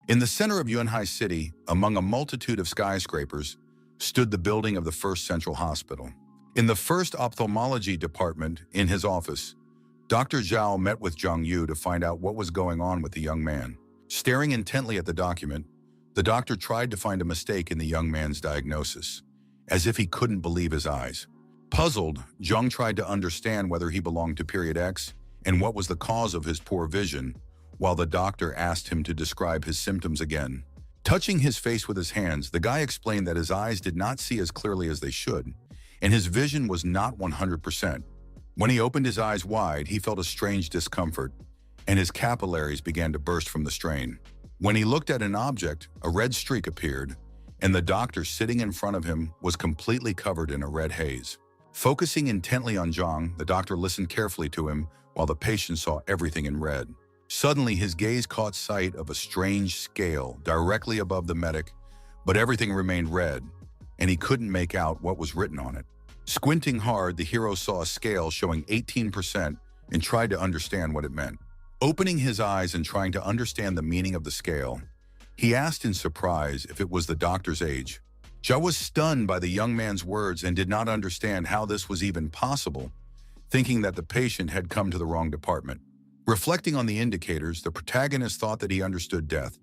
In the center of Yunhai City, among a multitude of skyscrapers, stood the building of the First Central Hospital. In the first ophthalmology department in his office, Dr. Zhao met with Zhang Yu to find out what was going on with the young man. Staring intently at the document, the doctor tried to find a mistake in the young man's diagnosis, as if he couldn't believe his eyes. Puzzled, Zhang tried to understand whether he belonged to period X and what was the cause of his poor vision, while the doctor asked him to describe his symptoms again. Touching his face with his hands, the guy explained that his eyes did not see as clearly as they should, and his vision was not 100%. When he opened his eyes wide, he felt a strange discomfort, and his capillaries began to burst from the strain. When he looked at an object, a red streak appeared, and the doctor sitting in front of him was completely covered in a red haze. Focusing intently on Zhang, the doctor listened carefully to him while the patient saw everything in red. Suddenly, his gaze caught sight of a strange scale directly above the medic, but everything remained red, and he couldn't make out what was written on it. Squinting hard, the hero saw a scale showing 18% and tried to understand what it meant. Opening his eyes and trying to understand the meaning of the scale, he asked in surprise if it was the doctor's age. Zhao was stunned by the young man's words and did not understand how this was even possible, thinking that the patient had come to the wrong department. Reflecting on the indicators, the protagonist thought that he understood death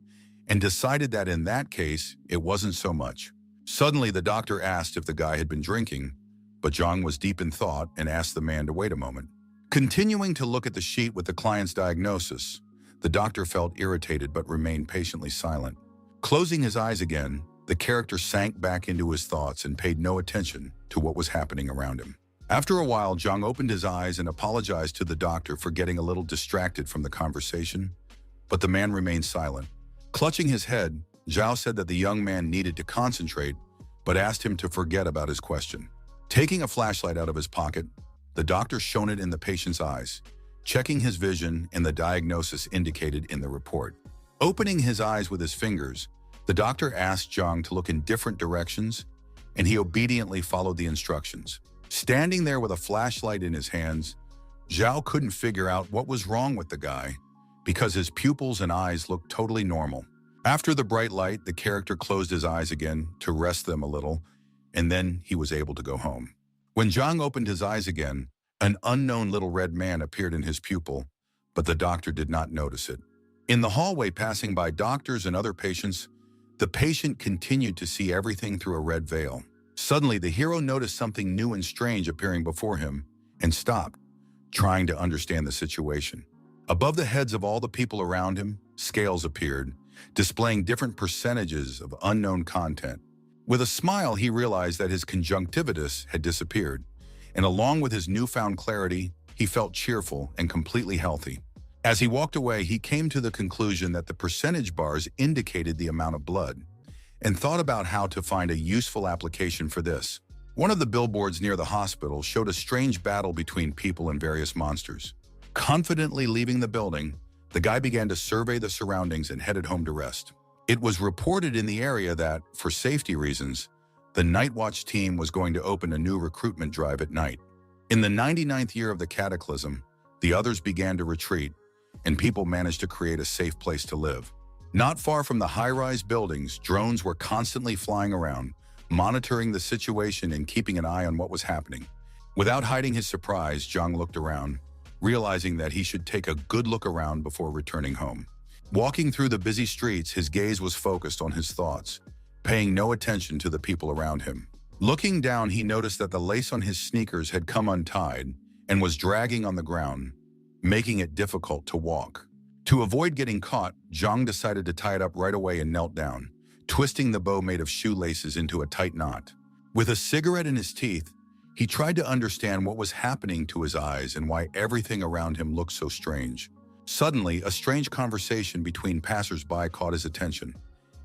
and decided that in that case, it wasn't so much. Suddenly, the doctor asked if the guy had been drinking, but Zhang was deep in thought and asked the man to wait a moment. Continuing to look at the sheet with the client's diagnosis, the doctor felt irritated but remained patiently silent. Closing his eyes again, the character sank back into his thoughts and paid no attention to what was happening around him. After a while, Zhang opened his eyes and apologized to the doctor for getting a little distracted from the conversation, but the man remained silent. Clutching his head, Zhao said that the young man needed to concentrate, but asked him to forget about his question. Taking a flashlight out of his pocket, the doctor shone it in the patient's eyes, checking his vision and the diagnosis indicated in the report. Opening his eyes with his fingers, the doctor asked Zhang to look in different directions, and he obediently followed the instructions. Standing there with a flashlight in his hands, Zhao couldn't figure out what was wrong with the guy because his pupils and eyes looked totally normal. After the bright light, the character closed his eyes again to rest them a little, and then he was able to go home. When Zhang opened his eyes again, an unknown little red man appeared in his pupil, but the doctor did not notice it. In the hallway passing by doctors and other patients, the patient continued to see everything through a red veil. Suddenly, the hero noticed something new and strange appearing before him and stopped, trying to understand the situation. Above the heads of all the people around him, scales appeared, displaying different percentages of unknown content. With a smile, he realized that his conjunctivitis had disappeared, and along with his newfound clarity, he felt cheerful and completely healthy. As he walked away, he came to the conclusion that the percentage bars indicated the amount of blood, and thought about how to find a useful application for this. One of the billboards near the hospital showed a strange battle between people and various monsters. Confidently leaving the building, the guy began to survey the surroundings and headed home to rest. It was reported in the area that, for safety reasons, the Night Watch team was going to open a new recruitment drive at night. In the 99th year of the cataclysm, the others began to retreat, and people managed to create a safe place to live. Not far from the high-rise buildings, drones were constantly flying around, monitoring the situation and keeping an eye on what was happening. Without hiding his surprise, Zhang looked around, realizing that he should take a good look around before returning home. Walking through the busy streets, his gaze was focused on his thoughts, paying no attention to the people around him. Looking down, he noticed that the lace on his sneakers had come untied and was dragging on the ground, making it difficult to walk. To avoid getting caught, Zhang decided to tie it up right away and knelt down, twisting the bow made of shoelaces into a tight knot. With a cigarette in his teeth, he tried to understand what was happening to his eyes and why everything around him looked so strange. Suddenly, a strange conversation between passers-by caught his attention,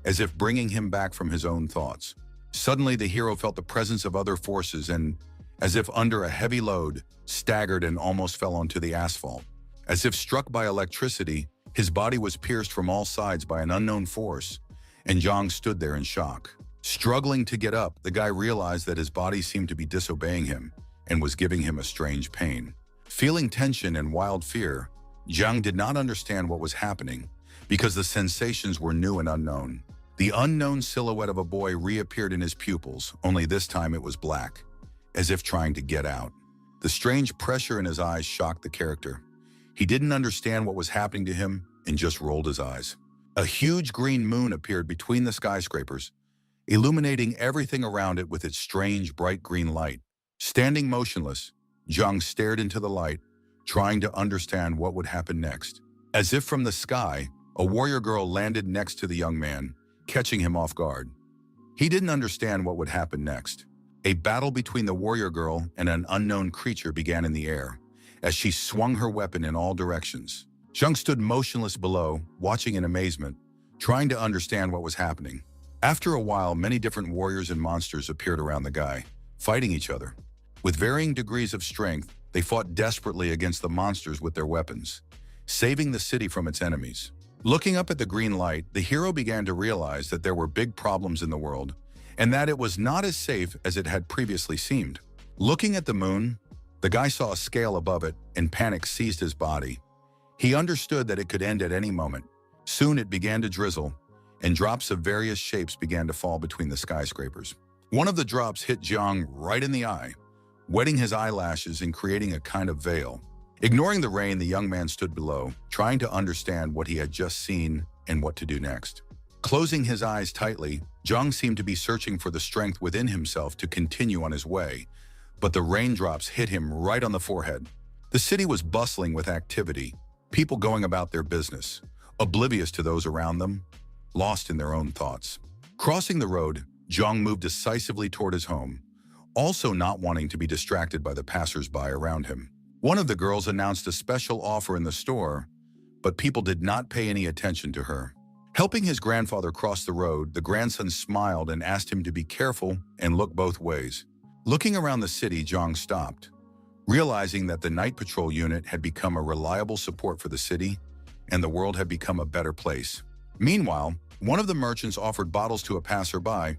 as if bringing him back from his own thoughts. Suddenly, the hero felt the presence of other forces and, as if under a heavy load, staggered and almost fell onto the asphalt. As if struck by electricity, his body was pierced from all sides by an unknown force, and Zhang stood there in shock. Struggling to get up, the guy realized that his body seemed to be disobeying him and was giving him a strange pain. Feeling tension and wild fear, Zhang did not understand what was happening, because the sensations were new and unknown. The unknown silhouette of a boy reappeared in his pupils, only this time it was black, as if trying to get out. The strange pressure in his eyes shocked the character. He didn't understand what was happening to him and just rolled his eyes. A huge green moon appeared between the skyscrapers, illuminating everything around it with its strange bright green light. Standing motionless, Zhang stared into the light, trying to understand what would happen next. As if from the sky, a warrior girl landed next to the young man, catching him off guard. He didn't understand what would happen next. A battle between the warrior girl and an unknown creature began in the air, as she swung her weapon in all directions. Zhang stood motionless below, watching in amazement, trying to understand what was happening. After a while, many different warriors and monsters appeared around the guy, fighting each other. With varying degrees of strength, they fought desperately against the monsters with their weapons, saving the city from its enemies. Looking up at the green light, the hero began to realize that there were big problems in the world, and that it was not as safe as it had previously seemed. Looking at the moon, the guy saw a scale above it, and panic seized his body. He understood that it could end at any moment. Soon it began to drizzle, and drops of various shapes began to fall between the skyscrapers. One of the drops hit Zhang right in the eye, wetting his eyelashes and creating a kind of veil. Ignoring the rain, the young man stood below, trying to understand what he had just seen and what to do next. Closing his eyes tightly, Zhang seemed to be searching for the strength within himself to continue on his way, but the raindrops hit him right on the forehead. The city was bustling with activity, people going about their business, oblivious to those around them, lost in their own thoughts. Crossing the road, Zhang moved decisively toward his home, also not wanting to be distracted by the passers-by around him. One of the girls announced a special offer in the store, but people did not pay any attention to her. Helping his grandfather cross the road, the grandson smiled and asked him to be careful and look both ways. Looking around the city, Zhang stopped, realizing that the night patrol unit had become a reliable support for the city, and the world had become a better place. Meanwhile, one of the merchants offered bottles to a passerby,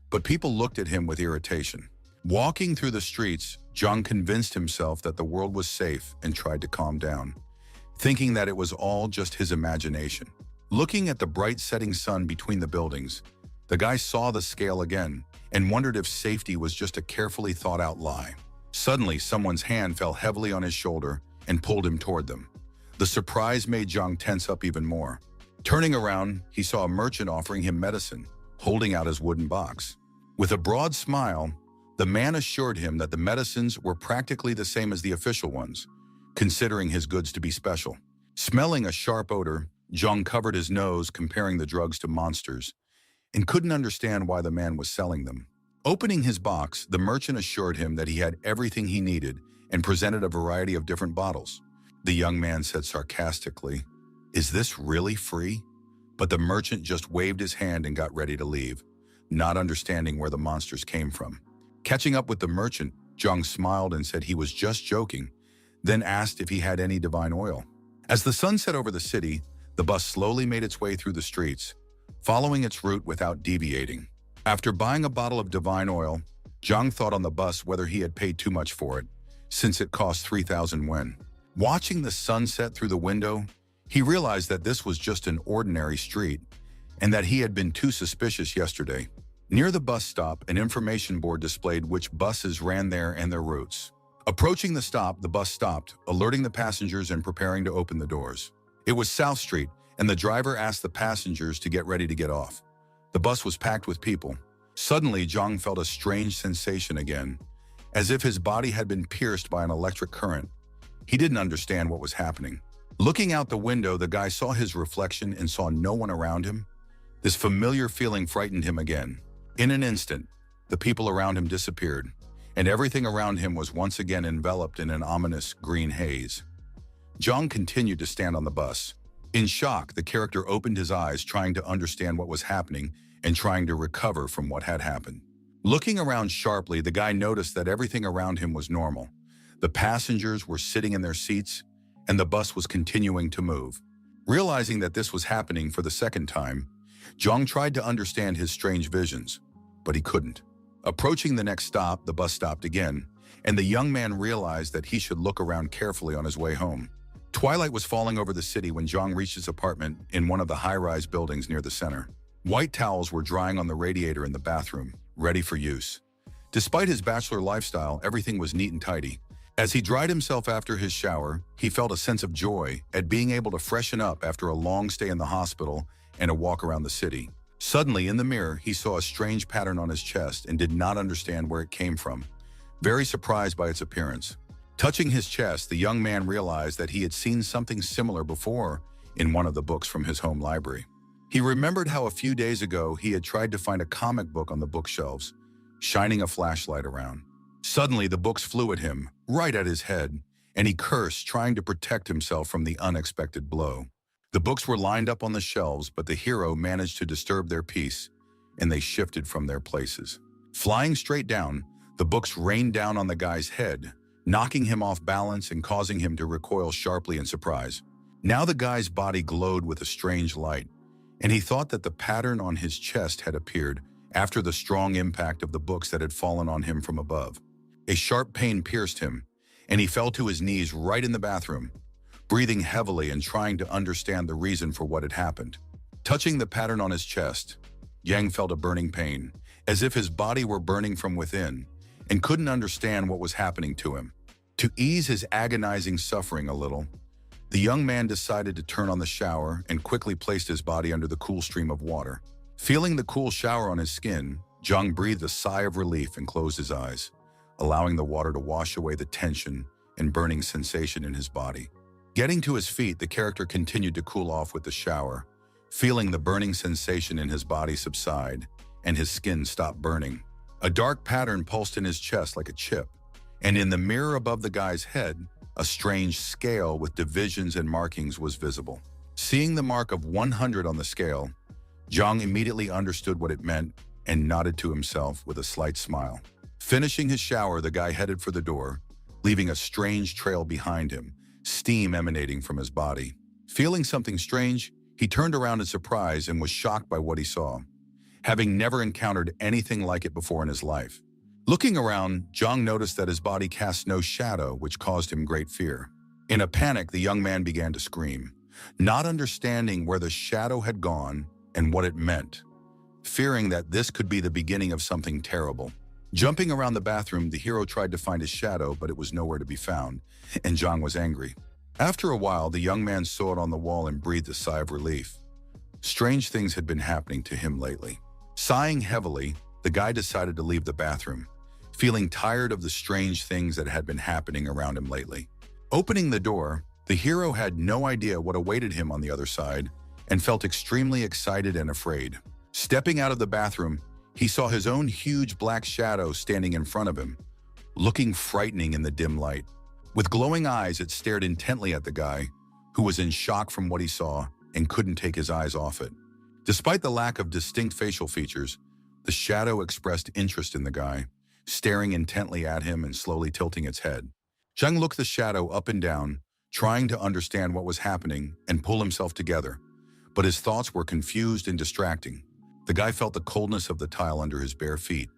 but people looked at him with irritation. Walking through the streets, Zhang convinced himself that the world was safe and tried to calm down, thinking that it was all just his imagination. Looking at the bright setting sun between the buildings, the guy saw the scale again and wondered if safety was just a carefully thought-out lie. Suddenly, someone's hand fell heavily on his shoulder and pulled him toward them. The surprise made Zhang tense up even more. Turning around, he saw a merchant offering him medicine, holding out his wooden box. With a broad smile, the man assured him that the medicines were practically the same as the official ones, considering his goods to be special. Smelling a sharp odor, Zhang covered his nose, comparing the drugs to monsters, and couldn't understand why the man was selling them. Opening his box, the merchant assured him that he had everything he needed and presented a variety of different bottles. The young man said sarcastically, "Is this really free?" But the merchant just waved his hand and got ready to leave, not understanding where the monsters came from. Catching up with the merchant, Zhang smiled and said he was just joking, then asked if he had any divine oil. As the sun set over the city, the bus slowly made its way through the streets, following its route without deviating. After buying a bottle of divine oil, Zhang thought on the bus whether he had paid too much for it, since it cost 3,000 yuan. Watching the sunset through the window, he realized that this was just an ordinary street, and that he had been too suspicious yesterday. Near the bus stop, an information board displayed which buses ran there and their routes. Approaching the stop, the bus stopped, alerting the passengers and preparing to open the doors. It was South Street, and the driver asked the passengers to get ready to get off. The bus was packed with people. Suddenly, Zhang felt a strange sensation again, as if his body had been pierced by an electric current. He didn't understand what was happening. Looking out the window, the guy saw his reflection and saw no one around him. This familiar feeling frightened him again. In an instant, the people around him disappeared, and everything around him was once again enveloped in an ominous green haze. Zhang continued to stand on the bus. In shock, the character opened his eyes, trying to understand what was happening and trying to recover from what had happened. Looking around sharply, the guy noticed that everything around him was normal. The passengers were sitting in their seats, and the bus was continuing to move. Realizing that this was happening for the second time, Zhang tried to understand his strange visions, but he couldn't. Approaching the next stop, the bus stopped again, and the young man realized that he should look around carefully on his way home. Twilight was falling over the city when Zhang reached his apartment in one of the high-rise buildings near the center. White towels were drying on the radiator in the bathroom, ready for use. Despite his bachelor lifestyle, everything was neat and tidy. As he dried himself after his shower, he felt a sense of joy at being able to freshen up after a long stay in the hospital and a walk around the city. Suddenly, in the mirror, he saw a strange pattern on his chest and did not understand where it came from. Very surprised by its appearance. Touching his chest, the young man realized that he had seen something similar before in one of the books from his home library. He remembered how a few days ago he had tried to find a comic book on the bookshelves, shining a flashlight around. Suddenly, the books flew at him, right at his head, and he cursed, trying to protect himself from the unexpected blow. The books were lined up on the shelves, but the hero managed to disturb their peace, and they shifted from their places. Flying straight down, the books rained down on the guy's head, knocking him off balance and causing him to recoil sharply in surprise. Now the guy's body glowed with a strange light, and he thought that the pattern on his chest had appeared after the strong impact of the books that had fallen on him from above. A sharp pain pierced him, and he fell to his knees right in the bathroom, breathing heavily and trying to understand the reason for what had happened. Touching the pattern on his chest, Yang felt a burning pain, as if his body were burning from within, and couldn't understand what was happening to him. To ease his agonizing suffering a little, the young man decided to turn on the shower and quickly placed his body under the cool stream of water. Feeling the cool shower on his skin, Zhang breathed a sigh of relief and closed his eyes, allowing the water to wash away the tension and burning sensation in his body. Getting to his feet, the character continued to cool off with the shower, feeling the burning sensation in his body subside and his skin stop burning. A dark pattern pulsed in his chest like a chip, and in the mirror above the guy's head, a strange scale with divisions and markings was visible. Seeing the mark of 100 on the scale, Zhang immediately understood what it meant and nodded to himself with a slight smile. Finishing his shower, the guy headed for the door, leaving a strange trail behind him, steam emanating from his body. Feeling something strange, he turned around in surprise and was shocked by what he saw, having never encountered anything like it before in his life. Looking around, Zhang noticed that his body cast no shadow, which caused him great fear. In a panic, the young man began to scream, not understanding where the shadow had gone and what it meant, fearing that this could be the beginning of something terrible. Jumping around the bathroom, the hero tried to find his shadow, but it was nowhere to be found, and Zhang was angry. After a while, the young man saw it on the wall and breathed a sigh of relief. Strange things had been happening to him lately. Sighing heavily, the guy decided to leave the bathroom, feeling tired of the strange things that had been happening around him lately. Opening the door, the hero had no idea what awaited him on the other side and felt extremely excited and afraid. Stepping out of the bathroom, he saw his own huge black shadow standing in front of him, looking frightening in the dim light. With glowing eyes, it stared intently at the guy, who was in shock from what he saw and couldn't take his eyes off it. Despite the lack of distinct facial features, the shadow expressed interest in the guy, staring intently at him and slowly tilting its head. Zhang looked the shadow up and down, trying to understand what was happening and pull himself together, but his thoughts were confused and distracting. The guy felt the coldness of the tile under his bare feet,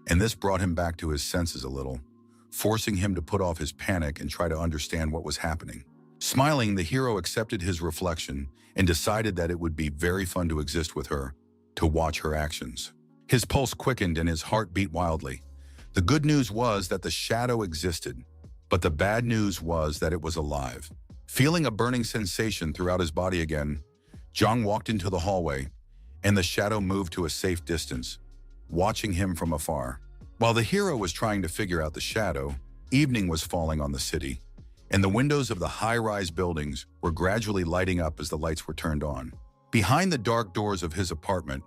and this brought him back to his senses a little, forcing him to put off his panic and try to understand what was happening. Smiling, the hero accepted his reflection and decided that it would be very fun to exist with her, to watch her actions. His pulse quickened and his heart beat wildly. The good news was that the shadow existed, but the bad news was that it was alive. Feeling a burning sensation throughout his body again, Zhang walked into the hallway, and the shadow moved to a safe distance, watching him from afar. While the hero was trying to figure out the shadow, evening was falling on the city, and the windows of the high-rise buildings were gradually lighting up as the lights were turned on. Behind the dark doors of his apartment,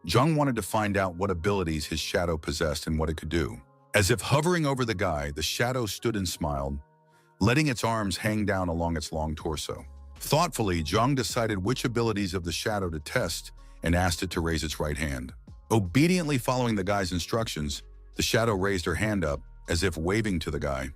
Zhang wanted to find out what abilities his shadow possessed and what it could do. As if hovering over the guy, the shadow stood and smiled, letting its arms hang down along its long torso. Thoughtfully, Zhang decided which abilities of the shadow to test and asked it to raise its right hand. Obediently following the guy's instructions, the shadow raised her hand up, as if waving to the guy.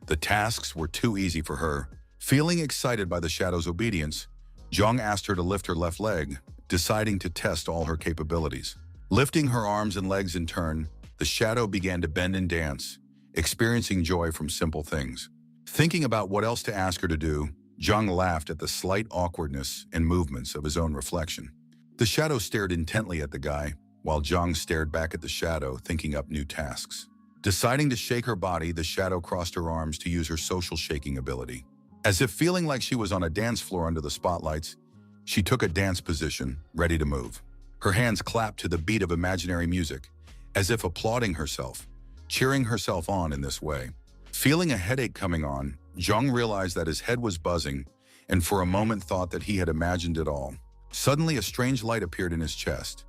The tasks were too easy for her. Feeling excited by the shadow's obedience, Zhang asked her to lift her left leg, deciding to test all her capabilities. Lifting her arms and legs in turn, the shadow began to bend and dance, experiencing joy from simple things. Thinking about what else to ask her to do, Zhang laughed at the slight awkwardness and movements of his own reflection. The shadow stared intently at the guy, while Zhang stared back at the shadow, thinking up new tasks. Deciding to shake her body, the shadow crossed her arms to use her social shaking ability. As if feeling like she was on a dance floor under the spotlights, she took a dance position, ready to move. Her hands clapped to the beat of imaginary music, as if applauding herself, cheering herself on in this way. Feeling a headache coming on, Zhang realized that his head was buzzing and for a moment thought that he had imagined it all. Suddenly, a strange light appeared in his chest,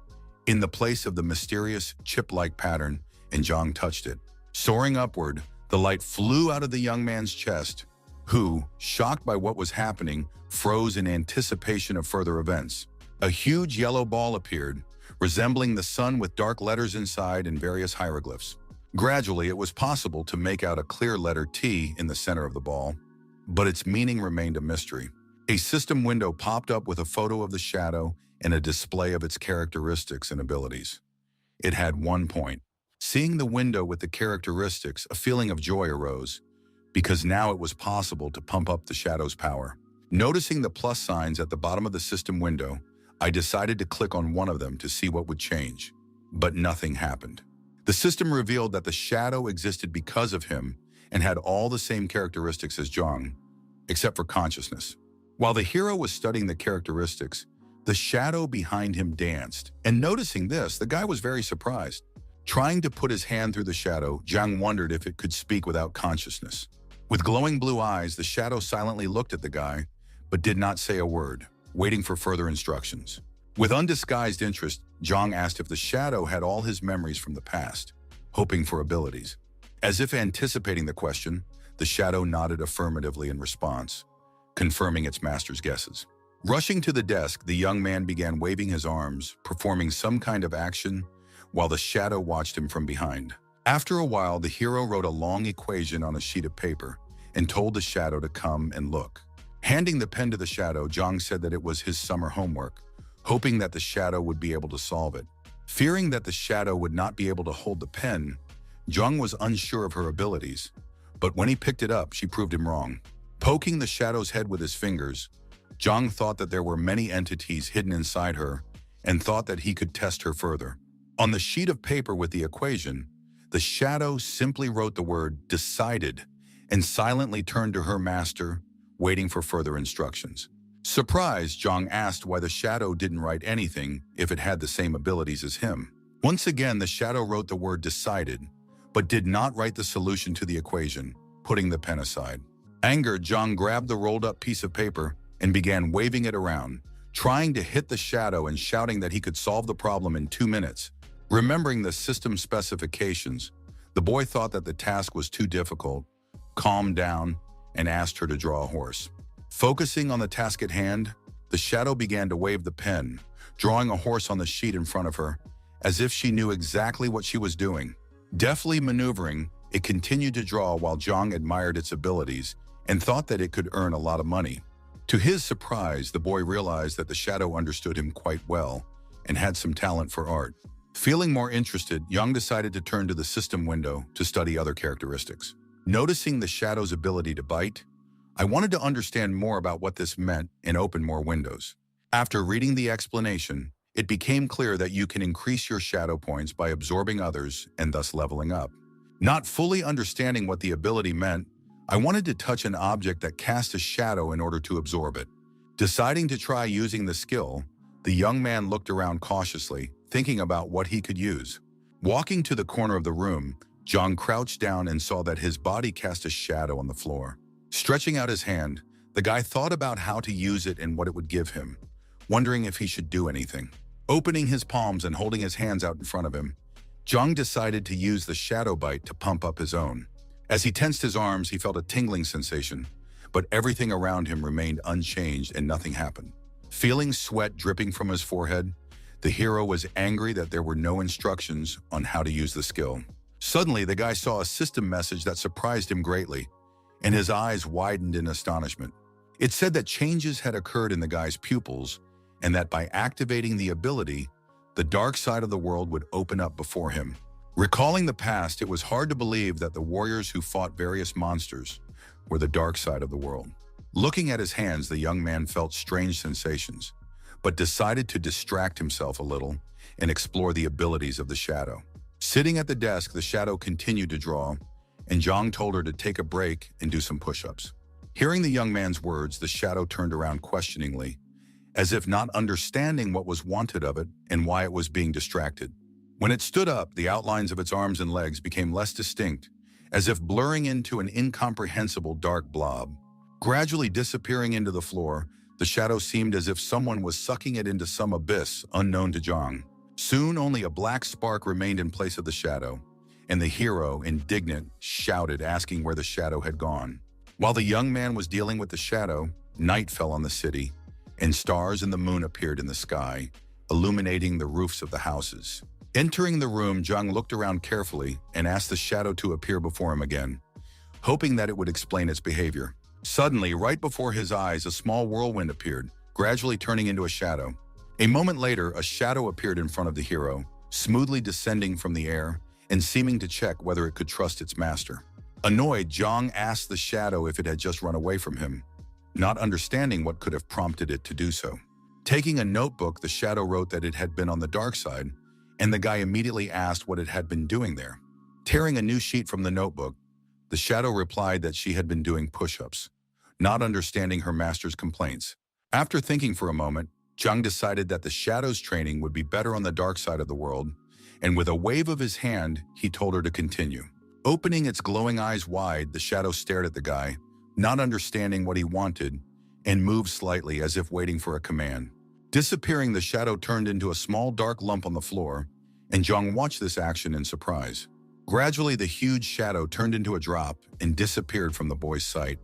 in the place of the mysterious chip-like pattern, and Zhang touched it. Soaring upward, the light flew out of the young man's chest, who, shocked by what was happening, froze in anticipation of further events. A huge yellow ball appeared, resembling the sun with dark letters inside and various hieroglyphs. Gradually, it was possible to make out a clear letter T in the center of the ball, but its meaning remained a mystery. A system window popped up with a photo of the shadow and a display of its characteristics and abilities. It had one point. Seeing the window with the characteristics, a feeling of joy arose, because now it was possible to pump up the shadow's power. Noticing the plus signs at the bottom of the system window, I decided to click on one of them to see what would change, but nothing happened. The system revealed that the shadow existed because of him and had all the same characteristics as Zhang, except for consciousness. While the hero was studying the characteristics, the shadow behind him danced, and noticing this, the guy was very surprised. Trying to put his hand through the shadow, Zhang wondered if it could speak without consciousness. With glowing blue eyes, the shadow silently looked at the guy, but did not say a word, waiting for further instructions. With undisguised interest, Zhang asked if the shadow had all his memories from the past, hoping for abilities. As if anticipating the question, the shadow nodded affirmatively in response, confirming its master's guesses. Rushing to the desk, the young man began waving his arms, performing some kind of action, while the shadow watched him from behind. After a while, the hero wrote a long equation on a sheet of paper and told the shadow to come and look. Handing the pen to the shadow, Zhang said that it was his summer homework, hoping that the shadow would be able to solve it. Fearing that the shadow would not be able to hold the pen, Zhang was unsure of her abilities, but when he picked it up, she proved him wrong. Poking the shadow's head with his fingers, Zhang thought that there were many entities hidden inside her and thought that he could test her further. On the sheet of paper with the equation, the shadow simply wrote the word decided and silently turned to her master, waiting for further instructions. Surprised, Zhang asked why the shadow didn't write anything if it had the same abilities as him. Once again, the shadow wrote the word decided, but did not write the solution to the equation, putting the pen aside. Angered, Zhang grabbed the rolled-up piece of paper and began waving it around, trying to hit the shadow and shouting that he could solve the problem in 2 minutes. Remembering the system specifications, the boy thought that the task was too difficult, calmed down, and asked her to draw a horse. Focusing on the task at hand, the shadow began to wave the pen, drawing a horse on the sheet in front of her, as if she knew exactly what she was doing. Deftly maneuvering, it continued to draw while Zhang admired its abilities and thought that it could earn a lot of money. To his surprise, the boy realized that the shadow understood him quite well and had some talent for art. Feeling more interested, Yang decided to turn to the system window to study other characteristics. Noticing the shadow's ability to bite, I wanted to understand more about what this meant and open more windows. After reading the explanation, it became clear that you can increase your shadow points by absorbing others and thus leveling up. Not fully understanding what the ability meant, I wanted to touch an object that cast a shadow in order to absorb it. Deciding to try using the skill, the young man looked around cautiously, thinking about what he could use. Walking to the corner of the room, Zhang crouched down and saw that his body cast a shadow on the floor. Stretching out his hand, the guy thought about how to use it and what it would give him, wondering if he should do anything. Opening his palms and holding his hands out in front of him, Zhang decided to use the shadow bite to pump up his own. As he tensed his arms, he felt a tingling sensation, but everything around him remained unchanged and nothing happened. Feeling sweat dripping from his forehead, the hero was angry that there were no instructions on how to use the skill. Suddenly, the guy saw a system message that surprised him greatly, and his eyes widened in astonishment. It said that changes had occurred in the guy's pupils, and that by activating the ability, the dark side of the world would open up before him. Recalling the past, it was hard to believe that the warriors who fought various monsters were the dark side of the world. Looking at his hands, the young man felt strange sensations, but decided to distract himself a little and explore the abilities of the shadow. Sitting at the desk, the shadow continued to draw, and Zhang told her to take a break and do some push-ups. Hearing the young man's words, the shadow turned around questioningly, as if not understanding what was wanted of it and why it was being distracted. When it stood up, the outlines of its arms and legs became less distinct, as if blurring into an incomprehensible dark blob. Gradually disappearing into the floor, the shadow seemed as if someone was sucking it into some abyss unknown to Zhang. Soon, only a black spark remained in place of the shadow, and the hero, indignant, shouted, asking where the shadow had gone. While the young man was dealing with the shadow, night fell on the city, and stars and the moon appeared in the sky, illuminating the roofs of the houses. Entering the room, Zhang looked around carefully and asked the shadow to appear before him again, hoping that it would explain its behavior. Suddenly, right before his eyes, a small whirlwind appeared, gradually turning into a shadow. A moment later, a shadow appeared in front of the hero, smoothly descending from the air and seeming to check whether it could trust its master. Annoyed, Zhang asked the shadow if it had just run away from him, not understanding what could have prompted it to do so. Taking a notebook, the shadow wrote that it had been on the dark side, and the guy immediately asked what it had been doing there. Tearing a new sheet from the notebook, the shadow replied that she had been doing push-ups, not understanding her master's complaints. After thinking for a moment, Zhang decided that the shadow's training would be better on the dark side of the world, and with a wave of his hand, he told her to continue. Opening its glowing eyes wide, the shadow stared at the guy, not understanding what he wanted, and moved slightly as if waiting for a command. Disappearing, the shadow turned into a small dark lump on the floor, and Zhang watched this action in surprise. Gradually, the huge shadow turned into a drop and disappeared from the boy's sight,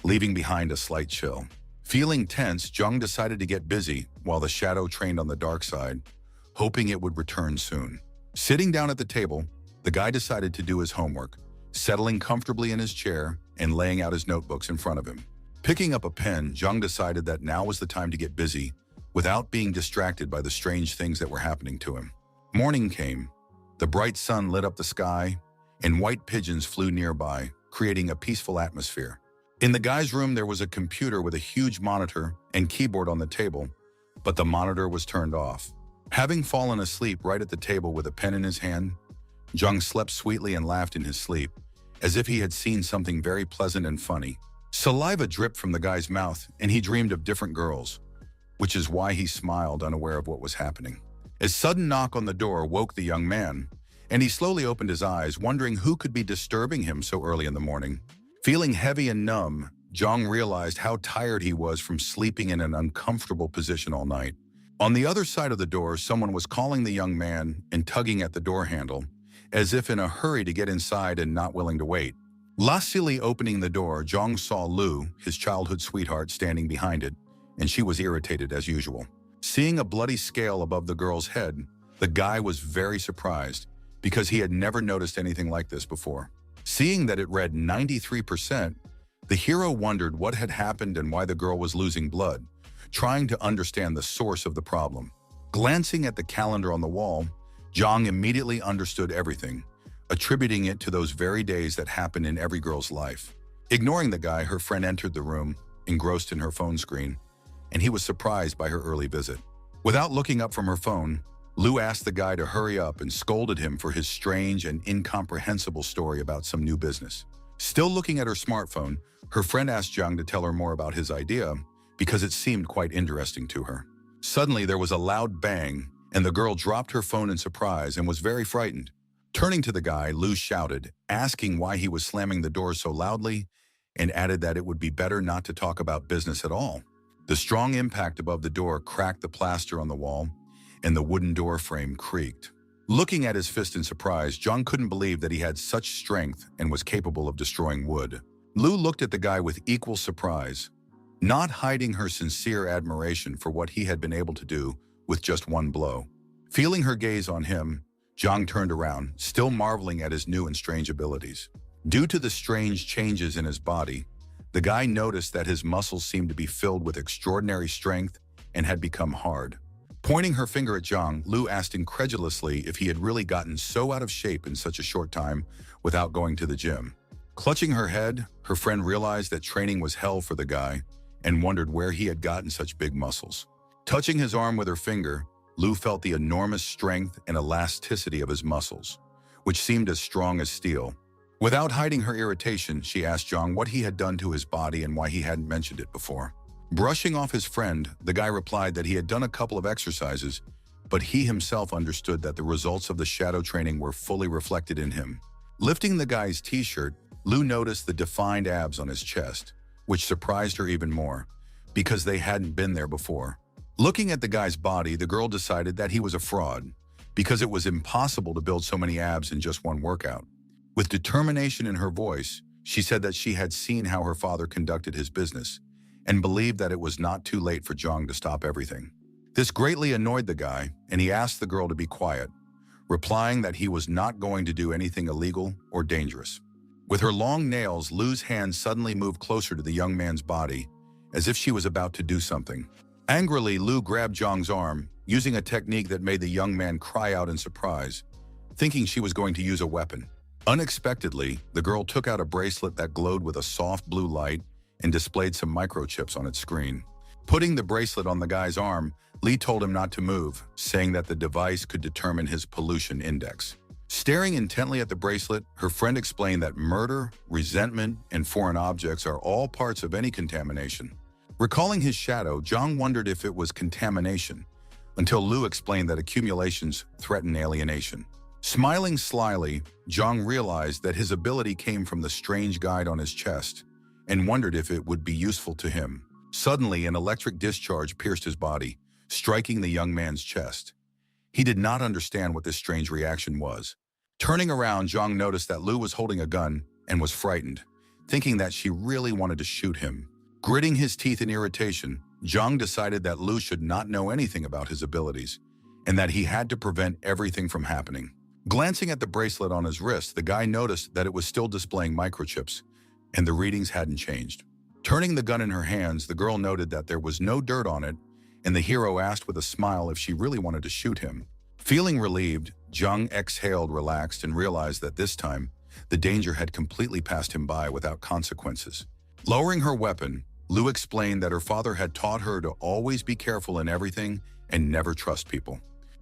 leaving behind a slight chill. Feeling tense, Zhang decided to get busy while the shadow trained on the dark side, hoping it would return soon. Sitting down at the table, the guy decided to do his homework, settling comfortably in his chair and laying out his notebooks in front of him. Picking up a pen, Zhang decided that now was the time to get busy without being distracted by the strange things that were happening to him. Morning came. The bright sun lit up the sky, and white pigeons flew nearby, creating a peaceful atmosphere. In the guy's room, there was a computer with a huge monitor and keyboard on the table, but the monitor was turned off. Having fallen asleep right at the table with a pen in his hand, Zhang slept sweetly and laughed in his sleep, as if he had seen something very pleasant and funny. Saliva dripped from the guy's mouth, and he dreamed of different girls, which is why he smiled, unaware of what was happening. A sudden knock on the door woke the young man, and he slowly opened his eyes, wondering who could be disturbing him so early in the morning. Feeling heavy and numb, Zhang realized how tired he was from sleeping in an uncomfortable position all night. On the other side of the door, someone was calling the young man and tugging at the door handle, as if in a hurry to get inside and not willing to wait. Lustily opening the door, Zhang saw Lu, his childhood sweetheart, standing behind it, and she was irritated as usual. Seeing a bloody scale above the girl's head, the guy was very surprised because he had never noticed anything like this before. Seeing that it read 93%, the hero wondered what had happened and why the girl was losing blood, trying to understand the source of the problem. Glancing at the calendar on the wall, Zhang immediately understood everything, attributing it to those very days that happen in every girl's life. Ignoring the guy, her friend entered the room, engrossed in her phone screen, and he was surprised by her early visit. Without looking up from her phone, Lu asked the guy to hurry up and scolded him for his strange and incomprehensible story about some new business. Still looking at her smartphone, her friend asked Zhang to tell her more about his idea because it seemed quite interesting to her. Suddenly, there was a loud bang, and the girl dropped her phone in surprise and was very frightened. Turning to the guy, Lu shouted, asking why he was slamming the door so loudly, and added that it would be better not to talk about business at all. The strong impact above the door cracked the plaster on the wall, and the wooden door frame creaked. Looking at his fist in surprise, Zhang couldn't believe that he had such strength and was capable of destroying wood. Lu looked at the guy with equal surprise, not hiding her sincere admiration for what he had been able to do with just one blow. Feeling her gaze on him, Zhang turned around, still marveling at his new and strange abilities. Due to the strange changes in his body, the guy noticed that his muscles seemed to be filled with extraordinary strength and had become hard. Pointing her finger at Zhang, Lu asked incredulously if he had really gotten so out of shape in such a short time without going to the gym. Clutching her head, her friend realized that training was hell for the guy and wondered where he had gotten such big muscles. Touching his arm with her finger, Lou felt the enormous strength and elasticity of his muscles, which seemed as strong as steel. Without hiding her irritation, she asked Zhang what he had done to his body and why he hadn't mentioned it before. Brushing off his friend, the guy replied that he had done a couple of exercises, but he himself understood that the results of the shadow training were fully reflected in him. Lifting the guy's t-shirt, Lou noticed the defined abs on his chest, which surprised her even more, because they hadn't been there before. Looking at the guy's body, the girl decided that he was a fraud, because it was impossible to build so many abs in just one workout. With determination in her voice, she said that she had seen how her father conducted his business, and believed that it was not too late for Zhang to stop everything. This greatly annoyed the guy, and he asked the girl to be quiet, replying that he was not going to do anything illegal or dangerous. With her long nails, Lou's hand suddenly moved closer to the young man's body, as if she was about to do something. Angrily, Lou grabbed Zhang's arm, using a technique that made the young man cry out in surprise, thinking she was going to use a weapon. Unexpectedly, the girl took out a bracelet that glowed with a soft blue light and displayed some microchips on its screen. Putting the bracelet on the guy's arm, Lee told him not to move, saying that the device could determine his pollution index. Staring intently at the bracelet, her friend explained that murder, resentment, and foreign objects are all parts of any contamination. Recalling his shadow, Zhang wondered if it was contamination, until Lou explained that accumulations threaten alienation. Smiling slyly, Zhang realized that his ability came from the strange guide on his chest, and wondered if it would be useful to him. Suddenly, an electric discharge pierced his body, striking the young man's chest. He did not understand what this strange reaction was. Turning around, Zhang noticed that Lou was holding a gun and was frightened, thinking that she really wanted to shoot him. Gritting his teeth in irritation, Zhang decided that Lou should not know anything about his abilities, and that he had to prevent everything from happening. Glancing at the bracelet on his wrist, the guy noticed that it was still displaying microchips, and the readings hadn't changed. Turning the gun in her hands, the girl noted that there was no dirt on it, and the hero asked with a smile if she really wanted to shoot him. Feeling relieved, Zhang exhaled, relaxed, and realized that this time, the danger had completely passed him by without consequences. Lowering her weapon, Lou explained that her father had taught her to always be careful in everything and never trust people.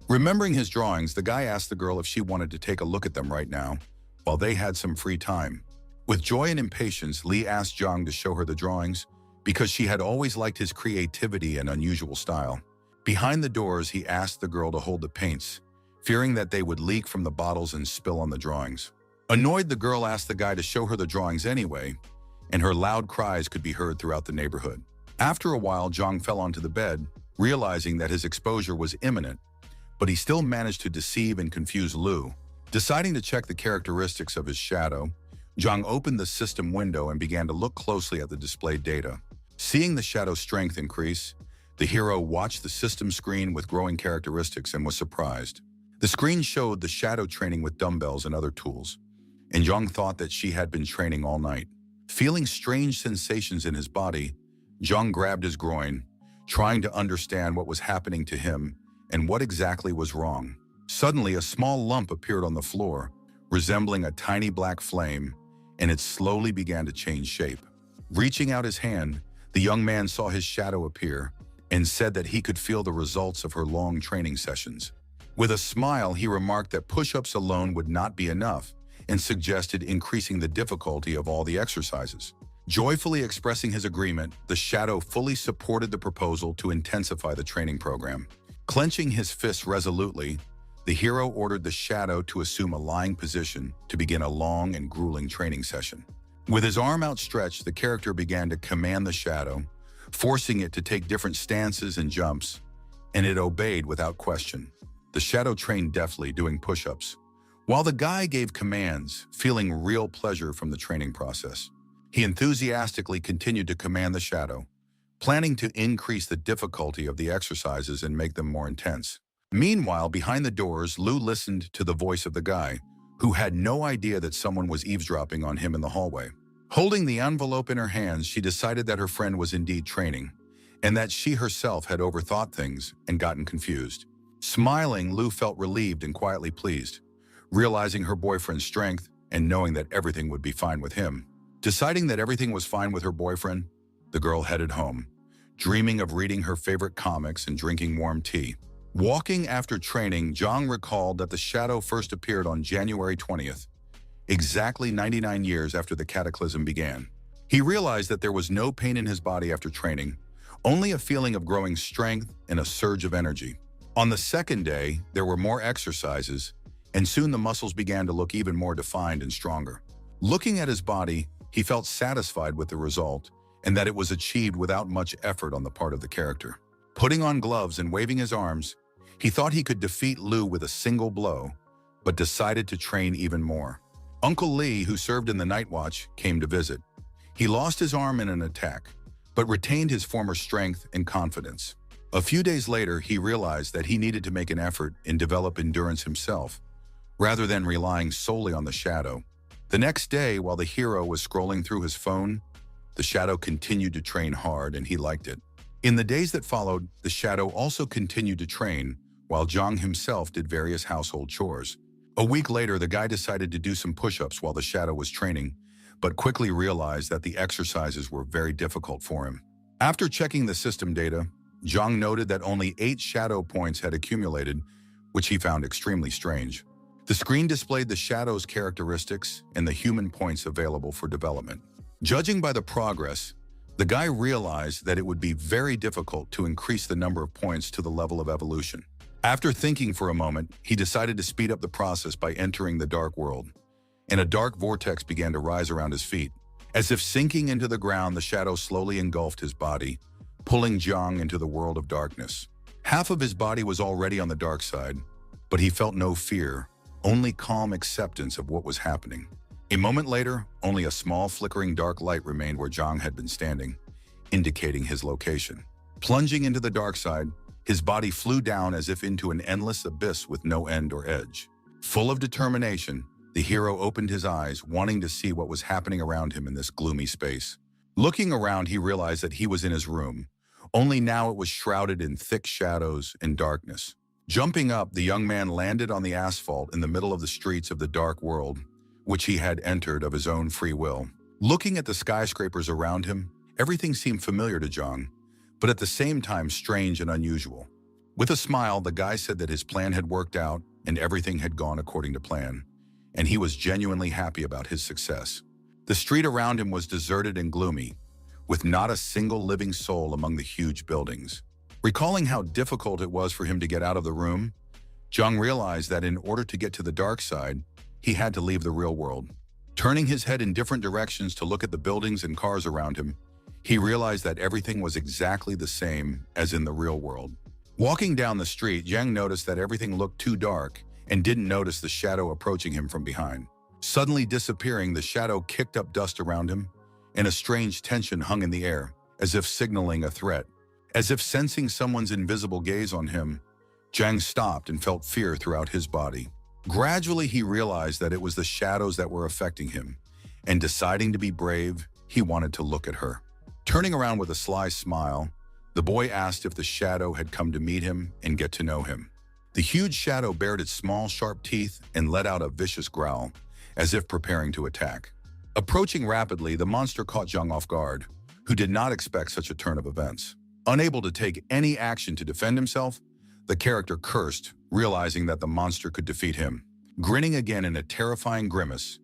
Remembering his drawings, the guy asked the girl if she wanted to take a look at them right now, while they had some free time. With joy and impatience, Lee asked Zhang to show her the drawings, because she had always liked his creativity and unusual style. Behind the doors, he asked the girl to hold the paints, fearing that they would leak from the bottles and spill on the drawings. Annoyed, the girl asked the guy to show her the drawings anyway, and her loud cries could be heard throughout the neighborhood. After a while, Zhang fell onto the bed, realizing that his exposure was imminent, but he still managed to deceive and confuse Lou. Deciding to check the characteristics of his shadow, Zhang opened the system window and began to look closely at the displayed data. Seeing the shadow's strength increase, the hero watched the system screen with growing characteristics and was surprised. The screen showed the shadow training with dumbbells and other tools, and Zhang thought that she had been training all night. Feeling strange sensations in his body, Zhang grabbed his groin, trying to understand what was happening to him and what exactly was wrong. Suddenly, a small lump appeared on the floor, resembling a tiny black flame, and it slowly began to change shape. Reaching out his hand, the young man saw his shadow appear and said that he could feel the results of her long training sessions. With a smile, he remarked that push-ups alone would not be enough and suggested increasing the difficulty of all the exercises. Joyfully expressing his agreement, the shadow fully supported the proposal to intensify the training program. Clenching his fists resolutely, the hero ordered the shadow to assume a lying position to begin a long and grueling training session. With his arm outstretched, the character began to command the shadow, forcing it to take different stances and jumps, and it obeyed without question. The shadow trained deftly, doing push-ups, while the guy gave commands, feeling real pleasure from the training process. He enthusiastically continued to command the shadow, planning to increase the difficulty of the exercises and make them more intense. Meanwhile, behind the doors, Lou listened to the voice of the guy, who had no idea that someone was eavesdropping on him in the hallway. Holding the envelope in her hands, she decided that her friend was indeed training, and that she herself had overthought things and gotten confused. Smiling, Lou felt relieved and quietly pleased, realizing her boyfriend's strength and knowing that everything would be fine with him. Deciding that everything was fine with her boyfriend, the girl headed home, dreaming of reading her favorite comics and drinking warm tea. Walking after training, Zhang recalled that the shadow first appeared on January 20th, exactly 99 years after the cataclysm began. He realized that there was no pain in his body after training, only a feeling of growing strength and a surge of energy. On the second day, there were more exercises, and soon the muscles began to look even more defined and stronger. Looking at his body, he felt satisfied with the result and that it was achieved without much effort on the part of the character. Putting on gloves and waving his arms, he thought he could defeat Lu with a single blow, but decided to train even more. Uncle Lee, who served in the night watch, came to visit. He lost his arm in an attack, but retained his former strength and confidence. A few days later, he realized that he needed to make an effort and develop endurance himself, rather than relying solely on the shadow. The next day, while the hero was scrolling through his phone, the shadow continued to train hard, and he liked it. In the days that followed, the shadow also continued to train, while Zhang himself did various household chores. A week later, the guy decided to do some push-ups while the shadow was training, but quickly realized that the exercises were very difficult for him. After checking the system data, Zhang noted that only 8 shadow points had accumulated, which he found extremely strange. The screen displayed the shadow's characteristics and the human points available for development. Judging by the progress, the guy realized that it would be very difficult to increase the number of points to the level of evolution. After thinking for a moment, he decided to speed up the process by entering the dark world, and a dark vortex began to rise around his feet. As if sinking into the ground, the shadow slowly engulfed his body, pulling Zhang into the world of darkness. Half of his body was already on the dark side, but he felt no fear, only calm acceptance of what was happening. A moment later, only a small flickering dark light remained where Zhang had been standing, indicating his location. Plunging into the dark side, his body flew down as if into an endless abyss with no end or edge. Full of determination, the hero opened his eyes, wanting to see what was happening around him in this gloomy space. Looking around, he realized that he was in his room, only now it was shrouded in thick shadows and darkness. Jumping up, the young man landed on the asphalt in the middle of the streets of the dark world, which he had entered of his own free will. Looking at the skyscrapers around him, everything seemed familiar to Zhang, but at the same time strange and unusual. With a smile, the guy said that his plan had worked out and everything had gone according to plan, and he was genuinely happy about his success. The street around him was deserted and gloomy, with not a single living soul among the huge buildings. Recalling how difficult it was for him to get out of the room, Zhang realized that in order to get to the dark side, he had to leave the real world. Turning his head in different directions to look at the buildings and cars around him, he realized that everything was exactly the same as in the real world. Walking down the street, Zhang noticed that everything looked too dark and didn't notice the shadow approaching him from behind. Suddenly disappearing, the shadow kicked up dust around him, and a strange tension hung in the air, as if signaling a threat. As if sensing someone's invisible gaze on him, Zhang stopped and felt fear throughout his body. Gradually, he realized that it was the shadows that were affecting him, and deciding to be brave, he wanted to look at her. Turning around with a sly smile, the boy asked if the shadow had come to meet him and get to know him. The huge shadow bared its small, sharp teeth and let out a vicious growl, as if preparing to attack. Approaching rapidly, the monster caught Zhang off guard, who did not expect such a turn of events. Unable to take any action to defend himself, the character cursed, realizing that the monster could defeat him. Grinning again in a terrifying grimace,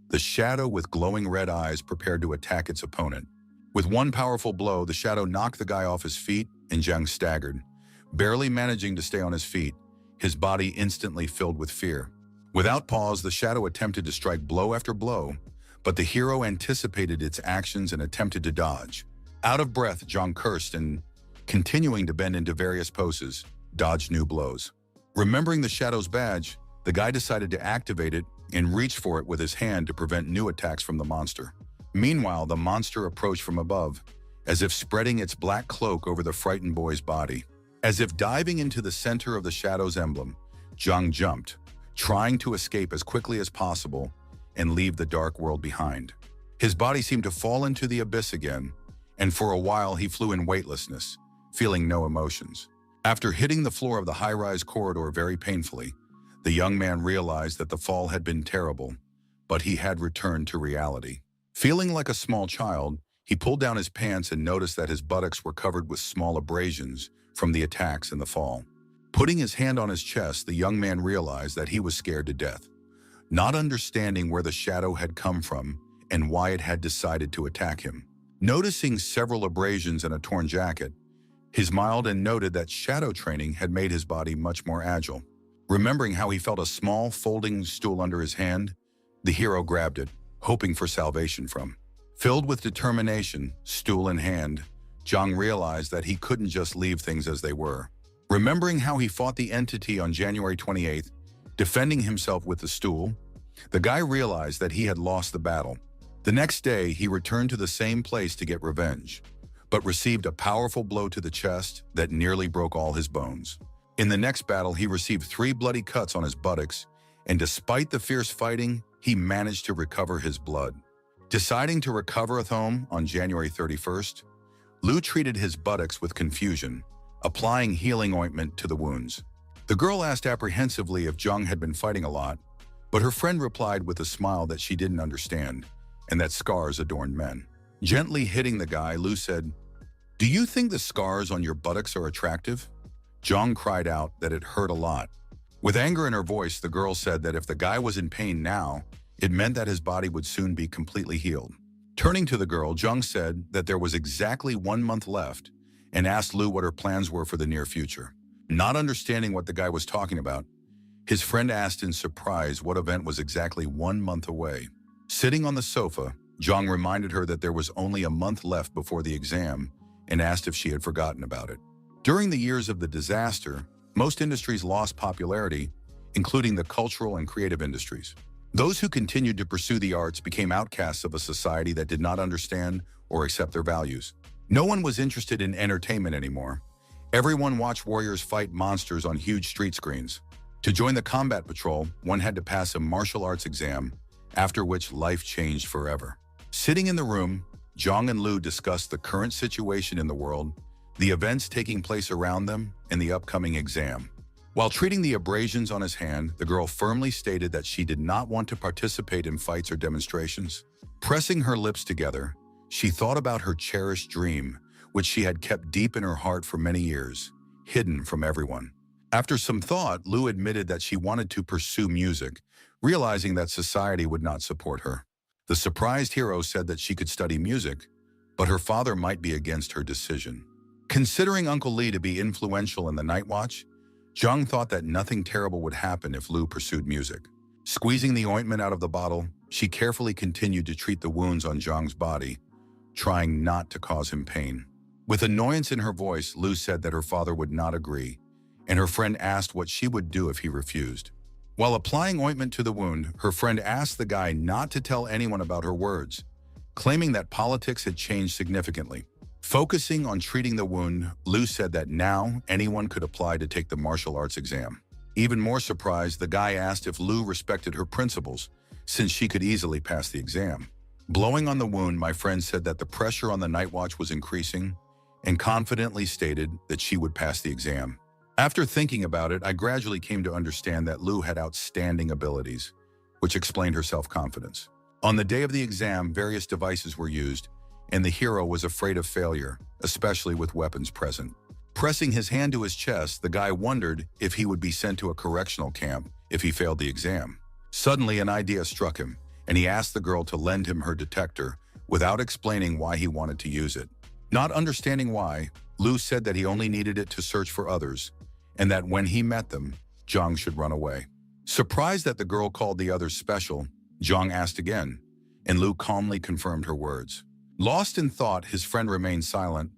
the shadow with glowing red eyes prepared to attack its opponent. With one powerful blow, the shadow knocked the guy off his feet, and Zhang staggered, barely managing to stay on his feet, his body instantly filled with fear. Without pause, the shadow attempted to strike blow after blow, but the hero anticipated its actions and attempted to dodge. Out of breath, Zhang cursed and, continuing to bend into various poses, dodged new blows. Remembering the shadow's badge, the guy decided to activate it and reached for it with his hand to prevent new attacks from the monster. Meanwhile, the monster approached from above, as if spreading its black cloak over the frightened boy's body. As if diving into the center of the shadow's emblem, Zhang jumped, trying to escape as quickly as possible and leave the dark world behind. His body seemed to fall into the abyss again, and for a while he flew in weightlessness, feeling no emotions. After hitting the floor of the high-rise corridor very painfully, the young man realized that the fall had been terrible, but he had returned to reality. Feeling like a small child, he pulled down his pants and noticed that his buttocks were covered with small abrasions from the attacks in the fall. Putting his hand on his chest, the young man realized that he was scared to death, not understanding where the shadow had come from and why it had decided to attack him. Noticing several abrasions and a torn jacket, he smiled and noted that shadow training had made his body much more agile. Remembering how he felt a small folding stool under his hand, the hero grabbed it, hoping for salvation from. Filled with determination, stool in hand, Zhang realized that he couldn't just leave things as they were. Remembering how he fought the entity on January 28th, defending himself with the stool, the guy realized that he had lost the battle. The next day, he returned to the same place to get revenge, but received a powerful blow to the chest that nearly broke all his bones. In the next battle, he received 3 bloody cuts on his buttocks, and despite the fierce fighting, he managed to recover his blood. Deciding to recover at home on January 31st, Lu treated his buttocks with confusion, applying healing ointment to the wounds. The girl asked apprehensively if Zhang had been fighting a lot, but her friend replied with a smile that she didn't understand, and that scars adorned men. Gently hitting the guy, Lu said, "Do you think the scars on your buttocks are attractive?" Zhang cried out that it hurt a lot. With anger in her voice, the girl said that if the guy was in pain now, it meant that his body would soon be completely healed. Turning to the girl, Zhang said that there was exactly 1 month left and asked Lu what her plans were for the near future. Not understanding what the guy was talking about, his friend asked in surprise what event was exactly 1 month away. Sitting on the sofa, Zhang reminded her that there was only a month left before the exam and asked if she had forgotten about it. During the years of the disaster, most industries lost popularity, including the cultural and creative industries. Those who continued to pursue the arts became outcasts of a society that did not understand or accept their values. No one was interested in entertainment anymore. Everyone watched warriors fight monsters on huge street screens. To join the combat patrol, one had to pass a martial arts exam, after which life changed forever. Sitting in the room, Zhang and Lu discussed the current situation in the world, the events taking place around them, and the upcoming exam. While treating the abrasions on his hand, the girl firmly stated that she did not want to participate in fights or demonstrations. Pressing her lips together, she thought about her cherished dream, which she had kept deep in her heart for many years, hidden from everyone. After some thought, Lu admitted that she wanted to pursue music, realizing that society would not support her. The surprised hero said that she could study music, but her father might be against her decision. Considering Uncle Lee to be influential in the Night Watch, Zhang thought that nothing terrible would happen if Lu pursued music. Squeezing the ointment out of the bottle, she carefully continued to treat the wounds on Zhang's body, trying not to cause him pain. With annoyance in her voice, Lu said that her father would not agree, and her friend asked what she would do if he refused. While applying ointment to the wound, her friend asked the guy not to tell anyone about her words, claiming that politics had changed significantly. Focusing on treating the wound, Lu said that now anyone could apply to take the martial arts exam. Even more surprised, the guy asked if Lu respected her principles, since she could easily pass the exam. Blowing on the wound, my friend said that the pressure on the Night Watch was increasing and confidently stated that she would pass the exam. After thinking about it, I gradually came to understand that Lu had outstanding abilities, which explained her self-confidence. On the day of the exam, various devices were used, and the hero was afraid of failure, especially with weapons present. Pressing his hand to his chest, the guy wondered if he would be sent to a correctional camp if he failed the exam. Suddenly, an idea struck him, and he asked the girl to lend him her detector without explaining why he wanted to use it. Not understanding why, Lu said that he only needed it to search for others, and that when he met them, Zhang should run away. Surprised that the girl called the others special, Zhang asked again, and Lu calmly confirmed her words. Lost in thought, his friend remained silent,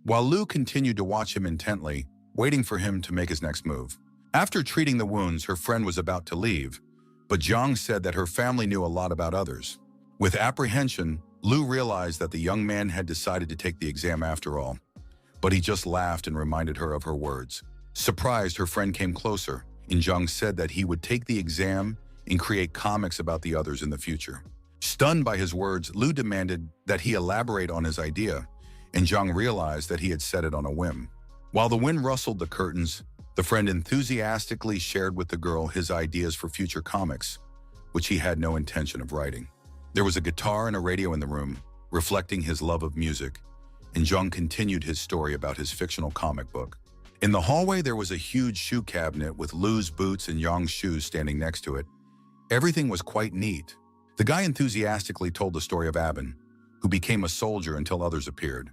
while Lu continued to watch him intently, waiting for him to make his next move. After treating the wounds, her friend was about to leave, but Zhang said that her family knew a lot about others. With apprehension, Lu realized that the young man had decided to take the exam after all, but he just laughed and reminded her of her words. Surprised, her friend came closer, and Zhang said that he would take the exam and create comics about the others in the future. Stunned by his words, Lu demanded that he elaborate on his idea, and Zhang realized that he had said it on a whim. While the wind rustled the curtains, the friend enthusiastically shared with the girl his ideas for future comics, which he had no intention of writing. There was a guitar and a radio in the room, reflecting his love of music, and Jung continued his story about his fictional comic book. In the hallway, there was a huge shoe cabinet with Lu's boots and Yang's shoes standing next to it. Everything was quite neat. The guy enthusiastically told the story of Abin, who became a soldier until others appeared,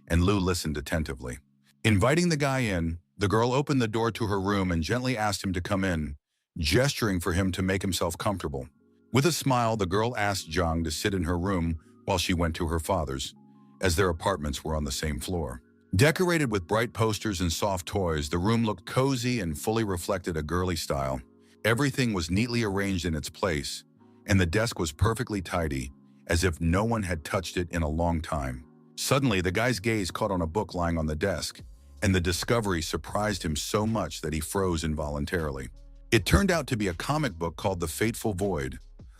and Lu listened attentively. Inviting the guy in, the girl opened the door to her room and gently asked him to come in, gesturing for him to make himself comfortable. With a smile, the girl asked Jung to sit in her room while she went to her father's, as their apartments were on the same floor. Decorated with bright posters and soft toys, the room looked cozy and fully reflected a girly style. Everything was neatly arranged in its place, and the desk was perfectly tidy, as if no one had touched it in a long time. Suddenly, the guy's gaze caught on a book lying on the desk, and the discovery surprised him so much that he froze involuntarily. It turned out to be a comic book called The Fateful Void,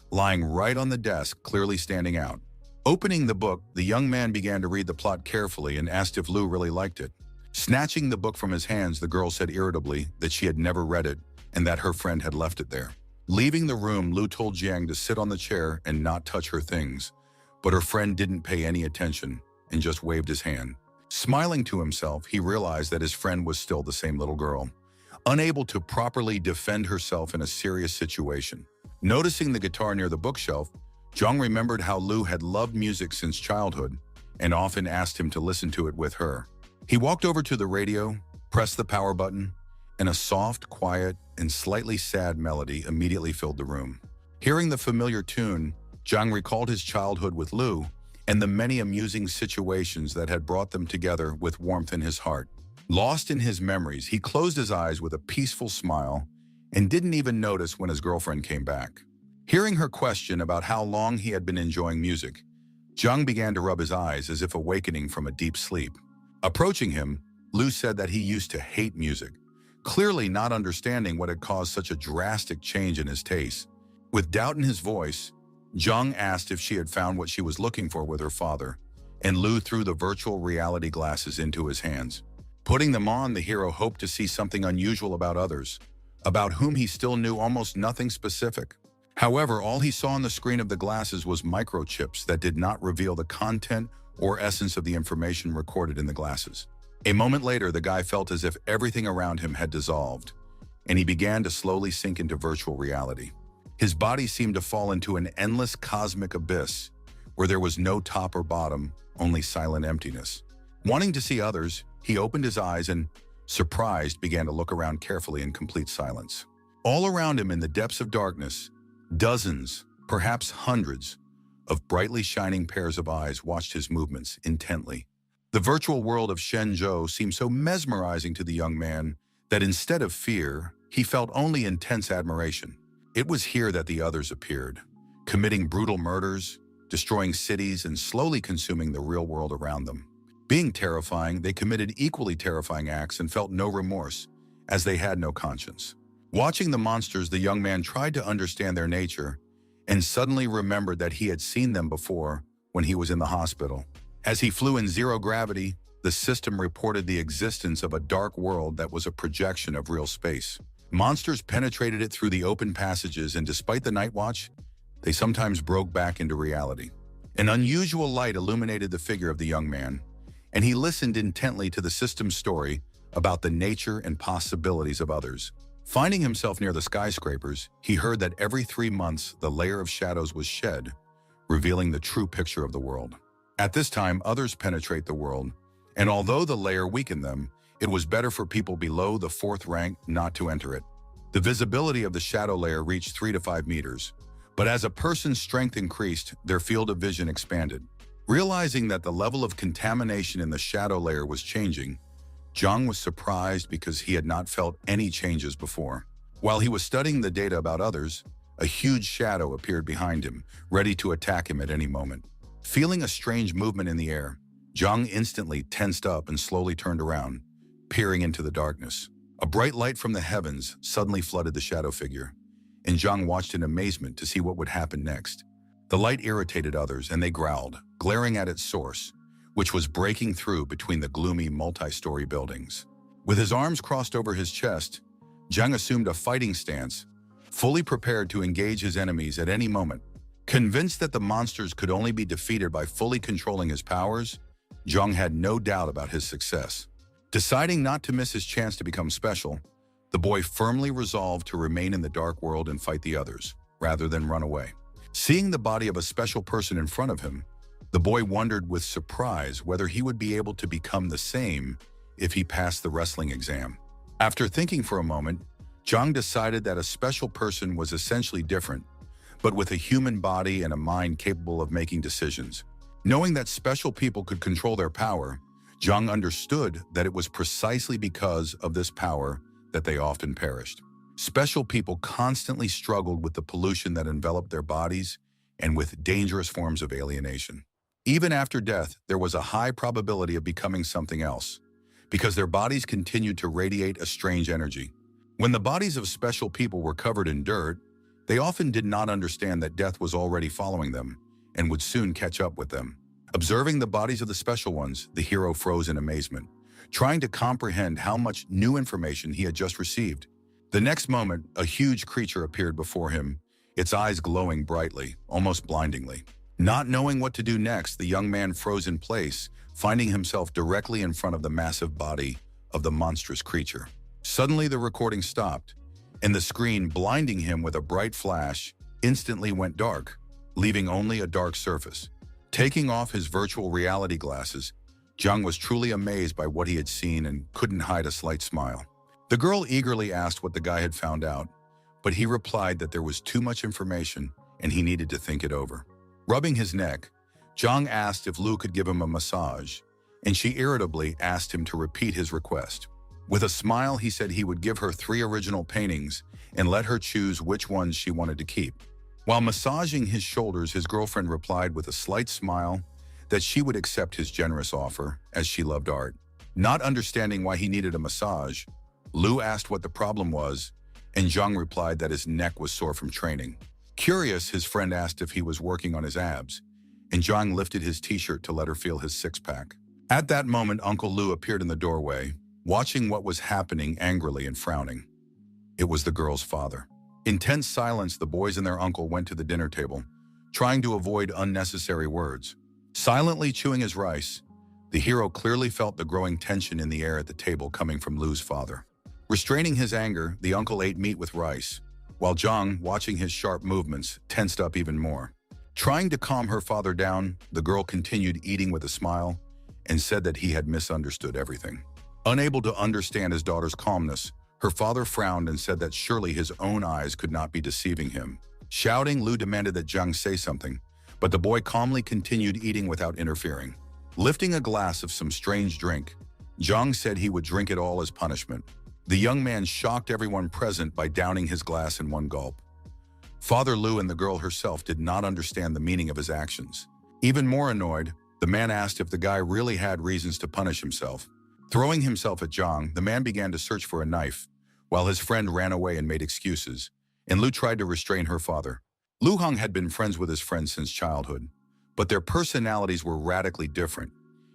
lying right on the desk, clearly standing out. Opening the book, the young man began to read the plot carefully and asked if Lu really liked it. Snatching the book from his hands, the girl said irritably that she had never read it and that her friend had left it there. Leaving the room, Lu told Jiang to sit on the chair and not touch her things, but her friend didn't pay any attention and just waved his hand. Smiling to himself, he realized that his friend was still the same little girl, unable to properly defend herself in a serious situation. Noticing the guitar near the bookshelf, Jung remembered how Lu had loved music since childhood and often asked him to listen to it with her. He walked over to the radio, pressed the power button, and a soft, quiet, and slightly sad melody immediately filled the room. Hearing the familiar tune, Jung recalled his childhood with Lu and the many amusing situations that had brought them together with warmth in his heart. Lost in his memories, he closed his eyes with a peaceful smile and didn't even notice when his girlfriend came back. Hearing her question about how long he had been enjoying music, Jung began to rub his eyes as if awakening from a deep sleep. Approaching him, Lu said that he used to hate music, clearly not understanding what had caused such a drastic change in his taste. With doubt in his voice, Jung asked if she had found what she was looking for with her father, and Lu threw the virtual reality glasses into his hands. Putting them on, the hero hoped to see something unusual about others, about whom he still knew almost nothing specific. However, all he saw on the screen of the glasses was microchips that did not reveal the content or essence of the information recorded in the glasses. A moment later, the guy felt as if everything around him had dissolved, and he began to slowly sink into virtual reality. His body seemed to fall into an endless cosmic abyss where there was no top or bottom, only silent emptiness. Wanting to see others, he opened his eyes and, surprised, began to look around carefully in complete silence. All around him in the depths of darkness, dozens, perhaps hundreds, of brightly shining pairs of eyes watched his movements intently. The virtual world of Shenzhou seemed so mesmerizing to the young man that instead of fear, he felt only intense admiration. It was here that the others appeared, committing brutal murders, destroying cities, and slowly consuming the real world around them. Being terrifying, they committed equally terrifying acts and felt no remorse, as they had no conscience. Watching the monsters, the young man tried to understand their nature and suddenly remembered that he had seen them before when he was in the hospital. As he flew in zero gravity, the system reported the existence of a dark world that was a projection of real space. Monsters penetrated it through the open passages, and despite the night watch, they sometimes broke back into reality. An unusual light illuminated the figure of the young man, and he listened intently to the system's story about the nature and possibilities of others. Finding himself near the skyscrapers, he heard that every 3 months the layer of shadows was shed, revealing the true picture of the world. At this time, others penetrate the world, and although the layer weakened them, it was better for people below the 4th rank not to enter it. The visibility of the shadow layer reached 3 to 5 meters, but as a person's strength increased, their field of vision expanded. Realizing that the level of contamination in the shadow layer was changing, Jung was surprised because he had not felt any changes before. While he was studying the data about others, a huge shadow appeared behind him, ready to attack him at any moment. Feeling a strange movement in the air, Jung instantly tensed up and slowly turned around, peering into the darkness. A bright light from the heavens suddenly flooded the shadow figure, and Jung watched in amazement to see what would happen next. The light irritated others, and they growled, glaring at its source, which was breaking through between the gloomy multi-story buildings. With his arms crossed over his chest, Jung assumed a fighting stance, fully prepared to engage his enemies at any moment. Convinced that the monsters could only be defeated by fully controlling his powers, Jung had no doubt about his success. Deciding not to miss his chance to become special, the boy firmly resolved to remain in the dark world and fight the others, rather than run away. Seeing the body of a special person in front of him, the boy wondered with surprise whether he would be able to become the same if he passed the wrestling exam. After thinking for a moment, Jung decided that a special person was essentially different, but with a human body and a mind capable of making decisions. Knowing that special people could control their power, Jung understood that it was precisely because of this power that they often perished. Special people constantly struggled with the pollution that enveloped their bodies and with dangerous forms of alienation. Even after death, there was a high probability of becoming something else, because their bodies continued to radiate a strange energy. When the bodies of special people were covered in dirt, they often did not understand that death was already following them and would soon catch up with them. Observing the bodies of the special ones, the hero froze in amazement, trying to comprehend how much new information he had just received. The next moment, a huge creature appeared before him, its eyes glowing brightly, almost blindingly. Not knowing what to do next, the young man froze in place, finding himself directly in front of the massive body of the monstrous creature. Suddenly, the recording stopped, and the screen, blinding him with a bright flash, instantly went dark, leaving only a dark surface. Taking off his virtual reality glasses, Jung was truly amazed by what he had seen and couldn't hide a slight smile. The girl eagerly asked what the guy had found out, but he replied that there was too much information and he needed to think it over. Rubbing his neck, Jung asked if Lu could give him a massage, and she irritably asked him to repeat his request. With a smile, he said he would give her 3 original paintings and let her choose which ones she wanted to keep. While massaging his shoulders, his girlfriend replied with a slight smile that she would accept his generous offer, as she loved art. Not understanding why he needed a massage, Lu asked what the problem was, and Jung replied that his neck was sore from training. Curious, his friend asked if he was working on his abs, and Jung lifted his t-shirt to let her feel his six-pack. At that moment, Uncle Lu appeared in the doorway, watching what was happening angrily and frowning. It was the girl's father. In tense silence, the boys and their uncle went to the dinner table, trying to avoid unnecessary words. Silently chewing his rice, the hero clearly felt the growing tension in the air at the table coming from Lu's father. Restraining his anger, the uncle ate meat with rice, while Jung, watching his sharp movements, tensed up even more. Trying to calm her father down, the girl continued eating with a smile and said that he had misunderstood everything. Unable to understand his daughter's calmness, her father frowned and said that surely his own eyes could not be deceiving him. Shouting, Lu demanded that Jung say something, but the boy calmly continued eating without interfering. Lifting a glass of some strange drink, Jung said he would drink it all as punishment. The young man shocked everyone present by downing his glass in one gulp. Father Lu and the girl herself did not understand the meaning of his actions. Even more annoyed, the man asked if the guy really had reasons to punish himself. Throwing himself at Jung, the man began to search for a knife, while his friend ran away and made excuses, and Lu tried to restrain her father. Lu Hong had been friends with his friend since childhood, but their personalities were radically different.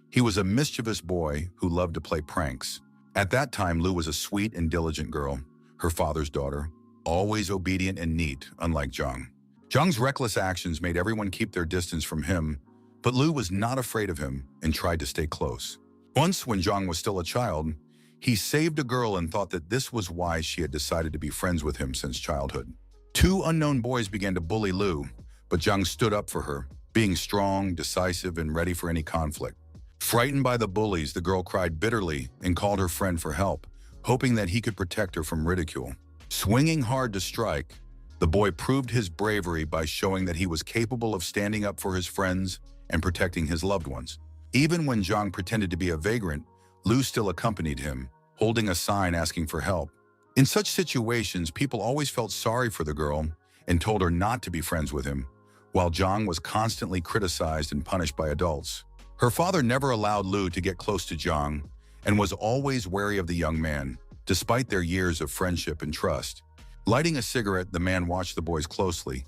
He was a mischievous boy who loved to play pranks. At that time, Lu was a sweet and diligent girl, her father's daughter, always obedient and neat, unlike Jung. Jung's reckless actions made everyone keep their distance from him, but Lu was not afraid of him and tried to stay close. Once, when Jung was still a child, he saved a girl and thought that this was why she had decided to be friends with him since childhood. 2 unknown boys began to bully Lu, but Jung stood up for her, being strong, decisive, and ready for any conflict. Frightened by the bullies, the girl cried bitterly and called her friend for help, hoping that he could protect her from ridicule. Swinging hard to strike, the boy proved his bravery by showing that he was capable of standing up for his friends and protecting his loved ones. Even when Jung pretended to be a vagrant, Lu still accompanied him, holding a sign asking for help. In such situations, people always felt sorry for the girl and told her not to be friends with him, while Jung was constantly criticized and punished by adults. Her father never allowed Lu to get close to Jung and was always wary of the young man, despite their years of friendship and trust. Lighting a cigarette, the man watched the boys closely,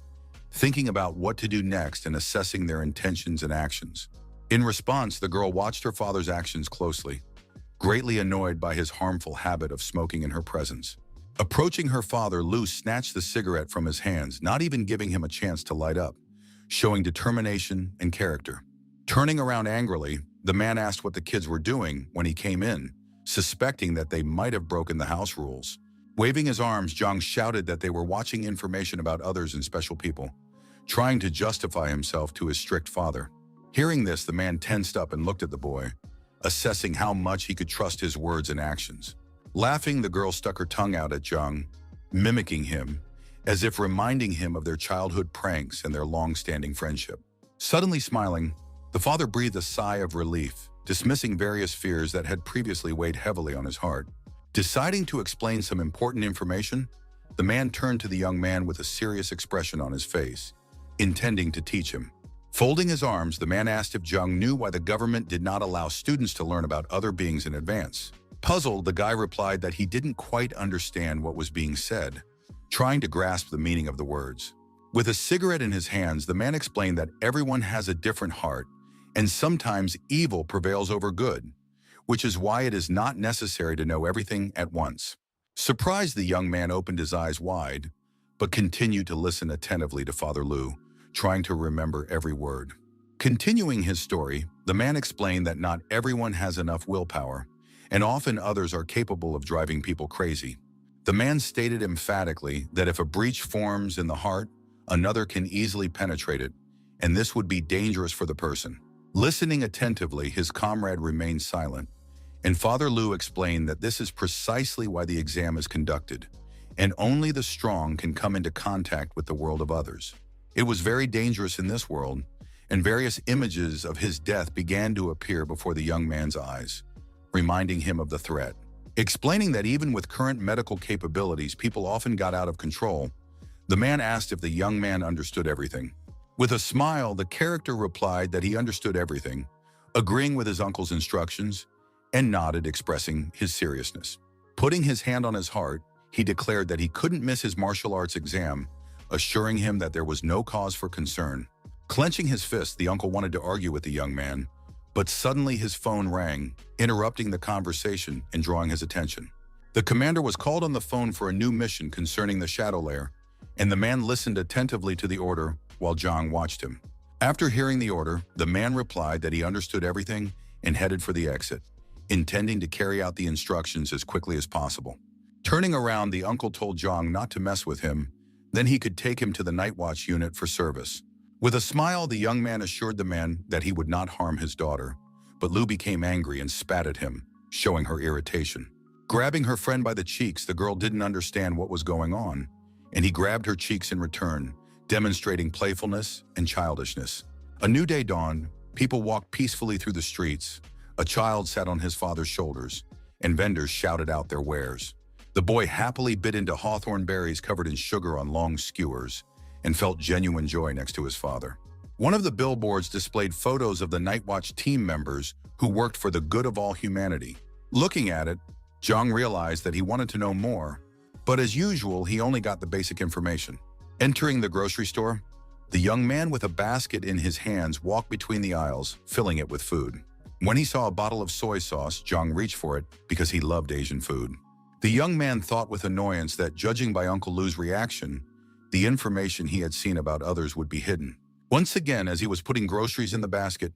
thinking about what to do next and assessing their intentions and actions. In response, the girl watched her father's actions closely, greatly annoyed by his harmful habit of smoking in her presence. Approaching her father, Lou snatched the cigarette from his hands, not even giving him a chance to light up, showing determination and character. Turning around angrily, the man asked what the kids were doing when he came in, suspecting that they might have broken the house rules. Waving his arms, Zhang shouted that they were watching information about others and special people, trying to justify himself to his strict father. Hearing this, the man tensed up and looked at the boy, assessing how much he could trust his words and actions. Laughing, the girl stuck her tongue out at Zhang, mimicking him, as if reminding him of their childhood pranks and their long-standing friendship. Suddenly smiling, the father breathed a sigh of relief, dismissing various fears that had previously weighed heavily on his heart. Deciding to explain some important information, the man turned to the young man with a serious expression on his face, intending to teach him. Folding his arms, the man asked if Zhang knew why the government did not allow students to learn about other beings in advance. Puzzled, the guy replied that he didn't quite understand what was being said, trying to grasp the meaning of the words. With a cigarette in his hands, the man explained that everyone has a different heart, and sometimes evil prevails over good, which is why it is not necessary to know everything at once. Surprised, the young man opened his eyes wide, but continued to listen attentively to Father Lou, trying to remember every word. Continuing his story, the man explained that not everyone has enough willpower, and often others are capable of driving people crazy. The man stated emphatically that if a breach forms in the heart, another can easily penetrate it, and this would be dangerous for the person. Listening attentively, his comrade remained silent, and Father Lou explained that this is precisely why the exam is conducted, and only the strong can come into contact with the world of others. It was very dangerous in this world, and various images of his death began to appear before the young man's eyes, reminding him of the threat. Explaining that even with current medical capabilities, people often got out of control, the man asked if the young man understood everything. With a smile, the character replied that he understood everything, agreeing with his uncle's instructions, and nodded, expressing his seriousness. Putting his hand on his heart, he declared that he couldn't miss his martial arts exam, assuring him that there was no cause for concern. Clenching his fist, the uncle wanted to argue with the young man, but suddenly his phone rang, interrupting the conversation and drawing his attention. The commander was called on the phone for a new mission concerning the Shadow Lair, and the man listened attentively to the order while Zhang watched him. After hearing the order, the man replied that he understood everything and headed for the exit, intending to carry out the instructions as quickly as possible. Turning around, the uncle told Zhang not to mess with him, then he could take him to the night watch unit for service. With a smile, the young man assured the man that he would not harm his daughter, but Lou became angry and spat at him, showing her irritation. Grabbing her friend by the cheeks, the girl didn't understand what was going on, and he grabbed her cheeks in return, demonstrating playfulness and childishness. A new day dawned, people walked peacefully through the streets, a child sat on his father's shoulders, and vendors shouted out their wares. The boy happily bit into hawthorn berries covered in sugar on long skewers, and felt genuine joy next to his father. One of the billboards displayed photos of the Night Watch team members who worked for the good of all humanity. Looking at it, Zhang realized that he wanted to know more, but as usual, he only got the basic information. Entering the grocery store, the young man with a basket in his hands walked between the aisles, filling it with food. When he saw a bottle of soy sauce, Zhang reached for it because he loved Asian food. The young man thought with annoyance that, judging by Uncle Lou's reaction, the information he had seen about others would be hidden. Once again, as he was putting groceries in the basket,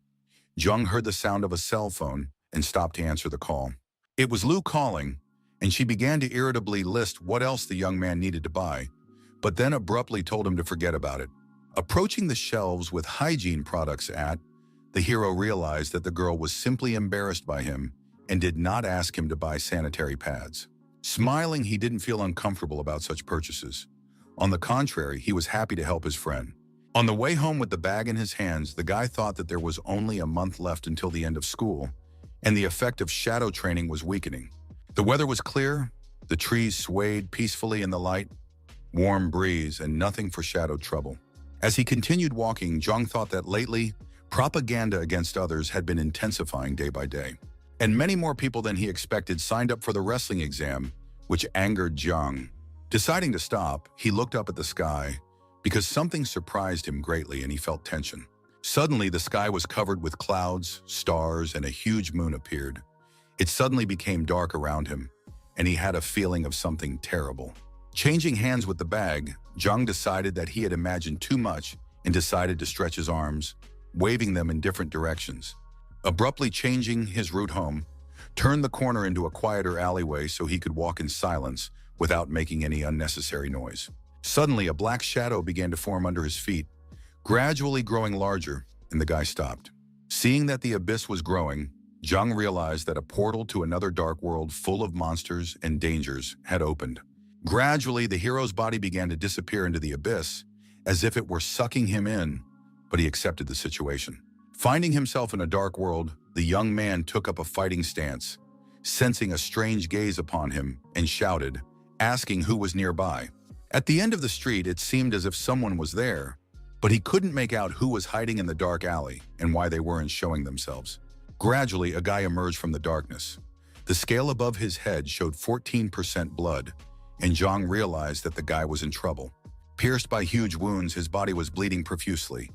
Zhang heard the sound of a cell phone and stopped to answer the call. It was Lou calling, and she began to irritably list what else the young man needed to buy, but then abruptly told him to forget about it. Approaching the shelves with hygiene products the hero realized that the girl was simply embarrassed by him and did not ask him to buy sanitary pads. Smiling, he didn't feel uncomfortable about such purchases. On the contrary, he was happy to help his friend. On the way home with the bag in his hands, the guy thought that there was only a month left until the end of school, and the effect of shadow training was weakening. The weather was clear, the trees swayed peacefully in the light, warm breeze, and nothing for shadow trouble. As he continued walking, Zhang thought that lately, propaganda against others had been intensifying day by day, and many more people than he expected signed up for the wrestling exam, which angered Zhang. Deciding to stop, he looked up at the sky because something surprised him greatly and he felt tension. Suddenly, the sky was covered with clouds, stars, and a huge moon appeared. It suddenly became dark around him, and he had a feeling of something terrible. Changing hands with the bag, Jung decided that he had imagined too much and decided to stretch his arms, waving them in different directions. Abruptly changing his route home, turned the corner into a quieter alleyway so he could walk in silence without making any unnecessary noise. Suddenly, a black shadow began to form under his feet, gradually growing larger, and the guy stopped. Seeing that the abyss was growing, Jung realized that a portal to another dark world full of monsters and dangers had opened. Gradually, the hero's body began to disappear into the abyss, as if it were sucking him in, but he accepted the situation. Finding himself in a dark world, the young man took up a fighting stance, sensing a strange gaze upon him, and shouted, asking who was nearby. At the end of the street, it seemed as if someone was there, but he couldn't make out who was hiding in the dark alley and why they weren't showing themselves. Gradually, a guy emerged from the darkness. The scale above his head showed 14% blood, and Jung realized that the guy was in trouble. Pierced by huge wounds, his body was bleeding profusely,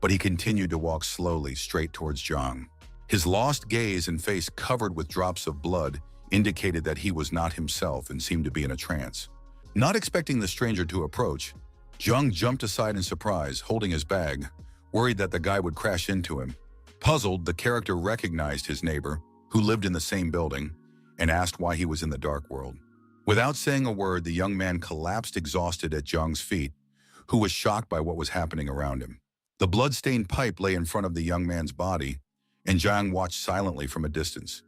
but he continued to walk slowly straight towards Jung. His lost gaze and face covered with drops of blood indicated that he was not himself and seemed to be in a trance. Not expecting the stranger to approach, Jung jumped aside in surprise, holding his bag, worried that the guy would crash into him. Puzzled, the character recognized his neighbor, who lived in the same building, and asked why he was in the dark world. Without saying a word, the young man collapsed exhausted at Jung's feet, who was shocked by what was happening around him. The blood-stained pipe lay in front of the young man's body, and Jung watched silently from a distance,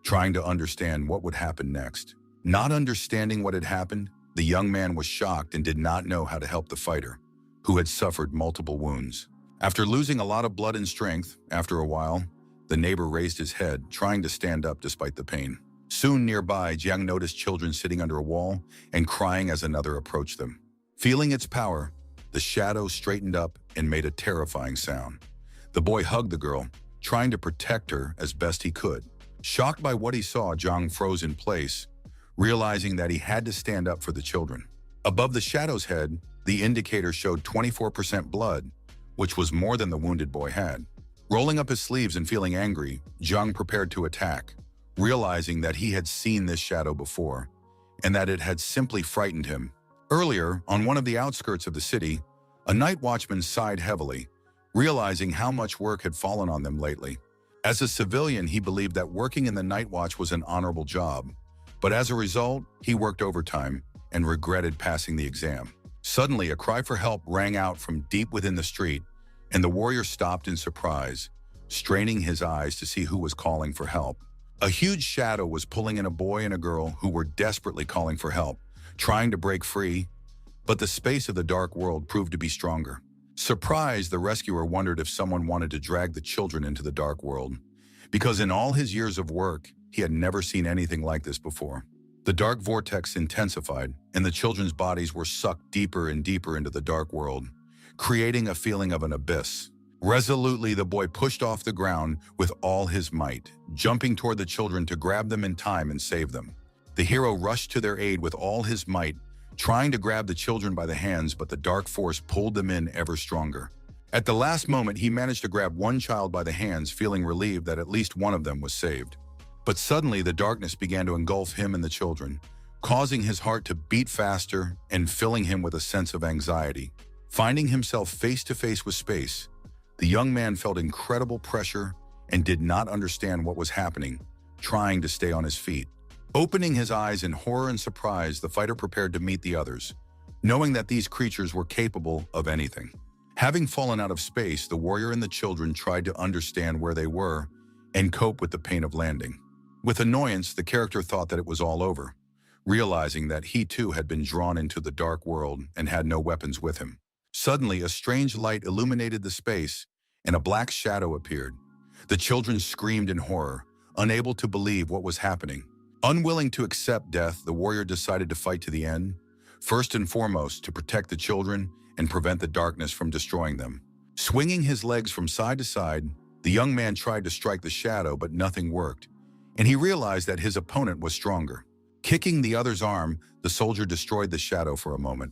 trying to understand what would happen next. Not understanding what had happened, the young man was shocked and did not know how to help the fighter, who had suffered multiple wounds. After losing a lot of blood and strength, after a while, the neighbor raised his head, trying to stand up despite the pain. Soon nearby, Jiang noticed children sitting under a wall and crying as another approached them. Feeling its power, the shadow straightened up and made a terrifying sound. The boy hugged the girl, trying to protect her as best he could. Shocked by what he saw, Jiang froze in place, realizing that he had to stand up for the children. Above the shadow's head, the indicator showed 24% blood, which was more than the wounded boy had. Rolling up his sleeves and feeling angry, Jiang prepared to attack, realizing that he had seen this shadow before, and that it had simply frightened him. Earlier, on one of the outskirts of the city, a night watchman sighed heavily, realizing how much work had fallen on them lately. As a civilian, he believed that working in the night watch was an honorable job, but as a result, he worked overtime and regretted passing the exam. Suddenly, a cry for help rang out from deep within the street, and the warrior stopped in surprise, straining his eyes to see who was calling for help. A huge shadow was pulling in a boy and a girl who were desperately calling for help, trying to break free, but the space of the dark world proved to be stronger. Surprised, the rescuer wondered if someone wanted to drag the children into the dark world, because in all his years of work, he had never seen anything like this before. The dark vortex intensified, and the children's bodies were sucked deeper and deeper into the dark world, creating a feeling of an abyss. Resolutely, the boy pushed off the ground with all his might, jumping toward the children to grab them in time and save them. The hero rushed to their aid with all his might, trying to grab the children by the hands, but the dark force pulled them in ever stronger. At the last moment, he managed to grab one child by the hands, feeling relieved that at least one of them was saved. But suddenly, the darkness began to engulf him and the children, causing his heart to beat faster and filling him with a sense of anxiety. Finding himself face to face with space, the young man felt incredible pressure and did not understand what was happening, trying to stay on his feet. Opening his eyes in horror and surprise, the fighter prepared to meet the others, knowing that these creatures were capable of anything. Having fallen out of space, the warrior and the children tried to understand where they were and cope with the pain of landing. With annoyance, the character thought that it was all over, realizing that he too had been drawn into the dark world and had no weapons with him. Suddenly, a strange light illuminated the space, and a black shadow appeared. The children screamed in horror, unable to believe what was happening. Unwilling to accept death, the warrior decided to fight to the end, first and foremost to protect the children and prevent the darkness from destroying them. Swinging his legs from side to side, the young man tried to strike the shadow, but nothing worked, and he realized that his opponent was stronger. Kicking the other's arm, the soldier destroyed the shadow for a moment,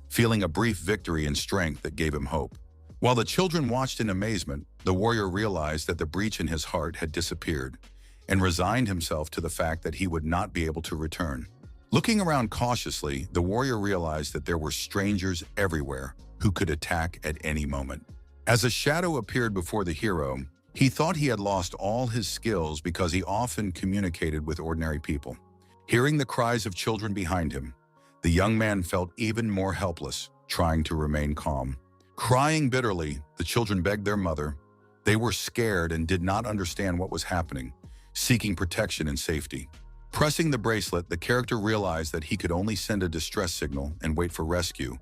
feeling a brief victory and strength that gave him hope. While the children watched in amazement, the warrior realized that the breach in his heart had disappeared, and resigned himself to the fact that he would not be able to return. Looking around cautiously, the warrior realized that there were strangers everywhere who could attack at any moment. As a shadow appeared before the hero, he thought he had lost all his skills because he often communicated with ordinary people. Hearing the cries of children behind him, the young man felt even more helpless, trying to remain calm. Crying bitterly, the children begged their mother. They were scared and did not understand what was happening, seeking protection and safety. Pressing the bracelet, the character realized that he could only send a distress signal and wait for rescue,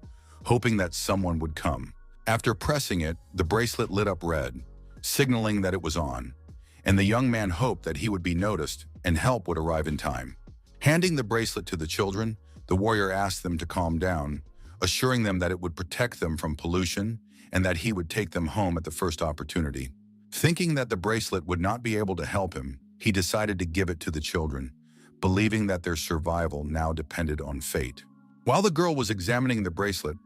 hoping that someone would come. After pressing it, the bracelet lit up red, signaling that it was on, and the young man hoped that he would be noticed and help would arrive in time. Handing the bracelet to the children, the warrior asked them to calm down, assuring them that it would protect them from pollution and that he would take them home at the first opportunity. Thinking that the bracelet would not be able to help him, he decided to give it to the children, believing that their survival now depended on fate. While the girl was examining the bracelet,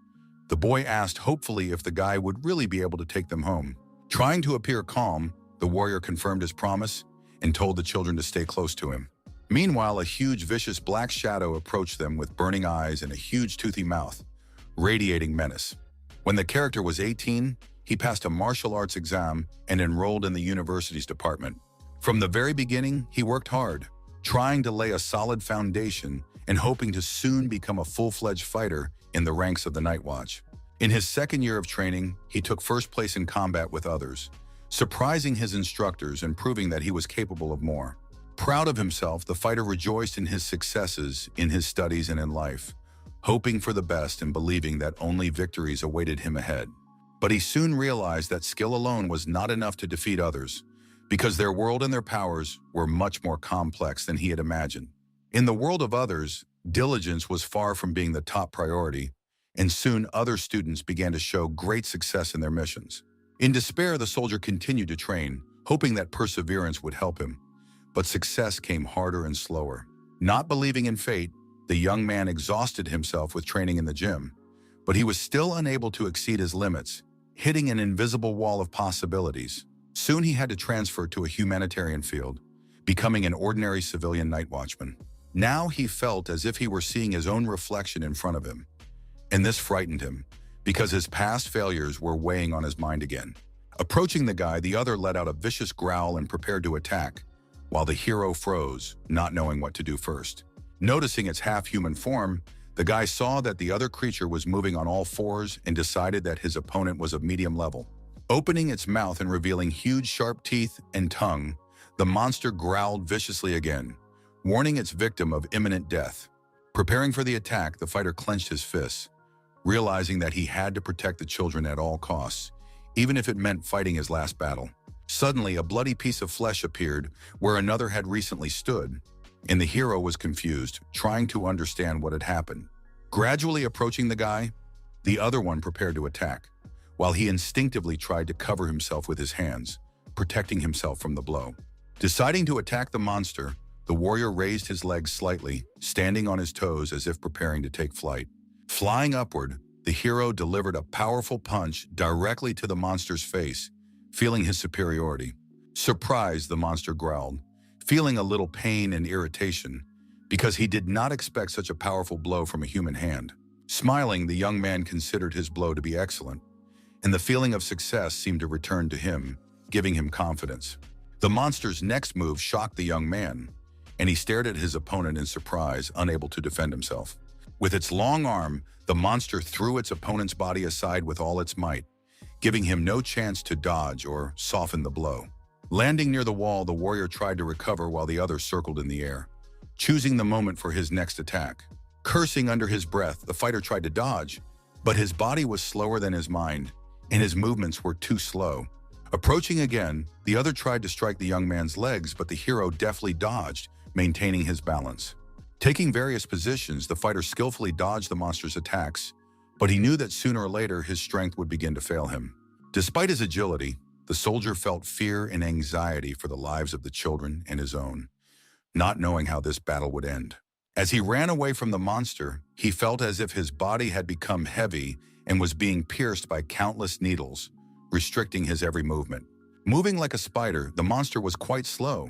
the boy asked hopefully if the guy would really be able to take them home. Trying to appear calm, the warrior confirmed his promise and told the children to stay close to him. Meanwhile, a huge, vicious black shadow approached them with burning eyes and a huge, toothy mouth, radiating menace. When the character was 18, he passed a martial arts exam and enrolled in the university's department. From the very beginning, he worked hard, trying to lay a solid foundation and hoping to soon become a full-fledged fighter in the ranks of the Night Watch. In his second year of training, he took first place in combat with others, surprising his instructors and proving that he was capable of more. Proud of himself, the fighter rejoiced in his successes in his studies and in life, hoping for the best and believing that only victories awaited him ahead. But he soon realized that skill alone was not enough to defeat others, because their world and their powers were much more complex than he had imagined. In the world of others, diligence was far from being the top priority, and soon other students began to show great success in their missions. In despair, the soldier continued to train, hoping that perseverance would help him. But success came harder and slower. Not believing in fate, the young man exhausted himself with training in the gym, but he was still unable to exceed his limits, hitting an invisible wall of possibilities. Soon he had to transfer to a humanitarian field, becoming an ordinary civilian night watchman. Now he felt as if he were seeing his own reflection in front of him, and this frightened him, because his past failures were weighing on his mind again. Approaching the guy, the other let out a vicious growl and prepared to attack, while the hero froze, not knowing what to do first. Noticing its half-human form, the guy saw that the other creature was moving on all fours and decided that his opponent was of medium level. Opening its mouth and revealing huge sharp teeth and tongue, the monster growled viciously again, warning its victim of imminent death. Preparing for the attack, the fighter clenched his fists, realizing that he had to protect the children at all costs, even if it meant fighting his last battle. Suddenly, a bloody piece of flesh appeared where another had recently stood, and the hero was confused, trying to understand what had happened. Gradually approaching the guy, the other one prepared to attack, while he instinctively tried to cover himself with his hands, protecting himself from the blow. Deciding to attack the monster, the warrior raised his legs slightly, standing on his toes as if preparing to take flight. Flying upward, the hero delivered a powerful punch directly to the monster's face, feeling his superiority. Surprised, the monster growled, feeling a little pain and irritation, because he did not expect such a powerful blow from a human hand. Smiling, the young man considered his blow to be excellent, and the feeling of success seemed to return to him, giving him confidence. The monster's next move shocked the young man, and he stared at his opponent in surprise, unable to defend himself. With its long arm, the monster threw its opponent's body aside with all its might, giving him no chance to dodge or soften the blow. Landing near the wall, the warrior tried to recover while the other circled in the air, choosing the moment for his next attack. Cursing under his breath, the fighter tried to dodge, but his body was slower than his mind, and his movements were too slow. Approaching again, the other tried to strike the young man's legs, but the hero deftly dodged, maintaining his balance. Taking various positions, the fighter skillfully dodged the monster's attacks, but he knew that sooner or later his strength would begin to fail him. Despite his agility, the soldier felt fear and anxiety for the lives of the children and his own, not knowing how this battle would end. As he ran away from the monster, he felt as if his body had become heavy and was being pierced by countless needles, restricting his every movement. Moving like a spider, the monster was quite slow,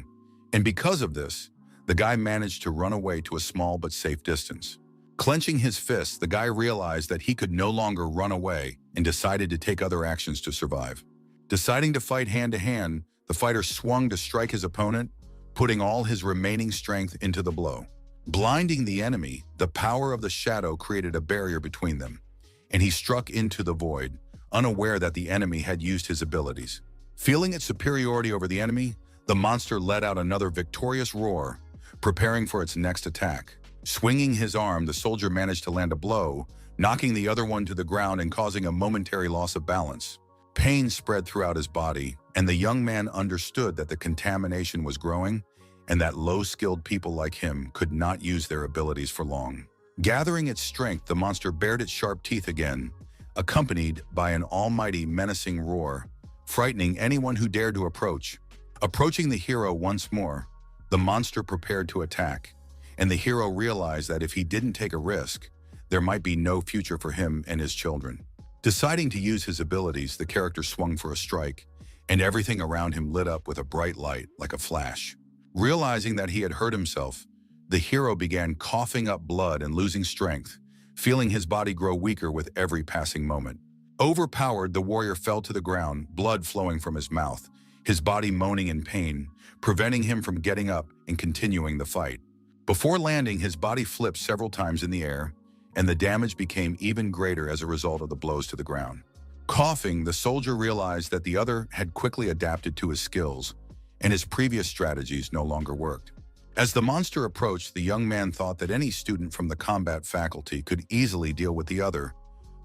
And because of this, the guy managed to run away to a small but safe distance. Clenching his fists, the guy realized that he could no longer run away and decided to take other actions to survive. Deciding to fight hand-to-hand, the fighter swung to strike his opponent, putting all his remaining strength into the blow. Blinding the enemy, the power of the shadow created a barrier between them, and he struck into the void, unaware that the enemy had used his abilities. Feeling its superiority over the enemy, the monster let out another victorious roar, preparing for its next attack. Swinging his arm, the soldier managed to land a blow, knocking the other one to the ground and causing a momentary loss of balance. Pain spread throughout his body, and the young man understood that the contamination was growing and that low-skilled people like him could not use their abilities for long. Gathering its strength, the monster bared its sharp teeth again, accompanied by an almighty menacing roar, frightening anyone who dared to approach. Approaching the hero once more, the monster prepared to attack, and the hero realized that if he didn't take a risk, there might be no future for him and his children. Deciding to use his abilities, the character swung for a strike, and everything around him lit up with a bright light like a flash. Realizing that he had hurt himself, the hero began coughing up blood and losing strength, feeling his body grow weaker with every passing moment. Overpowered, the warrior fell to the ground, blood flowing from his mouth, his body moaning in pain, preventing him from getting up and continuing the fight. Before landing, his body flipped several times in the air, and the damage became even greater as a result of the blows to the ground. Coughing, the soldier realized that the other had quickly adapted to his skills, and his previous strategies no longer worked. As the monster approached, the young man thought that any student from the combat faculty could easily deal with the other,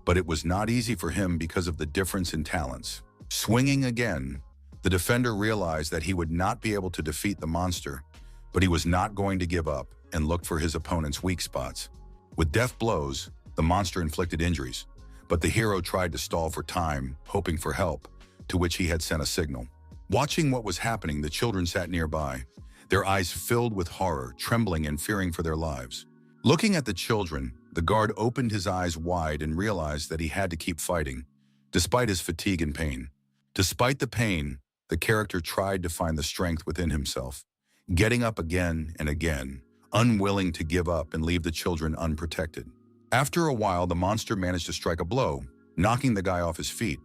but it was not easy for him because of the difference in talents. Swinging again, the defender realized that he would not be able to defeat the monster, but he was not going to give up and looked for his opponent's weak spots. With deft blows, the monster inflicted injuries, but the hero tried to stall for time, hoping for help, to which he had sent a signal. Watching what was happening, the children sat nearby, their eyes filled with horror, trembling and fearing for their lives. Looking at the children, the guard opened his eyes wide and realized that he had to keep fighting, despite his fatigue and pain. Despite the pain, the character tried to find the strength within himself, getting up again and again, unwilling to give up and leave the children unprotected. After a while, the monster managed to strike a blow, knocking the guy off his feet,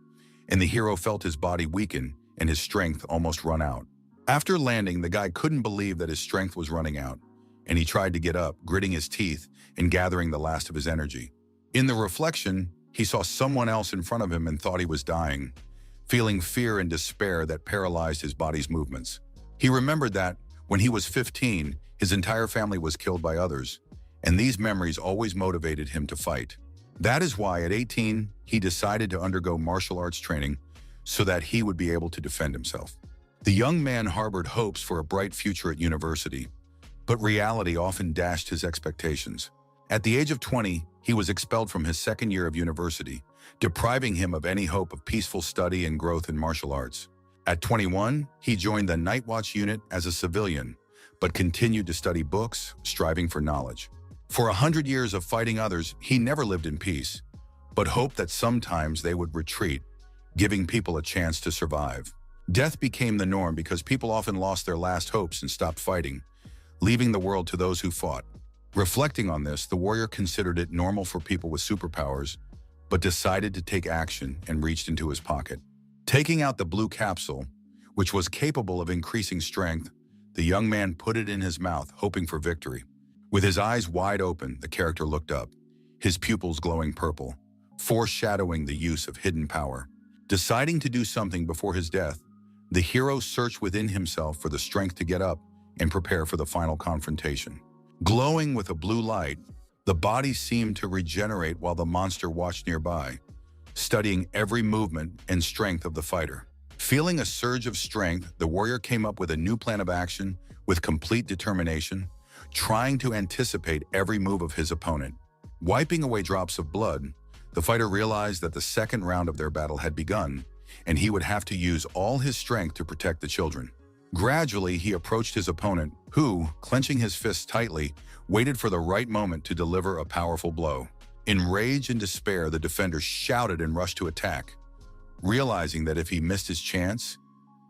and the hero felt his body weaken and his strength almost run out. After landing, the guy couldn't believe that his strength was running out, and he tried to get up, gritting his teeth and gathering the last of his energy. In the reflection, he saw someone else in front of him and thought he was dying, feeling fear and despair that paralyzed his body's movements. He remembered that, when he was 15, his entire family was killed by others, and these memories always motivated him to fight. That is why, at 18, he decided to undergo martial arts training so that he would be able to defend himself. The young man harbored hopes for a bright future at university, but reality often dashed his expectations. At the age of 20, he was expelled from his second year of university, depriving him of any hope of peaceful study and growth in martial arts. At 21, he joined the Night Watch unit as a civilian, but continued to study books, striving for knowledge. For 100 years of fighting others, he never lived in peace, but hoped that sometimes they would retreat, giving people a chance to survive. Death became the norm because people often lost their last hopes and stopped fighting, leaving the world to those who fought. Reflecting on this, the warrior considered it normal for people with superpowers, but decided to take action and reached into his pocket. Taking out the blue capsule, which was capable of increasing strength, the young man put it in his mouth, hoping for victory. With his eyes wide open, the character looked up, his pupils glowing purple, foreshadowing the use of hidden power. Deciding to do something before his death, the hero searched within himself for the strength to get up and prepare for the final confrontation. Glowing with a blue light, the body seemed to regenerate while the monster watched nearby, studying every movement and strength of the fighter. Feeling a surge of strength, the warrior came up with a new plan of action with complete determination, trying to anticipate every move of his opponent. Wiping away drops of blood, the fighter realized that the second round of their battle had begun, and he would have to use all his strength to protect the children. Gradually, he approached his opponent, who, clenching his fists tightly, waited for the right moment to deliver a powerful blow. In rage and despair, the defender shouted and rushed to attack, realizing that if he missed his chance,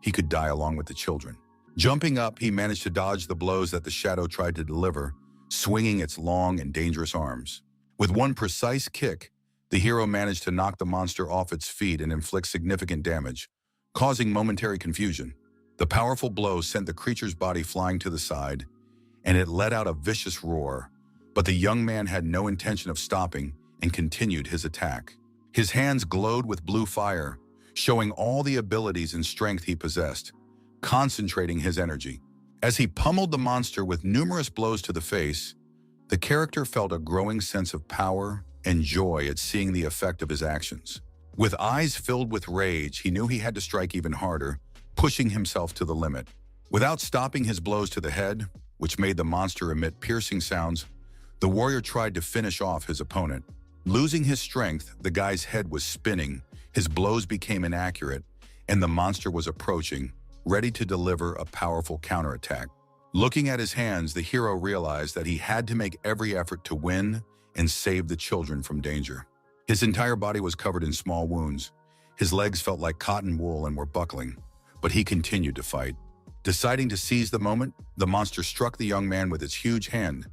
he could die along with the children. Jumping up, he managed to dodge the blows that the shadow tried to deliver, swinging its long and dangerous arms. With one precise kick, the hero managed to knock the monster off its feet and inflict significant damage, causing momentary confusion. The powerful blow sent the creature's body flying to the side, and it let out a vicious roar, but the young man had no intention of stopping and continued his attack. His hands glowed with blue fire, showing all the abilities and strength he possessed, concentrating his energy. As he pummeled the monster with numerous blows to the face, the character felt a growing sense of power and joy at seeing the effect of his actions. With eyes filled with rage, he knew he had to strike even harder, pushing himself to the limit. Without stopping his blows to the head, which made the monster emit piercing sounds, the warrior tried to finish off his opponent. Losing his strength, the guy's head was spinning, his blows became inaccurate, and the monster was approaching, ready to deliver a powerful counterattack. Looking at his hands, the hero realized that he had to make every effort to win and save the children from danger. His entire body was covered in small wounds. His legs felt like cotton wool and were buckling, but he continued to fight. Deciding to seize the moment, the monster struck the young man with its huge hand,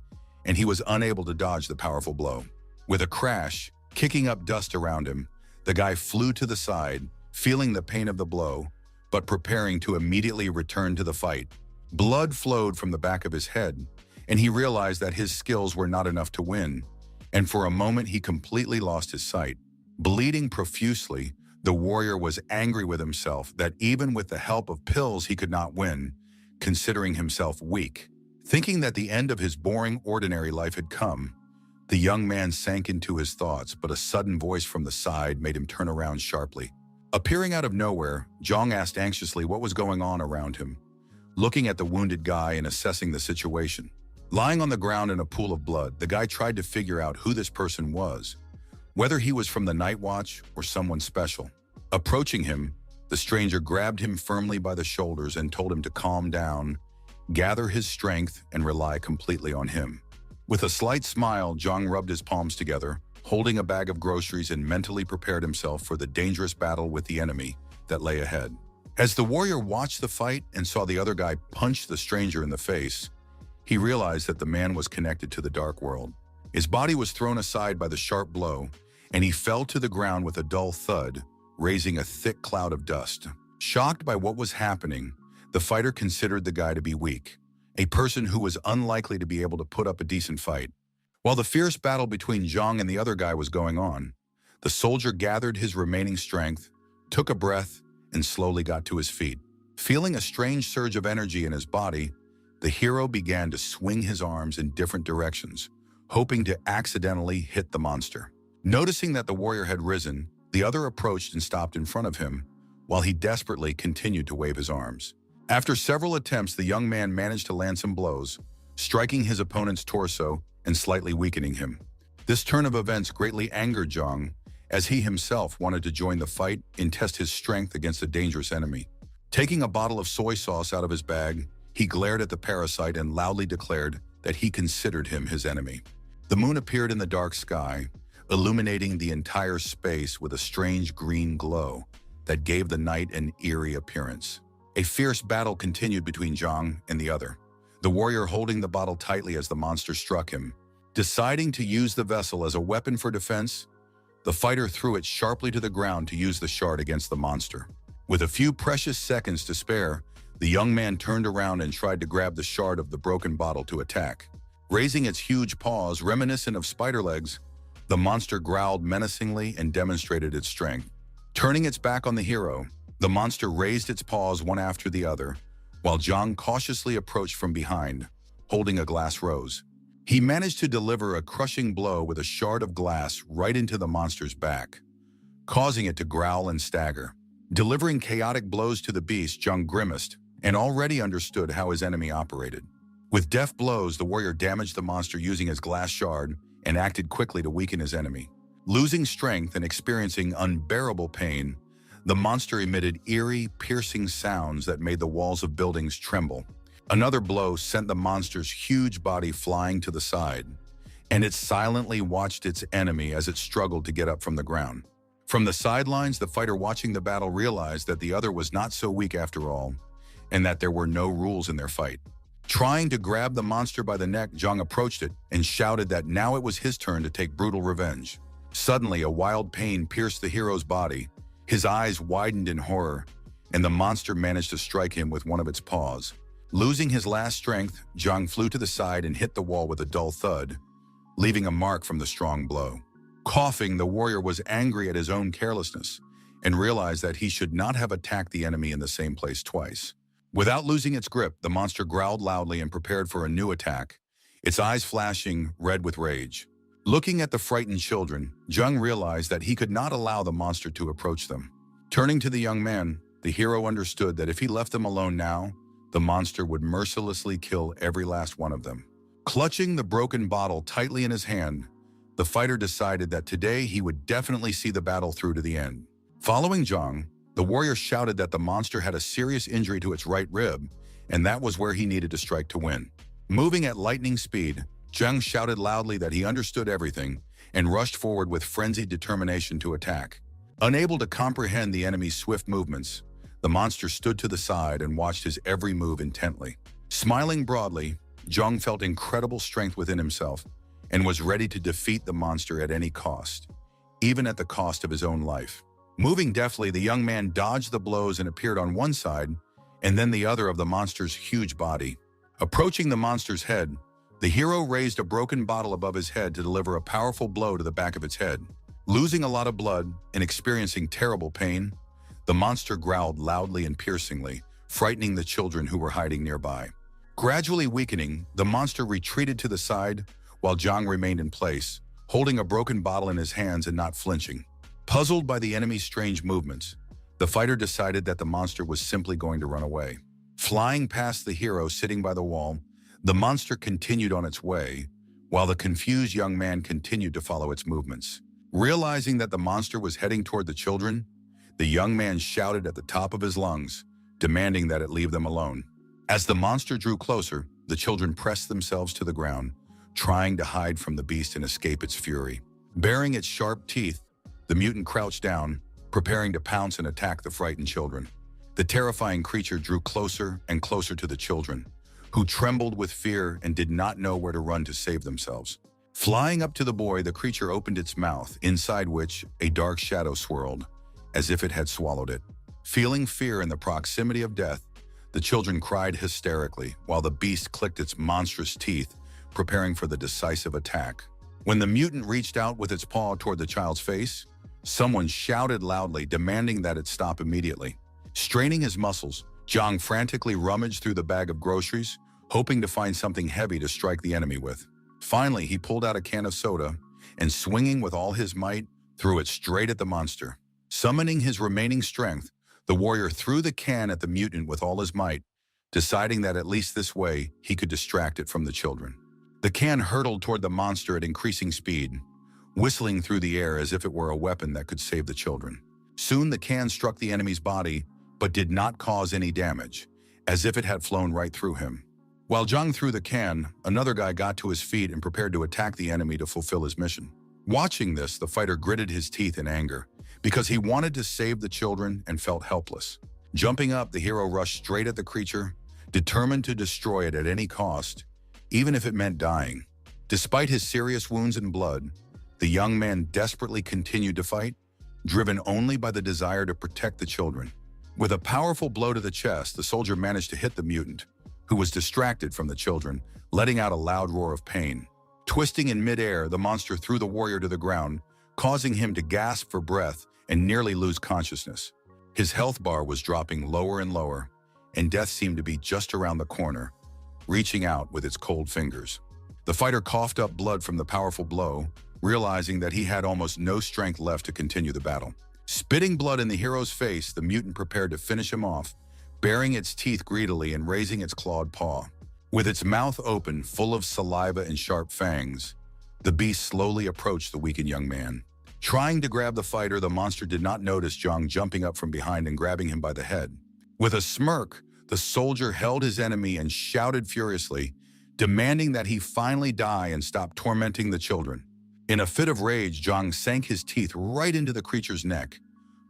and he was unable to dodge the powerful blow. With a crash, kicking up dust around him, the guy flew to the side, feeling the pain of the blow, but preparing to immediately return to the fight. Blood flowed from the back of his head, and he realized that his skills were not enough to win, and for a moment he completely lost his sight. Bleeding profusely, the warrior was angry with himself that even with the help of pills he could not win, considering himself weak. Thinking that the end of his boring, ordinary life had come, the young man sank into his thoughts, but a sudden voice from the side made him turn around sharply. Appearing out of nowhere, Zhang asked anxiously what was going on around him, looking at the wounded guy and assessing the situation. Lying on the ground in a pool of blood, the guy tried to figure out who this person was, whether he was from the Night Watch or someone special. Approaching him, the stranger grabbed him firmly by the shoulders and told him to calm down, gather his strength, and rely completely on him. With a slight smile, Zhang rubbed his palms together, holding a bag of groceries, and mentally prepared himself for the dangerous battle with the enemy that lay ahead. As the warrior watched the fight and saw the other guy punch the stranger in the face, he realized that the man was connected to the dark world. His body was thrown aside by the sharp blow, and he fell to the ground with a dull thud, raising a thick cloud of dust. Shocked by what was happening, the fighter considered the guy to be weak, a person who was unlikely to be able to put up a decent fight. While the fierce battle between Zhang and the other guy was going on, the soldier gathered his remaining strength, took a breath, and slowly got to his feet. Feeling a strange surge of energy in his body, the hero began to swing his arms in different directions, hoping to accidentally hit the monster. Noticing that the warrior had risen, the other approached and stopped in front of him, while he desperately continued to wave his arms. After several attempts, the young man managed to land some blows, striking his opponent's torso and slightly weakening him. This turn of events greatly angered Zhang, as he himself wanted to join the fight and test his strength against a dangerous enemy. Taking a bottle of soy sauce out of his bag, he glared at the parasite and loudly declared that he considered him his enemy. The moon appeared in the dark sky, illuminating the entire space with a strange green glow that gave the night an eerie appearance. A fierce battle continued between Zhang and the other, the warrior holding the bottle tightly as the monster struck him. Deciding to use the vessel as a weapon for defense, the fighter threw it sharply to the ground to use the shard against the monster. With a few precious seconds to spare, the young man turned around and tried to grab the shard of the broken bottle to attack. Raising its huge paws, reminiscent of spider legs, the monster growled menacingly and demonstrated its strength. Turning its back on the hero, the monster raised its paws one after the other, while Zhang cautiously approached from behind, holding a glass rose. He managed to deliver a crushing blow with a shard of glass right into the monster's back, causing it to growl and stagger. Delivering chaotic blows to the beast, Zhang grimaced and already understood how his enemy operated. With deft blows, the warrior damaged the monster using his glass shard and acted quickly to weaken his enemy. Losing strength and experiencing unbearable pain, the monster emitted eerie, piercing sounds that made the walls of buildings tremble. Another blow sent the monster's huge body flying to the side, and it silently watched its enemy as it struggled to get up from the ground. From the sidelines, the fighter watching the battle realized that the other was not so weak after all, and that there were no rules in their fight. Trying to grab the monster by the neck, Zhang approached it and shouted that now it was his turn to take brutal revenge. Suddenly, a wild pain pierced the hero's body. His eyes widened in horror, and the monster managed to strike him with one of its paws. Losing his last strength, Zhang flew to the side and hit the wall with a dull thud, leaving a mark from the strong blow. Coughing, the warrior was angry at his own carelessness and realized that he should not have attacked the enemy in the same place twice. Without losing its grip, the monster growled loudly and prepared for a new attack, its eyes flashing red with rage. Looking at the frightened children, Zhang realized that he could not allow the monster to approach them. Turning to the young man, the hero understood that if he left them alone now, the monster would mercilessly kill every last one of them. Clutching the broken bottle tightly in his hand, the fighter decided that today he would definitely see the battle through to the end. Following Zhang, the warrior shouted that the monster had a serious injury to its right rib, and that was where he needed to strike to win. Moving at lightning speed, Zhang shouted loudly that he understood everything and rushed forward with frenzied determination to attack. Unable to comprehend the enemy's swift movements, the monster stood to the side and watched his every move intently. Smiling broadly, Zhang felt incredible strength within himself and was ready to defeat the monster at any cost, even at the cost of his own life. Moving deftly, the young man dodged the blows and appeared on one side and then the other of the monster's huge body. Approaching the monster's head, the hero raised a broken bottle above his head to deliver a powerful blow to the back of its head. Losing a lot of blood and experiencing terrible pain, the monster growled loudly and piercingly, frightening the children who were hiding nearby. Gradually weakening, the monster retreated to the side while Zhang remained in place, holding a broken bottle in his hands and not flinching. Puzzled by the enemy's strange movements, the fighter decided that the monster was simply going to run away. Flying past the hero sitting by the wall, the monster continued on its way, while the confused young man continued to follow its movements. Realizing that the monster was heading toward the children, the young man shouted at the top of his lungs, demanding that it leave them alone. As the monster drew closer, the children pressed themselves to the ground, trying to hide from the beast and escape its fury. Baring its sharp teeth, the mutant crouched down, preparing to pounce and attack the frightened children. The terrifying creature drew closer and closer to the children, who trembled with fear and did not know where to run to save themselves. Flying up to the boy, the creature opened its mouth, inside which a dark shadow swirled, as if it had swallowed it. Feeling fear in the proximity of death, the children cried hysterically, while the beast clicked its monstrous teeth, preparing for the decisive attack. When the mutant reached out with its paw toward the child's face, someone shouted loudly, demanding that it stop immediately. Straining his muscles, Zhang frantically rummaged through the bag of groceries, hoping to find something heavy to strike the enemy with. Finally, he pulled out a can of soda and, swinging with all his might, threw it straight at the monster. Summoning his remaining strength, the warrior threw the can at the mutant with all his might, deciding that at least this way he could distract it from the children. The can hurtled toward the monster at increasing speed, whistling through the air as if it were a weapon that could save the children. Soon the can struck the enemy's body, but did not cause any damage, as if it had flown right through him. While Zhang threw the can, another guy got to his feet and prepared to attack the enemy to fulfill his mission. Watching this, the fighter gritted his teeth in anger, because he wanted to save the children and felt helpless. Jumping up, the hero rushed straight at the creature, determined to destroy it at any cost, even if it meant dying. Despite his serious wounds and blood, the young man desperately continued to fight, driven only by the desire to protect the children. With a powerful blow to the chest, the soldier managed to hit the mutant, who was distracted from the children, letting out a loud roar of pain. Twisting in midair, the monster threw the warrior to the ground, causing him to gasp for breath and nearly lose consciousness. His health bar was dropping lower and lower, and death seemed to be just around the corner, reaching out with its cold fingers. The fighter coughed up blood from the powerful blow, realizing that he had almost no strength left to continue the battle. Spitting blood in the hero's face, the mutant prepared to finish him off, baring its teeth greedily and raising its clawed paw. With its mouth open, full of saliva and sharp fangs, the beast slowly approached the weakened young man. Trying to grab the fighter, the monster did not notice Zhang jumping up from behind and grabbing him by the head. With a smirk, the soldier held his enemy and shouted furiously, demanding that he finally die and stop tormenting the children. In a fit of rage, Zhang sank his teeth right into the creature's neck,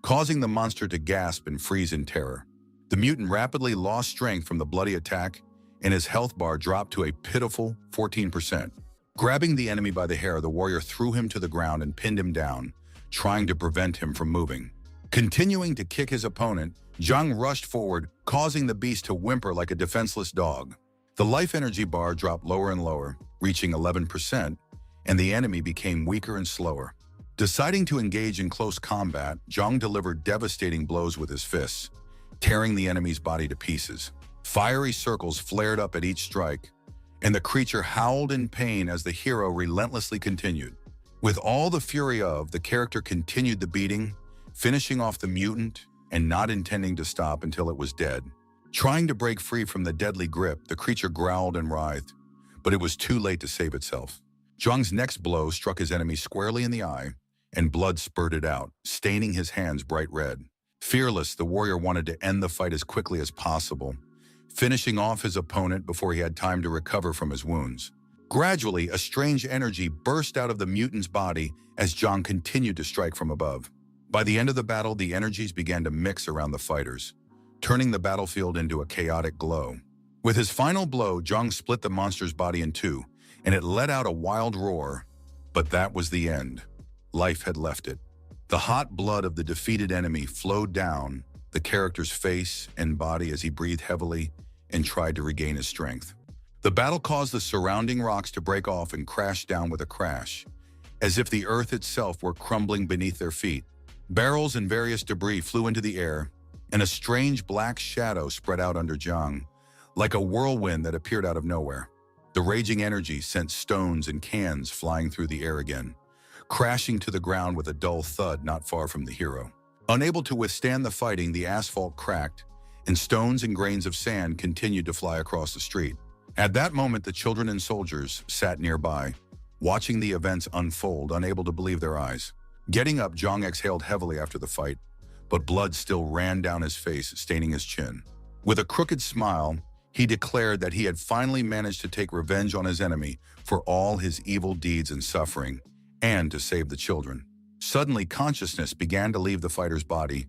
causing the monster to gasp and freeze in terror. The mutant rapidly lost strength from the bloody attack, and his health bar dropped to a pitiful 14%. Grabbing the enemy by the hair, the warrior threw him to the ground and pinned him down, trying to prevent him from moving. Continuing to kick his opponent, Zhang rushed forward, causing the beast to whimper like a defenseless dog. The life energy bar dropped lower and lower, reaching 11%, and the enemy became weaker and slower. Deciding to engage in close combat, Zhang delivered devastating blows with his fists, tearing the enemy's body to pieces. Fiery circles flared up at each strike, and the creature howled in pain as the hero relentlessly continued. With all the fury of, the character continued the beating, finishing off the mutant and not intending to stop until it was dead. Trying to break free from the deadly grip, the creature growled and writhed, but it was too late to save itself. Zhang's next blow struck his enemy squarely in the eye, and blood spurted out, staining his hands bright red. Fearless, the warrior wanted to end the fight as quickly as possible, finishing off his opponent before he had time to recover from his wounds. Gradually, a strange energy burst out of the mutant's body as Zhang continued to strike from above. By the end of the battle, the energies began to mix around the fighters, turning the battlefield into a chaotic glow. With his final blow, Zhang split the monster's body in two, and it let out a wild roar. But that was the end. Life had left it. The hot blood of the defeated enemy flowed down the character's face and body as he breathed heavily and tried to regain his strength. The battle caused the surrounding rocks to break off and crash down with a crash, as if the earth itself were crumbling beneath their feet. Barrels and various debris flew into the air, and a strange black shadow spread out under Zhang, like a whirlwind that appeared out of nowhere. The raging energy sent stones and cans flying through the air again, crashing to the ground with a dull thud not far from the hero. Unable to withstand the fighting, the asphalt cracked, and stones and grains of sand continued to fly across the street. At that moment, the children and soldiers sat nearby, watching the events unfold, unable to believe their eyes. Getting up, Zhang exhaled heavily after the fight, but blood still ran down his face, staining his chin. With a crooked smile, he declared that he had finally managed to take revenge on his enemy for all his evil deeds and suffering, and to save the children. Suddenly, consciousness began to leave the fighter's body.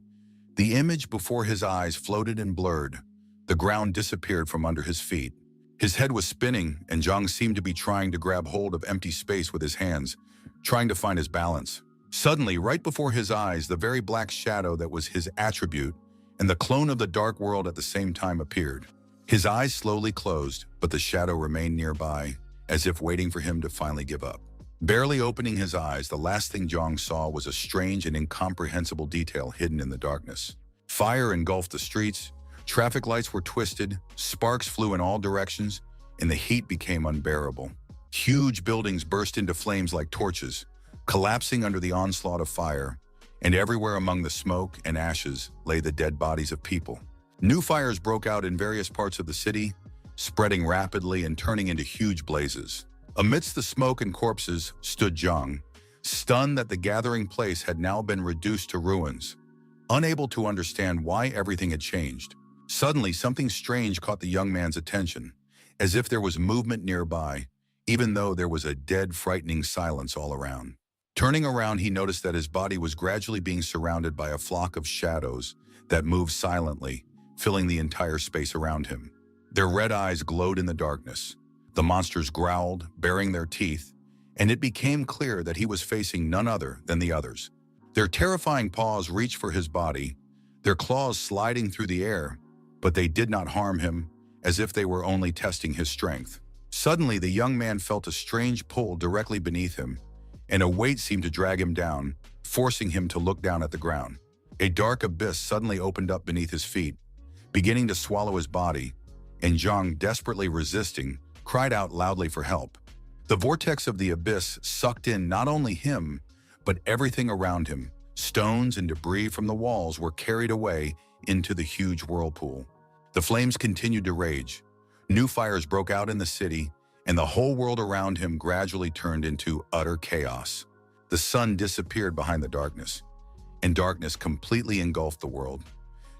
The image before his eyes floated and blurred. The ground disappeared from under his feet. His head was spinning, and Zhang seemed to be trying to grab hold of empty space with his hands, trying to find his balance. Suddenly, right before his eyes, the very black shadow that was his attribute and the clone of the dark world at the same time appeared. His eyes slowly closed, but the shadow remained nearby, as if waiting for him to finally give up. Barely opening his eyes, the last thing Zhang saw was a strange and incomprehensible detail hidden in the darkness. Fire engulfed the streets, traffic lights were twisted, sparks flew in all directions, and the heat became unbearable. Huge buildings burst into flames like torches, collapsing under the onslaught of fire, and everywhere among the smoke and ashes lay the dead bodies of people. New fires broke out in various parts of the city, spreading rapidly and turning into huge blazes. Amidst the smoke and corpses stood Zhang, stunned that the gathering place had now been reduced to ruins, unable to understand why everything had changed. Suddenly, something strange caught the young man's attention, as if there was movement nearby, even though there was a dead, frightening silence all around. Turning around, he noticed that his body was gradually being surrounded by a flock of shadows that moved silently, filling the entire space around him. Their red eyes glowed in the darkness. The monsters growled, baring their teeth, and it became clear that he was facing none other than the others. Their terrifying paws reached for his body, their claws sliding through the air, but they did not harm him, as if they were only testing his strength. Suddenly, the young man felt a strange pull directly beneath him, and a weight seemed to drag him down, forcing him to look down at the ground. A dark abyss suddenly opened up beneath his feet, beginning to swallow his body, and Zhang, desperately resisting, cried out loudly for help. The vortex of the abyss sucked in not only him, but everything around him. Stones and debris from the walls were carried away into the huge whirlpool. The flames continued to rage. New fires broke out in the city, and the whole world around him gradually turned into utter chaos. The sun disappeared behind the darkness, and darkness completely engulfed the world,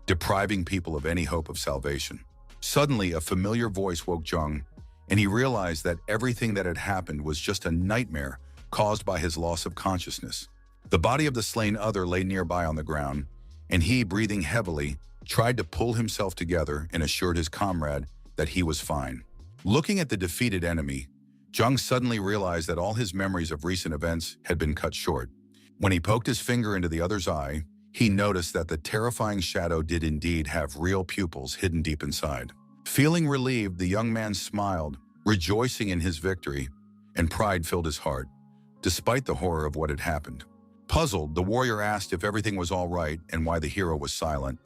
depriving people of any hope of salvation. Suddenly, a familiar voice woke Zhang, and he realized that everything that had happened was just a nightmare caused by his loss of consciousness. The body of the slain other lay nearby on the ground, and he, breathing heavily, tried to pull himself together and assured his comrade that he was fine. Looking at the defeated enemy, Jung suddenly realized that all his memories of recent events had been cut short. When he poked his finger into the other's eye, he noticed that the terrifying shadow did indeed have real pupils hidden deep inside. Feeling relieved, the young man smiled, rejoicing in his victory, and pride filled his heart, despite the horror of what had happened. Puzzled, the warrior asked if everything was all right and why the hero was silent,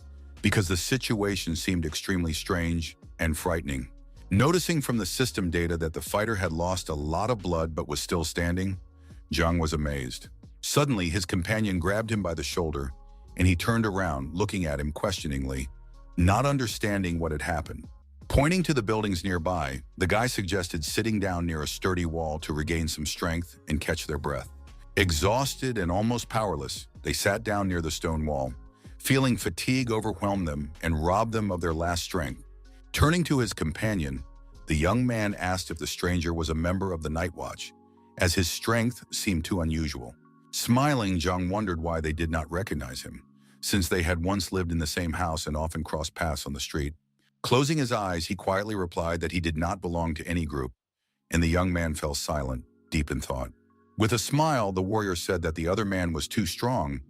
because the situation seemed extremely strange and frightening. Noticing from the system data that the fighter had lost a lot of blood but was still standing, Jung was amazed. Suddenly, his companion grabbed him by the shoulder, and he turned around, looking at him questioningly, not understanding what had happened. Pointing to the buildings nearby, the guy suggested sitting down near a sturdy wall to regain some strength and catch their breath. Exhausted and almost powerless, they sat down near the stone wall, feeling fatigue overwhelm them and rob them of their last strength. Turning to his companion, the young man asked if the stranger was a member of the Night Watch, as his strength seemed too unusual. Smiling, Jung wondered why they did not recognize him, since they had once lived in the same house and often crossed paths on the street. Closing his eyes, he quietly replied that he did not belong to any group, and the young man fell silent, deep in thought. With a smile, the warrior said that the other man was too strong,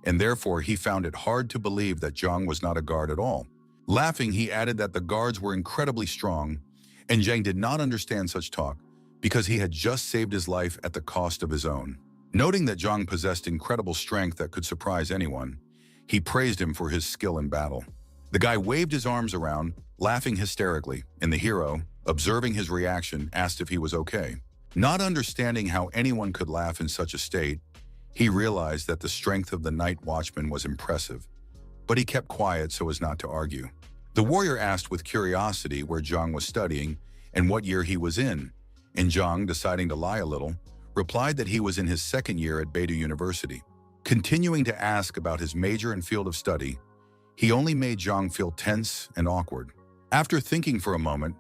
and therefore he found it hard to believe that Jung was not a guard at all. Laughing, he added that the guards were incredibly strong, and Jung did not understand such talk because he had just saved his life at the cost of his own. Noting that Jung possessed incredible strength that could surprise anyone, he praised him for his skill in battle. The guy waved his arms around, laughing hysterically, and the hero, observing his reaction, asked if he was okay. Not understanding how anyone could laugh in such a state, he realized that the strength of the night watchman was impressive, but he kept quiet so as not to argue. The warrior asked with curiosity where Jung was studying and what year he was in, and Jung, deciding to lie a little, replied that he was in his second year at Beidou University. Continuing to ask about his major and field of study, he only made Jung feel tense and awkward. After thinking for a moment,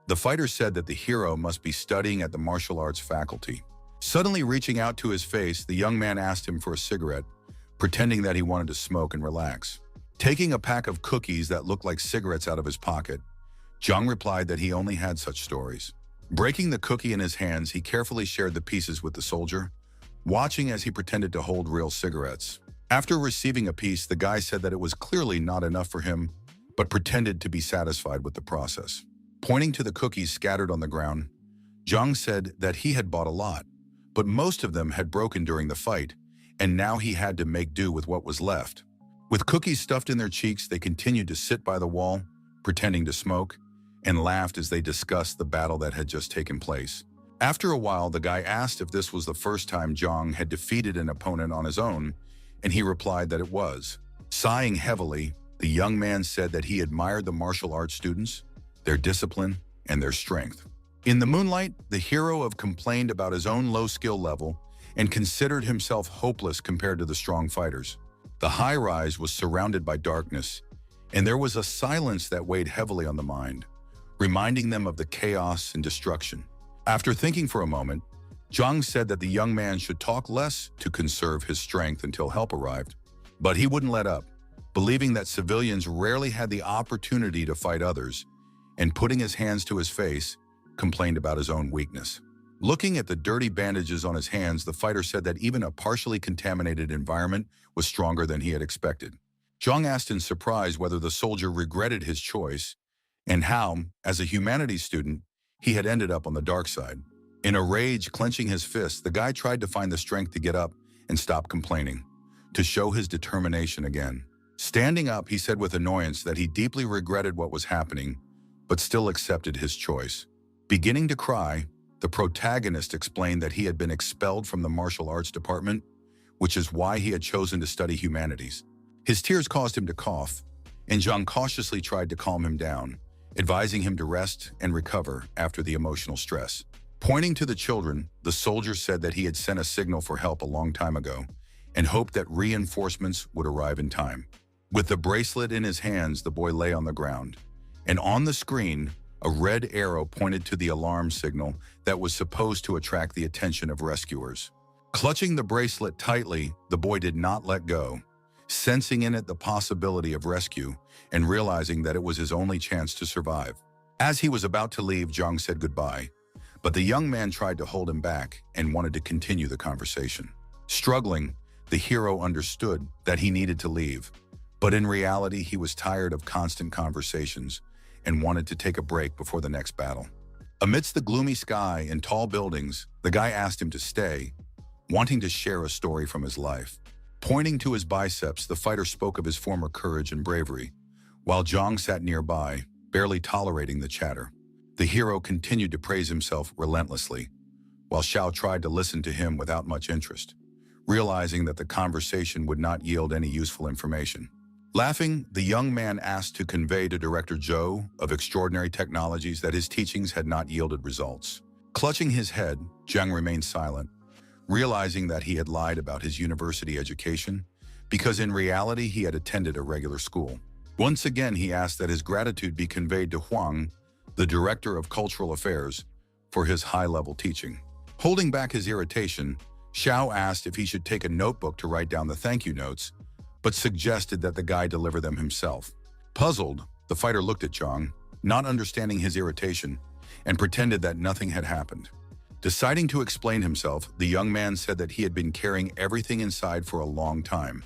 the fighter said that the hero must be studying at the martial arts faculty. Suddenly reaching out to his face, the young man asked him for a cigarette, pretending that he wanted to smoke and relax. Taking a pack of cookies that looked like cigarettes out of his pocket, Jung replied that he only had such stories. Breaking the cookie in his hands, he carefully shared the pieces with the soldier, watching as he pretended to hold real cigarettes. After receiving a piece, the guy said that it was clearly not enough for him, but pretended to be satisfied with the process. Pointing to the cookies scattered on the ground, Jung said that he had bought a lot, but most of them had broken during the fight, and now he had to make do with what was left. With cookies stuffed in their cheeks, they continued to sit by the wall, pretending to smoke, and laughed as they discussed the battle that had just taken place. After a while, the guy asked if this was the first time Jung had defeated an opponent on his own, and he replied that it was. Sighing heavily, the young man said that he admired the martial arts students, their discipline, and their strength. In the moonlight, the hero complained about his own low skill level and considered himself hopeless compared to the strong fighters. The high-rise was surrounded by darkness, and there was a silence that weighed heavily on the mind, reminding them of the chaos and destruction. After thinking for a moment, Jung said that the young man should talk less to conserve his strength until help arrived. But he wouldn't let up, believing that civilians rarely had the opportunity to fight others, and putting his hands to his face, complained about his own weakness. Looking at the dirty bandages on his hands, the fighter said that even a partially contaminated environment was stronger than he had expected. Jung asked in surprise whether the soldier regretted his choice, and how, as a humanities student, he had ended up on the dark side. In a rage, clenching his fists, the guy tried to find the strength to get up and stop complaining, to show his determination again. Standing up, he said with annoyance that he deeply regretted what was happening, but still accepted his choice. Beginning to cry, the protagonist explained that he had been expelled from the martial arts department, which is why he had chosen to study humanities. His tears caused him to cough, and Jung cautiously tried to calm him down, advising him to rest and recover after the emotional stress. Pointing to the children, the soldier said that he had sent a signal for help a long time ago and hoped that reinforcements would arrive in time. With the bracelet in his hands, the boy lay on the ground, and on the screen, a red arrow pointed to the alarm signal that was supposed to attract the attention of rescuers. Clutching the bracelet tightly, the boy did not let go, sensing in it the possibility of rescue and realizing that it was his only chance to survive. As he was about to leave, Zhang said goodbye, but the young man tried to hold him back and wanted to continue the conversation. Struggling, the hero understood that he needed to leave, but in reality, he was tired of constant conversations and wanted to take a break before the next battle. Amidst the gloomy sky and tall buildings, the guy asked him to stay, wanting to share a story from his life. Pointing to his biceps, the fighter spoke of his former courage and bravery, while Zhang sat nearby, barely tolerating the chatter. The hero continued to praise himself relentlessly, while Xiao tried to listen to him without much interest, realizing that the conversation would not yield any useful information. Laughing, the young man asked to convey to Director Zhou of Extraordinary Technologies that his teachings had not yielded results. Clutching his head, Zhang remained silent, realizing that he had lied about his university education, because in reality he had attended a regular school. Once again, he asked that his gratitude be conveyed to Huang, the Director of Cultural Affairs, for his high-level teaching. Holding back his irritation, Xiao asked if he should take a notebook to write down the thank you notes, but suggested that the guy deliver them himself. Puzzled, the fighter looked at Zhang, not understanding his irritation, and pretended that nothing had happened. Deciding to explain himself, the young man said that he had been carrying everything inside for a long time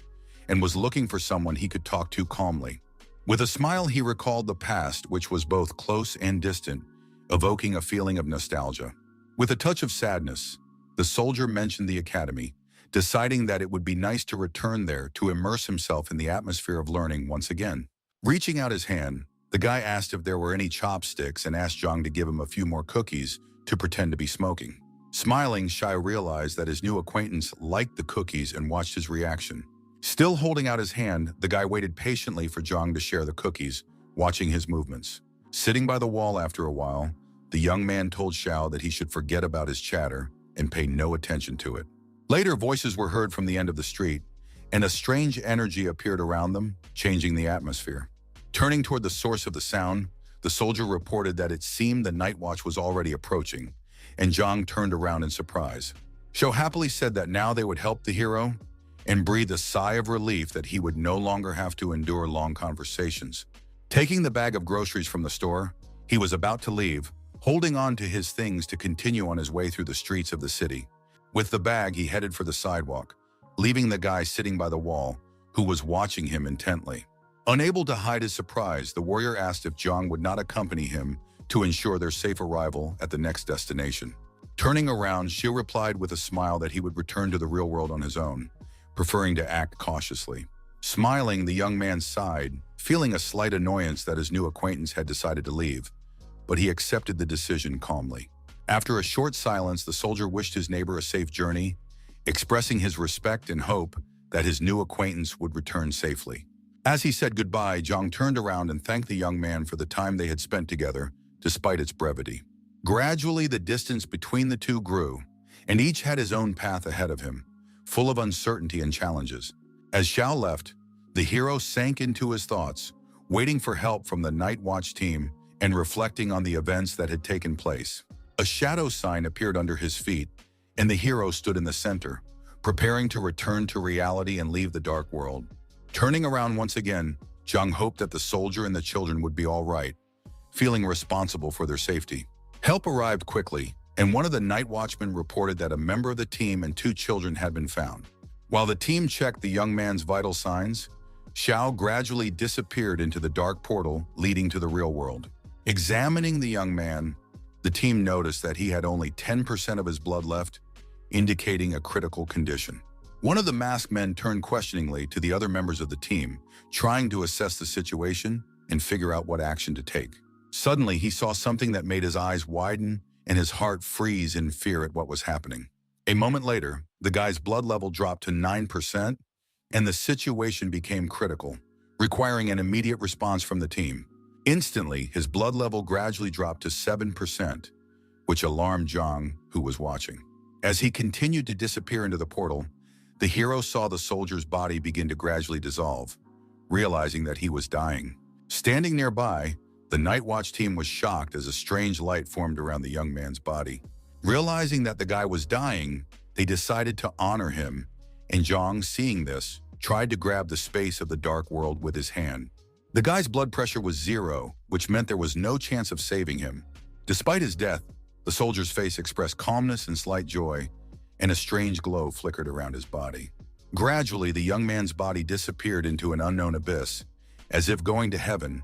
and was looking for someone he could talk to calmly. With a smile, he recalled the past, which was both close and distant, evoking a feeling of nostalgia. With a touch of sadness, the soldier mentioned the academy, deciding that it would be nice to return there to immerse himself in the atmosphere of learning once again. Reaching out his hand, the guy asked if there were any chopsticks and asked Zhang to give him a few more cookies to pretend to be smoking. Smiling, Shai realized that his new acquaintance liked the cookies and watched his reaction. Still holding out his hand, the guy waited patiently for Zhang to share the cookies, watching his movements. Sitting by the wall after a while, the young man told Xiao that he should forget about his chatter and pay no attention to it. Later, voices were heard from the end of the street, and a strange energy appeared around them, changing the atmosphere. Turning toward the source of the sound, the soldier reported that it seemed the night watch was already approaching, and Zhang turned around in surprise. Xiao happily said that now they would help the hero, and breathed a sigh of relief that he would no longer have to endure long conversations. Taking the bag of groceries from the store, he was about to leave, holding on to his things to continue on his way through the streets of the city. With the bag, he headed for the sidewalk, leaving the guy sitting by the wall, who was watching him intently. Unable to hide his surprise, the warrior asked if Zhang would not accompany him to ensure their safe arrival at the next destination. Turning around, Xiu replied with a smile that he would return to the real world on his own, preferring to act cautiously. Smiling, the young man sighed, feeling a slight annoyance that his new acquaintance had decided to leave, but he accepted the decision calmly. After a short silence, the soldier wished his neighbor a safe journey, expressing his respect and hope that his new acquaintance would return safely. As he said goodbye, Zhang turned around and thanked the young man for the time they had spent together, despite its brevity. Gradually, the distance between the two grew, and each had his own path ahead of him, full of uncertainty and challenges. As Xiao left, the hero sank into his thoughts, waiting for help from the Night Watch team and reflecting on the events that had taken place. A shadow sign appeared under his feet, and the hero stood in the center, preparing to return to reality and leave the dark world. Turning around once again, Zhang hoped that the soldier and the children would be all right, feeling responsible for their safety. Help arrived quickly, and one of the night watchmen reported that a member of the team and 2 children had been found. While the team checked the young man's vital signs, Xiao gradually disappeared into the dark portal leading to the real world. Examining the young man, the team noticed that he had only 10% of his blood left, indicating a critical condition. One of the masked men turned questioningly to the other members of the team, trying to assess the situation and figure out what action to take. Suddenly, he saw something that made his eyes widen and his heart freeze in fear at what was happening. A moment later, the guy's blood level dropped to 9%, and the situation became critical, requiring an immediate response from the team. Instantly, his blood level gradually dropped to 7%, which alarmed Zhang, who was watching. As he continued to disappear into the portal, the hero saw the soldier's body begin to gradually dissolve, realizing that he was dying. Standing nearby, the Night Watch team was shocked as a strange light formed around the young man's body. Realizing that the guy was dying, they decided to honor him, and Zhang, seeing this, tried to grab the space of the dark world with his hand. The guy's blood pressure was 0, which meant there was no chance of saving him. Despite his death, the soldier's face expressed calmness and slight joy, and a strange glow flickered around his body. Gradually, the young man's body disappeared into an unknown abyss, as if going to heaven,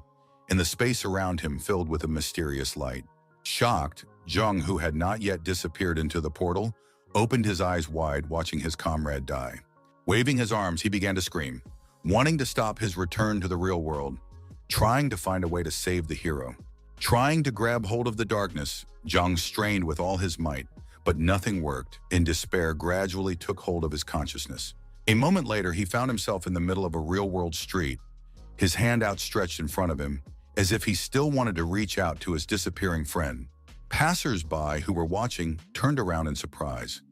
and the space around him filled with a mysterious light. Shocked, Jung, who had not yet disappeared into the portal, opened his eyes wide, watching his comrade die. Waving his arms, he began to scream, wanting to stop his return to the real world, trying to find a way to save the hero. Trying to grab hold of the darkness, Jung strained with all his might, but nothing worked, and despair gradually took hold of his consciousness. A moment later, he found himself in the middle of a real-world street, his hand outstretched in front of him, as if he still wanted to reach out to his disappearing friend. Passers-by who were watching turned around in surprise,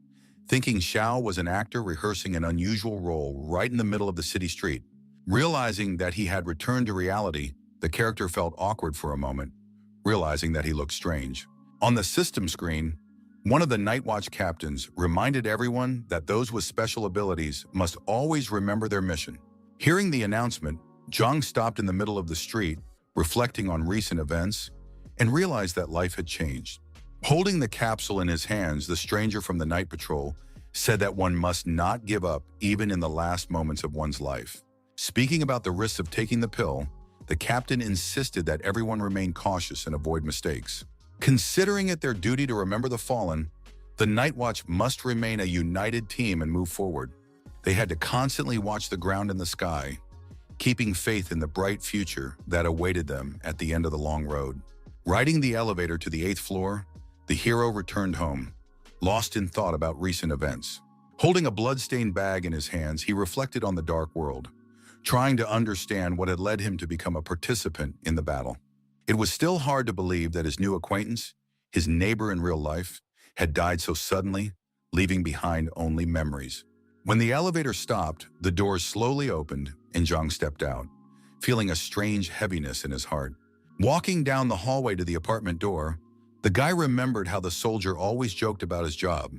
thinking Xiao was an actor rehearsing an unusual role right in the middle of the city street. Realizing that he had returned to reality, the character felt awkward for a moment, realizing that he looked strange. On the system screen, one of the Night Watch captains reminded everyone that those with special abilities must always remember their mission. Hearing the announcement, Jung stopped in the middle of the street, reflecting on recent events, and realized that life had changed. Holding the capsule in his hands, the stranger from the night patrol said that one must not give up even in the last moments of one's life. Speaking about the risks of taking the pill, the captain insisted that everyone remain cautious and avoid mistakes. Considering it their duty to remember the fallen, the Night Watch must remain a united team and move forward. They had to constantly watch the ground and the sky, keeping faith in the bright future that awaited them at the end of the long road. Riding the elevator to the 8th floor, the hero returned home, lost in thought about recent events. Holding a blood-stained bag in his hands, he reflected on the dark world, trying to understand what had led him to become a participant in the battle. It was still hard to believe that his new acquaintance, his neighbor in real life, had died so suddenly, leaving behind only memories. When the elevator stopped, the doors slowly opened and Jung stepped out, feeling a strange heaviness in his heart. Walking down the hallway to the apartment door, the guy remembered how the soldier always joked about his job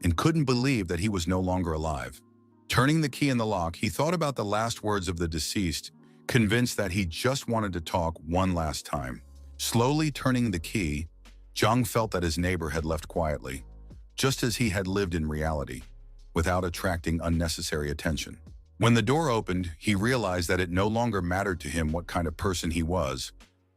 and couldn't believe that he was no longer alive. Turning the key in the lock, he thought about the last words of the deceased, convinced that he just wanted to talk one last time. Slowly turning the key, Jung felt that his neighbor had left quietly, just as he had lived in reality, without attracting unnecessary attention. When the door opened, he realized that it no longer mattered to him what kind of person he was,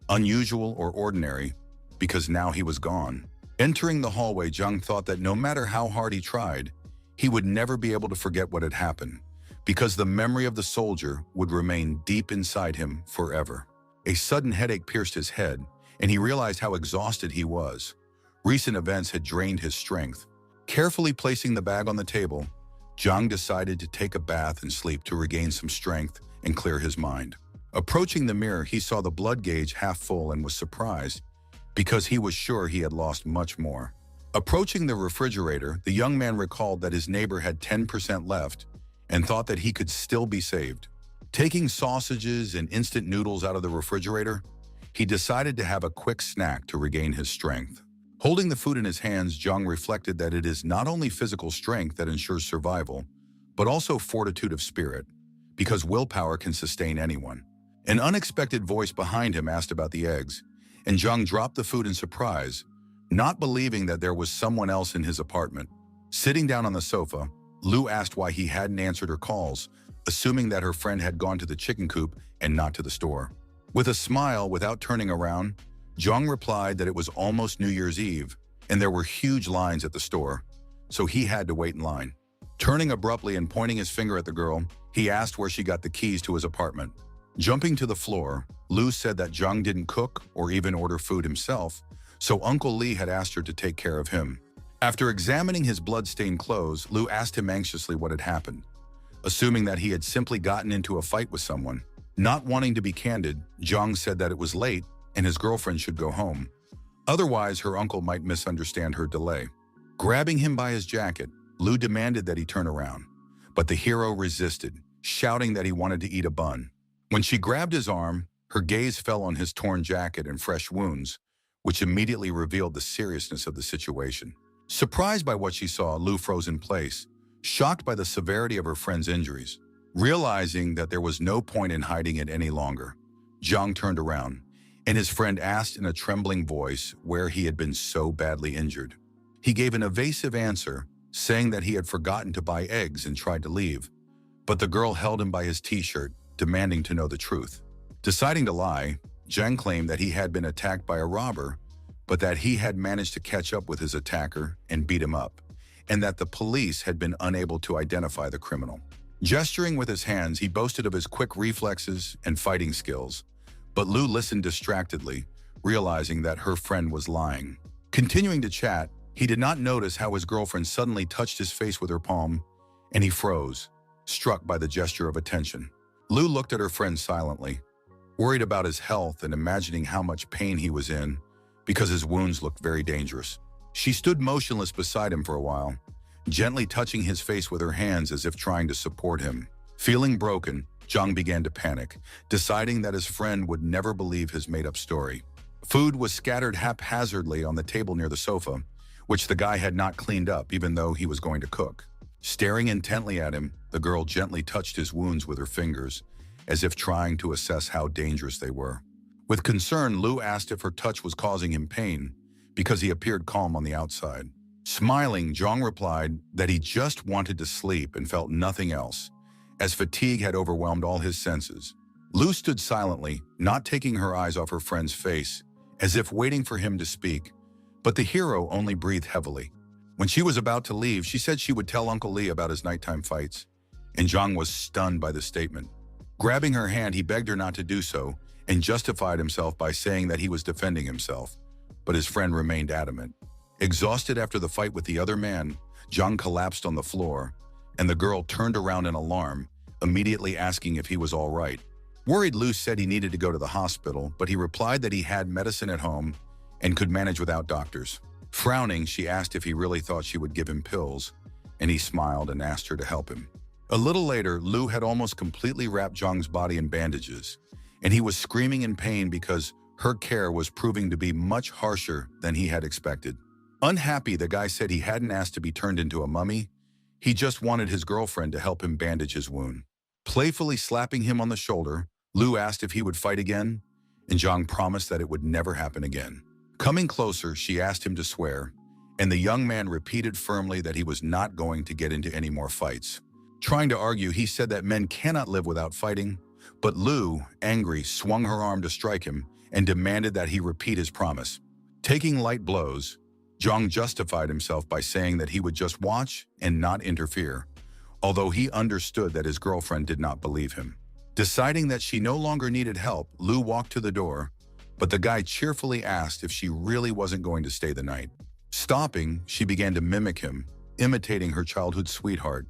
unusual or ordinary, because now he was gone. Entering the hallway, Jung thought that no matter how hard he tried, he would never be able to forget what had happened, because the memory of the soldier would remain deep inside him forever. A sudden headache pierced his head, and he realized how exhausted he was. Recent events had drained his strength. Carefully placing the bag on the table, Jung decided to take a bath and sleep to regain some strength and clear his mind. Approaching the mirror, he saw the blood gauge half full and was surprised, because he was sure he had lost much more. Approaching the refrigerator, the young man recalled that his neighbor had 10% left and thought that he could still be saved. Taking sausages and instant noodles out of the refrigerator, he decided to have a quick snack to regain his strength. Holding the food in his hands, Jung reflected that it is not only physical strength that ensures survival, but also fortitude of spirit, because willpower can sustain anyone. An unexpected voice behind him asked about the eggs, and Jung dropped the food in surprise, not believing that there was someone else in his apartment. Sitting down on the sofa, Lu asked why he hadn't answered her calls, assuming that her friend had gone to the chicken coop and not to the store. With a smile, without turning around, Jung replied that it was almost New Year's Eve, and there were huge lines at the store, so he had to wait in line. Turning abruptly and pointing his finger at the girl, he asked where she got the keys to his apartment. Jumping to the floor, Lu said that Jung didn't cook or even order food himself, so Uncle Lee had asked her to take care of him. After examining his blood-stained clothes, Lu asked him anxiously what had happened, assuming that he had simply gotten into a fight with someone. Not wanting to be candid, Jung said that it was late and his girlfriend should go home. Otherwise, her uncle might misunderstand her delay. Grabbing him by his jacket, Lu demanded that he turn around, but the hero resisted, shouting that he wanted to eat a bun. When she grabbed his arm, her gaze fell on his torn jacket and fresh wounds, which immediately revealed the seriousness of the situation. Surprised by what she saw, Lu froze in place, shocked by the severity of her friend's injuries. Realizing that there was no point in hiding it any longer, Zhang turned around, and his friend asked in a trembling voice where he had been so badly injured. He gave an evasive answer, saying that he had forgotten to buy eggs and tried to leave, but the girl held him by his t-shirt, demanding to know the truth. Deciding to lie, Zhang claimed that he had been attacked by a robber, but that he had managed to catch up with his attacker and beat him up, and that the police had been unable to identify the criminal. Gesturing with his hands, he boasted of his quick reflexes and fighting skills, but Lu listened distractedly, realizing that her friend was lying. Continuing to chat, he did not notice how his girlfriend suddenly touched his face with her palm, and he froze, struck by the gesture of attention. Lu looked at her friend silently, worried about his health and imagining how much pain he was in because his wounds looked very dangerous. She stood motionless beside him for a while, gently touching his face with her hands as if trying to support him. Feeling broken, Zhang began to panic, deciding that his friend would never believe his made-up story. Food was scattered haphazardly on the table near the sofa, which the guy had not cleaned up even though he was going to cook. Staring intently at him, the girl gently touched his wounds with her fingers, as if trying to assess how dangerous they were. With concern, Lu asked if her touch was causing him pain, because he appeared calm on the outside. Smiling, Zhang replied that he just wanted to sleep and felt nothing else, as fatigue had overwhelmed all his senses. Lu stood silently, not taking her eyes off her friend's face, as if waiting for him to speak, but the hero only breathed heavily. When she was about to leave, she said she would tell Uncle Lee about his nighttime fights, and Zhang was stunned by the statement. Grabbing her hand, he begged her not to do so and justified himself by saying that he was defending himself, but his friend remained adamant. Exhausted after the fight with the other man, Zhang collapsed on the floor, and the girl turned around in alarm, immediately asking if he was all right. Worried, Lu said he needed to go to the hospital, but he replied that he had medicine at home and could manage without doctors. Frowning, she asked if he really thought she would give him pills, and he smiled and asked her to help him. A little later, Lu had almost completely wrapped Zhang's body in bandages, and he was screaming in pain because her care was proving to be much harsher than he had expected. Unhappy, the guy said he hadn't asked to be turned into a mummy. He just wanted his girlfriend to help him bandage his wound. Playfully slapping him on the shoulder, Lu asked if he would fight again, and Zhang promised that it would never happen again. Coming closer, she asked him to swear, and the young man repeated firmly that he was not going to get into any more fights. Trying to argue, he said that men cannot live without fighting, but Lu, angry, swung her arm to strike him and demanded that he repeat his promise. Taking light blows, Zhang justified himself by saying that he would just watch and not interfere, although he understood that his girlfriend did not believe him. Deciding that she no longer needed help, Lu walked to the door, but the guy cheerfully asked if she really wasn't going to stay the night. Stopping, she began to mimic him, imitating her childhood sweetheart,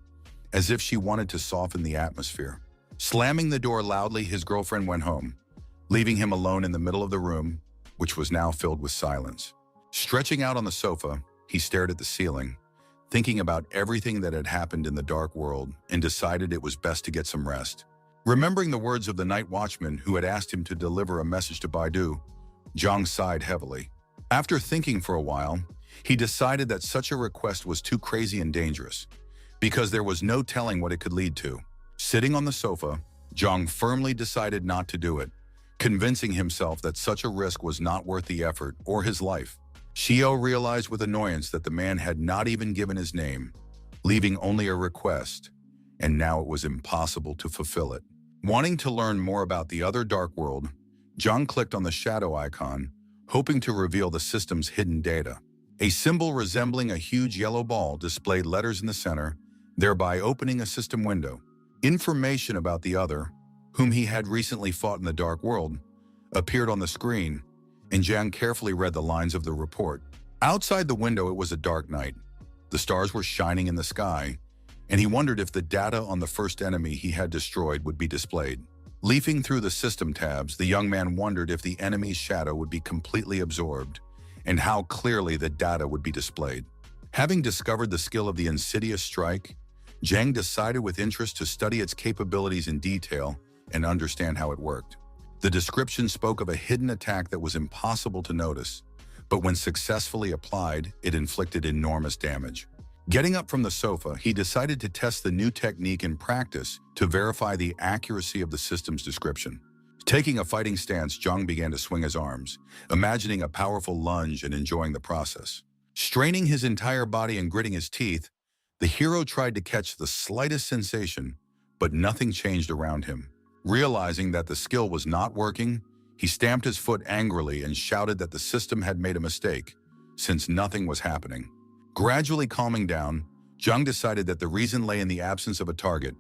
as if she wanted to soften the atmosphere. Slamming the door loudly, his girlfriend went home, leaving him alone in the middle of the room, which was now filled with silence. Stretching out on the sofa, he stared at the ceiling, thinking about everything that had happened in the dark world, and decided it was best to get some rest. Remembering the words of the night watchman who had asked him to deliver a message to Baidu, Zhang sighed heavily. After thinking for a while, he decided that such a request was too crazy and dangerous, because there was no telling what it could lead to. Sitting on the sofa, Zhang firmly decided not to do it, convincing himself that such a risk was not worth the effort or his life. Xiao realized with annoyance that the man had not even given his name, leaving only a request, and now it was impossible to fulfill it. Wanting to learn more about the other dark world, Zhang clicked on the shadow icon, hoping to reveal the system's hidden data. A symbol resembling a huge yellow ball displayed letters in the center, thereby opening a system window. Information about the other, whom he had recently fought in the dark world, appeared on the screen, and Zhang carefully read the lines of the report. Outside the window, it was a dark night. The stars were shining in the sky, and he wondered if the data on the first enemy he had destroyed would be displayed. Leafing through the system tabs, the young man wondered if the enemy's shadow would be completely absorbed, and how clearly the data would be displayed. Having discovered the skill of the insidious strike, Zhang decided with interest to study its capabilities in detail and understand how it worked. The description spoke of a hidden attack that was impossible to notice, but when successfully applied, it inflicted enormous damage. Getting up from the sofa, he decided to test the new technique in practice to verify the accuracy of the system's description. Taking a fighting stance, Zhang began to swing his arms, imagining a powerful lunge and enjoying the process. Straining his entire body and gritting his teeth, the hero tried to catch the slightest sensation, but nothing changed around him. Realizing that the skill was not working, he stamped his foot angrily and shouted that the system had made a mistake, since nothing was happening. Gradually calming down, Zhang decided that the reason lay in the absence of a target,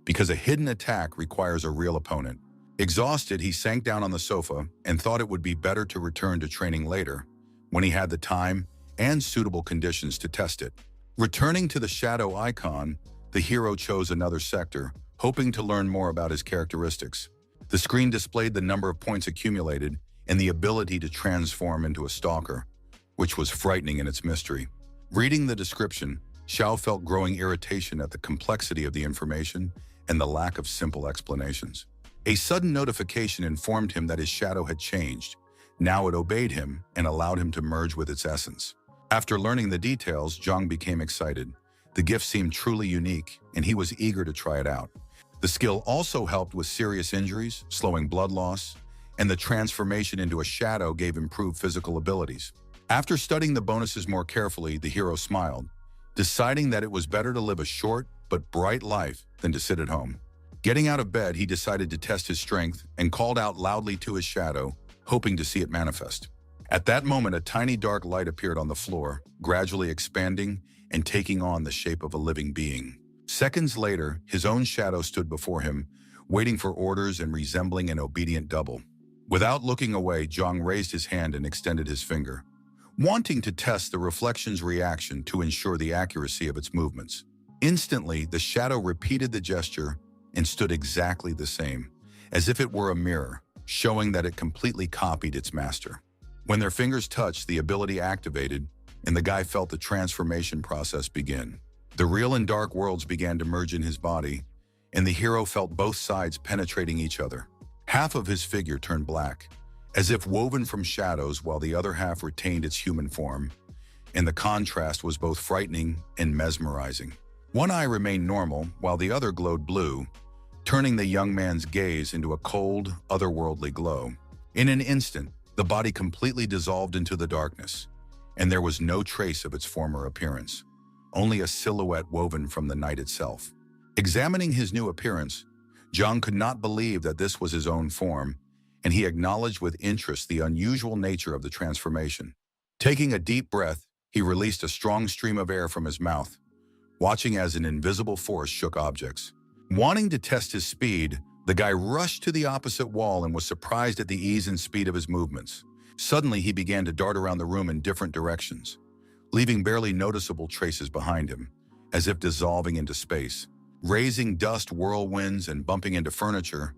because a hidden attack requires a real opponent. Exhausted, he sank down on the sofa and thought it would be better to return to training later, when he had the time and suitable conditions to test it. Returning to the shadow icon, the hero chose another sector, hoping to learn more about his characteristics. The screen displayed the number of points accumulated and the ability to transform into a stalker, which was frightening in its mystery. Reading the description, Xiao felt growing irritation at the complexity of the information and the lack of simple explanations. A sudden notification informed him that his shadow had changed. Now it obeyed him and allowed him to merge with its essence. After learning the details, Zhang became excited. The gift seemed truly unique, and he was eager to try it out. The skill also helped with serious injuries, slowing blood loss, and the transformation into a shadow gave improved physical abilities. After studying the bonuses more carefully, the hero smiled, deciding that it was better to live a short but bright life than to sit at home. Getting out of bed, he decided to test his strength and called out loudly to his shadow, hoping to see it manifest. At that moment, a tiny dark light appeared on the floor, gradually expanding and taking on the shape of a living being. Seconds later, his own shadow stood before him, waiting for orders and resembling an obedient double. Without looking away, Zhang raised his hand and extended his finger, wanting to test the reflection's reaction to ensure the accuracy of its movements. Instantly, the shadow repeated the gesture and stood exactly the same, as if it were a mirror, showing that it completely copied its master. When their fingers touched, the ability activated, and the guy felt the transformation process begin. The real and dark worlds began to merge in his body, and the hero felt both sides penetrating each other. Half of his figure turned black, as if woven from shadows, while the other half retained its human form, and the contrast was both frightening and mesmerizing. One eye remained normal, while the other glowed blue, turning the young man's gaze into a cold, otherworldly glow. In an instant, the body completely dissolved into the darkness, and there was no trace of its former appearance, only a silhouette woven from the night itself. Examining his new appearance, Zhang could not believe that this was his own form, and he acknowledged with interest the unusual nature of the transformation. Taking a deep breath, he released a strong stream of air from his mouth, watching as an invisible force shook objects. Wanting to test his speed, the guy rushed to the opposite wall and was surprised at the ease and speed of his movements. Suddenly, he began to dart around the room in different directions, leaving barely noticeable traces behind him, as if dissolving into space. Raising dust, whirlwinds, and bumping into furniture,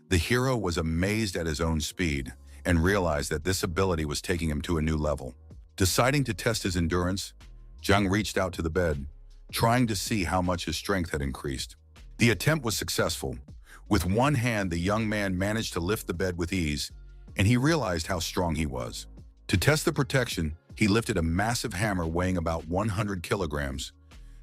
the hero was amazed at his own speed and realized that this ability was taking him to a new level. Deciding to test his endurance, Zhang reached out to the bed, trying to see how much his strength had increased. The attempt was successful. With one hand, the young man managed to lift the bed with ease, and he realized how strong he was. To test the protection, he lifted a massive hammer weighing about 100 kilograms,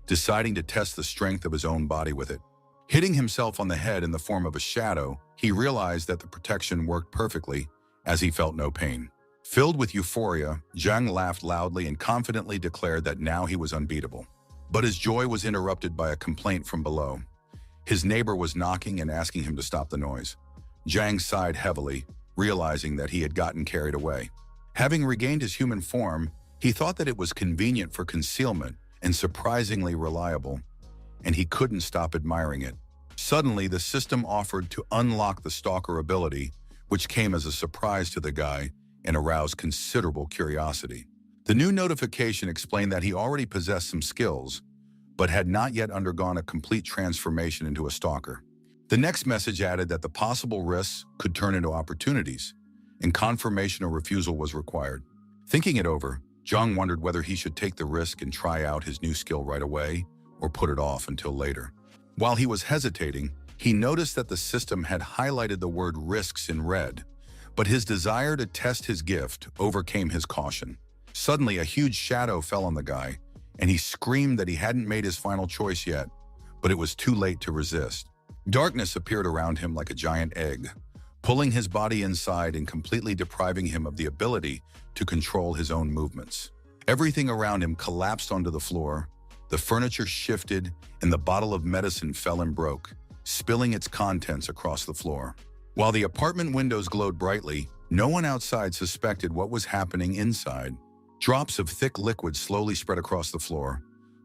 deciding to test the strength of his own body with it. Hitting himself on the head in the form of a shadow, he realized that the protection worked perfectly, as he felt no pain. Filled with euphoria, Zhang laughed loudly and confidently declared that now he was unbeatable. But his joy was interrupted by a complaint from below. His neighbor was knocking and asking him to stop the noise. Zhang sighed heavily, realizing that he had gotten carried away. Having regained his human form, he thought that it was convenient for concealment and surprisingly reliable, and he couldn't stop admiring it. Suddenly, the system offered to unlock the stalker ability, which came as a surprise to the guy and aroused considerable curiosity. The new notification explained that he already possessed some skills, but had not yet undergone a complete transformation into a stalker. The next message added that the possible risks could turn into opportunities, and confirmation or refusal was required. Thinking it over, Zhang wondered whether he should take the risk and try out his new skill right away, or put it off until later. While he was hesitating, he noticed that the system had highlighted the word risks in red, but his desire to test his gift overcame his caution. Suddenly, a huge shadow fell on the guy, and he screamed that he hadn't made his final choice yet, but it was too late to resist. Darkness appeared around him like a giant egg, pulling his body inside and completely depriving him of the ability to control his own movements. Everything around him collapsed onto the floor, the furniture shifted, and the bottle of medicine fell and broke, spilling its contents across the floor. While the apartment windows glowed brightly, no one outside suspected what was happening inside. Drops of thick liquid slowly spread across the floor,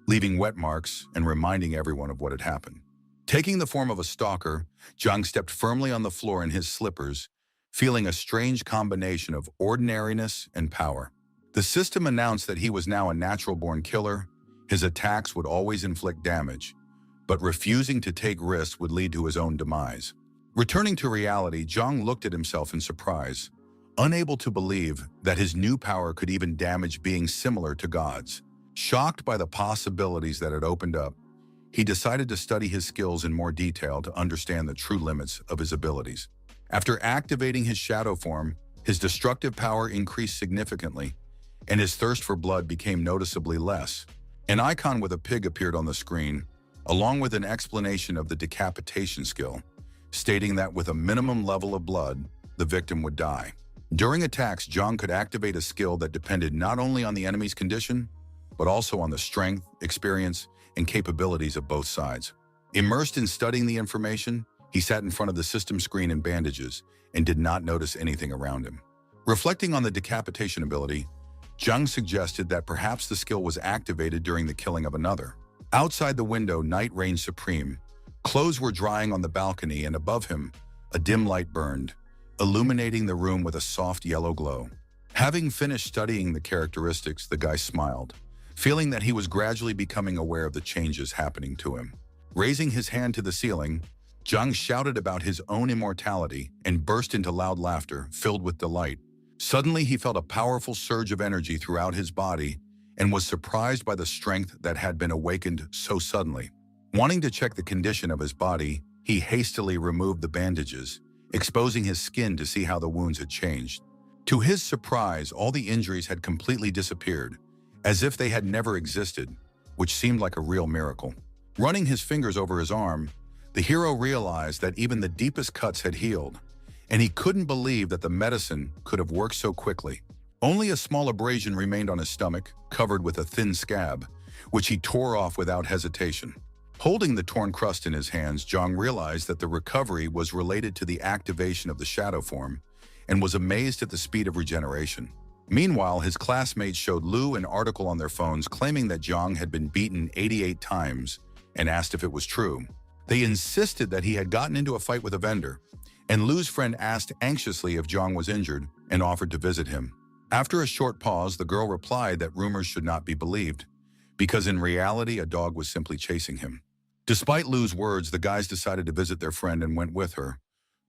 leaving wet marks and reminding everyone of what had happened. Taking the form of a stalker, Zhang stepped firmly on the floor in his slippers, feeling a strange combination of ordinariness and power. The system announced that he was now a natural-born killer. His attacks would always inflict damage, but refusing to take risks would lead to his own demise. Returning to reality, Zhang looked at himself in surprise, unable to believe that his new power could even damage beings similar to gods. Shocked by the possibilities that had opened up, he decided to study his skills in more detail to understand the true limits of his abilities. After activating his shadow form, his destructive power increased significantly, and his thirst for blood became noticeably less. An icon with a pig appeared on the screen, along with an explanation of the decapitation skill, stating that with a minimum level of blood, the victim would die. During attacks, Zhang could activate a skill that depended not only on the enemy's condition, but also on the strength, experience, and capabilities of both sides. Immersed in studying the information, he sat in front of the system screen in bandages and did not notice anything around him. Reflecting on the decapitation ability, Zhang suggested that perhaps the skill was activated during the killing of another. Outside the window, night reigned supreme. Clothes were drying on the balcony, and above him, a dim light burned, illuminating the room with a soft yellow glow. Having finished studying the characteristics, the guy smiled, feeling that he was gradually becoming aware of the changes happening to him. Raising his hand to the ceiling, Zhang shouted about his own immortality and burst into loud laughter, filled with delight. Suddenly, he felt a powerful surge of energy throughout his body and was surprised by the strength that had been awakened so suddenly. Wanting to check the condition of his body, he hastily removed the bandages, exposing his skin to see how the wounds had changed. To his surprise, all the injuries had completely disappeared, as if they had never existed, which seemed like a real miracle. Running his fingers over his arm, the hero realized that even the deepest cuts had healed, and he couldn't believe that the medicine could have worked so quickly. Only a small abrasion remained on his stomach, covered with a thin scab, which he tore off without hesitation. Holding the torn crust in his hands, Zhang realized that the recovery was related to the activation of the shadow form and was amazed at the speed of regeneration. Meanwhile, his classmates showed Lu an article on their phones claiming that Zhang had been beaten 88 times and asked if it was true. They insisted that he had gotten into a fight with a vendor, and Lu's friend asked anxiously if Zhang was injured and offered to visit him. After a short pause, the girl replied that rumors should not be believed, because in reality, a dog was simply chasing him. Despite Lu's words, the guys decided to visit their friend and went with her,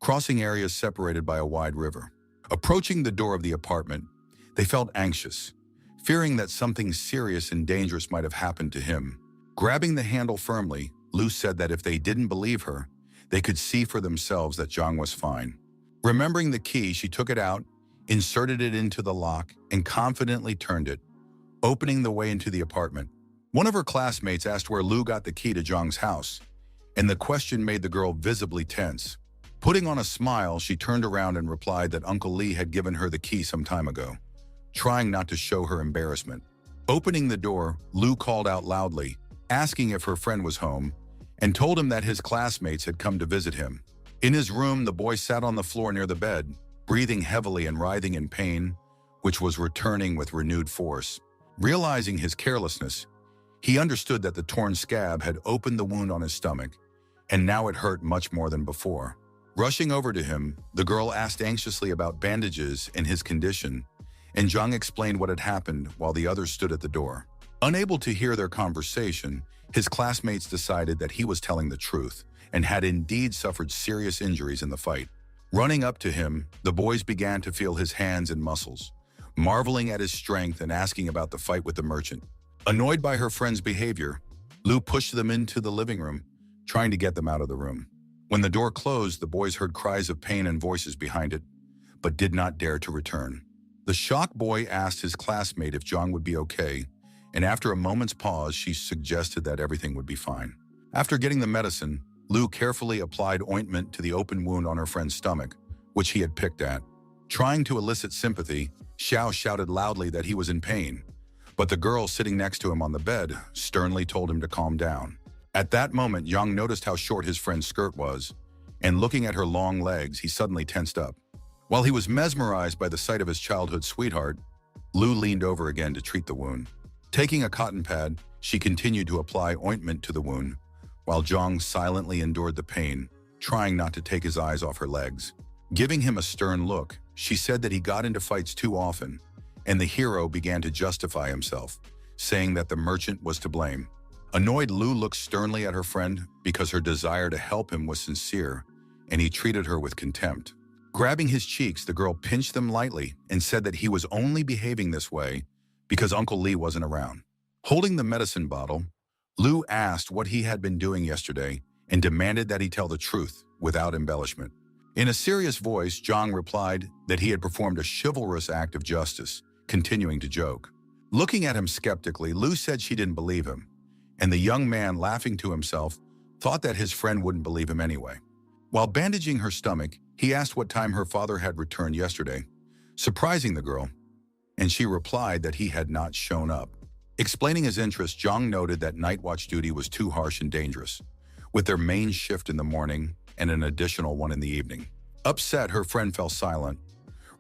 crossing areas separated by a wide river. Approaching the door of the apartment, they felt anxious, fearing that something serious and dangerous might have happened to him. Grabbing the handle firmly, Lu said that if they didn't believe her, they could see for themselves that Zhang was fine. Remembering the key, she took it out, inserted it into the lock, and confidently turned it, opening the way into the apartment. One of her classmates asked where Lu got the key to Zhang's house, and the question made the girl visibly tense. Putting on a smile, she turned around and replied that Uncle Lee had given her the key some time ago, trying not to show her embarrassment. Opening the door, Lu called out loudly, asking if her friend was home, and told him that his classmates had come to visit him. In his room, the boy sat on the floor near the bed, breathing heavily and writhing in pain, which was returning with renewed force. Realizing his carelessness, he understood that the torn scab had opened the wound on his stomach, and now it hurt much more than before. Rushing over to him, the girl asked anxiously about bandages and his condition, and Zhang explained what had happened while the others stood at the door. Unable to hear their conversation, his classmates decided that he was telling the truth and had indeed suffered serious injuries in the fight. Running up to him, the boys began to feel his hands and muscles, marveling at his strength and asking about the fight with the merchant. Annoyed by her friend's behavior, Lu pushed them into the living room, trying to get them out of the room. When the door closed, the boys heard cries of pain and voices behind it, but did not dare to return. The shocked boy asked his classmate if Zhang would be okay, and after a moment's pause, she suggested that everything would be fine. After getting the medicine, Lou carefully applied ointment to the open wound on her friend's stomach, which he had picked at. Trying to elicit sympathy, Xiao shouted loudly that he was in pain, but the girl sitting next to him on the bed sternly told him to calm down. At that moment, Zhang noticed how short his friend's skirt was, and looking at her long legs, he suddenly tensed up. While he was mesmerized by the sight of his childhood sweetheart, Lou leaned over again to treat the wound. Taking a cotton pad, she continued to apply ointment to the wound, while Zhang silently endured the pain, trying not to take his eyes off her legs. Giving him a stern look, she said that he got into fights too often, and the hero began to justify himself, saying that the merchant was to blame. Annoyed, Lou looked sternly at her friend because her desire to help him was sincere, and he treated her with contempt. Grabbing his cheeks, the girl pinched them lightly and said that he was only behaving this way because Uncle Lee wasn't around. Holding the medicine bottle, Lou asked what he had been doing yesterday and demanded that he tell the truth without embellishment. In a serious voice, Zhang replied that he had performed a chivalrous act of justice, continuing to joke. Looking at him skeptically, Lou said she didn't believe him, and the young man, laughing to himself, thought that his friend wouldn't believe him anyway. While bandaging her stomach, he asked what time her father had returned yesterday, surprising the girl, and she replied that he had not shown up. Explaining his interest, Zhang noted that night watch duty was too harsh and dangerous, with their main shift in the morning and an additional one in the evening. Upset, her friend fell silent,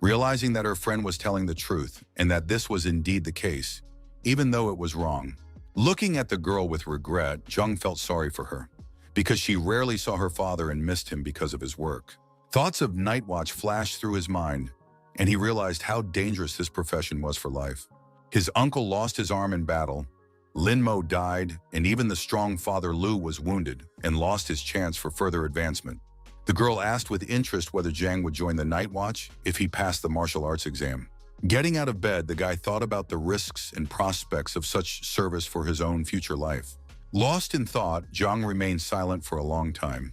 realizing that her friend was telling the truth and that this was indeed the case, even though it was wrong. Looking at the girl with regret, Zhang felt sorry for her, because she rarely saw her father and missed him because of his work. Thoughts of night watch flashed through his mind, and he realized how dangerous this profession was for life. His uncle lost his arm in battle, Lin Mo died, and even the strong father Lu was wounded and lost his chance for further advancement. The girl asked with interest whether Zhang would join the night watch if he passed the martial arts exam. Getting out of bed, the guy thought about the risks and prospects of such service for his own future life. Lost in thought, Zhang remained silent for a long time,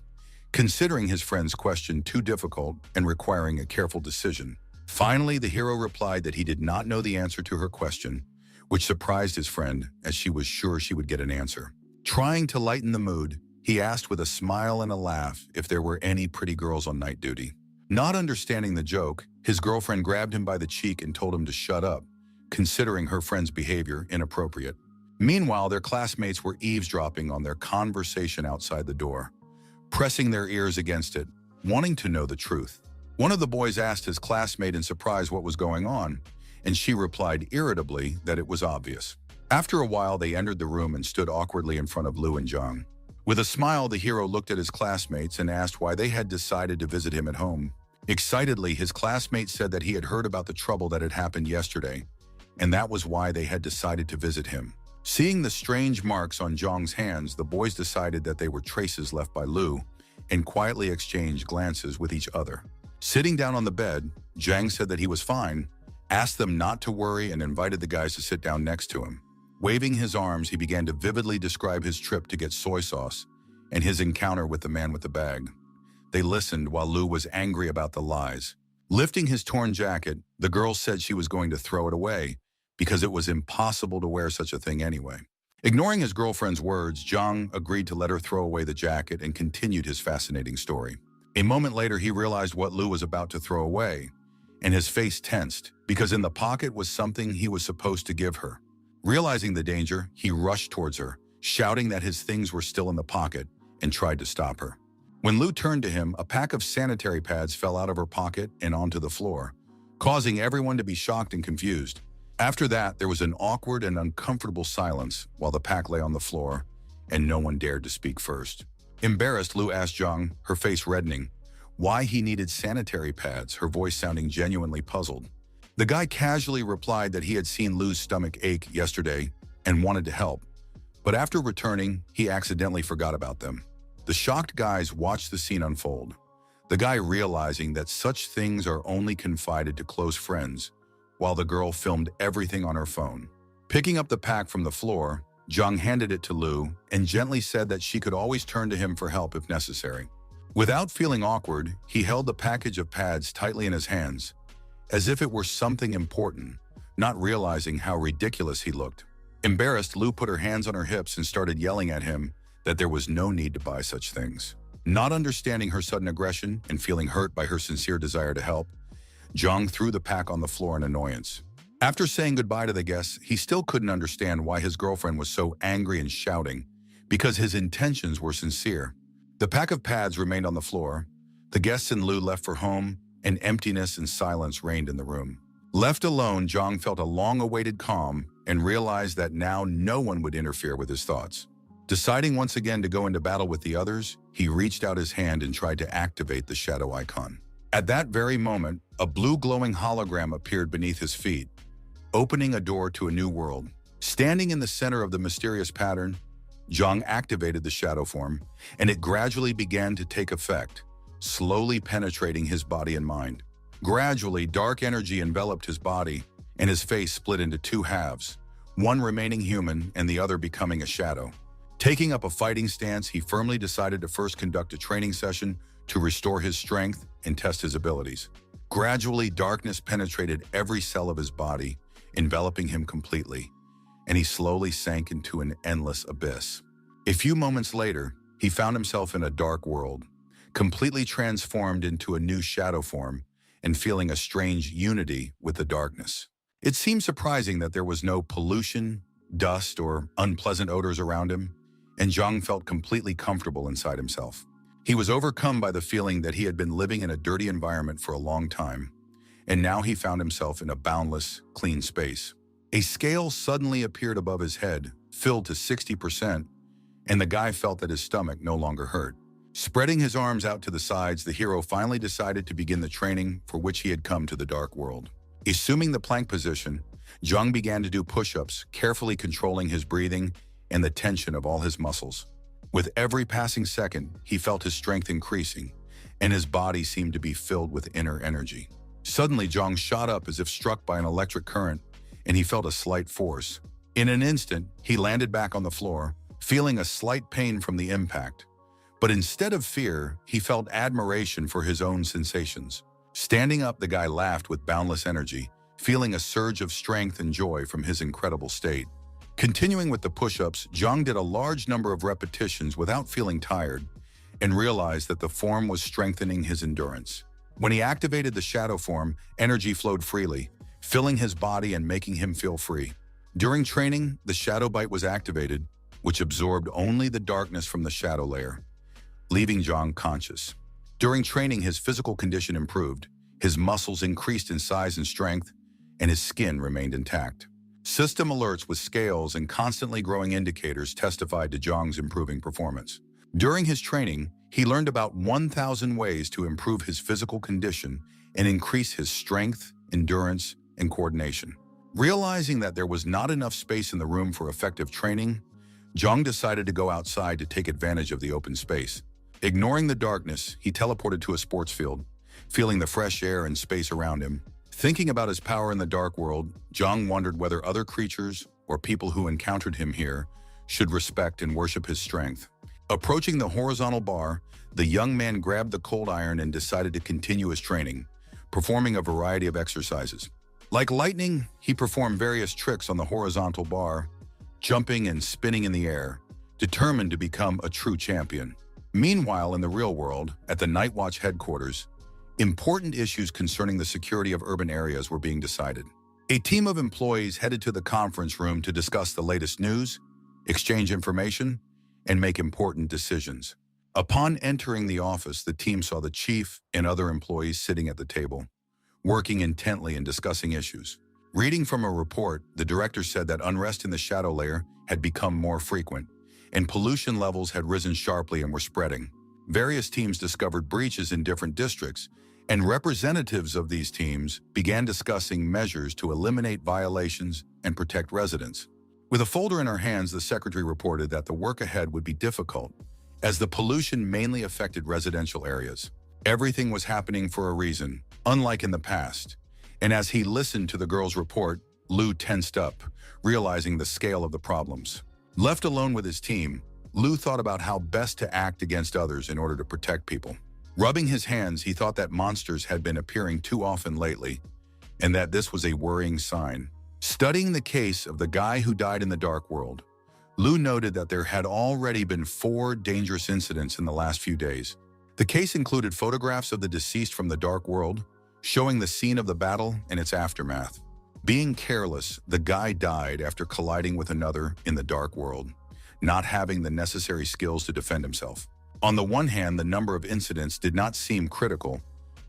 considering his friend's question too difficult and requiring a careful decision. Finally, the hero replied that he did not know the answer to her question, which surprised his friend as she was sure she would get an answer. Trying to lighten the mood, he asked with a smile and a laugh if there were any pretty girls on night duty. Not understanding the joke, his girlfriend grabbed him by the cheek and told him to shut up, considering her friend's behavior inappropriate. Meanwhile, their classmates were eavesdropping on their conversation outside the door, pressing their ears against it, wanting to know the truth. One of the boys asked his classmate in surprise what was going on, and she replied irritably that it was obvious. After a while, they entered the room and stood awkwardly in front of Lu and Zhang. With a smile, the hero looked at his classmates and asked why they had decided to visit him at home. Excitedly, his classmate said that he had heard about the trouble that had happened yesterday, and that was why they had decided to visit him. Seeing the strange marks on Zhang's hands, the boys decided that they were traces left by Lu and quietly exchanged glances with each other. Sitting down on the bed, Zhang said that he was fine, asked them not to worry, and invited the guys to sit down next to him. Waving his arms, he began to vividly describe his trip to get soy sauce and his encounter with the man with the bag. They listened while Lu was angry about the lies. Lifting his torn jacket, the girl said she was going to throw it away because it was impossible to wear such a thing anyway. Ignoring his girlfriend's words, Zhang agreed to let her throw away the jacket and continued his fascinating story. A moment later, he realized what Lu was about to throw away, and his face tensed because in the pocket was something he was supposed to give her. Realizing the danger, he rushed towards her, shouting that his things were still in the pocket, and tried to stop her. When Lu turned to him, a pack of sanitary pads fell out of her pocket and onto the floor, causing everyone to be shocked and confused. After that, there was an awkward and uncomfortable silence while the pack lay on the floor, and no one dared to speak first. Embarrassed, Lu asked Zhang, her face reddening, why he needed sanitary pads, her voice sounding genuinely puzzled. The guy casually replied that he had seen Lu's stomach ache yesterday and wanted to help, but after returning, he accidentally forgot about them. The shocked guys watched the scene unfold, the guy realizing that such things are only confided to close friends, while the girl filmed everything on her phone. Picking up the pack from the floor, Zhang handed it to Lu and gently said that she could always turn to him for help if necessary. Without feeling awkward, he held the package of pads tightly in his hands, as if it were something important, not realizing how ridiculous he looked. Embarrassed, Lou put her hands on her hips and started yelling at him that there was no need to buy such things. Not understanding her sudden aggression and feeling hurt by her sincere desire to help, Zhang threw the pack on the floor in annoyance. After saying goodbye to the guests, he still couldn't understand why his girlfriend was so angry and shouting, because his intentions were sincere. The pack of pads remained on the floor. The guests and Lou left for home, and emptiness and silence reigned in the room. Left alone, Zhang felt a long-awaited calm and realized that now no one would interfere with his thoughts. Deciding once again to go into battle with the others, he reached out his hand and tried to activate the shadow icon. At that very moment, a blue glowing hologram appeared beneath his feet, opening a door to a new world. Standing in the center of the mysterious pattern, Zhang activated the shadow form, and it gradually began to take effect, slowly penetrating his body and mind. Gradually, dark energy enveloped his body, and his face split into two halves, one remaining human and the other becoming a shadow. Taking up a fighting stance, he firmly decided to first conduct a training session to restore his strength and test his abilities. Gradually, darkness penetrated every cell of his body, enveloping him completely, and he slowly sank into an endless abyss. A few moments later, he found himself in a dark world, completely transformed into a new shadow form and feeling a strange unity with the darkness. It seemed surprising that there was no pollution, dust, or unpleasant odors around him, and Zhang felt completely comfortable inside himself. He was overcome by the feeling that he had been living in a dirty environment for a long time, and now he found himself in a boundless, clean space. A scale suddenly appeared above his head, filled to 60%, and the guy felt that his stomach no longer hurt. Spreading his arms out to the sides, the hero finally decided to begin the training for which he had come to the dark world. Assuming the plank position, Zhang began to do push-ups, carefully controlling his breathing and the tension of all his muscles. With every passing second, he felt his strength increasing, and his body seemed to be filled with inner energy. Suddenly, Zhang shot up as if struck by an electric current, and he felt a slight force. In an instant, he landed back on the floor, feeling a slight pain from the impact. But instead of fear, he felt admiration for his own sensations. Standing up, the guy laughed with boundless energy, feeling a surge of strength and joy from his incredible state. Continuing with the push-ups, Zhang did a large number of repetitions without feeling tired and realized that the form was strengthening his endurance. When he activated the shadow form, energy flowed freely, filling his body and making him feel free. During training, the shadow bite was activated, which absorbed only the darkness from the shadow layer, leaving Zhang conscious. During training, his physical condition improved, his muscles increased in size and strength, and his skin remained intact. System alerts with scales and constantly growing indicators testified to Zhang's improving performance. During his training, he learned about 1,000 ways to improve his physical condition and increase his strength, endurance, and coordination. Realizing that there was not enough space in the room for effective training, Zhang decided to go outside to take advantage of the open space. Ignoring the darkness, he teleported to a sports field, feeling the fresh air and space around him. Thinking about his power in the dark world, Zhang wondered whether other creatures or people who encountered him here should respect and worship his strength. Approaching the horizontal bar, the young man grabbed the cold iron and decided to continue his training, performing a variety of exercises. Like lightning, he performed various tricks on the horizontal bar, jumping and spinning in the air, determined to become a true champion. Meanwhile, in the real world, at the Night Watch headquarters, important issues concerning the security of urban areas were being decided. A team of employees headed to the conference room to discuss the latest news, exchange information, and make important decisions. Upon entering the office, the team saw the chief and other employees sitting at the table, working intently and discussing issues. Reading from a report, the director said that unrest in the shadow layer had become more frequent, and pollution levels had risen sharply and were spreading. Various teams discovered breaches in different districts, and representatives of these teams began discussing measures to eliminate violations and protect residents. With a folder in her hands, the secretary reported that the work ahead would be difficult, as the pollution mainly affected residential areas. Everything was happening for a reason, unlike in the past, and as he listened to the girl's report, Lou tensed up, realizing the scale of the problems. Left alone with his team, Lou thought about how best to act against others in order to protect people. Rubbing his hands, he thought that monsters had been appearing too often lately, and that this was a worrying sign. Studying the case of the guy who died in the dark world, Liu noted that there had already been 4 dangerous incidents in the last few days. The case included photographs of the deceased from the dark world, showing the scene of the battle and its aftermath. Being careless, the guy died after colliding with another in the dark world, not having the necessary skills to defend himself. On the one hand, the number of incidents did not seem critical,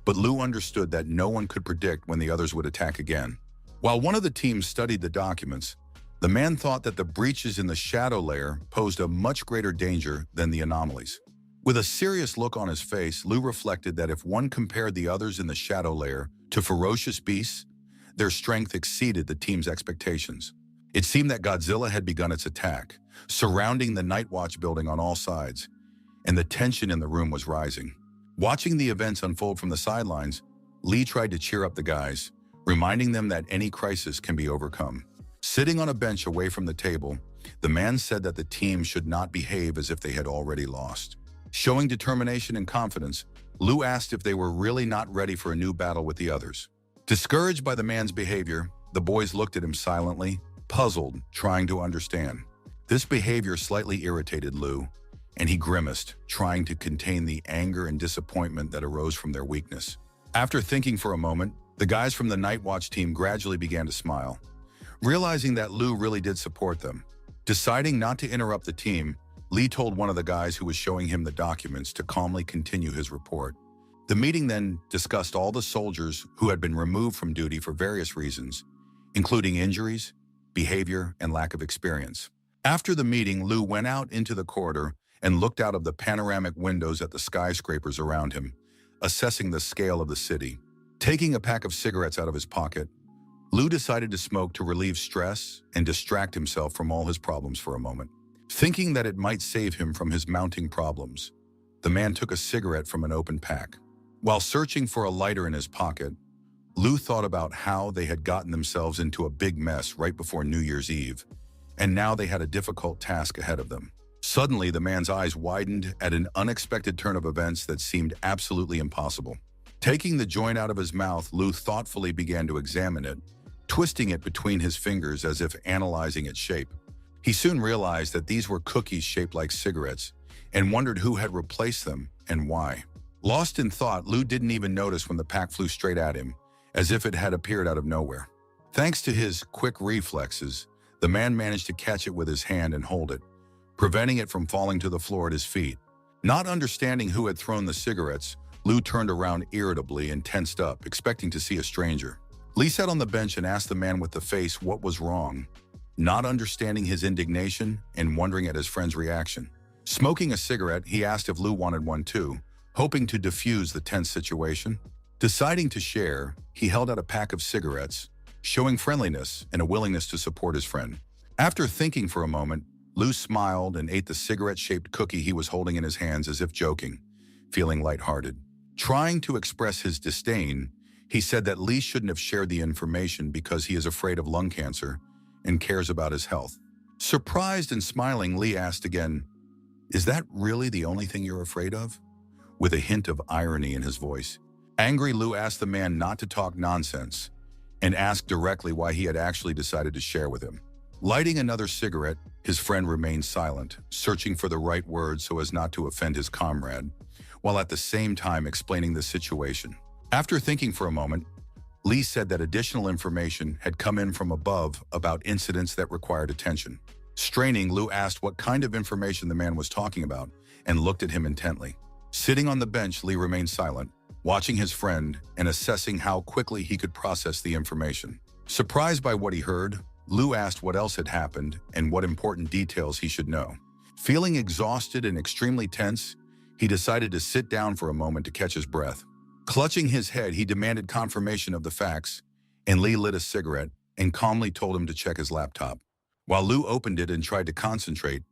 but Liu understood that no one could predict when the others would attack again. While one of the teams studied the documents, the man thought that the breaches in the shadow layer posed a much greater danger than the anomalies. With a serious look on his face, Liu reflected that if one compared the others in the shadow layer to ferocious beasts, their strength exceeded the team's expectations. It seemed that Godzilla had begun its attack, surrounding the Night Watch building on all sides, and the tension in the room was rising. Watching the events unfold from the sidelines, Lee tried to cheer up the guys, reminding them that any crisis can be overcome. Sitting on a bench away from the table, the man said that the team should not behave as if they had already lost. Showing determination and confidence, Liu asked if they were really not ready for a new battle with the others. Discouraged by the man's behavior, the boys looked at him silently, puzzled, trying to understand. This behavior slightly irritated Liu, and he grimaced, trying to contain the anger and disappointment that arose from their weakness. After thinking for a moment, the guys from the Night Watch team gradually began to smile, realizing that Liu really did support them. Deciding not to interrupt the team, Lee told one of the guys who was showing him the documents to calmly continue his report. The meeting then discussed all the soldiers who had been removed from duty for various reasons, including injuries, behavior, and lack of experience. After the meeting, Liu went out into the corridor and looked out of the panoramic windows at the skyscrapers around him, assessing the scale of the city. Taking a pack of cigarettes out of his pocket, Liu decided to smoke to relieve stress and distract himself from all his problems for a moment. Thinking that it might save him from his mounting problems, the man took a cigarette from an open pack. While searching for a lighter in his pocket, Liu thought about how they had gotten themselves into a big mess right before New Year's Eve, and now they had a difficult task ahead of them. Suddenly, the man's eyes widened at an unexpected turn of events that seemed absolutely impossible. Taking the joint out of his mouth, Liu thoughtfully began to examine it, twisting it between his fingers as if analyzing its shape. He soon realized that these were cookies shaped like cigarettes and wondered who had replaced them and why. Lost in thought, Liu didn't even notice when the pack flew straight at him, as if it had appeared out of nowhere. Thanks to his quick reflexes, the man managed to catch it with his hand and hold it, preventing it from falling to the floor at his feet. Not understanding who had thrown the cigarettes, Liu turned around irritably and tensed up, expecting to see a stranger. Lee sat on the bench and asked the man with the face what was wrong, not understanding his indignation and wondering at his friend's reaction. Smoking a cigarette, he asked if Liu wanted one too, hoping to diffuse the tense situation. Deciding to share, he held out a pack of cigarettes, showing friendliness and a willingness to support his friend. After thinking for a moment, Liu smiled and ate the cigarette-shaped cookie he was holding in his hands as if joking, feeling lighthearted. Trying to express his disdain, he said that Lee shouldn't have shared the information because he is afraid of lung cancer and cares about his health. Surprised and smiling, Lee asked again, "Is that really the only thing you're afraid of?" With a hint of irony in his voice. Angry, Liu asked the man not to talk nonsense and asked directly why he had actually decided to share with him. Lighting another cigarette, his friend remained silent, searching for the right words so as not to offend his comrade, while at the same time explaining the situation. After thinking for a moment, Lee said that additional information had come in from above about incidents that required attention. Straining, Liu asked what kind of information the man was talking about and looked at him intently. Sitting on the bench, Lee remained silent, watching his friend and assessing how quickly he could process the information. Surprised by what he heard, Liu asked what else had happened and what important details he should know. Feeling exhausted and extremely tense, he decided to sit down for a moment to catch his breath. Clutching his head, he demanded confirmation of the facts, and Lee lit a cigarette and calmly told him to check his laptop. While Liu opened it and tried to concentrate,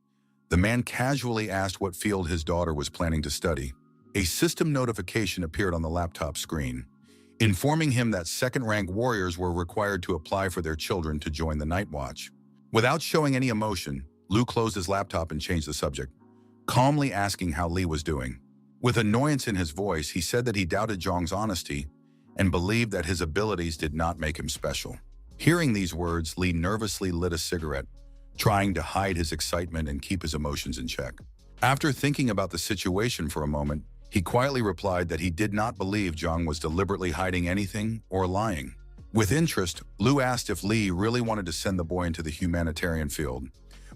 the man casually asked what field his daughter was planning to study. A system notification appeared on the laptop screen, informing him that second-rank warriors were required to apply for their children to join the Night Watch. Without showing any emotion, Liu closed his laptop and changed the subject, calmly asking how Lee was doing. With annoyance in his voice, he said that he doubted Zhang's honesty and believed that his abilities did not make him special. Hearing these words, Lee nervously lit a cigarette, trying to hide his excitement and keep his emotions in check. After thinking about the situation for a moment, he quietly replied that he did not believe Zhang was deliberately hiding anything or lying. With interest, Liu asked if Lee really wanted to send the boy into the humanitarian field,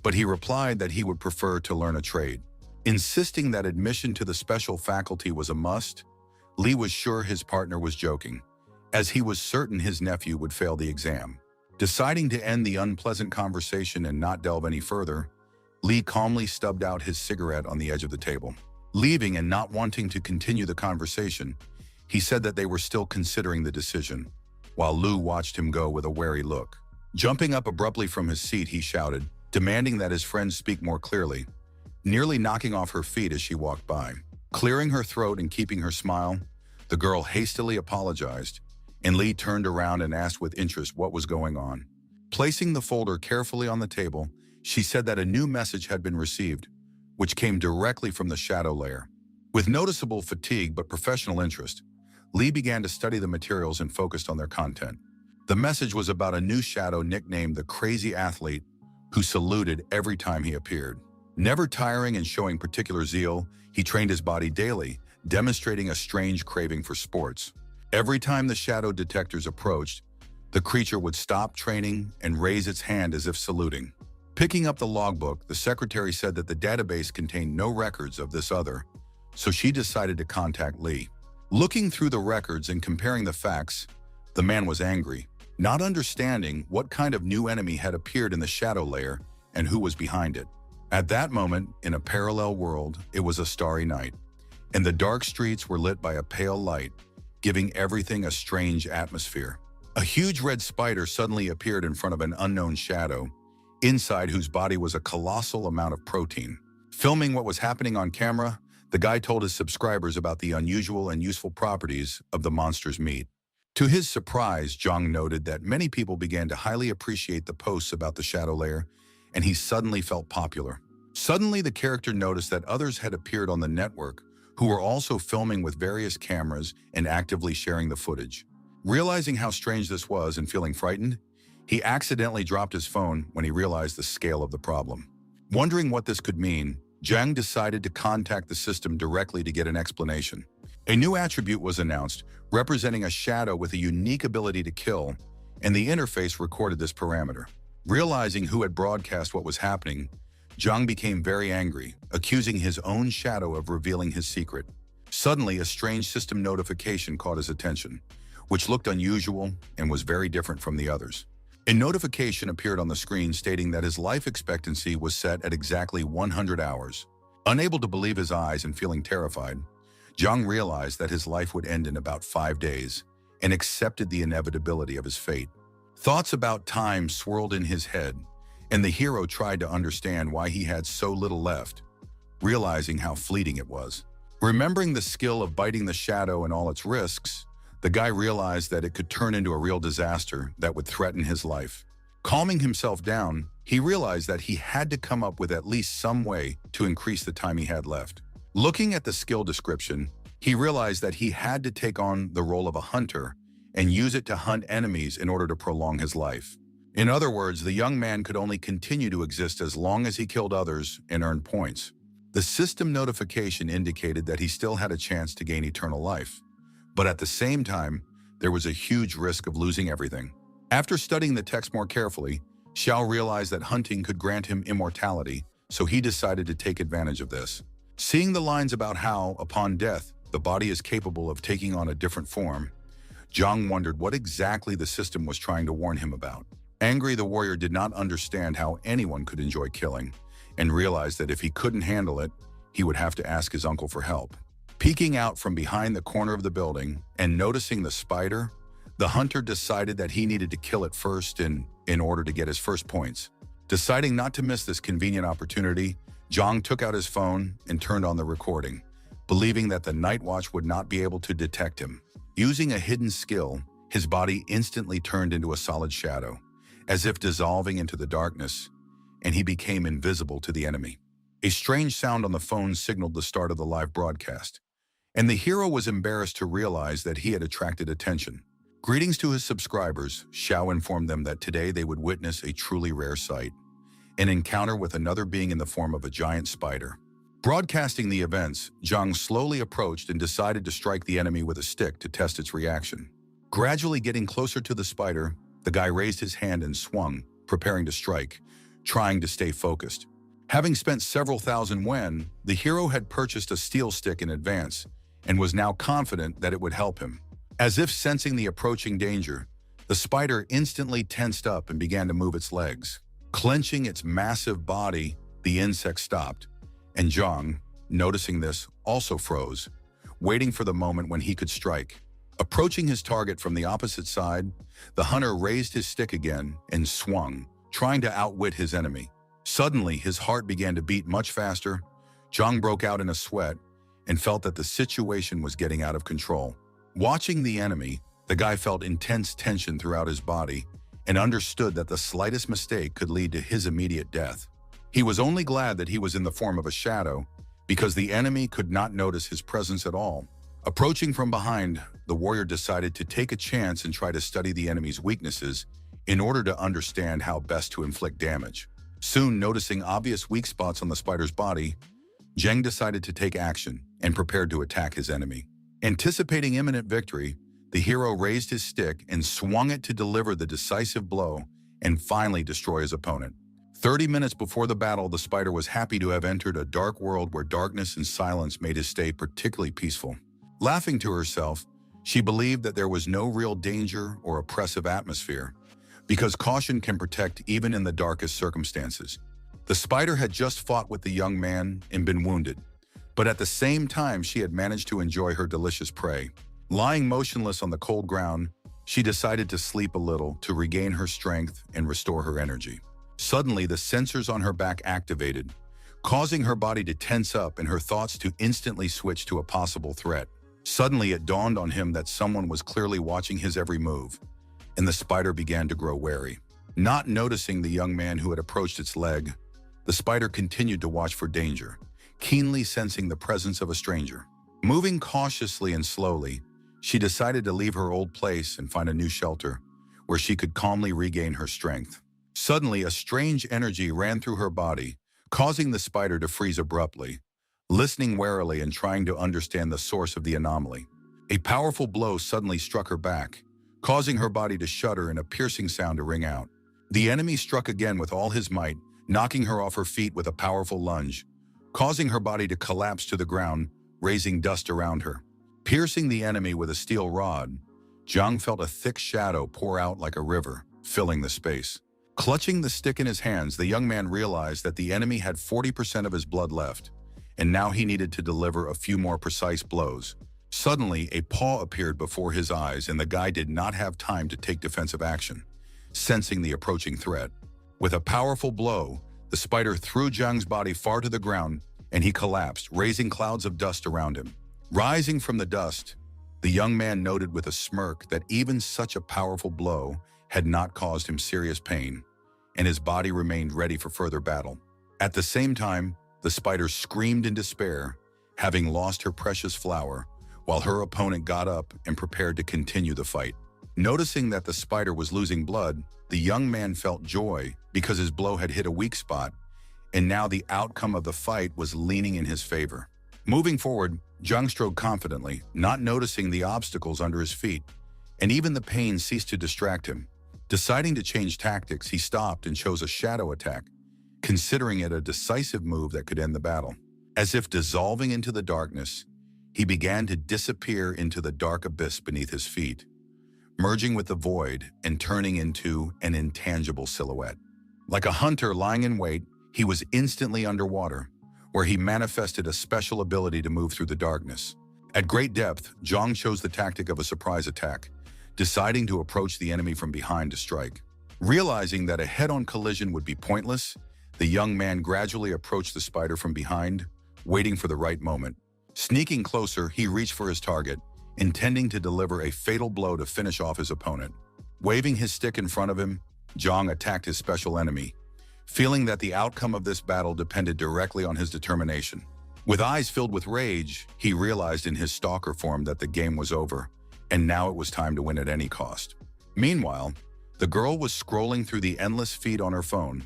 but he replied that he would prefer to learn a trade. Insisting that admission to the special faculty was a must, Lee was sure his partner was joking, as he was certain his nephew would fail the exam. Deciding to end the unpleasant conversation and not delve any further, Lee calmly stubbed out his cigarette on the edge of the table. Leaving and not wanting to continue the conversation, he said that they were still considering the decision, while Liu watched him go with a wary look. Jumping up abruptly from his seat, he shouted, demanding that his friend speak more clearly, nearly knocking off her feet as she walked by. Clearing her throat and keeping her smile, the girl hastily apologized, and Lee turned around and asked with interest what was going on. Placing the folder carefully on the table, she said that a new message had been received, which came directly from the shadow layer. With noticeable fatigue but professional interest, Lee began to study the materials and focused on their content. The message was about a new shadow nicknamed the Crazy Athlete, who saluted every time he appeared. Never tiring and showing particular zeal, he trained his body daily, demonstrating a strange craving for sports. Every time the shadow detectors approached, the creature would stop training and raise its hand as if saluting. Picking up the logbook, the secretary said that the database contained no records of this other, so she decided to contact Lee. Looking through the records and comparing the facts, the man was angry, not understanding what kind of new enemy had appeared in the shadow layer and who was behind it. At that moment, in a parallel world, it was a starry night, and the dark streets were lit by a pale light, giving everything a strange atmosphere. A huge red spider suddenly appeared in front of an unknown shadow, inside whose body was a colossal amount of protein. Filming what was happening on camera, the guy told his subscribers about the unusual and useful properties of the monster's meat. To his surprise, Zhang noted that many people began to highly appreciate the posts about the shadow layer, and he suddenly felt popular. Suddenly, the character noticed that others had appeared on the network who were also filming with various cameras and actively sharing the footage. Realizing how strange this was and feeling frightened, he accidentally dropped his phone when he realized the scale of the problem. Wondering what this could mean, Zhang decided to contact the system directly to get an explanation. A new attribute was announced, representing a shadow with a unique ability to kill, and the interface recorded this parameter. Realizing who had broadcast what was happening, Zhang became very angry, accusing his own shadow of revealing his secret. Suddenly, a strange system notification caught his attention, which looked unusual and was very different from the others. A notification appeared on the screen stating that his life expectancy was set at exactly 100 hours. Unable to believe his eyes and feeling terrified, Zhang realized that his life would end in about 5 days and accepted the inevitability of his fate. Thoughts about time swirled in his head, and the hero tried to understand why he had so little left, realizing how fleeting it was. Remembering the skill of biting the shadow and all its risks, the guy realized that it could turn into a real disaster that would threaten his life. Calming himself down, he realized that he had to come up with at least some way to increase the time he had left. Looking at the skill description, he realized that he had to take on the role of a hunter and use it to hunt enemies in order to prolong his life. In other words, the young man could only continue to exist as long as he killed others and earned points. The system notification indicated that he still had a chance to gain eternal life, but at the same time, there was a huge risk of losing everything. After studying the text more carefully, Xiao realized that hunting could grant him immortality, so he decided to take advantage of this. Seeing the lines about how, upon death, the body is capable of taking on a different form, Zhang wondered what exactly the system was trying to warn him about. Angry, the warrior did not understand how anyone could enjoy killing, and realized that if he couldn't handle it, he would have to ask his uncle for help. Peeking out from behind the corner of the building and noticing the spider, the hunter decided that he needed to kill it first in order to get his first points. Deciding not to miss this convenient opportunity, Zhang took out his phone and turned on the recording, believing that the night watch would not be able to detect him. Using a hidden skill, his body instantly turned into a solid shadow, as if dissolving into the darkness, and he became invisible to the enemy. A strange sound on the phone signaled the start of the live broadcast, and the hero was embarrassed to realize that he had attracted attention. Greetings to his subscribers, Xiao informed them that today they would witness a truly rare sight, an encounter with another being in the form of a giant spider. Broadcasting the events, Zhang slowly approached and decided to strike the enemy with a stick to test its reaction. Gradually getting closer to the spider, the guy raised his hand and swung, preparing to strike, trying to stay focused. Having spent several thousand yuan, the hero had purchased a steel stick in advance and was now confident that it would help him. As if sensing the approaching danger, the spider instantly tensed up and began to move its legs. Clenching its massive body, the insect stopped, and Zhang, noticing this, also froze, waiting for the moment when he could strike. Approaching his target from the opposite side, the hunter raised his stick again and swung, trying to outwit his enemy. Suddenly, his heart began to beat much faster. Zhang broke out in a sweat and felt that the situation was getting out of control. Watching the enemy, the guy felt intense tension throughout his body and understood that the slightest mistake could lead to his immediate death. He was only glad that he was in the form of a shadow because the enemy could not notice his presence at all. Approaching from behind, the warrior decided to take a chance and try to study the enemy's weaknesses in order to understand how best to inflict damage. Soon, noticing obvious weak spots on the spider's body, Zhang decided to take action and prepared to attack his enemy. Anticipating imminent victory, the hero raised his stick and swung it to deliver the decisive blow and finally destroy his opponent. 30 minutes before the battle, the spider was happy to have entered a dark world where darkness and silence made his stay particularly peaceful. Laughing to herself, she believed that there was no real danger or oppressive atmosphere, because caution can protect even in the darkest circumstances. The spider had just fought with the young man and been wounded, but at the same time she had managed to enjoy her delicious prey. Lying motionless on the cold ground, she decided to sleep a little to regain her strength and restore her energy. Suddenly, the sensors on her back activated, causing her body to tense up and her thoughts to instantly switch to a possible threat. Suddenly, it dawned on him that someone was clearly watching his every move, and the spider began to grow wary. Not noticing the young man who had approached its leg, the spider continued to watch for danger, keenly sensing the presence of a stranger. Moving cautiously and slowly, she decided to leave her old place and find a new shelter where she could calmly regain her strength. Suddenly, a strange energy ran through her body, causing the spider to freeze abruptly, listening warily and trying to understand the source of the anomaly. A powerful blow suddenly struck her back, causing her body to shudder and a piercing sound to ring out. The enemy struck again with all his might, knocking her off her feet with a powerful lunge, causing her body to collapse to the ground, raising dust around her. Piercing the enemy with a steel rod, Zhang felt a thick shadow pour out like a river, filling the space. Clutching the stick in his hands, the young man realized that the enemy had 40% of his blood left, and now he needed to deliver a few more precise blows. Suddenly, a paw appeared before his eyes, and the guy did not have time to take defensive action, sensing the approaching threat. With a powerful blow, the spider threw Zhang's body far to the ground, and he collapsed, raising clouds of dust around him. Rising from the dust, the young man noted with a smirk that even such a powerful blow had not caused him serious pain, and his body remained ready for further battle. At the same time, the spider screamed in despair, having lost her precious flower, while her opponent got up and prepared to continue the fight. Noticing that the spider was losing blood, the young man felt joy because his blow had hit a weak spot, and now the outcome of the fight was leaning in his favor. Moving forward, Zhang strode confidently, not noticing the obstacles under his feet, and even the pain ceased to distract him. Deciding to change tactics, he stopped and chose a shadow attack, considering it a decisive move that could end the battle. As if dissolving into the darkness, he began to disappear into the dark abyss beneath his feet, merging with the void and turning into an intangible silhouette. Like a hunter lying in wait, he was instantly underwater, where he manifested a special ability to move through the darkness. At great depth, Zhang chose the tactic of a surprise attack, deciding to approach the enemy from behind to strike. Realizing that a head-on collision would be pointless, the young man gradually approached the spider from behind, waiting for the right moment. Sneaking closer, he reached for his target, intending to deliver a fatal blow to finish off his opponent. Waving his stick in front of him, Zhang attacked his special enemy, feeling that the outcome of this battle depended directly on his determination. With eyes filled with rage, he realized in his stalker form that the game was over, and now it was time to win at any cost. Meanwhile, the girl was scrolling through the endless feed on her phone,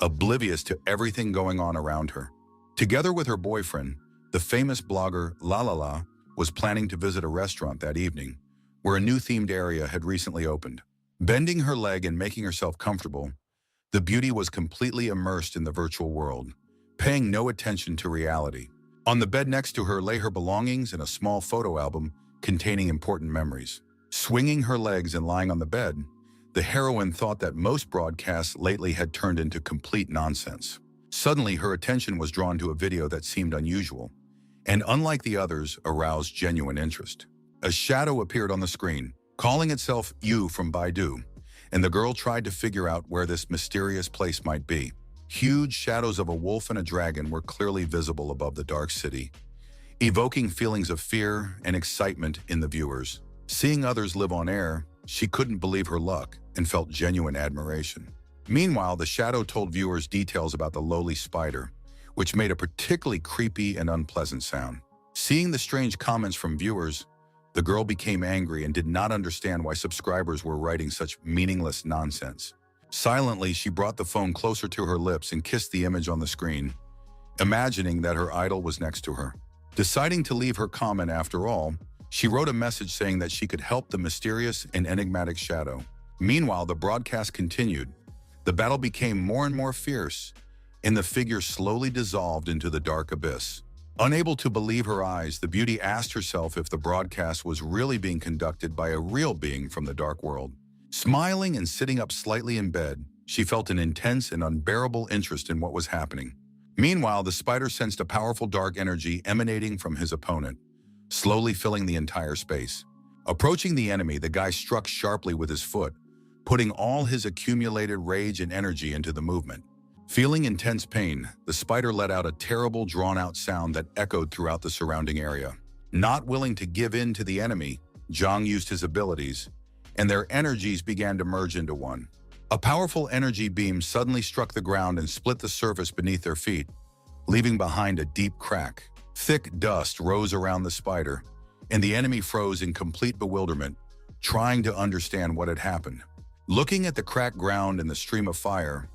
oblivious to everything going on around her. Together with her boyfriend, the famous blogger La was planning to visit a restaurant that evening, where a new themed area had recently opened. Bending her leg and making herself comfortable, the beauty was completely immersed in the virtual world, paying no attention to reality. On the bed next to her lay her belongings and a small photo album containing important memories. Swinging her legs and lying on the bed, the heroine thought that most broadcasts lately had turned into complete nonsense. Suddenly, her attention was drawn to a video that seemed unusual, and unlike the others, aroused genuine interest. A shadow appeared on the screen, calling itself You from Baidu, and the girl tried to figure out where this mysterious place might be. Huge shadows of a wolf and a dragon were clearly visible above the dark city, evoking feelings of fear and excitement in the viewers. Seeing others live on air, she couldn't believe her luck and felt genuine admiration. Meanwhile, the shadow told viewers details about the lowly spider, which made a particularly creepy and unpleasant sound. Seeing the strange comments from viewers, the girl became angry and did not understand why subscribers were writing such meaningless nonsense. Silently, she brought the phone closer to her lips and kissed the image on the screen, imagining that her idol was next to her. Deciding to leave her comment after all, she wrote a message saying that she could help the mysterious and enigmatic shadow. Meanwhile, the broadcast continued. The battle became more and more fierce, and the figure slowly dissolved into the dark abyss. Unable to believe her eyes, the beauty asked herself if the broadcast was really being conducted by a real being from the dark world. Smiling and sitting up slightly in bed, she felt an intense and unbearable interest in what was happening. Meanwhile, the spider sensed a powerful dark energy emanating from his opponent, slowly filling the entire space. Approaching the enemy, the guy struck sharply with his foot, putting all his accumulated rage and energy into the movement. Feeling intense pain, the spider let out a terrible, drawn-out sound that echoed throughout the surrounding area. Not willing to give in to the enemy, Zhang used his abilities, and their energies began to merge into one. A powerful energy beam suddenly struck the ground and split the surface beneath their feet, leaving behind a deep crack. Thick dust rose around the spider, and the enemy froze in complete bewilderment, trying to understand what had happened. Looking at the cracked ground and the stream of fire,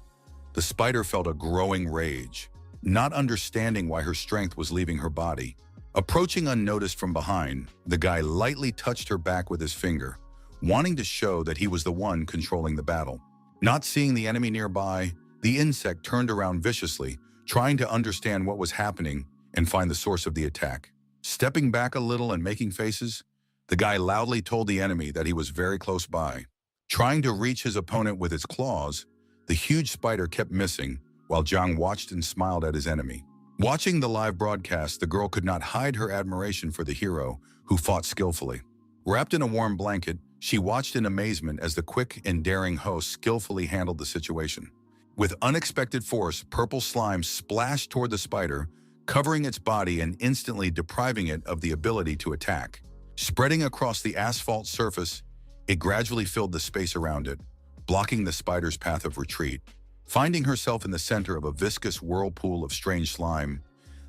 the spider felt a growing rage, not understanding why her strength was leaving her body. Approaching unnoticed from behind, the guy lightly touched her back with his finger, wanting to show that he was the one controlling the battle. Not seeing the enemy nearby, the insect turned around viciously, trying to understand what was happening and find the source of the attack. Stepping back a little and making faces, the guy loudly told the enemy that he was very close by. Trying to reach his opponent with its claws, the huge spider kept missing, while Zhang watched and smiled at his enemy. Watching the live broadcast, the girl could not hide her admiration for the hero, who fought skillfully. Wrapped in a warm blanket, she watched in amazement as the quick and daring host skillfully handled the situation. With unexpected force, purple slime splashed toward the spider, covering its body and instantly depriving it of the ability to attack. Spreading across the asphalt surface, it gradually filled the space around it, blocking the spider's path of retreat. Finding herself in the center of a viscous whirlpool of strange slime,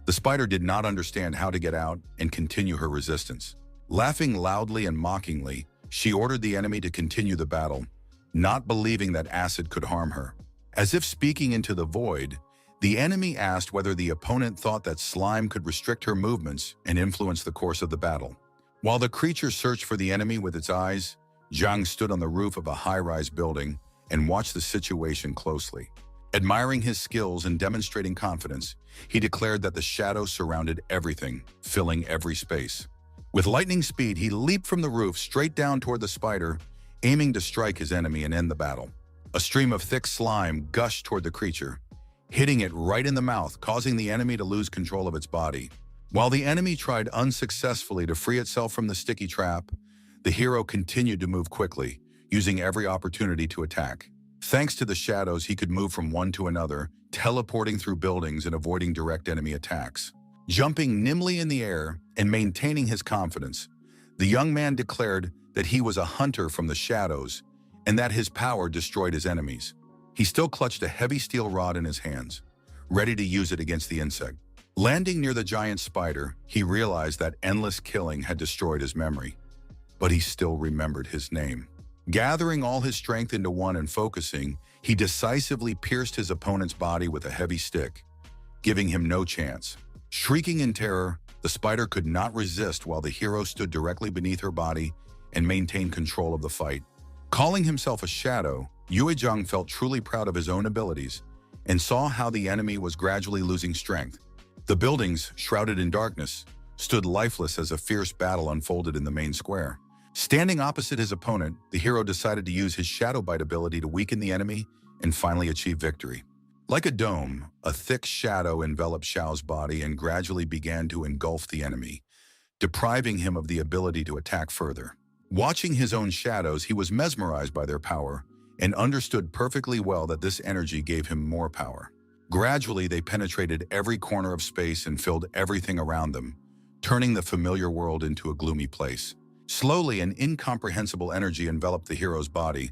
the spider did not understand how to get out and continue her resistance. Laughing loudly and mockingly, she ordered the enemy to continue the battle, not believing that acid could harm her. As if speaking into the void, the enemy asked whether the opponent thought that slime could restrict her movements and influence the course of the battle. While the creature searched for the enemy with its eyes, Zhang stood on the roof of a high-rise building and watched the situation closely. Admiring his skills and demonstrating confidence, he declared that the shadow surrounded everything, filling every space. With lightning speed, he leaped from the roof straight down toward the spider, aiming to strike his enemy and end the battle. A stream of thick slime gushed toward the creature, hitting it right in the mouth, causing the enemy to lose control of its body. While the enemy tried unsuccessfully to free itself from the sticky trap, the hero continued to move quickly, using every opportunity to attack. Thanks to the shadows, he could move from one to another, teleporting through buildings and avoiding direct enemy attacks. Jumping nimbly in the air and maintaining his confidence, the young man declared that he was a hunter from the shadows and that his power destroyed his enemies. He still clutched a heavy steel rod in his hands, ready to use it against the insect. Landing near the giant spider, he realized that endless killing had destroyed his memory. but he still remembered his name. Gathering all his strength into one and focusing, he decisively pierced his opponent's body with a heavy stick, giving him no chance. Shrieking in terror, the spider could not resist while the hero stood directly beneath her body and maintained control of the fight. Calling himself a shadow, Yue-jung felt truly proud of his own abilities and saw how the enemy was gradually losing strength. The buildings, shrouded in darkness, stood lifeless as a fierce battle unfolded in the main square. Standing opposite his opponent, the hero decided to use his Shadow Bite ability to weaken the enemy and finally achieve victory. Like a dome, a thick shadow enveloped Xiao's body and gradually began to engulf the enemy, depriving him of the ability to attack further. Watching his own shadows, he was mesmerized by their power and understood perfectly well that this energy gave him more power. Gradually, they penetrated every corner of space and filled everything around them, turning the familiar world into a gloomy place. Slowly, an incomprehensible energy enveloped the hero's body,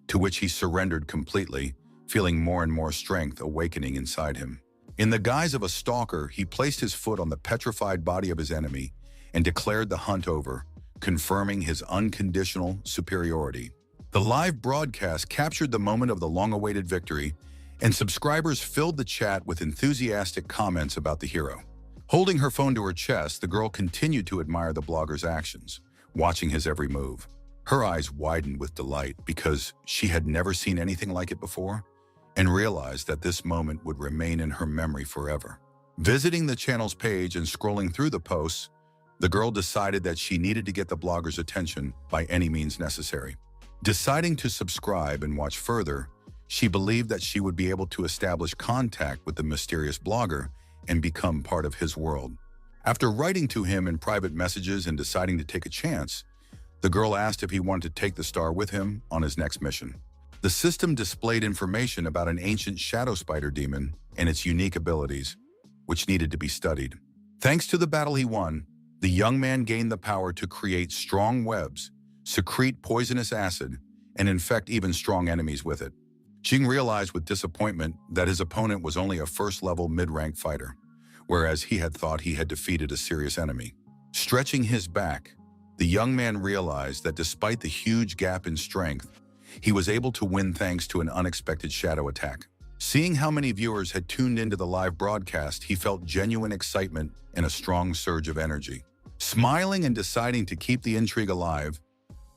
to which he surrendered completely, feeling more and more strength awakening inside him. In the guise of a stalker, he placed his foot on the petrified body of his enemy and declared the hunt over, confirming his unconditional superiority. The live broadcast captured the moment of the long-awaited victory, and subscribers filled the chat with enthusiastic comments about the hero. Holding her phone to her chest, the girl continued to admire the blogger's actions, watching his every move. Her eyes widened with delight because she had never seen anything like it before and realized that this moment would remain in her memory forever. Visiting the channel's page and scrolling through the posts, the girl decided that she needed to get the blogger's attention by any means necessary. Deciding to subscribe and watch further, she believed that she would be able to establish contact with the mysterious blogger and become part of his world. After writing to him in private messages and deciding to take a chance, the girl asked if he wanted to take the star with him on his next mission. The system displayed information about an ancient shadow spider demon and its unique abilities, which needed to be studied. Thanks to the battle he won, the young man gained the power to create strong webs, secrete poisonous acid, and infect even strong enemies with it. Jing realized with disappointment that his opponent was only a first-level mid-rank fighter, whereas he had thought he had defeated a serious enemy. Stretching his back, the young man realized that despite the huge gap in strength, he was able to win thanks to an unexpected shadow attack. Seeing how many viewers had tuned into the live broadcast, he felt genuine excitement and a strong surge of energy. Smiling and deciding to keep the intrigue alive,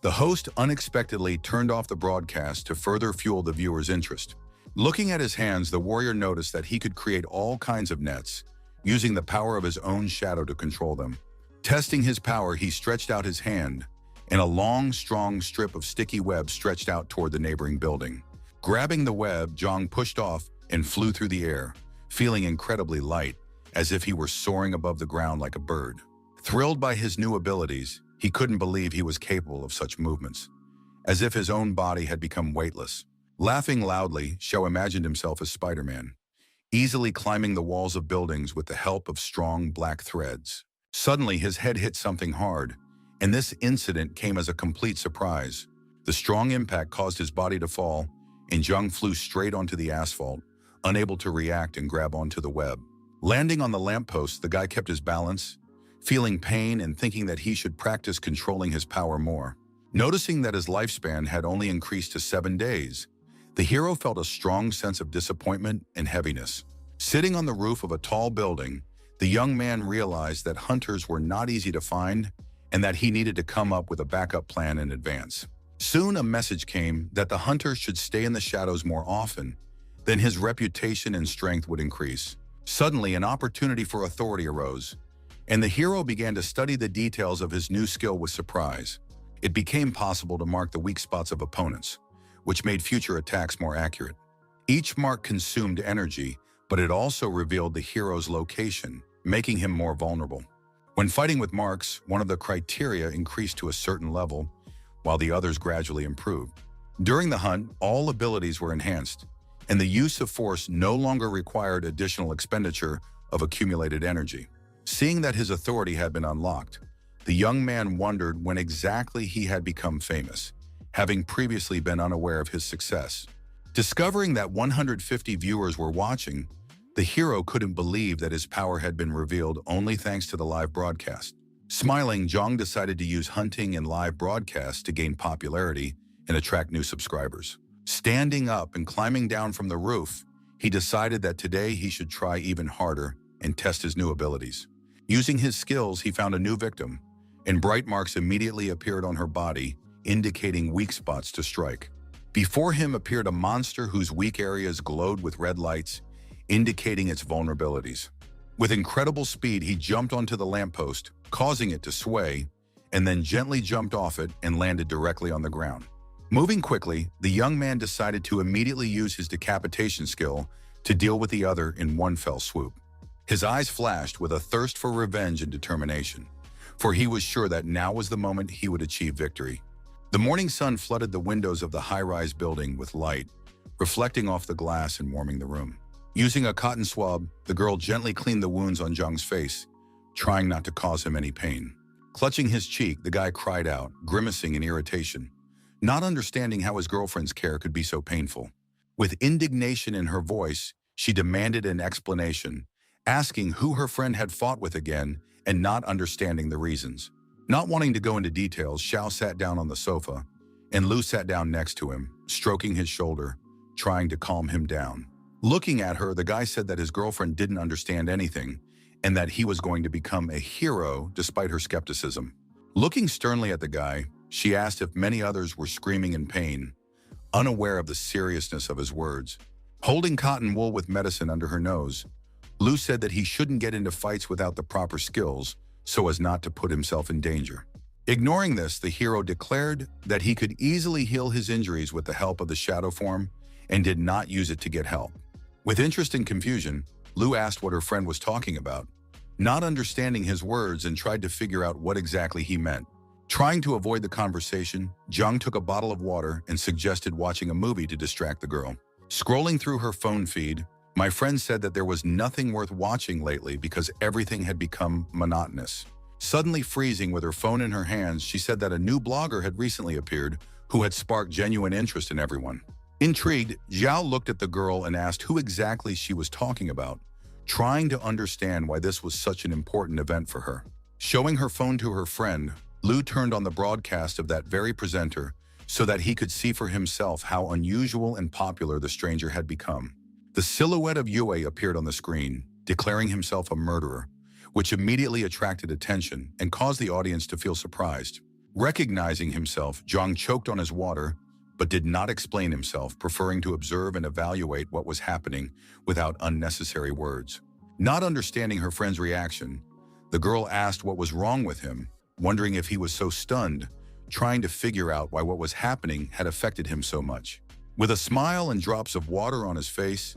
the host unexpectedly turned off the broadcast to further fuel the viewers' interest. Looking at his hands, the warrior noticed that he could create all kinds of nets, using the power of his own shadow to control them. Testing his power, he stretched out his hand, and a long, strong strip of sticky web stretched out toward the neighboring building. Grabbing the web, Zhang pushed off and flew through the air, feeling incredibly light, as if he were soaring above the ground like a bird. Thrilled by his new abilities, he couldn't believe he was capable of such movements, as if his own body had become weightless. Laughing loudly, Xiao imagined himself as Spider-Man, easily climbing the walls of buildings with the help of strong black threads. Suddenly, his head hit something hard, and this incident came as a complete surprise. The strong impact caused his body to fall, and Zhang flew straight onto the asphalt, unable to react and grab onto the web. Landing on the lamppost, the guy kept his balance, feeling pain and thinking that he should practice controlling his power more. Noticing that his lifespan had only increased to 7 days, the hero felt a strong sense of disappointment and heaviness. Sitting on the roof of a tall building, the young man realized that hunters were not easy to find and that he needed to come up with a backup plan in advance. Soon a message came that the hunter should stay in the shadows more often, then his reputation and strength would increase. Suddenly, an opportunity for authority arose, and the hero began to study the details of his new skill with surprise. It became possible to mark the weak spots of opponents, which made future attacks more accurate. Each mark consumed energy, but it also revealed the hero's location, making him more vulnerable. When fighting with marks, one of the criteria increased to a certain level, while the others gradually improved. During the hunt, all abilities were enhanced, and the use of force no longer required additional expenditure of accumulated energy. Seeing that his authority had been unlocked, the young man wondered when exactly he had become famous, having previously been unaware of his success. Discovering that 150 viewers were watching, the hero couldn't believe that his power had been revealed only thanks to the live broadcast. Smiling, Zhang decided to use hunting and live broadcasts to gain popularity and attract new subscribers. Standing up and climbing down from the roof, he decided that today he should try even harder and test his new abilities. Using his skills, he found a new victim, and bright marks immediately appeared on her body, indicating weak spots to strike. Before him appeared a monster whose weak areas glowed with red lights, indicating its vulnerabilities. With incredible speed, he jumped onto the lamppost, causing it to sway, and then gently jumped off it and landed directly on the ground. Moving quickly, the young man decided to immediately use his decapitation skill to deal with the other in one fell swoop. His eyes flashed with a thirst for revenge and determination, for he was sure that now was the moment he would achieve victory. The morning sun flooded the windows of the high-rise building with light, reflecting off the glass and warming the room. Using a cotton swab, the girl gently cleaned the wounds on Zhang's face, trying not to cause him any pain. Clutching his cheek, the guy cried out, grimacing in irritation, not understanding how his girlfriend's care could be so painful. With indignation in her voice, she demanded an explanation, asking who her friend had fought with again and not understanding the reasons. Not wanting to go into details, Xiao sat down on the sofa, and Lu sat down next to him, stroking his shoulder, trying to calm him down. Looking at her, the guy said that his girlfriend didn't understand anything and that he was going to become a hero despite her skepticism. Looking sternly at the guy, she asked if many others were screaming in pain, unaware of the seriousness of his words. Holding cotton wool with medicine under her nose, Lu said that he shouldn't get into fights without the proper skills so as not to put himself in danger. Ignoring this, the hero declared that he could easily heal his injuries with the help of the shadow form and did not use it to get help. With interest and confusion, Lu asked what her friend was talking about, not understanding his words, and tried to figure out what exactly he meant. Trying to avoid the conversation, Zhang took a bottle of water and suggested watching a movie to distract the girl. Scrolling through her phone feed, my friend said that there was nothing worth watching lately because everything had become monotonous. Suddenly freezing with her phone in her hands, she said that a new blogger had recently appeared who had sparked genuine interest in everyone. Intrigued, Zhao looked at the girl and asked who exactly she was talking about, trying to understand why this was such an important event for her. Showing her phone to her friend, Lu turned on the broadcast of that very presenter so that he could see for himself how unusual and popular the stranger had become. The silhouette of Yue appeared on the screen, declaring himself a murderer, which immediately attracted attention and caused the audience to feel surprised. Recognizing himself, Zhang choked on his water, but did not explain himself, preferring to observe and evaluate what was happening without unnecessary words. Not understanding her friend's reaction, the girl asked what was wrong with him, wondering if he was so stunned, trying to figure out why what was happening had affected him so much. With a smile and drops of water on his face,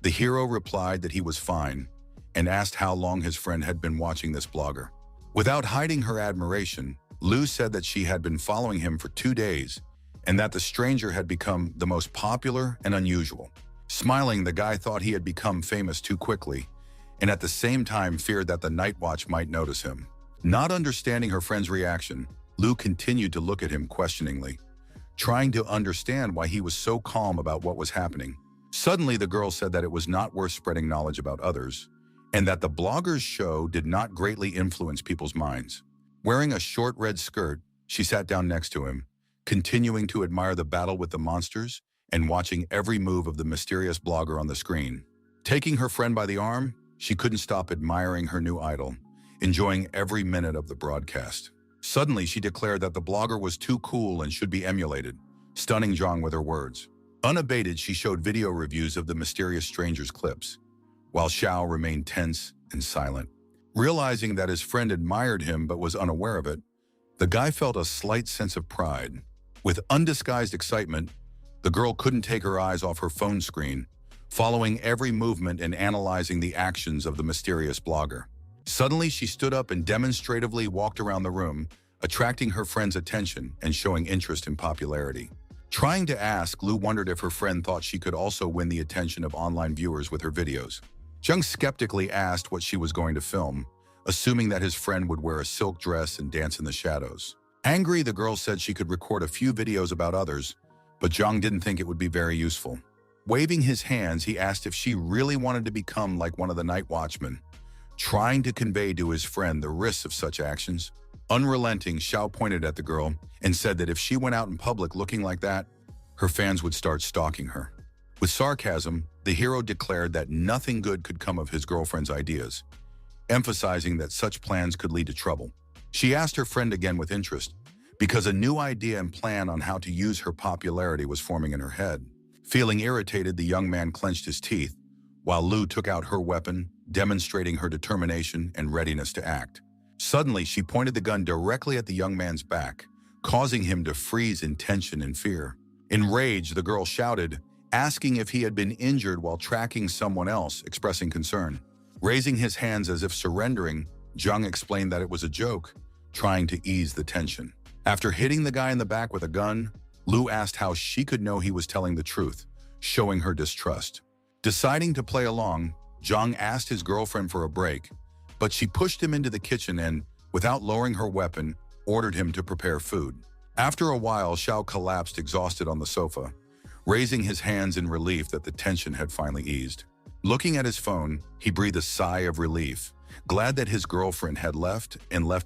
the hero replied that he was fine and asked how long his friend had been watching this blogger. Without hiding her admiration, Lu said that she had been following him for 2 days and that the stranger had become the most popular and unusual. Smiling, the guy thought he had become famous too quickly and at the same time feared that the night watch might notice him. Not understanding her friend's reaction, Lu continued to look at him questioningly, trying to understand why he was so calm about what was happening. Suddenly, the girl said that it was not worth spreading knowledge about others, and that the blogger's show did not greatly influence people's minds. Wearing a short red skirt, she sat down next to him, continuing to admire the battle with the monsters and watching every move of the mysterious blogger on the screen. Taking her friend by the arm, she couldn't stop admiring her new idol, enjoying every minute of the broadcast. Suddenly, she declared that the blogger was too cool and should be emulated, stunning Zhang with her words. Unabated, she showed video reviews of the mysterious stranger's clips, while Xiao remained tense and silent. Realizing that his friend admired him but was unaware of it, the guy felt a slight sense of pride. With undisguised excitement, the girl couldn't take her eyes off her phone screen, following every movement and analyzing the actions of the mysterious blogger. Suddenly, she stood up and demonstratively walked around the room, attracting her friend's attention and showing interest in popularity. Trying to ask, Lu wondered if her friend thought she could also win the attention of online viewers with her videos. Zhang skeptically asked what she was going to film, assuming that his friend would wear a silk dress and dance in the shadows. Angry, the girl said she could record a few videos about others, but Zhang didn't think it would be very useful. Waving his hands, he asked if she really wanted to become like one of the night watchmen, trying to convey to his friend the risks of such actions. Unrelenting, Xiao pointed at the girl and said that if she went out in public looking like that, her fans would start stalking her. With sarcasm, the hero declared that nothing good could come of his girlfriend's ideas, emphasizing that such plans could lead to trouble. She asked her friend again with interest, because a new idea and plan on how to use her popularity was forming in her head. Feeling irritated, the young man clenched his teeth, while Lu took out her weapon, demonstrating her determination and readiness to act. Suddenly, she pointed the gun directly at the young man's back, causing him to freeze in tension and fear. Enraged, the girl shouted, asking if he had been injured while tracking someone else, expressing concern. Raising his hands as if surrendering, Zhang explained that it was a joke, trying to ease the tension. After hitting the guy in the back with a gun, Lu asked how she could know he was telling the truth, showing her distrust. Deciding to play along, Zhang asked his girlfriend for a break, but she pushed him into the kitchen and, without lowering her weapon, ordered him to prepare food. After a while, Xiao collapsed exhausted on the sofa, raising his hands in relief that the tension had finally eased. Looking at his phone, he breathed a sigh of relief, glad that his girlfriend had left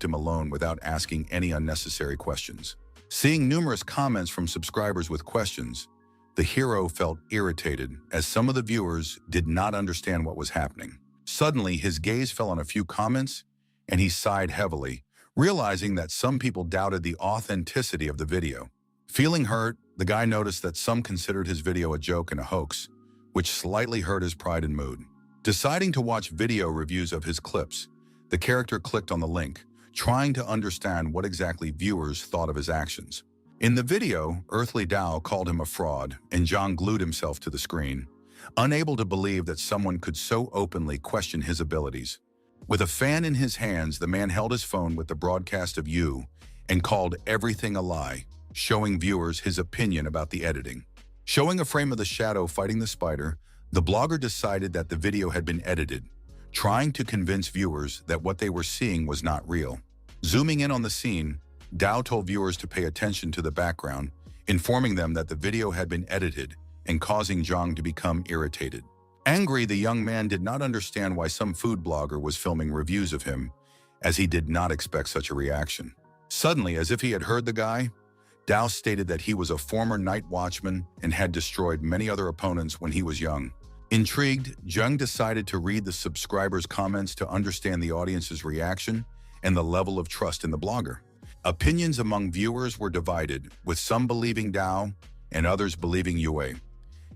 him alone without asking any unnecessary questions. Seeing numerous comments from subscribers with questions, the hero felt irritated as some of the viewers did not understand what was happening. Suddenly, his gaze fell on a few comments, and he sighed heavily, realizing that some people doubted the authenticity of the video. Feeling hurt, the guy noticed that some considered his video a joke and a hoax, which slightly hurt his pride and mood. Deciding to watch video reviews of his clips, the character clicked on the link, trying to understand what exactly viewers thought of his actions. In the video, Earthly Dao called him a fraud, and Zhang glued himself to the screen, unable to believe that someone could so openly question his abilities. With a fan in his hands, the man held his phone with the broadcast of You and called everything a lie, showing viewers his opinion about the editing. Showing a frame of the shadow fighting the spider, the blogger decided that the video had been edited, trying to convince viewers that what they were seeing was not real. Zooming in on the scene, Dao told viewers to pay attention to the background, informing them that the video had been edited and causing Zhang to become irritated. Angry, the young man did not understand why some food blogger was filming reviews of him, as he did not expect such a reaction. Suddenly, as if he had heard the guy, Dao stated that he was a former night watchman and had destroyed many other opponents when he was young. Intrigued, Zhang decided to read the subscribers' comments to understand the audience's reaction and the level of trust in the blogger. Opinions among viewers were divided, with some believing Dao and others believing Yue,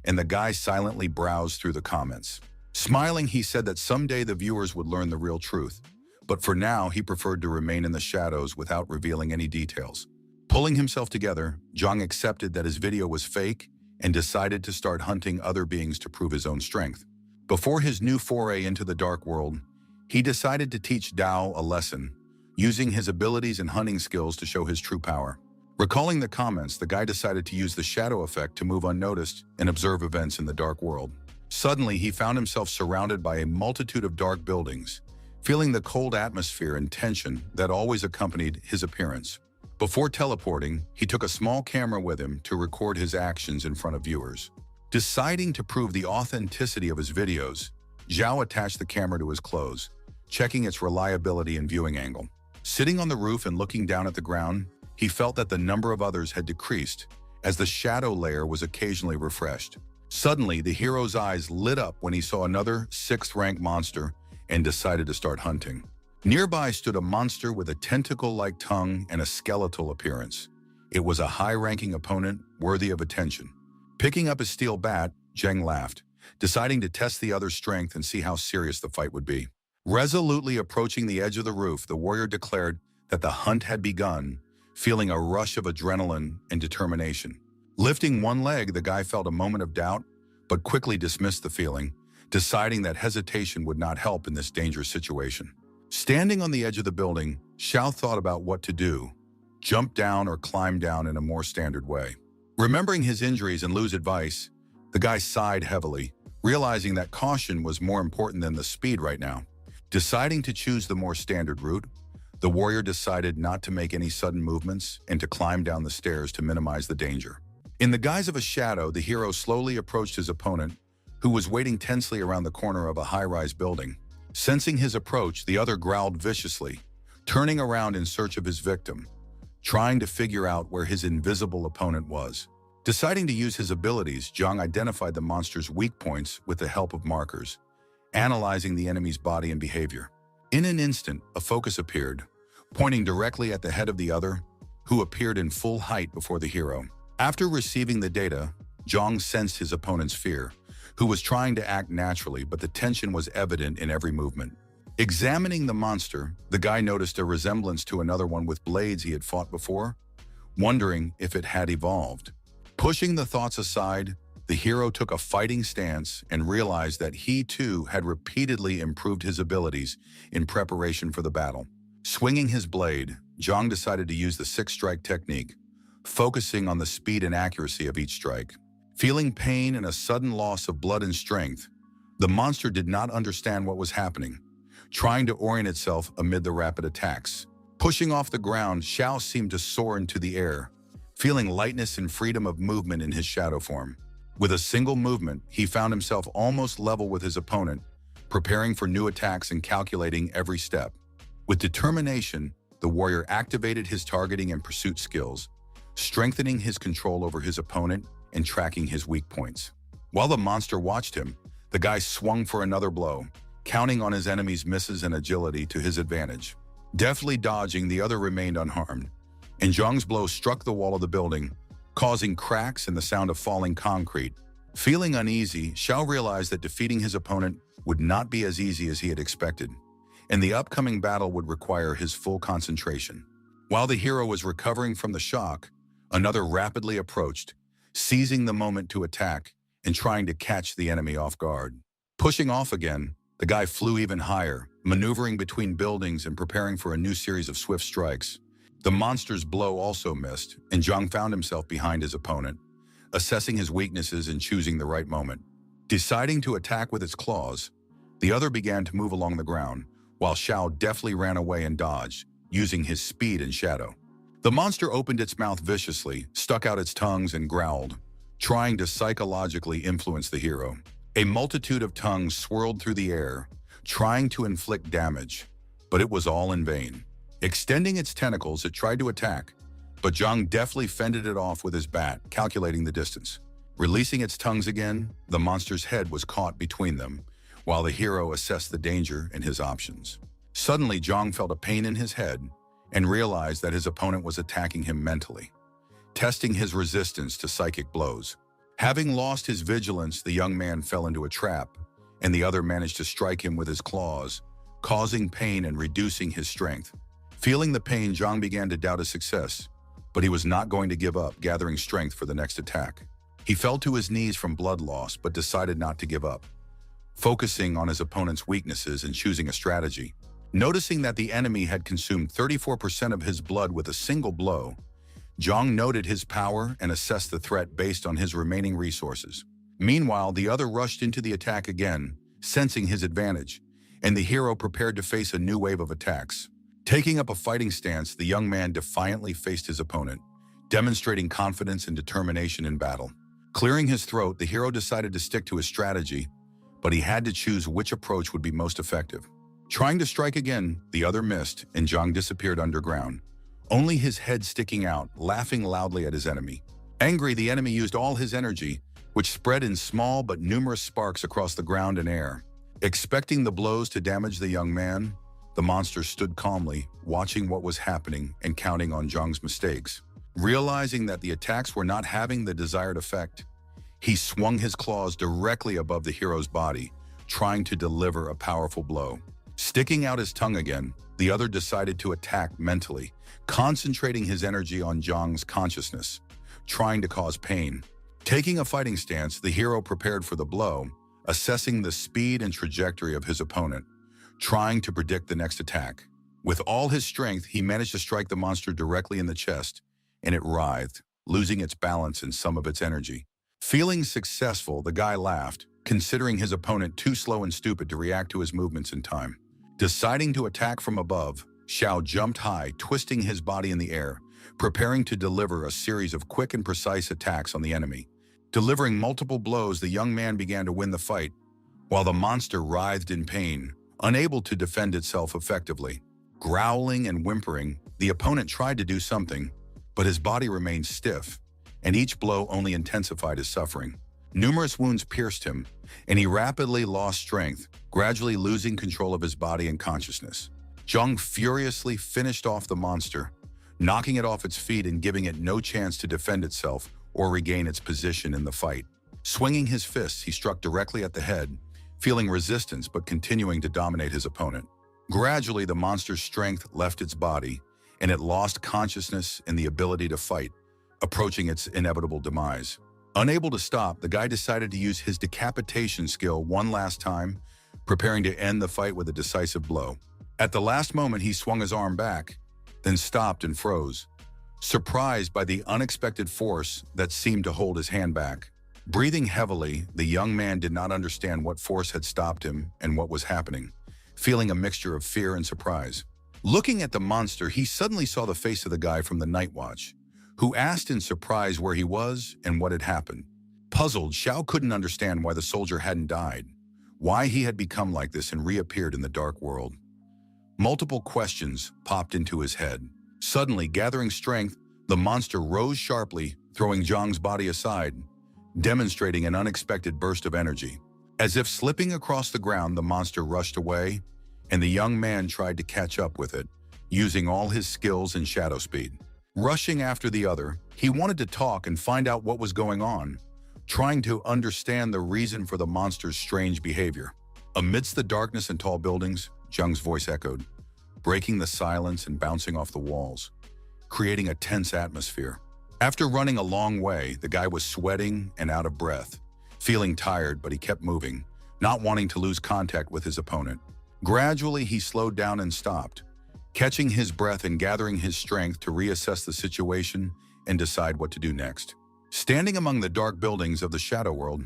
and the guy silently browsed through the comments. Smiling, he said that someday the viewers would learn the real truth, but for now he preferred to remain in the shadows without revealing any details. Pulling himself together, Zhang accepted that his video was fake and decided to start hunting other beings to prove his own strength. Before his new foray into the dark world, he decided to teach Dao a lesson, using his abilities and hunting skills to show his true power. Recalling the comments, the guy decided to use the shadow effect to move unnoticed and observe events in the dark world. Suddenly, he found himself surrounded by a multitude of dark buildings, feeling the cold atmosphere and tension that always accompanied his appearance. Before teleporting, he took a small camera with him to record his actions in front of viewers. Deciding to prove the authenticity of his videos, Zhao attached the camera to his clothes, checking its reliability and viewing angle. Sitting on the roof and looking down at the ground, he felt that the number of others had decreased, as the shadow layer was occasionally refreshed. Suddenly, the hero's eyes lit up when he saw another 6th-rank monster and decided to start hunting. Nearby stood a monster with a tentacle-like tongue and a skeletal appearance. It was a high-ranking opponent worthy of attention. Picking up his steel bat, Zhang laughed, deciding to test the other's strength and see how serious the fight would be. Resolutely approaching the edge of the roof, the warrior declared that the hunt had begun, feeling a rush of adrenaline and determination. Lifting one leg, the guy felt a moment of doubt, but quickly dismissed the feeling, deciding that hesitation would not help in this dangerous situation. Standing on the edge of the building, Xiao thought about what to do: jump down or climb down in a more standard way. Remembering his injuries and Lu's advice, the guy sighed heavily, realizing that caution was more important than the speed right now. Deciding to choose the more standard route, the warrior decided not to make any sudden movements and to climb down the stairs to minimize the danger. In the guise of a shadow, the hero slowly approached his opponent, who was waiting tensely around the corner of a high-rise building. Sensing his approach, the other growled viciously, turning around in search of his victim, trying to figure out where his invisible opponent was. Deciding to use his abilities, Zhang identified the monster's weak points with the help of markers, analyzing the enemy's body and behavior. In an instant, a focus appeared, pointing directly at the head of the other, who appeared in full height before the hero. After receiving the data, Zhang sensed his opponent's fear, who was trying to act naturally, but the tension was evident in every movement. Examining the monster, the guy noticed a resemblance to another one with blades he had fought before, wondering if it had evolved. Pushing the thoughts aside, the hero took a fighting stance and realized that he too had repeatedly improved his abilities in preparation for the battle. Swinging his blade, Zhang decided to use the six-strike technique, focusing on the speed and accuracy of each strike. Feeling pain and a sudden loss of blood and strength, the monster did not understand what was happening, trying to orient itself amid the rapid attacks. Pushing off the ground, Xiao seemed to soar into the air, feeling lightness and freedom of movement in his shadow form. With a single movement, he found himself almost level with his opponent, preparing for new attacks and calculating every step. With determination, the warrior activated his targeting and pursuit skills, strengthening his control over his opponent and tracking his weak points. While the monster watched him, the guy swung for another blow, counting on his enemy's misses and agility to his advantage. Deftly dodging, the other remained unharmed, and Zhang's blow struck the wall of the building, causing cracks and the sound of falling concrete. Feeling uneasy, Xiao realized that defeating his opponent would not be as easy as he had expected, and the upcoming battle would require his full concentration. While the hero was recovering from the shock, another rapidly approached, seizing the moment to attack and trying to catch the enemy off guard. Pushing off again, the guy flew even higher, maneuvering between buildings and preparing for a new series of swift strikes. The monster's blow also missed, and Zhang found himself behind his opponent, assessing his weaknesses and choosing the right moment. Deciding to attack with its claws, the other began to move along the ground, while Xiao deftly ran away and dodged, using his speed and shadow. The monster opened its mouth viciously, stuck out its tongues, and growled, trying to psychologically influence the hero. A multitude of tongues swirled through the air, trying to inflict damage, but it was all in vain. Extending its tentacles, it tried to attack, but Zhang deftly fended it off with his bat, calculating the distance. Releasing its tongues again, the monster's head was caught between them, while the hero assessed the danger and his options. Suddenly, Zhang felt a pain in his head and realized that his opponent was attacking him mentally, testing his resistance to psychic blows. Having lost his vigilance, the young man fell into a trap, and the other managed to strike him with his claws, causing pain and reducing his strength. Feeling the pain, Zhang began to doubt his success, but he was not going to give up, gathering strength for the next attack. He fell to his knees from blood loss, but decided not to give up, focusing on his opponent's weaknesses and choosing a strategy. Noticing that the enemy had consumed 34% of his blood with a single blow, Zhang noted his power and assessed the threat based on his remaining resources. Meanwhile, the other rushed into the attack again, sensing his advantage, and the hero prepared to face a new wave of attacks. Taking up a fighting stance, the young man defiantly faced his opponent, demonstrating confidence and determination in battle. Clearing his throat, the hero decided to stick to his strategy, but he had to choose which approach would be most effective. Trying to strike again, the other missed, and Zhang disappeared underground, only his head sticking out, laughing loudly at his enemy. Angry, the enemy used all his energy, which spread in small but numerous sparks across the ground and air. Expecting the blows to damage the young man, the monster stood calmly, watching what was happening and counting on Zhang's mistakes. Realizing that the attacks were not having the desired effect, he swung his claws directly above the hero's body, trying to deliver a powerful blow. Sticking out his tongue again, the other decided to attack mentally, concentrating his energy on Zhang's consciousness, trying to cause pain. Taking a fighting stance, the hero prepared for the blow, assessing the speed and trajectory of his opponent, trying to predict the next attack. With all his strength, he managed to strike the monster directly in the chest, and it writhed, losing its balance and some of its energy. Feeling successful, the guy laughed, considering his opponent too slow and stupid to react to his movements in time. Deciding to attack from above, Xiao jumped high, twisting his body in the air, preparing to deliver a series of quick and precise attacks on the enemy. Delivering multiple blows, the young man began to win the fight, while the monster writhed in pain, unable to defend itself effectively. Growling and whimpering, the opponent tried to do something, but his body remained stiff, and each blow only intensified his suffering. Numerous wounds pierced him, and he rapidly lost strength, gradually losing control of his body and consciousness. Zhang furiously finished off the monster, knocking it off its feet and giving it no chance to defend itself or regain its position in the fight. Swinging his fists, he struck directly at the head, feeling resistance but continuing to dominate his opponent. Gradually, the monster's strength left its body, and it lost consciousness and the ability to fight, approaching its inevitable demise. Unable to stop, the guy decided to use his decapitation skill one last time, preparing to end the fight with a decisive blow. At the last moment, he swung his arm back, then stopped and froze, surprised by the unexpected force that seemed to hold his hand back. Breathing heavily, the young man did not understand what force had stopped him and what was happening, feeling a mixture of fear and surprise. Looking at the monster, he suddenly saw the face of the guy from the night watch, who asked in surprise where he was and what had happened. Puzzled, Xiao couldn't understand why the soldier hadn't died, why he had become like this and reappeared in the dark world. Multiple questions popped into his head. Suddenly, gathering strength, the monster rose sharply, throwing Zhang's body aside, demonstrating an unexpected burst of energy. As if slipping across the ground, the monster rushed away, and the young man tried to catch up with it, using all his skills and shadow speed. Rushing after the other, he wanted to talk and find out what was going on, trying to understand the reason for the monster's strange behavior. Amidst the darkness and tall buildings, Zhang's voice echoed, breaking the silence and bouncing off the walls, creating a tense atmosphere. After running a long way, the guy was sweating and out of breath, feeling tired, but he kept moving, not wanting to lose contact with his opponent. Gradually, he slowed down and stopped, catching his breath and gathering his strength to reassess the situation and decide what to do next. Standing among the dark buildings of the shadow world,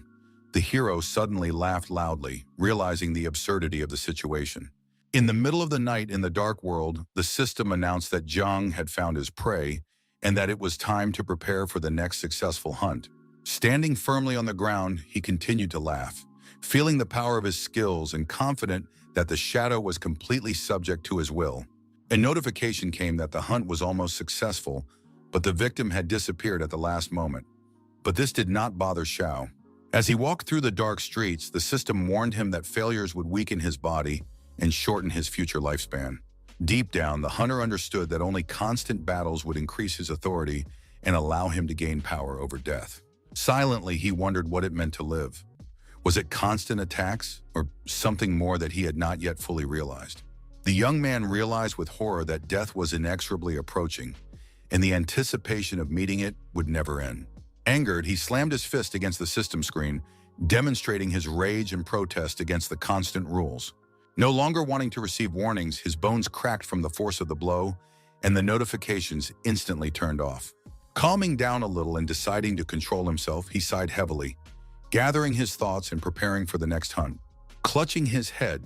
the hero suddenly laughed loudly, realizing the absurdity of the situation. In the middle of the night in the dark world, the system announced that Zhang had found his prey and that it was time to prepare for the next successful hunt. Standing firmly on the ground, he continued to laugh, feeling the power of his skills and confident that the shadow was completely subject to his will. A notification came that the hunt was almost successful, but the victim had disappeared at the last moment. But this did not bother Xiao. As he walked through the dark streets, the system warned him that failures would weaken his body and shorten his future lifespan. Deep down, the hunter understood that only constant battles would increase his authority and allow him to gain power over death. Silently, he wondered what it meant to live. Was it constant attacks or something more that he had not yet fully realized? The young man realized with horror that death was inexorably approaching, and the anticipation of meeting it would never end. Angered, he slammed his fist against the system screen, demonstrating his rage and protest against the constant rules. No longer wanting to receive warnings, his bones cracked from the force of the blow, and the notifications instantly turned off. Calming down a little and deciding to control himself, he sighed heavily, gathering his thoughts and preparing for the next hunt. Clutching his head,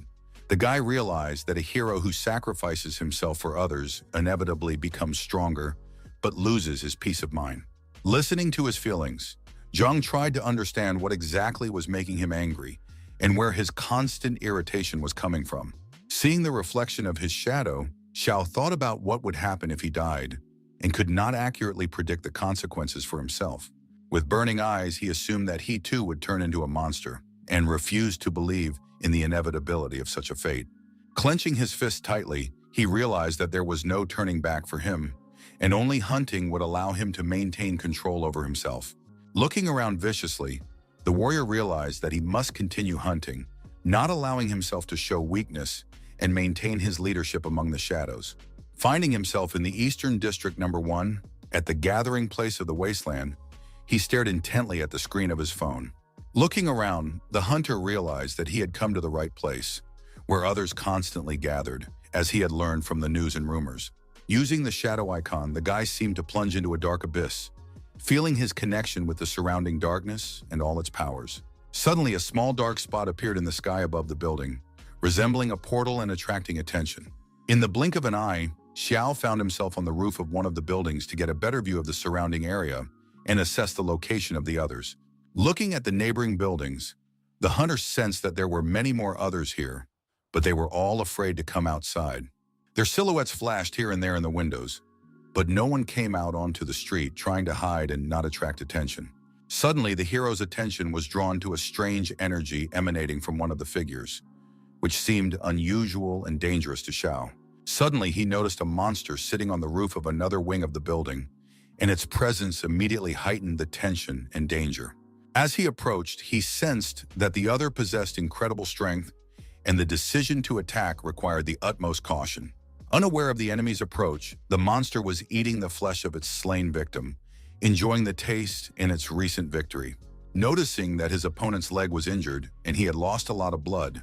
the guy realized that a hero who sacrifices himself for others inevitably becomes stronger, but loses his peace of mind. Listening to his feelings, Zhang tried to understand what exactly was making him angry and where his constant irritation was coming from. Seeing the reflection of his shadow, Xiao thought about what would happen if he died and could not accurately predict the consequences for himself. With burning eyes, he assumed that he too would turn into a monster and refused to believe in the inevitability of such a fate. Clenching his fist tightly, he realized that there was no turning back for him, and only hunting would allow him to maintain control over himself. Looking around viciously, the warrior realized that he must continue hunting, not allowing himself to show weakness and maintain his leadership among the shadows. Finding himself in the Eastern District Number 1, at the gathering place of the wasteland, he stared intently at the screen of his phone. Looking around, the hunter realized that he had come to the right place, where others constantly gathered, as he had learned from the news and rumors. Using the shadow icon, the guy seemed to plunge into a dark abyss, feeling his connection with the surrounding darkness and all its powers. Suddenly, a small dark spot appeared in the sky above the building, resembling a portal and attracting attention. In the blink of an eye, Xiao found himself on the roof of one of the buildings to get a better view of the surrounding area and assess the location of the others. Looking at the neighboring buildings, the hunter sensed that there were many more others here, but they were all afraid to come outside. Their silhouettes flashed here and there in the windows, but no one came out onto the street trying to hide and not attract attention. Suddenly, the hero's attention was drawn to a strange energy emanating from one of the figures, which seemed unusual and dangerous to Xiao. Suddenly, he noticed a monster sitting on the roof of another wing of the building, and its presence immediately heightened the tension and danger. As he approached, he sensed that the other possessed incredible strength, and the decision to attack required the utmost caution. Unaware of the enemy's approach, the monster was eating the flesh of its slain victim, enjoying the taste in its recent victory. Noticing that his opponent's leg was injured and he had lost a lot of blood,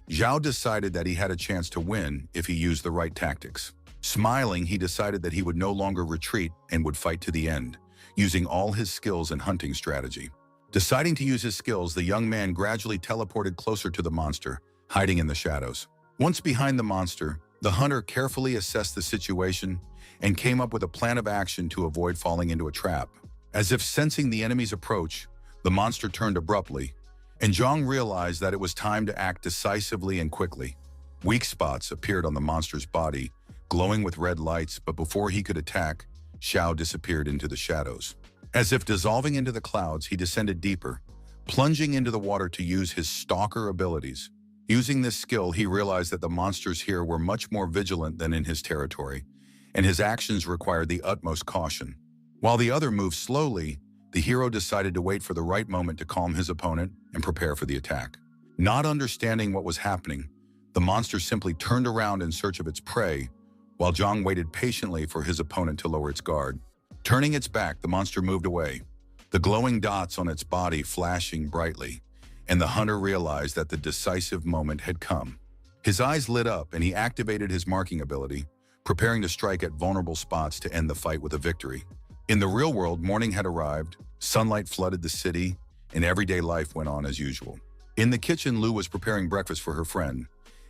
Zhao decided that he had a chance to win if he used the right tactics. Smiling, he decided that he would no longer retreat and would fight to the end, using all his skills and hunting strategy. Deciding to use his skills, the young man gradually teleported closer to the monster, hiding in the shadows. Once behind the monster, the hunter carefully assessed the situation and came up with a plan of action to avoid falling into a trap. As if sensing the enemy's approach, the monster turned abruptly, and Zhang realized that it was time to act decisively and quickly. Weak spots appeared on the monster's body, glowing with red lights, but before he could attack, Xiao disappeared into the shadows. As if dissolving into the clouds, he descended deeper, plunging into the water to use his stalker abilities. Using this skill, he realized that the monsters here were much more vigilant than in his territory, and his actions required the utmost caution. While the other moved slowly, the hero decided to wait for the right moment to calm his opponent and prepare for the attack. Not understanding what was happening, the monster simply turned around in search of its prey, while Zhang waited patiently for his opponent to lower its guard. Turning its back, the monster moved away, the glowing dots on its body flashing brightly, and the hunter realized that the decisive moment had come. His eyes lit up and he activated his marking ability, preparing to strike at vulnerable spots to end the fight with a victory. In the real world, morning had arrived, sunlight flooded the city, and everyday life went on as usual. In the kitchen, Lu was preparing breakfast for her friend,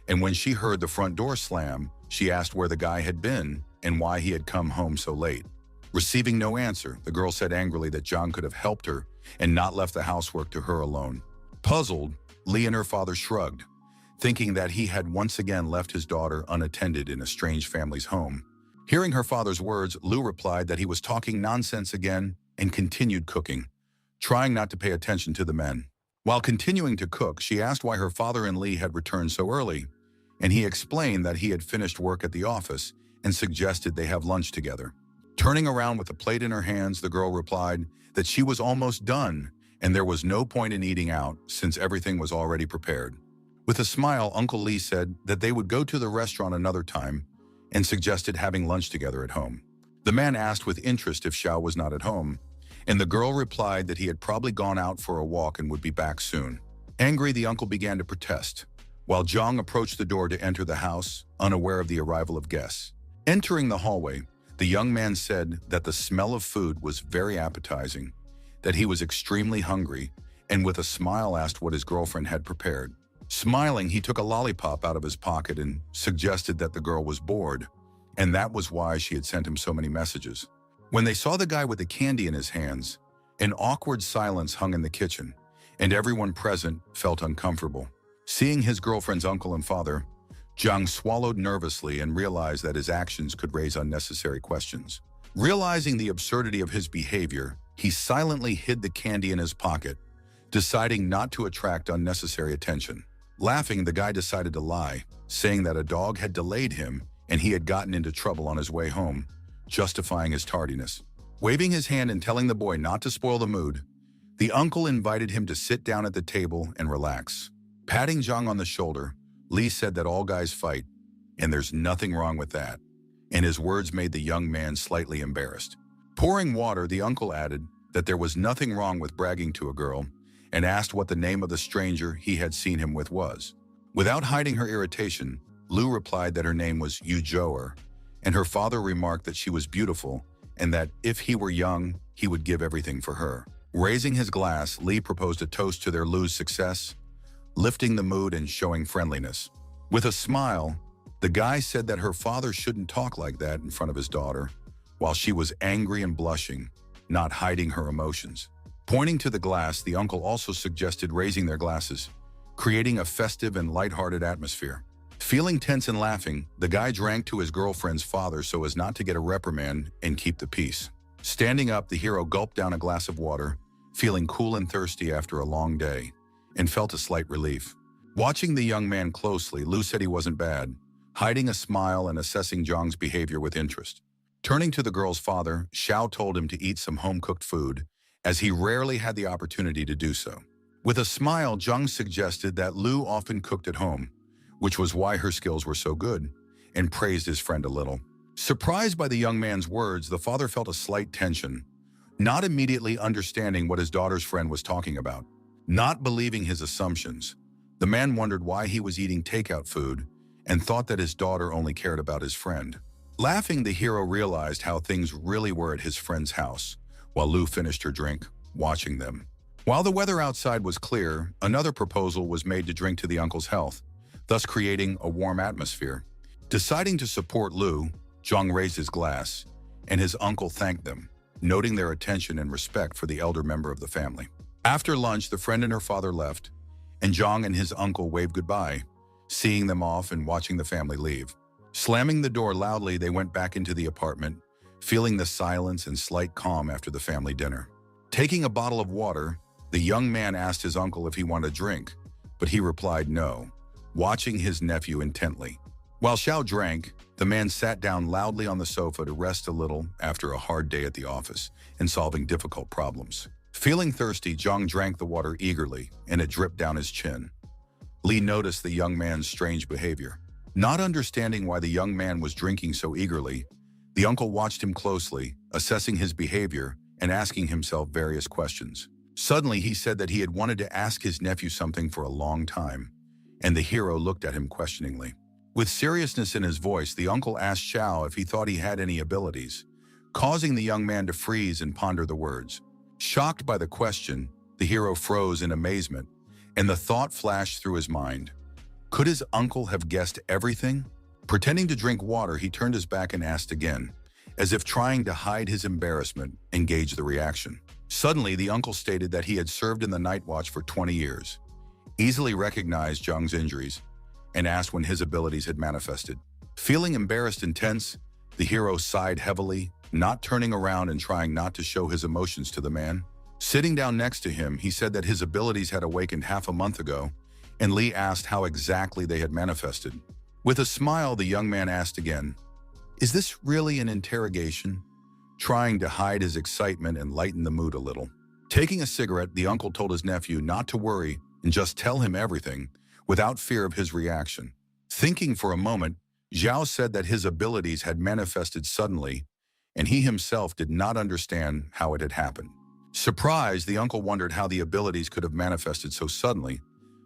and when she heard the front door slam, she asked where the guy had been and why he had come home so late. Receiving no answer, the girl said angrily that Zhang could have helped her and not left the housework to her alone. Puzzled, Li and her father shrugged, thinking that he had once again left his daughter unattended in a strange family's home. Hearing her father's words, Lu replied that he was talking nonsense again and continued cooking, trying not to pay attention to the men. While continuing to cook, she asked why her father and Li had returned so early, and he explained that he had finished work at the office and suggested they have lunch together. Turning around with a plate in her hands, the girl replied that she was almost done and there was no point in eating out since everything was already prepared. With a smile, Uncle Li said that they would go to the restaurant another time and suggested having lunch together at home. The man asked with interest if Xiao was not at home, and the girl replied that he had probably gone out for a walk and would be back soon. Angry, the uncle began to protest, while Zhang approached the door to enter the house, unaware of the arrival of guests. Entering the hallway, the young man said that the smell of food was very appetizing, that he was extremely hungry, and with a smile asked what his girlfriend had prepared. Smiling, he took a lollipop out of his pocket and suggested that the girl was bored, and that was why she had sent him so many messages. When they saw the guy with the candy in his hands, an awkward silence hung in the kitchen, and everyone present felt uncomfortable. Seeing his girlfriend's uncle and father, Zhang swallowed nervously and realized that his actions could raise unnecessary questions. Realizing the absurdity of his behavior, he silently hid the candy in his pocket, deciding not to attract unnecessary attention. Laughing, the guy decided to lie, saying that a dog had delayed him and he had gotten into trouble on his way home, justifying his tardiness. Waving his hand and telling the boy not to spoil the mood, the uncle invited him to sit down at the table and relax. Patting Zhang on the shoulder, Li said that all guys fight, and there's nothing wrong with that, and his words made the young man slightly embarrassed. Pouring water, the uncle added that there was nothing wrong with bragging to a girl, and asked what the name of the stranger he had seen him with was. Without hiding her irritation, Lu replied that her name was Yu Zhou'er, and her father remarked that she was beautiful and that if he were young, he would give everything for her. Raising his glass, Li proposed a toast to their Lu's success, lifting the mood and showing friendliness. With a smile, the guy said that her father shouldn't talk like that in front of his daughter, while she was angry and blushing, not hiding her emotions. Pointing to the glass, the uncle also suggested raising their glasses, creating a festive and lighthearted atmosphere. Feeling tense and laughing, the guy drank to his girlfriend's father so as not to get a reprimand and keep the peace. Standing up, the hero gulped down a glass of water, feeling cool and thirsty after a long day, and felt a slight relief. Watching the young man closely, Lu said he wasn't bad, hiding a smile and assessing Zhang's behavior with interest. Turning to the girl's father, Xiao told him to eat some home-cooked food, as he rarely had the opportunity to do so. With a smile, Zhang suggested that Lu often cooked at home, which was why her skills were so good, and praised his friend a little. Surprised by the young man's words, the father felt a slight tension, not immediately understanding what his daughter's friend was talking about. Not believing his assumptions, the man wondered why he was eating takeout food and thought that his daughter only cared about his friend. Laughing, the hero realized how things really were at his friend's house, while Lu finished her drink, watching them. While the weather outside was clear, another proposal was made to drink to the uncle's health, thus creating a warm atmosphere. Deciding to support Lu, Zhang raised his glass, and his uncle thanked them, noting their attention and respect for the elder member of the family. After lunch, the friend and her father left, and Zhang and his uncle waved goodbye, seeing them off and watching the family leave. Slamming the door loudly, they went back into the apartment, feeling the silence and slight calm after the family dinner. Taking a bottle of water, the young man asked his uncle if he wanted a drink, but he replied no, watching his nephew intently. While Xiao drank, the man sat down loudly on the sofa to rest a little after a hard day at the office and solving difficult problems. Feeling thirsty, Zhang drank the water eagerly, and it dripped down his chin. Li noticed the young man's strange behavior. Not understanding why the young man was drinking so eagerly, the uncle watched him closely, assessing his behavior and asking himself various questions. Suddenly, he said that he had wanted to ask his nephew something for a long time, and the hero looked at him questioningly. With seriousness in his voice, the uncle asked Xiao if he thought he had any abilities, causing the young man to freeze and ponder the words. Shocked by the question, the hero froze in amazement, and the thought flashed through his mind. Could his uncle have guessed everything? Pretending to drink water, he turned his back and asked again, as if trying to hide his embarrassment and gauge the reaction. Suddenly, the uncle stated that he had served in the night watch for 20 years, easily recognized Zhang's injuries, and asked when his abilities had manifested. Feeling embarrassed and tense, the hero sighed heavily, not turning around and trying not to show his emotions to the man. Sitting down next to him, he said that his abilities had awakened half a month ago, and Li asked how exactly they had manifested. With a smile, the young man asked again, "Is this really an interrogation?" Trying to hide his excitement and lighten the mood a little. Taking a cigarette, the uncle told his nephew not to worry and just tell him everything, without fear of his reaction. Thinking for a moment, Zhao said that his abilities had manifested suddenly, and he himself did not understand how it had happened. Surprised, the uncle wondered how the abilities could have manifested so suddenly,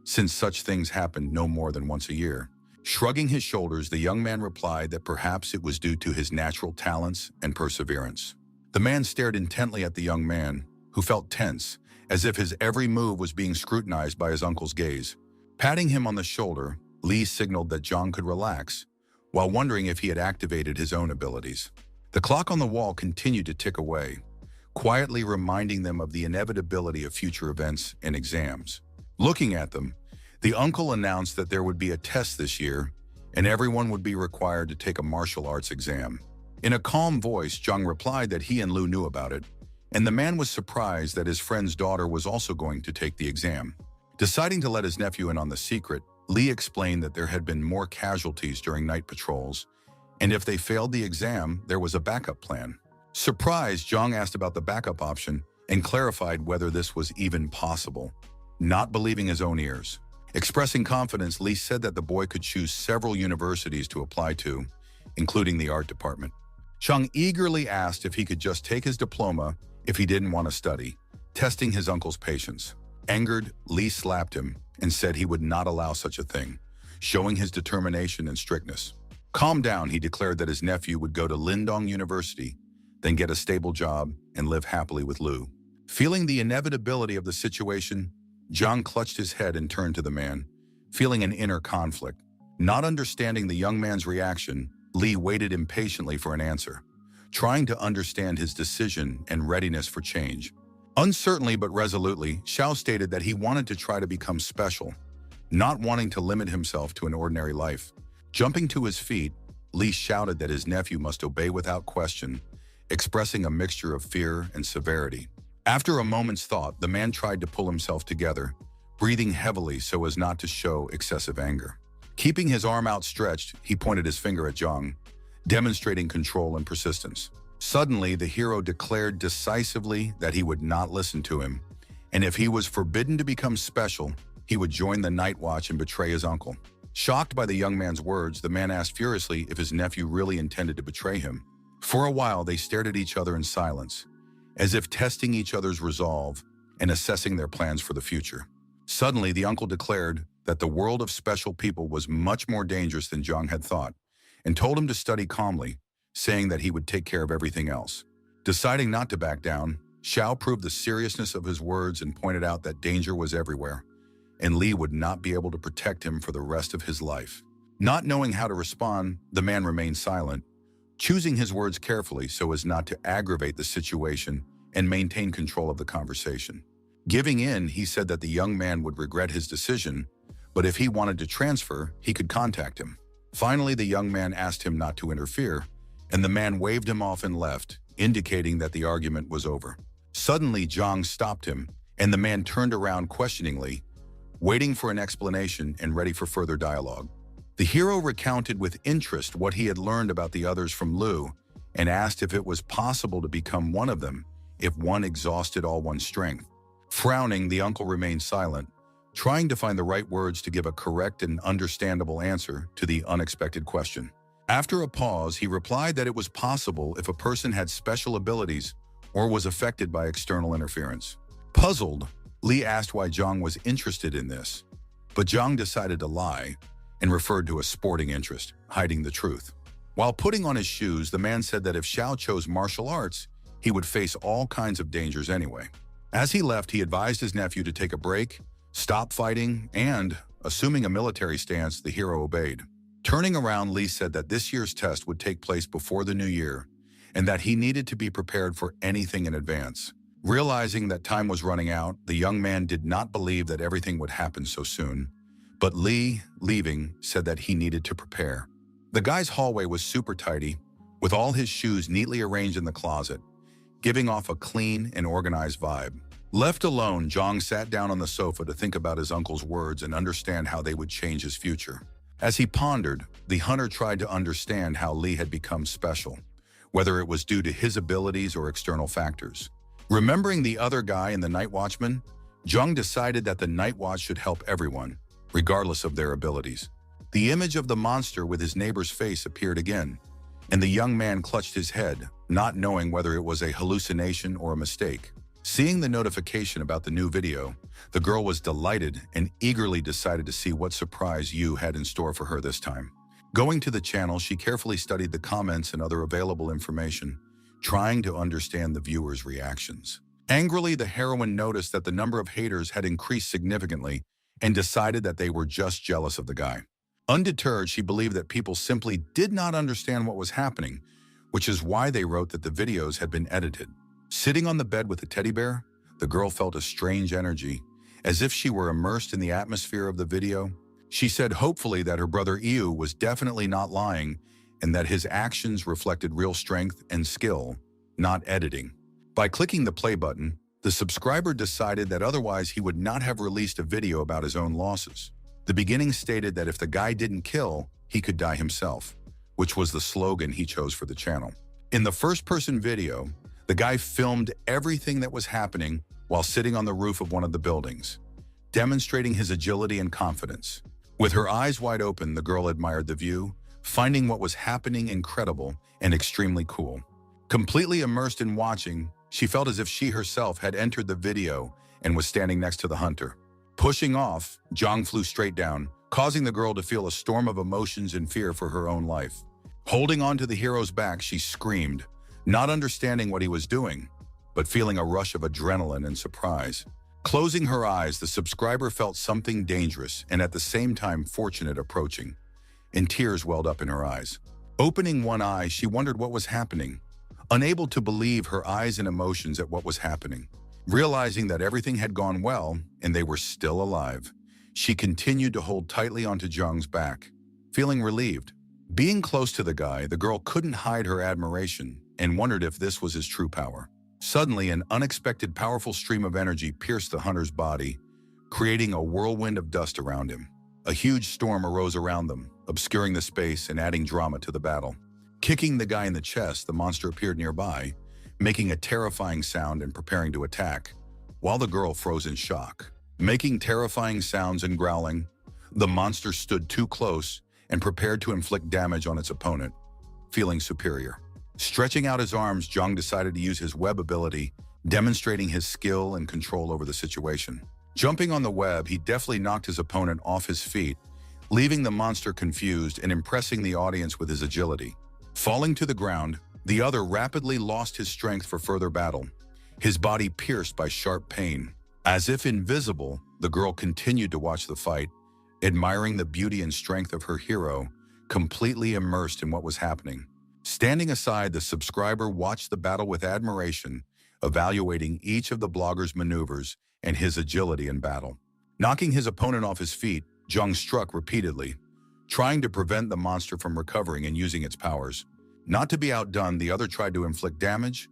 since such things happened no more than once a year. Shrugging his shoulders, the young man replied that perhaps it was due to his natural talents and perseverance. The man stared intently at the young man, who felt tense, as if his every move was being scrutinized by his uncle's gaze. Patting him on the shoulder, Li signaled that Zhang could relax, while wondering if he had activated his own abilities. The clock on the wall continued to tick away, quietly reminding them of the inevitability of future events and exams. Looking at them, the uncle announced that there would be a test this year, and everyone would be required to take a martial arts exam. In a calm voice, Zhang replied that he and Lu knew about it, and the man was surprised that his friend's daughter was also going to take the exam. Deciding to let his nephew in on the secret, Li explained that there had been more casualties during night patrols, and if they failed the exam, there was a backup plan. Surprised, Zhang asked about the backup option and clarified whether this was even possible. Not believing his own ears. Expressing confidence, Li said that the boy could choose several universities to apply to, including the art department. Zhang eagerly asked if he could just take his diploma if he didn't want to study, testing his uncle's patience. Angered, Li slapped him and said he would not allow such a thing, showing his determination and strictness. Calm down, he declared that his nephew would go to Lindong University, then get a stable job and live happily with Lu. Feeling the inevitability of the situation, Zhang clutched his head and turned to the man, feeling an inner conflict. Not understanding the young man's reaction, Li waited impatiently for an answer, trying to understand his decision and readiness for change. Uncertainly but resolutely, Xiao stated that he wanted to try to become special, not wanting to limit himself to an ordinary life. Jumping to his feet, Li shouted that his nephew must obey without question, expressing a mixture of fear and severity. After a moment's thought, the man tried to pull himself together, breathing heavily so as not to show excessive anger. Keeping his arm outstretched, he pointed his finger at Zhang, demonstrating control and persistence. Suddenly, the hero declared decisively that he would not listen to him, and if he was forbidden to become special, he would join the Night Watch and betray his uncle. Shocked by the young man's words, the man asked furiously if his nephew really intended to betray him. For a while, they stared at each other in silence, as if testing each other's resolve and assessing their plans for the future. Suddenly, the uncle declared that the world of special people was much more dangerous than Zhang had thought, and told him to study calmly, saying that he would take care of everything else. Deciding not to back down, Xiao proved the seriousness of his words and pointed out that danger was everywhere, and Li would not be able to protect him for the rest of his life. Not knowing how to respond, the man remained silent, choosing his words carefully so as not to aggravate the situation and maintain control of the conversation. Giving in, he said that the young man would regret his decision, but if he wanted to transfer, he could contact him. Finally, the young man asked him not to interfere, and the man waved him off and left, indicating that the argument was over. Suddenly, Zhang stopped him, and the man turned around questioningly, waiting for an explanation and ready for further dialogue. The hero recounted with interest what he had learned about the others from Lu and asked if it was possible to become one of them if one exhausted all one's strength. Frowning, the uncle remained silent, trying to find the right words to give a correct and understandable answer to the unexpected question. After a pause, he replied that it was possible if a person had special abilities or was affected by external interference. Puzzled, Li asked why Zhang was interested in this, but Zhang decided to lie and referred to a sporting interest, hiding the truth. While putting on his shoes, the man said that if Xiao chose martial arts, he would face all kinds of dangers anyway. As he left, he advised his nephew to take a break, stop fighting, and, assuming a military stance, the hero obeyed. Turning around, Li said that this year's test would take place before the new year, and that he needed to be prepared for anything in advance. Realizing that time was running out, the young man did not believe that everything would happen so soon. But Li, leaving, said that he needed to prepare. The guy's hallway was super tidy, with all his shoes neatly arranged in the closet, giving off a clean and organized vibe. Left alone, Zhang sat down on the sofa to think about his uncle's words and understand how they would change his future. As he pondered, the hunter tried to understand how Li had become special, whether it was due to his abilities or external factors. Remembering the other guy and the Night Watchman, Zhang decided that the Night Watch should help everyone, regardless of their abilities. The image of the monster with his neighbor's face appeared again, and the young man clutched his head, not knowing whether it was a hallucination or a mistake. Seeing the notification about the new video, the girl was delighted and eagerly decided to see what surprise Yu had in store for her this time. Going to the channel, she carefully studied the comments and other available information, trying to understand the viewers' reactions. Angrily, the heroine noticed that the number of haters had increased significantly and decided that they were just jealous of the guy. Undeterred, she believed that people simply did not understand what was happening, which is why they wrote that the videos had been edited. Sitting on the bed with a teddy bear, the girl felt a strange energy, as if she were immersed in the atmosphere of the video. She said hopefully that her brother Yu was definitely not lying and that his actions reflected real strength and skill, not editing. By clicking the play button, the subscriber decided that otherwise he would not have released a video about his own losses. The beginning stated that if the guy didn't kill, he could die himself, which was the slogan he chose for the channel. In the first-person video, the guy filmed everything that was happening while sitting on the roof of one of the buildings, demonstrating his agility and confidence. With her eyes wide open, the girl admired the view, finding what was happening incredible and extremely cool. Completely immersed in watching, she felt as if she herself had entered the video and was standing next to the hunter. Pushing off, Zhang flew straight down, causing the girl to feel a storm of emotions and fear for her own life. Holding on to the hero's back, she screamed, not understanding what he was doing, but feeling a rush of adrenaline and surprise. Closing her eyes, the subscriber felt something dangerous and at the same time fortunate approaching, and tears welled up in her eyes. Opening one eye, she wondered what was happening, unable to believe her eyes and emotions at what was happening. Realizing that everything had gone well and they were still alive, she continued to hold tightly onto Zhang's back, feeling relieved. Being close to the guy, the girl couldn't hide her admiration and wondered if this was his true power. Suddenly, an unexpected powerful stream of energy pierced the hunter's body, creating a whirlwind of dust around him. A huge storm arose around them, obscuring the space and adding drama to the battle. Kicking the guy in the chest, the monster appeared nearby, making a terrifying sound and preparing to attack, while the girl froze in shock. Making terrifying sounds and growling, the monster stood too close and prepared to inflict damage on its opponent, feeling superior. Stretching out his arms, Zhang decided to use his web ability, demonstrating his skill and control over the situation. Jumping on the web, he deftly knocked his opponent off his feet, leaving the monster confused and impressing the audience with his agility. Falling to the ground, the other rapidly lost his strength for further battle, his body pierced by sharp pain. As if invisible, the girl continued to watch the fight, admiring the beauty and strength of her hero, completely immersed in what was happening. Standing aside, the subscriber watched the battle with admiration, evaluating each of the blogger's maneuvers and his agility in battle. Knocking his opponent off his feet, Zhang struck repeatedly, trying to prevent the monster from recovering and using its powers. Not to be outdone, the other tried to inflict damage,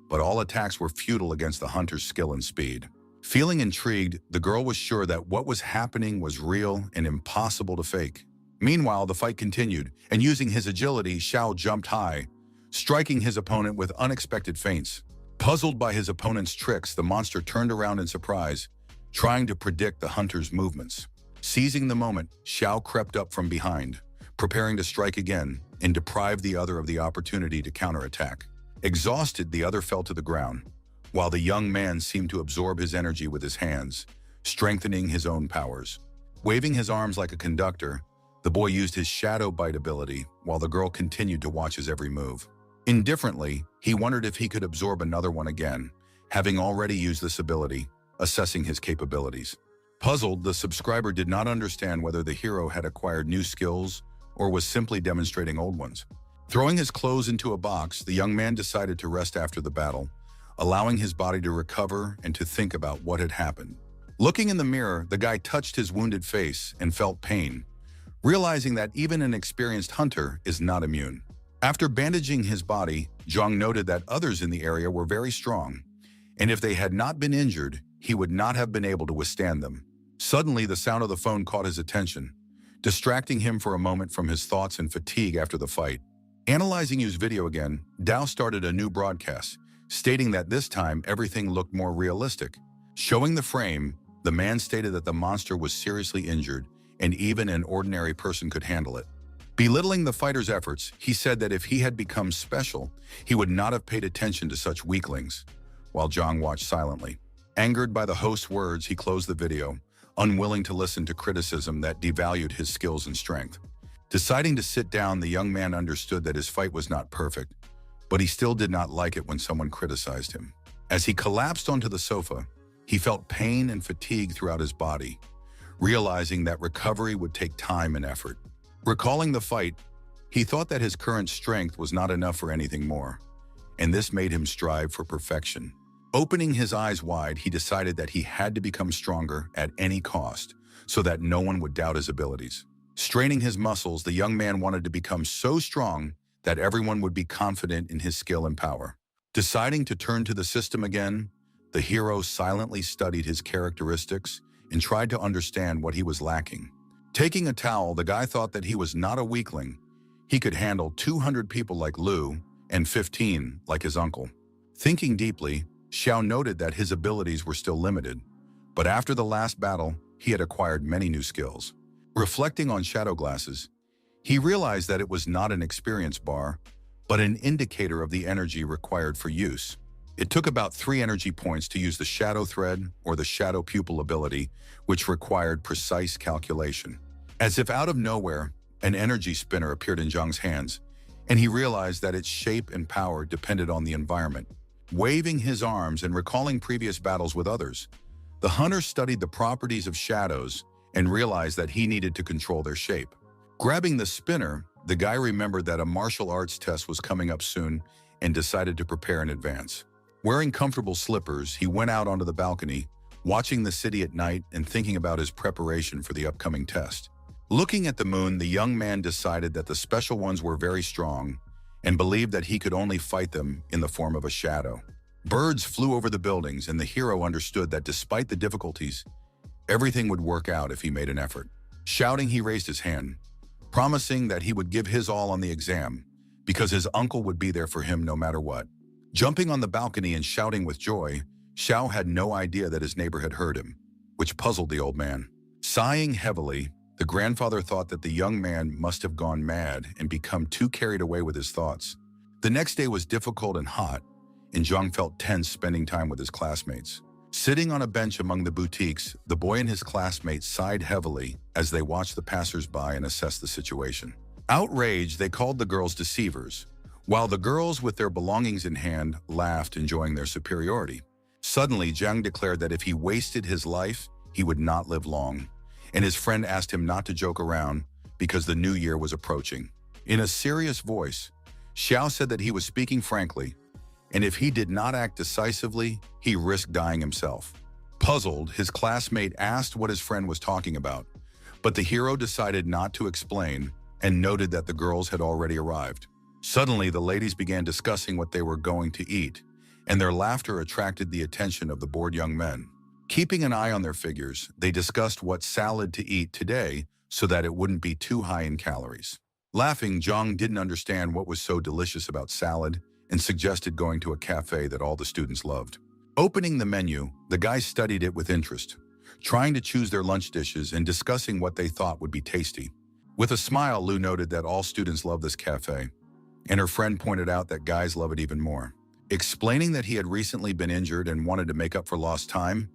but all attacks were futile against the hunter's skill and speed. Feeling intrigued, the girl was sure that what was happening was real and impossible to fake. Meanwhile, the fight continued, and using his agility, Xiao jumped high, striking his opponent with unexpected feints. Puzzled by his opponent's tricks, the monster turned around in surprise, trying to predict the hunter's movements. Seizing the moment, Xiao crept up from behind, preparing to strike again, and deprived the other of the opportunity to counterattack. Exhausted, the other fell to the ground, while the young man seemed to absorb his energy with his hands, strengthening his own powers. Waving his arms like a conductor, the boy used his shadow bite ability, while the girl continued to watch his every move. Indifferently, he wondered if he could absorb another one again, having already used this ability, assessing his capabilities. Puzzled, the subscriber did not understand whether the hero had acquired new skills or was simply demonstrating old ones. Throwing his clothes into a box, the young man decided to rest after the battle, allowing his body to recover and to think about what had happened. Looking in the mirror, the guy touched his wounded face and felt pain, realizing that even an experienced hunter is not immune. After bandaging his body, Zhang noted that others in the area were very strong, and if they had not been injured, he would not have been able to withstand them. Suddenly, the sound of the phone caught his attention, distracting him for a moment from his thoughts and fatigue after the fight. Analyzing Yu's video again, Dao started a new broadcast, stating that this time everything looked more realistic. Showing the frame, the man stated that the monster was seriously injured, and even an ordinary person could handle it. Belittling the fighter's efforts, he said that if he had become special, he would not have paid attention to such weaklings, while Zhang watched silently. Angered by the host's words, he closed the video, unwilling to listen to criticism that devalued his skills and strength. Deciding to sit down, the young man understood that his fight was not perfect, but he still did not like it when someone criticized him. As he collapsed onto the sofa, he felt pain and fatigue throughout his body, realizing that recovery would take time and effort. Recalling the fight, he thought that his current strength was not enough for anything more, and this made him strive for perfection. Opening his eyes wide, he decided that he had to become stronger at any cost so that no one would doubt his abilities. Straining his muscles, the young man wanted to become so strong that everyone would be confident in his skill and power. Deciding to turn to the system again, the hero silently studied his characteristics and tried to understand what he was lacking. Taking a towel, the guy thought that he was not a weakling. He could handle 200 people like Lu and 15 like his uncle. Thinking deeply, Xiao noted that his abilities were still limited, but after the last battle, he had acquired many new skills. Reflecting on shadow glasses, he realized that it was not an experience bar, but an indicator of the energy required for use. It took about 3 energy points to use the shadow thread or the shadow pupil ability, which required precise calculation. As if out of nowhere, an energy spinner appeared in Zhang's hands, and he realized that its shape and power depended on the environment. Waving his arms and recalling previous battles with others, the hunter studied the properties of shadows and realized that he needed to control their shape. Grabbing the spinner, the guy remembered that a martial arts test was coming up soon and decided to prepare in advance. Wearing comfortable slippers, he went out onto the balcony, watching the city at night and thinking about his preparation for the upcoming test. Looking at the moon, the young man decided that the special ones were very strong and believed that he could only fight them in the form of a shadow. Birds flew over the buildings, and the hero understood that despite the difficulties, everything would work out if he made an effort. Shouting, he raised his hand, promising that he would give his all on the exam because his uncle would be there for him no matter what. Jumping on the balcony and shouting with joy, Xiao had no idea that his neighbor had heard him, which puzzled the old man. Sighing heavily, the grandfather thought that the young man must have gone mad and become too carried away with his thoughts. The next day was difficult and hot, and Zhang felt tense spending time with his classmates. Sitting on a bench among the boutiques, the boy and his classmates sighed heavily as they watched the passers-by and assessed the situation. Outraged, they called the girls deceivers, while the girls with their belongings in hand laughed, enjoying their superiority. Suddenly, Zhang declared that if he wasted his life, he would not live long, and his friend asked him not to joke around because the new year was approaching. In a serious voice, Xiao said that he was speaking frankly, and if he did not act decisively, he risked dying himself. Puzzled, his classmate asked what his friend was talking about, but the hero decided not to explain and noted that the girls had already arrived. Suddenly, the ladies began discussing what they were going to eat, and their laughter attracted the attention of the bored young men. Keeping an eye on their figures, they discussed what salad to eat today so that it wouldn't be too high in calories. Laughing, Zhang didn't understand what was so delicious about salad and suggested going to a cafe that all the students loved. Opening the menu, the guys studied it with interest, trying to choose their lunch dishes and discussing what they thought would be tasty. With a smile, Lu noted that all students love this cafe, and her friend pointed out that guys love it even more. Explaining that he had recently been injured and wanted to make up for lost time,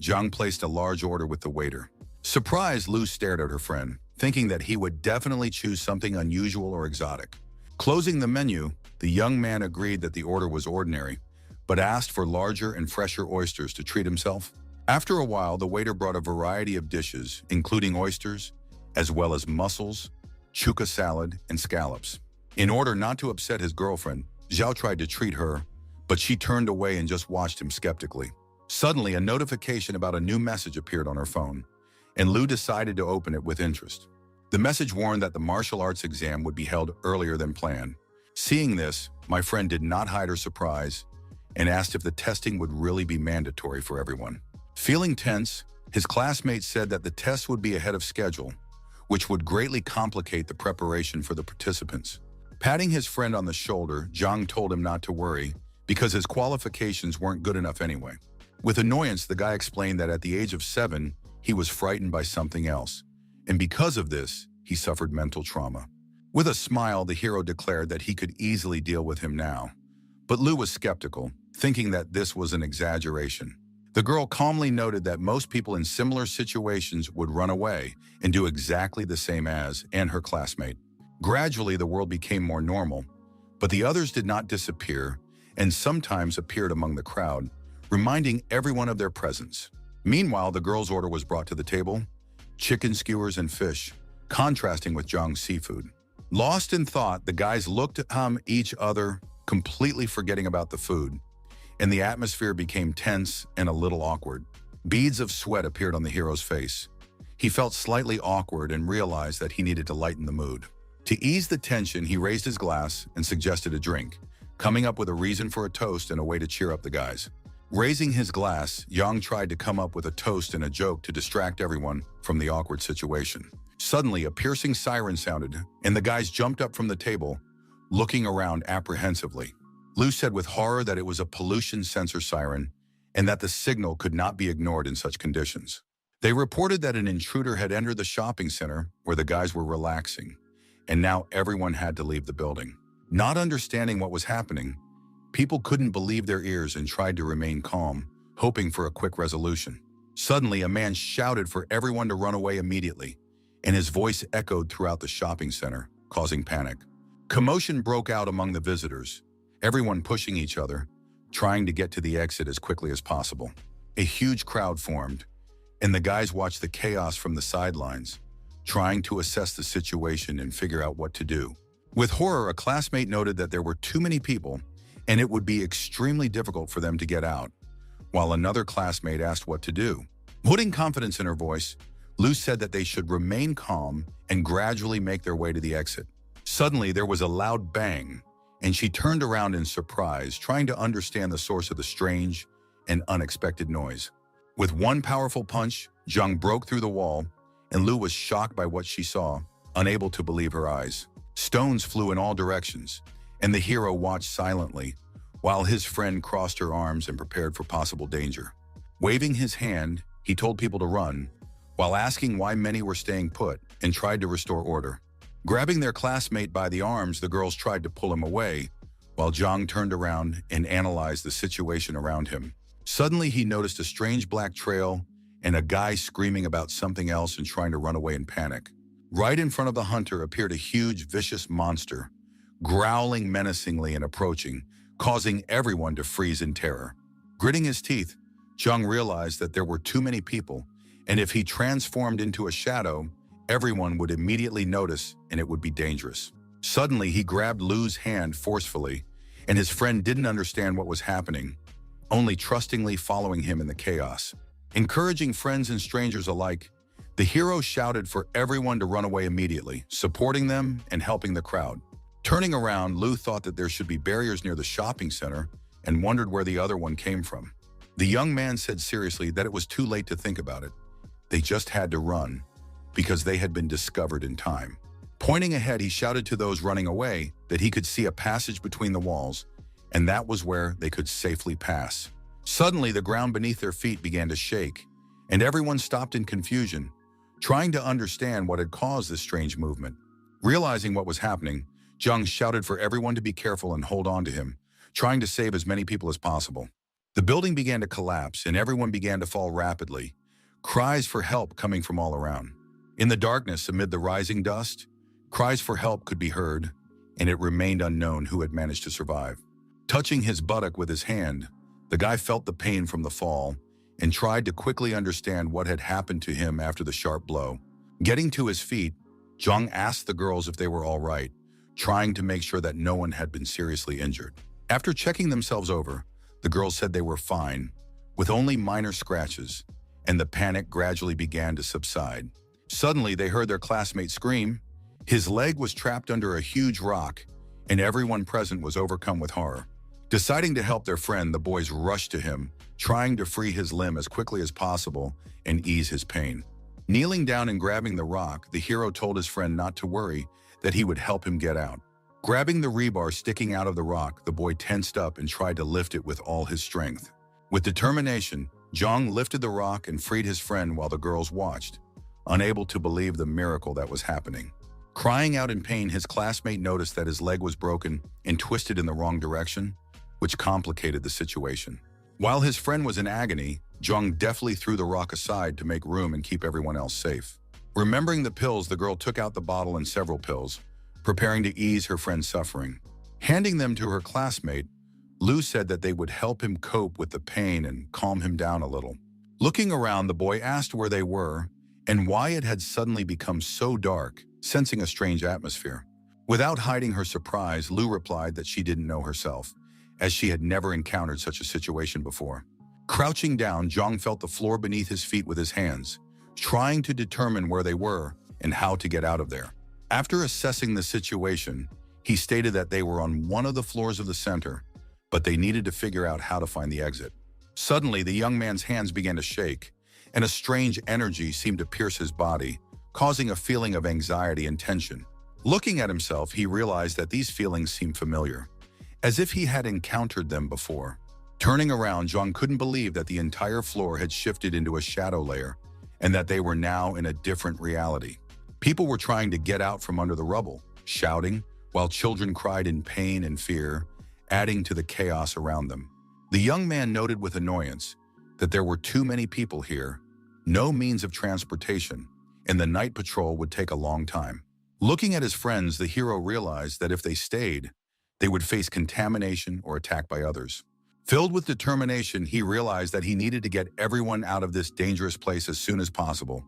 Zhang placed a large order with the waiter. Surprised, Lu stared at her friend, thinking that he would definitely choose something unusual or exotic. Closing the menu, the young man agreed that the order was ordinary, but asked for larger and fresher oysters to treat himself. After a while, the waiter brought a variety of dishes, including oysters, as well as mussels, chuka salad, and scallops. In order not to upset his girlfriend, Zhao tried to treat her, but she turned away and just watched him skeptically. Suddenly, a notification about a new message appeared on her phone, and Lu decided to open it with interest. The message warned that the martial arts exam would be held earlier than planned. Seeing this, my friend did not hide her surprise and asked if the testing would really be mandatory for everyone. Feeling tense, his classmates said that the test would be ahead of schedule, which would greatly complicate the preparation for the participants. Patting his friend on the shoulder, Zhang told him not to worry because his qualifications weren't good enough anyway. With annoyance, the guy explained that at the age of 7, he was frightened by something else, and because of this, he suffered mental trauma. With a smile, the hero declared that he could easily deal with him now. But Lu was skeptical, thinking that this was an exaggeration. The girl calmly noted that most people in similar situations would run away and do exactly the same as and her classmate. Gradually, the world became more normal, but the others did not disappear and sometimes appeared among the crowd, reminding everyone of their presence. Meanwhile, the girl's order was brought to the table: chicken skewers and fish, contrasting with Zhang's seafood. Lost in thought, the guys looked at each other, completely forgetting about the food, and the atmosphere became tense and a little awkward. Beads of sweat appeared on the hero's face. He felt slightly awkward and realized that he needed to lighten the mood. To ease the tension, he raised his glass and suggested a drink, coming up with a reason for a toast and a way to cheer up the guys. Raising his glass, Yang tried to come up with a toast and a joke to distract everyone from the awkward situation. Suddenly, a piercing siren sounded, and the guys jumped up from the table, looking around apprehensively. Lu said with horror that it was a pollution sensor siren and that the signal could not be ignored in such conditions. They reported that an intruder had entered the shopping center where the guys were relaxing, and now everyone had to leave the building. Not understanding what was happening, people couldn't believe their ears and tried to remain calm, hoping for a quick resolution. Suddenly, a man shouted for everyone to run away immediately, and his voice echoed throughout the shopping center, causing panic. Commotion broke out among the visitors, everyone pushing each other, trying to get to the exit as quickly as possible. A huge crowd formed, and the guys watched the chaos from the sidelines, trying to assess the situation and figure out what to do. With horror, a classmate noted that there were too many people and it would be extremely difficult for them to get out, while another classmate asked what to do. Putting confidence in her voice, Lu said that they should remain calm and gradually make their way to the exit. Suddenly, there was a loud bang, and she turned around in surprise, trying to understand the source of the strange and unexpected noise. With one powerful punch, Zhang broke through the wall, and Lu was shocked by what she saw, unable to believe her eyes. Stones flew in all directions, and the hero watched silently, while his friend crossed her arms and prepared for possible danger. Waving his hand, he told people to run, while asking why many were staying put, and tried to restore order. Grabbing their classmate by the arms, the girls tried to pull him away, while Zhang turned around and analyzed the situation around him. Suddenly, he noticed a strange black trail and a guy screaming about something else and trying to run away in panic. Right in front of the hunter appeared a huge, vicious monster, growling menacingly and approaching, causing everyone to freeze in terror. Gritting his teeth, Zhang realized that there were too many people, and if he transformed into a shadow, everyone would immediately notice and it would be dangerous. Suddenly, he grabbed Lu's hand forcefully, and his friend didn't understand what was happening, only trustingly following him in the chaos. Encouraging friends and strangers alike, the hero shouted for everyone to run away immediately, supporting them and helping the crowd. Turning around, Lu thought that there should be barriers near the shopping center and wondered where the other one came from. The young man said seriously that it was too late to think about it. They just had to run, because they had been discovered in time. Pointing ahead, he shouted to those running away that he could see a passage between the walls, and that was where they could safely pass. Suddenly, the ground beneath their feet began to shake, and everyone stopped in confusion, trying to understand what had caused this strange movement. Realizing what was happening, Zhang shouted for everyone to be careful and hold on to him, trying to save as many people as possible. The building began to collapse, and everyone began to fall rapidly, cries for help coming from all around. In the darkness, amid the rising dust, cries for help could be heard, and it remained unknown who had managed to survive. Touching his buttock with his hand, the guy felt the pain from the fall and tried to quickly understand what had happened to him after the sharp blow. Getting to his feet, Zhang asked the girls if they were all right, trying to make sure that no one had been seriously injured. After checking themselves over, the girls said they were fine, with only minor scratches, and the panic gradually began to subside. Suddenly, they heard their classmate scream. His leg was trapped under a huge rock, and everyone present was overcome with horror. Deciding to help their friend, the boys rushed to him, trying to free his limb as quickly as possible and ease his pain. Kneeling down and grabbing the rock, the hero told his friend not to worry, that he would help him get out. Grabbing the rebar sticking out of the rock, the boy tensed up and tried to lift it with all his strength. With determination, Zhang lifted the rock and freed his friend while the girls watched, unable to believe the miracle that was happening. Crying out in pain, his classmate noticed that his leg was broken and twisted in the wrong direction, which complicated the situation. While his friend was in agony, Zhang deftly threw the rock aside to make room and keep everyone else safe. Remembering the pills, the girl took out the bottle and several pills, preparing to ease her friend's suffering. Handing them to her classmate, Lu said that they would help him cope with the pain and calm him down a little. Looking around, the boy asked where they were and why it had suddenly become so dark, sensing a strange atmosphere. Without hiding her surprise, Lu replied that she didn't know herself, as she had never encountered such a situation before. Crouching down, Zhang felt the floor beneath his feet with his hands, trying to determine where they were and how to get out of there. After assessing the situation, he stated that they were on one of the floors of the center, but they needed to figure out how to find the exit. Suddenly, the young man's hands began to shake, and a strange energy seemed to pierce his body, causing a feeling of anxiety and tension. Looking at himself, he realized that these feelings seemed familiar, as if he had encountered them before. Turning around, Zhang couldn't believe that the entire floor had shifted into a shadow layer, and that they were now in a different reality. People were trying to get out from under the rubble, shouting, while children cried in pain and fear, adding to the chaos around them. The young man noted with annoyance that there were too many people here, no means of transportation, and the night patrol would take a long time. Looking at his friends, the hero realized that if they stayed, they would face contamination or attack by others. Filled with determination, he realized that he needed to get everyone out of this dangerous place as soon as possible.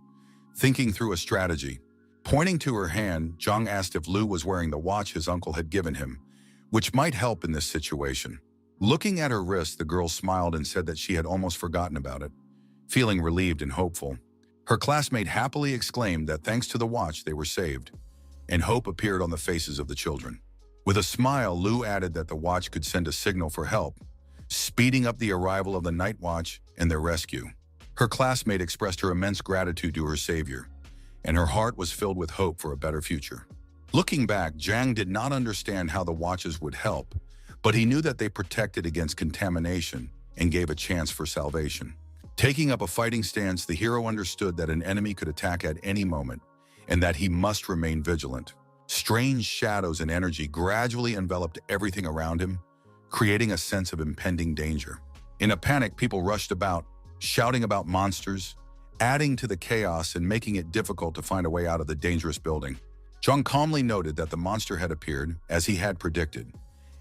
Thinking through a strategy, pointing to her hand, Zhang asked if Lu was wearing the watch his uncle had given him, which might help in this situation. Looking at her wrist, the girl smiled and said that she had almost forgotten about it. Feeling relieved and hopeful, Her classmate happily exclaimed that thanks to the watch they were saved, and hope appeared on the faces of the children. With a smile, Lou added that the watch could send a signal for help, speeding up the arrival of the night watch and their rescue. Her classmate expressed her immense gratitude to her savior, and her heart was filled with hope for a better future. Looking back, Zhang did not understand how the watches would help, but he knew that they protected against contamination and gave a chance for salvation. Taking up a fighting stance, the hero understood that an enemy could attack at any moment and that he must remain vigilant. Strange shadows and energy gradually enveloped everything around him, creating a sense of impending danger. In a panic, people rushed about, shouting about monsters, adding to the chaos and making it difficult to find a way out of the dangerous building. Zhang calmly noted that the monster had appeared, as he had predicted,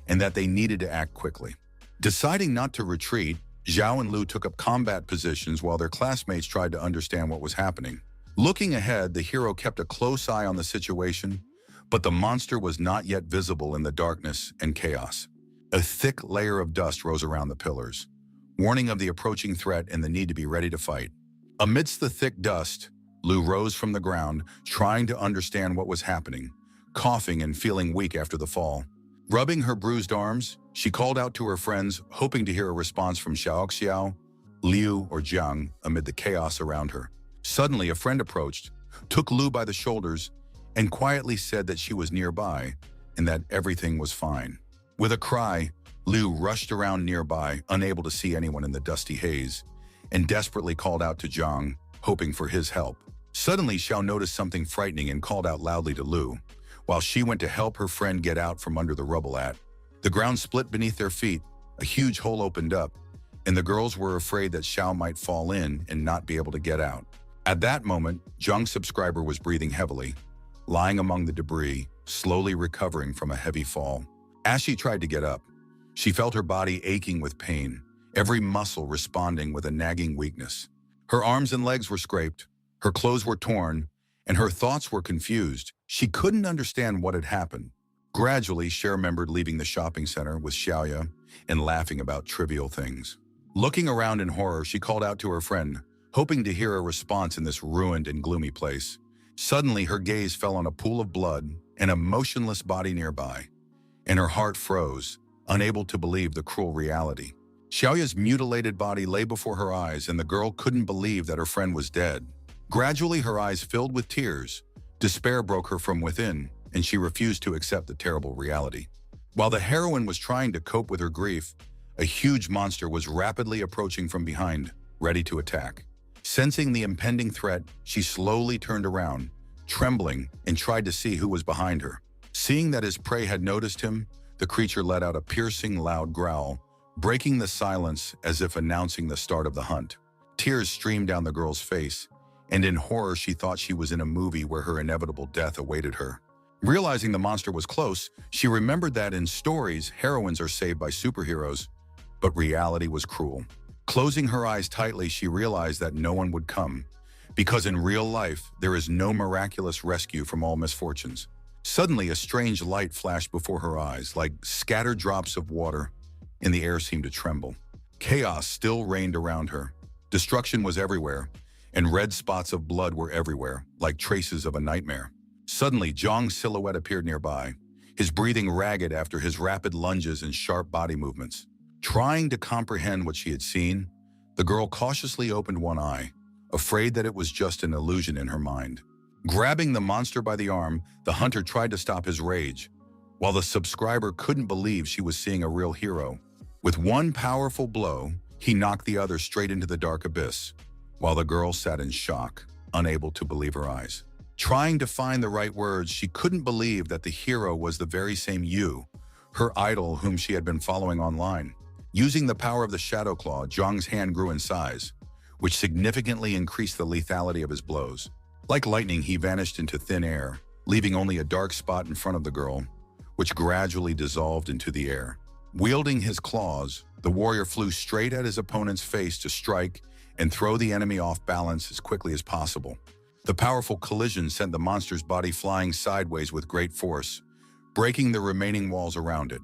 and that they needed to act quickly. Deciding not to retreat, Zhao and Lu took up combat positions while their classmates tried to understand what was happening. Looking ahead, the hero kept a close eye on the situation, but the monster was not yet visible in the darkness and chaos. A thick layer of dust rose around the pillars, warning of the approaching threat and the need to be ready to fight. Amidst the thick dust, Lu rose from the ground, trying to understand what was happening, coughing and feeling weak after the fall. Rubbing her bruised arms, she called out to her friends, hoping to hear a response from Xiao, Liu, or Jiang amid the chaos around her. Suddenly, a friend approached, took Lu by the shoulders, and quietly said that she was nearby and that everything was fine. With a cry, Liu rushed around nearby, unable to see anyone in the dusty haze, and desperately called out to Jiang, hoping for his help. Suddenly, Xiao noticed something frightening and called out loudly to Lu, while she went to help her friend get out from under the rubble. The ground split beneath their feet, a huge hole opened up, and the girls were afraid that Xiao might fall in and not be able to get out. At that moment, Zhang's subscriber was breathing heavily, lying among the debris, slowly recovering from a heavy fall. As she tried to get up, she felt her body aching with pain, every muscle responding with a nagging weakness. Her arms and legs were scraped, her clothes were torn, and her thoughts were confused. She couldn't understand what had happened. Gradually, she remembered leaving the shopping center with Xiaoya and laughing about trivial things. Looking around in horror, she called out to her friend, hoping to hear a response in this ruined and gloomy place. Suddenly, her gaze fell on a pool of blood and a motionless body nearby, and her heart froze, unable to believe the cruel reality. Xiaoya's mutilated body lay before her eyes, and the girl couldn't believe that her friend was dead. Gradually, her eyes filled with tears. Despair broke her from within, and she refused to accept the terrible reality. While the heroine was trying to cope with her grief, a huge monster was rapidly approaching from behind, ready to attack. Sensing the impending threat, she slowly turned around, trembling, and tried to see who was behind her. Seeing that his prey had noticed him, the creature let out a piercing, loud growl, breaking the silence as if announcing the start of the hunt. Tears streamed down the girl's face, and in horror she thought she was in a movie where her inevitable death awaited her. Realizing the monster was close, she remembered that in stories, heroines are saved by superheroes, but reality was cruel. Closing her eyes tightly, she realized that no one would come, because in real life, there is no miraculous rescue from all misfortunes. Suddenly, a strange light flashed before her eyes, like scattered drops of water, and the air seemed to tremble. Chaos still reigned around her. Destruction was everywhere, and red spots of blood were everywhere, like traces of a nightmare. Suddenly, Zhang's silhouette appeared nearby, his breathing ragged after his rapid lunges and sharp body movements. Trying to comprehend what she had seen, the girl cautiously opened one eye, afraid that it was just an illusion in her mind. Grabbing the monster by the arm, the hunter tried to stop his rage, while the subscriber couldn't believe she was seeing a real hero. With one powerful blow, he knocked the other straight into the dark abyss, while the girl sat in shock, unable to believe her eyes. Trying to find the right words, she couldn't believe that the hero was the very same Yu, her idol whom she had been following online. Using the power of the Shadow Claw, Zhang's hand grew in size, which significantly increased the lethality of his blows. Like lightning, he vanished into thin air, leaving only a dark spot in front of the girl, which gradually dissolved into the air. Wielding his claws, the warrior flew straight at his opponent's face to strike and throw the enemy off balance as quickly as possible. The powerful collision sent the monster's body flying sideways with great force, breaking the remaining walls around it.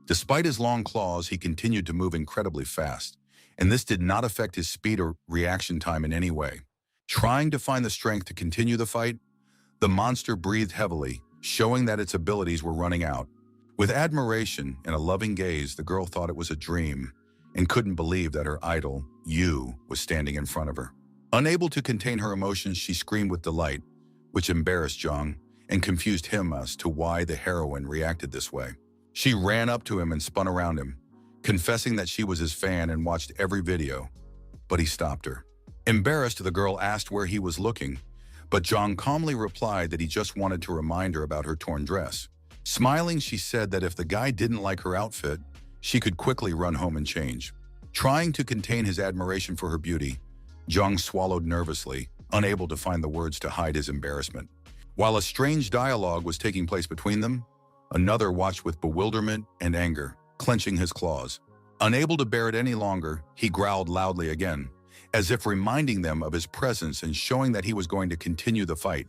Despite his long claws, he continued to move incredibly fast, and this did not affect his speed or reaction time in any way. Trying to find the strength to continue the fight, the monster breathed heavily, showing that its abilities were running out. With admiration and a loving gaze, the girl thought it was a dream and couldn't believe that her idol, Yu, was standing in front of her. Unable to contain her emotions, she screamed with delight, which embarrassed Zhang and confused him as to why the heroine reacted this way. She ran up to him and spun around him, confessing that she was his fan and watched every video, but he stopped her. Embarrassed, the girl asked where he was looking, but Zhang calmly replied that he just wanted to remind her about her torn dress. Smiling, she said that if the guy didn't like her outfit, she could quickly run home and change. Trying to contain his admiration for her beauty, Zhang swallowed nervously, unable to find the words to hide his embarrassment. While a strange dialogue was taking place between them, another watched with bewilderment and anger, clenching his claws. Unable to bear it any longer, he growled loudly again, as if reminding them of his presence and showing that he was going to continue the fight.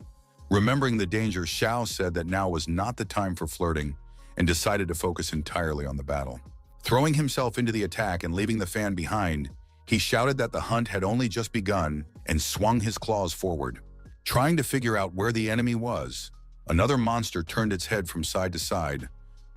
Remembering the danger, Xiao said that now was not the time for flirting and decided to focus entirely on the battle. Throwing himself into the attack and leaving the fan behind, he shouted that the hunt had only just begun and swung his claws forward. Trying to figure out where the enemy was, another monster turned its head from side to side,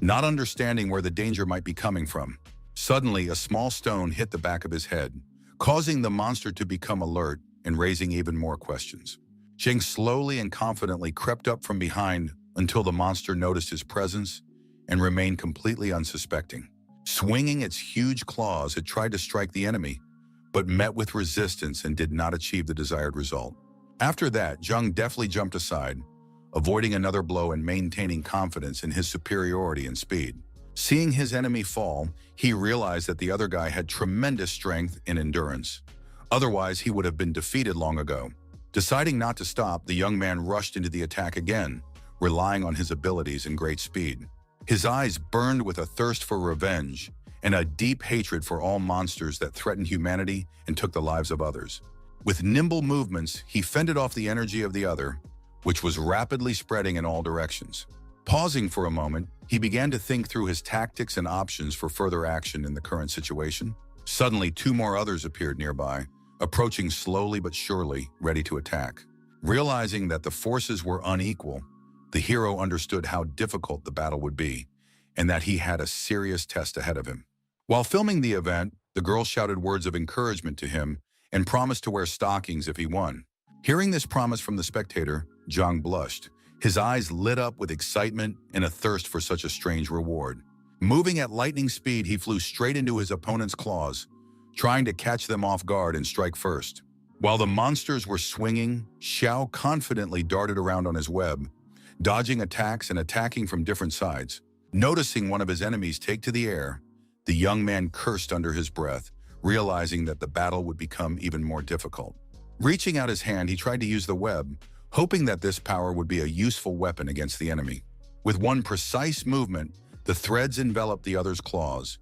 not understanding where the danger might be coming from. Suddenly, a small stone hit the back of his head, causing the monster to become alert and raising even more questions. Zhang slowly and confidently crept up from behind until the monster noticed his presence and remained completely unsuspecting. Swinging its huge claws, it tried to strike the enemy, but met with resistance and did not achieve the desired result. After that, Zhang deftly jumped aside, avoiding another blow and maintaining confidence in his superiority and speed. Seeing his enemy fall, he realized that the other guy had tremendous strength and endurance. Otherwise, he would have been defeated long ago. Deciding not to stop, the young man rushed into the attack again, relying on his abilities and great speed. His eyes burned with a thirst for revenge and a deep hatred for all monsters that threatened humanity and took the lives of others. With nimble movements, he fended off the energy of the other, which was rapidly spreading in all directions. Pausing for a moment, he began to think through his tactics and options for further action in the current situation. Suddenly, two more others appeared nearby, approaching slowly but surely, ready to attack. Realizing that the forces were unequal, the hero understood how difficult the battle would be, and that he had a serious test ahead of him. While filming the event, the girl shouted words of encouragement to him and promised to wear stockings if he won. Hearing this promise from the spectator, Zhang blushed. His eyes lit up with excitement and a thirst for such a strange reward. Moving at lightning speed, he flew straight into his opponent's claws, trying to catch them off guard and strike first. While the monsters were swinging, Xiao confidently darted around on his web, dodging attacks and attacking from different sides. Noticing one of his enemies take to the air, the young man cursed under his breath, realizing that the battle would become even more difficult. Reaching out his hand, he tried to use the web, hoping that this power would be a useful weapon against the enemy. With one precise movement, the threads enveloped the other's claws,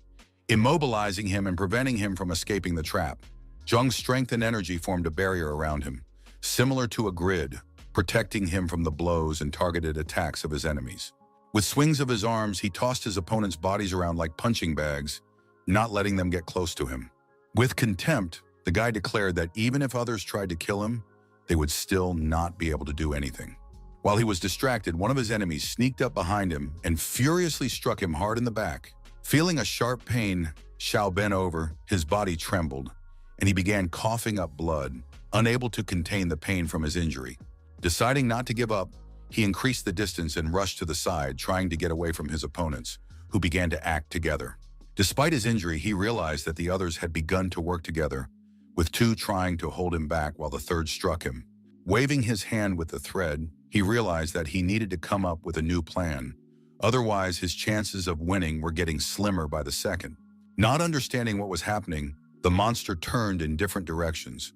immobilizing him and preventing him from escaping the trap. Zhang's strength and energy formed a barrier around him, similar to a grid, protecting him from the blows and targeted attacks of his enemies. With swings of his arms, he tossed his opponent's bodies around like punching bags, not letting them get close to him. With contempt, the guy declared that even if others tried to kill him, they would still not be able to do anything. While he was distracted, one of his enemies sneaked up behind him and furiously struck him hard in the back. Feeling a sharp pain, Xiao bent over, his body trembled, and he began coughing up blood, unable to contain the pain from his injury. Deciding not to give up, he increased the distance and rushed to the side, trying to get away from his opponents, who began to act together. Despite his injury, he realized that the others had begun to work together, with two trying to hold him back while the third struck him. Waving his hand with the thread, he realized that he needed to come up with a new plan. Otherwise, his chances of winning were getting slimmer by the second. Not understanding what was happening, the monster turned in different directions,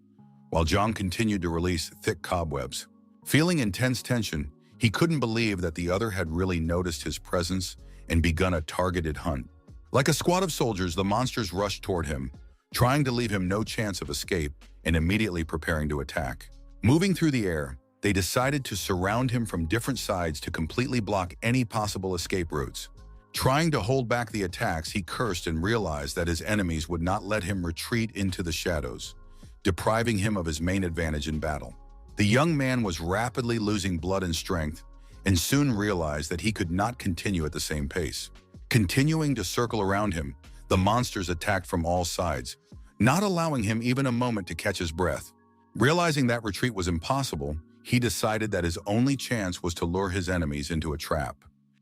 while Zhang continued to release thick cobwebs. Feeling intense tension, he couldn't believe that the other had really noticed his presence and begun a targeted hunt. Like a squad of soldiers, the monsters rushed toward him, trying to leave him no chance of escape and immediately preparing to attack. Moving through the air, they decided to surround him from different sides to completely block any possible escape routes. Trying to hold back the attacks, he cursed and realized that his enemies would not let him retreat into the shadows. depriving him of his main advantage in battle. The young man was rapidly losing blood and strength, and soon realized that he could not continue at the same pace. Continuing to circle around him, the monsters attacked from all sides, not allowing him even a moment to catch his breath. Realizing that retreat was impossible, he decided that his only chance was to lure his enemies into a trap.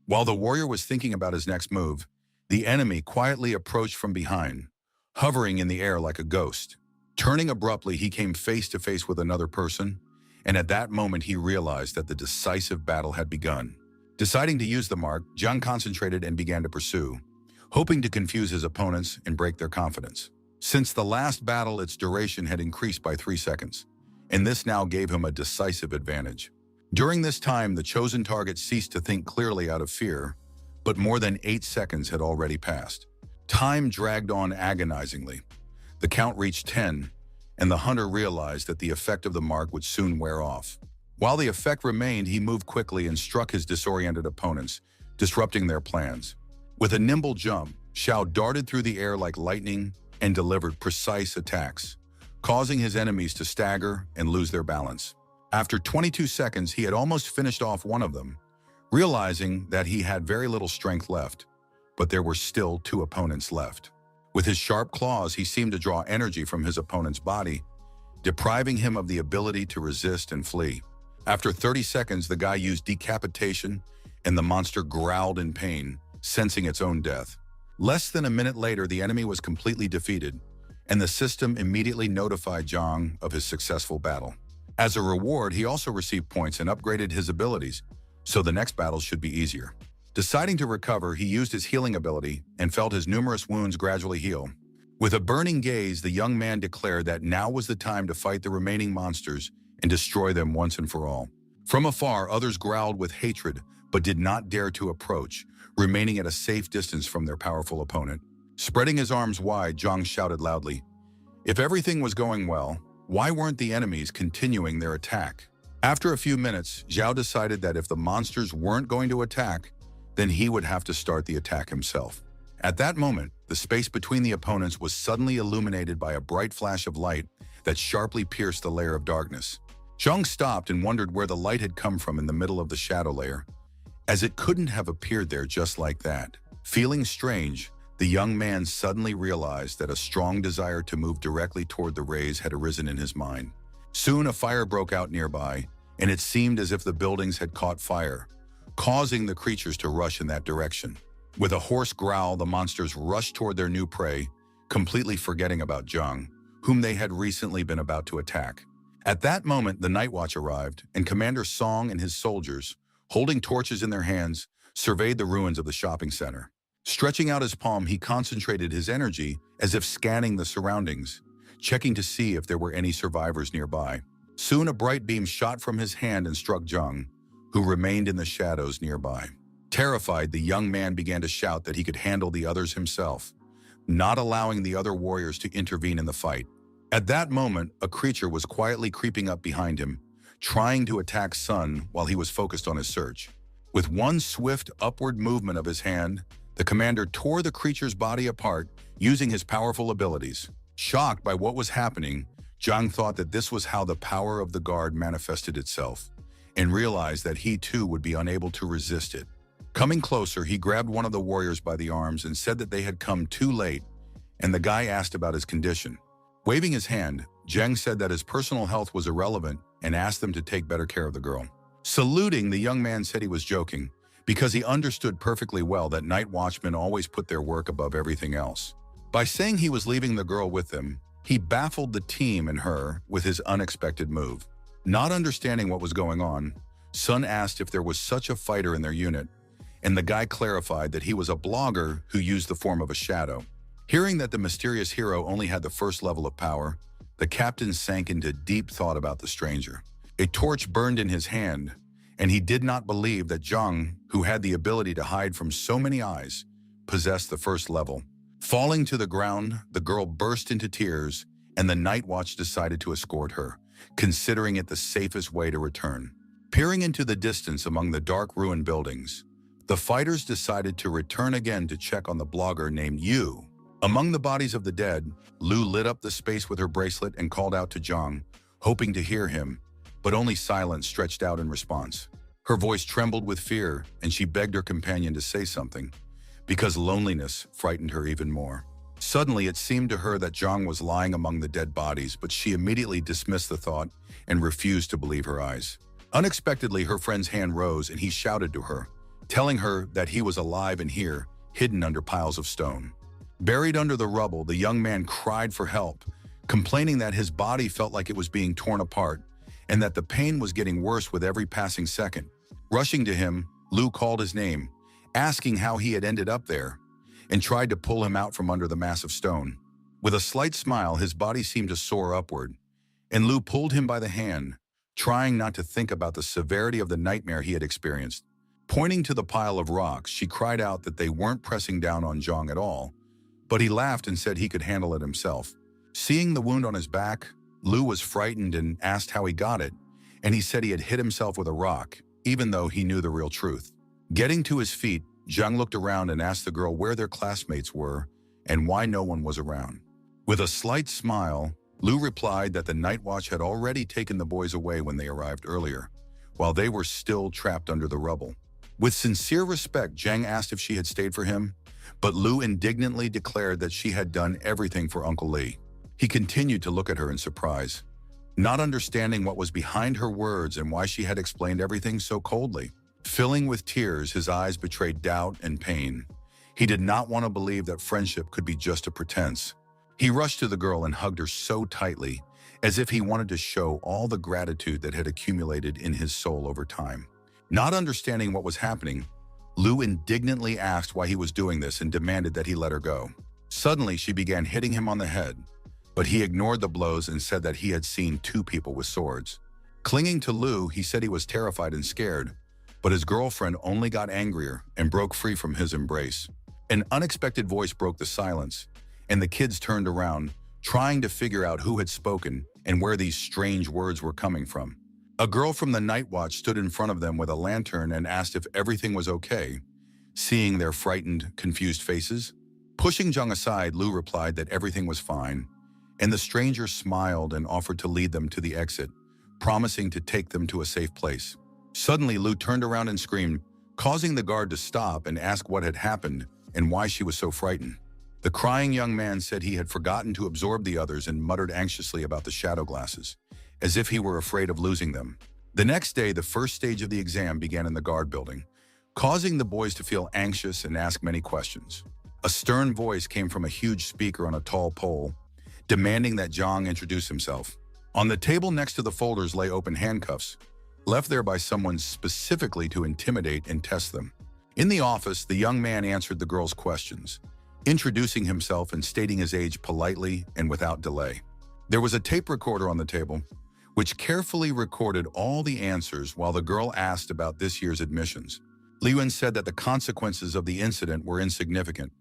While the warrior was thinking about his next move, the enemy quietly approached from behind, hovering in the air like a ghost. Turning abruptly, he came face to face with another person, and at that moment he realized that the decisive battle had begun. Deciding to use the mark, Zhang concentrated and began to pursue, hoping to confuse his opponents and break their confidence. Since the last battle, its duration had increased by 3 seconds, and this now gave him a decisive advantage. During this time, the chosen target ceased to think clearly out of fear, but more than 8 seconds had already passed. Time dragged on agonizingly. The count reached 10, and the hunter realized that the effect of the mark would soon wear off. While the effect remained, he moved quickly and struck his disoriented opponents, disrupting their plans. With a nimble jump, Xiao darted through the air like lightning and delivered precise attacks, causing his enemies to stagger and lose their balance. After 22 seconds, he had almost finished off one of them, realizing that he had very little strength left, but there were still 2 opponents left. With his sharp claws, he seemed to draw energy from his opponent's body, depriving him of the ability to resist and flee. After 30 seconds, the guy used decapitation, and the monster growled in pain, sensing its own death. Less than a minute later, the enemy was completely defeated, and the system immediately notified Zhang of his successful battle. As a reward, he also received points and upgraded his abilities, so the next battle should be easier. Deciding to recover, he used his healing ability and felt his numerous wounds gradually heal. With a burning gaze, the young man declared that now was the time to fight the remaining monsters and destroy them once and for all. From afar, others growled with hatred, but did not dare to approach, remaining at a safe distance from their powerful opponent. Spreading his arms wide, Zhang shouted loudly, "If everything was going well, why weren't the enemies continuing their attack?" After a few minutes, Zhao decided that if the monsters weren't going to attack, then he would have to start the attack himself. At that moment, the space between the opponents was suddenly illuminated by a bright flash of light that sharply pierced the layer of darkness. Zhang stopped and wondered where the light had come from in the middle of the shadow layer, as it couldn't have appeared there just like that. Feeling strange, the young man suddenly realized that a strong desire to move directly toward the rays had arisen in his mind. Soon a fire broke out nearby, and it seemed as if the buildings had caught fire, causing the creatures to rush in that direction. With a hoarse growl, the monsters rushed toward their new prey, completely forgetting about Zhang, whom they had recently been about to attack. At that moment, the Night Watch arrived, and Commander Song and his soldiers, holding torches in their hands, surveyed the ruins of the shopping center. Stretching out his palm, he concentrated his energy as if scanning the surroundings, checking to see if there were any survivors nearby. Soon a bright beam shot from his hand and struck Zhang, who remained in the shadows nearby. Terrified, the young man began to shout that he could handle the others himself, not allowing the other warriors to intervene in the fight. At that moment, a creature was quietly creeping up behind him, trying to attack Sun while he was focused on his search. With one swift upward movement of his hand, the commander tore the creature's body apart using his powerful abilities. Shocked by what was happening, Zhang thought that this was how the power of the guard manifested itself, and realized that he too would be unable to resist it. Coming closer, he grabbed one of the warriors by the arms and said that they had come too late, and the guy asked about his condition. Waving his hand, Zhang said that his personal health was irrelevant and asked them to take better care of the girl. Saluting, the young man said he was joking, because he understood perfectly well that night watchmen always put their work above everything else. By saying he was leaving the girl with them, he baffled the team and her with his unexpected move. Not understanding what was going on, Sun asked if there was such a fighter in their unit, and the guy clarified that he was a blogger who used the form of a shadow. Hearing that the mysterious hero only had the first level of power, the captain sank into deep thought about the stranger. A torch burned in his hand, and he did not believe that Zhang, who had the ability to hide from so many eyes, possessed the first level. Falling to the ground, the girl burst into tears, and the Night Watch decided to escort her, considering it the safest way to return. Peering into the distance among the dark ruined buildings, the fighters decided to return again to check on the blogger named Yu. Among the bodies of the dead, Lu lit up the space with her bracelet and called out to Zhang, hoping to hear him, but only silence stretched out in response. Her voice trembled with fear, and she begged her companion to say something, because loneliness frightened her even more. Suddenly, it seemed to her that Zhang was lying among the dead bodies, but she immediately dismissed the thought and refused to believe her eyes. Unexpectedly, her friend's hand rose and he shouted to her, telling her that he was alive and here, hidden under piles of stone. Buried under the rubble, the young man cried for help, complaining that his body felt like it was being torn apart and that the pain was getting worse with every passing second. Rushing to him, Lu called his name, asking how he had ended up there, and tried to pull him out from under the massive stone. With a slight smile, his body seemed to soar upward, and Lu pulled him by the hand, trying not to think about the severity of the nightmare he had experienced. Pointing to the pile of rocks, she cried out that they weren't pressing down on Zhang at all, but he laughed and said he could handle it himself. Seeing the wound on his back, Lu was frightened and asked how he got it, and he said he had hit himself with a rock, even though he knew the real truth. Getting to his feet, Zhang looked around and asked the girl where their classmates were and why no one was around. With a slight smile, Lu replied that the night watch had already taken the boys away when they arrived earlier, while they were still trapped under the rubble. With sincere respect, Zhang asked if she had stayed for him, but Lu indignantly declared that she had done everything for Uncle Li. He continued to look at her in surprise, not understanding what was behind her words and why she had explained everything so coldly. Filling with tears, his eyes betrayed doubt and pain. He did not want to believe that friendship could be just a pretense. He rushed to the girl and hugged her so tightly, as if he wanted to show all the gratitude that had accumulated in his soul over time. Not understanding what was happening, Lu indignantly asked why he was doing this and demanded that he let her go. Suddenly, she began hitting him on the head, but he ignored the blows and said that he had seen two people with swords. Clinging to Lu, he said he was terrified and scared, but his girlfriend only got angrier and broke free from his embrace. An unexpected voice broke the silence, and the kids turned around, trying to figure out who had spoken and where these strange words were coming from. A girl from the night watch stood in front of them with a lantern and asked if everything was okay. Seeing their frightened, confused faces, pushing Zhang aside, Lu replied that everything was fine, and the stranger smiled and offered to lead them to the exit, promising to take them to a safe place. Suddenly, Lu turned around and screamed, causing the guard to stop and ask what had happened and why she was so frightened. The crying young man said he had forgotten to absorb the others and muttered anxiously about the shadow glasses, as if he were afraid of losing them. The next day, the first stage of the exam began in the guard building, causing the boys to feel anxious and ask many questions. A stern voice came from a huge speaker on a tall pole, demanding that Zhang introduce himself. On the table next to the folders lay open handcuffs, left there by someone specifically to intimidate and test them. In the office, the young man answered the girl's questions, introducing himself and stating his age politely and without delay. There was a tape recorder on the table, which carefully recorded all the answers while the girl asked about this year's admissions. Liyuan said that the consequences of the incident were insignificant,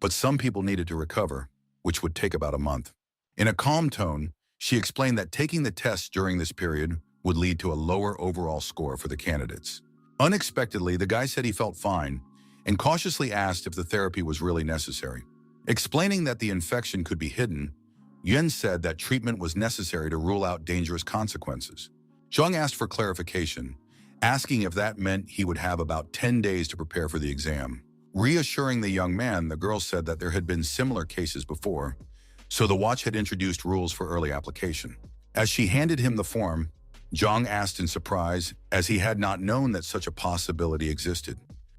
but some people needed to recover, which would take about a month. In a calm tone, she explained that taking the tests during this period would lead to a lower overall score for the candidates. Unexpectedly, the guy said he felt fine and cautiously asked if the therapy was really necessary. Explaining that the infection could be hidden, Yuan said that treatment was necessary to rule out dangerous consequences. Zhang asked for clarification, asking if that meant he would have about 10 days to prepare for the exam. Reassuring the young man, the girl said that there had been similar cases before, so the watch had introduced rules for early application. As she handed him the form, Zhang asked in surprise, as he had not known that such a possibility existed.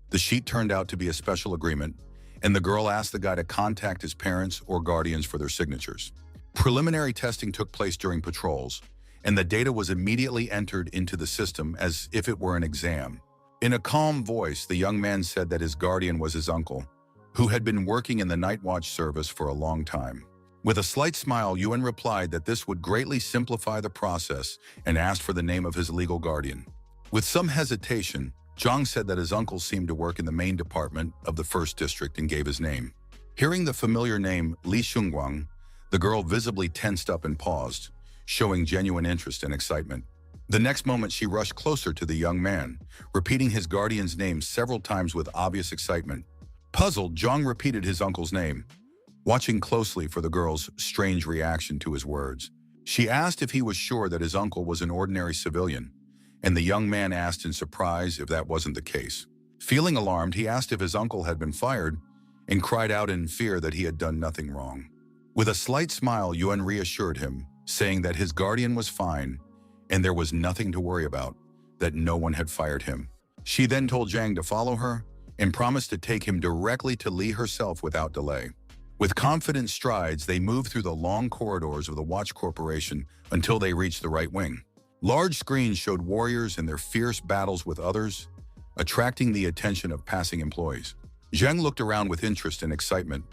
The sheet turned out to be a special agreement, and the girl asked the guy to contact his parents or guardians for their signatures. Preliminary testing took place during patrols, and the data was immediately entered into the system as if it were an exam. In a calm voice, the young man said that his guardian was his uncle, who had been working in the night watch service for a long time. With a slight smile, Yuan replied that this would greatly simplify the process and asked for the name of his legal guardian. With some hesitation, Zhang said that his uncle seemed to work in the main department of the 1st District and gave his name. Hearing the familiar name Li Xunguang, the girl visibly tensed up and paused, showing genuine interest and excitement. The next moment, she rushed closer to the young man, repeating his guardian's name several times with obvious excitement. Puzzled, Zhang repeated his uncle's name, watching closely for the girl's strange reaction to his words. She asked if he was sure that his uncle was an ordinary civilian, and the young man asked in surprise if that wasn't the case. Feeling alarmed, he asked if his uncle had been fired and cried out in fear that he had done nothing wrong. With a slight smile, Yuan reassured him, saying that his guardian was fine and there was nothing to worry about, that no one had fired him. She then told Zhang to follow her and promised to take him directly to Li herself without delay. With confident strides, they moved through the long corridors of the Watch Corporation until they reached the right wing. Large screens showed warriors in their fierce battles with others, attracting the attention of passing employees. Zhang looked around with interest and excitement,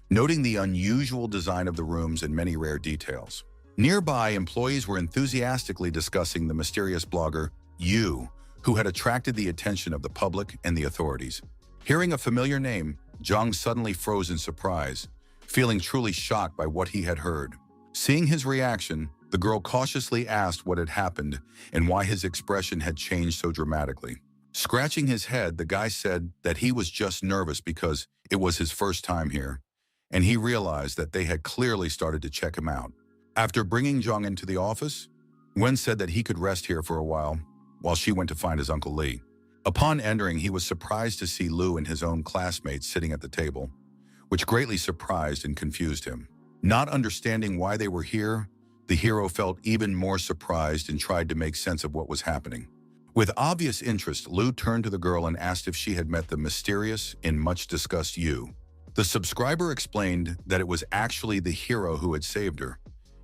noting the unusual design of the rooms and many rare details. Nearby, employees were enthusiastically discussing the mysterious blogger, Yu, who had attracted the attention of the public and the authorities. Hearing a familiar name, Zhang suddenly froze in surprise, feeling truly shocked by what he had heard. Seeing his reaction, the girl cautiously asked what had happened and why his expression had changed so dramatically. Scratching his head, the guy said that he was just nervous because it was his first time here, and he realized that they had clearly started to check him out. After bringing Zhang into the office, Wen said that he could rest here for a while she went to find his Uncle Li. Upon entering, he was surprised to see Lu and his own classmates sitting at the table, which greatly surprised and confused him. Not understanding why they were here, the hero felt even more surprised and tried to make sense of what was happening. With obvious interest, Lu turned to the girl and asked if she had met the mysterious and much-discussed Yu. The subscriber explained that it was actually the hero who had saved her,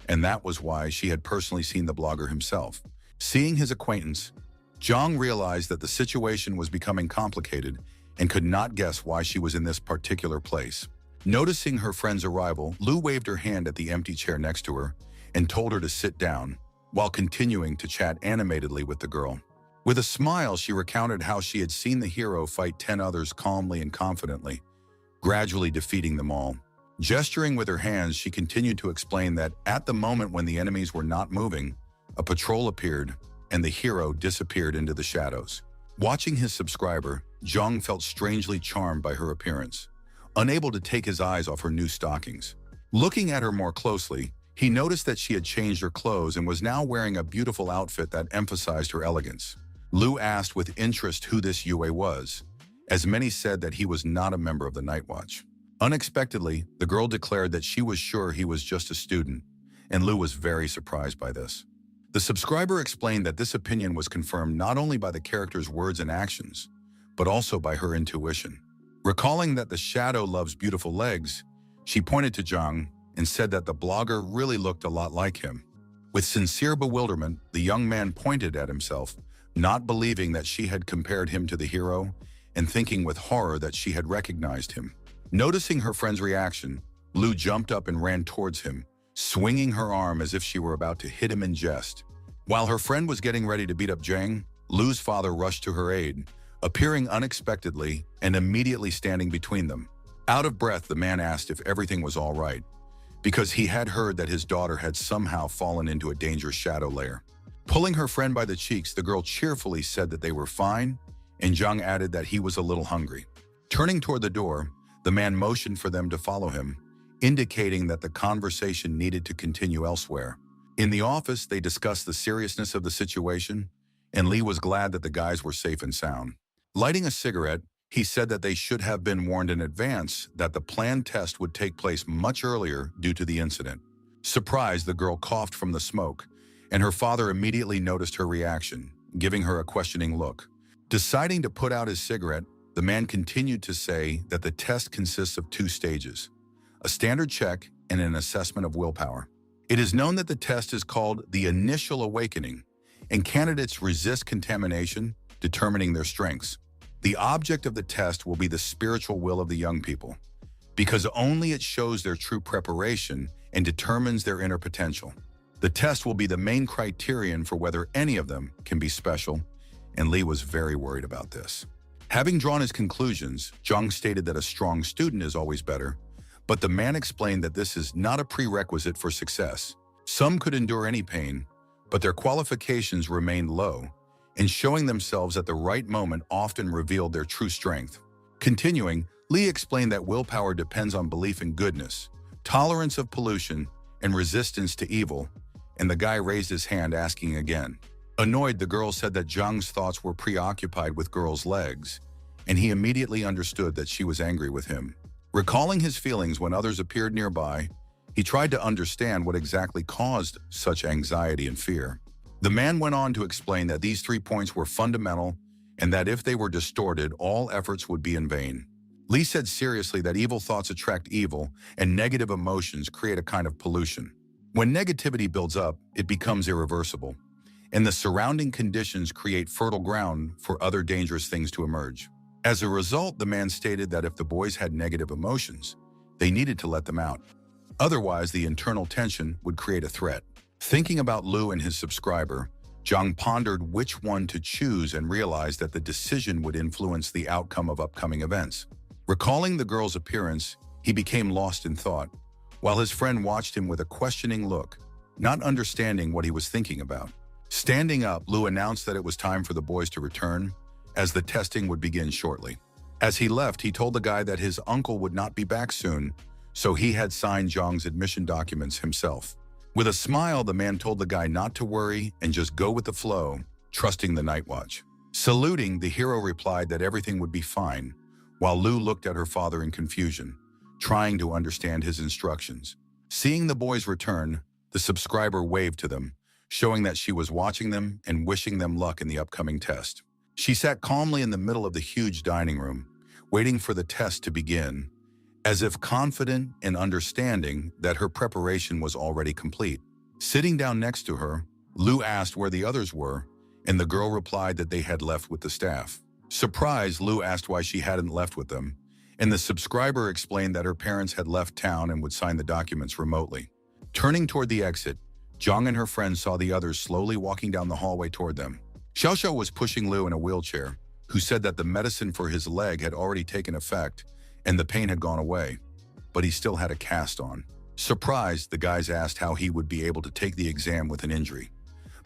and that was why she had personally seen the blogger himself. Seeing his acquaintance, Zhang realized that the situation was becoming complicated and could not guess why she was in this particular place. Noticing her friend's arrival, Lu waved her hand at the empty chair next to her and told her to sit down, while continuing to chat animatedly with the girl. With a smile, she recounted how she had seen the hero fight 10 others calmly and confidently, gradually defeating them all. Gesturing with her hands, she continued to explain that at the moment when the enemies were not moving, a patrol appeared and the hero disappeared into the shadows. Watching his subscriber, Zhang felt strangely charmed by her appearance, unable to take his eyes off her new stockings. Looking at her more closely, he noticed that she had changed her clothes and was now wearing a beautiful outfit that emphasized her elegance. Lu asked with interest who this Yue was, as many said that he was not a member of the Night Watch. Unexpectedly, the girl declared that she was sure he was just a student, and Lu was very surprised by this. The subscriber explained that this opinion was confirmed not only by the character's words and actions, but also by her intuition. Recalling that the shadow loves beautiful legs, she pointed to Zhang and said that the blogger really looked a lot like him. With sincere bewilderment, the young man pointed at himself, not believing that she had compared him to the hero and thinking with horror that she had recognized him. Noticing her friend's reaction, Lu jumped up and ran towards him, swinging her arm as if she were about to hit him in jest. While her friend was getting ready to beat up Zhang, Lu's father rushed to her aid, appearing unexpectedly and immediately standing between them. Out of breath, the man asked if everything was all right, because he had heard that his daughter had somehow fallen into a dangerous shadow lair. Pulling her friend by the cheeks, the girl cheerfully said that they were fine, and Zhang added that he was a little hungry. Turning toward the door, the man motioned for them to follow him, indicating that the conversation needed to continue elsewhere. In the office, they discussed the seriousness of the situation, and Li was glad that the guys were safe and sound. Lighting a cigarette, he said that they should have been warned in advance that the planned test would take place much earlier due to the incident. Surprised, the girl coughed from the smoke, and her father immediately noticed her reaction, giving her a questioning look. Deciding to put out his cigarette, the man continued to say that the test consists of 2 stages, a standard check and an assessment of willpower. It is known that the test is called the initial awakening, and candidates resist contamination, determining their strengths. The object of the test will be the spiritual will of the young people, because only it shows their true preparation and determines their inner potential. The test will be the main criterion for whether any of them can be special, and Li was very worried about this. Having drawn his conclusions, Zhang stated that a strong student is always better, but the man explained that this is not a prerequisite for success. Some could endure any pain, but their qualifications remained low, and showing themselves at the right moment often revealed their true strength. Continuing, Li explained that willpower depends on belief in goodness, tolerance of pollution, and resistance to evil, and the guy raised his hand asking again. Annoyed, the girl said that Zhang's thoughts were preoccupied with girls' legs, and he immediately understood that she was angry with him. Recalling his feelings when others appeared nearby, he tried to understand what exactly caused such anxiety and fear. The man went on to explain that these 3 points were fundamental and that if they were distorted, all efforts would be in vain. Li said seriously that evil thoughts attract evil and negative emotions create a kind of pollution. When negativity builds up, it becomes irreversible, and the surrounding conditions create fertile ground for other dangerous things to emerge. As a result, the man stated that if the boys had negative emotions, they needed to let them out. Otherwise, the internal tension would create a threat. Thinking about Lu and his subscriber, Zhang pondered which one to choose and realized that the decision would influence the outcome of upcoming events. Recalling the girl's appearance, he became lost in thought, while his friend watched him with a questioning look, not understanding what he was thinking about. Standing up, Lu announced that it was time for the boys to return, as the testing would begin shortly. As he left, he told the guy that his uncle would not be back soon, so he had signed Zhang's admission documents himself. With a smile, the man told the guy not to worry and just go with the flow, trusting the night watch. Saluting, the hero replied that everything would be fine, while Lu looked at her father in confusion, trying to understand his instructions. Seeing the boys return, the subscriber waved to them, showing that she was watching them and wishing them luck in the upcoming test. She sat calmly in the middle of the huge dining room, waiting for the test to begin, as if confident and understanding that her preparation was already complete. Sitting down next to her, Lu asked where the others were, and the girl replied that they had left with the staff. Surprised, Lu asked why she hadn't left with them, and the subscriber explained that her parents had left town and would sign the documents remotely. Turning toward the exit, Zhang and her friend saw the others slowly walking down the hallway toward them. Xiaoxiao was pushing Lu in a wheelchair, who said that the medicine for his leg had already taken effect and the pain had gone away, but he still had a cast on. Surprised, the guys asked how he would be able to take the exam with an injury,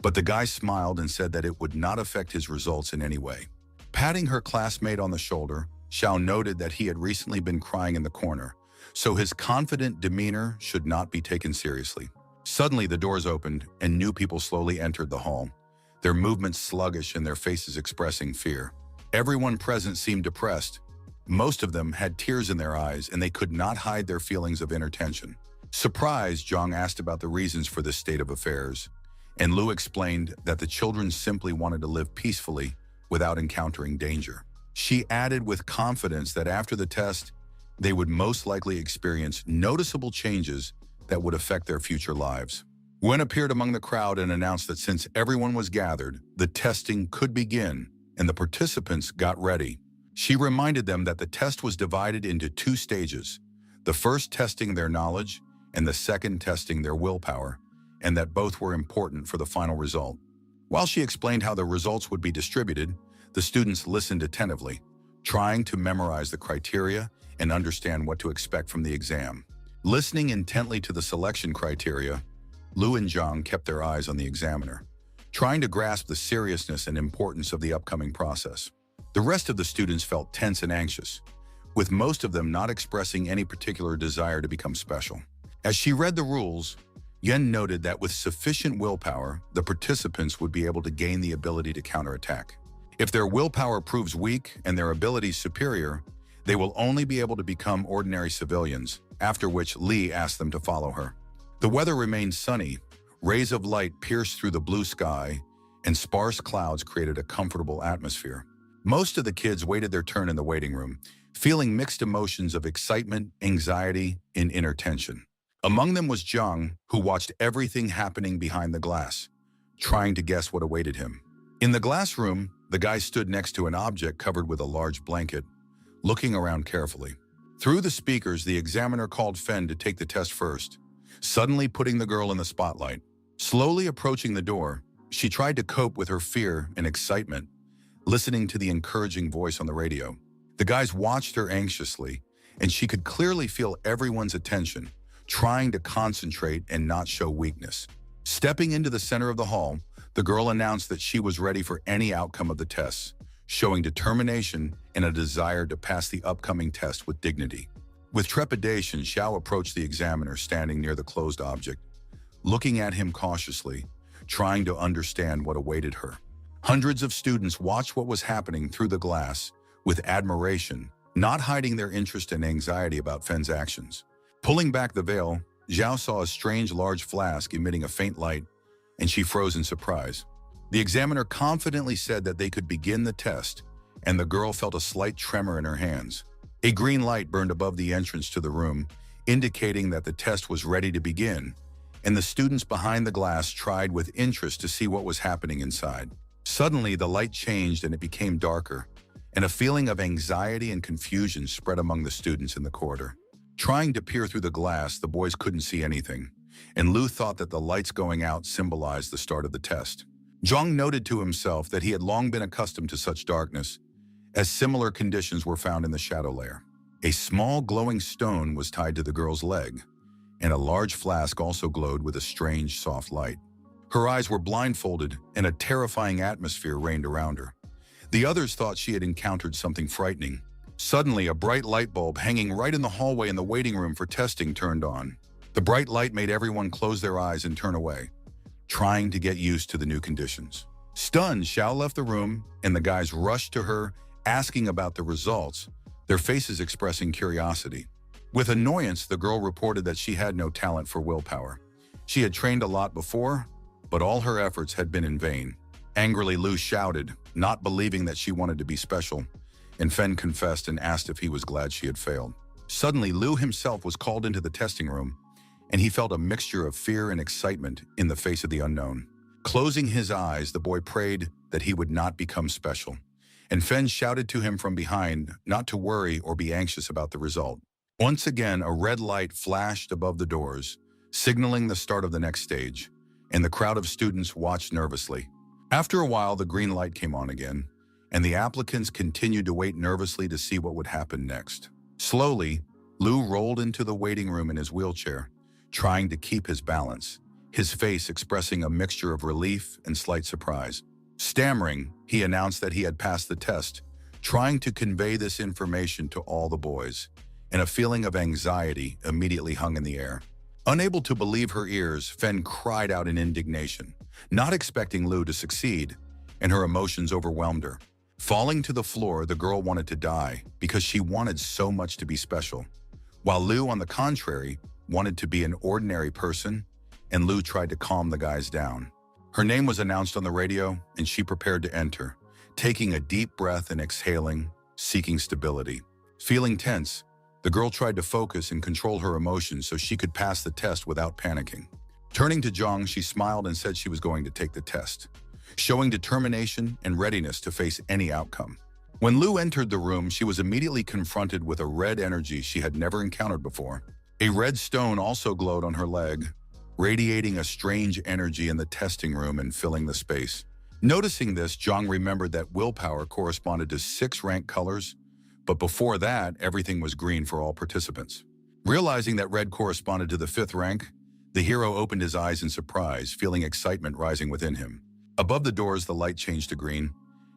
but the guy smiled and said that it would not affect his results in any way. Patting her classmate on the shoulder, Xiao noted that he had recently been crying in the corner, so his confident demeanor should not be taken seriously. Suddenly, the doors opened and new people slowly entered the hall, their movements sluggish and their faces expressing fear. Everyone present seemed depressed. Most of them had tears in their eyes and they could not hide their feelings of inner tension. Surprised, Zhang asked about the reasons for this state of affairs, and Lu explained that the children simply wanted to live peacefully without encountering danger. She added with confidence that after the test, they would most likely experience noticeable changes that would affect their future lives. Wen appeared among the crowd and announced that since everyone was gathered, the testing could begin, and the participants got ready. She reminded them that the test was divided into 2 stages, the first testing their knowledge and the second testing their willpower, and that both were important for the final result. While she explained how the results would be distributed, the students listened attentively, trying to memorize the criteria and understand what to expect from the exam. Listening intently to the selection criteria, Lu and Zhang kept their eyes on the examiner, trying to grasp the seriousness and importance of the upcoming process. The rest of the students felt tense and anxious, with most of them not expressing any particular desire to become special. As she read the rules, Yen noted that with sufficient willpower, the participants would be able to gain the ability to counterattack. If their willpower proves weak and their abilities superior, they will only be able to become ordinary civilians, after which Li asked them to follow her. The weather remained sunny, rays of light pierced through the blue sky, and sparse clouds created a comfortable atmosphere. Most of the kids waited their turn in the waiting room, feeling mixed emotions of excitement, anxiety, and inner tension. Among them was Zhang, who watched everything happening behind the glass, trying to guess what awaited him. In the glass room, the guy stood next to an object covered with a large blanket, looking around carefully. Through the speakers, the examiner called Fen to take the test first, suddenly putting the girl in the spotlight. Slowly approaching the door, she tried to cope with her fear and excitement, listening to the encouraging voice on the radio. The guys watched her anxiously, and she could clearly feel everyone's attention, trying to concentrate and not show weakness. Stepping into the center of the hall, the girl announced that she was ready for any outcome of the tests, showing determination and a desire to pass the upcoming test with dignity. With trepidation, Xiao approached the examiner standing near the closed object, looking at him cautiously, trying to understand what awaited her. Hundreds of students watched what was happening through the glass with admiration, not hiding their interest and anxiety about Fen's actions. Pulling back the veil, Xiao saw a strange large flask emitting a faint light, and she froze in surprise. The examiner confidently said that they could begin the test, and the girl felt a slight tremor in her hands. A green light burned above the entrance to the room, indicating that the test was ready to begin, and the students behind the glass tried with interest to see what was happening inside. Suddenly, the light changed and it became darker, and a feeling of anxiety and confusion spread among the students in the corridor. Trying to peer through the glass, the boys couldn't see anything, and Lu thought that the lights going out symbolized the start of the test. Zhang noted to himself that he had long been accustomed to such darkness, as similar conditions were found in the shadow layer. A small glowing stone was tied to the girl's leg, and a large flask also glowed with a strange, soft light. Her eyes were blindfolded, and a terrifying atmosphere reigned around her. The others thought she had encountered something frightening. Suddenly, a bright light bulb hanging right in the hallway in the waiting room for testing turned on. The bright light made everyone close their eyes and turn away, trying to get used to the new conditions. Stunned, Xiao left the room, and the guys rushed to her, asking about the results, their faces expressing curiosity. With annoyance, the girl reported that she had no talent for willpower. She had trained a lot before, but all her efforts had been in vain. Angrily, Lu shouted, not believing that she wanted to be special, and Fen confessed and asked if he was glad she had failed. Suddenly, Lu himself was called into the testing room, and he felt a mixture of fear and excitement in the face of the unknown. Closing his eyes, the boy prayed that he would not become special, and Fen shouted to him from behind not to worry or be anxious about the result. Once again, a red light flashed above the doors, signaling the start of the next stage, and the crowd of students watched nervously. After a while, the green light came on again, and the applicants continued to wait nervously to see what would happen next. Slowly, Lu rolled into the waiting room in his wheelchair, trying to keep his balance, his face expressing a mixture of relief and slight surprise. Stammering, he announced that he had passed the test, trying to convey this information to all the boys, and a feeling of anxiety immediately hung in the air. Unable to believe her ears, Fen cried out in indignation, not expecting Lu to succeed, and her emotions overwhelmed her. Falling to the floor, the girl wanted to die because she wanted so much to be special, while Lu, on the contrary, wanted to be an ordinary person, and Lu tried to calm the guys down. Her name was announced on the radio, and she prepared to enter, taking a deep breath and exhaling, seeking stability. Feeling tense, the girl tried to focus and control her emotions so she could pass the test without panicking. Turning to Zhang, she smiled and said she was going to take the test, showing determination and readiness to face any outcome. When Lu entered the room, she was immediately confronted with a red energy she had never encountered before. A red stone also glowed on her leg, radiating a strange energy in the testing room and filling the space. Noticing this, Zhang remembered that willpower corresponded to 6 rank colors, but before that, everything was green for all participants. Realizing that red corresponded to the 5th rank, the hero opened his eyes in surprise, feeling excitement rising within him. Above the doors, the light changed to green,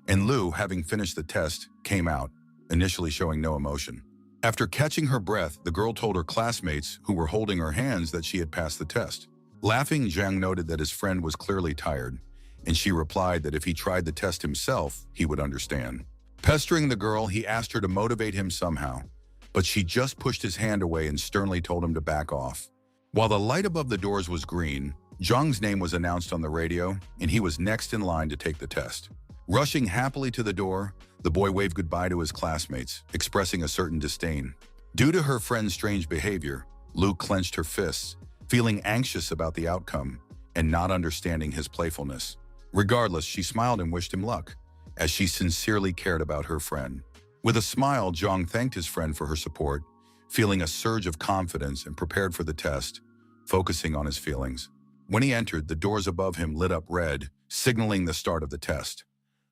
and Lu, having finished the test, came out, initially showing no emotion. After catching her breath, the girl told her classmates, who were holding her hands, that she had passed the test. Laughing, Zhang noted that his friend was clearly tired, and she replied that if he tried the test himself, he would understand. Pestering the girl, he asked her to motivate him somehow, but she just pushed his hand away and sternly told him to back off. While the light above the doors was green, Zhang's name was announced on the radio, and he was next in line to take the test. Rushing happily to the door, the boy waved goodbye to his classmates, expressing a certain disdain. Due to her friend's strange behavior, Lu clenched her fists, feeling anxious about the outcome and not understanding his playfulness. Regardless, she smiled and wished him luck, as she sincerely cared about her friend. With a smile, Zhang thanked his friend for her support, feeling a surge of confidence and prepared for the test, focusing on his feelings. When he entered, the doors above him lit up red, signaling the start of the test.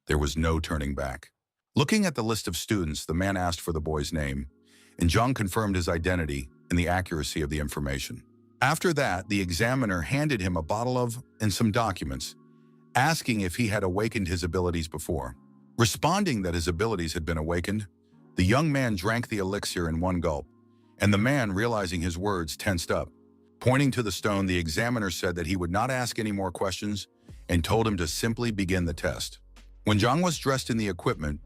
There was no turning back. Looking at the list of students, the man asked for the boy's name, and Zhang confirmed his identity and the accuracy of the information. After that, the examiner handed him a bottle of and some documents, asking if he had awakened his abilities before. Responding that his abilities had been awakened, the young man drank the elixir in one gulp, And the man, realizing his words, tensed up. Pointing to the stone, the examiner said that he would not ask any more questions and told him to simply begin the test. When Zhang was dressed in the equipment,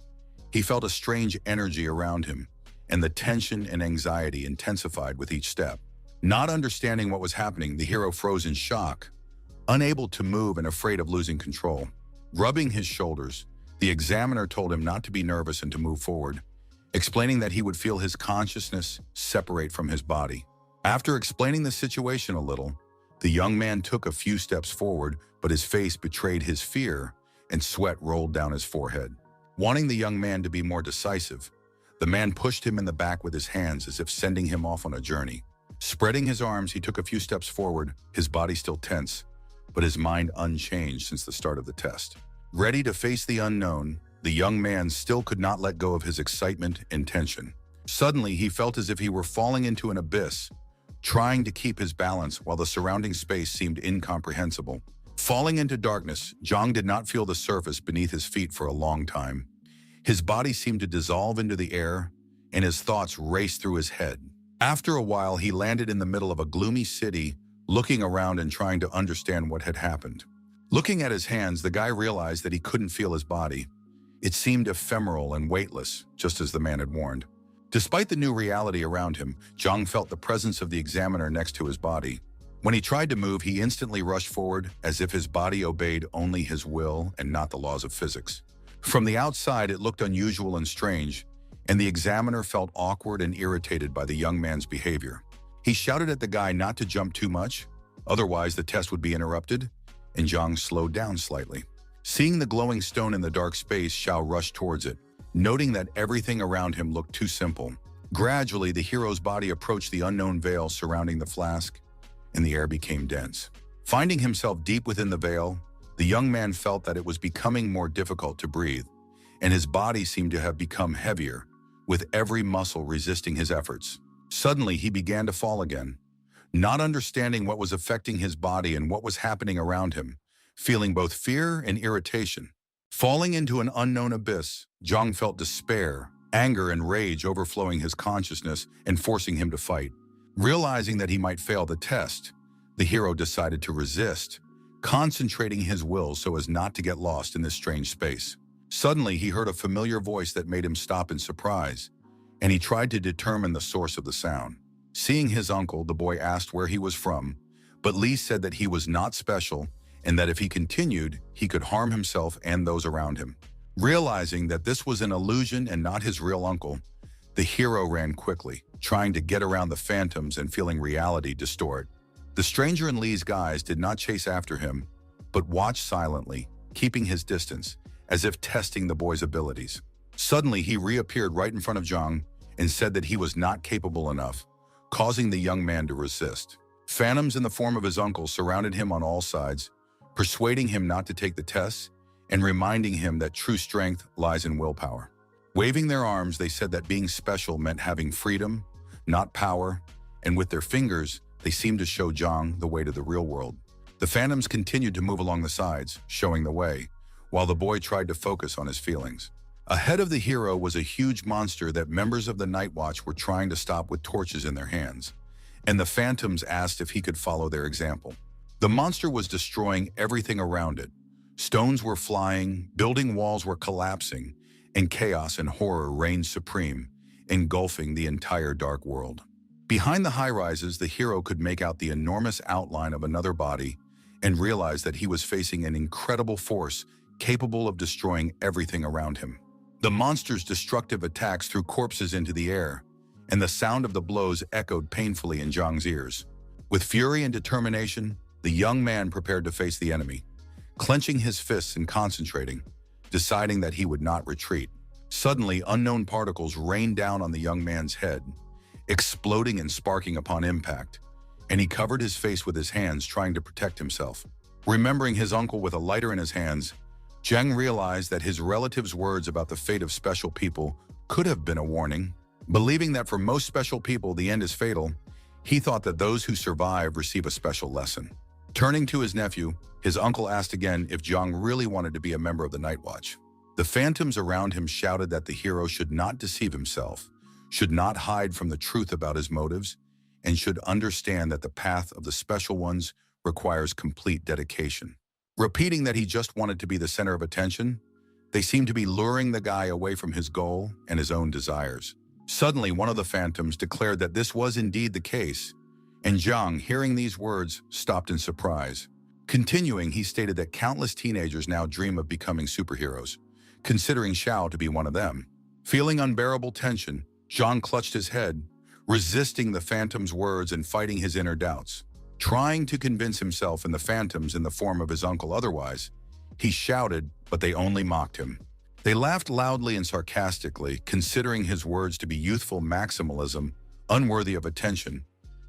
he felt a strange energy around him, and the tension and anxiety intensified with each step. Not understanding what was happening, the hero froze in shock, unable to move and afraid of losing control. Rubbing his shoulders, the examiner told him not to be nervous and to move forward, explaining that he would feel his consciousness separate from his body. After explaining the situation a little, the young man took a few steps forward, but his face betrayed his fear and sweat rolled down his forehead. Wanting the young man to be more decisive, the man pushed him in the back with his hands as if sending him off on a journey. Spreading his arms, he took a few steps forward, his body still tense, but his mind unchanged since the start of the test. Ready to face the unknown, the young man still could not let go of his excitement and tension. Suddenly, he felt as if he were falling into an abyss, trying to keep his balance while the surrounding space seemed incomprehensible. Falling into darkness, Zhang did not feel the surface beneath his feet for a long time. His body seemed to dissolve into the air, and his thoughts raced through his head. After a while, he landed in the middle of a gloomy city, looking around and trying to understand what had happened. Looking at his hands, the guy realized that he couldn't feel his body. It seemed ephemeral and weightless, just as the man had warned. Despite the new reality around him, Zhang felt the presence of the examiner next to his body. When he tried to move, he instantly rushed forward as if his body obeyed only his will and not the laws of physics. From the outside, it looked unusual and strange, and the examiner felt awkward and irritated by the young man's behavior. He shouted at the guy not to jump too much, otherwise the test would be interrupted, and Zhang slowed down slightly. Seeing the glowing stone in the dark space, Xiao rushed towards it, noting that everything around him looked too simple. Gradually, the hero's body approached the unknown veil surrounding the flask, and the air became dense. Finding himself deep within the veil, the young man felt that it was becoming more difficult to breathe, and his body seemed to have become heavier, with every muscle resisting his efforts. Suddenly, he began to fall again, not understanding what was affecting his body and what was happening around him, feeling both fear and irritation. Falling into an unknown abyss, Zhang felt despair, anger, and rage overflowing his consciousness and forcing him to fight. Realizing that he might fail the test, the hero decided to resist, concentrating his will so as not to get lost in this strange space. Suddenly, he heard a familiar voice that made him stop in surprise, and he tried to determine the source of the sound. Seeing his uncle, the boy asked where he was from, but Li said that he was not special and that if he continued, he could harm himself and those around him. Realizing that this was an illusion and not his real uncle, the hero ran quickly, trying to get around the phantoms and feeling reality distort. The stranger in Li's guise did not chase after him, but watched silently, keeping his distance, as if testing the boy's abilities. Suddenly, he reappeared right in front of Zhang and said that he was not capable enough, causing the young man to resist. Phantoms in the form of his uncle surrounded him on all sides, persuading him not to take the tests and reminding him that true strength lies in willpower. Waving their arms, they said that being special meant having freedom, not power, and with their fingers, they seemed to show Zhang the way to the real world. The phantoms continued to move along the sides, showing the way, while the boy tried to focus on his feelings. Ahead of the hero was a huge monster that members of the Night Watch were trying to stop with torches in their hands, and the phantoms asked if he could follow their example. The monster was destroying everything around it. Stones were flying, building walls were collapsing, and chaos and horror reigned supreme, engulfing the entire dark world. Behind the high-rises, the hero could make out the enormous outline of another body and realized that he was facing an incredible force capable of destroying everything around him. The monster's destructive attacks threw corpses into the air, and the sound of the blows echoed painfully in Zhang's ears. With fury and determination, the young man prepared to face the enemy, clenching his fists and concentrating, deciding that he would not retreat. Suddenly, unknown particles rained down on the young man's head, exploding and sparking upon impact, and he covered his face with his hands, trying to protect himself. Remembering his uncle with a lighter in his hands, Zhang realized that his relative's words about the fate of special people could have been a warning. Believing that for most special people the end is fatal, he thought that those who survive receive a special lesson. Turning to his nephew, his uncle asked again if Zhang really wanted to be a member of the Night Watch. The phantoms around him shouted that the hero should not deceive himself, should not hide from the truth about his motives, and should understand that the path of the special ones requires complete dedication. Repeating that he just wanted to be the center of attention, they seemed to be luring the guy away from his goal and his own desires. Suddenly, one of the phantoms declared that this was indeed the case, and Zhang, hearing these words, stopped in surprise. Continuing, he stated that countless teenagers now dream of becoming superheroes, considering Xiao to be one of them. Feeling unbearable tension, Zhang clutched his head, resisting the phantom's words and fighting his inner doubts. Trying to convince himself and the phantoms in the form of his uncle otherwise, he shouted, but they only mocked him. They laughed loudly and sarcastically, considering his words to be youthful maximalism, unworthy of attention,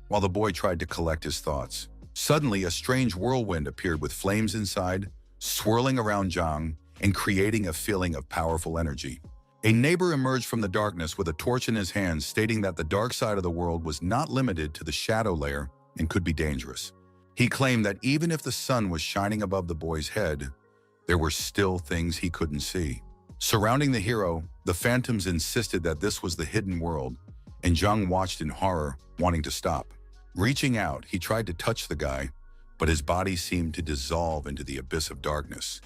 while the boy tried to collect his thoughts. Suddenly, a strange whirlwind appeared with flames inside, swirling around Zhang and creating a feeling of powerful energy. A neighbor emerged from the darkness with a torch in his hands, stating that the dark side of the world was not limited to the shadow layer and could be dangerous. He claimed that even if the sun was shining above the boy's head, there were still things he couldn't see. Surrounding the hero, the phantoms insisted that this was the hidden world, and Zhang watched in horror, wanting to stop. Reaching out, he tried to touch the guy, but his body seemed to dissolve into the abyss of darkness,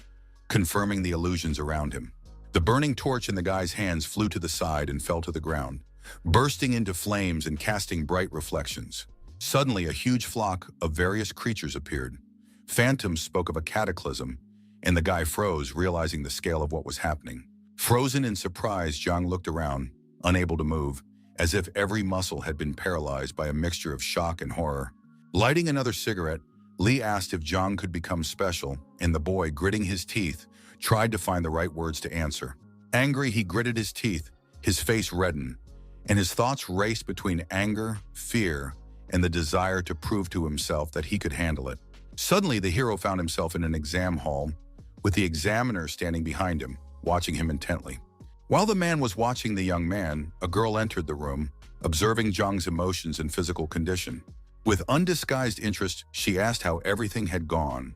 confirming the illusions around him. The burning torch in the guy's hands flew to the side and fell to the ground, bursting into flames and casting bright reflections. Suddenly, a huge flock of various creatures appeared. Phantoms spoke of a cataclysm, and the guy froze, realizing the scale of what was happening. Frozen in surprise, Zhang looked around, unable to move, as if every muscle had been paralyzed by a mixture of shock and horror. Lighting another cigarette, Li asked if Zhang could become special, and the boy, gritting his teeth, tried to find the right words to answer. Angry, he gritted his teeth, his face reddened, and his thoughts raced between anger, fear, and the desire to prove to himself that he could handle it. Suddenly, the hero found himself in an exam hall, with the examiner standing behind him, watching him intently. While the man was watching the young man, a girl entered the room, observing Zhang's emotions and physical condition. With undisguised interest, she asked how everything had gone,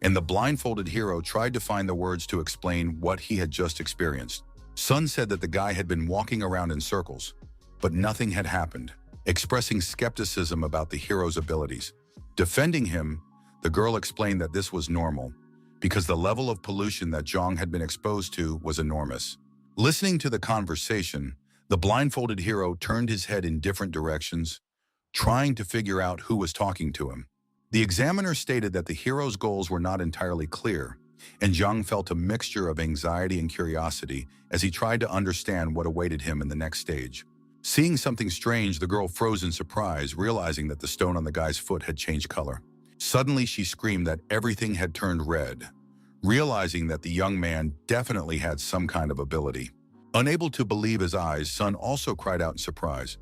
and the blindfolded hero tried to find the words to explain what he had just experienced. Sun said that the guy had been walking around in circles, but nothing had happened, expressing skepticism about the hero's abilities. Defending him, the girl explained that this was normal, because the level of pollution that Zhang had been exposed to was enormous. Listening to the conversation, the blindfolded hero turned his head in different directions, trying to figure out who was talking to him. The examiner stated that the hero's goals were not entirely clear, and Zhang felt a mixture of anxiety and curiosity as he tried to understand what awaited him in the next stage. Seeing something strange, the girl froze in surprise, realizing that the stone on the guy's foot had changed color. Suddenly, she screamed that everything had turned red, realizing that the young man definitely had some kind of ability. Unable to believe his eyes, Sun also cried out in surprise,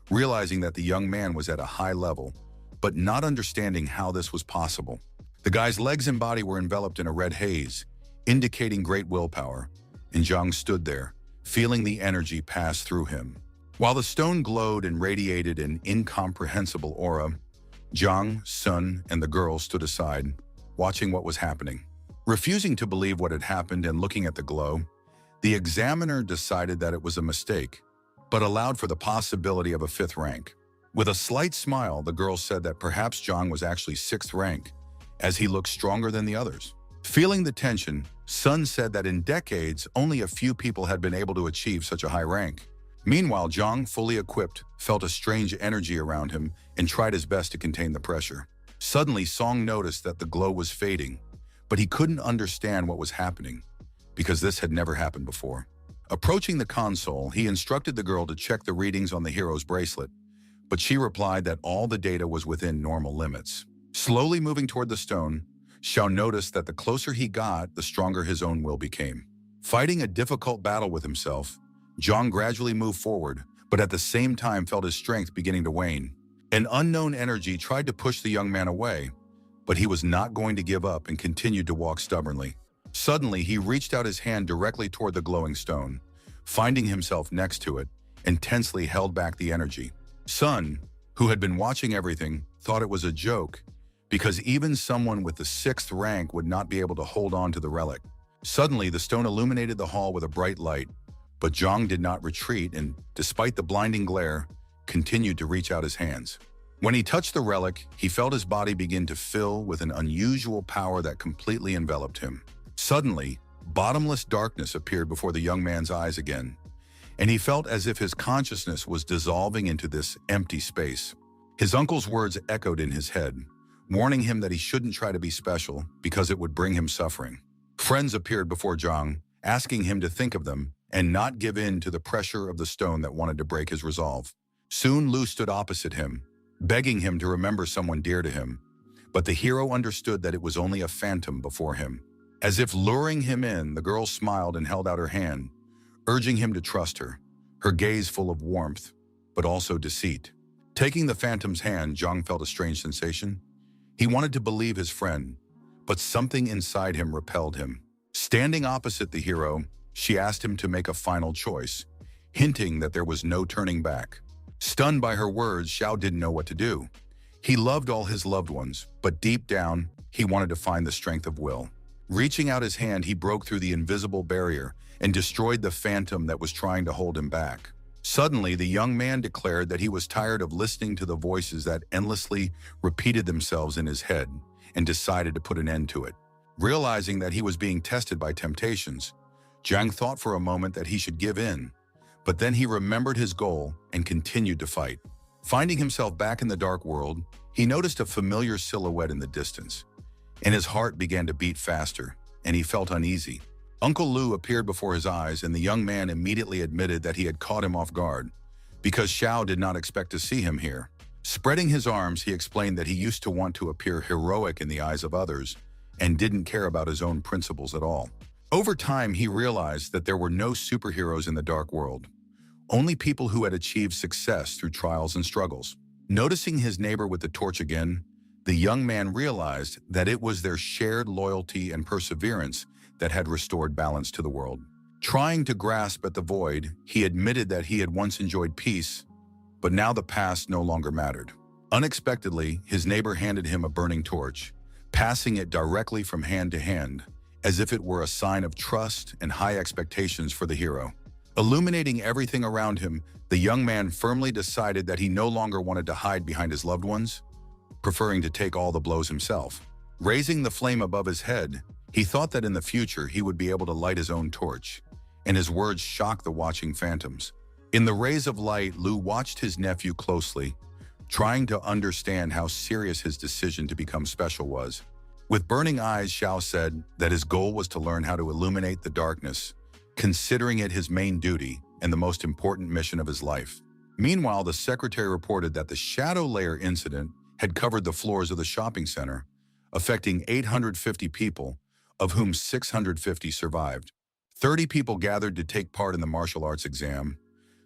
realizing that the young man was at a high level, but not understanding how this was possible. The guy's legs and body were enveloped in a red haze, indicating great willpower, and Zhang stood there, feeling the energy pass through him. While the stone glowed and radiated an incomprehensible aura, Zhang, Sun, and the girl stood aside, watching what was happening. Refusing to believe what had happened and looking at the glow, the examiner decided that it was a mistake, but allowed for the possibility of a 5th rank. With a slight smile, the girl said that perhaps Zhang was actually 6th rank, as he looked stronger than the others. Feeling the tension, Sun said that in decades, only a few people had been able to achieve such a high rank. Meanwhile, Zhang, fully equipped, felt a strange energy around him and tried his best to contain the pressure. Suddenly, Song noticed that the glow was fading, but he couldn't understand what was happening, because this had never happened before. Approaching the console, he instructed the girl to check the readings on the hero's bracelet, but she replied that all the data was within normal limits. Slowly moving toward the stone, Xiao noticed that the closer he got, the stronger his own will became. Fighting a difficult battle with himself, Zhang gradually moved forward, but at the same time felt his strength beginning to wane. An unknown energy tried to push the young man away, but he was not going to give up and continued to walk stubbornly. Suddenly, he reached out his hand directly toward the glowing stone, finding himself next to it, and tensely held back the energy. Sun, who had been watching everything, thought it was a joke, because even someone with the 6th rank would not be able to hold on to the relic. Suddenly, the stone illuminated the hall with a bright light, But Zhang did not retreat and, despite the blinding glare, continued to reach out his hands. When he touched the relic, he felt his body begin to fill with an unusual power that completely enveloped him. Suddenly, bottomless darkness appeared before the young man's eyes again, and he felt as if his consciousness was dissolving into this empty space. His uncle's words echoed in his head, warning him that he shouldn't try to be special because it would bring him suffering. Friends appeared before Zhang, asking him to think of them and not give in to the pressure of the stone that wanted to break his resolve. Soon Lu stood opposite him, begging him to remember someone dear to him, but the hero understood that it was only a phantom before him. As if luring him in, the girl smiled and held out her hand, urging him to trust her gaze full of warmth, but also deceit. Taking the phantom's hand, Zhang felt a strange sensation. He wanted to believe his friend, but something inside him repelled him. Standing opposite the hero, she asked him to make a final choice, hinting that there was no turning back. Stunned by her words, Xiao didn't know what to do. He loved all his loved ones, but deep down, he wanted to find the strength of will. Reaching out his hand, he broke through the invisible barrier and destroyed the phantom that was trying to hold him back. Suddenly, the young man declared that he was tired of listening to the voices that endlessly repeated themselves in his head and decided to put an end to it. Realizing that he was being tested by temptations, Zhang thought for a moment that he should give in, but then he remembered his goal and continued to fight. Finding himself back in the dark world, he noticed a familiar silhouette in the distance, and his heart began to beat faster, and he felt uneasy. Uncle Lu appeared before his eyes, and the young man immediately admitted that he had caught him off guard, because Xiao did not expect to see him here. Spreading his arms, he explained that he used to want to appear heroic in the eyes of others, and didn't care about his own principles at all. Over time, he realized that there were no superheroes in the dark world, only people who had achieved success through trials and struggles. Noticing his neighbor with the torch again, the young man realized that it was their shared loyalty and perseverance that had restored balance to the world. Trying to grasp at the void, he admitted that he had once enjoyed peace, but now the past no longer mattered. Unexpectedly, his neighbor handed him a burning torch, passing it directly from hand to hand, as if it were a sign of trust and high expectations for the hero. Illuminating everything around him, the young man firmly decided that he no longer wanted to hide behind his loved ones, preferring to take all the blows himself. Raising the flame above his head, he thought that in the future he would be able to light his own torch, and his words shocked the watching phantoms. In the rays of light, Lu watched his nephew closely, trying to understand how serious his decision to become special was. With burning eyes, Xiao said that his goal was to learn how to illuminate the darkness, considering it his main duty and the most important mission of his life. Meanwhile, the secretary reported that the shadow layer incident had covered the floors of the shopping center, affecting 850 people, of whom 650 survived. 30 people gathered to take part in the martial arts exam.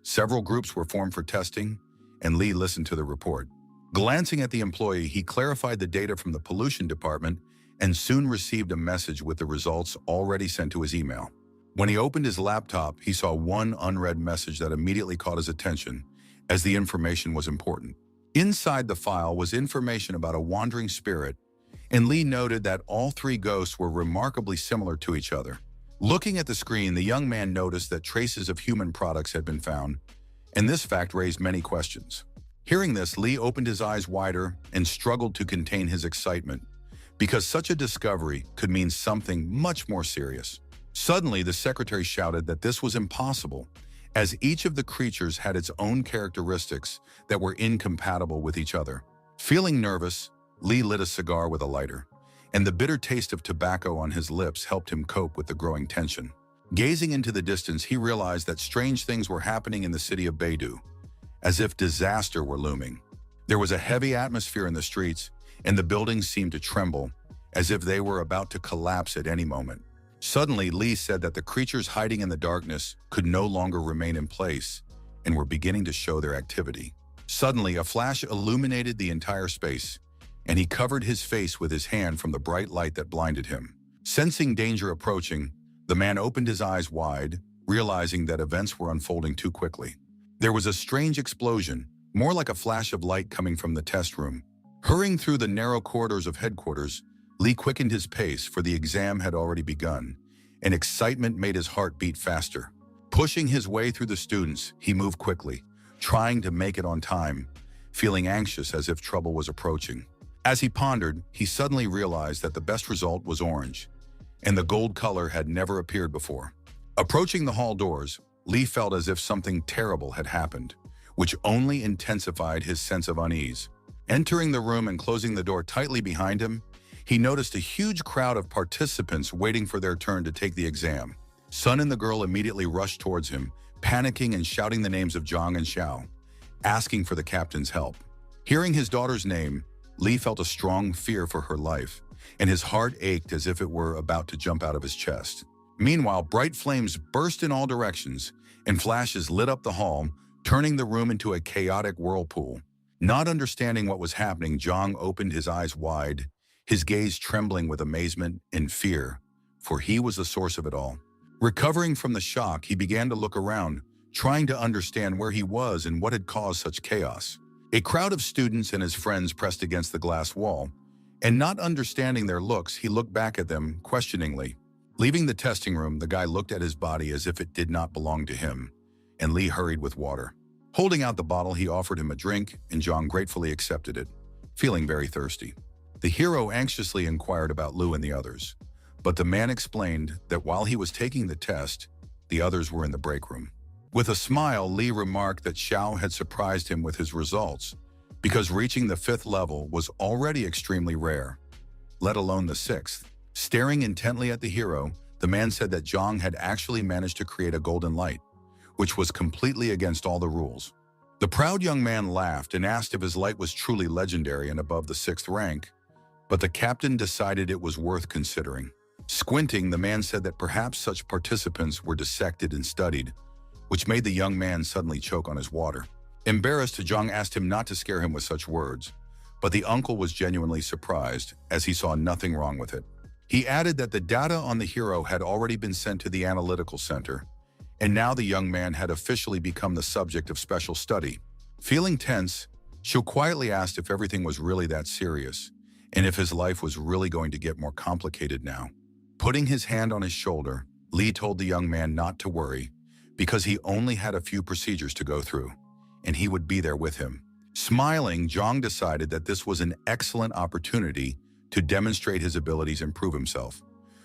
Several groups were formed for testing, and Li listened to the report. Glancing at the employee, he clarified the data from the pollution department and soon received a message with the results already sent to his email. When he opened his laptop, he saw one unread message that immediately caught his attention, as the information was important. Inside the file was information about a wandering spirit, and Li noted that all three ghosts were remarkably similar to each other. Looking at the screen, the young man noticed that traces of human products had been found, and this fact raised many questions. Hearing this, Li opened his eyes wider and struggled to contain his excitement, because such a discovery could mean something much more serious. Suddenly, the secretary shouted that this was impossible, as each of the creatures had its own characteristics that were incompatible with each other. Feeling nervous, Li lit a cigar with a lighter, and the bitter taste of tobacco on his lips helped him cope with the growing tension. Gazing into the distance, he realized that strange things were happening in the city of Beidou, as if disaster were looming. There was a heavy atmosphere in the streets, and the buildings seemed to tremble, as if they were about to collapse at any moment. Suddenly, Li said that the creatures hiding in the darkness could no longer remain in place and were beginning to show their activity. Suddenly, a flash illuminated the entire space, and he covered his face with his hand from the bright light that blinded him. Sensing danger approaching, the man opened his eyes wide, realizing that events were unfolding too quickly. There was a strange explosion, more like a flash of light coming from the test room. Hurrying through the narrow corridors of headquarters, Li quickened his pace, for the exam had already begun, and excitement made his heart beat faster. Pushing his way through the students, he moved quickly, trying to make it on time, feeling anxious as if trouble was approaching. As he pondered, he suddenly realized that the best result was orange, and the gold color had never appeared before. Approaching the hall doors, Lee felt as if something terrible had happened, which only intensified his sense of unease. Entering the room and closing the door tightly behind him, he noticed a huge crowd of participants waiting for their turn to take the exam. Sun and the girl immediately rushed towards him, panicking and shouting the names of Zhang and Xiao, asking for the captain's help. Hearing his daughter's name, Lee felt a strong fear for her life, and his heart ached as if it were about to jump out of his chest. Meanwhile, bright flames burst in all directions, and flashes lit up the hall, turning the room into a chaotic whirlpool. Not understanding what was happening, Zhang opened his eyes wide, his gaze trembling with amazement and fear, for he was the source of it all. Recovering from the shock, he began to look around, trying to understand where he was and what had caused such chaos. A crowd of students and his friends pressed against the glass wall, and not understanding their looks, he looked back at them questioningly. Leaving the testing room, the guy looked at his body as if it did not belong to him, and Lee hurried with water. Holding out the bottle, he offered him a drink, and Zhang gratefully accepted it, feeling very thirsty. The hero anxiously inquired about Lu and the others, but the man explained that while he was taking the test, the others were in the break room. With a smile, Lee remarked that Xiao had surprised him with his results, because reaching the 5th level was already extremely rare, let alone the 6th. Staring intently at the hero, the man said that Zhang had actually managed to create a golden light, which was completely against all the rules. The proud young man laughed and asked if his light was truly legendary and above the 6th rank, but the captain decided it was worth considering. Squinting, the man said that perhaps such participants were dissected and studied, which made the young man suddenly choke on his water. Embarrassed, Zhang asked him not to scare him with such words, but the uncle was genuinely surprised as he saw nothing wrong with it. He added that the data on the hero had already been sent to the analytical center, and now the young man had officially become the subject of special study. Feeling tense, Xiu quietly asked if everything was really that serious, and if his life was really going to get more complicated now. Putting his hand on his shoulder, Lee told the young man not to worry, because he only had a few procedures to go through, and he would be there with him. Smiling, Zhang decided that this was an excellent opportunity to demonstrate his abilities and prove himself,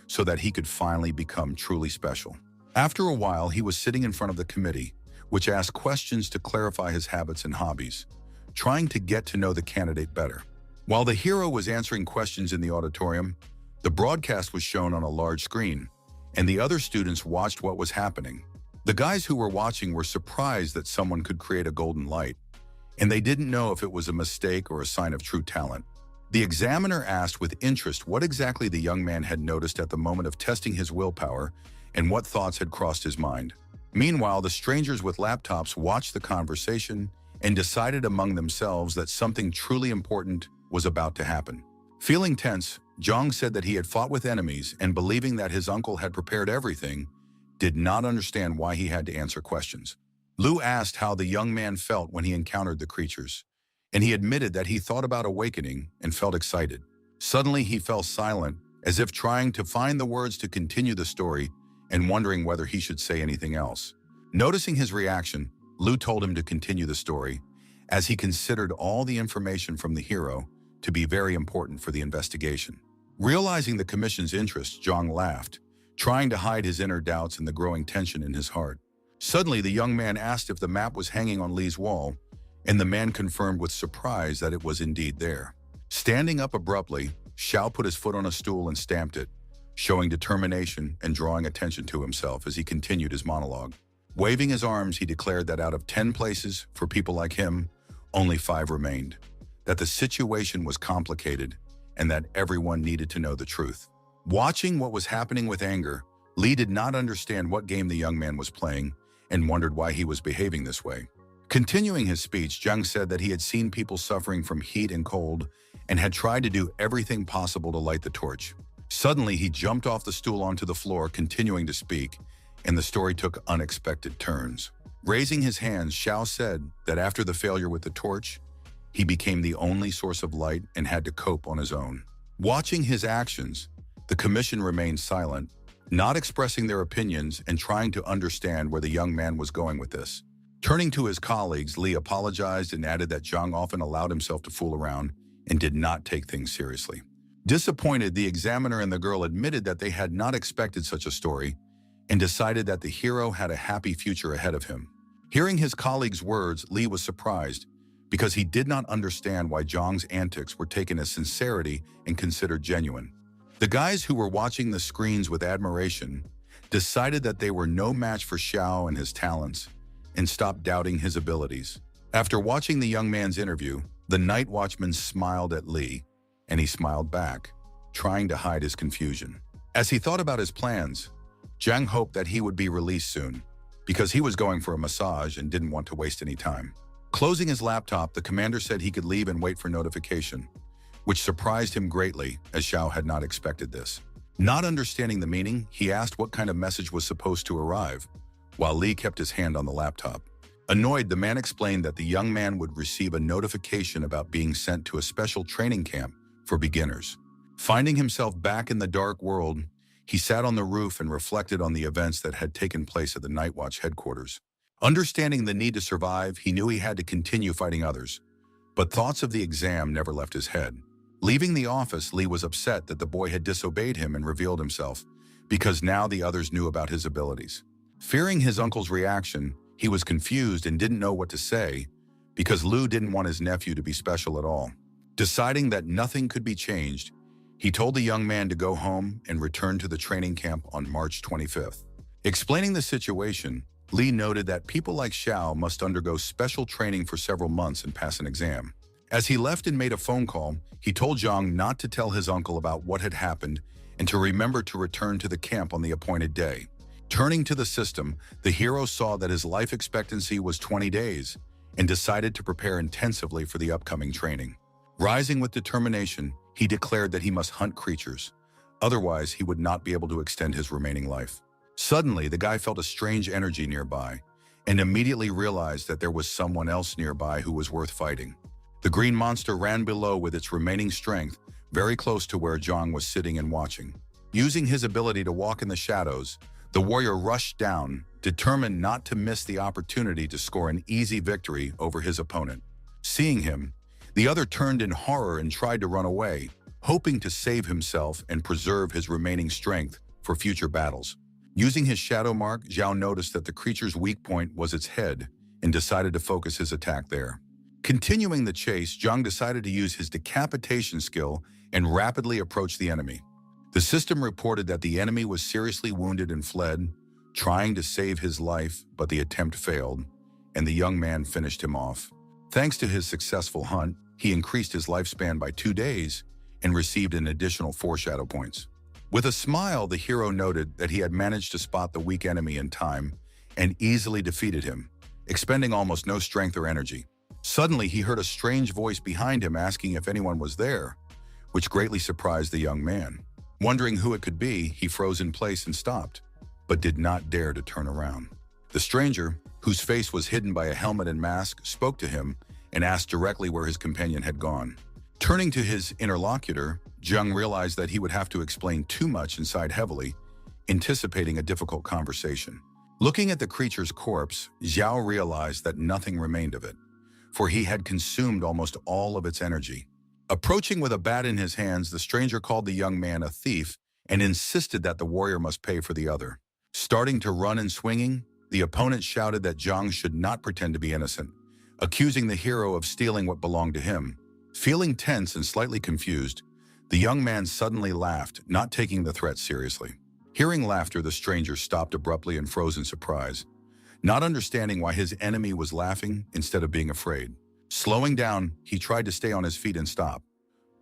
so that he could finally become truly special. After a while, he was sitting in front of the committee, which asked questions to clarify his habits and hobbies, trying to get to know the candidate better. While the hero was answering questions in the auditorium, the broadcast was shown on a large screen, and the other students watched what was happening. The guys who were watching were surprised that someone could create a golden light, and they didn't know if it was a mistake or a sign of true talent. The examiner asked with interest what exactly the young man had noticed at the moment of testing his willpower and what thoughts had crossed his mind. Meanwhile, the strangers with laptops watched the conversation and decided among themselves that something truly important was about to happen. Feeling tense, Zhang said that he had fought with enemies and, believing that his uncle had prepared everything, did not understand why he had to answer questions. Lu asked how the young man felt when he encountered the creatures, and he admitted that he thought about awakening and felt excited. Suddenly, he fell silent, as if trying to find the words to continue the story and wondering whether he should say anything else. Noticing his reaction, Lu told him to continue the story, as he considered all the information from the hero to be very important for the investigation. Realizing the commission's interest, Zhang laughed, trying to hide his inner doubts and the growing tension in his heart. Suddenly, the young man asked if the map was hanging on Lee's wall, and the man confirmed with surprise that it was indeed there. Standing up abruptly, Xiao put his foot on a stool and stamped it, showing determination and drawing attention to himself as he continued his monologue. Waving his arms, he declared that out of 10 places for people like him, only 5 remained, that the situation was complicated, and that everyone needed to know the truth. Watching what was happening with anger, Lee did not understand what game the young man was playing and wondered why he was behaving this way. Continuing his speech, Zhang said that he had seen people suffering from heat and cold and had tried to do everything possible to light the torch. Suddenly, he jumped off the stool onto the floor, continuing to speak, and the story took unexpected turns. Raising his hands, Xiao said that after the failure with the torch, he became the only source of light and had to cope on his own. Watching his actions, the commission remained silent, not expressing their opinions and trying to understand where the young man was going with this. Turning to his colleagues, Li apologized and added that Zhang often allowed himself to fool around and did not take things seriously. Disappointed, the examiner and the girl admitted that they had not expected such a story and decided that the hero had a happy future ahead of him. Hearing his colleagues' words, Li was surprised because he did not understand why Zhang's antics were taken as sincerity and considered genuine. The guys who were watching the screens with admiration decided that they were no match for Xiao and his talents and stopped doubting his abilities. After watching the young man's interview, the night watchman smiled at Li, and he smiled back, trying to hide his confusion. As he thought about his plans, Zhang hoped that he would be released soon, because he was going for a massage and didn't want to waste any time. Closing his laptop, the commander said he could leave and wait for notification, which surprised him greatly, as Xiao had not expected this. Not understanding the meaning, he asked what kind of message was supposed to arrive, while Li kept his hand on the laptop. Annoyed, the man explained that the young man would receive a notification about being sent to a special training camp for beginners. Finding himself back in the dark world, he sat on the roof and reflected on the events that had taken place at the Night Watch headquarters. Understanding the need to survive, he knew he had to continue fighting others, but thoughts of the exam never left his head. Leaving the office, Li was upset that the boy had disobeyed him and revealed himself, because now the others knew about his abilities. Fearing his uncle's reaction, he was confused and didn't know what to say, because Lu didn't want his nephew to be special at all. Deciding that nothing could be changed, he told the young man to go home and return to the training camp on March 25th. Explaining the situation, Li noted that people like Xiao must undergo special training for several months and pass an exam. As he left and made a phone call, he told Zhang not to tell his uncle about what had happened and to remember to return to the camp on the appointed day. Turning to the system, the hero saw that his life expectancy was 20 days and decided to prepare intensively for the upcoming training. Rising with determination, he declared that he must hunt creatures. Otherwise, he would not be able to extend his remaining life. Suddenly, the guy felt a strange energy nearby and immediately realized that there was someone else nearby who was worth fighting. The green monster ran below with its remaining strength, very close to where Zhang was sitting and watching. Using his ability to walk in the shadows, the warrior rushed down, determined not to miss the opportunity to score an easy victory over his opponent. Seeing him, the other turned in horror and tried to run away, hoping to save himself and preserve his remaining strength for future battles. Using his shadow mark, Zhao noticed that the creature's weak point was its head and decided to focus his attack there. Continuing the chase, Zhang decided to use his decapitation skill and rapidly approach the enemy. The system reported that the enemy was seriously wounded and fled, trying to save his life, but the attempt failed, and the young man finished him off. Thanks to his successful hunt, he increased his lifespan by 2 days and received an additional 4 shadow points. With a smile, the hero noted that he had managed to spot the weak enemy in time and easily defeated him, expending almost no strength or energy. Suddenly, he heard a strange voice behind him asking if anyone was there, which greatly surprised the young man. Wondering who it could be, he froze in place and stopped, but did not dare to turn around. The stranger, whose face was hidden by a helmet and mask, spoke to him and asked directly where his companion had gone. Turning to his interlocutor, Zhang realized that he would have to explain too much and sighed heavily, anticipating a difficult conversation. Looking at the creature's corpse, Zhao realized that nothing remained of it, for he had consumed almost all of its energy. Approaching with a bat in his hands, the stranger called the young man a thief and insisted that the warrior must pay for the other. Starting to run and swinging, the opponent shouted that Zhang should not pretend to be innocent, accusing the hero of stealing what belonged to him. Feeling tense and slightly confused, the young man suddenly laughed, not taking the threat seriously. Hearing laughter, the stranger stopped abruptly and froze in surprise, not understanding why his enemy was laughing instead of being afraid. Slowing down, he tried to stay on his feet and stop,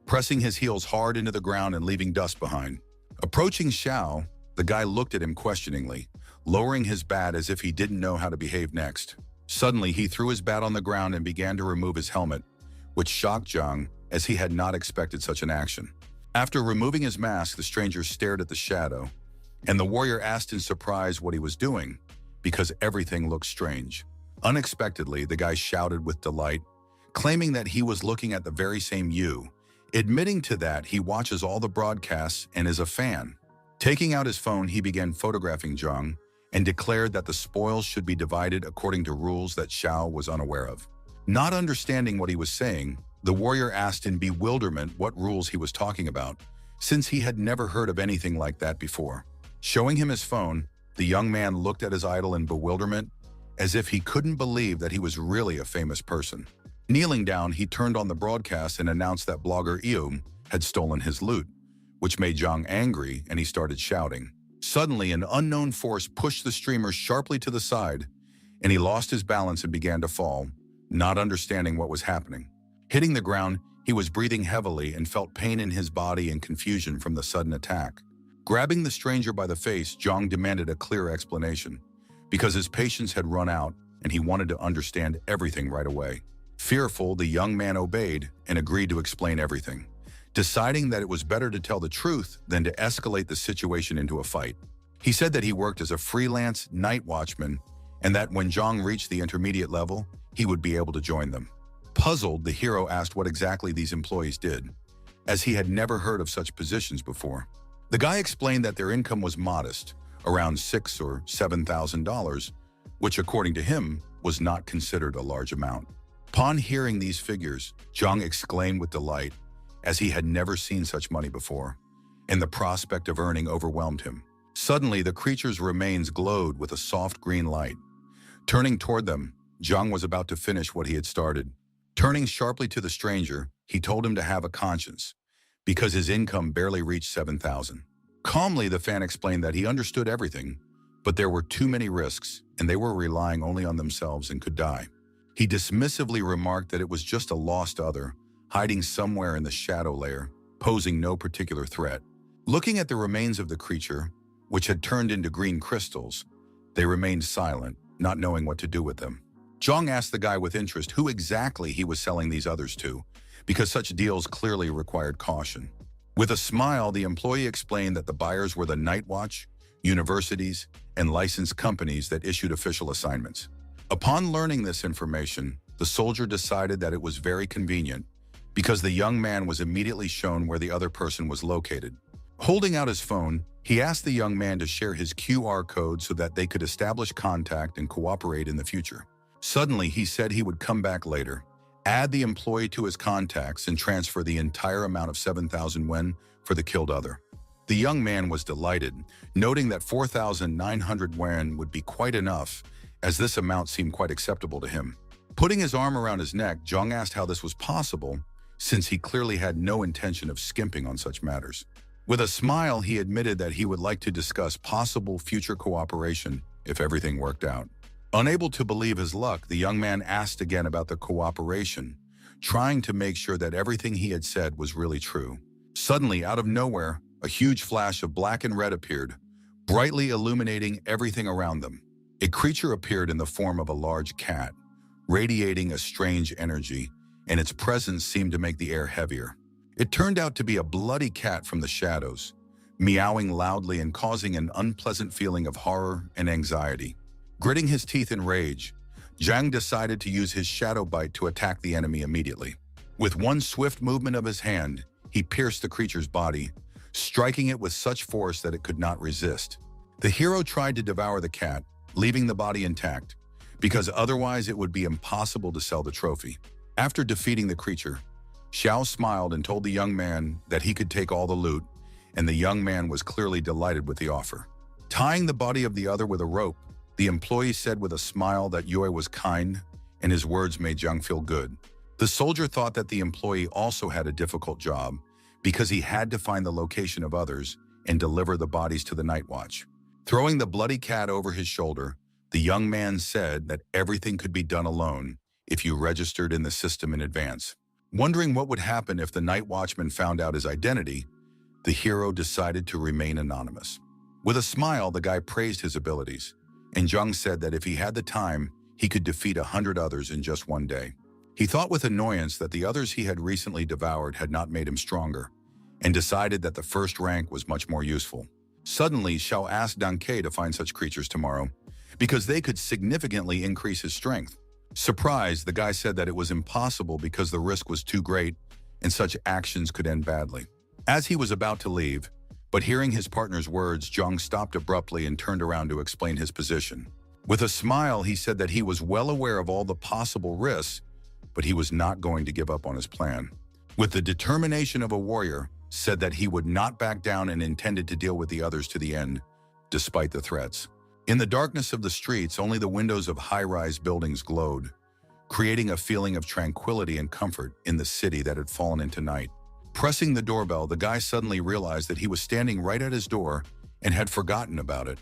pressing his heels hard into the ground and leaving dust behind. Approaching Xiao, the guy looked at him questioningly, lowering his bat as if he didn't know how to behave next. Suddenly, he threw his bat on the ground and began to remove his helmet, which shocked Zhang, as he had not expected such an action. After removing his mask, the stranger stared at the shadow, and the warrior asked in surprise what he was doing, because everything looked strange. Unexpectedly, the guy shouted with delight, claiming that he was looking at the very same you. Admitting to that, he watches all the broadcasts and is a fan. Taking out his phone, he began photographing Zhang and declared that the spoils should be divided according to rules that Xiao was unaware of. Not understanding what he was saying, the warrior asked in bewilderment what rules he was talking about, since he had never heard of anything like that before. Showing him his phone, the young man looked at his idol in bewilderment, as if he couldn't believe that he was really a famous person. Kneeling down, he turned on the broadcast and announced that blogger Eum had stolen his loot, which made Zhang angry, and he started shouting. Suddenly, an unknown force pushed the streamer sharply to the side, and he lost his balance and began to fall, not understanding what was happening. Hitting the ground, he was breathing heavily and felt pain in his body and confusion from the sudden attack. Grabbing the stranger by the face, Zhang demanded a clear explanation, because his patience had run out and he wanted to understand everything right away. Fearful, the young man obeyed and agreed to explain everything, deciding that it was better to tell the truth than to escalate the situation into a fight. He said that he worked as a freelance night watchman and that when Zhang reached the intermediate level, he would be able to join them. Puzzled, the hero asked what exactly these employees did, as he had never heard of such positions before. The guy explained that their income was modest, around $6,000 or $7,000, which according to him was not considered a large amount. Upon hearing these figures, Zhang exclaimed with delight, as he had never seen such money before, and the prospect of earning overwhelmed him. Suddenly, the creature's remains glowed with a soft green light. Turning toward them, Zhang was about to finish what he had started. Turning sharply to the stranger, he told him to have a conscience, because his income barely reached $7,000. Calmly, the fan explained that he understood everything, but there were too many risks, and they were relying only on themselves and could die. He dismissively remarked that it was just a lost other, hiding somewhere in the shadow layer, posing no particular threat. Looking at the remains of the creature, which had turned into green crystals, they remained silent, not knowing what to do with them. Zhang asked the guy with interest who exactly he was selling these others to, because such deals clearly required caution. With a smile, the employee explained that the buyers were the Night Watch, universities, and licensed companies that issued official assignments. Upon learning this information, the soldier decided that it was very convenient, because the young man was immediately shown where the other person was located. Holding out his phone, he asked the young man to share his QR code so that they could establish contact and cooperate in the future. Suddenly, he said he would come back later, add the employee to his contacts, and transfer the entire amount of 7,000 yuan for the killed other. The young man was delighted, noting that 4,900 yuan would be quite enough, as this amount seemed quite acceptable to him. Putting his arm around his neck, Zhang asked how this was possible, since he clearly had no intention of skimping on such matters. With a smile, he admitted that he would like to discuss possible future cooperation if everything worked out. Unable to believe his luck, the young man asked again about the cooperation, trying to make sure that everything he had said was really true. Suddenly, out of nowhere, a huge flash of black and red appeared, brightly illuminating everything around them. A creature appeared in the form of a large cat, radiating a strange energy, and its presence seemed to make the air heavier. It turned out to be a bloody cat from the shadows, meowing loudly and causing an unpleasant feeling of horror and anxiety. Gritting his teeth in rage, Zhang decided to use his shadow bite to attack the enemy immediately. With one swift movement of his hand, he pierced the creature's body, striking it with such force that it could not resist. The hero tried to devour the cat, leaving the body intact, because otherwise it would be impossible to sell the trophy. After defeating the creature, Xiao smiled and told the young man that he could take all the loot, and the young man was clearly delighted with the offer. Tying the body of the other with a rope, the employee said with a smile that Yue was kind, and his words made Zhang feel good. The soldier thought that the employee also had a difficult job, because he had to find the location of others and deliver the bodies to the Night Watch. Throwing the bloody cat over his shoulder, the young man said that everything could be done alone if you registered in the system in advance. Wondering what would happen if the Night Watchman found out his identity, the hero decided to remain anonymous. With a smile, the guy praised his abilities, and Zhang said that if he had the time, he could defeat 100 others in just one day. He thought with annoyance that the others he had recently devoured had not made him stronger, and decided that the first rank was much more useful. Suddenly, Xiao asked Dang Ke to find such creatures tomorrow, because they could significantly increase his strength. Surprised, the guy said that it was impossible because the risk was too great, and such actions could end badly. As he was about to leave, But hearing his partner's words, Zhang stopped abruptly and turned around to explain his position. With a smile, he said that he was well aware of all the possible risks, but he was not going to give up on his plan. With the determination of a warrior, said that he would not back down and intended to deal with the others to the end, despite the threats. In the darkness of the streets, only the windows of high-rise buildings glowed, creating a feeling of tranquility and comfort in the city that had fallen into night. Pressing the doorbell, the guy suddenly realized that he was standing right at his door and had forgotten about it,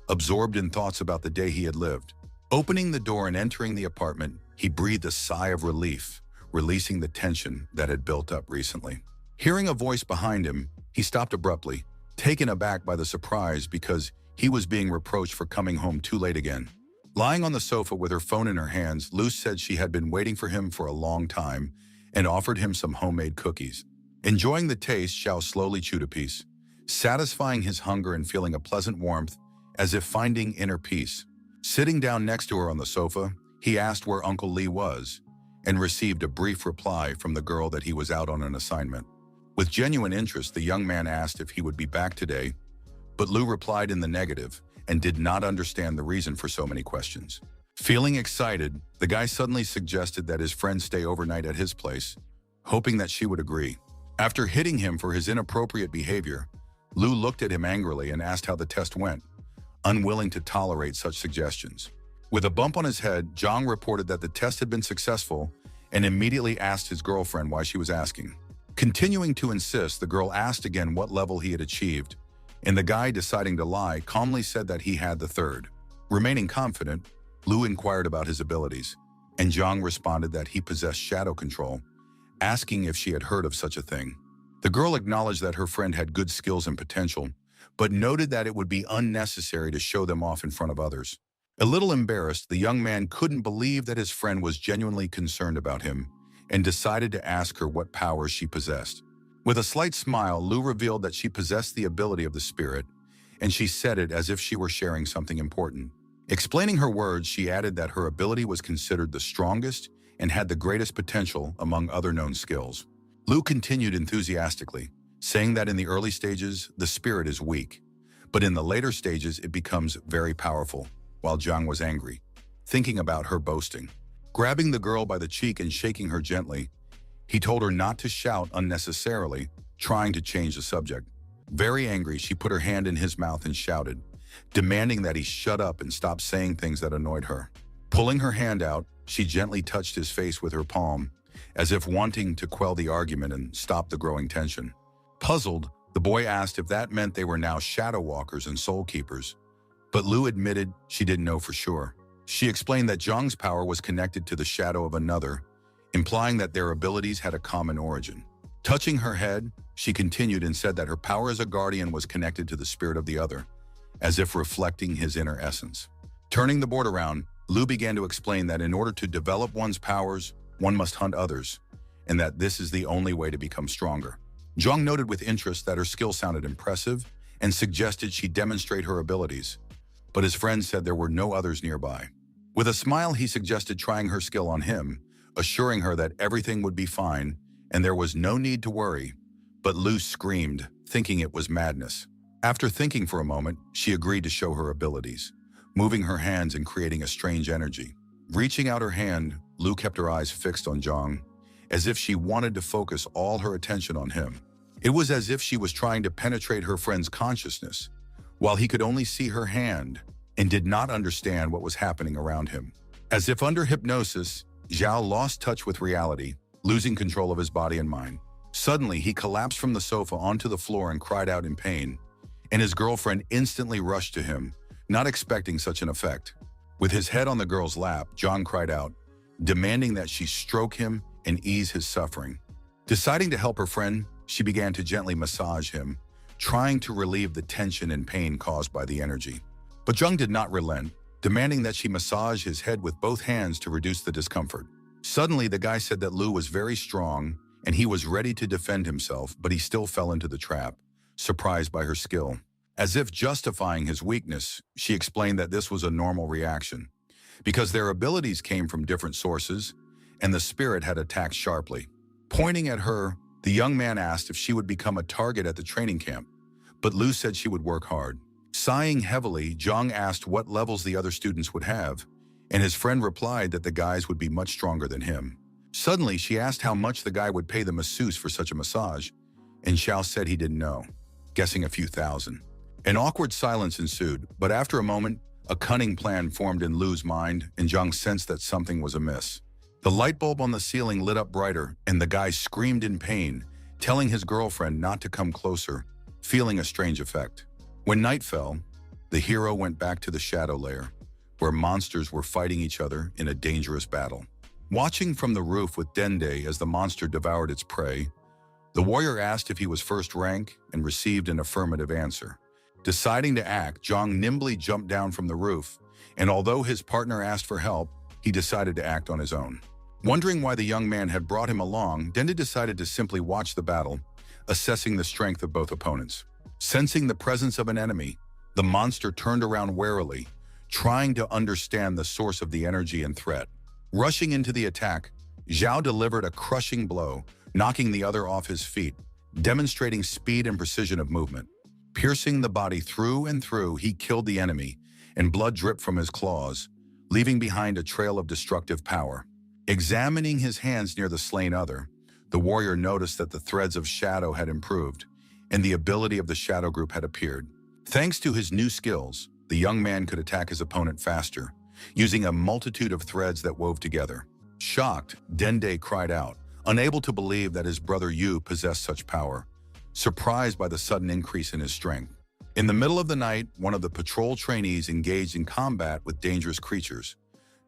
absorbed in thoughts about the day he had lived. Opening the door and entering the apartment, he breathed a sigh of relief, releasing the tension that had built up recently. Hearing a voice behind him, he stopped abruptly, taken aback by the surprise because he was being reproached for coming home too late again. Lying on the sofa with her phone in her hands, Luz said she had been waiting for him for a long time and offered him some homemade cookies. Enjoying the taste, Xiao slowly chewed a piece, satisfying his hunger and feeling a pleasant warmth, as if finding inner peace. Sitting down next to her on the sofa, he asked where Uncle Li was and received a brief reply from the girl that he was out on an assignment. With genuine interest, the young man asked if he would be back today, but Lu replied in the negative and did not understand the reason for so many questions. Feeling excited, the guy suddenly suggested that his friend stay overnight at his place, hoping that she would agree. After hitting him for his inappropriate behavior, Lu looked at him angrily and asked how the test went, unwilling to tolerate such suggestions. With a bump on his head, Zhang reported that the test had been successful and immediately asked his girlfriend why she was asking. Continuing to insist, the girl asked again what level he had achieved, and the guy, deciding to lie, calmly said that he had the third. Remaining confident, Lu inquired about his abilities, and Zhang responded that he possessed shadow control, asking if she had heard of such a thing. The girl acknowledged that her friend had good skills and potential, but noted that it would be unnecessary to show them off in front of others. A little embarrassed, the young man couldn't believe that his friend was genuinely concerned about him and decided to ask her what powers she possessed. With a slight smile, Lu revealed that she possessed the ability of the spirit, and she said it as if she were sharing something important. Explaining her words, she added that her ability was considered the strongest and had the greatest potential among other known skills. Lu continued enthusiastically, saying that in the early stages, the spirit is weak, but in the later stages, it becomes very powerful, while Zhang was angry, thinking about her boasting. Grabbing the girl by the cheek and shaking her gently, he told her not to shout unnecessarily, trying to change the subject. Very angry, she put her hand in his mouth and shouted, demanding that he shut up and stop saying things that annoyed her. Pulling her hand out, she gently touched his face with her palm, as if wanting to quell the argument and stop the growing tension. Puzzled, the boy asked if that meant they were now shadow walkers and soul keepers, but Lu admitted she didn't know for sure. She explained that Zhang's power was connected to the shadow of another, implying that their abilities had a common origin. Touching her head, she continued and said that her power as a guardian was connected to the spirit of the other, as if reflecting his inner essence. Turning the board around, Lu began to explain that in order to develop one's powers, one must hunt others, and that this is the only way to become stronger. Zhang noted with interest that her skill sounded impressive and suggested she demonstrate her abilities, but his friend said there were no others nearby. With a smile, he suggested trying her skill on him, assuring her that everything would be fine and there was no need to worry, but Lu screamed, thinking it was madness. After thinking for a moment, she agreed to show her abilities, moving her hands and creating a strange energy. Reaching out her hand, Lu kept her eyes fixed on Zhang, as if she wanted to focus all her attention on him. It was as if she was trying to penetrate her friend's consciousness, while he could only see her hand and did not understand what was happening around him. As if under hypnosis, Zhao lost touch with reality, losing control of his body and mind. Suddenly, he collapsed from the sofa onto the floor and cried out in pain, and his girlfriend instantly rushed to him, not expecting such an effect. With his head on the girl's lap, Zhang cried out, demanding that she stroke him and ease his suffering. Deciding to help her friend, she began to gently massage him, trying to relieve the tension and pain caused by the energy. But Zhang did not relent, demanding that she massage his head with both hands to reduce the discomfort. Suddenly, the guy said that Lu was very strong and he was ready to defend himself, but he still fell into the trap, surprised by her skill. As if justifying his weakness, she explained that this was a normal reaction, because their abilities came from different sources, and the spirit had attacked sharply. Pointing at her, the young man asked if she would become a target at the training camp, but Lu said she would work hard. Sighing heavily, Zhang asked what levels the other students would have, and his friend replied that the guys would be much stronger than him. Suddenly, she asked how much the guy would pay the masseuse for such a massage, and Xiao said he didn't know, guessing a few thousand. An awkward silence ensued, but after a moment, a cunning plan formed in Lu's mind, and Zhang sensed that something was amiss. The light bulb on the ceiling lit up brighter, and the guy screamed in pain, telling his girlfriend not to come closer, feeling a strange effect. When night fell, the hero went back to the shadow layer, where monsters were fighting each other in a dangerous battle. Watching from the roof with Dende as the monster devoured its prey, the warrior asked if he was first rank and received an affirmative answer. Deciding to act, Zhang nimbly jumped down from the roof, and although his partner asked for help, he decided to act on his own. Wondering why the young man had brought him along, Dende decided to simply watch the battle, assessing the strength of both opponents. Sensing the presence of an enemy, the monster turned around warily, trying to understand the source of the energy and threat. Rushing into the attack, Zhao delivered a crushing blow, knocking the other off his feet, demonstrating speed and precision of movement. Piercing the body through and through, he killed the enemy, and blood dripped from his claws, leaving behind a trail of destructive power. Examining his hands near the slain other, the warrior noticed that the threads of shadow had improved, and the ability of the shadow group had appeared. Thanks to his new skills, the young man could attack his opponent faster, using a multitude of threads that wove together. Shocked, Dende cried out, unable to believe that his brother Yu possessed such power, surprised by the sudden increase in his strength. In the middle of the night, one of the patrol trainees engaged in combat with dangerous creatures,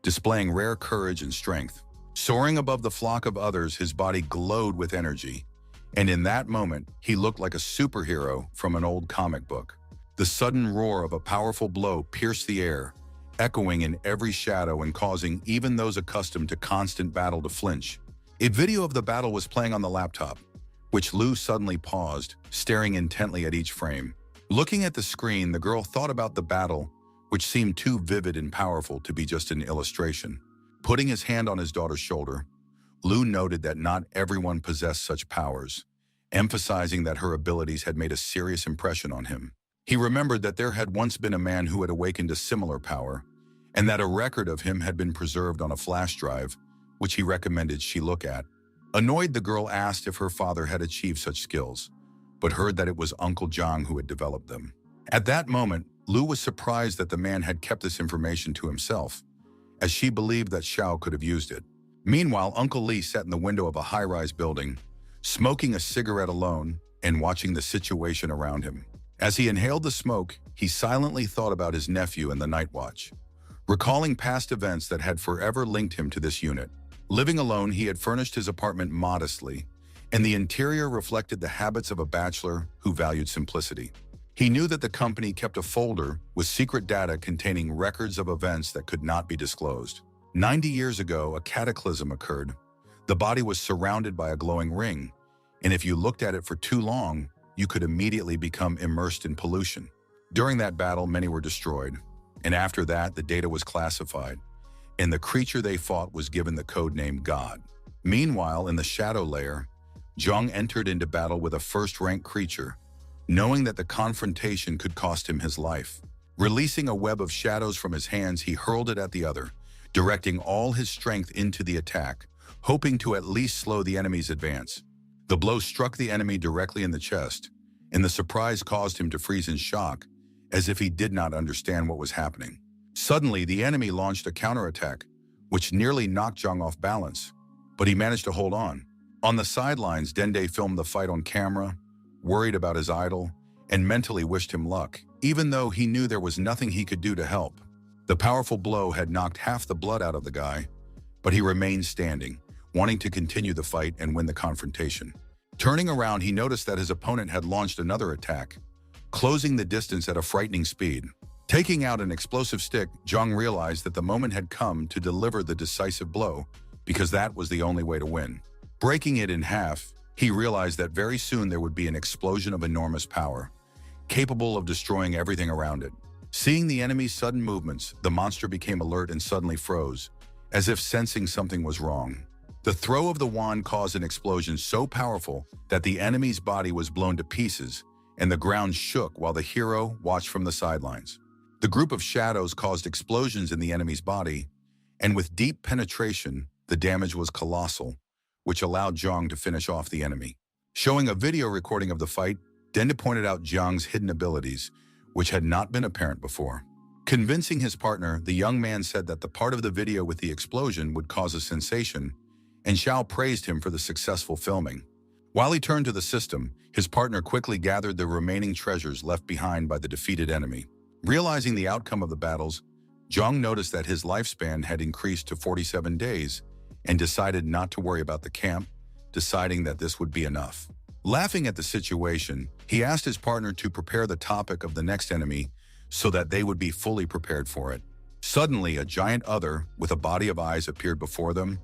displaying rare courage and strength. Soaring above the flock of others, his body glowed with energy, and in that moment, he looked like a superhero from an old comic book. The sudden roar of a powerful blow pierced the air, echoing in every shadow and causing even those accustomed to constant battle to flinch. A video of the battle was playing on the laptop, which Lu suddenly paused, staring intently at each frame. Looking at the screen, the girl thought about the battle, which seemed too vivid and powerful to be just an illustration. Putting his hand on his daughter's shoulder, Lu noted that not everyone possessed such powers, emphasizing that her abilities had made a serious impression on him. He remembered that there had once been a man who had awakened a similar power, and that a record of him had been preserved on a flash drive, which he recommended she look at. Annoyed, the girl asked if her father had achieved such skills, but heard that it was Uncle Zhang who had developed them. At that moment, Lu was surprised that the man had kept this information to himself, as she believed that Xiao could have used it. Meanwhile, Uncle Li sat in the window of a high-rise building, smoking a cigarette alone and watching the situation around him. As he inhaled the smoke, he silently thought about his nephew and the night watch, recalling past events that had forever linked him to this unit. Living alone, he had furnished his apartment modestly, and the interior reflected the habits of a bachelor who valued simplicity. He knew that the company kept a folder with secret data containing records of events that could not be disclosed. 90 years ago, a cataclysm occurred. The body was surrounded by a glowing ring, and if you looked at it for too long, you could immediately become immersed in pollution. During that battle, many were destroyed, and after that, the data was classified, and the creature they fought was given the code name God. Meanwhile, in the shadow layer, Zhang entered into battle with a first-rank creature, knowing that the confrontation could cost him his life. Releasing a web of shadows from his hands, he hurled it at the other, directing all his strength into the attack, hoping to at least slow the enemy's advance. The blow struck the enemy directly in the chest, and the surprise caused him to freeze in shock, as if he did not understand what was happening. Suddenly, the enemy launched a counterattack, which nearly knocked Zhang off balance, but he managed to hold on. On the sidelines, Dende filmed the fight on camera, worried about his idol, and mentally wished him luck, even though he knew there was nothing he could do to help. The powerful blow had knocked half the blood out of the guy, but he remained standing, wanting to continue the fight and win the confrontation. Turning around, he noticed that his opponent had launched another attack, closing the distance at a frightening speed. Taking out an explosive stick, Zhang realized that the moment had come to deliver the decisive blow, because that was the only way to win. Breaking it in half, he realized that very soon there would be an explosion of enormous power, capable of destroying everything around it. Seeing the enemy's sudden movements, the monster became alert and suddenly froze, as if sensing something was wrong. The throw of the wand caused an explosion so powerful that the enemy's body was blown to pieces, and the ground shook while the hero watched from the sidelines. The group of shadows caused explosions in the enemy's body, and with deep penetration, the damage was colossal, which allowed Zhang to finish off the enemy. Showing a video recording of the fight, Dende pointed out Zhang's hidden abilities, which had not been apparent before. Convincing his partner, the young man said that the part of the video with the explosion would cause a sensation, and Xiao praised him for the successful filming. While he turned to the system, his partner quickly gathered the remaining treasures left behind by the defeated enemy. Realizing the outcome of the battles, Zhang noticed that his lifespan had increased to 47 days and decided not to worry about the camp, deciding that this would be enough. Laughing at the situation, he asked his partner to prepare the topic of the next enemy so that they would be fully prepared for it. Suddenly, a giant other with a body of eyes appeared before them,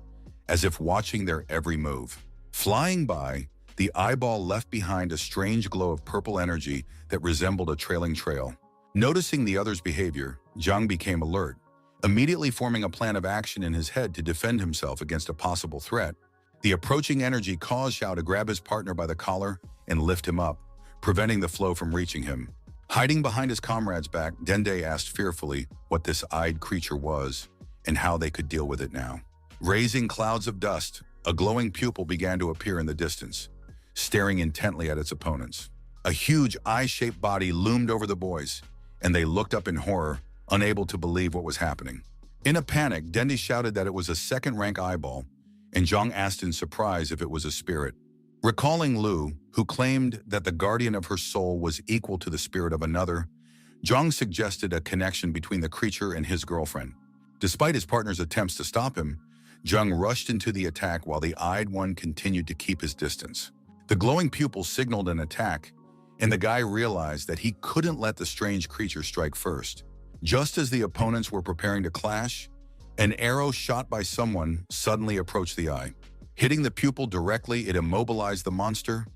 as if watching their every move. Flying by, the eyeball left behind a strange glow of purple energy that resembled a trailing trail. Noticing the other's behavior, Zhang became alert, immediately forming a plan of action in his head to defend himself against a possible threat. The approaching energy caused Xiao to grab his partner by the collar and lift him up, preventing the flow from reaching him. Hiding behind his comrade's back, Dende asked fearfully what this eyed creature was and how they could deal with it now. Raising clouds of dust, a glowing pupil began to appear in the distance, staring intently at its opponents. A huge eye-shaped body loomed over the boys, and they looked up in horror, unable to believe what was happening. In a panic, Dende shouted that it was a second-rank eyeball, and Zhang asked in surprise if it was a spirit. Recalling Lu, who claimed that the guardian of her soul was equal to the spirit of another, Zhang suggested a connection between the creature and his girlfriend. Despite his partner's attempts to stop him, Zhang rushed into the attack while the eyed one continued to keep his distance. The glowing pupil signaled an attack, and the guy realized that he couldn't let the strange creature strike first. Just as the opponents were preparing to clash, an arrow shot by someone suddenly approached the eye. Hitting the pupil directly, it immobilized the monster,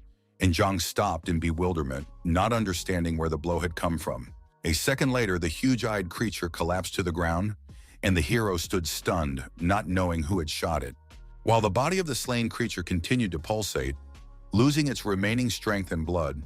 and Zhang stopped in bewilderment, not understanding where the blow had come from. A second later, the huge-eyed creature collapsed to the ground, and the hero stood stunned, not knowing who had shot it. While the body of the slain creature continued to pulsate, losing its remaining strength and blood,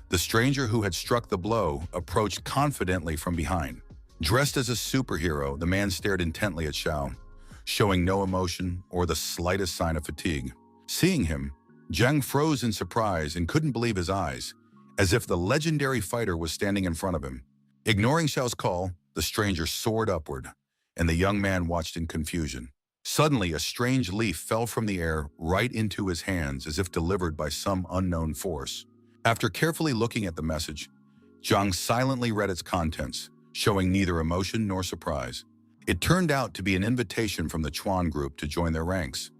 the stranger who had struck the blow approached confidently from behind. Dressed as a superhero, the man stared intently at Xiao, showing no emotion or the slightest sign of fatigue. Seeing him, Zhang froze in surprise and couldn't believe his eyes, as if the legendary fighter was standing in front of him. Ignoring Xiao's call, the stranger soared upward, and the young man watched in confusion. Suddenly, a strange leaf fell from the air right into his hands as if delivered by some unknown force. After carefully looking at the message, Zhang silently read its contents, showing neither emotion nor surprise. It turned out to be an invitation from the Chuan group to join their ranks,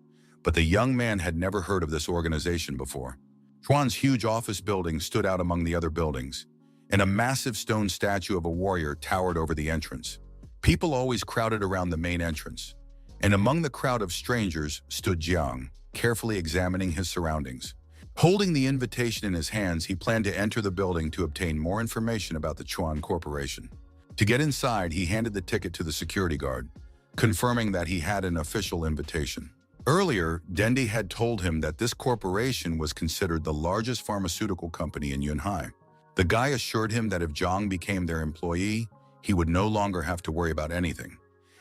but the young man had never heard of this organization before. Chuan's huge office building stood out among the other buildings, and a massive stone statue of a warrior towered over the entrance. People always crowded around the main entrance, and among the crowd of strangers stood Jiang, carefully examining his surroundings. Holding the invitation in his hands, he planned to enter the building to obtain more information about the Chuan Corporation. To get inside, he handed the ticket to the security guard, confirming that he had an official invitation. Earlier, Dende had told him that this corporation was considered the largest pharmaceutical company in Yunhai. The guy assured him that if Zhang became their employee, he would no longer have to worry about anything,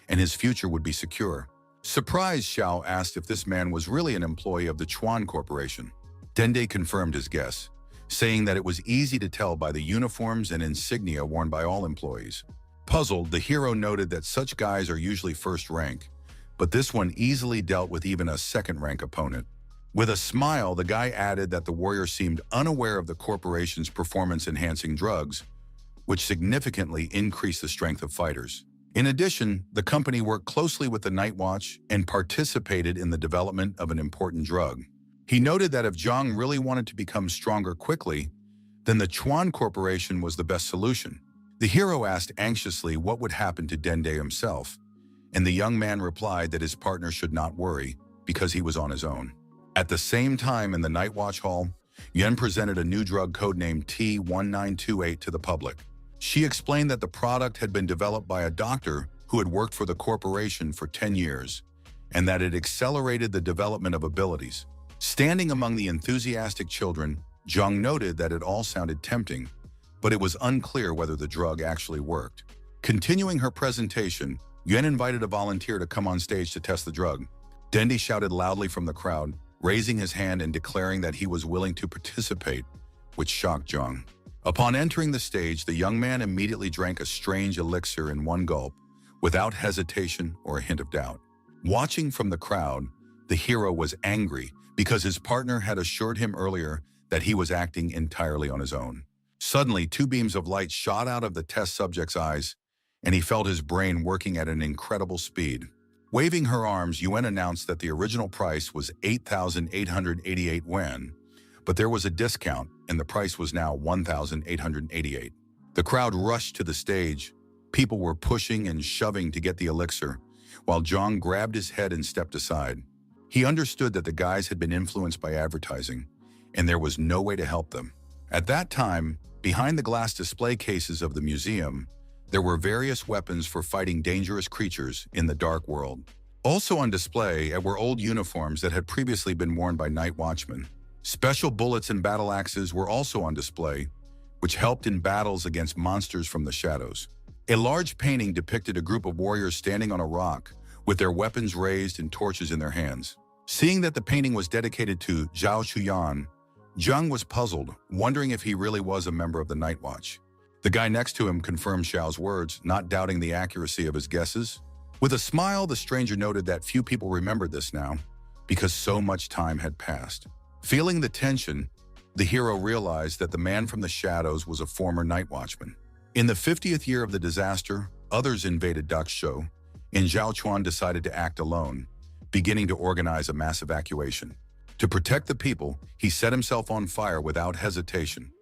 and his future would be secure. Surprised, Xiao asked if this man was really an employee of the Chuan Corporation. Dende confirmed his guess, saying that it was easy to tell by the uniforms and insignia worn by all employees. Puzzled, the hero noted that such guys are usually first rank, but this one easily dealt with even a second-rank opponent. With a smile, the guy added that the warrior seemed unaware of the corporation's performance-enhancing drugs, which significantly increased the strength of fighters. In addition, the company worked closely with the Night Watch and participated in the development of an important drug. He noted that if Zhang really wanted to become stronger quickly, then the Chuan Corporation was the best solution. The hero asked anxiously what would happen to Dende himself, and the young man replied that his partner should not worry because he was on his own. At the same time in the Night Watch Hall, Yuan presented a new drug codenamed T-1928 to the public. She explained that the product had been developed by a doctor who had worked for the corporation for 10 years, and that it accelerated the development of abilities. Standing among the enthusiastic children, Zhang noted that it all sounded tempting, but it was unclear whether the drug actually worked. Continuing her presentation, Yuan invited a volunteer to come on stage to test the drug. Dendi shouted loudly from the crowd, raising his hand and declaring that he was willing to participate, which shocked Zhang. Upon entering the stage, the young man immediately drank a strange elixir in one gulp, without hesitation or a hint of doubt. Watching from the crowd, the hero was angry because his partner had assured him earlier that he was acting entirely on his own. Suddenly, two beams of light shot out of the test subject's eyes, and he felt his brain working at an incredible speed. Waving her arms, Yuan announced that the original price was 8,888 yuan, but there was a discount, and the price was now 1,888. The crowd rushed to the stage. People were pushing and shoving to get the elixir, while Zhang grabbed his head and stepped aside. He understood that the guys had been influenced by advertising, and there was no way to help them. At that time, behind the glass display cases of the museum, there were various weapons for fighting dangerous creatures in the dark world. Also on display were old uniforms that had previously been worn by night watchmen. Special bullets and battle axes were also on display, which helped in battles against monsters from the shadows. A large painting depicted a group of warriors standing on a rock, with their weapons raised and torches in their hands. Seeing that the painting was dedicated to Zhao Chuyan, Zhang was puzzled, wondering if he really was a member of the Night Watch. The guy next to him confirmed Xiao's words, not doubting the accuracy of his guesses. With a smile, the stranger noted that few people remembered this now, because so much time had passed. Feeling the tension, the hero realized that the man from the shadows was a former night watchman. In the 50th year of the disaster, others invaded Daksho, and Zhao Chuan decided to act alone, beginning to organize a mass evacuation. To protect the people, he set himself on fire without hesitation,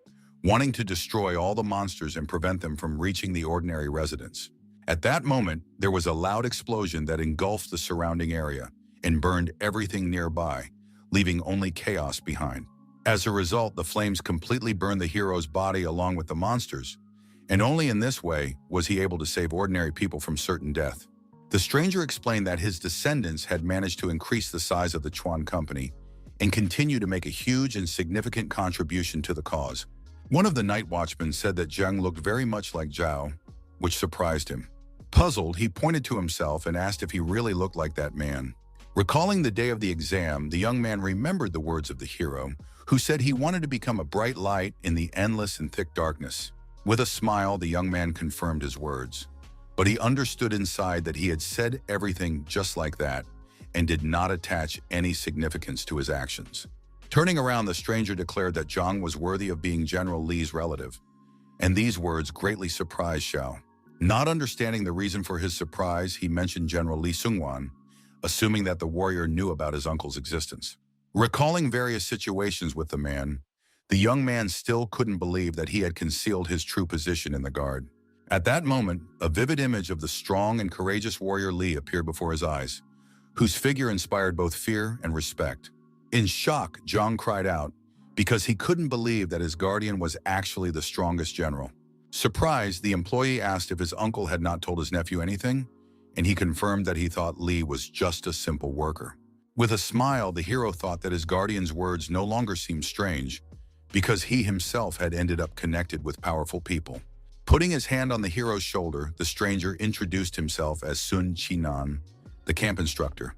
wanting to destroy all the monsters and prevent them from reaching the ordinary residents. At that moment, there was a loud explosion that engulfed the surrounding area and burned everything nearby, leaving only chaos behind. As a result, the flames completely burned the hero's body along with the monsters, and only in this way was he able to save ordinary people from certain death. The stranger explained that his descendants had managed to increase the size of the Chuan company and continue to make a huge and significant contribution to the cause. One of the night watchmen said that Zhang looked very much like Zhao, which surprised him. Puzzled, he pointed to himself and asked if he really looked like that man. Recalling the day of the exam, the young man remembered the words of the hero, who said he wanted to become a bright light in the endless and thick darkness. With a smile, the young man confirmed his words. But he understood inside that he had said everything just like that and did not attach any significance to his actions. Turning around, the stranger declared that Zhang was worthy of being General Li's relative, and these words greatly surprised Xiao. Not understanding the reason for his surprise, he mentioned General Li Sungwan, assuming that the warrior knew about his uncle's existence. Recalling various situations with the man, the young man still couldn't believe that he had concealed his true position in the guard. At that moment, a vivid image of the strong and courageous warrior Li appeared before his eyes, whose figure inspired both fear and respect. In shock, Zhang cried out, because he couldn't believe that his guardian was actually the strongest general. Surprised, the employee asked if his uncle had not told his nephew anything, and he confirmed that he thought Li was just a simple worker. With a smile, the hero thought that his guardian's words no longer seemed strange, because he himself had ended up connected with powerful people. Putting his hand on the hero's shoulder, the stranger introduced himself as Sun Qinan, the camp instructor,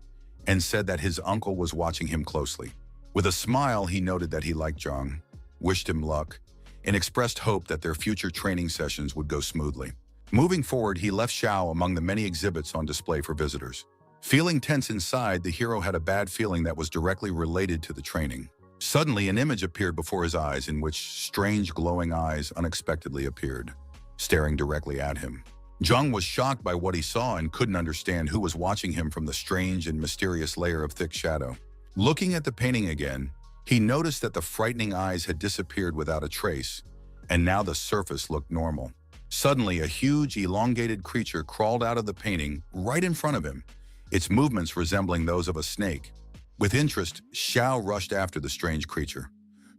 and said that his uncle was watching him closely. With a smile, he noted that he liked Zhang, wished him luck, and expressed hope that their future training sessions would go smoothly. Moving forward, he left Xiao among the many exhibits on display for visitors. Feeling tense inside, the hero had a bad feeling that was directly related to the training. Suddenly, an image appeared before his eyes in which strange glowing eyes unexpectedly appeared, staring directly at him. Zhang was shocked by what he saw and couldn't understand who was watching him from the strange and mysterious layer of thick shadow. Looking at the painting again, he noticed that the frightening eyes had disappeared without a trace, and now the surface looked normal. Suddenly, a huge, elongated creature crawled out of the painting right in front of him, its movements resembling those of a snake. With interest, Xiao rushed after the strange creature,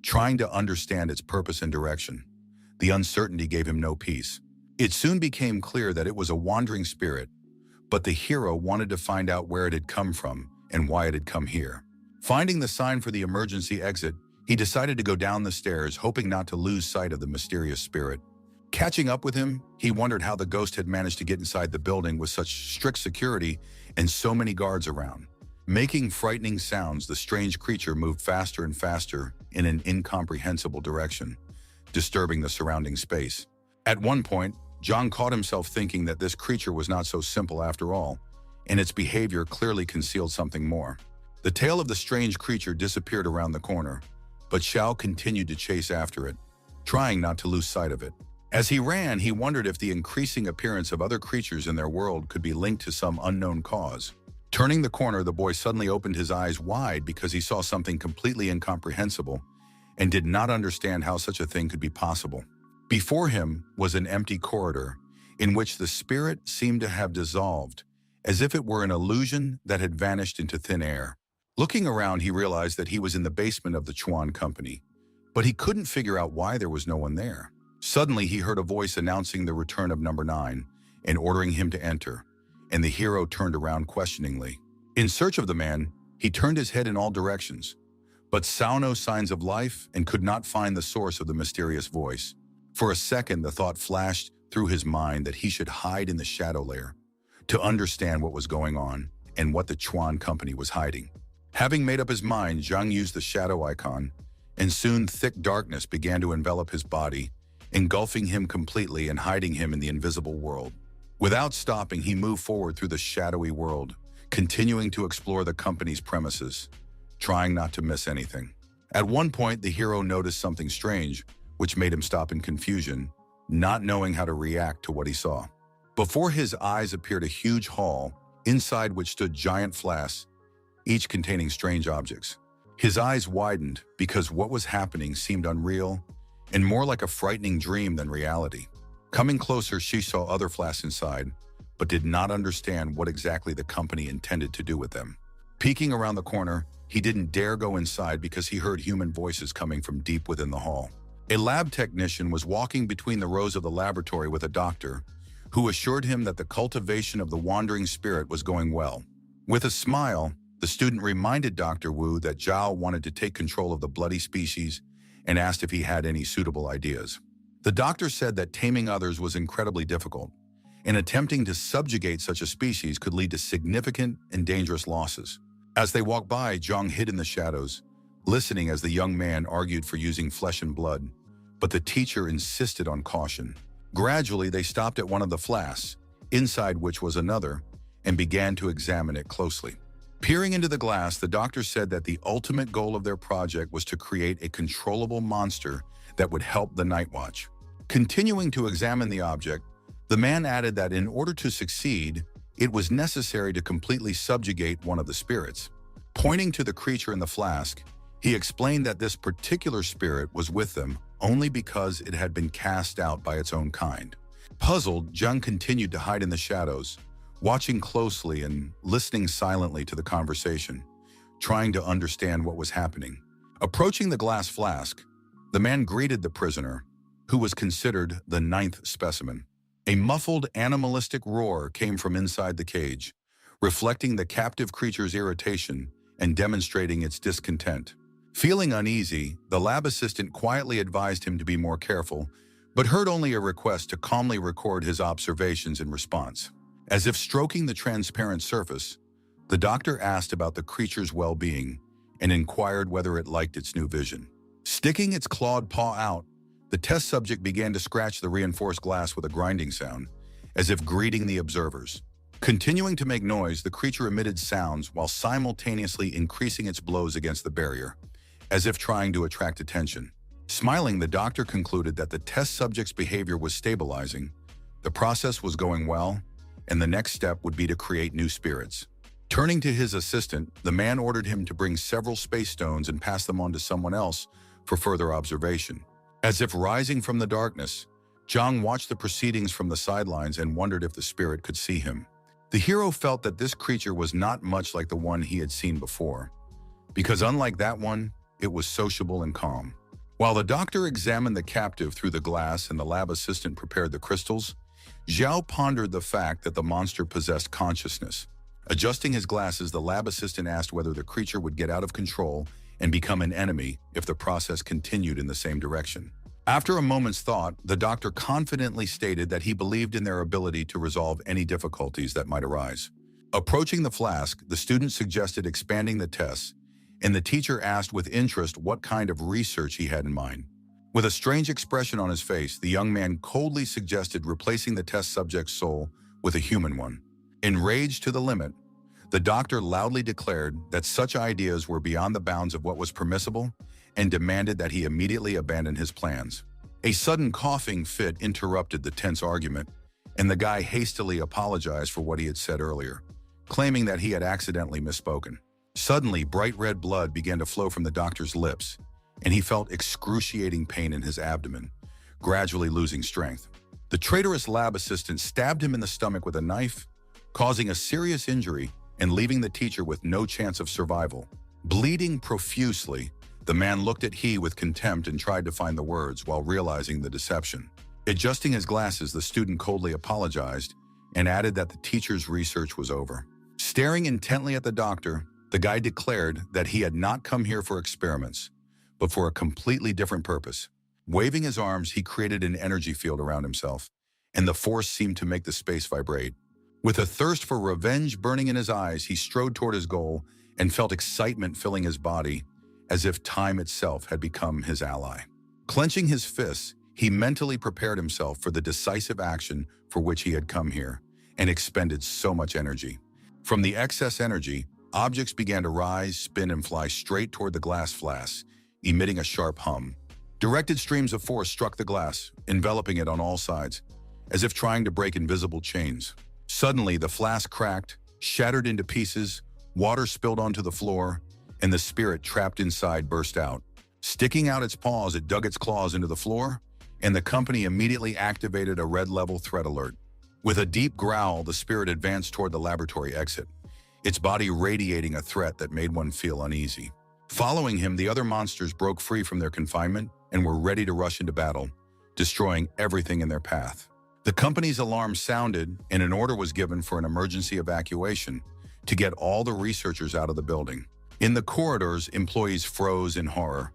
trying to understand its purpose and direction. The uncertainty gave him no peace. It soon became clear that it was a wandering spirit, but the hero wanted to find out where it had come from and why it had come here. Finding the sign for the emergency exit, He decided to go down the stairs, hoping not to lose sight of the mysterious spirit. Catching up with him, he wondered how the ghost had managed to get inside the building with such strict security and so many guards around. Making frightening sounds, the strange creature moved faster and faster in an incomprehensible direction, disturbing the surrounding space. At one point, John caught himself thinking that this creature was not so simple after all, and its behavior clearly concealed something more. The tail of the strange creature disappeared around the corner, but Xiao continued to chase after it, trying not to lose sight of it. As he ran, he wondered if the increasing appearance of other creatures in their world could be linked to some unknown cause. Turning the corner, the boy suddenly opened his eyes wide because he saw something completely incomprehensible and did not understand how such a thing could be possible. Before him was an empty corridor in which the spirit seemed to have dissolved, as if it were an illusion that had vanished into thin air. Looking around, he realized that he was in the basement of the Chuan Company, but he couldn't figure out why there was no one there. Suddenly, he heard a voice announcing the return of number 9 and ordering him to enter, and the hero turned around questioningly. In search of the man, he turned his head in all directions, but saw no signs of life and could not find the source of the mysterious voice. For a second, the thought flashed through his mind that he should hide in the shadow layer to understand what was going on and what the Chuan Company was hiding. Having made up his mind, Zhang used the shadow icon, and soon thick darkness began to envelop his body, engulfing him completely and hiding him in the invisible world. Without stopping, he moved forward through the shadowy world, continuing to explore the company's premises, trying not to miss anything. At one point, the hero noticed something strange, which made him stop in confusion, not knowing how to react to what he saw. Before his eyes appeared a huge hall, inside which stood giant flasks, each containing strange objects. His eyes widened because what was happening seemed unreal and more like a frightening dream than reality. Coming closer, she saw other flasks inside, but did not understand what exactly the company intended to do with them. Peeking around the corner, he didn't dare go inside because he heard human voices coming from deep within the hall. A lab technician was walking between the rows of the laboratory with a doctor, who assured him that the cultivation of the wandering spirit was going well. With a smile, the student reminded Dr. Wu that Zhao wanted to take control of the bloody species and asked if he had any suitable ideas. The doctor said that taming others was incredibly difficult, and attempting to subjugate such a species could lead to significant and dangerous losses. As they walked by, Zhang hid in the shadows, listening as the young man argued for using flesh and blood, but the teacher insisted on caution. Gradually, they stopped at one of the flasks, inside which was another, and began to examine it closely. Peering into the glass, the doctor said that the ultimate goal of their project was to create a controllable monster that would help the Night Watch. Continuing to examine the object, the man added that in order to succeed, it was necessary to completely subjugate one of the spirits. Pointing to the creature in the flask, he explained that this particular spirit was with them only because it had been cast out by its own kind. Puzzled, Zhang continued to hide in the shadows, watching closely and listening silently to the conversation, trying to understand what was happening. Approaching the glass flask, the man greeted the prisoner, who was considered the 9th specimen. A muffled, animalistic roar came from inside the cage, reflecting the captive creature's irritation and demonstrating its discontent. Feeling uneasy, the lab assistant quietly advised him to be more careful, but heard only a request to calmly record his observations in response. As if stroking the transparent surface, the doctor asked about the creature's well-being and inquired whether it liked its new vision. Sticking its clawed paw out, the test subject began to scratch the reinforced glass with a grinding sound, as if greeting the observers. Continuing to make noise, the creature emitted sounds while simultaneously increasing its blows against the barrier, as if trying to attract attention. Smiling, the doctor concluded that the test subject's behavior was stabilizing, the process was going well, and the next step would be to create new spirits. Turning to his assistant, the man ordered him to bring several space stones and pass them on to someone else for further observation. As if rising from the darkness, Zhang watched the proceedings from the sidelines and wondered if the spirit could see him. The hero felt that this creature was not much like the one he had seen before, because unlike that one, it was sociable and calm. While the doctor examined the captive through the glass and the lab assistant prepared the crystals, Zhao pondered the fact that the monster possessed consciousness. Adjusting his glasses, the lab assistant asked whether the creature would get out of control and become an enemy if the process continued in the same direction. After a moment's thought, the doctor confidently stated that he believed in their ability to resolve any difficulties that might arise. Approaching the flask, the student suggested expanding the tests, and the teacher asked with interest what kind of research he had in mind. With a strange expression on his face, the young man coldly suggested replacing the test subject's soul with a human one. Enraged to the limit, the doctor loudly declared that such ideas were beyond the bounds of what was permissible and demanded that he immediately abandon his plans. A sudden coughing fit interrupted the tense argument, and the guy hastily apologized for what he had said earlier, claiming that he had accidentally misspoken. Suddenly, bright red blood began to flow from the doctor's lips, and he felt excruciating pain in his abdomen, gradually losing strength. The traitorous lab assistant stabbed him in the stomach with a knife, causing a serious injury and leaving the teacher with no chance of survival. Bleeding profusely, the man looked at He with contempt and tried to find the words while realizing the deception. Adjusting his glasses, the student coldly apologized and added that the teacher's research was over. Staring intently at the doctor, the guy declared that he had not come here for experiments, but for a completely different purpose. Waving his arms, he created an energy field around himself, and the force seemed to make the space vibrate. With a thirst for revenge burning in his eyes, he strode toward his goal and felt excitement filling his body, as if time itself had become his ally. Clenching his fists, he mentally prepared himself for the decisive action for which he had come here, and expended so much energy. From the excess energy, objects began to rise, spin, and fly straight toward the glass flask, emitting a sharp hum. Directed streams of force struck the glass, enveloping it on all sides, as if trying to break invisible chains. Suddenly, the flask cracked, shattered into pieces, water spilled onto the floor, and the spirit trapped inside burst out. Sticking out its paws, it dug its claws into the floor, and the company immediately activated a red-level threat alert. With a deep growl, the spirit advanced toward the laboratory exit, its body radiating a threat that made one feel uneasy. Following him, the other monsters broke free from their confinement and were ready to rush into battle, destroying everything in their path. The company's alarm sounded, and an order was given for an emergency evacuation to get all the researchers out of the building. In the corridors, employees froze in horror,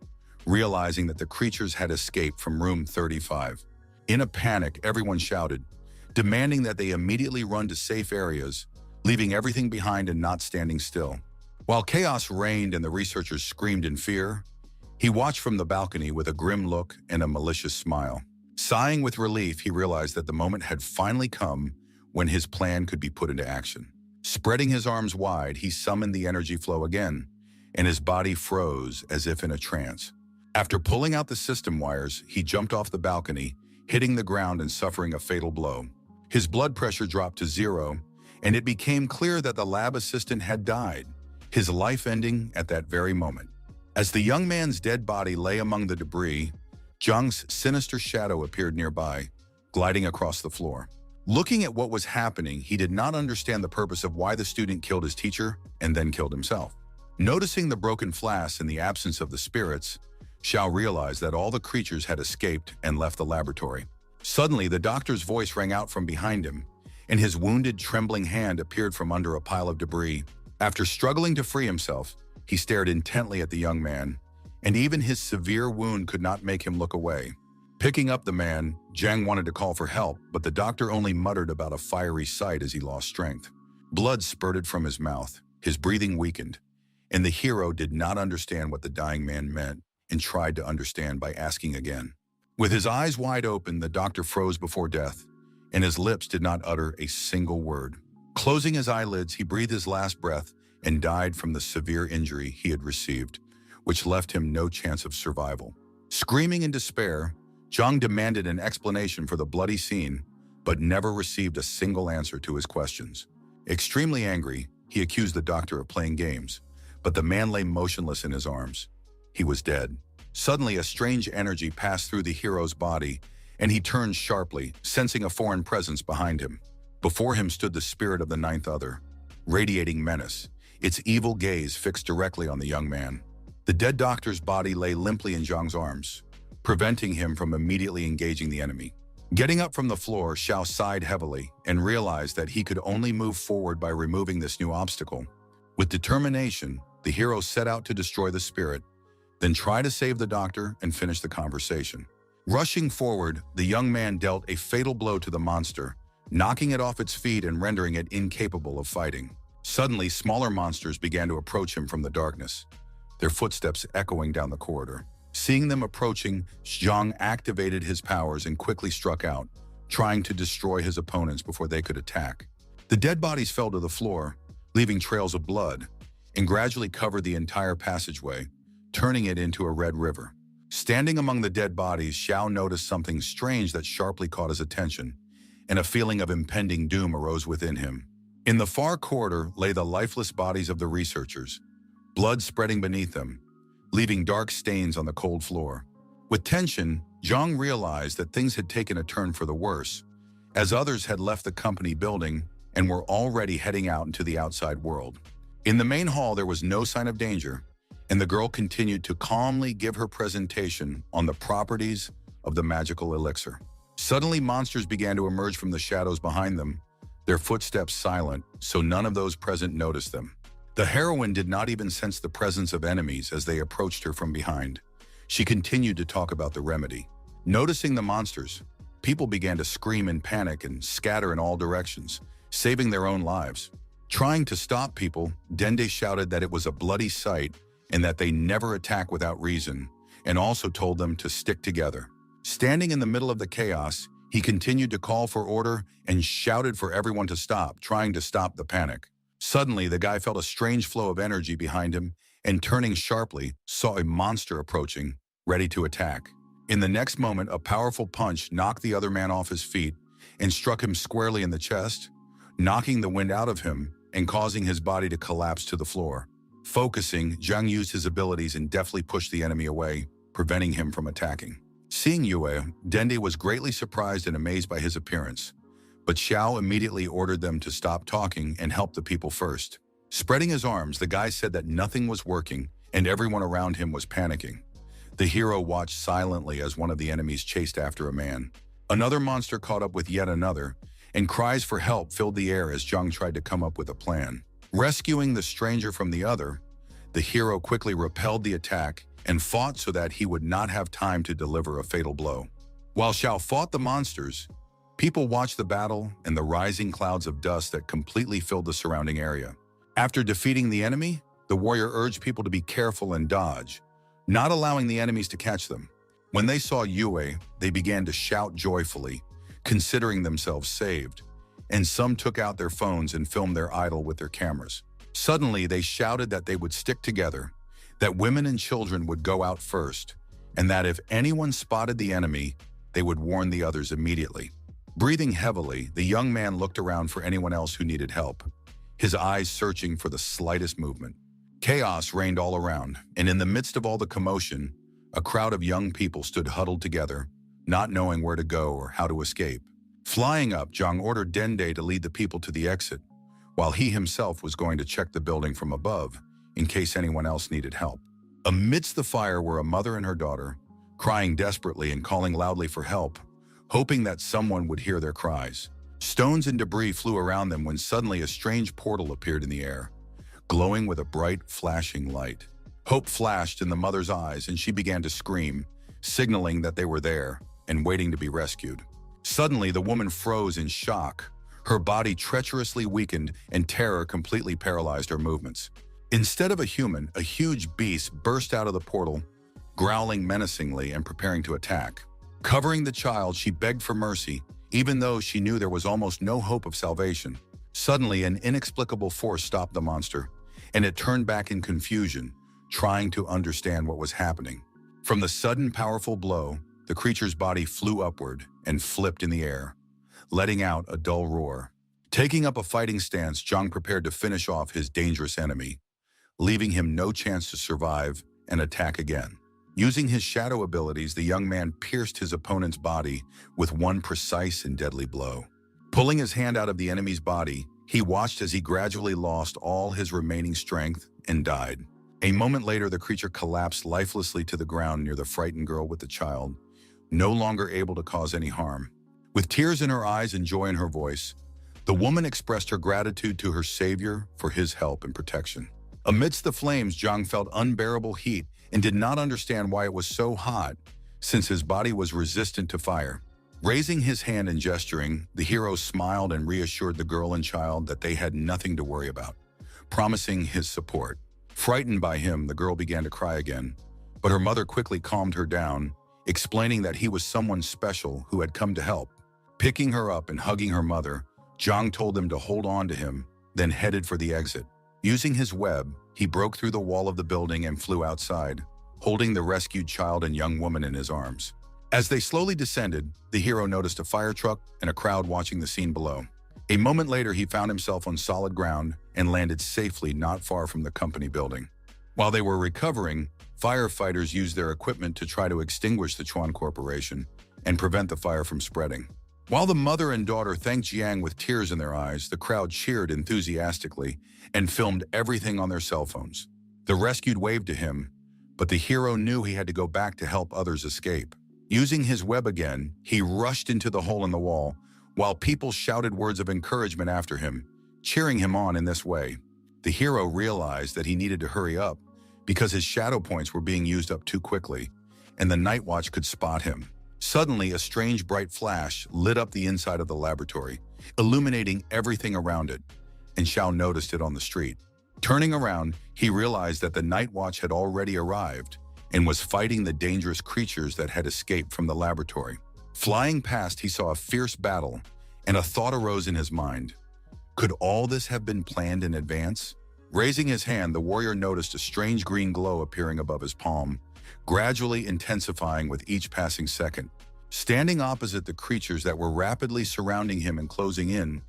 realizing that the creatures had escaped from room 35. In a panic, everyone shouted, demanding that they immediately run to safe areas, leaving everything behind and not standing still. While chaos reigned and the researchers screamed in fear, he watched from the balcony with a grim look and a malicious smile. Sighing with relief, he realized that the moment had finally come when his plan could be put into action. Spreading his arms wide, he summoned the energy flow again, and his body froze as if in a trance. After pulling out the system wires, he jumped off the balcony, hitting the ground and suffering a fatal blow. His blood pressure dropped to 0, and it became clear that the lab assistant had died, his life ending at that very moment. As the young man's dead body lay among the debris, Zhang's sinister shadow appeared nearby, gliding across the floor. Looking at what was happening, he did not understand the purpose of why the student killed his teacher and then killed himself. Noticing the broken flask and the absence of the spirits, Xiao realized that all the creatures had escaped and left the laboratory. Suddenly, the doctor's voice rang out from behind him, and his wounded, trembling hand appeared from under a pile of debris. After struggling to free himself, he stared intently at the young man, and even his severe wound could not make him look away. Picking up the man, Zhang wanted to call for help, but the doctor only muttered about a fiery sight as he lost strength. Blood spurted from his mouth, his breathing weakened, and the hero did not understand what the dying man meant and tried to understand by asking again. With his eyes wide open, the doctor froze before death, and his lips did not utter a single word. Closing his eyelids, he breathed his last breath and died from the severe injury he had received, which left him no chance of survival. Screaming in despair, Zhang demanded an explanation for the bloody scene, but never received a single answer to his questions. Extremely angry, he accused the doctor of playing games, but the man lay motionless in his arms. He was dead. Suddenly, a strange energy passed through the hero's body, and he turned sharply, sensing a foreign presence behind him. Before him stood the spirit of the ninth other, radiating menace, its evil gaze fixed directly on the young man. The dead doctor's body lay limply in Zhang's arms, preventing him from immediately engaging the enemy. Getting up from the floor, Xiao sighed heavily and realized that he could only move forward by removing this new obstacle. With determination, the hero set out to destroy the spirit, then try to save the doctor and finish the conversation. Rushing forward, the young man dealt a fatal blow to the monster, knocking it off its feet and rendering it incapable of fighting. Suddenly, smaller monsters began to approach him from the darkness, their footsteps echoing down the corridor. Seeing them approaching, Zhang activated his powers and quickly struck out, trying to destroy his opponents before they could attack. The dead bodies fell to the floor, leaving trails of blood, and gradually covered the entire passageway, turning it into a red river. Standing among the dead bodies, Xiao noticed something strange that sharply caught his attention, and a feeling of impending doom arose within him. In the far corridor lay the lifeless bodies of the researchers, blood spreading beneath them, leaving dark stains on the cold floor. With tension, Zhang realized that things had taken a turn for the worse, as others had left the company building and were already heading out into the outside world. In the main hall, there was no sign of danger, and the girl continued to calmly give her presentation on the properties of the magical elixir. Suddenly, monsters began to emerge from the shadows behind them, their footsteps silent, so none of those present noticed them. The heroine did not even sense the presence of enemies as they approached her from behind. She continued to talk about the remedy. Noticing the monsters, people began to scream in panic and scatter in all directions, saving their own lives. Trying to stop people, Dende shouted that it was a bloody sight and that they never attack without reason, and also told them to stick together. Standing in the middle of the chaos, he continued to call for order and shouted for everyone to stop, trying to stop the panic. Suddenly, the guy felt a strange flow of energy behind him and, turning sharply, saw a monster approaching, ready to attack. In the next moment, a powerful punch knocked the other man off his feet and struck him squarely in the chest, knocking the wind out of him and causing his body to collapse to the floor. Focusing, Zhang used his abilities and deftly pushed the enemy away, preventing him from attacking. Seeing Yue, Dende was greatly surprised and amazed by his appearance, but Xiao immediately ordered them to stop talking and help the people first. Spreading his arms, the guy said that nothing was working and everyone around him was panicking. The hero watched silently as one of the enemies chased after a man. Another monster caught up with yet another, and cries for help filled the air as Zhang tried to come up with a plan. Rescuing the stranger from the other, the hero quickly repelled the attack and fought so that he would not have time to deliver a fatal blow. While Xiao fought the monsters, people watched the battle and the rising clouds of dust that completely filled the surrounding area. After defeating the enemy, the warrior urged people to be careful and dodge, not allowing the enemies to catch them. When they saw Yue, they began to shout joyfully, considering themselves saved, and some took out their phones and filmed their idol with their cameras. Suddenly, they shouted that they would stick together, that women and children would go out first, and that if anyone spotted the enemy, they would warn the others immediately. Breathing heavily, the young man looked around for anyone else who needed help, his eyes searching for the slightest movement. Chaos reigned all around, and in the midst of all the commotion, a crowd of young people stood huddled together, not knowing where to go or how to escape. Flying up, Zhang ordered Dende to lead the people to the exit, while he himself was going to check the building from above in case anyone else needed help. Amidst the fire were a mother and her daughter, crying desperately and calling loudly for help, hoping that someone would hear their cries. Stones and debris flew around them when suddenly a strange portal appeared in the air, glowing with a bright, flashing light. Hope flashed in the mother's eyes and she began to scream, signaling that they were there and waiting to be rescued. Suddenly, the woman froze in shock. Her body treacherously weakened and terror completely paralyzed her movements. Instead of a human, a huge beast burst out of the portal, growling menacingly and preparing to attack. Covering the child, she begged for mercy, even though she knew there was almost no hope of salvation. Suddenly, an inexplicable force stopped the monster, and it turned back in confusion, trying to understand what was happening. From the sudden powerful blow, the creature's body flew upward and flipped in the air, letting out a dull roar. Taking up a fighting stance, Zhang prepared to finish off his dangerous enemy, leaving him no chance to survive and attack again. Using his shadow abilities, the young man pierced his opponent's body with one precise and deadly blow. Pulling his hand out of the enemy's body, he watched as he gradually lost all his remaining strength and died. A moment later, the creature collapsed lifelessly to the ground near the frightened girl with the child, no longer able to cause any harm. With tears in her eyes and joy in her voice, the woman expressed her gratitude to her savior for his help and protection. Amidst the flames, Zhang felt unbearable heat and did not understand why it was so hot, since his body was resistant to fire. Raising his hand and gesturing, the hero smiled and reassured the girl and child that they had nothing to worry about, promising his support. Frightened by him, the girl began to cry again, but her mother quickly calmed her down, explaining that he was someone special who had come to help. Picking her up and hugging her mother, Zhang told them to hold on to him, then headed for the exit. Using his web, he broke through the wall of the building and flew outside, holding the rescued child and young woman in his arms. As they slowly descended, the hero noticed a fire truck and a crowd watching the scene below. A moment later, he found himself on solid ground and landed safely not far from the company building. While they were recovering, firefighters used their equipment to try to extinguish the Chuan Corporation and prevent the fire from spreading. While the mother and daughter thanked Jiang with tears in their eyes, the crowd cheered enthusiastically and filmed everything on their cell phones. The rescued waved to him, but the hero knew he had to go back to help others escape. Using his web again, he rushed into the hole in the wall, while people shouted words of encouragement after him, cheering him on in this way. The hero realized that he needed to hurry up because his shadow points were being used up too quickly, and the Night Watch could spot him. Suddenly, a strange bright flash lit up the inside of the laboratory, illuminating everything around it, and Xiao noticed it on the street. Turning around, he realized that the Night Watch had already arrived and was fighting the dangerous creatures that had escaped from the laboratory. Flying past, he saw a fierce battle, and a thought arose in his mind. Could all this have been planned in advance? Raising his hand, the warrior noticed a strange green glow appearing above his palm, gradually intensifying with each passing second. Standing opposite the creatures that were rapidly surrounding him and closing in,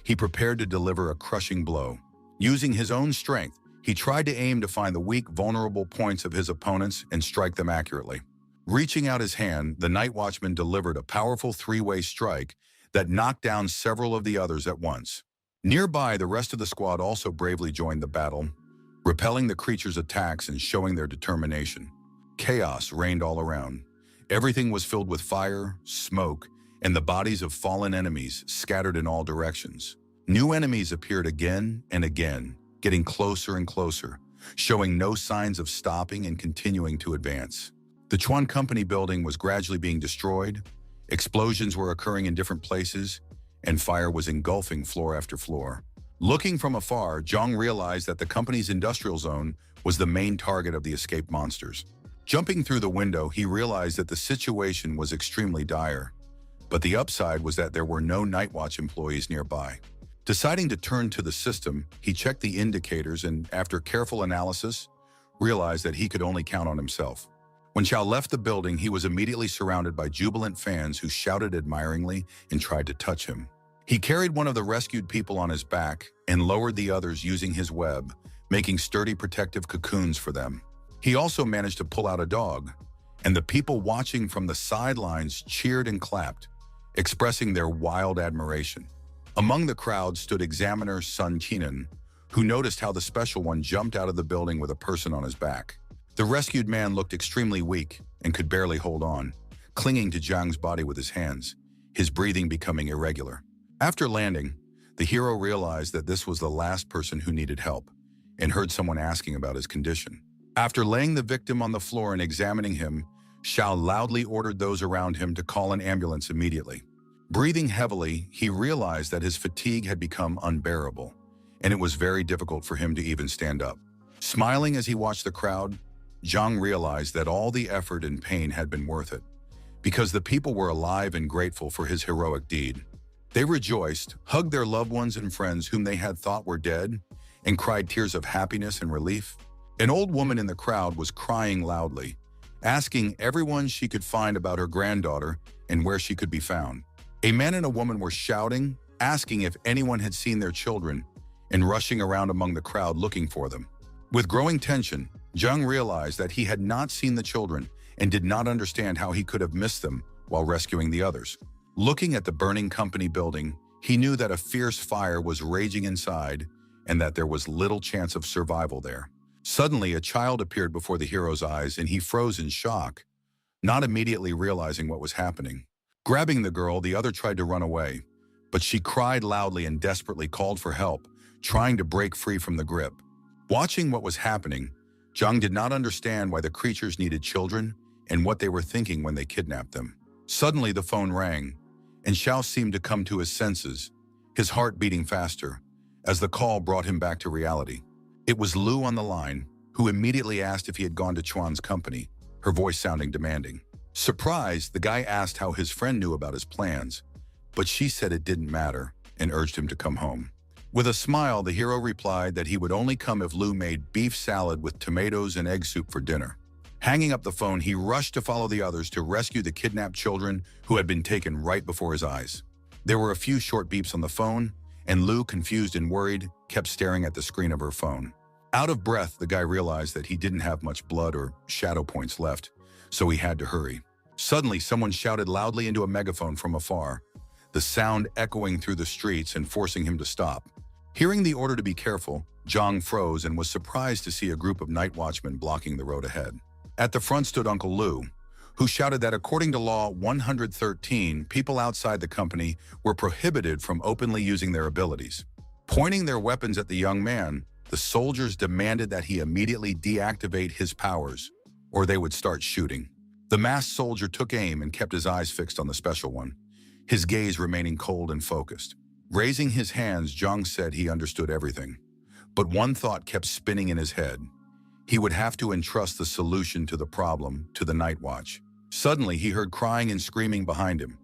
he prepared to deliver a crushing blow. Using his own strength, he tried to aim to find the weak, vulnerable points of his opponents and strike them accurately. Reaching out his hand, the Night Watchman delivered a powerful three-way strike that knocked down several of the others at once. Nearby, the rest of the squad also bravely joined the battle, repelling the creatures' attacks and showing their determination. Chaos reigned all around. Everything was filled with fire, smoke, and the bodies of fallen enemies scattered in all directions. New enemies appeared again and again, getting closer and closer, showing no signs of stopping and continuing to advance. The Chuan Company building was gradually being destroyed, explosions were occurring in different places, and fire was engulfing floor after floor. Looking from afar, Zhang realized that the company's industrial zone was the main target of the escaped monsters. Jumping through the window, he realized that the situation was extremely dire, but the upside was that there were no Night Watch employees nearby. Deciding to turn to the system, he checked the indicators and, after careful analysis, realized that he could only count on himself. When Xiao left the building, he was immediately surrounded by jubilant fans who shouted admiringly and tried to touch him. He carried one of the rescued people on his back and lowered the others using his web, making sturdy protective cocoons for them. He also managed to pull out a dog, and the people watching from the sidelines cheered and clapped, expressing their wild admiration. Among the crowd stood Examiner Sun Qinan, who noticed how the Special One jumped out of the building with a person on his back. The rescued man looked extremely weak and could barely hold on, clinging to Zhang's body with his hands, his breathing becoming irregular. After landing, the hero realized that this was the last person who needed help and heard someone asking about his condition. After laying the victim on the floor and examining him, Xiao loudly ordered those around him to call an ambulance immediately. Breathing heavily, he realized that his fatigue had become unbearable, and it was very difficult for him to even stand up. Smiling as he watched the crowd, Zhang realized that all the effort and pain had been worth it, because the people were alive and grateful for his heroic deed. They rejoiced, hugged their loved ones and friends whom they had thought were dead, and cried tears of happiness and relief. An old woman in the crowd was crying loudly, asking everyone she could find about her granddaughter and where she could be found. A man and a woman were shouting, asking if anyone had seen their children, and rushing around among the crowd looking for them. With growing tension, Zhang realized that he had not seen the children and did not understand how he could have missed them while rescuing the others. Looking at the burning company building, he knew that a fierce fire was raging inside and that there was little chance of survival there. Suddenly, a child appeared before the hero's eyes and he froze in shock, not immediately realizing what was happening. Grabbing the girl, the other tried to run away, but she cried loudly and desperately called for help, trying to break free from the grip. Watching what was happening, Zhang did not understand why the creatures needed children and what they were thinking when they kidnapped them. Suddenly, the phone rang, and Xiao seemed to come to his senses, his heart beating faster, as the call brought him back to reality. It was Lu on the line, who immediately asked if he had gone to Chuan's company, her voice sounding demanding. Surprised, the guy asked how his friend knew about his plans, but she said it didn't matter and urged him to come home. With a smile, the hero replied that he would only come if Lu made beef salad with tomatoes and egg soup for dinner. Hanging up the phone, he rushed to follow the others to rescue the kidnapped children who had been taken right before his eyes. There were a few short beeps on the phone, and Lu, confused and worried, kept staring at the screen of her phone. Out of breath, the guy realized that he didn't have much blood or shadow points left, so he had to hurry. Suddenly, someone shouted loudly into a megaphone from afar, the sound echoing through the streets and forcing him to stop. Hearing the order to be careful, Zhang froze and was surprised to see a group of night watchmen blocking the road ahead. At the front stood Uncle Lu, who shouted that according to Law 113, people outside the company were prohibited from openly using their abilities. Pointing their weapons at the young man, the soldiers demanded that he immediately deactivate his powers, or they would start shooting. The masked soldier took aim and kept his eyes fixed on the special one, his gaze remaining cold and focused. Raising his hands, Zhang said he understood everything. But one thought kept spinning in his head. He would have to entrust the solution to the problem to the night watch. Suddenly, he heard crying and screaming behind him.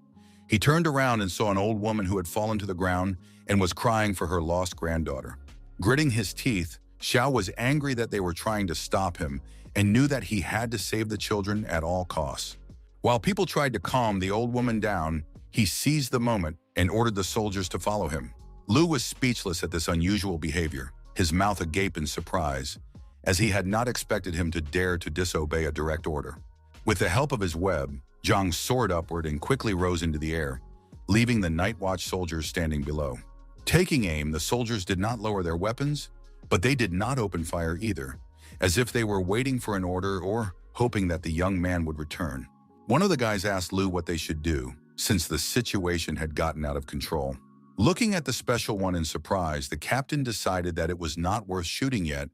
He turned around and saw an old woman who had fallen to the ground and was crying for her lost granddaughter. Gritting his teeth, Xiao was angry that they were trying to stop him and knew that he had to save the children at all costs. While people tried to calm the old woman down, he seized the moment and ordered the soldiers to follow him. Lu was speechless at this unusual behavior, his mouth agape in surprise, as he had not expected him to dare to disobey a direct order. With the help of his web, Zhang soared upward and quickly rose into the air, leaving the night watch soldiers standing below. Taking aim, the soldiers did not lower their weapons, but they did not open fire either, as if they were waiting for an order or hoping that the young man would return. One of the guys asked Lu what they should do, since the situation had gotten out of control. Looking at the special one in surprise, the captain decided that it was not worth shooting yet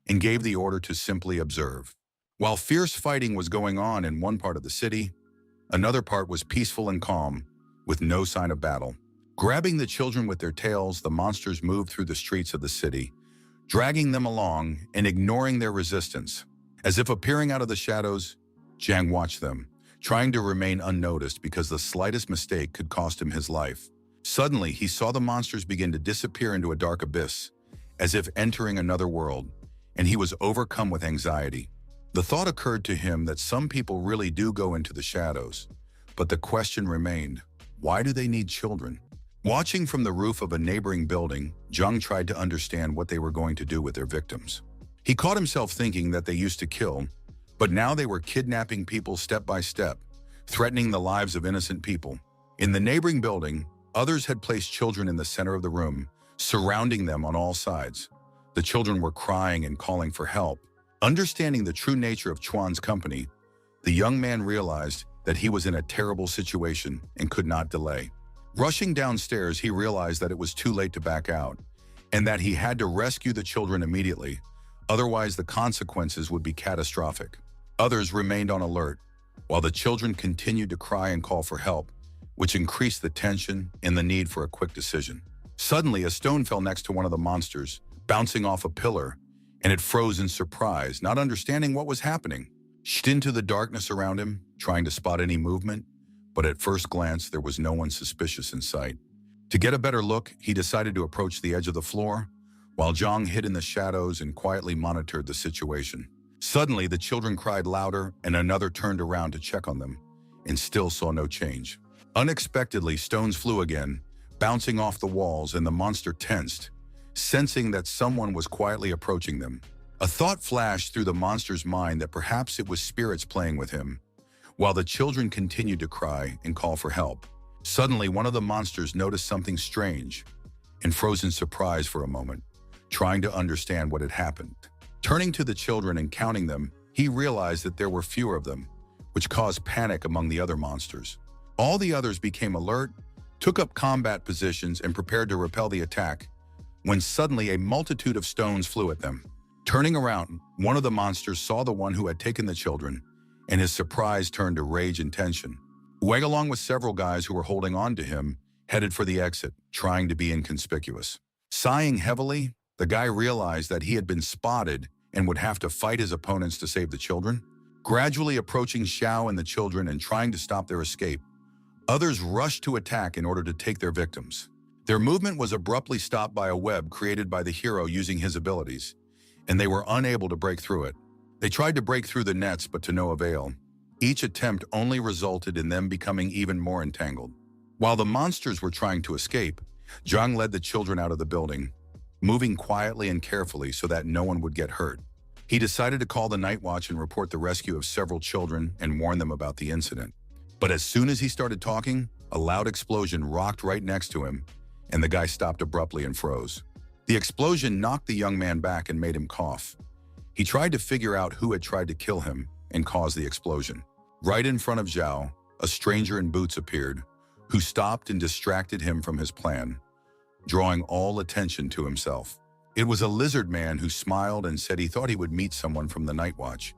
and gave the order to simply observe. While fierce fighting was going on in one part of the city, another part was peaceful and calm, with no sign of battle. Grabbing the children with their tails, the monsters moved through the streets of the city, dragging them along and ignoring their resistance. As if appearing out of the shadows, Zhang watched them, trying to remain unnoticed because the slightest mistake could cost him his life. Suddenly, he saw the monsters begin to disappear into a dark abyss, as if entering another world, and he was overcome with anxiety. The thought occurred to him that some people really do go into the shadows, but the question remained, why do they need children? Watching from the roof of a neighboring building, Zhang tried to understand what they were going to do with their victims. He caught himself thinking that they used to kill, but now they were kidnapping people step by step, threatening the lives of innocent people. In the neighboring building, others had placed children in the center of the room, surrounding them on all sides. The children were crying and calling for help. Understanding the true nature of Chuan's company, the young man realized that he was in a terrible situation and could not delay. Rushing downstairs, he realized that it was too late to back out, and that he had to rescue the children immediately, otherwise the consequences would be catastrophic. Others remained on alert, while the children continued to cry and call for help, which increased the tension and the need for a quick decision. Suddenly, a stone fell next to one of the monsters, bouncing off a pillar, and it froze in surprise, not understanding what was happening. Shot into the darkness around him, trying to spot any movement, but at first glance, there was no one suspicious in sight. To get a better look, he decided to approach the edge of the floor, while Zhang hid in the shadows and quietly monitored the situation. Suddenly, the children cried louder, and another turned around to check on them, and still saw no change. Unexpectedly, stones flew again, bouncing off the walls, and the monster tensed, sensing that someone was quietly approaching them. A thought flashed through the monster's mind that perhaps it was spirits playing with him, while the children continued to cry and call for help. Suddenly, one of the monsters noticed something strange and froze in surprise for a moment, trying to understand what had happened. Turning to the children and counting them, he realized that there were fewer of them, which caused panic among the other monsters. All the others became alert, took up combat positions, and prepared to repel the attack, when suddenly a multitude of stones flew at them. Turning around, one of the monsters saw the one who had taken the children, and his surprise turned to rage and tension. Wang, along with several guys who were holding on to him, headed for the exit, trying to be inconspicuous. Sighing heavily, the guy realized that he had been spotted and would have to fight his opponents to save the children. Gradually approaching Xiao and the children and trying to stop their escape, others rushed to attack in order to take their victims. Their movement was abruptly stopped by a web created by the hero using his abilities, and they were unable to break through it. They tried to break through the nets, but to no avail. Each attempt only resulted in them becoming even more entangled. While the monsters were trying to escape, Zhang led the children out of the building, moving quietly and carefully so that no one would get hurt. He decided to call the night watch and report the rescue of several children and warn them about the incident. But as soon as he started talking, a loud explosion rocked right next to him, and the guy stopped abruptly and froze. The explosion knocked the young man back and made him cough. He tried to figure out who had tried to kill him and cause the explosion. Right in front of Zhao, a stranger in boots appeared, who stopped and distracted him from his plan, drawing all attention to himself. It was a lizard man who smiled and said he thought he would meet someone from the night watch,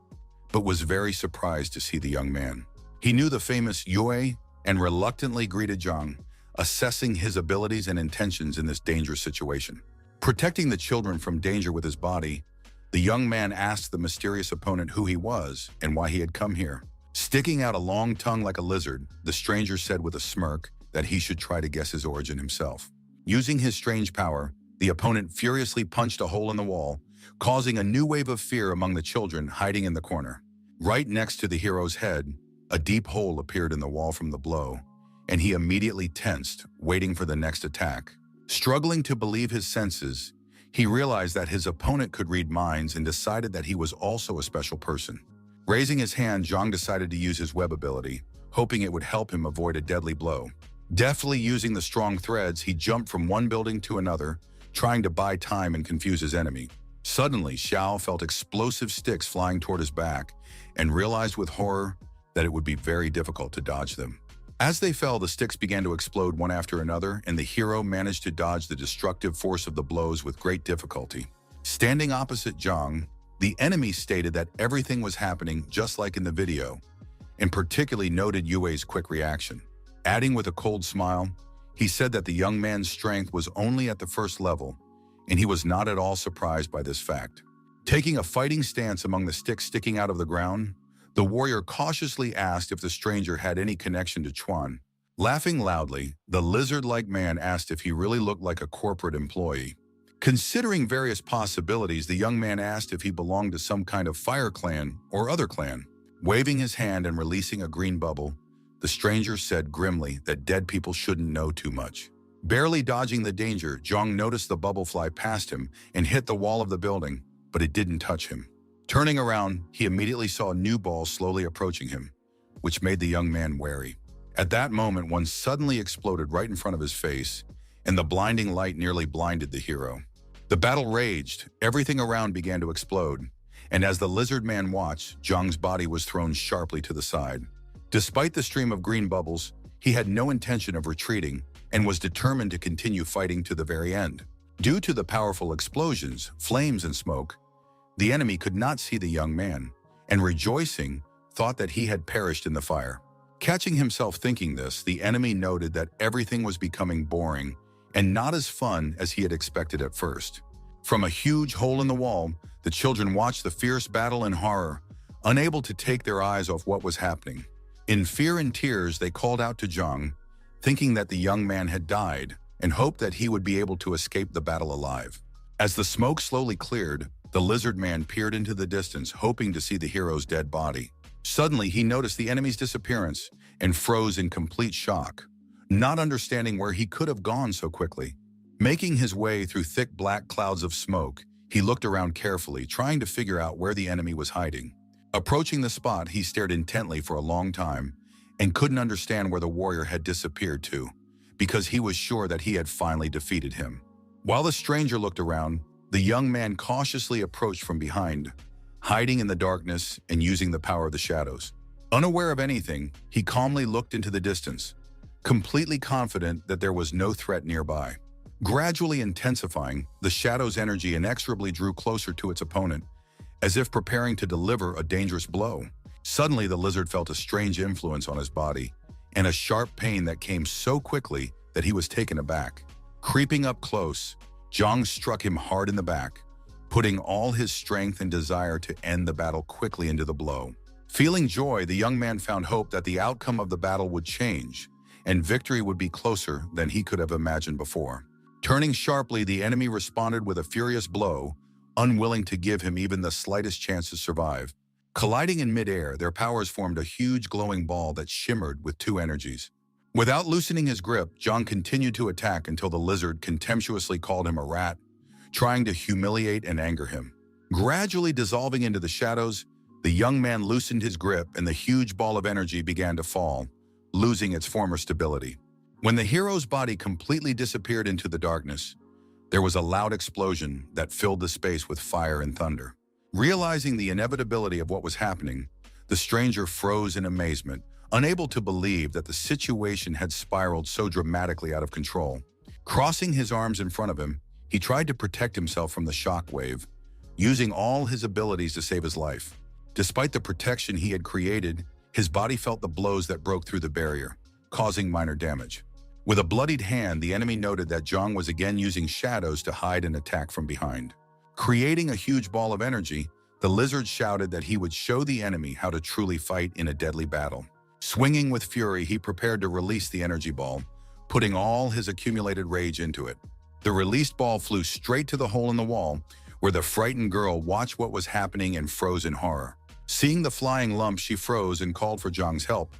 but was very surprised to see the young man. He knew the famous Yue and reluctantly greeted Zhang, assessing his abilities and intentions in this dangerous situation. Protecting the children from danger with his body, the young man asked the mysterious opponent who he was and why he had come here. Sticking out a long tongue like a lizard, the stranger said with a smirk that he should try to guess his origin himself. Using his strange power, the opponent furiously punched a hole in the wall, causing a new wave of fear among the children hiding in the corner. Right next to the hero's head, a deep hole appeared in the wall from the blow, and he immediately tensed, waiting for the next attack. Struggling to believe his senses, he realized that his opponent could read minds and decided that he was also a special person. Raising his hand, Zhang decided to use his web ability, hoping it would help him avoid a deadly blow. Deftly using the strong threads, he jumped from one building to another, trying to buy time and confuse his enemy. Suddenly, Xiao felt explosive sticks flying toward his back and realized with horror that it would be very difficult to dodge them. As they fell, the sticks began to explode one after another, and the hero managed to dodge the destructive force of the blows with great difficulty. Standing opposite Zhang, the enemy stated that everything was happening just like in the video, and particularly noted Yue's quick reaction. Adding with a cold smile, he said that the young man's strength was only at the first level, and he was not at all surprised by this fact. Taking a fighting stance among the sticks sticking out of the ground, the warrior cautiously asked if the stranger had any connection to Chuan. Laughing loudly, the lizard-like man asked if he really looked like a corporate employee. Considering various possibilities, the young man asked if he belonged to some kind of fire clan or other clan. Waving his hand and releasing a green bubble, the stranger said grimly that dead people shouldn't know too much. Barely dodging the danger, Zhang noticed the bubble fly past him and hit the wall of the building, but it didn't touch him. Turning around, he immediately saw a new ball slowly approaching him, which made the young man wary. At that moment, one suddenly exploded right in front of his face, and the blinding light nearly blinded the hero. The battle raged, everything around began to explode, and as the lizard man watched, Zhang's body was thrown sharply to the side. Despite the stream of green bubbles, he had no intention of retreating and was determined to continue fighting to the very end. Due to the powerful explosions, flames, and smoke, the enemy could not see the young man, and rejoicing, thought that he had perished in the fire. Catching himself thinking this, the enemy noted that everything was becoming boring and not as fun as he had expected at first. From a huge hole in the wall, the children watched the fierce battle in horror, unable to take their eyes off what was happening. In fear and tears, they called out to Zhang, thinking that the young man had died, and hoped that he would be able to escape the battle alive. As the smoke slowly cleared, the lizard man peered into the distance, hoping to see the hero's dead body. Suddenly, he noticed the enemy's disappearance and froze in complete shock, not understanding where he could have gone so quickly. Making his way through thick black clouds of smoke, he looked around carefully, trying to figure out where the enemy was hiding. Approaching the spot, he stared intently for a long time and couldn't understand where the warrior had disappeared to, because he was sure that he had finally defeated him. While the stranger looked around, the young man cautiously approached from behind, hiding in the darkness and using the power of the shadows. Unaware of anything, he calmly looked into the distance, completely confident that there was no threat nearby. Gradually intensifying, the shadow's energy inexorably drew closer to its opponent, as if preparing to deliver a dangerous blow. Suddenly, the lizard felt a strange influence on his body, and a sharp pain that came so quickly that he was taken aback. Creeping up close, Zhang struck him hard in the back, putting all his strength and desire to end the battle quickly into the blow. Feeling joy, the young man found hope that the outcome of the battle would change, and victory would be closer than he could have imagined before. Turning sharply, the enemy responded with a furious blow, unwilling to give him even the slightest chance to survive. Colliding in midair, their powers formed a huge glowing ball that shimmered with two energies. Without loosening his grip, Zhang continued to attack until the lizard contemptuously called him a rat, trying to humiliate and anger him. Gradually dissolving into the shadows, the young man loosened his grip and the huge ball of energy began to fall, losing its former stability. When the hero's body completely disappeared into the darkness, there was a loud explosion that filled the space with fire and thunder. Realizing the inevitability of what was happening, the stranger froze in amazement, unable to believe that the situation had spiraled so dramatically out of control. Crossing his arms in front of him, he tried to protect himself from the shockwave, using all his abilities to save his life. Despite the protection he had created, his body felt the blows that broke through the barrier, causing minor damage. With a bloodied hand, the enemy noted that Zhang was again using shadows to hide and attack from behind. Creating a huge ball of energy, the lizard shouted that he would show the enemy how to truly fight in a deadly battle. Swinging with fury, he prepared to release the energy ball, putting all his accumulated rage into it. The released ball flew straight to the hole in the wall, where the frightened girl watched what was happening and froze in horror. Seeing the flying lump, she froze and called for Zhang's help,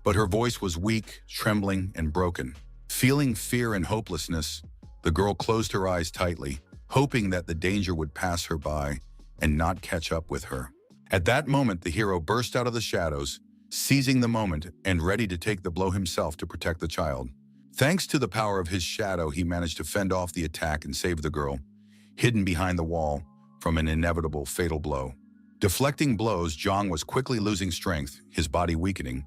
but her voice was weak, trembling, and broken. Feeling fear and hopelessness, the girl closed her eyes tightly, hoping that the danger would pass her by and not catch up with her. At that moment, the hero burst out of the shadows, seizing the moment and ready to take the blow himself to protect the child. Thanks to the power of his shadow, he managed to fend off the attack and save the girl, hidden behind the wall, from an inevitable fatal blow. Deflecting blows, Zhang was quickly losing strength, his body weakening,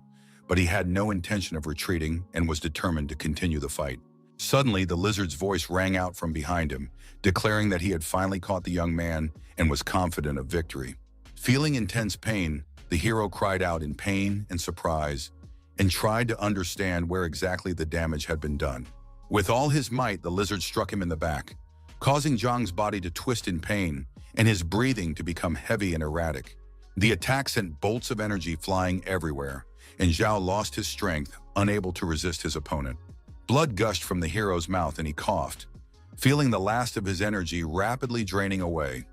but he had no intention of retreating and was determined to continue the fight. Suddenly, the lizard's voice rang out from behind him, declaring that he had finally caught the young man and was confident of victory. Feeling intense pain, the hero cried out in pain and surprise and tried to understand where exactly the damage had been done. With all his might, the lizard struck him in the back, causing Zhang's body to twist in pain and his breathing to become heavy and erratic. The attack sent bolts of energy flying everywhere, and Zhao lost his strength, unable to resist his opponent. Blood gushed from the hero's mouth and he coughed, feeling the last of his energy rapidly draining away,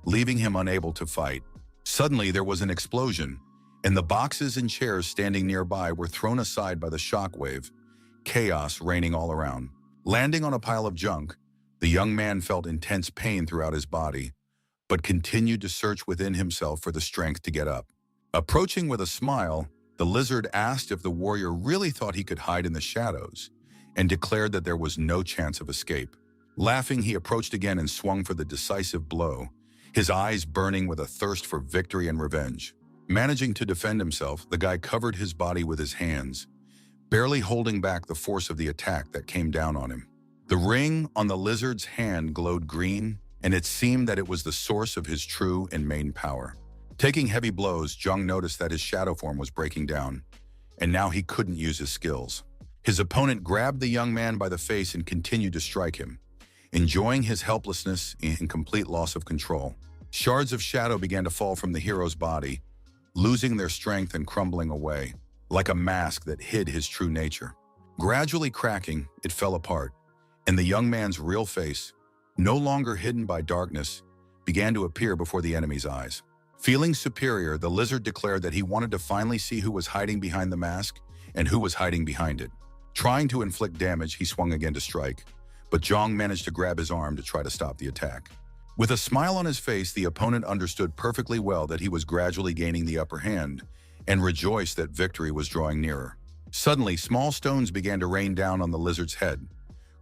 leaving him unable to fight. Suddenly, there was an explosion, and the boxes and chairs standing nearby were thrown aside by the shockwave, chaos reigning all around. Landing on a pile of junk, the young man felt intense pain throughout his body, but continued to search within himself for the strength to get up. Approaching with a smile, the lizard asked if the warrior really thought he could hide in the shadows, and declared that there was no chance of escape. Laughing, he approached again and swung for the decisive blow, his eyes burning with a thirst for victory and revenge. Managing to defend himself, the guy covered his body with his hands, barely holding back the force of the attack that came down on him. The ring on the lizard's hand glowed green, and it seemed that it was the source of his true and main power. Taking heavy blows, Zhang noticed that his shadow form was breaking down, and now he couldn't use his skills. His opponent grabbed the young man by the face and continued to strike him, enjoying his helplessness and complete loss of control. Shards of shadow began to fall from the hero's body, losing their strength and crumbling away, like a mask that hid his true nature. Gradually cracking, it fell apart, and the young man's real face, no longer hidden by darkness, began to appear before the enemy's eyes. Feeling superior, the lizard declared that he wanted to finally see who was hiding behind the mask and who was hiding behind it. Trying to inflict damage, he swung again to strike, but Zhang managed to grab his arm to try to stop the attack. With a smile on his face, the opponent understood perfectly well that he was gradually gaining the upper hand and rejoiced that victory was drawing nearer. Suddenly, small stones began to rain down on the lizard's head,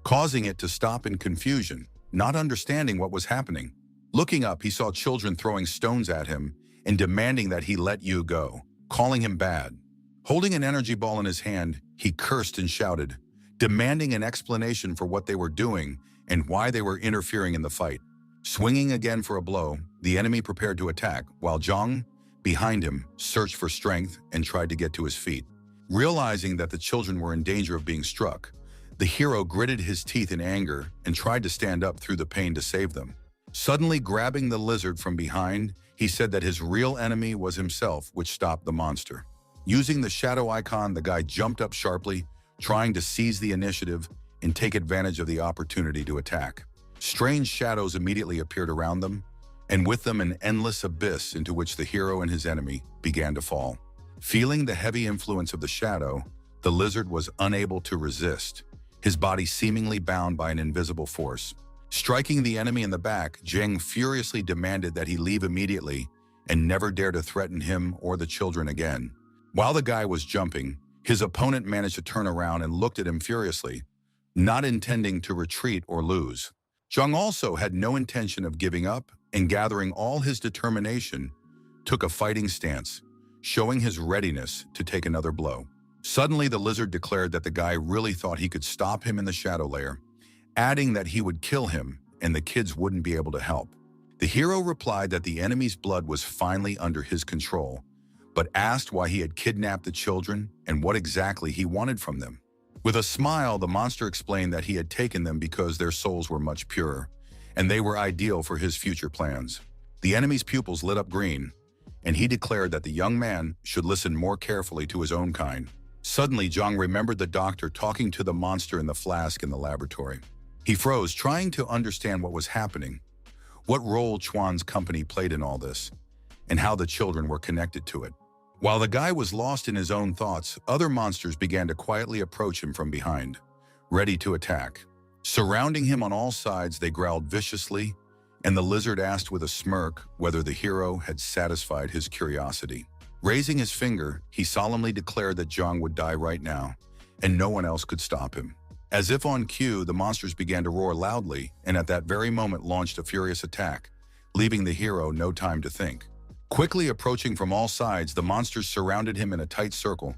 causing it to stop in confusion, not understanding what was happening. Looking up, he saw children throwing stones at him and demanding that he let you go, calling him bad. Holding an energy ball in his hand, he cursed and shouted, demanding an explanation for what they were doing and why they were interfering in the fight. Swinging again for a blow, the enemy prepared to attack, while Zhang, behind him, searched for strength and tried to get to his feet. Realizing that the children were in danger of being struck, the hero gritted his teeth in anger and tried to stand up through the pain to save them. Suddenly grabbing the lizard from behind, he said that his real enemy was himself, which stopped the monster. Using the shadow icon, the guy jumped up sharply, trying to seize the initiative and take advantage of the opportunity to attack. Strange shadows immediately appeared around them, and with them an endless abyss into which the hero and his enemy began to fall. Feeling the heavy influence of the shadow, the lizard was unable to resist, his body seemingly bound by an invisible force. Striking the enemy in the back, Zhang furiously demanded that he leave immediately and never dare to threaten him or the children again. While the guy was jumping, his opponent managed to turn around and looked at him furiously, not intending to retreat or lose. Zhang also had no intention of giving up, and gathering all his determination, took a fighting stance, showing his readiness to take another blow. Suddenly, the lizard declared that the guy really thought he could stop him in the shadow layer, adding that he would kill him and the kids wouldn't be able to help. The hero replied that the enemy's blood was finally under his control, but asked why he had kidnapped the children and what exactly he wanted from them. With a smile, the monster explained that he had taken them because their souls were much purer, and they were ideal for his future plans. The enemy's pupils lit up green, and he declared that the young man should listen more carefully to his own kind. Suddenly, Zhang remembered the doctor talking to the monster in the flask in the laboratory. He froze, trying to understand what was happening, what role Chuan's company played in all this, and how the children were connected to it. While the guy was lost in his own thoughts, other monsters began to quietly approach him from behind, ready to attack. Surrounding him on all sides, they growled viciously, and the lizard asked with a smirk whether the hero had satisfied his curiosity. Raising his finger, he solemnly declared that Zhang would die right now, and no one else could stop him. As if on cue, the monsters began to roar loudly, and at that very moment launched a furious attack, leaving the hero no time to think. Quickly approaching from all sides, the monsters surrounded him in a tight circle,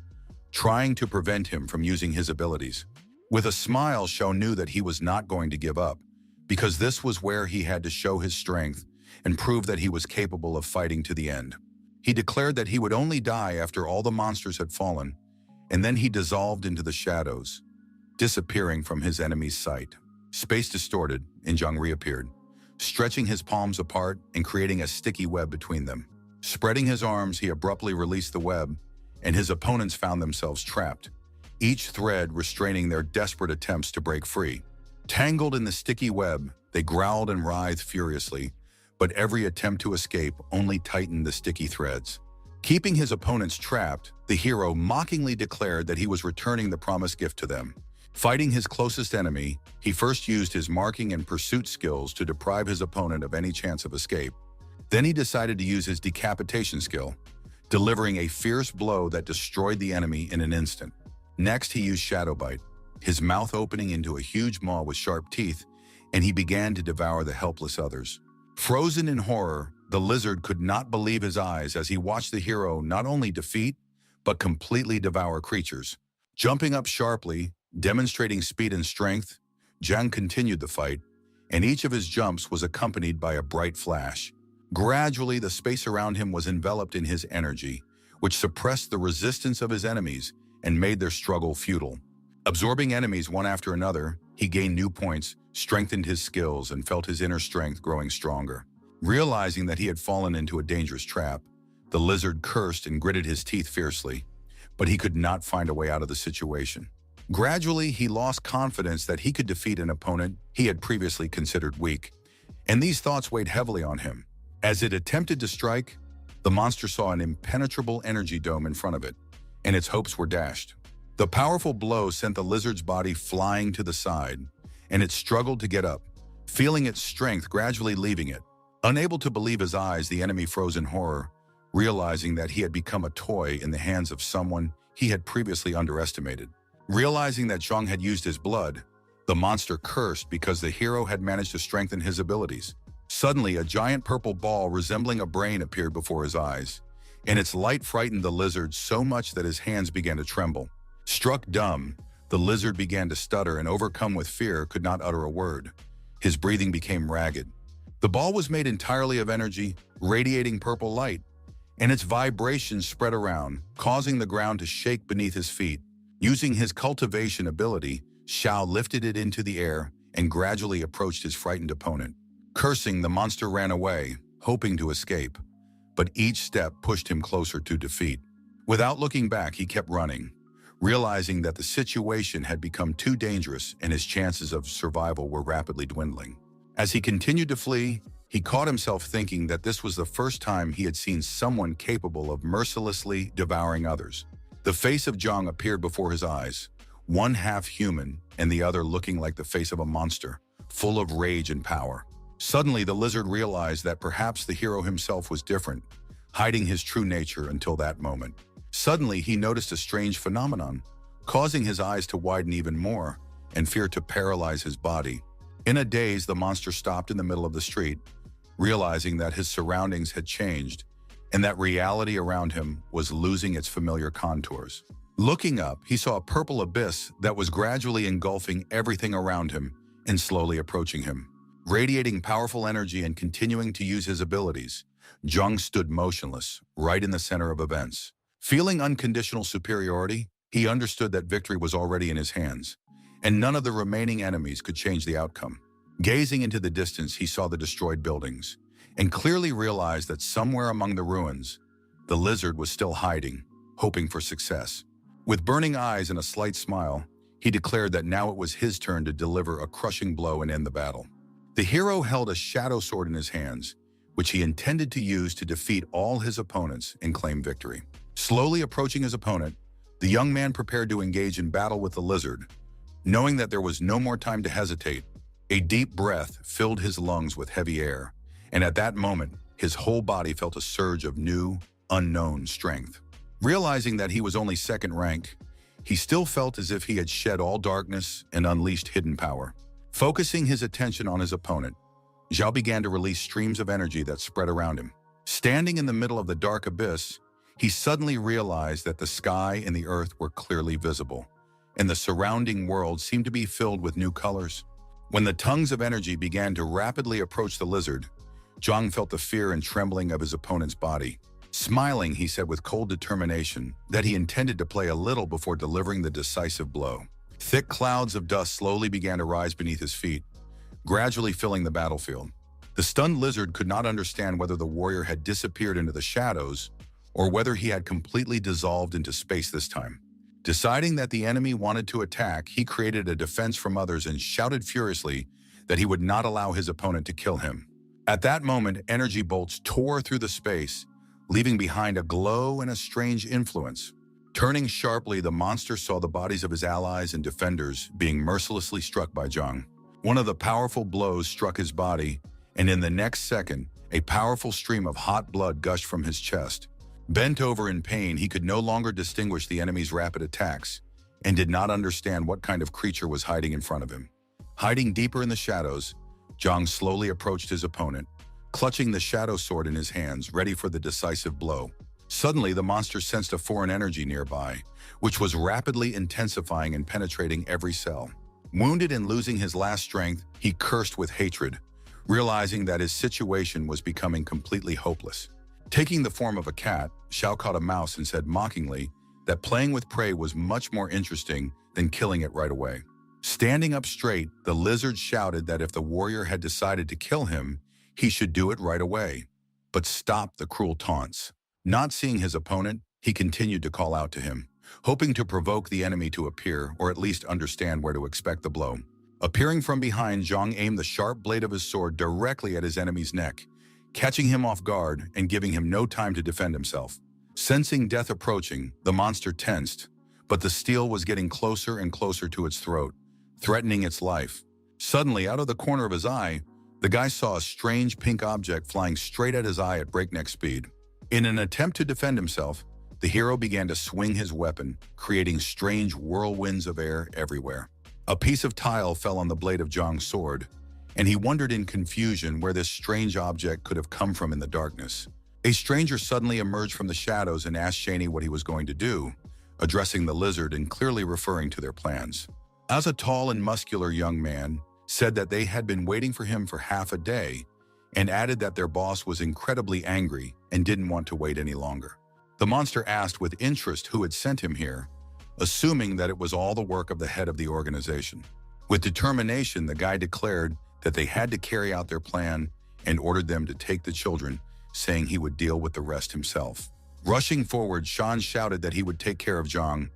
trying to prevent him from using his abilities. With a smile, Xiao knew that he was not going to give up, because this was where he had to show his strength and prove that he was capable of fighting to the end. He declared that he would only die after all the monsters had fallen, and then he dissolved into the shadows, disappearing from his enemy's sight. Space distorted, and Zhang reappeared, stretching his palms apart and creating a sticky web between them. Spreading his arms, he abruptly released the web, and his opponents found themselves trapped, each thread restraining their desperate attempts to break free. Tangled in the sticky web, they growled and writhed furiously, but every attempt to escape only tightened the sticky threads. Keeping his opponents trapped, the hero mockingly declared that he was returning the promised gift to them. Fighting his closest enemy, he first used his marking and pursuit skills to deprive his opponent of any chance of escape. Then he decided to use his decapitation skill, delivering a fierce blow that destroyed the enemy in an instant. Next, he used Shadow Bite, his mouth opening into a huge maw with sharp teeth, and he began to devour the helpless others. Frozen in horror, the lizard could not believe his eyes as he watched the hero not only defeat, but completely devour creatures. Jumping up sharply, demonstrating speed and strength, Zhang continued the fight, and each of his jumps was accompanied by a bright flash. Gradually, the space around him was enveloped in his energy, which suppressed the resistance of his enemies and made their struggle futile. Absorbing enemies one after another, he gained new points, strengthened his skills, and felt his inner strength growing stronger. Realizing that he had fallen into a dangerous trap, the lizard cursed and gritted his teeth fiercely, but he could not find a way out of the situation. Gradually, he lost confidence that he could defeat an opponent he had previously considered weak, and these thoughts weighed heavily on him. As it attempted to strike, the monster saw an impenetrable energy dome in front of it, and its hopes were dashed. The powerful blow sent the lizard's body flying to the side, and it struggled to get up, feeling its strength gradually leaving it. Unable to believe his eyes, the enemy froze in horror, realizing that he had become a toy in the hands of someone he had previously underestimated. Realizing that Zhang had used his blood, the monster cursed because the hero had managed to strengthen his abilities. Suddenly, a giant purple ball resembling a brain appeared before his eyes, and its light frightened the lizard so much that his hands began to tremble. Struck dumb, the lizard began to stutter and, overcome with fear, could not utter a word. His breathing became ragged. The ball was made entirely of energy, radiating purple light, and its vibrations spread around, causing the ground to shake beneath his feet. Using his cultivation ability, Xiao lifted it into the air and gradually approached his frightened opponent. Cursing, the monster ran away, hoping to escape, but each step pushed him closer to defeat. Without looking back, he kept running, realizing that the situation had become too dangerous and his chances of survival were rapidly dwindling. As he continued to flee, he caught himself thinking that this was the first time he had seen someone capable of mercilessly devouring others. The face of Zhang appeared before his eyes, one half human and the other looking like the face of a monster, full of rage and power. Suddenly, the lizard realized that perhaps the hero himself was different, hiding his true nature until that moment. Suddenly, he noticed a strange phenomenon, causing his eyes to widen even more and fear to paralyze his body. In a daze, the monster stopped in the middle of the street, realizing that his surroundings had changed and that reality around him was losing its familiar contours. Looking up, he saw a purple abyss that was gradually engulfing everything around him and slowly approaching him. Radiating powerful energy and continuing to use his abilities, Zhang stood motionless, right in the center of events. Feeling unconditional superiority, he understood that victory was already in his hands, and none of the remaining enemies could change the outcome. Gazing into the distance, he saw the destroyed buildings, and clearly realized that somewhere among the ruins, the lizard was still hiding, hoping for success. With burning eyes and a slight smile, he declared that now it was his turn to deliver a crushing blow and end the battle. The hero held a shadow sword in his hands, which he intended to use to defeat all his opponents and claim victory. Slowly approaching his opponent, the young man prepared to engage in battle with the lizard. Knowing that there was no more time to hesitate, a deep breath filled his lungs with heavy air, and at that moment, his whole body felt a surge of new, unknown strength. Realizing that he was only second rank, he still felt as if he had shed all darkness and unleashed hidden power. Focusing his attention on his opponent, Zhao began to release streams of energy that spread around him. Standing in the middle of the dark abyss, he suddenly realized that the sky and the earth were clearly visible, and the surrounding world seemed to be filled with new colors. When the tongues of energy began to rapidly approach the lizard, Zhang felt the fear and trembling of his opponent's body. Smiling, he said with cold determination that he intended to play a little before delivering the decisive blow. Thick clouds of dust slowly began to rise beneath his feet, gradually filling the battlefield. The stunned lizard could not understand whether the warrior had disappeared into the shadows or whether he had completely dissolved into space this time. Deciding that the enemy wanted to attack, he created a defense from others and shouted furiously that he would not allow his opponent to kill him. At that moment, energy bolts tore through the space, leaving behind a glow and a strange influence. Turning sharply, the monster saw the bodies of his allies and defenders being mercilessly struck by Zhang. One of the powerful blows struck his body, and in the next second, a powerful stream of hot blood gushed from his chest. Bent over in pain, he could no longer distinguish the enemy's rapid attacks and did not understand what kind of creature was hiding in front of him. Hiding deeper in the shadows, Zhang slowly approached his opponent, clutching the shadow sword in his hands, ready for the decisive blow. Suddenly, the monster sensed a foreign energy nearby, which was rapidly intensifying and penetrating every cell. Wounded and losing his last strength, he cursed with hatred, realizing that his situation was becoming completely hopeless. Taking the form of a cat, Xiao caught a mouse and said mockingly that playing with prey was much more interesting than killing it right away. Standing up straight, the lizard shouted that if the warrior had decided to kill him, he should do it right away, but stop the cruel taunts. Not seeing his opponent, he continued to call out to him, hoping to provoke the enemy to appear or at least understand where to expect the blow. Appearing from behind, Zhang aimed the sharp blade of his sword directly at his enemy's neck, catching him off guard and giving him no time to defend himself. Sensing death approaching, the monster tensed, but the steel was getting closer and closer to its throat, threatening its life. Suddenly, out of the corner of his eye, the guy saw a strange pink object flying straight at his eye at breakneck speed. In an attempt to defend himself, the hero began to swing his weapon, creating strange whirlwinds of air everywhere. A piece of tile fell on the blade of Zhang's sword, and he wondered in confusion where this strange object could have come from in the darkness. A stranger suddenly emerged from the shadows and asked Shani what he was going to do, addressing the lizard and clearly referring to their plans. As a tall and muscular young man, said that they had been waiting for him for half a day, and added that their boss was incredibly angry and didn't want to wait any longer. The monster asked with interest who had sent him here, assuming that it was all the work of the head of the organization. With determination, the guy declared that they had to carry out their plan and ordered them to take the children, saying he would deal with the rest himself. Rushing forward, Shan shouted that he would take care of Zhang,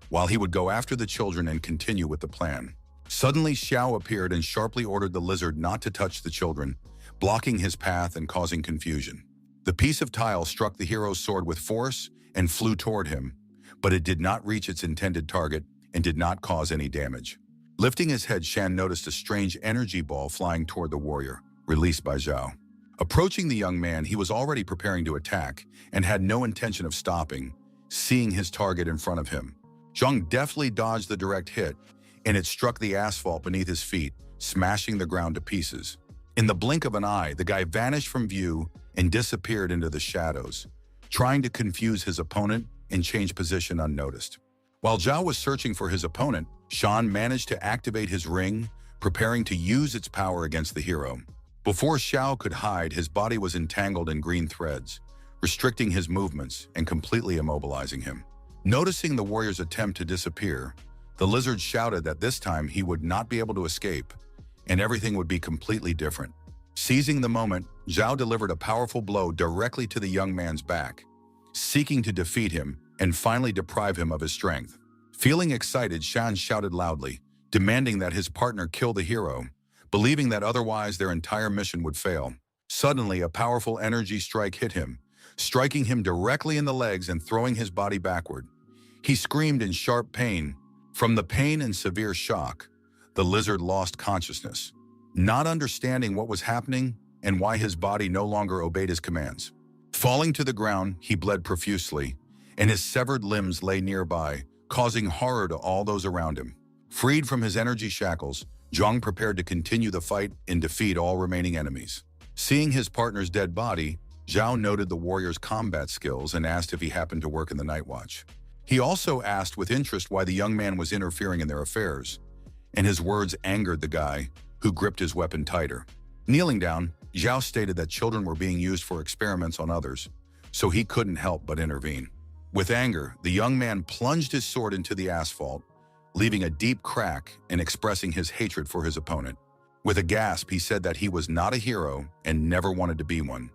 while he would go after the children and continue with the plan. Suddenly, Xiao appeared and sharply ordered the lizard not to touch the children, blocking his path and causing confusion. The piece of tile struck the hero's sword with force and flew toward him, but it did not reach its intended target and did not cause any damage. Lifting his head, Shan noticed a strange energy ball flying toward the warrior, released by Zhao. Approaching the young man, he was already preparing to attack and had no intention of stopping, seeing his target in front of him. Zhang deftly dodged the direct hit, and it struck the asphalt beneath his feet, smashing the ground to pieces. In the blink of an eye, the guy vanished from view and disappeared into the shadows, trying to confuse his opponent and change position unnoticed. While Zhao was searching for his opponent, Shan managed to activate his ring, preparing to use its power against the hero. Before Xiao could hide, his body was entangled in green threads, restricting his movements and completely immobilizing him. Noticing the warrior's attempt to disappear, the lizard shouted that this time he would not be able to escape, and everything would be completely different. Seizing the moment, Zhao delivered a powerful blow directly to the young man's back, seeking to defeat him and finally deprive him of his strength. Feeling excited, Shan shouted loudly, demanding that his partner kill the hero, believing that otherwise their entire mission would fail. Suddenly, a powerful energy strike hit him, striking him directly in the legs and throwing his body backward. He screamed in sharp pain. From the pain and severe shock, the lizard lost consciousness, not understanding what was happening and why his body no longer obeyed his commands. Falling to the ground, he bled profusely, and his severed limbs lay nearby, causing horror to all those around him. Freed from his energy shackles, Zhang prepared to continue the fight and defeat all remaining enemies. Seeing his partner's dead body, Zhao noted the warrior's combat skills and asked if he happened to work in the night watch. He also asked with interest why the young man was interfering in their affairs, and his words angered the guy, who gripped his weapon tighter. Kneeling down, Zhao stated that children were being used for experiments on others, so he couldn't help but intervene. With anger, the young man plunged his sword into the asphalt, leaving a deep crack and expressing his hatred for his opponent. With a gasp, he said that he was not a hero and never wanted to be one,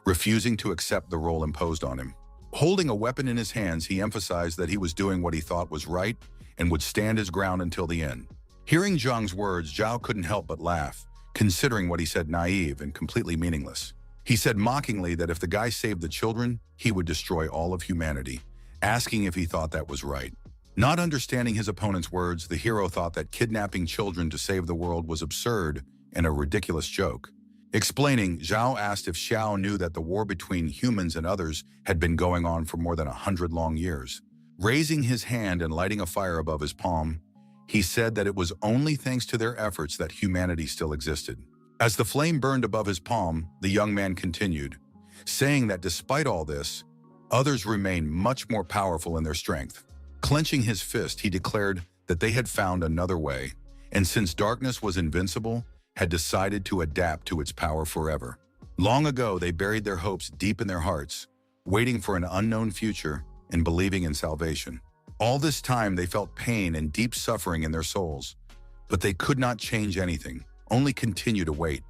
refusing to accept the role imposed on him. Holding a weapon in his hands, he emphasized that he was doing what he thought was right and would stand his ground until the end. Hearing Zhang's words, Zhao couldn't help but laugh, considering what he said naive and completely meaningless. He said mockingly that if the guy saved the children, he would destroy all of humanity, asking if he thought that was right. Not understanding his opponent's words, the hero thought that kidnapping children to save the world was absurd and a ridiculous joke. Explaining, Zhao asked if Xiao knew that the war between humans and others had been going on for more than 100 long years. Raising his hand and lighting a fire above his palm, he said that it was only thanks to their efforts that humanity still existed. As the flame burned above his palm, the young man continued, saying that despite all this, others remain much more powerful in their strength. Clenching his fist, he declared that they had found another way, and since darkness was invincible, had decided to adapt to its power forever. Long ago, they buried their hopes deep in their hearts, waiting for an unknown future and believing in salvation. All this time, they felt pain and deep suffering in their souls, but they could not change anything, only continue to wait.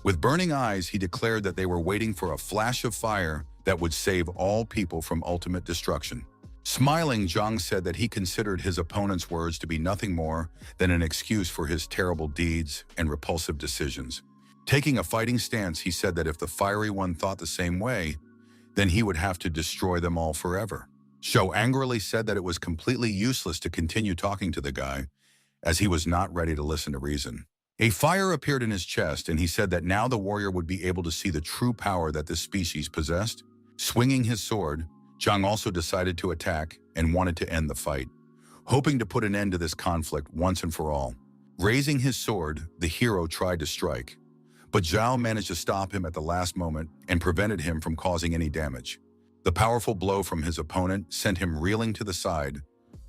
With burning eyes, he declared that they were waiting for a flash of fire that would save all people from ultimate destruction. Smiling, Zhang said that he considered his opponent's words to be nothing more than an excuse for his terrible deeds and repulsive decisions. Taking a fighting stance, he said that if the fiery one thought the same way, then he would have to destroy them all forever. Zhao angrily said that it was completely useless to continue talking to the guy, as he was not ready to listen to reason. A fire appeared in his chest, and he said that now the warrior would be able to see the true power that this species possessed. Swinging his sword, Zhang also decided to attack and wanted to end the fight, hoping to put an end to this conflict once and for all. Raising his sword, the hero tried to strike, but Zhao managed to stop him at the last moment and prevented him from causing any damage. The powerful blow from his opponent sent him reeling to the side,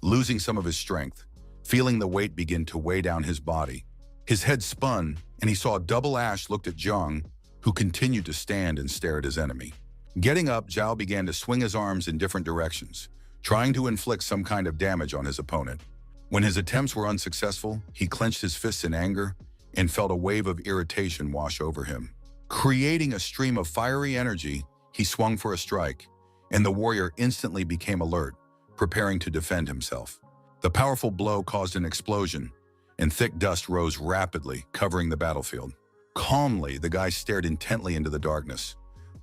losing some of his strength, feeling the weight begin to weigh down his body. His head spun, and he saw Double Ash looked at Zhang, who continued to stand and stare at his enemy. Getting up, Zhao began to swing his arms in different directions, trying to inflict some kind of damage on his opponent. When his attempts were unsuccessful, he clenched his fists in anger and felt a wave of irritation wash over him. Creating a stream of fiery energy, he swung for a strike, and the warrior instantly became alert, preparing to defend himself. The powerful blow caused an explosion, and thick dust rose rapidly, covering the battlefield. Calmly, the guy stared intently into the darkness,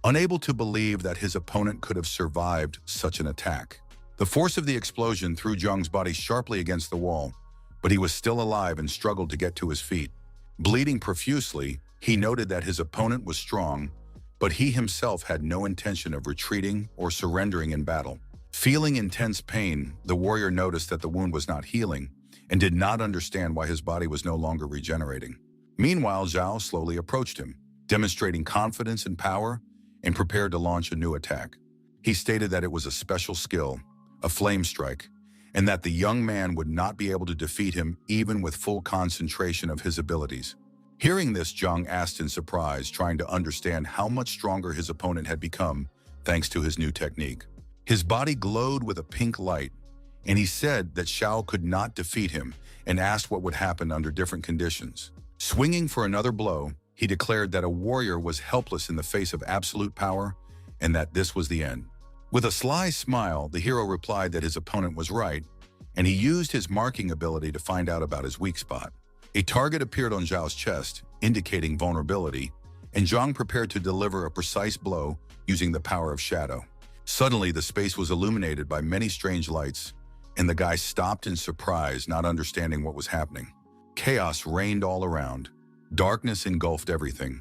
unable to believe that his opponent could have survived such an attack. The force of the explosion threw Zhang's body sharply against the wall, but he was still alive and struggled to get to his feet. Bleeding profusely, he noted that his opponent was strong, but he himself had no intention of retreating or surrendering in battle. Feeling intense pain, the warrior noticed that the wound was not healing and did not understand why his body was no longer regenerating. Meanwhile, Zhao slowly approached him, demonstrating confidence and power, and prepared to launch a new attack. He stated that it was a special skill, a flame strike, and that the young man would not be able to defeat him even with full concentration of his abilities. Hearing this, Zhang asked in surprise, trying to understand how much stronger his opponent had become thanks to his new technique. His body glowed with a pink light, and he said that Xiao could not defeat him and asked what would happen under different conditions. Swinging for another blow, he declared that a warrior was helpless in the face of absolute power and that this was the end. With a sly smile, the hero replied that his opponent was right, and he used his marking ability to find out about his weak spot. A target appeared on Zhao's chest, indicating vulnerability, and Zhang prepared to deliver a precise blow using the power of shadow. Suddenly, the space was illuminated by many strange lights, and the guy stopped in surprise, not understanding what was happening. Chaos reigned all around. Darkness engulfed everything.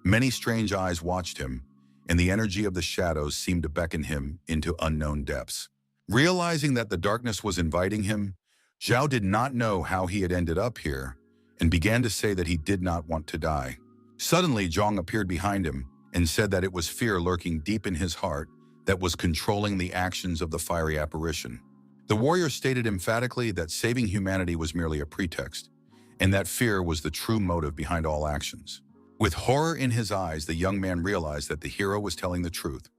Many strange eyes watched him, and the energy of the shadows seemed to beckon him into unknown depths. Realizing that the darkness was inviting him, Zhao did not know how he had ended up here and began to say that he did not want to die. Suddenly, Zhang appeared behind him and said that it was fear lurking deep in his heart that was controlling the actions of the fiery apparition. The warrior stated emphatically that saving humanity was merely a pretext, and that fear was the true motive behind all actions. With horror in his eyes, the young man realized that the hero was telling the truth,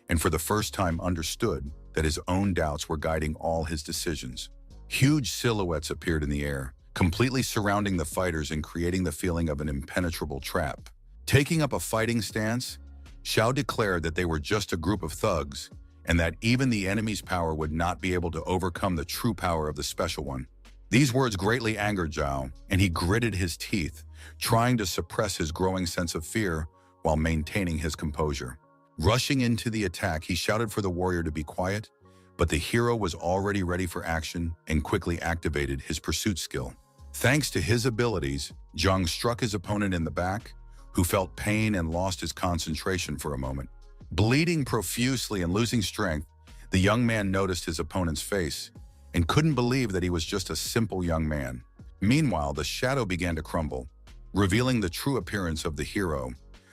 and for the first time understood that his own doubts were guiding all his decisions. Huge silhouettes appeared in the air, completely surrounding the fighters and creating the feeling of an impenetrable trap. Taking up a fighting stance, Xiao declared that they were just a group of thugs, and that even the enemy's power would not be able to overcome the true power of the special one. These words greatly angered Zhao, and he gritted his teeth, trying to suppress his growing sense of fear while maintaining his composure. Rushing into the attack, he shouted for the warrior to be quiet, but the hero was already ready for action and quickly activated his pursuit skill. Thanks to his abilities, Zhang struck his opponent in the back, who felt pain and lost his concentration for a moment. Bleeding profusely and losing strength, the young man noticed his opponent's face and couldn't believe that he was just a simple young man. Meanwhile, the shadow began to crumble, revealing the true appearance of the hero,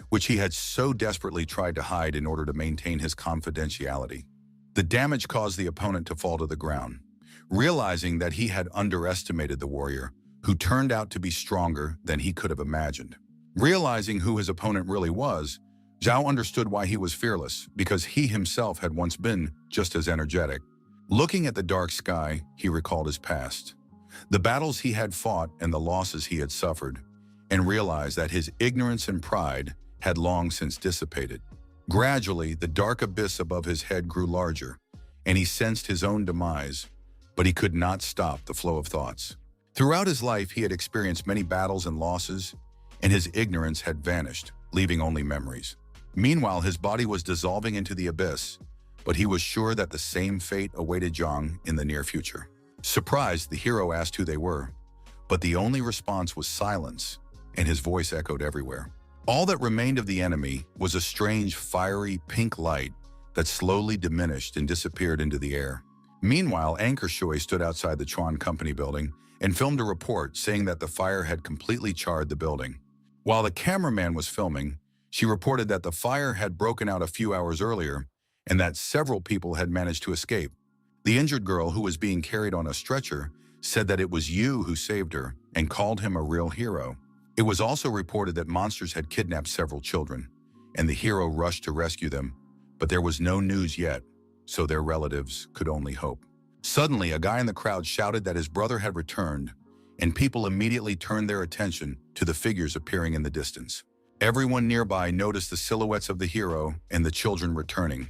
which he had so desperately tried to hide in order to maintain his confidentiality. The damage caused the opponent to fall to the ground, realizing that he had underestimated the warrior, who turned out to be stronger than he could have imagined. Realizing who his opponent really was, Zhao understood why he was fearless, because he himself had once been just as energetic. Looking at the dark sky, he recalled his past, the battles he had fought and the losses he had suffered, and realized that his ignorance and pride had long since dissipated. Gradually, the dark abyss above his head grew larger, and he sensed his own demise, but he could not stop the flow of thoughts. Throughout his life, he had experienced many battles and losses, and his ignorance had vanished, leaving only memories. Meanwhile, his body was dissolving into the abyss, but he was sure that the same fate awaited Zhang in the near future. Surprised, the hero asked who they were, but the only response was silence, and his voice echoed everywhere. All that remained of the enemy was a strange, fiery pink light that slowly diminished and disappeared into the air. Meanwhile, Anchor Shui stood outside the Chuan Company building and filmed a report saying that the fire had completely charred the building. While the cameraman was filming, she reported that the fire had broken out a few hours earlier and that several people had managed to escape. The injured girl, who was being carried on a stretcher, said that it was you who saved her and called him a real hero. It was also reported that monsters had kidnapped several children, and the hero rushed to rescue them, but there was no news yet, so their relatives could only hope. Suddenly, a guy in the crowd shouted that his brother had returned, and people immediately turned their attention to the figures appearing in the distance. Everyone nearby noticed the silhouettes of the hero and the children returning,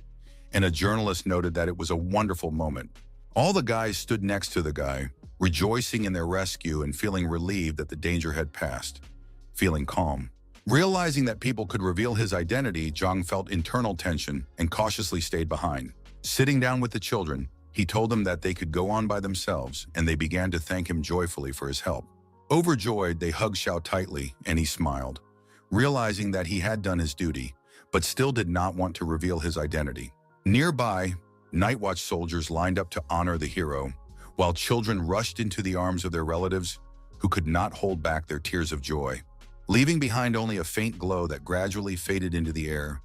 and a journalist noted that it was a wonderful moment. All the guys stood next to the guy, rejoicing in their rescue and feeling relieved that the danger had passed. Feeling calm. Realizing that people could reveal his identity, Zhang felt internal tension and cautiously stayed behind. Sitting down with the children, he told them that they could go on by themselves, and they began to thank him joyfully for his help. Overjoyed, they hugged Xiao tightly, and he smiled, realizing that he had done his duty, but still did not want to reveal his identity. Nearby, night watch soldiers lined up to honor the hero, while children rushed into the arms of their relatives who could not hold back their tears of joy. Leaving behind only a faint glow that gradually faded into the air,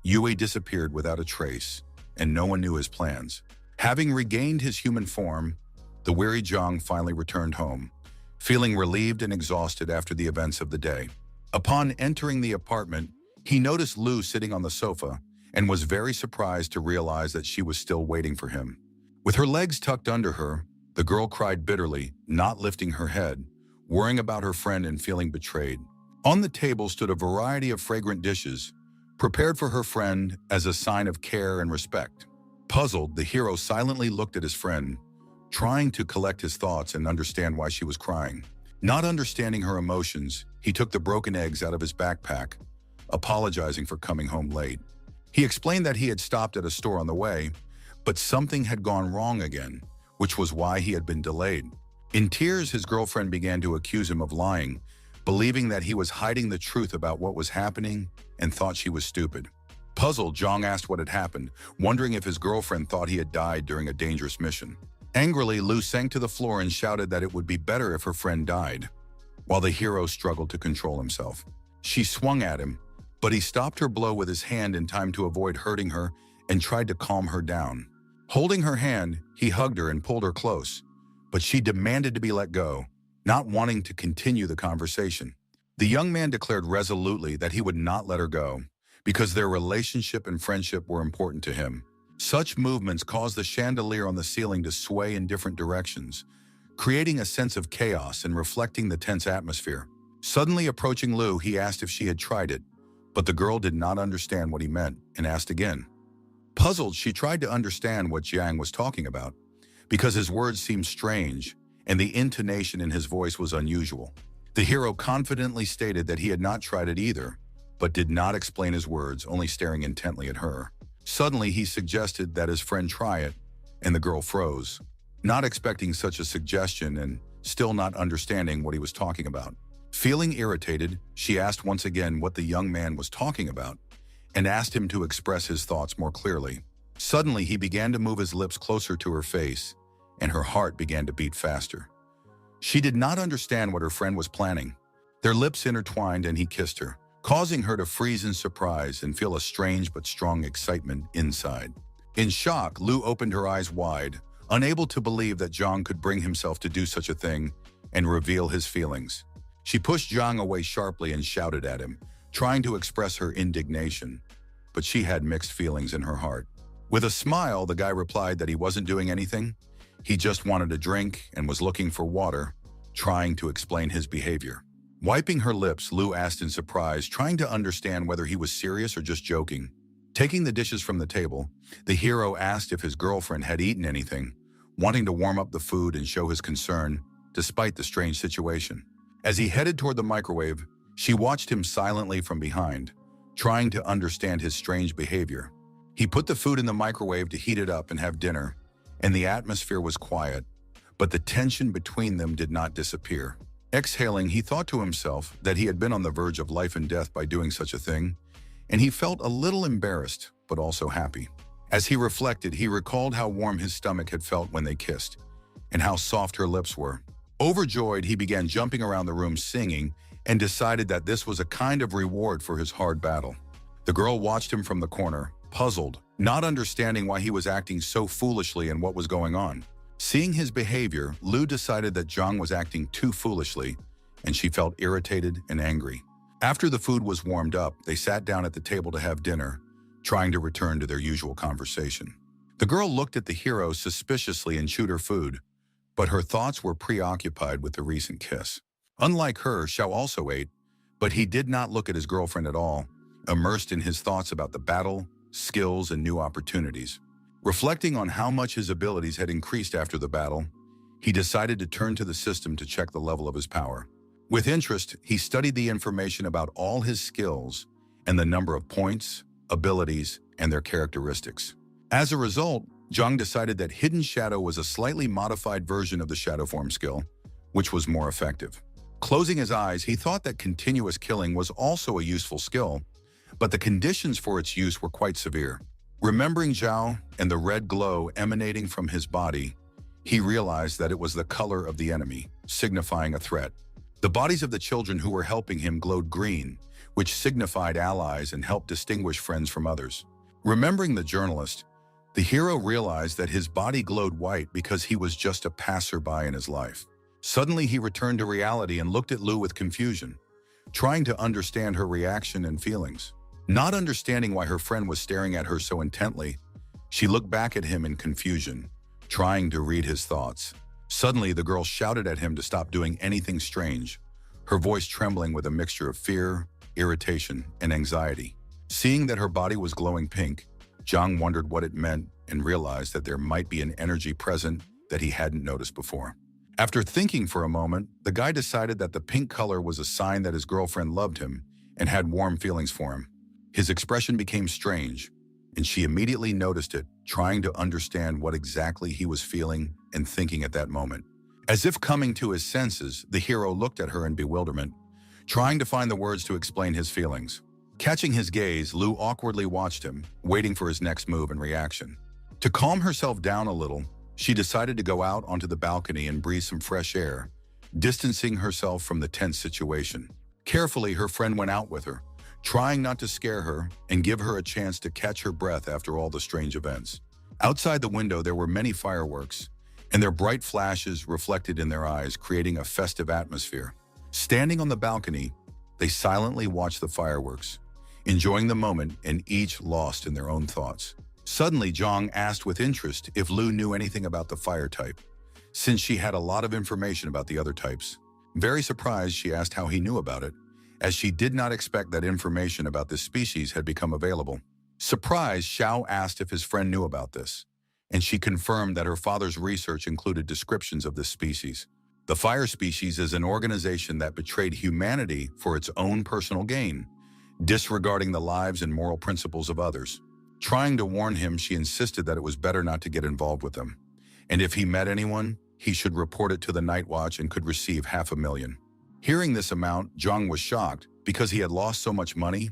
Yue disappeared without a trace, and no one knew his plans. Having regained his human form, the weary Zhang finally returned home, feeling relieved and exhausted after the events of the day. Upon entering the apartment, he noticed Lu sitting on the sofa and was very surprised to realize that she was still waiting for him. With her legs tucked under her, the girl cried bitterly, not lifting her head, worrying about her friend and feeling betrayed. On the table stood a variety of fragrant dishes, prepared for her friend as a sign of care and respect. Puzzled, the hero silently looked at his friend, trying to collect his thoughts and understand why she was crying. Not understanding her emotions, he took the broken eggs out of his backpack, apologizing for coming home late. He explained that he had stopped at a store on the way, but something had gone wrong again, which was why he had been delayed. In tears, his girlfriend began to accuse him of lying, believing that he was hiding the truth about what was happening and thought she was stupid. Puzzled, Zhang asked what had happened, wondering if his girlfriend thought he had died during a dangerous mission. Angrily, Lu sank to the floor and shouted that it would be better if her friend died, while the hero struggled to control himself. She swung at him, but he stopped her blow with his hand in time to avoid hurting her and tried to calm her down. Holding her hand, he hugged her and pulled her close, but she demanded to be let go, not wanting to continue the conversation. The young man declared resolutely that he would not let her go, because their relationship and friendship were important to him. Such movements caused the chandelier on the ceiling to sway in different directions, creating a sense of chaos and reflecting the tense atmosphere. Suddenly approaching Lu, he asked if she had tried it, but the girl did not understand what he meant and asked again. Puzzled, she tried to understand what Jiang was talking about, because his words seemed strange and the intonation in his voice was unusual. The hero confidently stated that he had not tried it either, but did not explain his words, only staring intently at her. Suddenly, he suggested that his friend try it, and the girl froze, not expecting such a suggestion and still not understanding what he was talking about. Feeling irritated, she asked once again what the young man was talking about and asked him to express his thoughts more clearly. Suddenly, he began to move his lips closer to her face, and her heart began to beat faster. She did not understand what her friend was planning. Their lips intertwined and he kissed her, causing her to freeze in surprise and feel a strange but strong excitement inside. In shock, Lu opened her eyes wide, unable to believe that Zhang could bring himself to do such a thing and reveal his feelings. She pushed Zhang away sharply and shouted at him, trying to express her indignation, but she had mixed feelings in her heart. With a smile, the guy replied that he wasn't doing anything. He just wanted a drink and was looking for water, trying to explain his behavior. Wiping her lips, Lu asked in surprise, trying to understand whether he was serious or just joking. Taking the dishes from the table, the hero asked if his girlfriend had eaten anything, wanting to warm up the food and show his concern, despite the strange situation. As he headed toward the microwave, she watched him silently from behind, trying to understand his strange behavior. He put the food in the microwave to heat it up and have dinner, and the atmosphere was quiet, but the tension between them did not disappear. Exhaling, he thought to himself that he had been on the verge of life and death by doing such a thing, and he felt a little embarrassed, but also happy. As he reflected, he recalled how warm his stomach had felt when they kissed, and how soft her lips were. Overjoyed, he began jumping around the room singing, and decided that this was a kind of reward for his hard battle. The girl watched him from the corner, puzzled, not understanding why he was acting so foolishly and what was going on. Seeing his behavior, Lu decided that Zhang was acting too foolishly, and she felt irritated and angry. After the food was warmed up, they sat down at the table to have dinner, trying to return to their usual conversation. The girl looked at the hero suspiciously and chewed her food, but her thoughts were preoccupied with the recent kiss. Unlike her, Xiao also ate, but he did not look at his girlfriend at all, immersed in his thoughts about the battle, skills, and new opportunities. Reflecting on how much his abilities had increased after the battle, he decided to turn to the system to check the level of his power. With interest, he studied the information about all his skills and the number of points, abilities, and their characteristics. As a result, Zhang decided that Hidden Shadow was a slightly modified version of the Shadow Form skill, which was more effective. Closing his eyes, he thought that continuous killing was also a useful skill, but the conditions for its use were quite severe. Remembering Zhao and the red glow emanating from his body, he realized that it was the color of the enemy, signifying a threat. The bodies of the children who were helping him glowed green, which signified allies and helped distinguish friends from others. Remembering the journalist, the hero realized that his body glowed white because he was just a passerby in his life. Suddenly, he returned to reality and looked at Lu with confusion, trying to understand her reaction and feelings. Not understanding why her friend was staring at her so intently, she looked back at him in confusion, trying to read his thoughts. Suddenly, the girl shouted at him to stop doing anything strange, her voice trembling with a mixture of fear, irritation, and anxiety. Seeing that her body was glowing pink, Zhang wondered what it meant and realized that there might be an energy present that he hadn't noticed before. After thinking for a moment, the guy decided that the pink color was a sign that his girlfriend loved him and had warm feelings for him. His expression became strange, and she immediately noticed it, trying to understand what exactly he was feeling and thinking at that moment. As if coming to his senses, the hero looked at her in bewilderment, trying to find the words to explain his feelings. Catching his gaze, Lu awkwardly watched him, waiting for his next move and reaction. To calm herself down a little, she decided to go out onto the balcony and breathe some fresh air, distancing herself from the tense situation. Carefully, her friend went out with her, trying not to scare her and give her a chance to catch her breath after all the strange events. Outside the window, there were many fireworks, and their bright flashes reflected in their eyes, creating a festive atmosphere. Standing on the balcony, they silently watched the fireworks, enjoying the moment and each lost in their own thoughts. Suddenly, Zhang asked with interest if Lu knew anything about the fire type, since she had a lot of information about the other types. Very surprised, she asked how he knew about it, as she did not expect that information about this species had become available. Surprised, Xiao asked if his friend knew about this, and she confirmed that her father's research included descriptions of this species. The fire species is an organization that betrayed humanity for its own personal gain, disregarding the lives and moral principles of others. Trying to warn him, she insisted that it was better not to get involved with them, and if he met anyone, he should report it to the Night Watch and could receive $500,000. Hearing this amount, Zhang was shocked because he had lost so much money,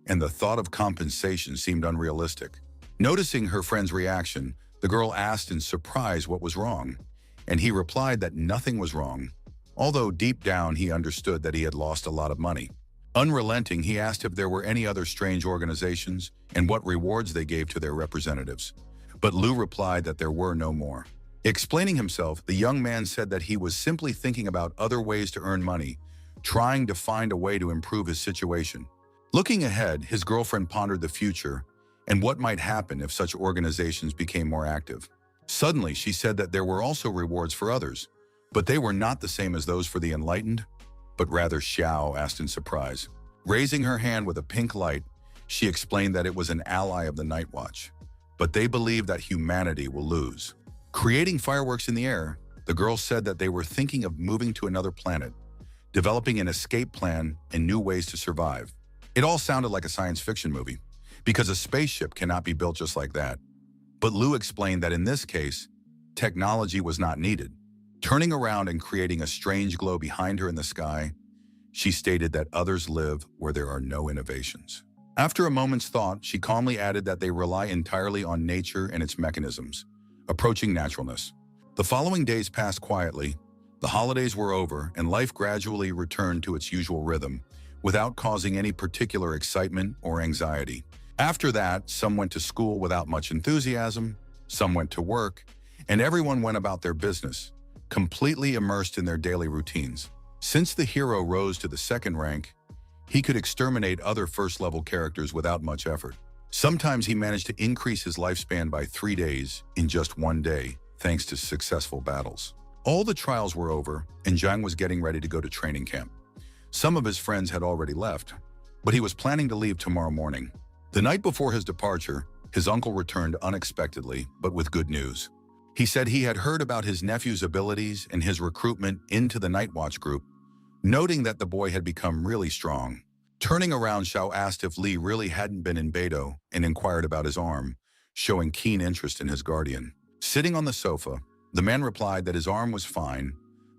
and the thought of compensation seemed unrealistic. Noticing her friend's reaction, the girl asked in surprise what was wrong, and he replied that nothing was wrong, although deep down he understood that he had lost a lot of money. Unrelenting, he asked if there were any other strange organizations and what rewards they gave to their representatives. But Lu replied that there were no more. Explaining himself, the young man said that he was simply thinking about other ways to earn money, trying to find a way to improve his situation. Looking ahead, his girlfriend pondered the future and what might happen if such organizations became more active. Suddenly, she said that there were also rewards for others, but they were not the same as those for the enlightened, but rather, Xiao asked in surprise. Raising her hand with a pink light, she explained that it was an ally of the Night Watch, but they believe that humanity will lose. Creating fireworks in the air, the girl said that they were thinking of moving to another planet, developing an escape plan and new ways to survive. It all sounded like a science fiction movie, because a spaceship cannot be built just like that. But Lu explained that in this case, technology was not needed. Turning around and creating a strange glow behind her in the sky, she stated that others live where there are no innovations. After a moment's thought, she calmly added that they rely entirely on nature and its mechanisms, approaching naturalness. The following days passed quietly. The holidays were over, and life gradually returned to its usual rhythm, without causing any particular excitement or anxiety. After that, some went to school without much enthusiasm, some went to work, and everyone went about their business, completely immersed in their daily routines. Since the hero rose to the second rank, he could exterminate other first-level characters without much effort. Sometimes he managed to increase his lifespan by 3 days in just one day, thanks to successful battles. All the trials were over, and Zhang was getting ready to go to training camp. Some of his friends had already left, but he was planning to leave tomorrow morning. The night before his departure, his uncle returned unexpectedly, but with good news. He said he had heard about his nephew's abilities and his recruitment into the Night Watch group, noting that the boy had become really strong. Turning around, Xiao asked if Li really hadn't been in Beidou and inquired about his arm, showing keen interest in his guardian. Sitting on the sofa, the man replied that his arm was fine,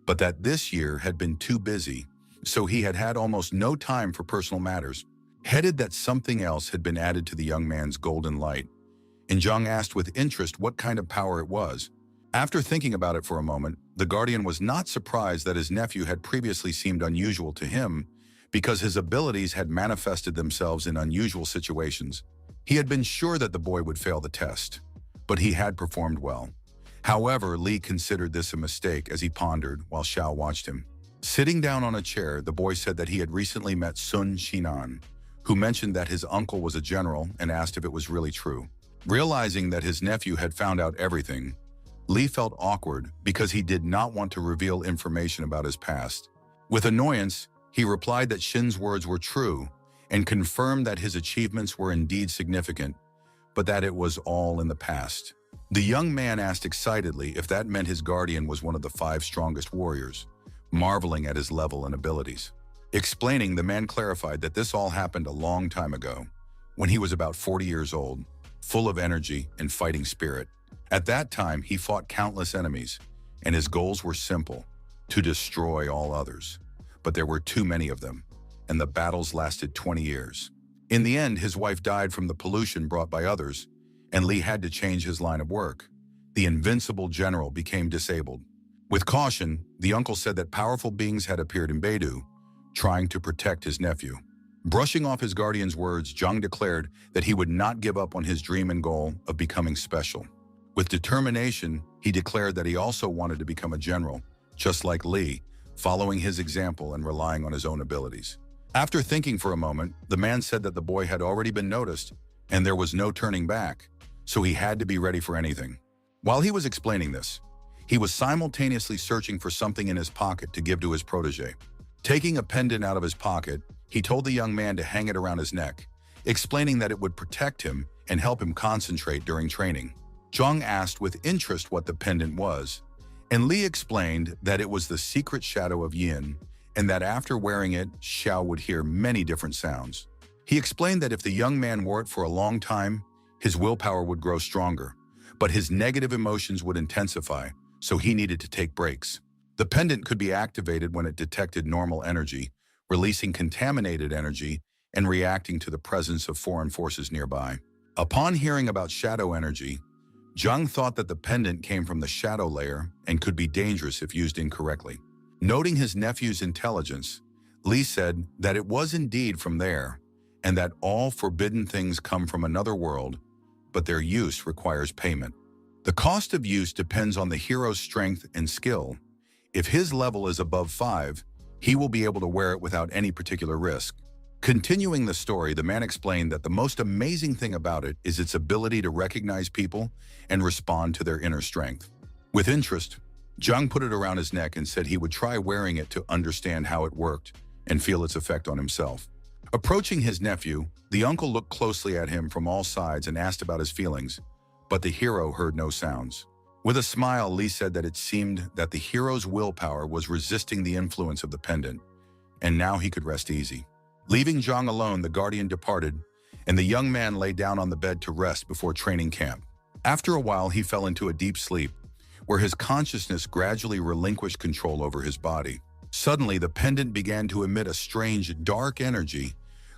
but that this year had been too busy, so he had had almost no time for personal matters. Headed that something else had been added to the young man's golden light, and Zhang asked with interest what kind of power it was. After thinking about it for a moment, the guardian was not surprised that his nephew had previously seemed unusual to him because his abilities had manifested themselves in unusual situations. He had been sure that the boy would fail the test, but he had performed well. However, Li considered this a mistake as he pondered while Xiao watched him. Sitting down on a chair, the boy said that he had recently met Sun Xinan, who mentioned that his uncle was a general and asked if it was really true. Realizing that his nephew had found out everything, Li felt awkward because he did not want to reveal information about his past. With annoyance, he replied that Shin's words were true and confirmed that his achievements were indeed significant, but that it was all in the past. The young man asked excitedly if that meant his guardian was one of the 5 strongest warriors, marveling at his level and abilities. Explaining, the man clarified that this all happened a long time ago, when he was about 40 years old, full of energy and fighting spirit. At that time, he fought countless enemies, and his goals were simple: to destroy all others. But there were too many of them, and the battles lasted 20 years. In the end, his wife died from the pollution brought by others, and Li had to change his line of work. The invincible general became disabled. With caution, the uncle said that powerful beings had appeared in Beidou, trying to protect his nephew. Brushing off his guardian's words, Zhang declared that he would not give up on his dream and goal of becoming special. With determination, he declared that he also wanted to become a general, just like Li, following his example and relying on his own abilities. After thinking for a moment, the man said that the boy had already been noticed and there was no turning back, so he had to be ready for anything. While he was explaining this, he was simultaneously searching for something in his pocket to give to his protege. Taking a pendant out of his pocket, he told the young man to hang it around his neck, explaining that it would protect him and help him concentrate during training. Zhang asked with interest what the pendant was, and Li explained that it was the secret shadow of Yin, and that after wearing it, Xiao would hear many different sounds. He explained that if the young man wore it for a long time, his willpower would grow stronger, but his negative emotions would intensify, so he needed to take breaks. The pendant could be activated when it detected normal energy, releasing contaminated energy and reacting to the presence of foreign forces nearby. Upon hearing about shadow energy, Zhang thought that the pendant came from the shadow layer and could be dangerous if used incorrectly. Noting his nephew's intelligence, Li said that it was indeed from there, and that all forbidden things come from another world, but their use requires payment. The cost of use depends on the hero's strength and skill. If his level is above 5, he will be able to wear it without any particular risk. Continuing the story, the man explained that the most amazing thing about it is its ability to recognize people and respond to their inner strength. With interest, Zhang put it around his neck and said he would try wearing it to understand how it worked and feel its effect on himself. Approaching his nephew, the uncle looked closely at him from all sides and asked about his feelings, but the hero heard no sounds. With a smile, Li said that it seemed that the hero's willpower was resisting the influence of the pendant, and now he could rest easy. Leaving Zhang alone, the guardian departed, and the young man lay down on the bed to rest before training camp. After a while, he fell into a deep sleep, where his consciousness gradually relinquished control over his body. Suddenly, the pendant began to emit a strange, dark energy,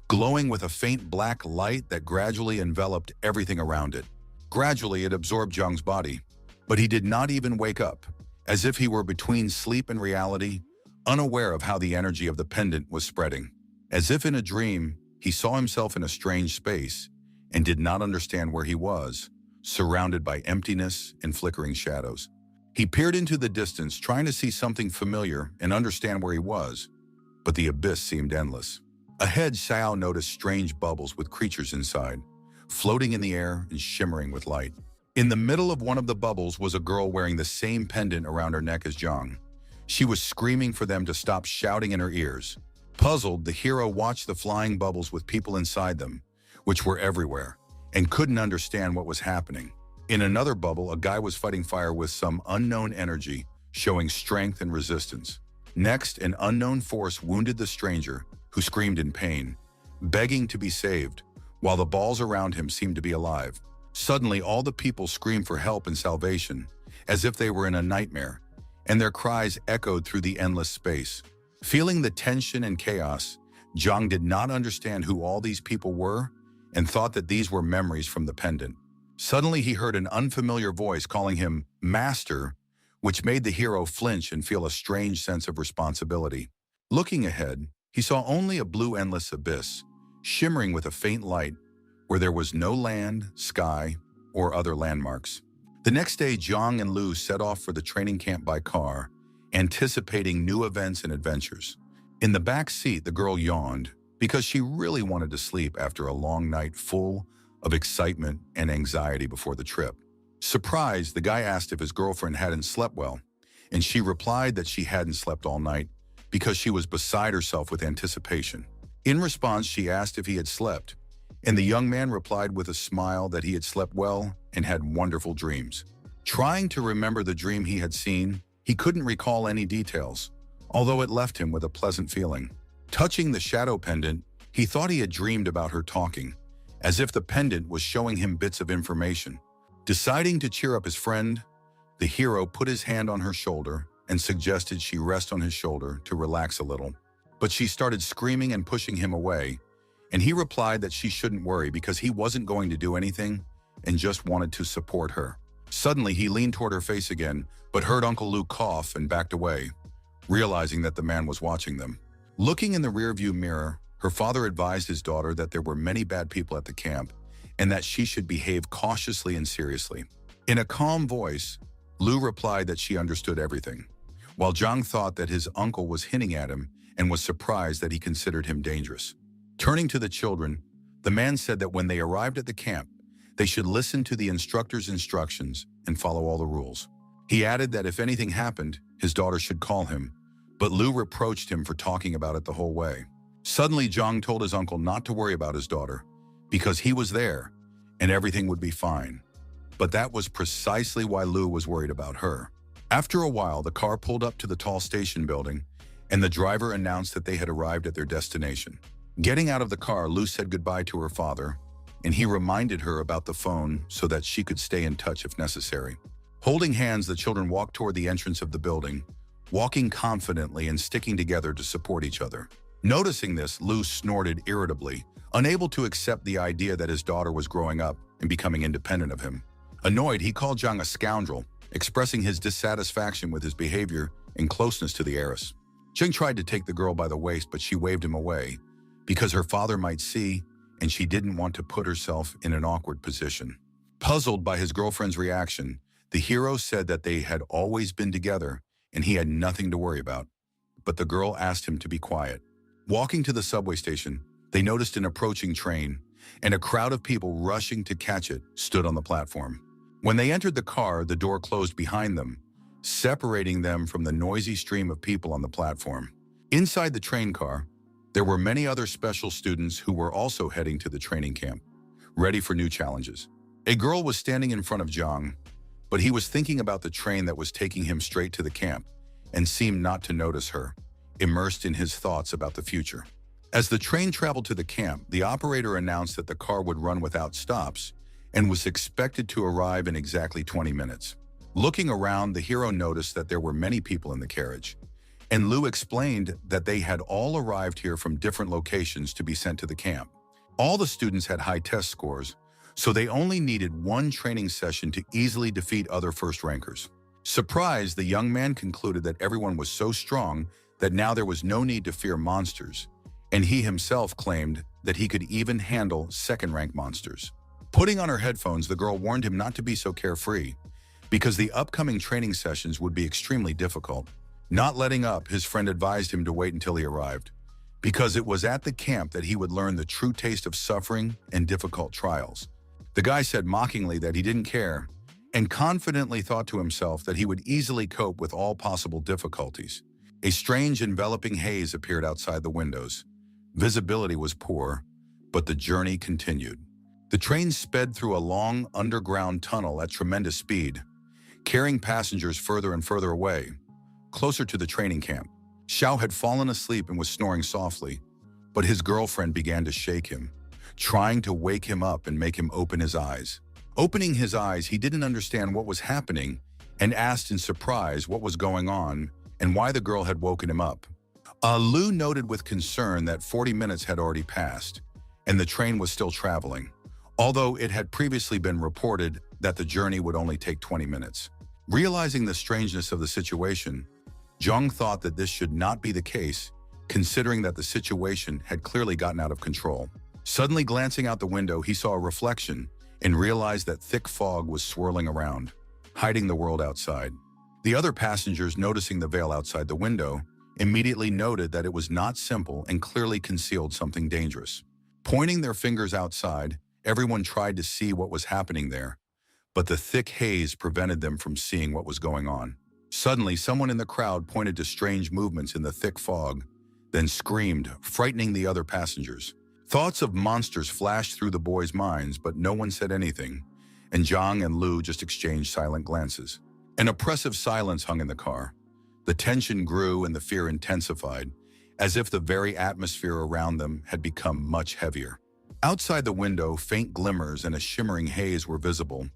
glowing with a faint black light that gradually enveloped everything around it. Gradually, it absorbed Zhang's body, but he did not even wake up, as if he were between sleep and reality, unaware of how the energy of the pendant was spreading. As if in a dream, he saw himself in a strange space and did not understand where he was, surrounded by emptiness and flickering shadows. He peered into the distance, trying to see something familiar and understand where he was, but the abyss seemed endless. Ahead, Xiao noticed strange bubbles with creatures inside, floating in the air and shimmering with light. In the middle of one of the bubbles was a girl wearing the same pendant around her neck as Zhang. She was screaming for them to stop shouting in her ears. Puzzled, the hero watched the flying bubbles with people inside them, which were everywhere, and couldn't understand what was happening. In another bubble, a guy was fighting fire with some unknown energy, showing strength and resistance. Next, an unknown force wounded the stranger, who screamed in pain, begging to be saved, while the balls around him seemed to be alive. Suddenly, all the people screamed for help and salvation, as if they were in a nightmare, and their cries echoed through the endless space. Feeling the tension and chaos, Zhang did not understand who all these people were and thought that these were memories from the pendant. Suddenly, he heard an unfamiliar voice calling him Master, which made the hero flinch and feel a strange sense of responsibility. Looking ahead, he saw only a blue endless abyss, shimmering with a faint light, where there was no land, sky, or other landmarks. The next day, Zhang and Lu set off for the training camp by car, anticipating new events and adventures. In the back seat, the girl yawned because she really wanted to sleep after a long night full of excitement and anxiety before the trip. Surprised, the guy asked if his girlfriend hadn't slept well, and she replied that she hadn't slept all night because she was beside herself with anticipation. In response, she asked if he had slept, and the young man replied with a smile that he had slept well and had wonderful dreams. Trying to remember the dream he had seen, he couldn't recall any details, although it left him with a pleasant feeling. Touching the shadow pendant, he thought he had dreamed about her talking, as if the pendant was showing him bits of information. Deciding to cheer up his friend, the hero put his hand on her shoulder and suggested she rest on his shoulder to relax a little. But she started screaming and pushing him away, and he replied that she shouldn't worry because he wasn't going to do anything and just wanted to support her. Suddenly, he leaned toward her face again, but heard Uncle Lu cough and backed away, realizing that the man was watching them. Looking in the rearview mirror, her father advised his daughter that there were many bad people at the camp and that she should behave cautiously and seriously. In a calm voice, Lu replied that she understood everything, while Zhang thought that his uncle was hinting at him and was surprised that he considered him dangerous. Turning to the children, the man said that when they arrived at the camp, they should listen to the instructor's instructions and follow all the rules. He added that if anything happened, his daughter should call him, but Lu reproached him for talking about it the whole way. Suddenly, Zhang told his uncle not to worry about his daughter, because he was there and everything would be fine. But that was precisely why Lu was worried about her. After a while, the car pulled up to the tall station building, and the driver announced that they had arrived at their destination. Getting out of the car, Lu said goodbye to her father, and he reminded her about the phone so that she could stay in touch if necessary. Holding hands, the children walked toward the entrance of the building, walking confidently and sticking together to support each other. Noticing this, Lu snorted irritably, unable to accept the idea that his daughter was growing up and becoming independent of him. Annoyed, he called Zhang a scoundrel, expressing his dissatisfaction with his behavior and closeness to the heiress. Zhang tried to take the girl by the waist, but she waved him away, because her father might see, and she didn't want to put herself in an awkward position. Puzzled by his girlfriend's reaction, the hero said that they had always been together and he had nothing to worry about, but the girl asked him to be quiet. Walking to the subway station, they noticed an approaching train, and a crowd of people rushing to catch it stood on the platform. When they entered the car, the door closed behind them, separating them from the noisy stream of people on the platform. Inside the train car, there were many other special students who were also heading to the training camp, ready for new challenges. A girl was standing in front of Zhang, but he was thinking about the train that was taking him straight to the camp and seemed not to notice her, immersed in his thoughts about the future. As the train traveled to the camp, the operator announced that the car would run without stops and was expected to arrive in exactly 20 minutes. Looking around, the hero noticed that there were many people in the carriage, and Lu explained that they had all arrived here from different locations to be sent to the camp. All the students had high test scores, so they only needed one training session to easily defeat other first-rankers. Surprised, the young man concluded that everyone was so strong that now there was no need to fear monsters, and he himself claimed that he could even handle second-rank monsters. Putting on her headphones, the girl warned him not to be so carefree, because the upcoming training sessions would be extremely difficult. Not letting up, his friend advised him to wait until he arrived, because it was at the camp that he would learn the true taste of suffering and difficult trials. The guy said mockingly that he didn't care, and confidently thought to himself that he would easily cope with all possible difficulties. A strange enveloping haze appeared outside the windows. Visibility was poor, but the journey continued. The train sped through a long underground tunnel at tremendous speed, carrying passengers further and further away, closer to the training camp. Xiao had fallen asleep and was snoring softly, but his girlfriend began to shake him, trying to wake him up and make him open his eyes. Opening his eyes, he didn't understand what was happening and asked in surprise what was going on and why the girl had woken him up. Lu noted with concern that 40 minutes had already passed, and the train was still traveling, although it had previously been reported that the journey would only take 20 minutes. Realizing the strangeness of the situation, Zhang thought that this should not be the case, considering that the situation had clearly gotten out of control. Suddenly glancing out the window, he saw a reflection and realized that thick fog was swirling around, hiding the world outside. The other passengers, noticing the veil outside the window, immediately noted that it was not simple and clearly concealed something dangerous. Pointing their fingers outside, everyone tried to see what was happening there, but the thick haze prevented them from seeing what was going on. Suddenly, someone in the crowd pointed to strange movements in the thick fog, then screamed, frightening the other passengers. Thoughts of monsters flashed through the boys' minds, but no one said anything, and Zhang and Lu just exchanged silent glances. An oppressive silence hung in the car. The tension grew and the fear intensified, as if the very atmosphere around them had become much heavier. Outside the window, faint glimmers and a shimmering haze were visible,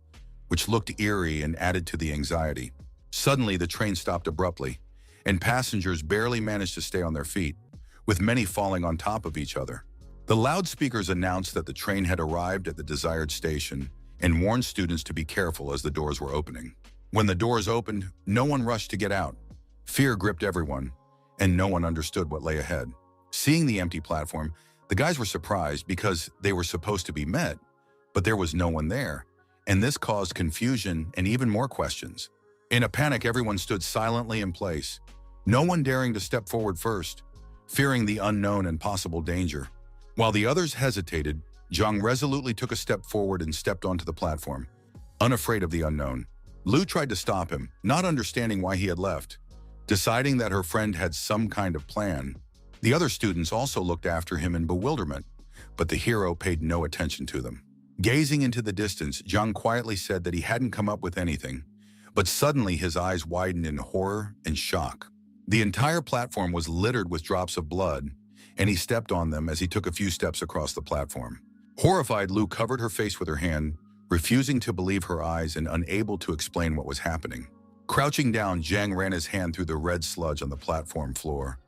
which looked eerie and added to the anxiety. Suddenly, the train stopped abruptly, and passengers barely managed to stay on their feet, with many falling on top of each other. The loudspeakers announced that the train had arrived at the desired station and warned students to be careful as the doors were opening. When the doors opened, no one rushed to get out. Fear gripped everyone, and no one understood what lay ahead. Seeing the empty platform, the guys were surprised because they were supposed to be met, but there was no one there, and this caused confusion and even more questions. In a panic, everyone stood silently in place, no one daring to step forward first, fearing the unknown and possible danger. While the others hesitated, Zhang resolutely took a step forward and stepped onto the platform, unafraid of the unknown. Lu tried to stop him, not understanding why he had left. Deciding that her friend had some kind of plan, the other students also looked after him in bewilderment, but the hero paid no attention to them. Gazing into the distance, Zhang quietly said that he hadn't come up with anything, but suddenly his eyes widened in horror and shock. The entire platform was littered with drops of blood, and he stepped on them as he took a few steps across the platform. Horrified, Lu covered her face with her hand, refusing to believe her eyes and unable to explain what was happening. Crouching down, Zhang ran his hand through the red sludge on the platform floor,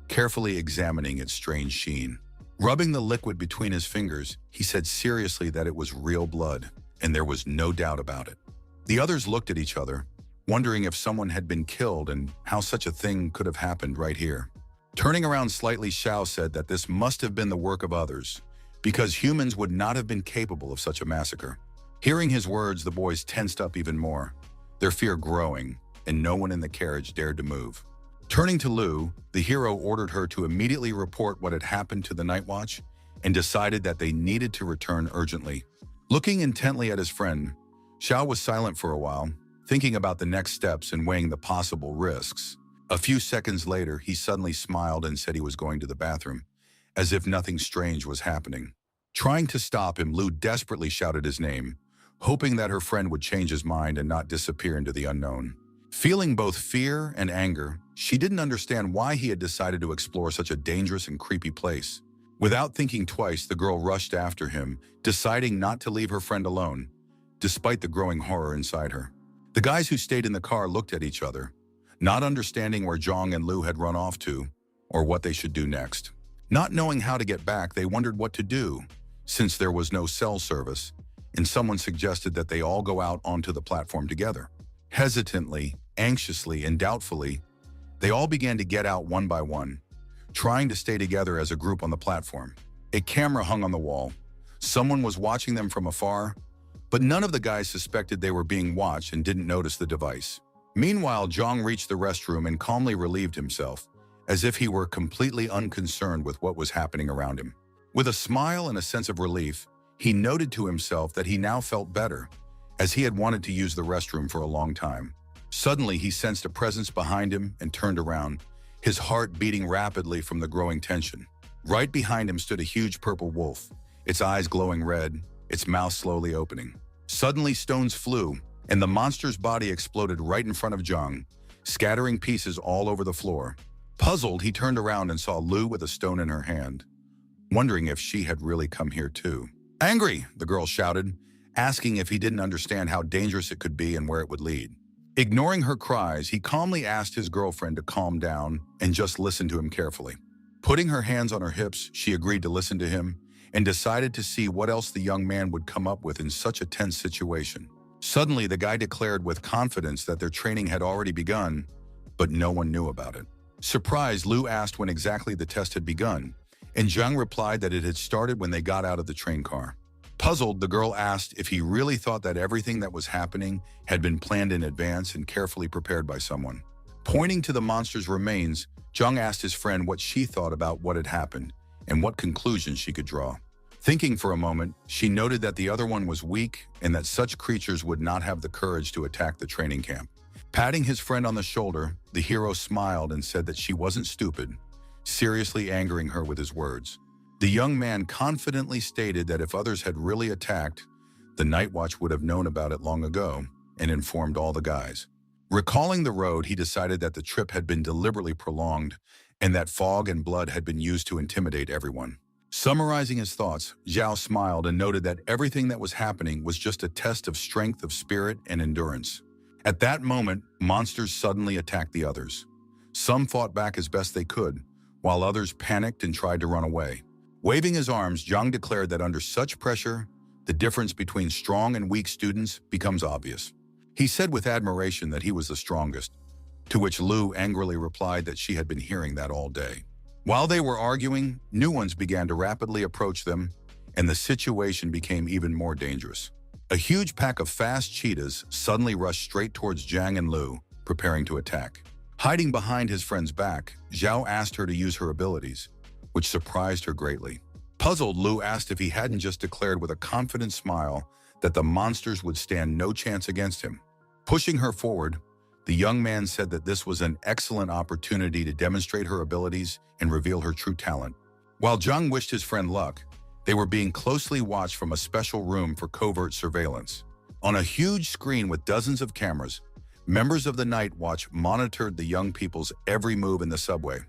carefully examining its strange sheen. Rubbing the liquid between his fingers, he said seriously that it was real blood, and there was no doubt about it. The others looked at each other, wondering if someone had been killed and how such a thing could have happened right here. Turning around slightly, Xiao said that this must have been the work of others, because humans would not have been capable of such a massacre. Hearing his words, the boys tensed up even more, their fear growing, and no one in the carriage dared to move. Turning to Lu, the hero ordered her to immediately report what had happened to the night watch and decided that they needed to return urgently. Looking intently at his friend, Xiao was silent for a while, thinking about the next steps and weighing the possible risks. A few seconds later, he suddenly smiled and said he was going to the bathroom, as if nothing strange was happening. Trying to stop him, Lu desperately shouted his name, hoping that her friend would change his mind and not disappear into the unknown. Feeling both fear and anger, she didn't understand why he had decided to explore such a dangerous and creepy place. Without thinking twice, the girl rushed after him, deciding not to leave her friend alone, despite the growing horror inside her. The guys who stayed in the car looked at each other, not understanding where Zhang and Lu had run off to, or what they should do next. Not knowing how to get back, they wondered what to do, since there was no cell service, and someone suggested that they all go out onto the platform together. Hesitantly, anxiously, and doubtfully, they all began to get out one by one, trying to stay together as a group on the platform. A camera hung on the wall, Someone was watching them from afar, but none of the guys suspected they were being watched and didn't notice the device. Meanwhile, Zhang reached the restroom and calmly relieved himself, as if he were completely unconcerned with what was happening around him. With a smile and a sense of relief, he noted to himself that he now felt better, as he had wanted to use the restroom for a long time. Suddenly, he sensed a presence behind him and turned around, his heart beating rapidly from the growing tension. Right behind him stood a huge purple wolf, its eyes glowing red, its mouth slowly opening. Suddenly, stones flew, and the monster's body exploded right in front of Zhang, scattering pieces all over the floor. Puzzled, he turned around and saw Lu with a stone in her hand, wondering if she had really come here too. "Angry!" the girl shouted, asking if he didn't understand how dangerous it could be and where it would lead. Ignoring her cries, he calmly asked his girlfriend to calm down and just listen to him carefully. Putting her hands on her hips, she agreed to listen to him and decided to see what else the young man would come up with in such a tense situation. Suddenly, the guy declared with confidence that their training had already begun, but no one knew about it. Surprised, Lu asked when exactly the test had begun, and Zhang replied that it had started when they got out of the train car. Puzzled, the girl asked if he really thought that everything that was happening had been planned in advance and carefully prepared by someone. Pointing to the monster's remains, Zhang asked his friend what she thought about what had happened and what conclusions she could draw. Thinking for a moment, she noted that the other one was weak and that such creatures would not have the courage to attack the training camp. Patting his friend on the shoulder, the hero smiled and said that she wasn't stupid, seriously angering her with his words. The young man confidently stated that if others had really attacked, the Night Watch would have known about it long ago and informed all the guys. Recalling the road, he decided that the trip had been deliberately prolonged and that fog and blood had been used to intimidate everyone. Summarizing his thoughts, Zhao smiled and noted that everything that was happening was just a test of strength of spirit and endurance. At that moment, monsters suddenly attacked the others. Some fought back as best they could, while others panicked and tried to run away. Waving his arms, Zhang declared that under such pressure, the difference between strong and weak students becomes obvious. He said with admiration that he was the strongest, to which Lu angrily replied that she had been hearing that all day. While they were arguing, new ones began to rapidly approach them, and the situation became even more dangerous. A huge pack of fast cheetahs suddenly rushed straight towards Zhang and Lu, preparing to attack. Hiding behind his friend's back, Zhao asked her to use her abilities, which surprised her greatly. Puzzled, Lu asked if he hadn't just declared with a confident smile that the monsters would stand no chance against him. Pushing her forward, the young man said that this was an excellent opportunity to demonstrate her abilities and reveal her true talent. While Zhang wished his friend luck, they were being closely watched from a special room for covert surveillance. On a huge screen with dozens of cameras, members of the Night Watch monitored the young people's every move in the subway.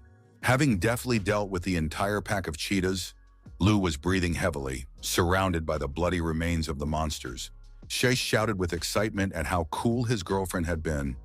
Having deftly dealt with the entire pack of cheetahs, Lu was breathing heavily, surrounded by the bloody remains of the monsters. She shouted with excitement at how cool his girlfriend had been,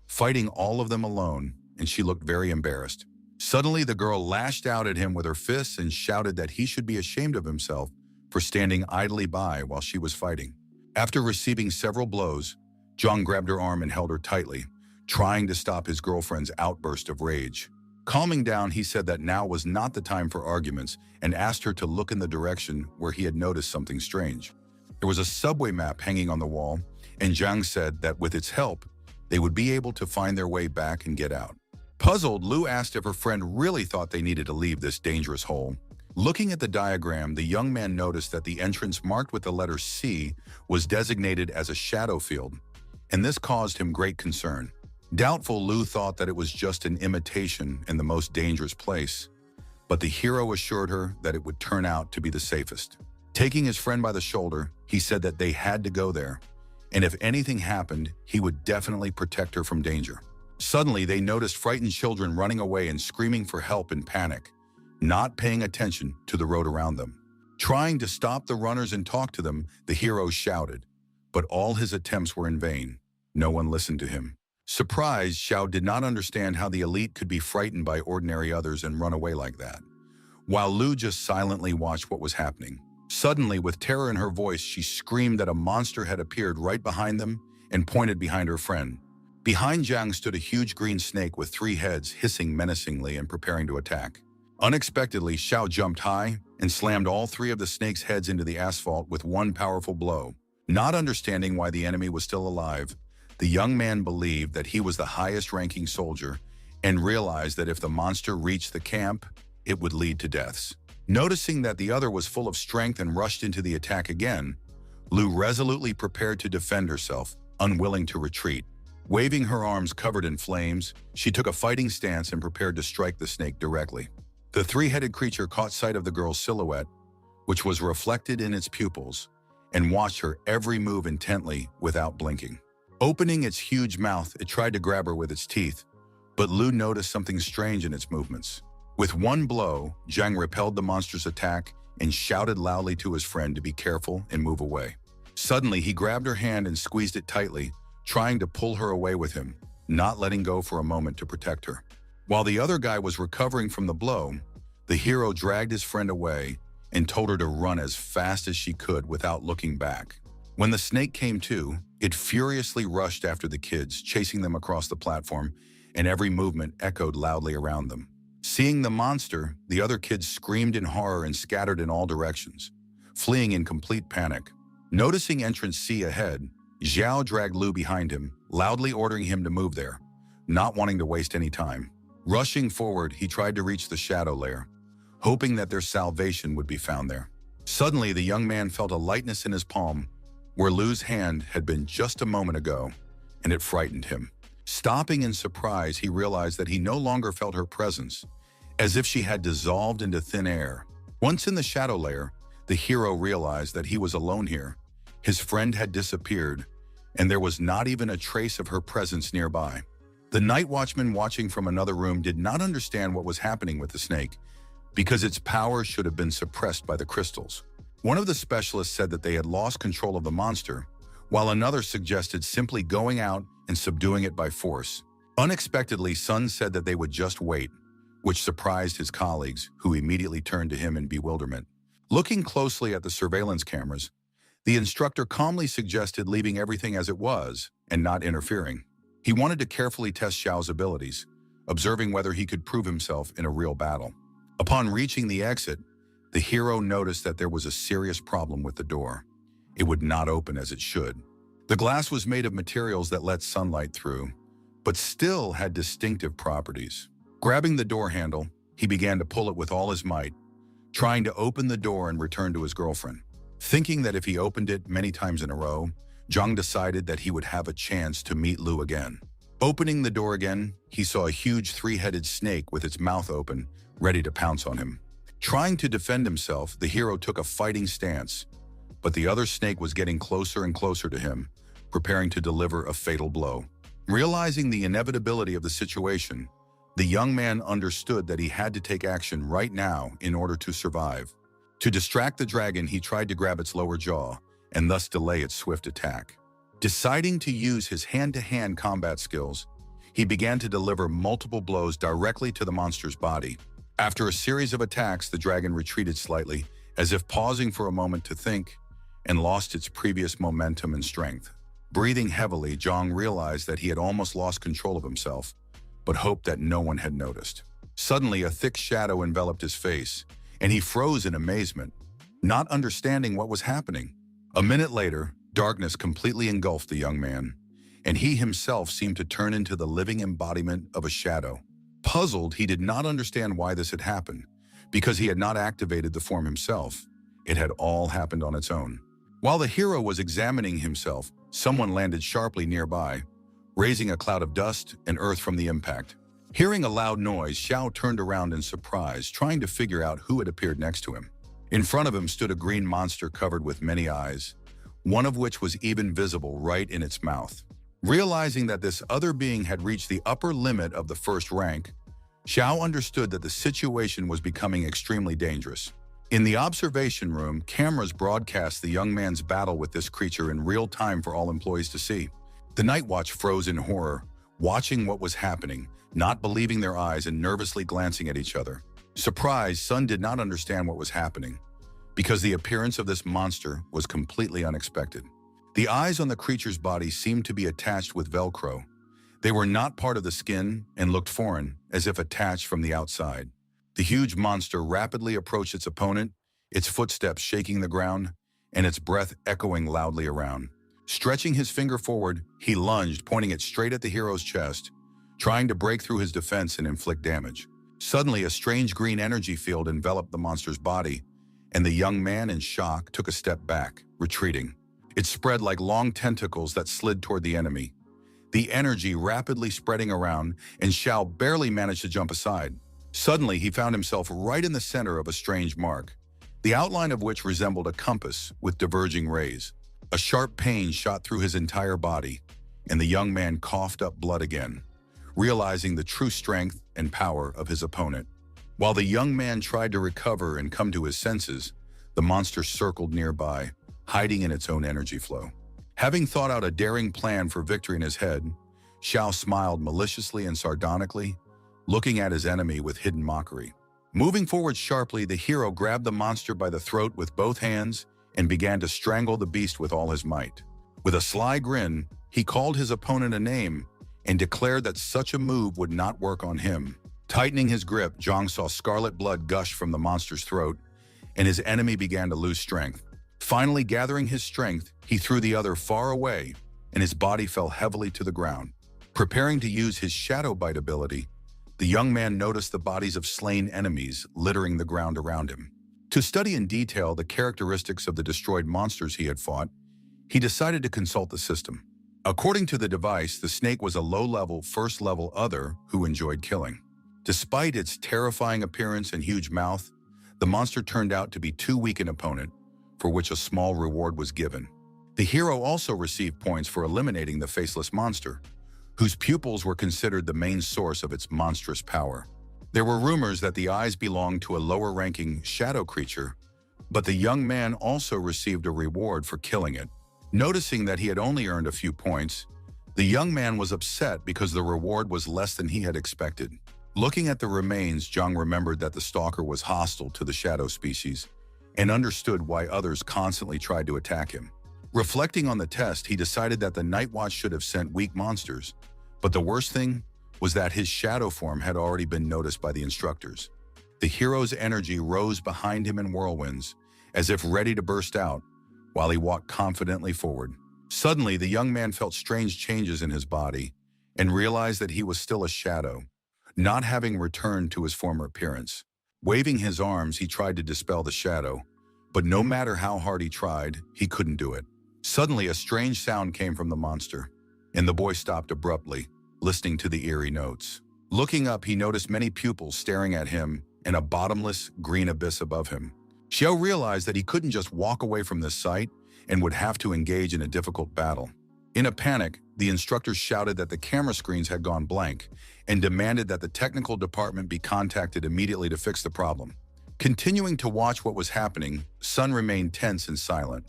fighting all of them alone, and she looked very embarrassed. Suddenly, the girl lashed out at him with her fists and shouted that he should be ashamed of himself for standing idly by while she was fighting. After receiving several blows, Zhang grabbed her arm and held her tightly, trying to stop his girlfriend's outburst of rage. Calming down, he said that now was not the time for arguments and asked her to look in the direction where he had noticed something strange. There was a subway map hanging on the wall, and Zhang said that with its help, they would be able to find their way back and get out. Puzzled, Lu asked if her friend really thought they needed to leave this dangerous hole. Looking at the diagram, the young man noticed that the entrance marked with the letter C was designated as a shadow field, and this caused him great concern. Doubtful, Lu thought that it was just an imitation in the most dangerous place, but the hero assured her that it would turn out to be the safest. Taking his friend by the shoulder, he said that they had to go there, and if anything happened, he would definitely protect her from danger. Suddenly, they noticed frightened children running away and screaming for help in panic, not paying attention to the road around them. Trying to stop the runners and talk to them, the hero shouted, but all his attempts were in vain. No one listened to him. Surprised, Xiao did not understand how the elite could be frightened by ordinary others and run away like that, while Lu just silently watched what was happening. Suddenly, with terror in her voice, she screamed that a monster had appeared right behind them and pointed behind her friend. Behind Zhang stood a huge green snake with 3 heads, hissing menacingly and preparing to attack. Unexpectedly, Xiao jumped high and slammed all three of the snake's heads into the asphalt with one powerful blow. Not understanding why the enemy was still alive, the young man believed that he was the highest-ranking soldier and realized that if the monster reached the camp, it would lead to deaths. Noticing that the other was full of strength and rushed into the attack again, Lu resolutely prepared to defend herself, unwilling to retreat. Waving her arms covered in flames, she took a fighting stance and prepared to strike the snake directly. The three-headed creature caught sight of the girl's silhouette, which was reflected in its pupils, and watched her every move intently without blinking. Opening its huge mouth, it tried to grab her with its teeth, but Lu noticed something strange in its movements. With one blow, Zhang repelled the monster's attack and shouted loudly to his friend to be careful and move away. Suddenly, he grabbed her hand and squeezed it tightly, trying to pull her away with him, not letting go for a moment to protect her. While the other guy was recovering from the blow, the hero dragged his friend away and told her to run as fast as she could without looking back. When the snake came to, it furiously rushed after the kids, chasing them across the platform, and every movement echoed loudly around them. Seeing the monster, the other kids screamed in horror and scattered in all directions, fleeing in complete panic. Noticing entrance C ahead, Xiao dragged Lu behind him, loudly ordering him to move there, not wanting to waste any time. Rushing forward, he tried to reach the shadow lair, hoping that their salvation would be found there. Suddenly, the young man felt a lightness in his palm, where Lu's hand had been just a moment ago, and it frightened him. Stopping in surprise, he realized that he no longer felt her presence, as if she had dissolved into thin air. Once in the shadow lair, the hero realized that he was alone here. His friend had disappeared, and there was not even a trace of her presence nearby. The night watchman watching from another room did not understand what was happening with the snake, because its power should have been suppressed by the crystals. One of the specialists said that they had lost control of the monster, while another suggested simply going out and subduing it by force. Unexpectedly, Sun said that they would just wait, which surprised his colleagues, who immediately turned to him in bewilderment. Looking closely at the surveillance cameras, the instructor calmly suggested leaving everything as it was and not interfering. He wanted to carefully test Xiao's abilities, observing whether he could prove himself in a real battle. Upon reaching the exit, the hero noticed that there was a serious problem with the door. It would not open as it should. The glass was made of materials that let sunlight through, but still had distinctive properties. Grabbing the door handle, he began to pull it with all his might, trying to open the door and return to his girlfriend. Thinking that if he opened it many times in a row, Zhang decided that he would have a chance to meet Lu again. Opening the door again, he saw a huge three-headed snake with its mouth open, ready to pounce on him. Trying to defend himself, the hero took a fighting stance, but the other snake was getting closer and closer to him, preparing to deliver a fatal blow. Realizing the inevitability of the situation, the young man understood that he had to take action right now in order to survive. To distract the dragon, he tried to grab its lower jaw and thus delay its swift attack. Deciding to use his hand-to-hand combat skills, he began to deliver multiple blows directly to the monster's body. After a series of attacks, the dragon retreated slightly, as if pausing for a moment to think, and lost its previous momentum and strength. Breathing heavily, Zhang realized that he had almost lost control of himself, but hoped that no one had noticed. Suddenly, a thick shadow enveloped his face, and he froze in amazement, not understanding what was happening. A minute later, darkness completely engulfed the young man, and he himself seemed to turn into the living embodiment of a shadow. Puzzled, he did not understand why this had happened, because he had not activated the form himself. It had all happened on its own. While the hero was examining himself, someone landed sharply nearby, raising a cloud of dust and earth from the impact. Hearing a loud noise, Xiao turned around in surprise, trying to figure out who had appeared next to him. In front of him stood a green monster covered with many eyes, one of which was even visible right in its mouth. Realizing that this other being had reached the upper limit of the first rank, Xiao understood that the situation was becoming extremely dangerous. In the observation room, cameras broadcast the young man's battle with this creature in real time for all employees to see. The Night Watch froze in horror, watching what was happening, not believing their eyes and nervously glancing at each other. Surprised, Sun did not understand what was happening, because the appearance of this monster was completely unexpected. The eyes on the creature's body seemed to be attached with Velcro. They were not part of the skin and looked foreign, as if attached from the outside. The huge monster rapidly approached its opponent, its footsteps shaking the ground, and its breath echoing loudly around. Stretching his finger forward, he lunged, pointing it straight at the hero's chest, trying to break through his defense and inflict damage. Suddenly, a strange green energy field enveloped the monster's body, and the young man, in shock, took a step back, retreating. It spread like long tentacles that slid toward the enemy, the energy rapidly spreading around, and Xiao barely managed to jump aside. Suddenly, he found himself right in the center of a strange mark, the outline of which resembled a compass with diverging rays. A sharp pain shot through his entire body, and the young man coughed up blood again, realizing the true strength and power of his opponent. While the young man tried to recover and come to his senses, the monster circled nearby, hiding in its own energy flow. Having thought out a daring plan for victory in his head, Xiao smiled maliciously and sardonically, looking at his enemy with hidden mockery. Moving forward sharply, the hero grabbed the monster by the throat with both hands and began to strangle the beast with all his might. With a sly grin, he called his opponent a name and declared that such a move would not work on him. Tightening his grip, Zhang saw scarlet blood gush from the monster's throat, and his enemy began to lose strength. Finally, gathering his strength, he threw the other far away, and his body fell heavily to the ground. Preparing to use his shadow bite ability, the young man noticed the bodies of slain enemies littering the ground around him. To study in detail the characteristics of the destroyed monsters he had fought, he decided to consult the system. According to the device, the snake was a low-level, first-level other who enjoyed killing. Despite its terrifying appearance and huge mouth, the monster turned out to be too weak an opponent, for which a small reward was given. The hero also received points for eliminating the faceless monster, whose pupils were considered the main source of its monstrous power. There were rumors that the eyes belonged to a lower-ranking shadow creature, but the young man also received a reward for killing it. Noticing that he had only earned a few points, the young man was upset because the reward was less than he had expected. Looking at the remains, Zhang remembered that the stalker was hostile to the shadow species and understood why others constantly tried to attack him. Reflecting on the test, he decided that the Night Watch should have sent weak monsters, but the worst thing was that his shadow form had already been noticed by the instructors. The hero's energy rose behind him in whirlwinds, as if ready to burst out, while he walked confidently forward. Suddenly, the young man felt strange changes in his body and realized that he was still a shadow, not having returned to his former appearance. Waving his arms, he tried to dispel the shadow, but no matter how hard he tried, he couldn't do it. Suddenly, a strange sound came from the monster, and the boy stopped abruptly, listening to the eerie notes. Looking up, he noticed many pupils staring at him and a bottomless, green abyss above him. Xiao realized that he couldn't just walk away from this sight and would have to engage in a difficult battle. In a panic, the instructors shouted that the camera screens had gone blank and demanded that the technical department be contacted immediately to fix the problem. Continuing to watch what was happening, Sun remained tense and silent,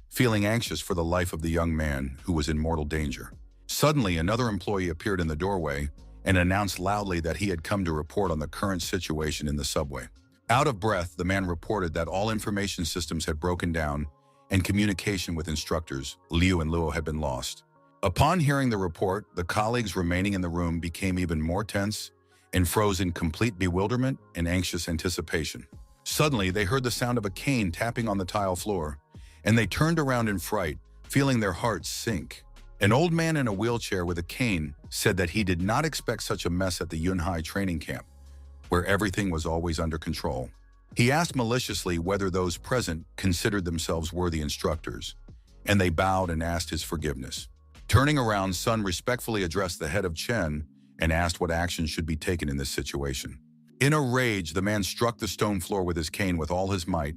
feeling anxious for the life of the young man who was in mortal danger. Suddenly, another employee appeared in the doorway and announced loudly that he had come to report on the current situation in the subway. Out of breath, the man reported that all information systems had broken down and communication with instructors, Liu and Luo, had been lost. Upon hearing the report, the colleagues remaining in the room became even more tense and froze in complete bewilderment and anxious anticipation. Suddenly, they heard the sound of a cane tapping on the tile floor, and they turned around in fright, feeling their hearts sink. An old man in a wheelchair with a cane said that he did not expect such a mess at the Yunhai training camp, where everything was always under control. He asked maliciously whether those present considered themselves worthy instructors, and they bowed and asked his forgiveness. Turning around, Sun respectfully addressed the head of Chen and asked what action should be taken in this situation. In a rage, the man struck the stone floor with his cane with all his might,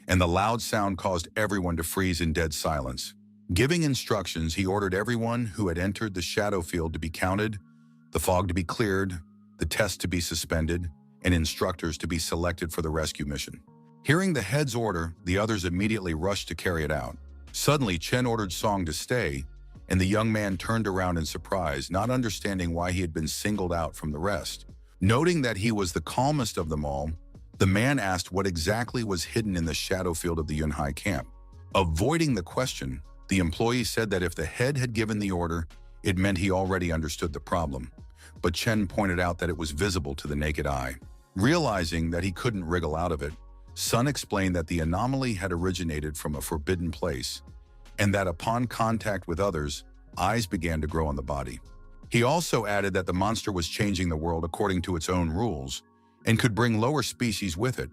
and the loud sound caused everyone to freeze in dead silence. Giving instructions, he ordered everyone who had entered the shadow field to be counted, the fog to be cleared, the test to be suspended, and instructors to be selected for the rescue mission. Hearing the head's order, the others immediately rushed to carry it out. Suddenly, Chen ordered Song to stay, and the young man turned around in surprise, not understanding why he had been singled out from the rest. Noting that he was the calmest of them all, the man asked what exactly was hidden in the shadow field of the Yunhai camp. Avoiding the question, the employee said that if the head had given the order, it meant he already understood the problem, but Chen pointed out that it was visible to the naked eye. Realizing that he couldn't wriggle out of it, Sun explained that the anomaly had originated from a forbidden place, and that upon contact with others, eyes began to grow on the body. He also added that the monster was changing the world according to its own rules, and could bring lower species with it,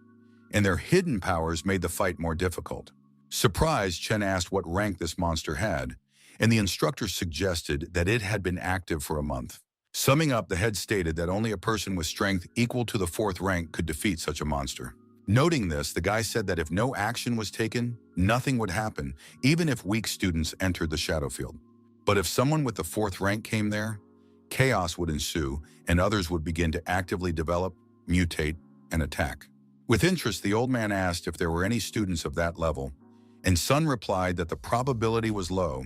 and their hidden powers made the fight more difficult. Surprised, Chen asked what rank this monster had, and the instructor suggested that it had been active for a month. Summing up, the head stated that only a person with strength equal to the 4th rank could defeat such a monster. Noting this, the guy said that if no action was taken, nothing would happen, even if weak students entered the shadow field. But if someone with the 4th rank came there, chaos would ensue, and others would begin to actively develop, mutate, and attack. With interest, the old man asked if there were any students of that level, and Sun replied that the probability was low,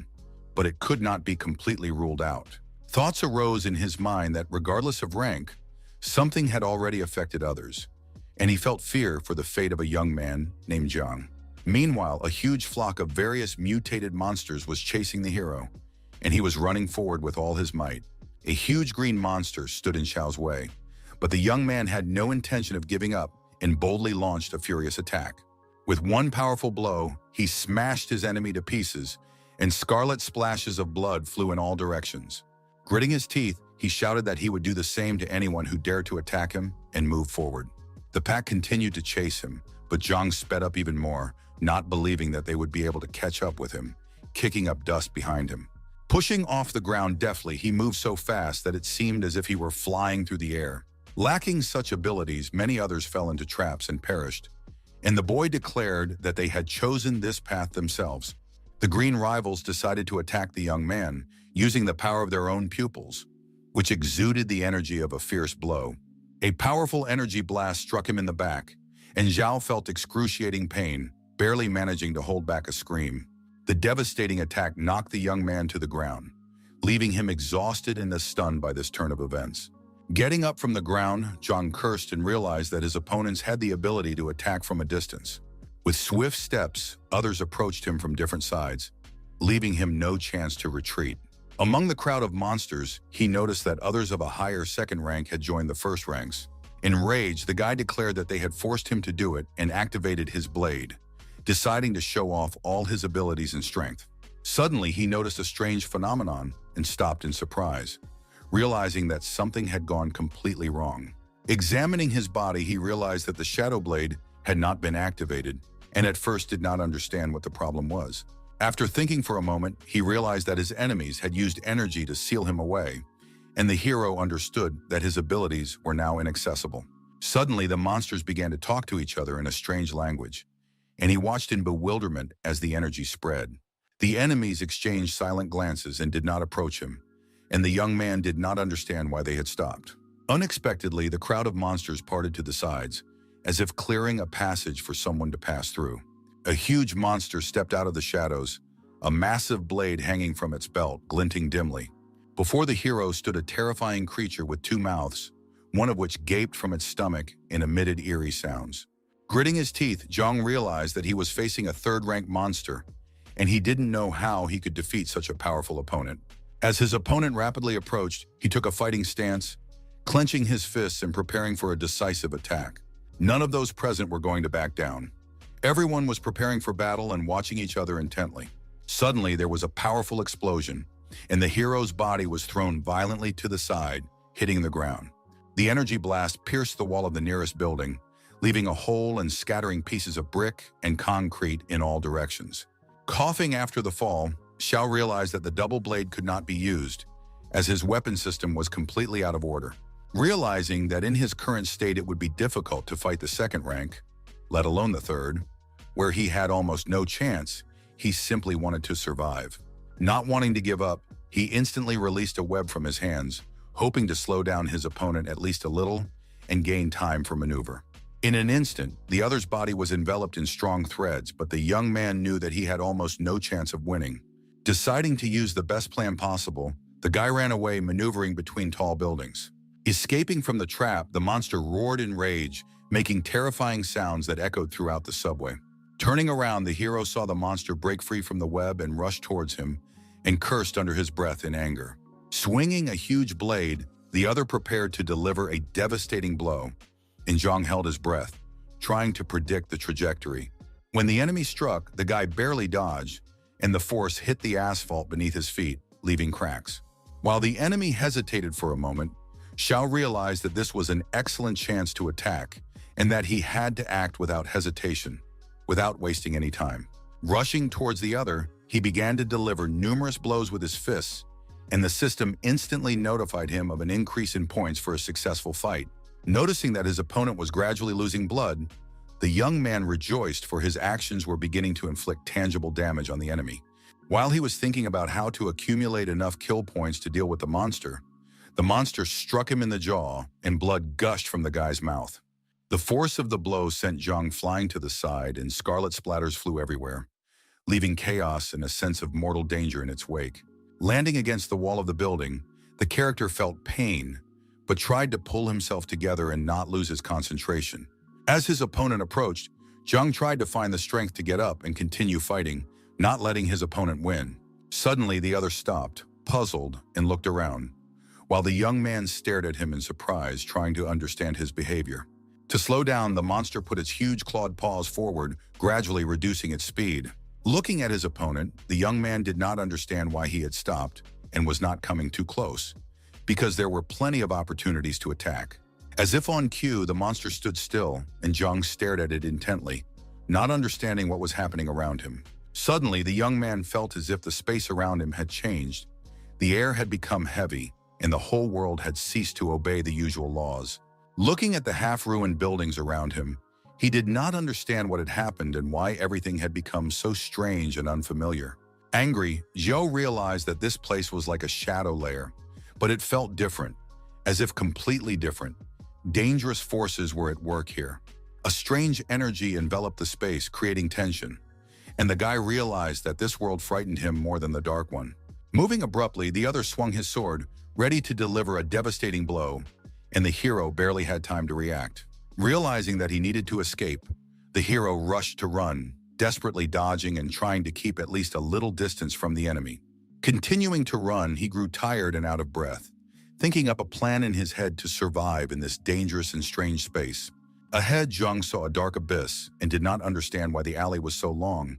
but it could not be completely ruled out. Thoughts arose in his mind that regardless of rank, something had already affected others, and he felt fear for the fate of a young man named Zhang. Meanwhile, a huge flock of various mutated monsters was chasing the hero, and he was running forward with all his might. A huge green monster stood in Xiao's way, but the young man had no intention of giving up and boldly launched a furious attack. With one powerful blow, he smashed his enemy to pieces, and scarlet splashes of blood flew in all directions. Gritting his teeth, he shouted that he would do the same to anyone who dared to attack him and move forward. The pack continued to chase him, but Zhang sped up even more, not believing that they would be able to catch up with him, kicking up dust behind him. Pushing off the ground deftly, he moved so fast that it seemed as if he were flying through the air. Lacking such abilities, many others fell into traps and perished, and the boy declared that they had chosen this path themselves. The green rivals decided to attack the young man, using the power of their own pupils, which exuded the energy of a fierce blow. A powerful energy blast struck him in the back, and Zhao felt excruciating pain, barely managing to hold back a scream. The devastating attack knocked the young man to the ground, leaving him exhausted and stunned by this turn of events. Getting up from the ground, Zhang cursed and realized that his opponents had the ability to attack from a distance. With swift steps, others approached him from different sides, leaving him no chance to retreat. Among the crowd of monsters, he noticed that others of a higher 2nd rank had joined the 1st ranks. Enraged, the guy declared that they had forced him to do it and activated his blade, deciding to show off all his abilities and strength. Suddenly, he noticed a strange phenomenon and stopped in surprise, realizing that something had gone completely wrong. Examining his body, he realized that the shadow blade had not been activated, and at first did not understand what the problem was. After thinking for a moment, he realized that his enemies had used energy to seal him away, and the hero understood that his abilities were now inaccessible. Suddenly, the monsters began to talk to each other in a strange language, and he watched in bewilderment as the energy spread. The enemies exchanged silent glances and did not approach him, and the young man did not understand why they had stopped. Unexpectedly, the crowd of monsters parted to the sides, as if clearing a passage for someone to pass through. A huge monster stepped out of the shadows, a massive blade hanging from its belt, glinting dimly. Before the hero stood a terrifying creature with 2 mouths, one of which gaped from its stomach and emitted eerie sounds. Gritting his teeth, Zhang realized that he was facing a 3rd-rank monster, and he didn't know how he could defeat such a powerful opponent. As his opponent rapidly approached, he took a fighting stance, clenching his fists and preparing for a decisive attack. None of those present were going to back down. Everyone was preparing for battle and watching each other intently. Suddenly, there was a powerful explosion, and the hero's body was thrown violently to the side, hitting the ground. The energy blast pierced the wall of the nearest building, leaving a hole and scattering pieces of brick and concrete in all directions. Coughing after the fall, Xiao realized that the double blade could not be used, as his weapon system was completely out of order. Realizing that in his current state it would be difficult to fight the 2nd rank, let alone the 3rd, where he had almost no chance, he simply wanted to survive. Not wanting to give up, he instantly released a web from his hands, hoping to slow down his opponent at least a little and gain time for maneuver. In an instant, the other's body was enveloped in strong threads, but the young man knew that he had almost no chance of winning. Deciding to use the best plan possible, the guy ran away, maneuvering between tall buildings. Escaping from the trap, the monster roared in rage, making terrifying sounds that echoed throughout the subway. Turning around, the hero saw the monster break free from the web and rush towards him, and cursed under his breath in anger. Swinging a huge blade, the other prepared to deliver a devastating blow, and Zhang held his breath, trying to predict the trajectory. When the enemy struck, the guy barely dodged, and the force hit the asphalt beneath his feet, leaving cracks. While the enemy hesitated for a moment, Xiao realized that this was an excellent chance to attack, and that he had to act without hesitation, without wasting any time. Rushing towards the other, he began to deliver numerous blows with his fists, and the system instantly notified him of an increase in points for a successful fight. Noticing that his opponent was gradually losing blood, the young man rejoiced, for his actions were beginning to inflict tangible damage on the enemy. While he was thinking about how to accumulate enough kill points to deal with the monster struck him in the jaw, and blood gushed from the guy's mouth. The force of the blow sent Zhang flying to the side, and scarlet splatters flew everywhere, leaving chaos and a sense of mortal danger in its wake. Landing against the wall of the building, the character felt pain, but tried to pull himself together and not lose his concentration. As his opponent approached, Zhang tried to find the strength to get up and continue fighting, not letting his opponent win. Suddenly, the other stopped, puzzled, and looked around, while the young man stared at him in surprise, trying to understand his behavior. To slow down, the monster put its huge clawed paws forward, gradually reducing its speed. Looking at his opponent, the young man did not understand why he had stopped and was not coming too close, because there were plenty of opportunities to attack. As if on cue, the monster stood still, and Zhang stared at it intently, not understanding what was happening around him. Suddenly, the young man felt as if the space around him had changed. The air had become heavy, and the whole world had ceased to obey the usual laws. Looking at the half-ruined buildings around him, he did not understand what had happened and why everything had become so strange and unfamiliar. Angry, Zhou realized that this place was like a shadow layer, but it felt different, as if completely different. Dangerous forces were at work here. A strange energy enveloped the space, creating tension, and the guy realized that this world frightened him more than the dark one. Moving abruptly, the other swung his sword, ready to deliver a devastating blow, and the hero barely had time to react. Realizing that he needed to escape, the hero rushed to run, desperately dodging and trying to keep at least a little distance from the enemy. Continuing to run, he grew tired and out of breath, thinking up a plan in his head to survive in this dangerous and strange space. Ahead, Zhang saw a dark abyss and did not understand why the alley was so long,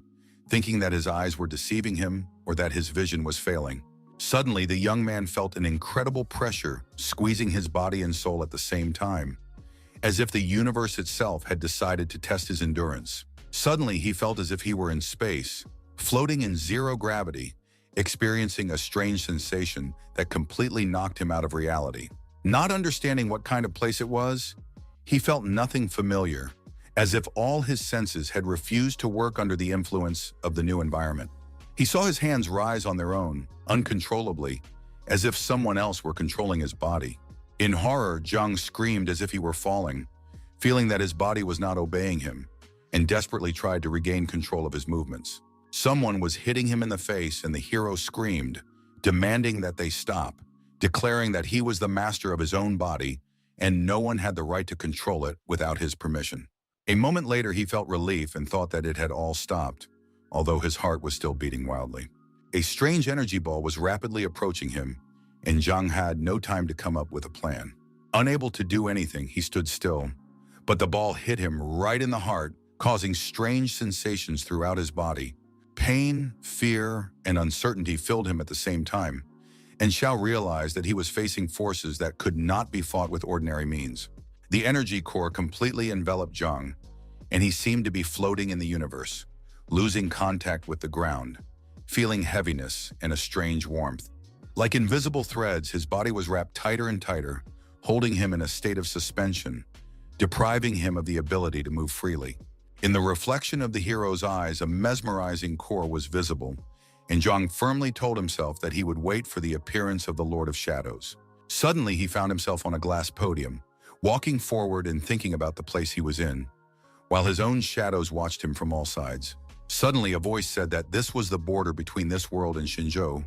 thinking that his eyes were deceiving him or that his vision was failing. Suddenly, the young man felt an incredible pressure squeezing his body and soul at the same time, as if the universe itself had decided to test his endurance. Suddenly, he felt as if he were in space, floating in zero gravity, experiencing a strange sensation that completely knocked him out of reality. Not understanding what kind of place it was, he felt nothing familiar, as if all his senses had refused to work under the influence of the new environment. He saw his hands rise on their own, uncontrollably, as if someone else were controlling his body. In horror, Zhang screamed as if he were falling, feeling that his body was not obeying him, and desperately tried to regain control of his movements. Someone was hitting him in the face, and the hero screamed, demanding that they stop, declaring that he was the master of his own body, and no one had the right to control it without his permission. A moment later, he felt relief and thought that it had all stopped, although his heart was still beating wildly. A strange energy ball was rapidly approaching him, and Zhang had no time to come up with a plan. Unable to do anything, he stood still, but the ball hit him right in the heart, causing strange sensations throughout his body. Pain, fear, and uncertainty filled him at the same time, and Xiao realized that he was facing forces that could not be fought with ordinary means. The energy core completely enveloped Zhang, and he seemed to be floating in the universe, losing contact with the ground, feeling heaviness and a strange warmth. Like invisible threads, his body was wrapped tighter and tighter, holding him in a state of suspension, depriving him of the ability to move freely. In the reflection of the hero's eyes, a mesmerizing core was visible, and Zhang firmly told himself that he would wait for the appearance of the Lord of Shadows. Suddenly, he found himself on a glass podium, walking forward and thinking about the place he was in, while his own shadows watched him from all sides. Suddenly, a voice said that this was the border between this world and Xinzhou,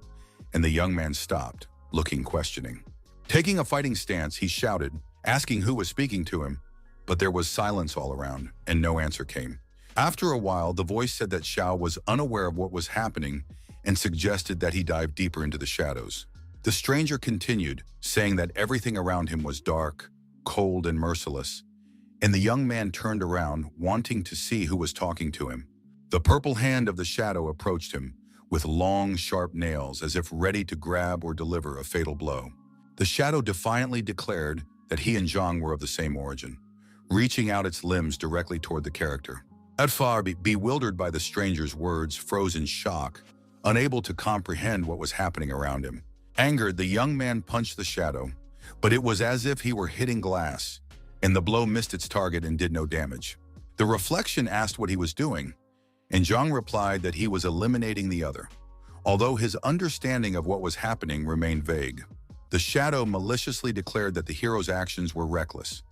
and the young man stopped, looking questioning. Taking a fighting stance, he shouted, asking who was speaking to him, but there was silence all around, and no answer came. After a while, the voice said that Xiao was unaware of what was happening and suggested that he dive deeper into the shadows. The stranger continued, saying that everything around him was dark, cold, and merciless, and the young man turned around, wanting to see who was talking to him. The purple hand of the shadow approached him, with long, sharp nails as if ready to grab or deliver a fatal blow. The shadow defiantly declared that he and Zhang were of the same origin, reaching out its limbs directly toward the character. Atfar, bewildered by the stranger's words, froze in shock, unable to comprehend what was happening around him. Angered, the young man punched the shadow, but it was as if he were hitting glass, and the blow missed its target and did no damage. The reflection asked what he was doing, and Zhang replied that he was eliminating the other, although his understanding of what was happening remained vague. The shadow maliciously declared that the hero's actions were reckless,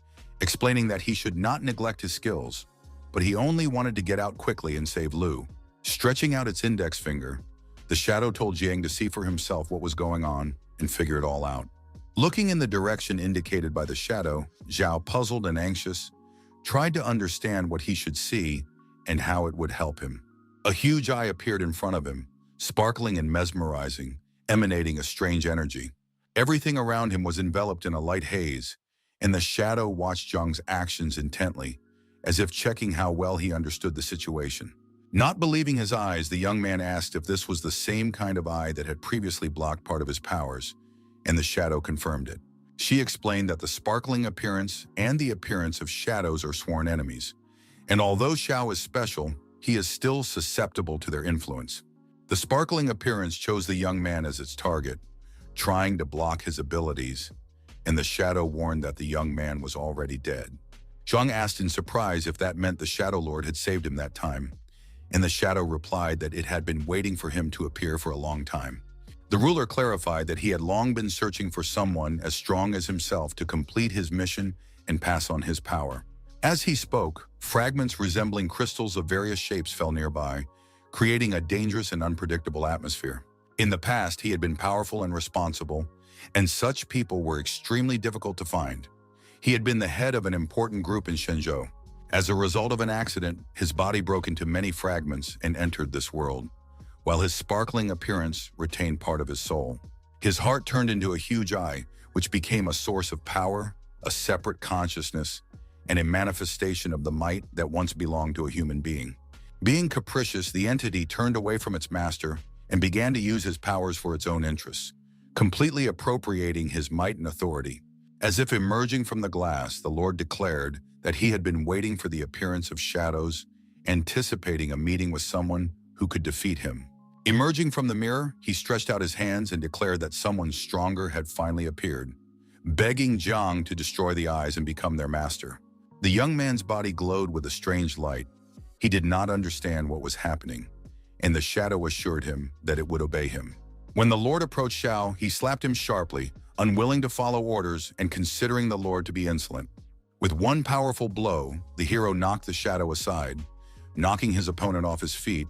explaining that he should not neglect his skills, but he only wanted to get out quickly and save Lu. Stretching out its index finger, the shadow told Jiang to see for himself what was going on and figure it all out. Looking in the direction indicated by the shadow, Zhao, puzzled and anxious, tried to understand what he should see and how it would help him. A huge eye appeared in front of him, sparkling and mesmerizing, emanating a strange energy. Everything around him was enveloped in a light haze, and the shadow watched Zhang's actions intently, as if checking how well he understood the situation. Not believing his eyes, the young man asked if this was the same kind of eye that had previously blocked part of his powers, and the shadow confirmed it. She explained that the sparkling appearance and the appearance of shadows are sworn enemies, and although Xiao is special, he is still susceptible to their influence. The sparkling appearance chose the young man as its target, trying to block his abilities, and the shadow warned that the young man was already dead. Zhang asked in surprise if that meant the Shadow Lord had saved him that time, and the shadow replied that it had been waiting for him to appear for a long time. The ruler clarified that he had long been searching for someone as strong as himself to complete his mission and pass on his power. As he spoke, fragments resembling crystals of various shapes fell nearby, creating a dangerous and unpredictable atmosphere. In the past, he had been powerful and responsible, and such people were extremely difficult to find. He had been the head of an important group in Shenzhou. As a result of an accident, his body broke into many fragments and entered this world, while his sparkling appearance retained part of his soul. His heart turned into a huge eye, which became a source of power, a separate consciousness, and a manifestation of the might that once belonged to a human being. Being capricious, the entity turned away from its master and began to use his powers for its own interests, completely appropriating his might and authority. As if emerging from the glass, the Lord declared that he had been waiting for the appearance of shadows, anticipating a meeting with someone who could defeat him. Emerging from the mirror, he stretched out his hands and declared that someone stronger had finally appeared, begging Zhang to destroy the eyes and become their master. The young man's body glowed with a strange light. He did not understand what was happening, and the shadow assured him that it would obey him. When the Lord approached Xiao, he slapped him sharply, unwilling to follow orders and considering the Lord to be insolent. With one powerful blow, the hero knocked the shadow aside, knocking his opponent off his feet,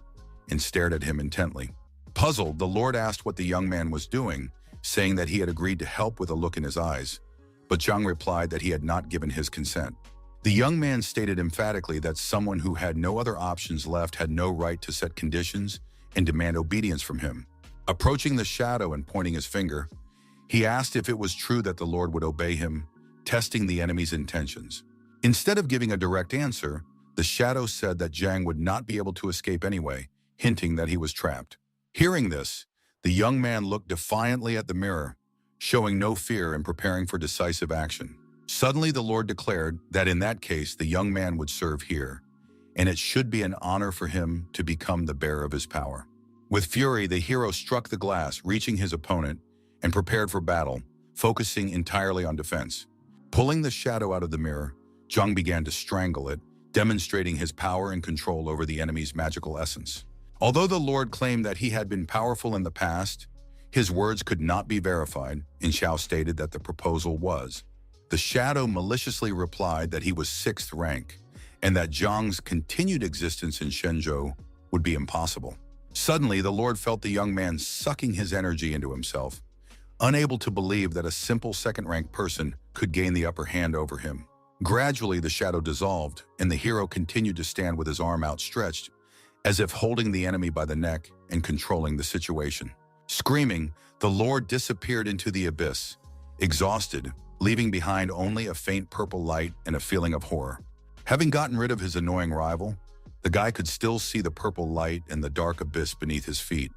and stared at him intently. Puzzled, the Lord asked what the young man was doing, saying that he had agreed to help with a look in his eyes, but Zhang replied that he had not given his consent. The young man stated emphatically that someone who had no other options left had no right to set conditions and demand obedience from him. Approaching the shadow and pointing his finger, he asked if it was true that the Lord would obey him, testing the enemy's intentions. Instead of giving a direct answer, the shadow said that Zhang would not be able to escape anyway, hinting that he was trapped. Hearing this, the young man looked defiantly at the mirror, showing no fear and preparing for decisive action. Suddenly, the Lord declared that in that case, the young man would serve here, and it should be an honor for him to become the bearer of his power. With fury, the hero struck the glass, reaching his opponent, and prepared for battle, focusing entirely on defense. Pulling the shadow out of the mirror, Zhang began to strangle it, demonstrating his power and control over the enemy's magical essence. Although the Lord claimed that he had been powerful in the past, his words could not be verified, and Xiao stated that the proposal was. The shadow maliciously replied that he was 6th rank, and that Zhang's continued existence in Shenzhou would be impossible. Suddenly, the Lord felt the young man sucking his energy into himself, unable to believe that a simple 2nd-rank person could gain the upper hand over him. Gradually, the shadow dissolved, and the hero continued to stand with his arm outstretched, as if holding the enemy by the neck and controlling the situation. Screaming, the Lord disappeared into the abyss, exhausted, leaving behind only a faint purple light and a feeling of horror. Having gotten rid of his annoying rival, the guy could still see the purple light and the dark abyss beneath his feet,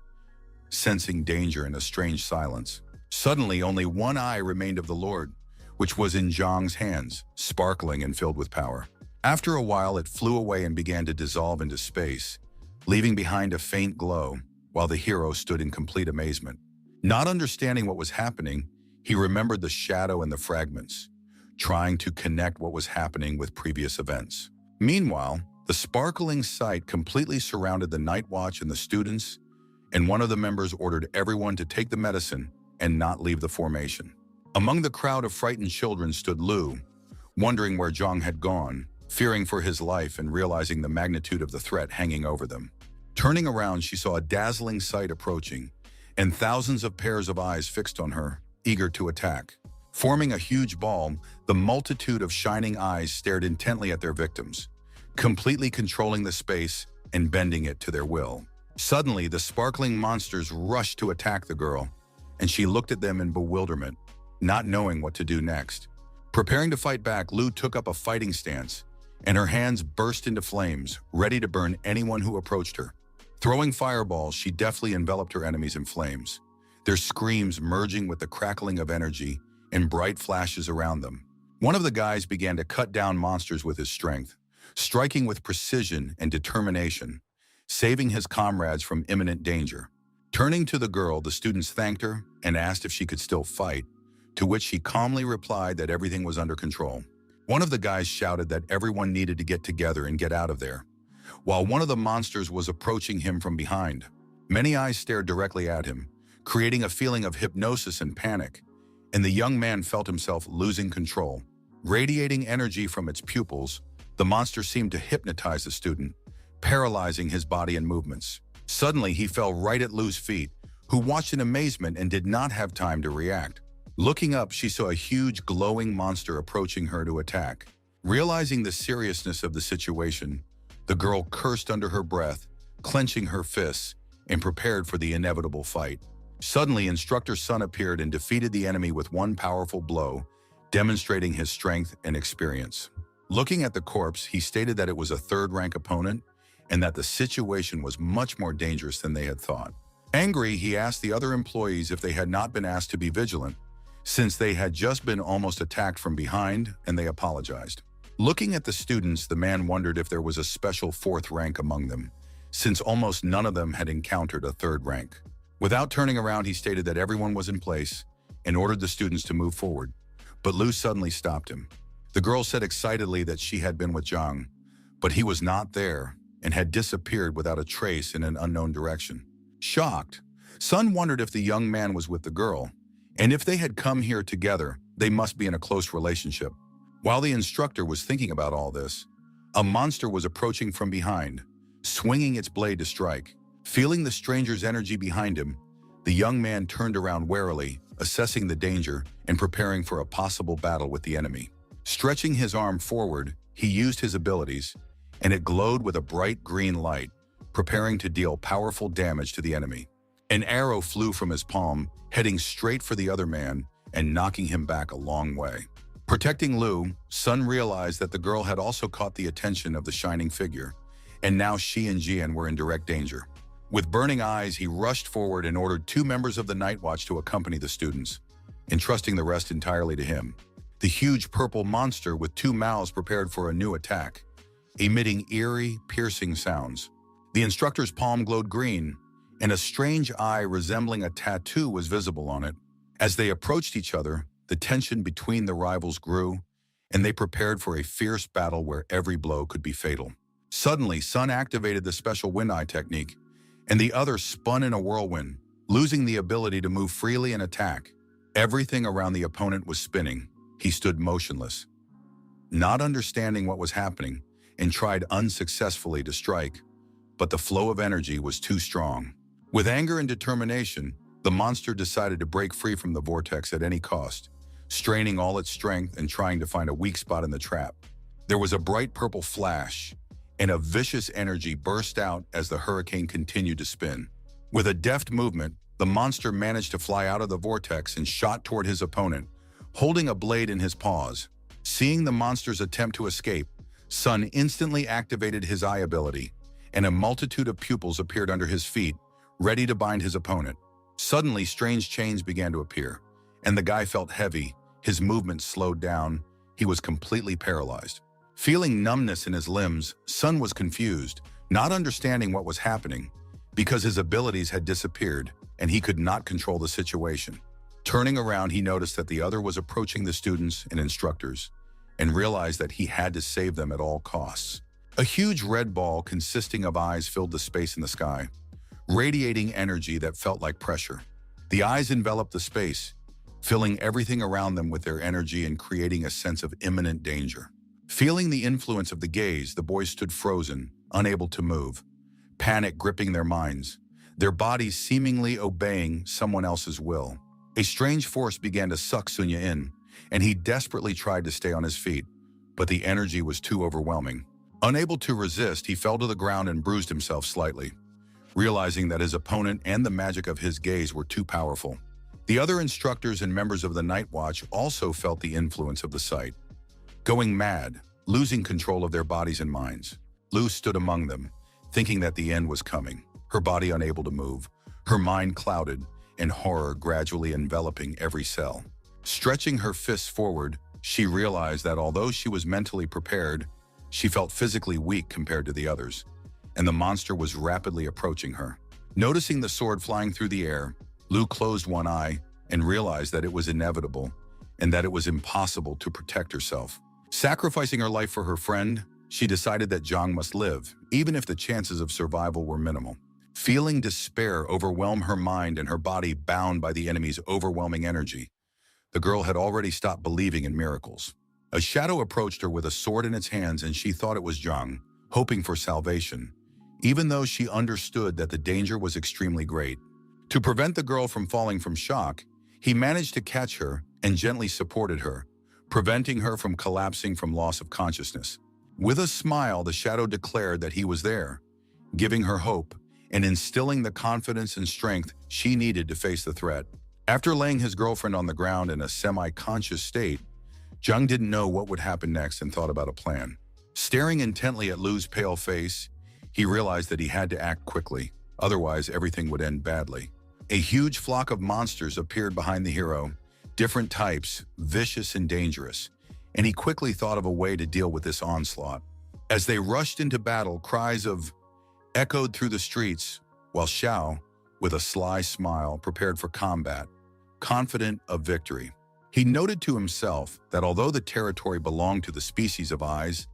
sensing danger in a strange silence. Suddenly, only one eye remained of the Lord, which was in Zhang's hands, sparkling and filled with power. After a while, it flew away and began to dissolve into space, leaving behind a faint glow, while the hero stood in complete amazement. Not understanding what was happening, he remembered the shadow and the fragments, trying to connect what was happening with previous events. Meanwhile, the sparkling sight completely surrounded the night watch and the students, and one of the members ordered everyone to take the medicine and not leave the formation. Among the crowd of frightened children stood Lu, wondering where Zhang had gone, fearing for his life and realizing the magnitude of the threat hanging over them. Turning around, she saw a dazzling sight approaching, and thousands of pairs of eyes fixed on her, eager to attack. Forming a huge ball, the multitude of shining eyes stared intently at their victims, completely controlling the space and bending it to their will. Suddenly, the sparkling monsters rushed to attack the girl, and she looked at them in bewilderment, not knowing what to do next. Preparing to fight back, Lu took up a fighting stance, and her hands burst into flames, ready to burn anyone who approached her. Throwing fireballs, she deftly enveloped her enemies in flames, their screams merging with the crackling of energy and bright flashes around them. One of the guys began to cut down monsters with his strength, striking with precision and determination, saving his comrades from imminent danger. Turning to the girl, the students thanked her and asked if she could still fight, to which she calmly replied that everything was under control. One of the guys shouted that everyone needed to get together and get out of there, while one of the monsters was approaching him from behind. Many eyes stared directly at him, creating a feeling of hypnosis and panic, and the young man felt himself losing control. Radiating energy from its pupils, the monster seemed to hypnotize the student, paralyzing his body and movements. Suddenly, he fell right at Lu's feet, who watched in amazement and did not have time to react. Looking up, she saw a huge glowing monster approaching her to attack. Realizing the seriousness of the situation, the girl cursed under her breath, clenching her fists, and prepared for the inevitable fight. Suddenly, Instructor Sun appeared and defeated the enemy with one powerful blow, demonstrating his strength and experience. Looking at the corpse, he stated that it was a third-rank opponent and that the situation was much more dangerous than they had thought. Angry, he asked the other employees if they had not been asked to be vigilant, since they had just been almost attacked from behind, and they apologized. Looking at the students, the man wondered if there was a special fourth rank among them, since almost none of them had encountered a third rank. Without turning around, he stated that everyone was in place and ordered the students to move forward, but Lu suddenly stopped him. The girl said excitedly that she had been with Zhang, but he was not there and had disappeared without a trace in an unknown direction. Shocked, Sun wondered if the young man was with the girl, and if they had come here together, they must be in a close relationship. While the instructor was thinking about all this, a monster was approaching from behind, swinging its blade to strike. Feeling the stranger's energy behind him, the young man turned around warily, assessing the danger and preparing for a possible battle with the enemy. Stretching his arm forward, he used his abilities, and it glowed with a bright green light, preparing to deal powerful damage to the enemy. An arrow flew from his palm, heading straight for the other man and knocking him back a long way. Protecting Lu, Sun realized that the girl had also caught the attention of the shining figure, and now she and Jian were in direct danger. With burning eyes, he rushed forward and ordered 2 members of the Night Watch to accompany the students, entrusting the rest entirely to him. The huge purple monster with 2 mouths prepared for a new attack, emitting eerie, piercing sounds. The instructor's palm glowed green, and a strange eye resembling a tattoo was visible on it. As they approached each other, the tension between the rivals grew, and they prepared for a fierce battle where every blow could be fatal. Suddenly, Sun activated the special wind eye technique, and the other spun in a whirlwind, losing the ability to move freely and attack. Everything around the opponent was spinning. He stood motionless, not understanding what was happening, and tried unsuccessfully to strike, but the flow of energy was too strong. With anger and determination, the monster decided to break free from the vortex at any cost, straining all its strength and trying to find a weak spot in the trap. There was a bright purple flash, and a vicious energy burst out as the hurricane continued to spin. With a deft movement, the monster managed to fly out of the vortex and shot toward his opponent, holding a blade in his paws. Seeing the monster's attempt to escape, Sun instantly activated his eye ability, and a multitude of pupils appeared under his feet, ready to bind his opponent. Suddenly, strange chains began to appear, and the guy felt heavy, his movements slowed down, he was completely paralyzed. Feeling numbness in his limbs, Sun was confused, not understanding what was happening, because his abilities had disappeared, and he could not control the situation. Turning around, he noticed that the other was approaching the students and instructors, and realized that he had to save them at all costs. A huge red ball consisting of eyes filled the space in the sky, radiating energy that felt like pressure. The eyes enveloped the space, filling everything around them with their energy and creating a sense of imminent danger. Feeling the influence of the gaze, the boys stood frozen, unable to move, panic gripping their minds, their bodies seemingly obeying someone else's will. A strange force began to suck Sunya in, and he desperately tried to stay on his feet, but the energy was too overwhelming. Unable to resist, he fell to the ground and bruised himself slightly, realizing that his opponent and the magic of his gaze were too powerful. The other instructors and members of the Night Watch also felt the influence of the sight, going mad, losing control of their bodies and minds. Lu stood among them, thinking that the end was coming, her body unable to move, her mind clouded, and horror gradually enveloping every cell. Stretching her fists forward, she realized that although she was mentally prepared, she felt physically weak compared to the others, and the monster was rapidly approaching her. Noticing the sword flying through the air, Lu closed one eye and realized that it was inevitable and that it was impossible to protect herself. Sacrificing her life for her friend, she decided that Zhang must live, even if the chances of survival were minimal. Feeling despair overwhelm her mind and her body bound by the enemy's overwhelming energy, the girl had already stopped believing in miracles. A shadow approached her with a sword in its hands, and she thought it was Zhang, hoping for salvation, even though she understood that the danger was extremely great. To prevent the girl from falling from shock, he managed to catch her and gently supported her, preventing her from collapsing from loss of consciousness. With a smile, the shadow declared that he was there, giving her hope and instilling the confidence and strength she needed to face the threat. After laying his girlfriend on the ground in a semi-conscious state, Zhang didn't know what would happen next and thought about a plan. Staring intently at Lu's pale face, he realized that he had to act quickly, otherwise everything would end badly. A huge flock of monsters appeared behind the hero, different types, vicious and dangerous, and he quickly thought of a way to deal with this onslaught. As they rushed into battle, cries of echoed through the streets, while Xiao, with a sly smile, prepared for combat, confident of victory. He noted to himself that although the territory belonged to the species of eyes,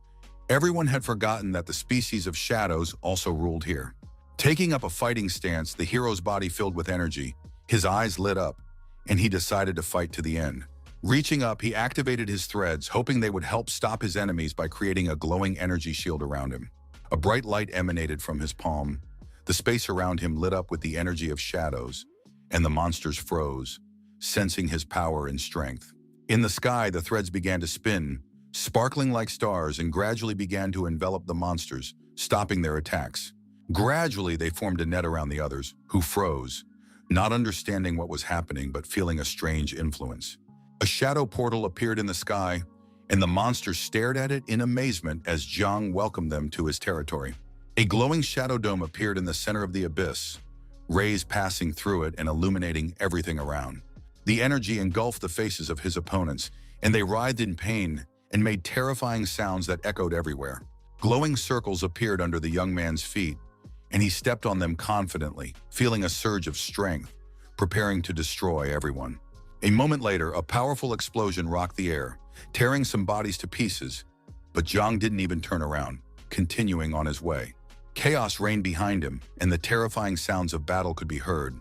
everyone had forgotten that the species of shadows also ruled here. Taking up a fighting stance, the hero's body filled with energy, his eyes lit up, and he decided to fight to the end. Reaching up, he activated his threads, hoping they would help stop his enemies by creating a glowing energy shield around him. A bright light emanated from his palm. The space around him lit up with the energy of shadows, and the monsters froze, sensing his power and strength. In the sky, the threads began to spin, sparkling like stars, and gradually began to envelop the monsters, stopping their attacks. Gradually, they formed a net around the others, who froze, not understanding what was happening but feeling a strange influence. A shadow portal appeared in the sky, and the monsters stared at it in amazement as Zhang welcomed them to his territory. A glowing shadow dome appeared in the center of the abyss, rays passing through it and illuminating everything around. The energy engulfed the faces of his opponents, and they writhed in pain and made terrifying sounds that echoed everywhere. Glowing circles appeared under the young man's feet, and he stepped on them confidently, feeling a surge of strength, preparing to destroy everyone. A moment later, a powerful explosion rocked the air, tearing some bodies to pieces, but Zhang didn't even turn around, continuing on his way. Chaos reigned behind him, and the terrifying sounds of battle could be heard,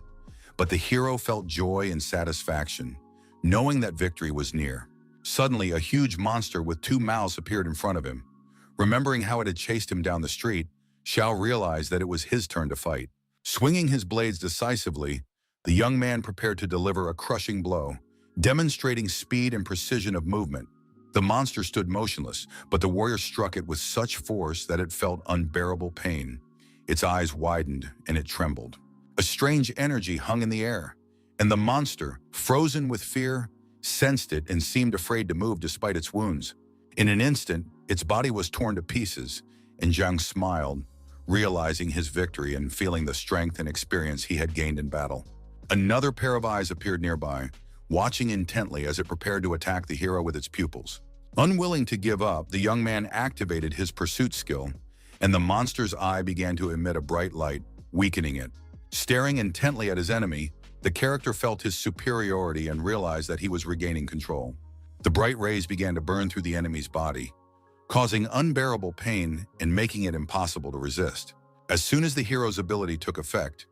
but the hero felt joy and satisfaction, knowing that victory was near. Suddenly, a huge monster with two mouths appeared in front of him. Remembering how it had chased him down the street, Xiao realized that it was his turn to fight. Swinging his blades decisively, the young man prepared to deliver a crushing blow, demonstrating speed and precision of movement. The monster stood motionless, but the warrior struck it with such force that it felt unbearable pain. Its eyes widened and it trembled. A strange energy hung in the air, and the monster, frozen with fear, sensed it and seemed afraid to move despite its wounds. In an instant, Its body was torn to pieces, and Zhang smiled, realizing his victory and feeling the strength and experience he had gained in battle. Another pair of eyes appeared nearby, watching intently as it prepared to attack the hero with its pupils. Unwilling to give up, the young man activated his pursuit skill, and the monster's eye began to emit a bright light, weakening it. Staring intently at his enemy, the character felt his superiority and realized that he was regaining control. The bright rays began to burn through the enemy's body, causing unbearable pain and making it impossible to resist. As soon as the hero's ability took effect,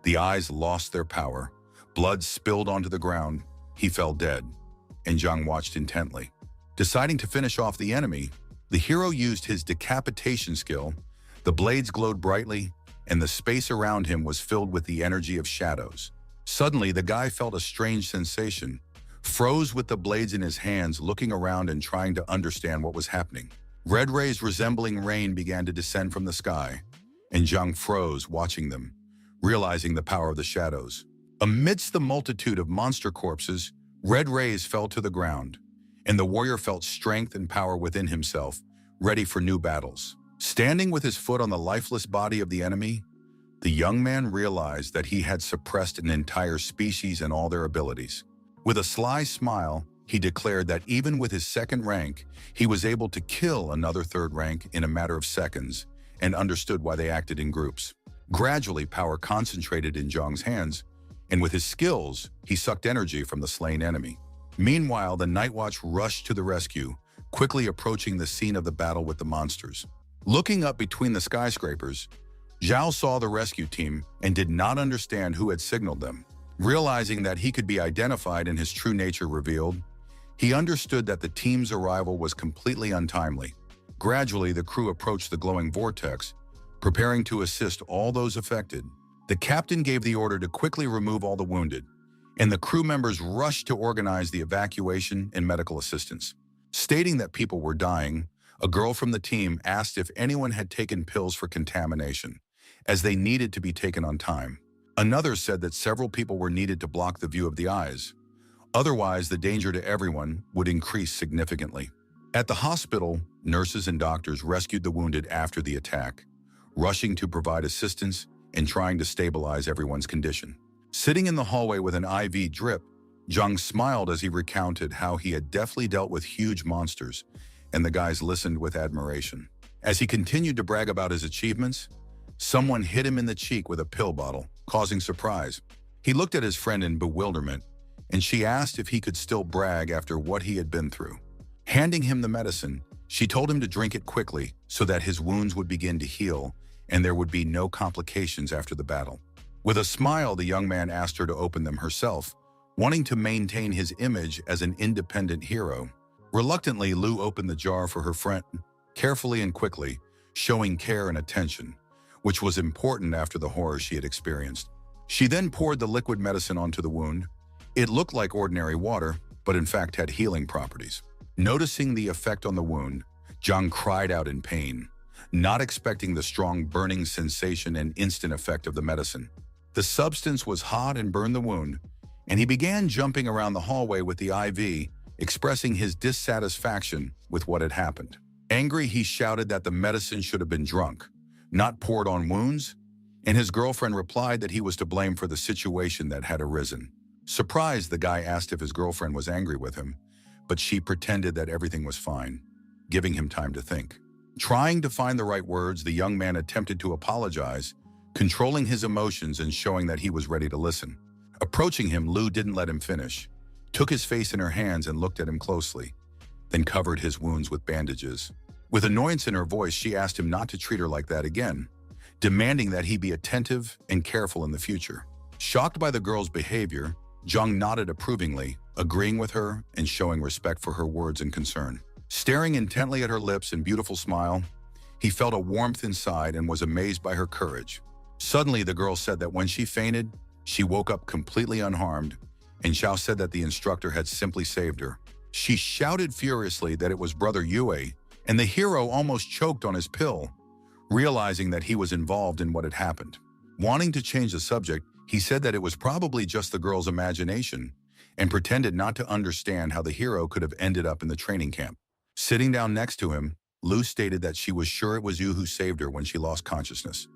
the eyes lost their power, blood spilled onto the ground, he fell dead, and Zhang watched intently. Deciding to finish off the enemy, the hero used his decapitation skill. The blades glowed brightly, and the space around him was filled with the energy of shadows. Suddenly, the guy felt a strange sensation, froze with the blades in his hands, looking around and trying to understand what was happening. Red rays resembling rain began to descend from the sky, and Zhang froze, watching them, realizing the power of the shadows. Amidst the multitude of monster corpses, red rays fell to the ground, and the warrior felt strength and power within himself, ready for new battles. Standing with his foot on the lifeless body of the enemy, the young man realized that he had suppressed an entire species and all their abilities. With a sly smile, he declared that even with his second rank, he was able to kill another third rank in a matter of seconds, and understood why they acted in groups. Gradually, power concentrated in Zhang's hands, and with his skills, he sucked energy from the slain enemy. Meanwhile, the Night Watch rushed to the rescue, quickly approaching the scene of the battle with the monsters. Looking up between the skyscrapers, Zhao saw the rescue team and did not understand who had signaled them. Realizing that he could be identified and his true nature revealed, he understood that the team's arrival was completely untimely. Gradually, the crew approached the glowing vortex, preparing to assist all those affected. The captain gave the order to quickly remove all the wounded, and the crew members rushed to organize the evacuation and medical assistance. Stating that people were dying, a girl from the team asked if anyone had taken pills for contamination, as they needed to be taken on time. Another said that several people were needed to block the view of the eyes. Otherwise, the danger to everyone would increase significantly. At the hospital, nurses and doctors rescued the wounded after the attack, rushing to provide assistance and trying to stabilize everyone's condition. Sitting in the hallway with an IV drip, Zhang smiled as he recounted how he had deftly dealt with huge monsters, and the guys listened with admiration. As he continued to brag about his achievements, someone hit him in the cheek with a pill bottle, causing surprise. He looked at his friend in bewilderment, and she asked if he could still brag after what he had been through. Handing him the medicine, she told him to drink it quickly so that his wounds would begin to heal and there would be no complications after the battle. With a smile, the young man asked her to open them herself, wanting to maintain his image as an independent hero. Reluctantly, Lu opened the jar for her friend, carefully and quickly, showing care and attention, which was important after the horror she had experienced. She then poured the liquid medicine onto the wound. It looked like ordinary water, but in fact had healing properties. Noticing the effect on the wound, Zhang cried out in pain, not expecting the strong burning sensation and instant effect of the medicine. The substance was hot and burned the wound, and he began jumping around the hallway with the IV, expressing his dissatisfaction with what had happened. Angry, he shouted that the medicine should have been drunk, not poured on wounds, and his girlfriend replied that he was to blame for the situation that had arisen. Surprised, the guy asked if his girlfriend was angry with him, but she pretended that everything was fine, giving him time to think. Trying to find the right words, the young man attempted to apologize, controlling his emotions and showing that he was ready to listen. Approaching him, Lu didn't let him finish, took his face in her hands and looked at him closely, then covered his wounds with bandages. With annoyance in her voice, she asked him not to treat her like that again, demanding that he be attentive and careful in the future. Shocked by the girl's behavior, Zhang nodded approvingly, agreeing with her and showing respect for her words and concern. Staring intently at her lips and beautiful smile, he felt a warmth inside and was amazed by her courage. Suddenly, the girl said that when she fainted, she woke up completely unharmed, and Xiao said that the instructor had simply saved her. She shouted furiously that it was Brother Yue, and the hero almost choked on his pill, realizing that he was involved in what had happened. Wanting to change the subject, he said that it was probably just the girl's imagination, and pretended not to understand how the hero could have ended up in the training camp. Sitting down next to him, Lu stated that she was sure it was you who saved her when she lost consciousness,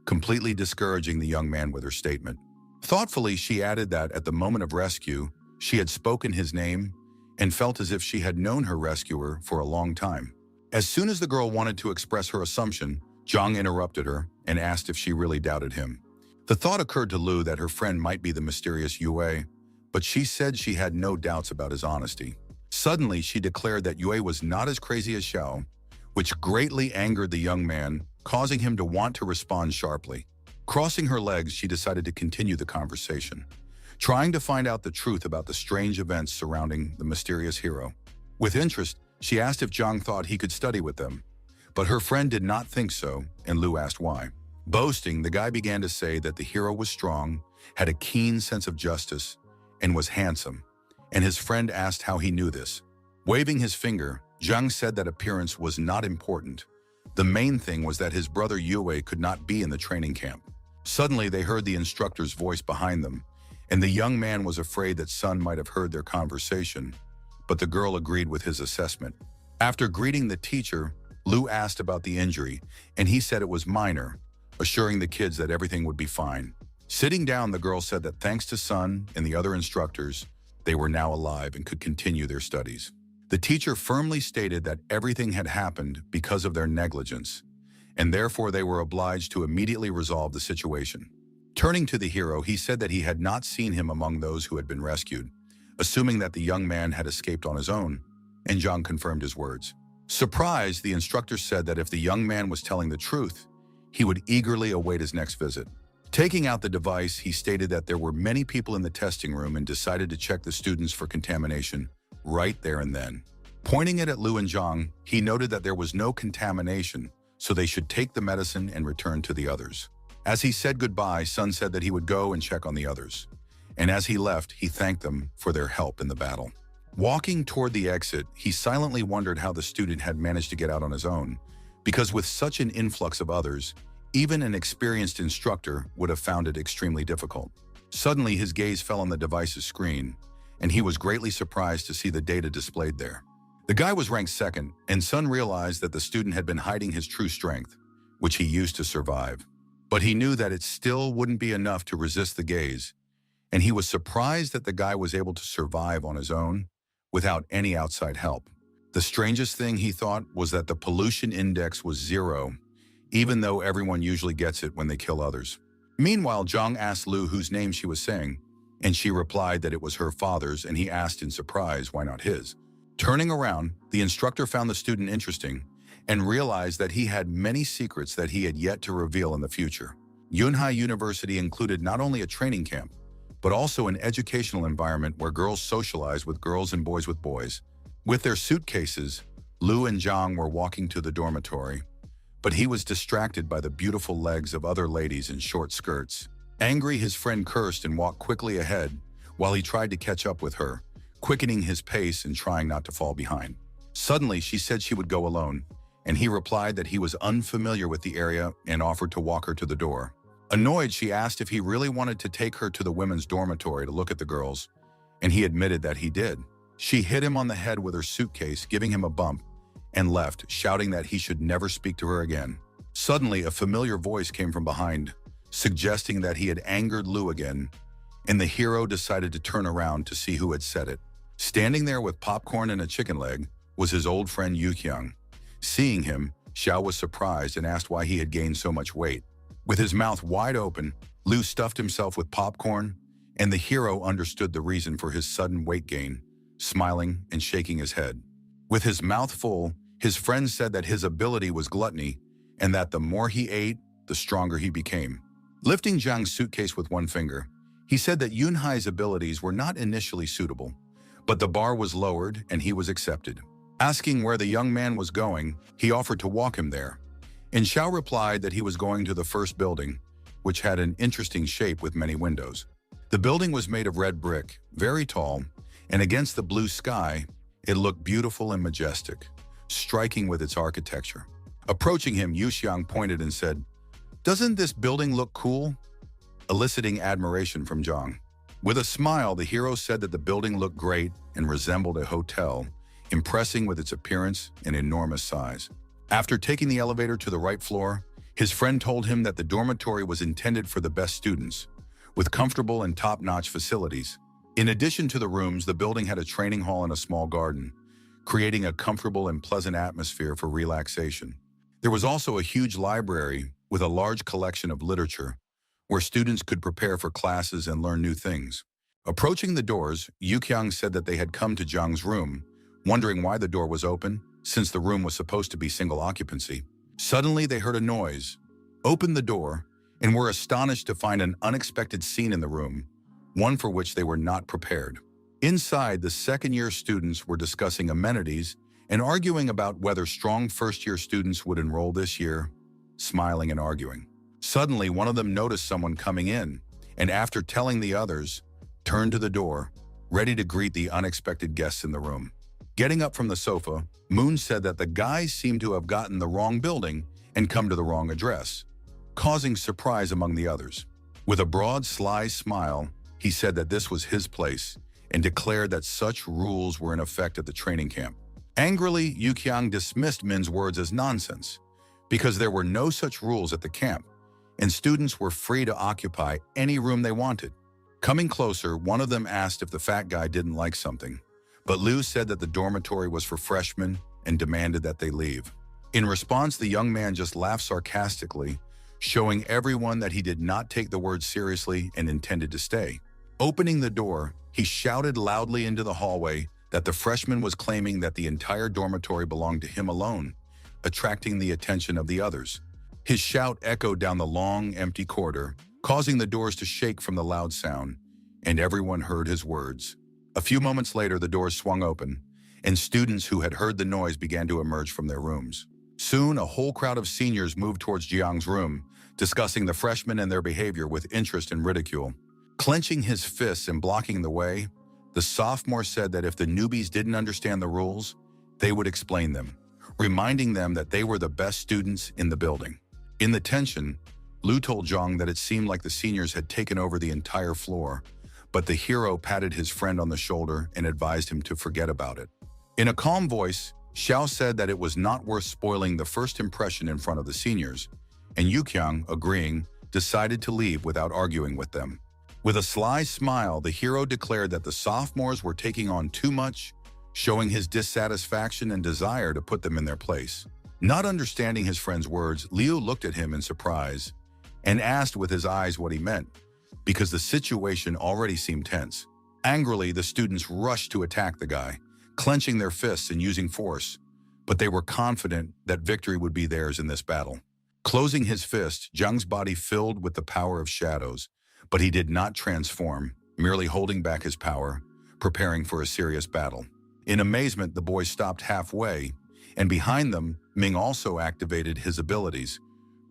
completely discouraging the young man with her statement. Thoughtfully, she added that at the moment of rescue, she had spoken his name and felt as if she had known her rescuer for a long time. As soon as the girl wanted to express her assumption, Zhang interrupted her and asked if she really doubted him. The thought occurred to Lu that her friend might be the mysterious Yue, but she said she had no doubts about his honesty. Suddenly, she declared that Yue was not as crazy as Xiao, which greatly angered the young man, causing him to want to respond sharply. Crossing her legs, she decided to continue the conversation, trying to find out the truth about the strange events surrounding the mysterious hero. With interest, she asked if Zhang thought he could study with them, but her friend did not think so, and Lu asked why. Boasting, the guy began to say that the hero was strong, had a keen sense of justice, and was handsome, and his friend asked how he knew this. Waving his finger, Zhang said that appearance was not important. The main thing was that his brother Yue could not be in the training camp. Suddenly, they heard the instructor's voice behind them, and the young man was afraid that Sun might have heard their conversation, but the girl agreed with his assessment. After greeting the teacher, Lu asked about the injury, and he said it was minor, assuring the kids that everything would be fine. Sitting down, the girl said that thanks to Sun and the other instructors, they were now alive and could continue their studies. The teacher firmly stated that everything had happened because of their negligence, and therefore they were obliged to immediately resolve the situation. Turning to the hero, he said that he had not seen him among those who had been rescued, assuming that the young man had escaped on his own, and Zhang confirmed his words. Surprised, the instructor said that if the young man was telling the truth, he would eagerly await his next visit. Taking out the device, he stated that there were many people in the testing room and decided to check the students for contamination right there and then. Pointing it at Lu and Zhang, he noted that there was no contamination, so they should take the medicine and return to the others. As he said goodbye, Sun said that he would go and check on the others. And as he left, he thanked them for their help in the battle. Walking toward the exit, he silently wondered how the student had managed to get out on his own, because with such an influx of others, even an experienced instructor would have found it extremely difficult. Suddenly, his gaze fell on the device's screen, and he was greatly surprised to see the data displayed there. The guy was ranked second, and Sun realized that the student had been hiding his true strength, which he used to survive. But he knew that it still wouldn't be enough to resist the gaze, and he was surprised that the guy was able to survive on his own without any outside help. The strangest thing, he thought, was that the pollution index was 0, even though everyone usually gets it when they kill others. Meanwhile, Zhang asked Lu whose name she was saying, and she replied that it was her father's, and he asked in surprise why not his. Turning around, the instructor found the student interesting and realized that he had many secrets that he had yet to reveal in the future. Yunhai University included not only a training camp, but also an educational environment where girls socialize with girls and boys with boys. With their suitcases, Lu and Zhang were walking to the dormitory, but he was distracted by the beautiful legs of other ladies in short skirts. Angry, his friend cursed and walked quickly ahead while he tried to catch up with her, quickening his pace and trying not to fall behind. Suddenly, she said she would go alone, and he replied that he was unfamiliar with the area and offered to walk her to the door. Annoyed, she asked if he really wanted to take her to the women's dormitory to look at the girls, and he admitted that he did. She hit him on the head with her suitcase, giving him a bump, and left, shouting that he should never speak to her again. Suddenly, a familiar voice came from behind, suggesting that he had angered Lu again, and the hero decided to turn around to see who had said it. Standing there with popcorn and a chicken leg was his old friend Yuqiang. Seeing him, Xiao was surprised and asked why he had gained so much weight. With his mouth wide open, Lu stuffed himself with popcorn, and the hero understood the reason for his sudden weight gain, smiling and shaking his head. With his mouth full, his friend said that his ability was gluttony, and that the more he ate, the stronger he became. Lifting Zhang's suitcase with one finger, he said that Yunhai's abilities were not initially suitable, but the bar was lowered and he was accepted. Asking where the young man was going, he offered to walk him there, and Xiao replied that he was going to the first building, which had an interesting shape with many windows. The building was made of red brick, very tall, and against the blue sky, it looked beautiful and majestic, striking with its architecture. Approaching him, Yuxiang pointed and said, "Doesn't this building look cool?" eliciting admiration from Zhang. With a smile, the hero said that the building looked great and resembled a hotel, impressing with its appearance and enormous size. After taking the elevator to the right floor, his friend told him that the dormitory was intended for the best students, with comfortable and top-notch facilities. In addition to the rooms, the building had a training hall and a small garden, creating a comfortable and pleasant atmosphere for relaxation. There was also a huge library with a large collection of literature, where students could prepare for classes and learn new things. Approaching the doors, Yukyang said that they had come to Zhang's room, wondering why the door was open, since the room was supposed to be single occupancy. Suddenly, they heard a noise, opened the door, and were astonished to find an unexpected scene in the room, one for which they were not prepared. Inside, the second-year students were discussing amenities and arguing about whether strong first-year students would enroll this year, smiling and arguing. Suddenly, one of them noticed someone coming in, and after telling the others, turned to the door, ready to greet the unexpected guests in the room. Getting up from the sofa, Moon said that the guys seemed to have gotten the wrong building and come to the wrong address, causing surprise among the others. With a broad, sly smile, he said that this was his place and declared that such rules were in effect at the training camp. Angrily, Yukyang dismissed Min's words as nonsense, because there were no such rules at the camp, and students were free to occupy any room they wanted. Coming closer, one of them asked if the fat guy didn't like something, but Liu said that the dormitory was for freshmen and demanded that they leave. In response, the young man just laughed sarcastically, showing everyone that he did not take the words seriously and intended to stay. Opening the door, he shouted loudly into the hallway that the freshman was claiming that the entire dormitory belonged to him alone, attracting the attention of the others. His shout echoed down the long, empty corridor, causing the doors to shake from the loud sound, and everyone heard his words. A few moments later, the doors swung open, and students who had heard the noise began to emerge from their rooms. Soon, a whole crowd of seniors moved towards Jiang's room, discussing the freshmen and their behavior with interest and ridicule. Clenching his fists and blocking the way, the sophomore said that if the newbies didn't understand the rules, they would explain them, reminding them that they were the best students in the building. In the tension, Liu told Zhang that it seemed like the seniors had taken over the entire floor, but the hero patted his friend on the shoulder and advised him to forget about it. In a calm voice, Xiao said that it was not worth spoiling the first impression in front of the seniors, and Yukyang, agreeing, decided to leave without arguing with them. With a sly smile, the hero declared that the sophomores were taking on too much, showing his dissatisfaction and desire to put them in their place. Not understanding his friend's words, Liu looked at him in surprise and asked with his eyes what he meant, because the situation already seemed tense. Angrily, the students rushed to attack the guy, clenching their fists and using force, but they were confident that victory would be theirs in this battle. Closing his fist, Zhang's body filled with the power of shadows, but he did not transform, merely holding back his power, preparing for a serious battle. In amazement, the boys stopped halfway, and behind them, Ming also activated his abilities,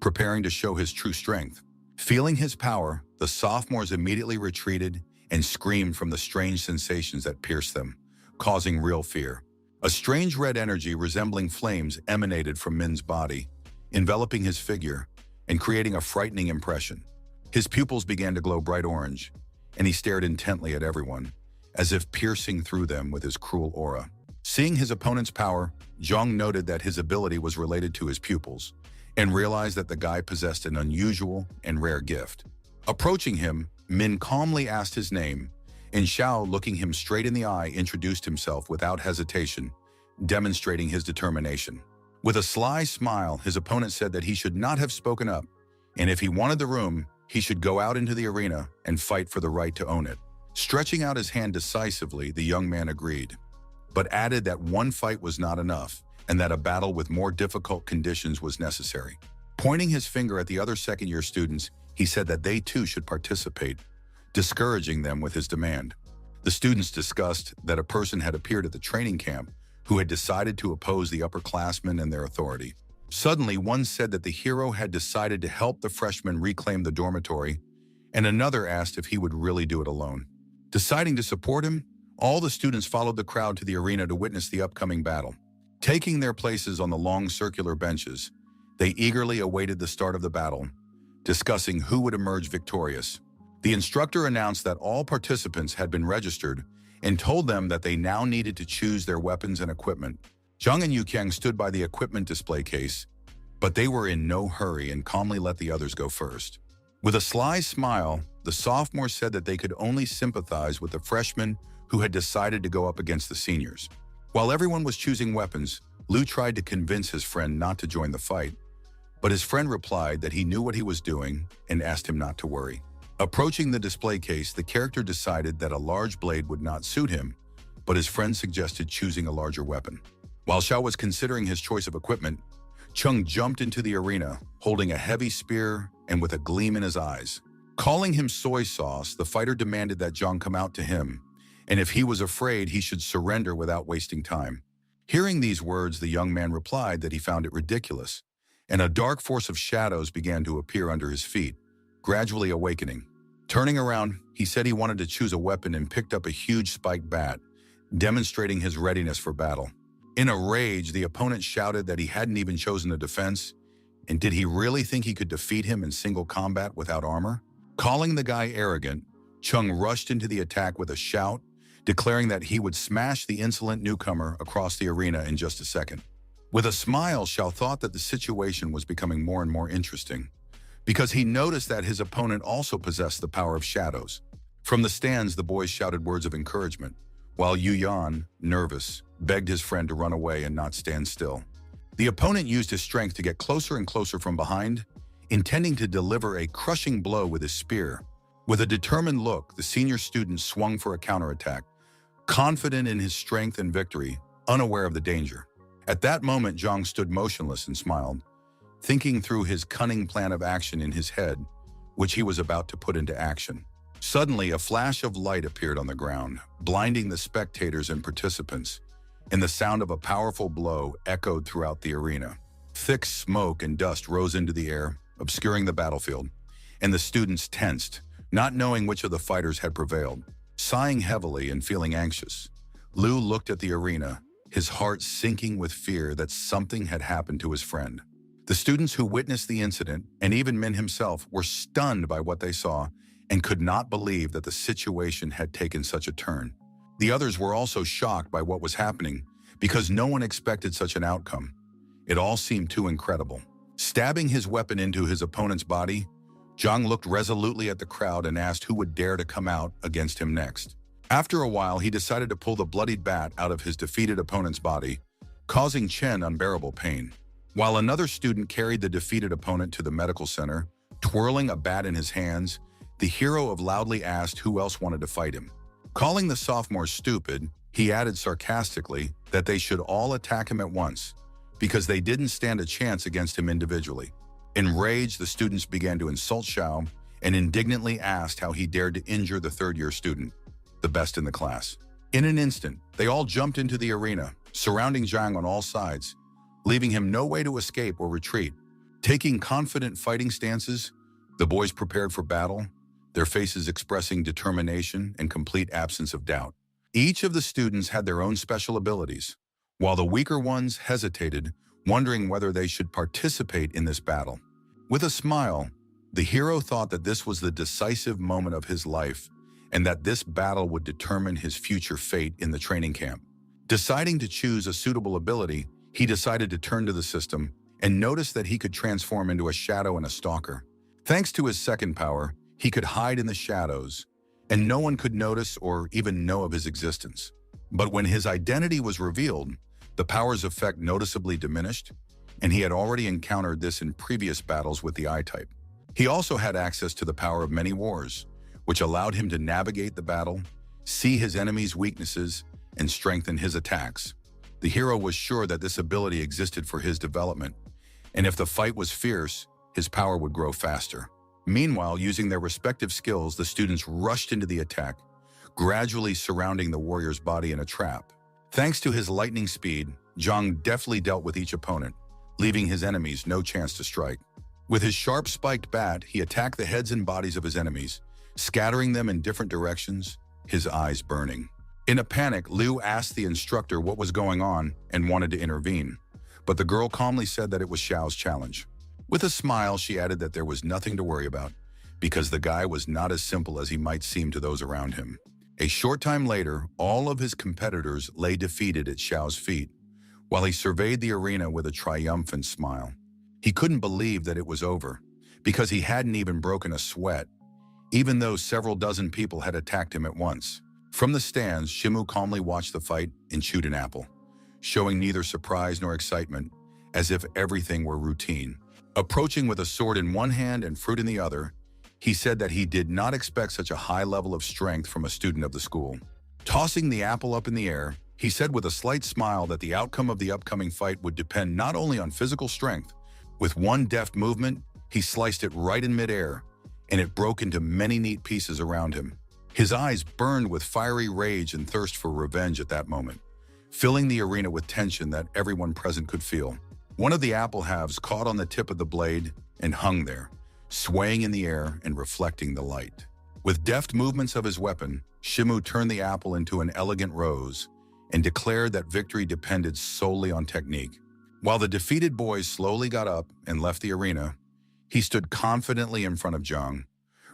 preparing to show his true strength. Feeling his power, the sophomores immediately retreated and screamed from the strange sensations that pierced them, causing real fear. A strange red energy resembling flames emanated from Min's body, enveloping his figure and creating a frightening impression. His pupils began to glow bright orange, and he stared intently at everyone, as if piercing through them with his cruel aura. Seeing his opponent's power, Zhang noted that his ability was related to his pupils, and realized that the guy possessed an unusual and rare gift. Approaching him, Min calmly asked his name, and Xiao, looking him straight in the eye, introduced himself without hesitation, demonstrating his determination. With a sly smile, his opponent said that he should not have spoken up, and if he wanted the room, he should go out into the arena and fight for the right to own it. Stretching out his hand decisively, the young man agreed, but added that one fight was not enough, and that a battle with more difficult conditions was necessary. Pointing his finger at the other second-year students, he said that they too should participate, discouraging them with his demand. The students discussed that a person had appeared at the training camp who had decided to oppose the upperclassmen and their authority. Suddenly, one said that the hero had decided to help the freshmen reclaim the dormitory, and another asked if he would really do it alone. Deciding to support him, all the students followed the crowd to the arena to witness the upcoming battle. Taking their places on the long circular benches, they eagerly awaited the start of the battle, discussing who would emerge victorious. The instructor announced that all participants had been registered and told them that they now needed to choose their weapons and equipment, Zhang and Yuqiang stood by the equipment display case, but they were in no hurry and calmly let the others go first. With a sly smile, the sophomores said that they could only sympathize with the freshmen who had decided to go up against the seniors. While everyone was choosing weapons, Liu tried to convince his friend not to join the fight, but his friend replied that he knew what he was doing and asked him not to worry. Approaching the display case, the character decided that a large blade would not suit him, but his friend suggested choosing a larger weapon. While Xiao was considering his choice of equipment, Chung jumped into the arena, holding a heavy spear and with a gleam in his eyes. Calling him soy sauce, the fighter demanded that Zhang come out to him, and if he was afraid, he should surrender without wasting time. Hearing these words, the young man replied that he found it ridiculous, and a dark force of shadows began to appear under his feet, gradually awakening. Turning around, he said he wanted to choose a weapon and picked up a huge spiked bat, demonstrating his readiness for battle. In a rage, the opponent shouted that he hadn't even chosen a defense, and did he really think he could defeat him in single combat without armor? Calling the guy arrogant, Chung rushed into the attack with a shout, declaring that he would smash the insolent newcomer across the arena in just a second. With a smile, Xiao thought that the situation was becoming more and more interesting, because he noticed that his opponent also possessed the power of shadows. From the stands, the boys shouted words of encouragement, while Yu Yan, nervous, begged his friend to run away and not stand still. The opponent used his strength to get closer and closer from behind, intending to deliver a crushing blow with his spear. With a determined look, the senior student swung for a counterattack, confident in his strength and victory, unaware of the danger. At that moment, Zhang stood motionless and smiled, thinking through his cunning plan of action in his head, which he was about to put into action. Suddenly, a flash of light appeared on the ground, blinding the spectators and participants, and the sound of a powerful blow echoed throughout the arena. Thick smoke and dust rose into the air, obscuring the battlefield, and the students tensed, not knowing which of the fighters had prevailed. Sighing heavily and feeling anxious, Liu looked at the arena, his heart sinking with fear that something had happened to his friend. The students who witnessed the incident, and even Min himself, were stunned by what they saw and could not believe that the situation had taken such a turn. The others were also shocked by what was happening because no one expected such an outcome. It all seemed too incredible. Stabbing his weapon into his opponent's body, Zhang looked resolutely at the crowd and asked who would dare to come out against him next. After a while, he decided to pull the bloodied bat out of his defeated opponent's body, causing Chen unbearable pain. While another student carried the defeated opponent to the medical center, twirling a bat in his hands, the hero loudly asked who else wanted to fight him. Calling the sophomores stupid, he added sarcastically that they should all attack him at once, because they didn't stand a chance against him individually. Enraged, the students began to insult Xiao and indignantly asked how he dared to injure the third-year student, the best in the class. In an instant, they all jumped into the arena, surrounding Zhang on all sides, leaving him no way to escape or retreat. Taking confident fighting stances, the boys prepared for battle, their faces expressing determination and complete absence of doubt. Each of the students had their own special abilities, while the weaker ones hesitated, wondering whether they should participate in this battle. With a smile, the hero thought that this was the decisive moment of his life and that this battle would determine his future fate in the training camp. Deciding to choose a suitable ability, he decided to turn to the system and noticed that he could transform into a shadow and a stalker. Thanks to his second power, he could hide in the shadows, and no one could notice or even know of his existence. But when his identity was revealed, the power's effect noticeably diminished, and he had already encountered this in previous battles with the I-type. He also had access to the power of many wars, which allowed him to navigate the battle, see his enemies' weaknesses, and strengthen his attacks. The hero was sure that this ability existed for his development, and if the fight was fierce, his power would grow faster. Meanwhile, using their respective skills, the students rushed into the attack, gradually surrounding the warrior's body in a trap. Thanks to his lightning speed, Zhang deftly dealt with each opponent, leaving his enemies no chance to strike. With his sharp spiked bat, he attacked the heads and bodies of his enemies, scattering them in different directions, his eyes burning. In a panic, Liu asked the instructor what was going on and wanted to intervene, but the girl calmly said that it was Xiao's challenge. With a smile, she added that there was nothing to worry about, because the guy was not as simple as he might seem to those around him. A short time later, all of his competitors lay defeated at Xiao's feet, while he surveyed the arena with a triumphant smile. He couldn't believe that it was over, because he hadn't even broken a sweat, even though several dozen people had attacked him at once. From the stands, Shimu calmly watched the fight and chewed an apple, showing neither surprise nor excitement, as if everything were routine. Approaching with a sword in one hand and fruit in the other, he said that he did not expect such a high level of strength from a student of the school. Tossing the apple up in the air, he said with a slight smile that the outcome of the upcoming fight would depend not only on physical strength. With one deft movement, he sliced it right in midair, and it broke into many neat pieces around him. His eyes burned with fiery rage and thirst for revenge at that moment, filling the arena with tension that everyone present could feel. One of the apple halves caught on the tip of the blade and hung there, swaying in the air and reflecting the light. With deft movements of his weapon, Shimu turned the apple into an elegant rose and declared that victory depended solely on technique. While the defeated boys slowly got up and left the arena, he stood confidently in front of Zhang,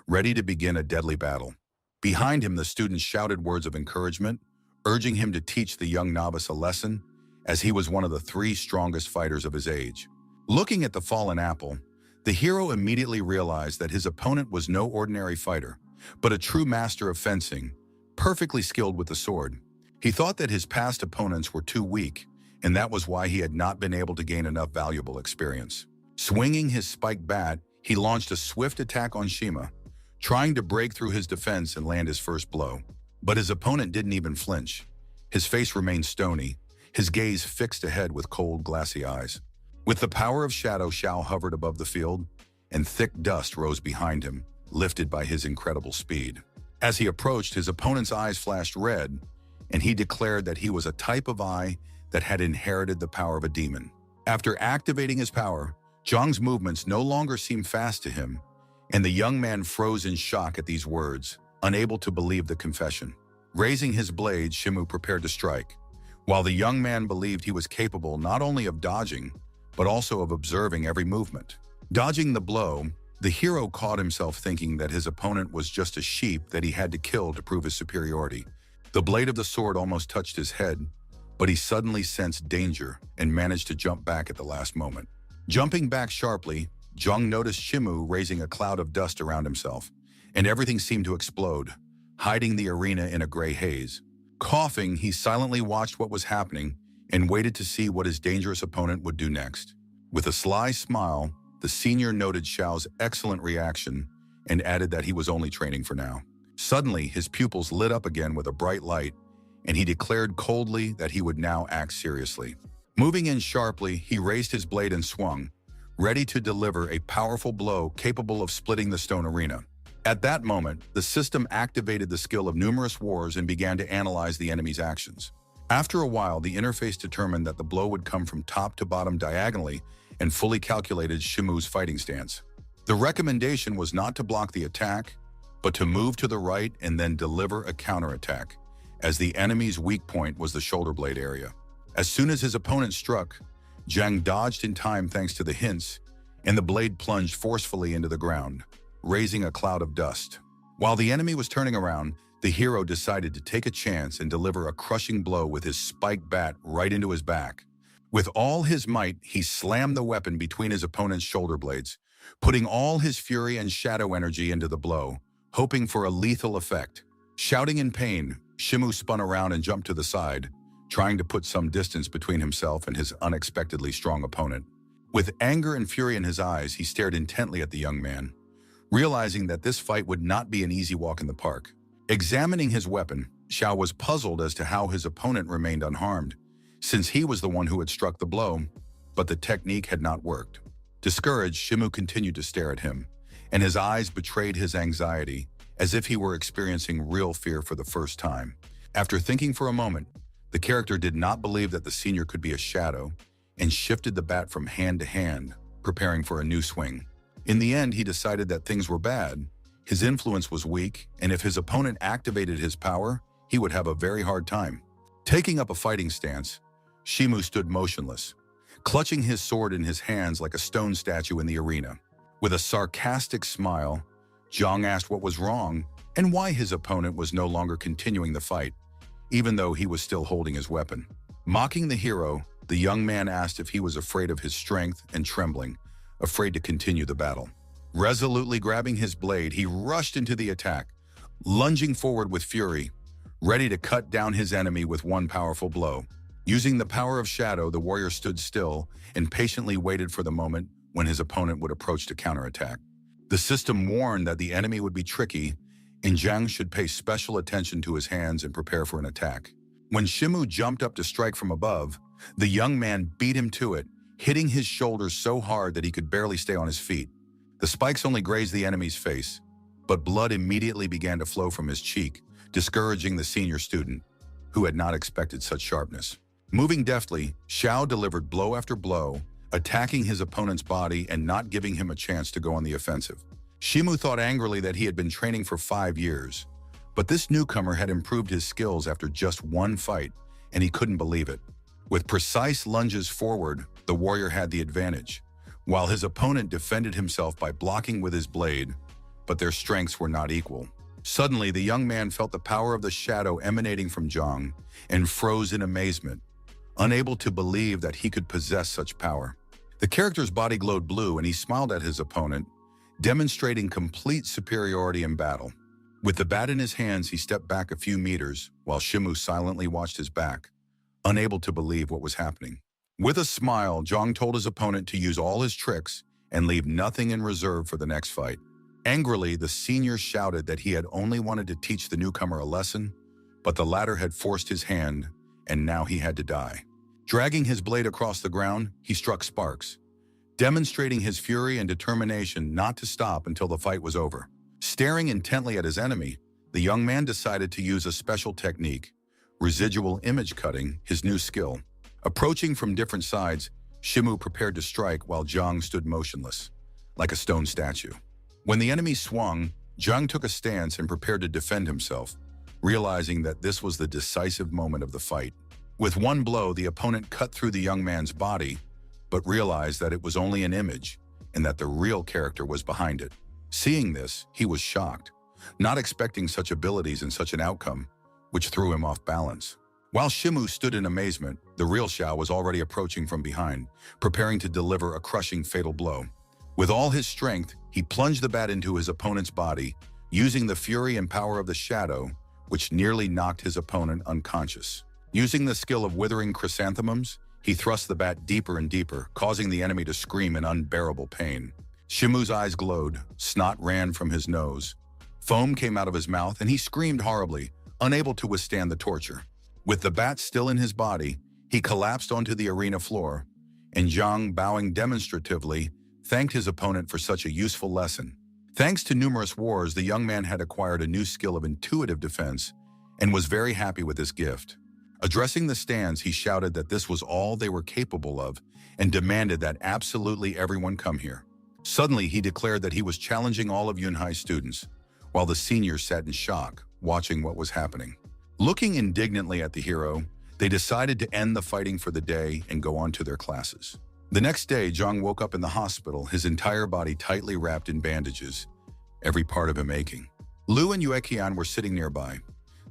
ready to begin a deadly battle. Behind him, the students shouted words of encouragement, urging him to teach the young novice a lesson, as he was one of the 3 strongest fighters of his age. Looking at the fallen apple, the hero immediately realized that his opponent was no ordinary fighter, but a true master of fencing, perfectly skilled with the sword. He thought that his past opponents were too weak, and that was why he had not been able to gain enough valuable experience. Swinging his spiked bat, he launched a swift attack on Shima, trying to break through his defense and land his first blow. But his opponent didn't even flinch. His face remained stony, his gaze fixed ahead with cold, glassy eyes. With the power of shadow, Xiao hovered above the field, and thick dust rose behind him, lifted by his incredible speed. As he approached, his opponent's eyes flashed red, and he declared that he was a type of eye that had inherited the power of a demon. After activating his power, Zhang's movements no longer seemed fast to him, and the young man froze in shock at these words, unable to believe the confession. Raising his blade, Shimu prepared to strike, while the young man believed he was capable not only of dodging, but also of observing every movement. Dodging the blow, the hero caught himself thinking that his opponent was just a sheep that he had to kill to prove his superiority. The blade of the sword almost touched his head, but he suddenly sensed danger and managed to jump back at the last moment. Jumping back sharply, Zhang noticed Shimu raising a cloud of dust around himself, and everything seemed to explode, hiding the arena in a gray haze. Coughing, he silently watched what was happening and waited to see what his dangerous opponent would do next. With a sly smile, the senior noted Xiao's excellent reaction and added that he was only training for now. Suddenly, his pupils lit up again with a bright light, and he declared coldly that he would now act seriously. Moving in sharply, he raised his blade and swung, ready to deliver a powerful blow capable of splitting the stone arena. At that moment, the system activated the skill of numerous wars and began to analyze the enemy's actions. After a while, the interface determined that the blow would come from top to bottom diagonally and fully calculated Shimu's fighting stance. The recommendation was not to block the attack, but to move to the right and then deliver a counterattack, as the enemy's weak point was the shoulder blade area. As soon as his opponent struck, Zhang dodged in time thanks to the hints, and the blade plunged forcefully into the ground, raising a cloud of dust. While the enemy was turning around, the hero decided to take a chance and deliver a crushing blow with his spiked bat right into his back. With all his might, he slammed the weapon between his opponent's shoulder blades, putting all his fury and shadow energy into the blow, hoping for a lethal effect. Shouting in pain, Shimu spun around and jumped to the side, trying to put some distance between himself and his unexpectedly strong opponent. With anger and fury in his eyes, he stared intently at the young man, realizing that this fight would not be an easy walk in the park. Examining his weapon, Xiao was puzzled as to how his opponent remained unharmed, since he was the one who had struck the blow, but the technique had not worked. Discouraged, Shimu continued to stare at him, and his eyes betrayed his anxiety, as if he were experiencing real fear for the first time. After thinking for a moment, the character did not believe that the senior could be a shadow, and shifted the bat from hand to hand, preparing for a new swing. In the end, he decided that things were bad. His influence was weak, and if his opponent activated his power, he would have a very hard time. Taking up a fighting stance, Shimu stood motionless, clutching his sword in his hands like a stone statue in the arena. With a sarcastic smile, Zhang asked what was wrong and why his opponent was no longer continuing the fight, even though he was still holding his weapon. Mocking the hero, The young man asked if he was afraid of his strength and trembling, afraid to continue the battle. Resolutely grabbing his blade, he rushed into the attack, lunging forward with fury, ready to cut down his enemy with one powerful blow. Using the power of shadow, the warrior stood still and patiently waited for the moment when his opponent would approach to counterattack. The system warned that the enemy would be tricky, and Zhang should pay special attention to his hands and prepare for an attack. When Shimu jumped up to strike from above, the young man beat him to it, hitting his shoulders so hard that he could barely stay on his feet. The spikes only grazed the enemy's face, but blood immediately began to flow from his cheek, discouraging the senior student, who had not expected such sharpness. Moving deftly, Xiao delivered blow after blow, attacking his opponent's body and not giving him a chance to go on the offensive. Shimu thought angrily that he had been training for 5 years, but this newcomer had improved his skills after just one fight, and he couldn't believe it. With precise lunges forward, the warrior had the advantage, while his opponent defended himself by blocking with his blade, but their strengths were not equal. Suddenly, the young man felt the power of the shadow emanating from Zhang and froze in amazement, unable to believe that he could possess such power. The character's body glowed blue and he smiled at his opponent, demonstrating complete superiority in battle. With the bat in his hands, he stepped back a few meters while Shimu silently watched his back, unable to believe what was happening. With a smile, Zhang told his opponent to use all his tricks and leave nothing in reserve for the next fight. Angrily, the senior shouted that he had only wanted to teach the newcomer a lesson, but the latter had forced his hand, and now he had to die. Dragging his blade across the ground, he struck sparks, demonstrating his fury and determination not to stop until the fight was over. Staring intently at his enemy, the young man decided to use a special technique, residual image cutting, his new skill. Approaching from different sides, Shimu prepared to strike while Zhang stood motionless, like a stone statue. When the enemy swung, Zhang took a stance and prepared to defend himself, realizing that this was the decisive moment of the fight. With one blow, the opponent cut through the young man's body, but realized that it was only an image and that the real character was behind it. Seeing this, he was shocked, not expecting such abilities and such an outcome, which threw him off balance. While Shimu stood in amazement, the real Xiao was already approaching from behind, preparing to deliver a crushing fatal blow. With all his strength, he plunged the bat into his opponent's body, using the fury and power of the shadow, which nearly knocked his opponent unconscious. Using the skill of withering chrysanthemums, he thrust the bat deeper and deeper, causing the enemy to scream in unbearable pain. Shimu's eyes glowed, snot ran from his nose. Foam came out of his mouth, and he screamed horribly, unable to withstand the torture. With the bat still in his body, he collapsed onto the arena floor, and Zhang, bowing demonstratively, thanked his opponent for such a useful lesson. Thanks to numerous wars, the young man had acquired a new skill of intuitive defense and was very happy with this gift. Addressing the stands, he shouted that this was all they were capable of and demanded that absolutely everyone come here. Suddenly, he declared that he was challenging all of Yunhai's students, while the seniors sat in shock, watching what was happening. Looking indignantly at the hero, they decided to end the fighting for the day and go on to their classes. The next day, Zhang woke up in the hospital, his entire body tightly wrapped in bandages, every part of him aching. Lu and Yueqian were sitting nearby.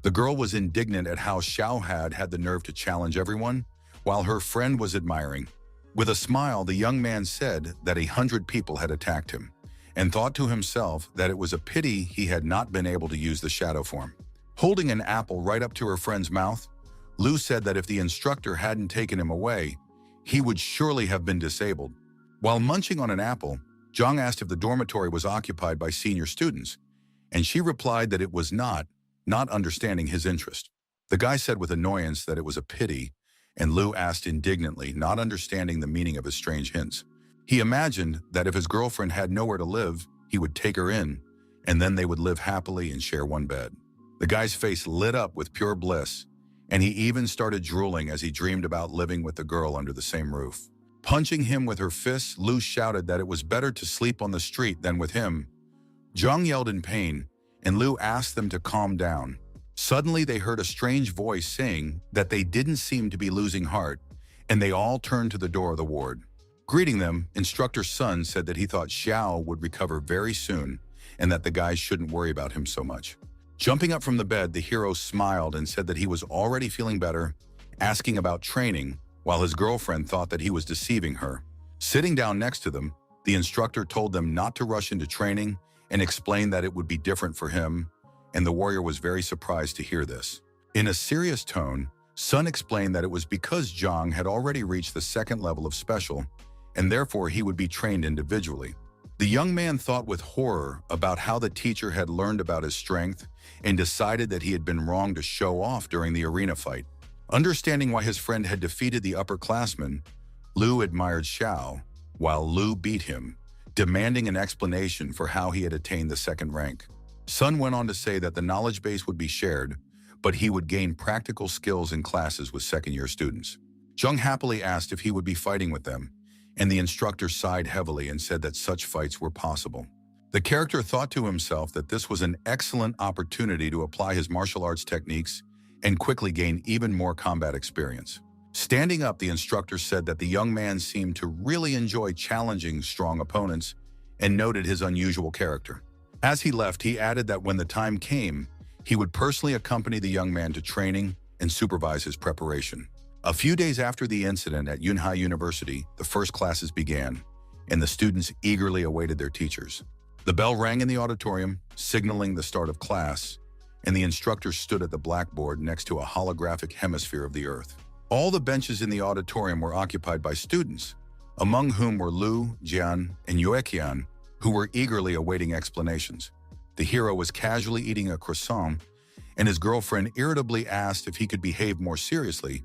The girl was indignant at how Xiao had the nerve to challenge everyone, while her friend was admiring. With a smile, the young man said that 100 people had attacked him, and thought to himself that it was a pity he had not been able to use the shadow form. Holding an apple right up to her friend's mouth, Lu said that if the instructor hadn't taken him away, he would surely have been disabled. While munching on an apple, Zhang asked if the dormitory was occupied by senior students, and she replied that it was not understanding his interest. The guy said with annoyance that it was a pity, and Lu asked indignantly, not understanding the meaning of his strange hints. He imagined that if his girlfriend had nowhere to live, he would take her in, and then they would live happily and share one bed. The guy's face lit up with pure bliss, and he even started drooling as he dreamed about living with the girl under the same roof. Punching him with her fists, Lu shouted that it was better to sleep on the street than with him. Zhang yelled in pain, and Lu asked them to calm down. Suddenly, they heard a strange voice saying that they didn't seem to be losing heart, and they all turned to the door of the ward. Greeting them, Instructor Sun said that he thought Xiao would recover very soon, and that the guys shouldn't worry about him so much. Jumping up from the bed, the hero smiled and said that he was already feeling better, asking about training, while his girlfriend thought that he was deceiving her. Sitting down next to them, the instructor told them not to rush into training and explained that it would be different for him, and the warrior was very surprised to hear this. In a serious tone, Sun explained that it was because Zhang had already reached the second level of special, and therefore he would be trained individually. The young man thought with horror about how the teacher had learned about his strength and decided that he had been wrong to show off during the arena fight. Understanding why his friend had defeated the upperclassman, Lu admired Xiao, while Lu beat him, demanding an explanation for how he had attained the second rank. Sun went on to say that the knowledge base would be shared, but he would gain practical skills in classes with second-year students. Zhang happily asked if he would be fighting with them, and the instructor sighed heavily and said that such fights were possible. The character thought to himself that this was an excellent opportunity to apply his martial arts techniques and quickly gain even more combat experience. Standing up, the instructor said that the young man seemed to really enjoy challenging strong opponents and noted his unusual character. As he left, he added that when the time came, he would personally accompany the young man to training and supervise his preparation. A few days after the incident at Yunhai University, the first classes began, and the students eagerly awaited their teachers. The bell rang in the auditorium, signaling the start of class, and the instructor stood at the blackboard next to a holographic hemisphere of the Earth. All the benches in the auditorium were occupied by students, among whom were Lu, Jian, and Yueqian, who were eagerly awaiting explanations. The hero was casually eating a croissant, and his girlfriend irritably asked if he could behave more seriously,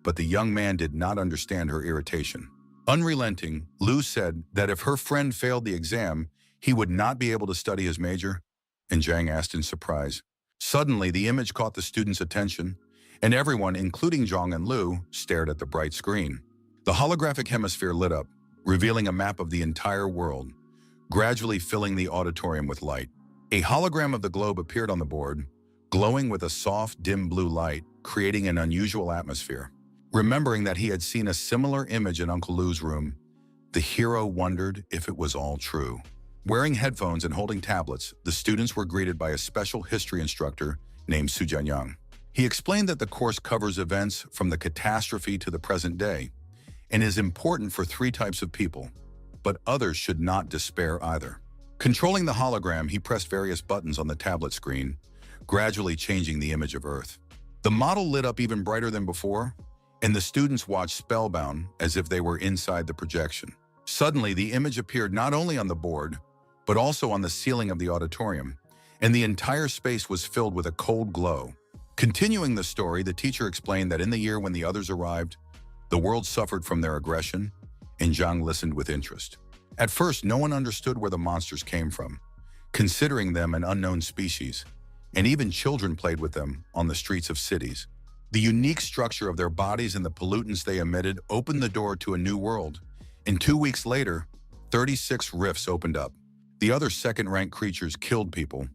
but the young man did not understand her irritation. Unrelenting, Lu said that if her friend failed the exam, he would not be able to study his major, and Zhang asked in surprise. Suddenly, the image caught the students' attention, and everyone, including Zhang and Lu, stared at the bright screen. The holographic hemisphere lit up, revealing a map of the entire world, gradually filling the auditorium with light. A hologram of the globe appeared on the board, glowing with a soft, dim blue light, creating an unusual atmosphere. Remembering that he had seen a similar image in Uncle Lu's room, the hero wondered if it was all true. Wearing headphones and holding tablets, the students were greeted by a special history instructor named Su Jianyang. He explained that the course covers events from the catastrophe to the present day and is important for three types of people, but others should not despair either. Controlling the hologram, he pressed various buttons on the tablet screen, gradually changing the image of Earth. The model lit up even brighter than before, and the students watched spellbound as if they were inside the projection. Suddenly, the image appeared not only on the board, but also on the ceiling of the auditorium, and the entire space was filled with a cold glow. Continuing the story, the teacher explained that in the year when the others arrived, the world suffered from their aggression, and Zhang listened with interest. At first, no one understood where the monsters came from, considering them an unknown species, and even children played with them on the streets of cities. The unique structure of their bodies and the pollutants they emitted opened the door to a new world, and 2 weeks later, 36 rifts opened up. The other second-rank creatures killed people,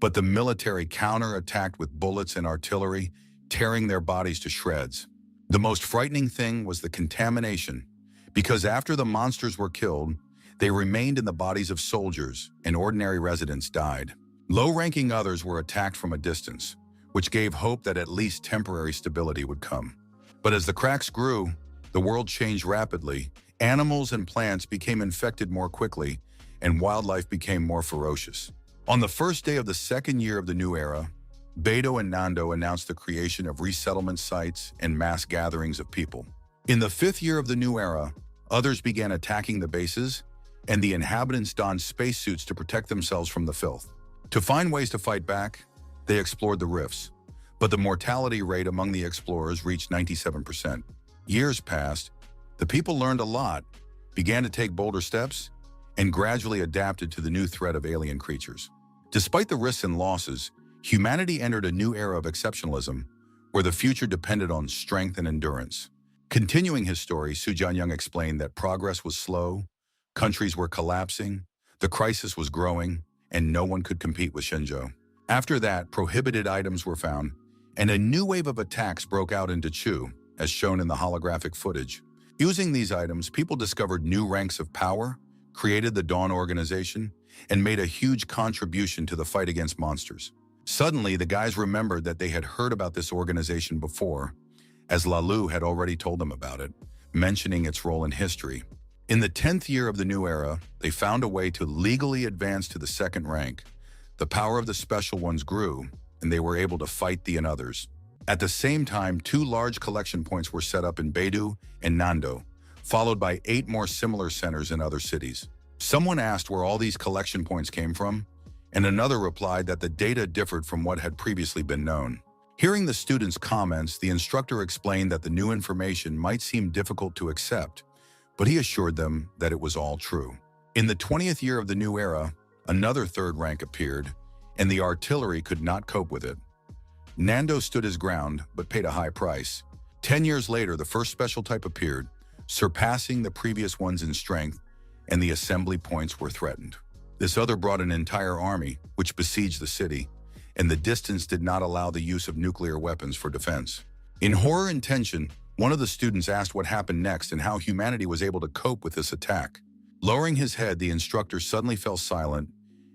but the military counter-attacked with bullets and artillery, tearing their bodies to shreds. The most frightening thing was the contamination, because after the monsters were killed, they remained in the bodies of soldiers, and ordinary residents died. Low-ranking others were attacked from a distance, which gave hope that at least temporary stability would come. But as the cracks grew, the world changed rapidly. Animals and plants became infected more quickly, and wildlife became more ferocious. On the first day of the second year of the new era, Beidou and Nando announced the creation of resettlement sites and mass gatherings of people. In the fifth year of the new era, others began attacking the bases, and the inhabitants donned spacesuits to protect themselves from the filth. To find ways to fight back, they explored the rifts, but the mortality rate among the explorers reached 97%. Years passed, the people learned a lot, began to take bolder steps, and gradually adapted to the new threat of alien creatures. Despite the risks and losses, humanity entered a new era of exceptionalism, where the future depended on strength and endurance. Continuing his story, Su Jianyang explained that progress was slow, countries were collapsing, the crisis was growing, and no one could compete with Shenzhou. After that, prohibited items were found, and a new wave of attacks broke out into Chu, as shown in the holographic footage. Using these items, people discovered new ranks of power, created the Dawn organization, and made a huge contribution to the fight against monsters. Suddenly, the guys remembered that they had heard about this organization before, as Lalu had already told them about it, mentioning its role in history. In the 10th year of the new era, they found a way to legally advance to the second rank. The power of the special ones grew, and they were able to fight the others. At the same time, 2 large collection points were set up in Beidou and Nando, followed by 8 more similar centers in other cities. Someone asked where all these collection points came from, and another replied that the data differed from what had previously been known. Hearing the students' comments, the instructor explained that the new information might seem difficult to accept, but he assured them that it was all true. In the 20th year of the new era, another third rank appeared, and the artillery could not cope with it. Nando stood his ground, but paid a high price. 10 years later, the first special type appeared, surpassing the previous ones in strength, and the assembly points were threatened. This other brought an entire army, which besieged the city, and the distance did not allow the use of nuclear weapons for defense. In horror and tension, one of the students asked what happened next and how humanity was able to cope with this attack. Lowering his head, the instructor suddenly fell silent,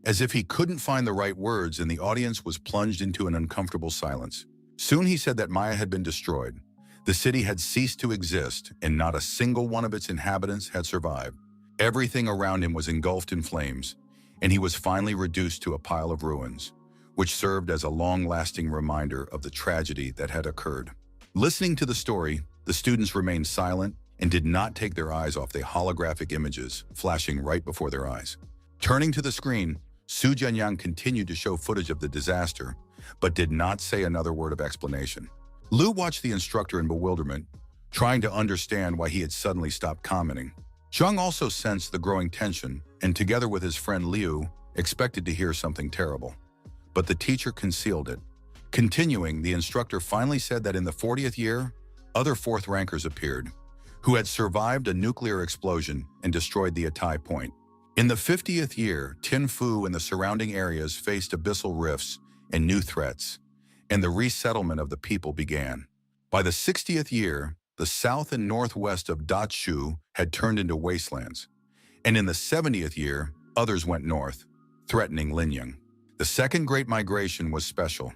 as if he couldn't find the right words, and the audience was plunged into an uncomfortable silence. Soon he said that Maya had been destroyed. The city had ceased to exist, and not a single one of its inhabitants had survived. Everything around him was engulfed in flames, and he was finally reduced to a pile of ruins, which served as a long-lasting reminder of the tragedy that had occurred. Listening to the story, the students remained silent and did not take their eyes off the holographic images flashing right before their eyes. Turning to the screen, Su Jianyang continued to show footage of the disaster, but did not say another word of explanation. Lu watched the instructor in bewilderment, trying to understand why he had suddenly stopped commenting. Zhang also sensed the growing tension, and together with his friend Liu, expected to hear something terrible. But the teacher concealed it. Continuing, the instructor finally said that in the 40th year, other fourth rankers appeared, who had survived a nuclear explosion and destroyed the Atai point. In the 50th year, Tinfu and the surrounding areas faced abyssal rifts and new threats, and the resettlement of the people began. By the 60th year, the south and northwest of Dachu had turned into wastelands, and in the 70th year, others went north, threatening Linyang. The Second Great Migration was special.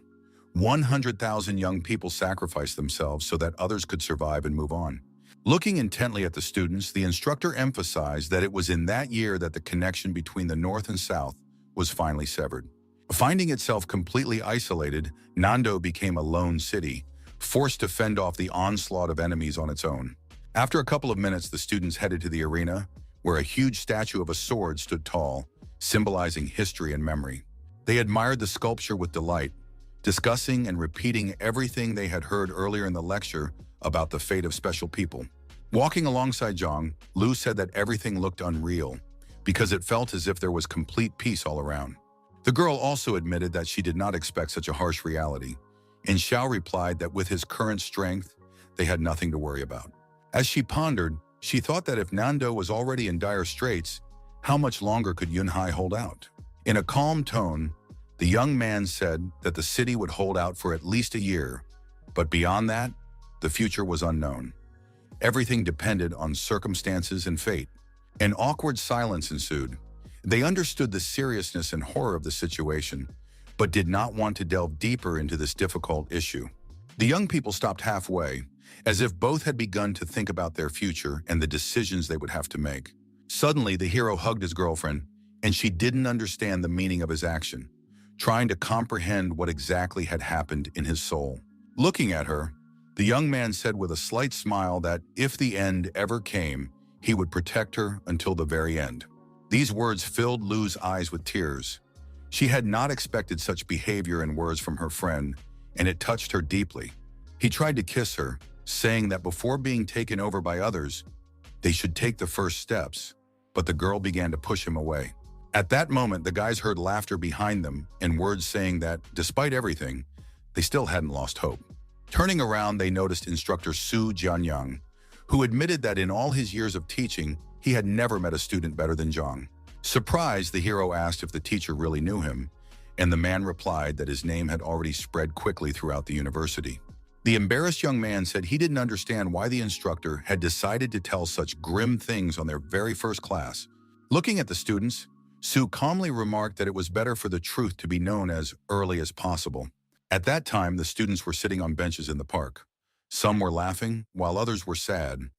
100,000 young people sacrificed themselves so that others could survive and move on. Looking intently at the students, the instructor emphasized that it was in that year that the connection between the north and south was finally severed. Finding itself completely isolated, Nando became a lone city, forced to fend off the onslaught of enemies on its own. After a couple of minutes, the students headed to the arena, where a huge statue of a sword stood tall, symbolizing history and memory. They admired the sculpture with delight, discussing and repeating everything they had heard earlier in the lecture about the fate of special people. Walking alongside Zhang, Lu said that everything looked unreal, because it felt as if there was complete peace all around. The girl also admitted that she did not expect such a harsh reality, and Xiao replied that with his current strength, they had nothing to worry about. As she pondered, she thought that if Nando was already in dire straits, how much longer could Yunhai hold out? In a calm tone, the young man said that the city would hold out for at least a year, but beyond that, the future was unknown. Everything depended on circumstances and fate. An awkward silence ensued. They understood the seriousness and horror of the situation, but did not want to delve deeper into this difficult issue. The young people stopped halfway, as if both had begun to think about their future and the decisions they would have to make. Suddenly, the hero hugged his girlfriend, and she didn't understand the meaning of his action, trying to comprehend what exactly had happened in his soul. Looking at her, the young man said with a slight smile that if the end ever came, he would protect her until the very end. These words filled Lu's eyes with tears. She had not expected such behavior and words from her friend, and it touched her deeply. He tried to kiss her, saying that before being taken over by others, they should take the first steps, but the girl began to push him away. At that moment, the guys heard laughter behind them and words saying that, despite everything, they still hadn't lost hope. Turning around, they noticed instructor Su Jianyang, who admitted that in all his years of teaching, he had never met a student better than Zhang. Surprised, the hero asked if the teacher really knew him, and the man replied that his name had already spread quickly throughout the university. The embarrassed young man said he didn't understand why the instructor had decided to tell such grim things on their very first class. Looking at the students, Su calmly remarked that it was better for the truth to be known as early as possible. At that time, the students were sitting on benches in the park. Some were laughing, while others were sad,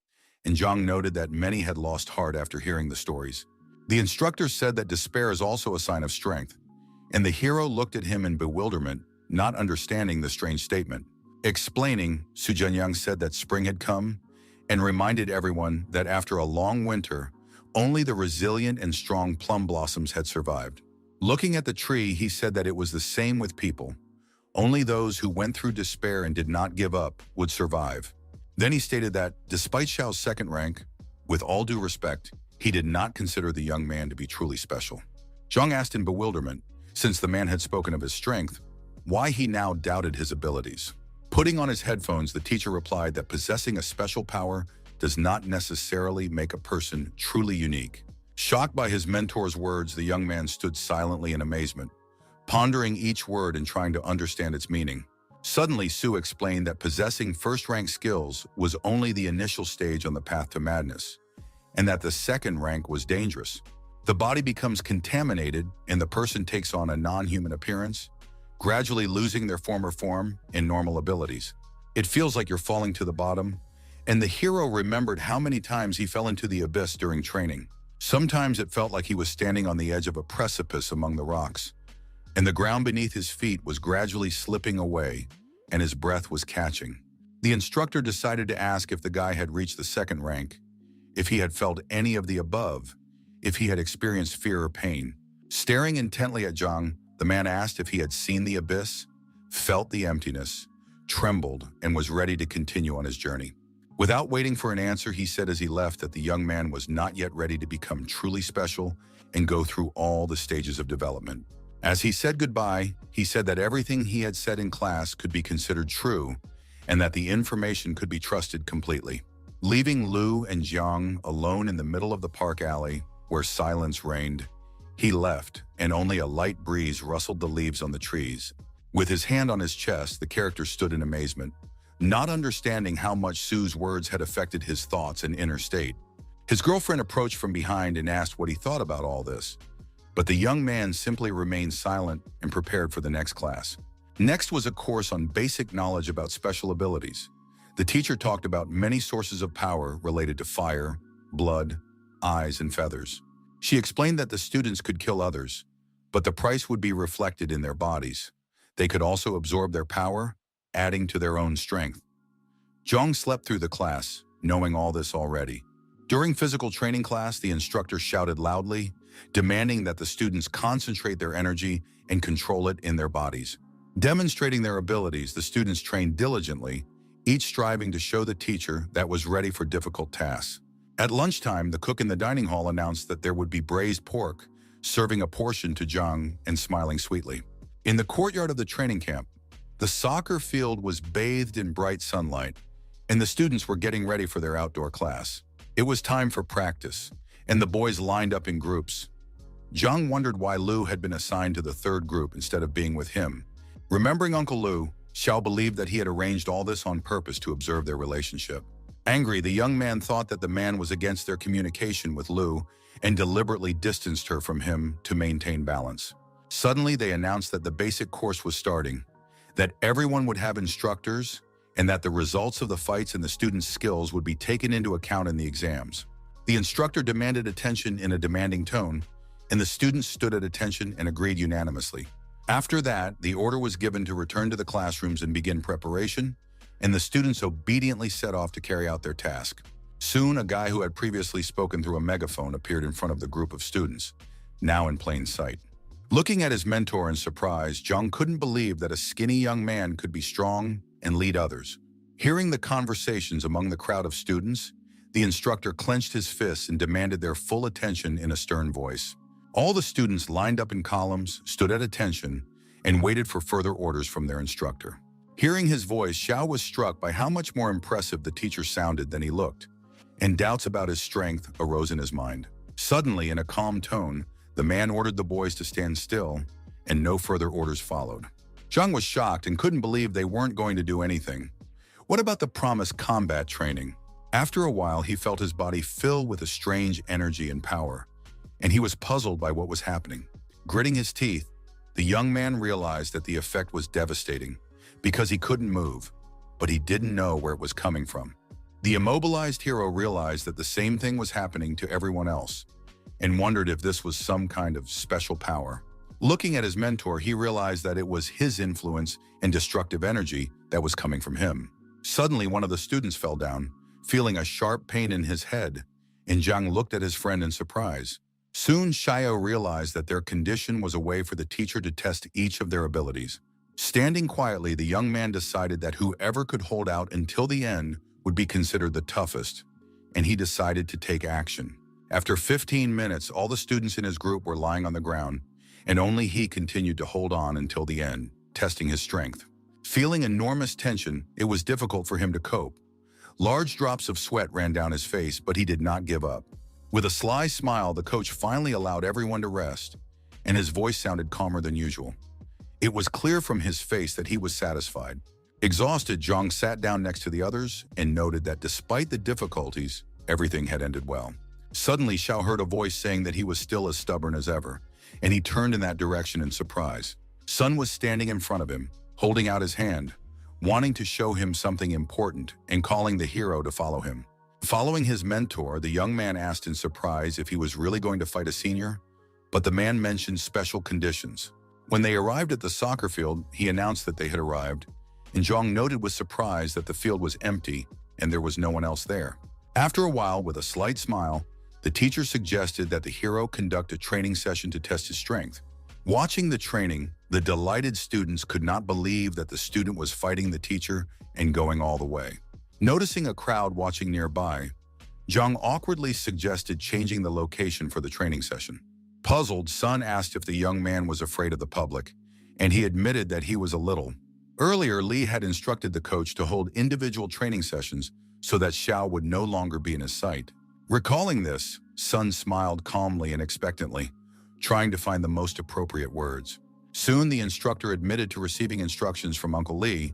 and Zhang noted that many had lost heart after hearing the stories. The instructor said that despair is also a sign of strength, and the hero looked at him in bewilderment, not understanding the strange statement. Explaining, Su Jianyang said that spring had come and reminded everyone that after a long winter, only the resilient and strong plum blossoms had survived. Looking at the tree, he said that it was the same with people. Only those who went through despair and did not give up would survive. Then he stated that, despite Xiao's second rank, with all due respect, he did not consider the young man to be truly special. Zhang asked in bewilderment, since the man had spoken of his strength, why he now doubted his abilities. Putting on his headphones, the teacher replied that possessing a special power does not necessarily make a person truly unique. Shocked by his mentor's words, the young man stood silently in amazement, pondering each word and trying to understand its meaning. Suddenly, Su explained that possessing first-rank skills was only the initial stage on the path to madness, and that the second rank was dangerous. The body becomes contaminated and the person takes on a non-human appearance, gradually losing their former form and normal abilities. It feels like you're falling to the bottom, and the hero remembered how many times he fell into the abyss during training. Sometimes it felt like he was standing on the edge of a precipice among the rocks, and the ground beneath his feet was gradually slipping away, and his breath was catching. The instructor decided to ask if the guy had reached the second rank, if he had felt any of the above, if he had experienced fear or pain. Staring intently at Zhang, the man asked if he had seen the abyss, felt the emptiness, trembled, and was ready to continue on his journey. Without waiting for an answer, he said as he left that the young man was not yet ready to become truly special and go through all the stages of development. As he said goodbye, he said that everything he had said in class could be considered true and that the information could be trusted completely. Leaving Lu and Jiang alone in the middle of the park alley where silence reigned, he left, and only a light breeze rustled the leaves on the trees. With his hand on his chest, the character stood in amazement, not understanding how much Su's words had affected his thoughts and inner state. His girlfriend approached from behind and asked what he thought about all this, but the young man simply remained silent and prepared for the next class. Next was a course on basic knowledge about special abilities. The teacher talked about many sources of power related to fire, blood, eyes, and feathers. She explained that the students could kill others, but the price would be reflected in their bodies. They could also absorb their power, adding to their own strength. Zhang slept through the class, knowing all this already. During physical training class, the instructor shouted loudly, demanding that the students concentrate their energy and control it in their bodies. Demonstrating their abilities, the students trained diligently, each striving to show the teacher that was ready for difficult tasks. At lunchtime, the cook in the dining hall announced that there would be braised pork, serving a portion to Zhang and smiling sweetly. In the courtyard of the training camp, the soccer field was bathed in bright sunlight, and the students were getting ready for their outdoor class. It was time for practice, and the boys lined up in groups. Zhang wondered why Lu had been assigned to the third group instead of being with him. Remembering Uncle Lu, Xiao believed that he had arranged all this on purpose to observe their relationship. Angry, the young man thought that the man was against their communication with Lu and deliberately distanced her from him to maintain balance. Suddenly, they announced that the basic course was starting, that everyone would have instructors, and that the results of the fights and the students' skills would be taken into account in the exams. The instructor demanded attention in a demanding tone, and the students stood at attention and agreed unanimously. After that, the order was given to return to the classrooms and begin preparation, and the students obediently set off to carry out their task. Soon, a guy who had previously spoken through a megaphone appeared in front of the group of students, now in plain sight. Looking at his mentor in surprise, Zhang couldn't believe that a skinny young man could be strong and lead others. Hearing the conversations among the crowd of students, the instructor clenched his fists and demanded their full attention in a stern voice. All the students lined up in columns, stood at attention, and waited for further orders from their instructor. Hearing his voice, Xiao was struck by how much more impressive the teacher sounded than he looked, and doubts about his strength arose in his mind. Suddenly, in a calm tone, the man ordered the boys to stand still, and no further orders followed. Zhang was shocked and couldn't believe they weren't going to do anything. What about the promised combat training? After a while, he felt his body fill with a strange energy and power, and he was puzzled by what was happening. Gritting his teeth, the young man realized that the effect was devastating, because he couldn't move. but he didn't know where it was coming from. The immobilized hero realized that the same thing was happening to everyone else and wondered if this was some kind of special power. Looking at his mentor, he realized that it was his influence and destructive energy that was coming from him. Suddenly, one of the students fell down, feeling a sharp pain in his head, and Zhang looked at his friend in surprise. Soon, Xiao realized that their condition was a way for the teacher to test each of their abilities. Standing quietly, the young man decided that whoever could hold out until the end would be considered the toughest, and he decided to take action. After 15 minutes, all the students in his group were lying on the ground, and only he continued to hold on until the end, testing his strength. Feeling enormous tension, it was difficult for him to cope. Large drops of sweat ran down his face, but he did not give up. With a sly smile, the coach finally allowed everyone to rest, and his voice sounded calmer than usual. It was clear from his face that he was satisfied. Exhausted, Zhang sat down next to the others and noted that despite the difficulties, everything had ended well. Suddenly, Xiao heard a voice saying that he was still as stubborn as ever, and he turned in that direction in surprise. Sun was standing in front of him, holding out his hand, wanting to show him something important and calling the hero to follow him. Following his mentor, the young man asked in surprise if he was really going to fight a senior, but the man mentioned special conditions. When they arrived at the soccer field, he announced that they had arrived, and Zhang noted with surprise that the field was empty and there was no one else there. After a while, with a slight smile, the teacher suggested that the hero conduct a training session to test his strength. Watching the training, the delighted students could not believe that the student was fighting the teacher and going all the way. Noticing a crowd watching nearby, Zhang awkwardly suggested changing the location for the training session. Puzzled, Sun asked if the young man was afraid of the public, and he admitted that he was a little. Earlier, Li had instructed the coach to hold individual training sessions so that Xiao would no longer be in his sight. Recalling this, Sun smiled calmly and expectantly, trying to find the most appropriate words. Soon, the instructor admitted to receiving instructions from Uncle Li,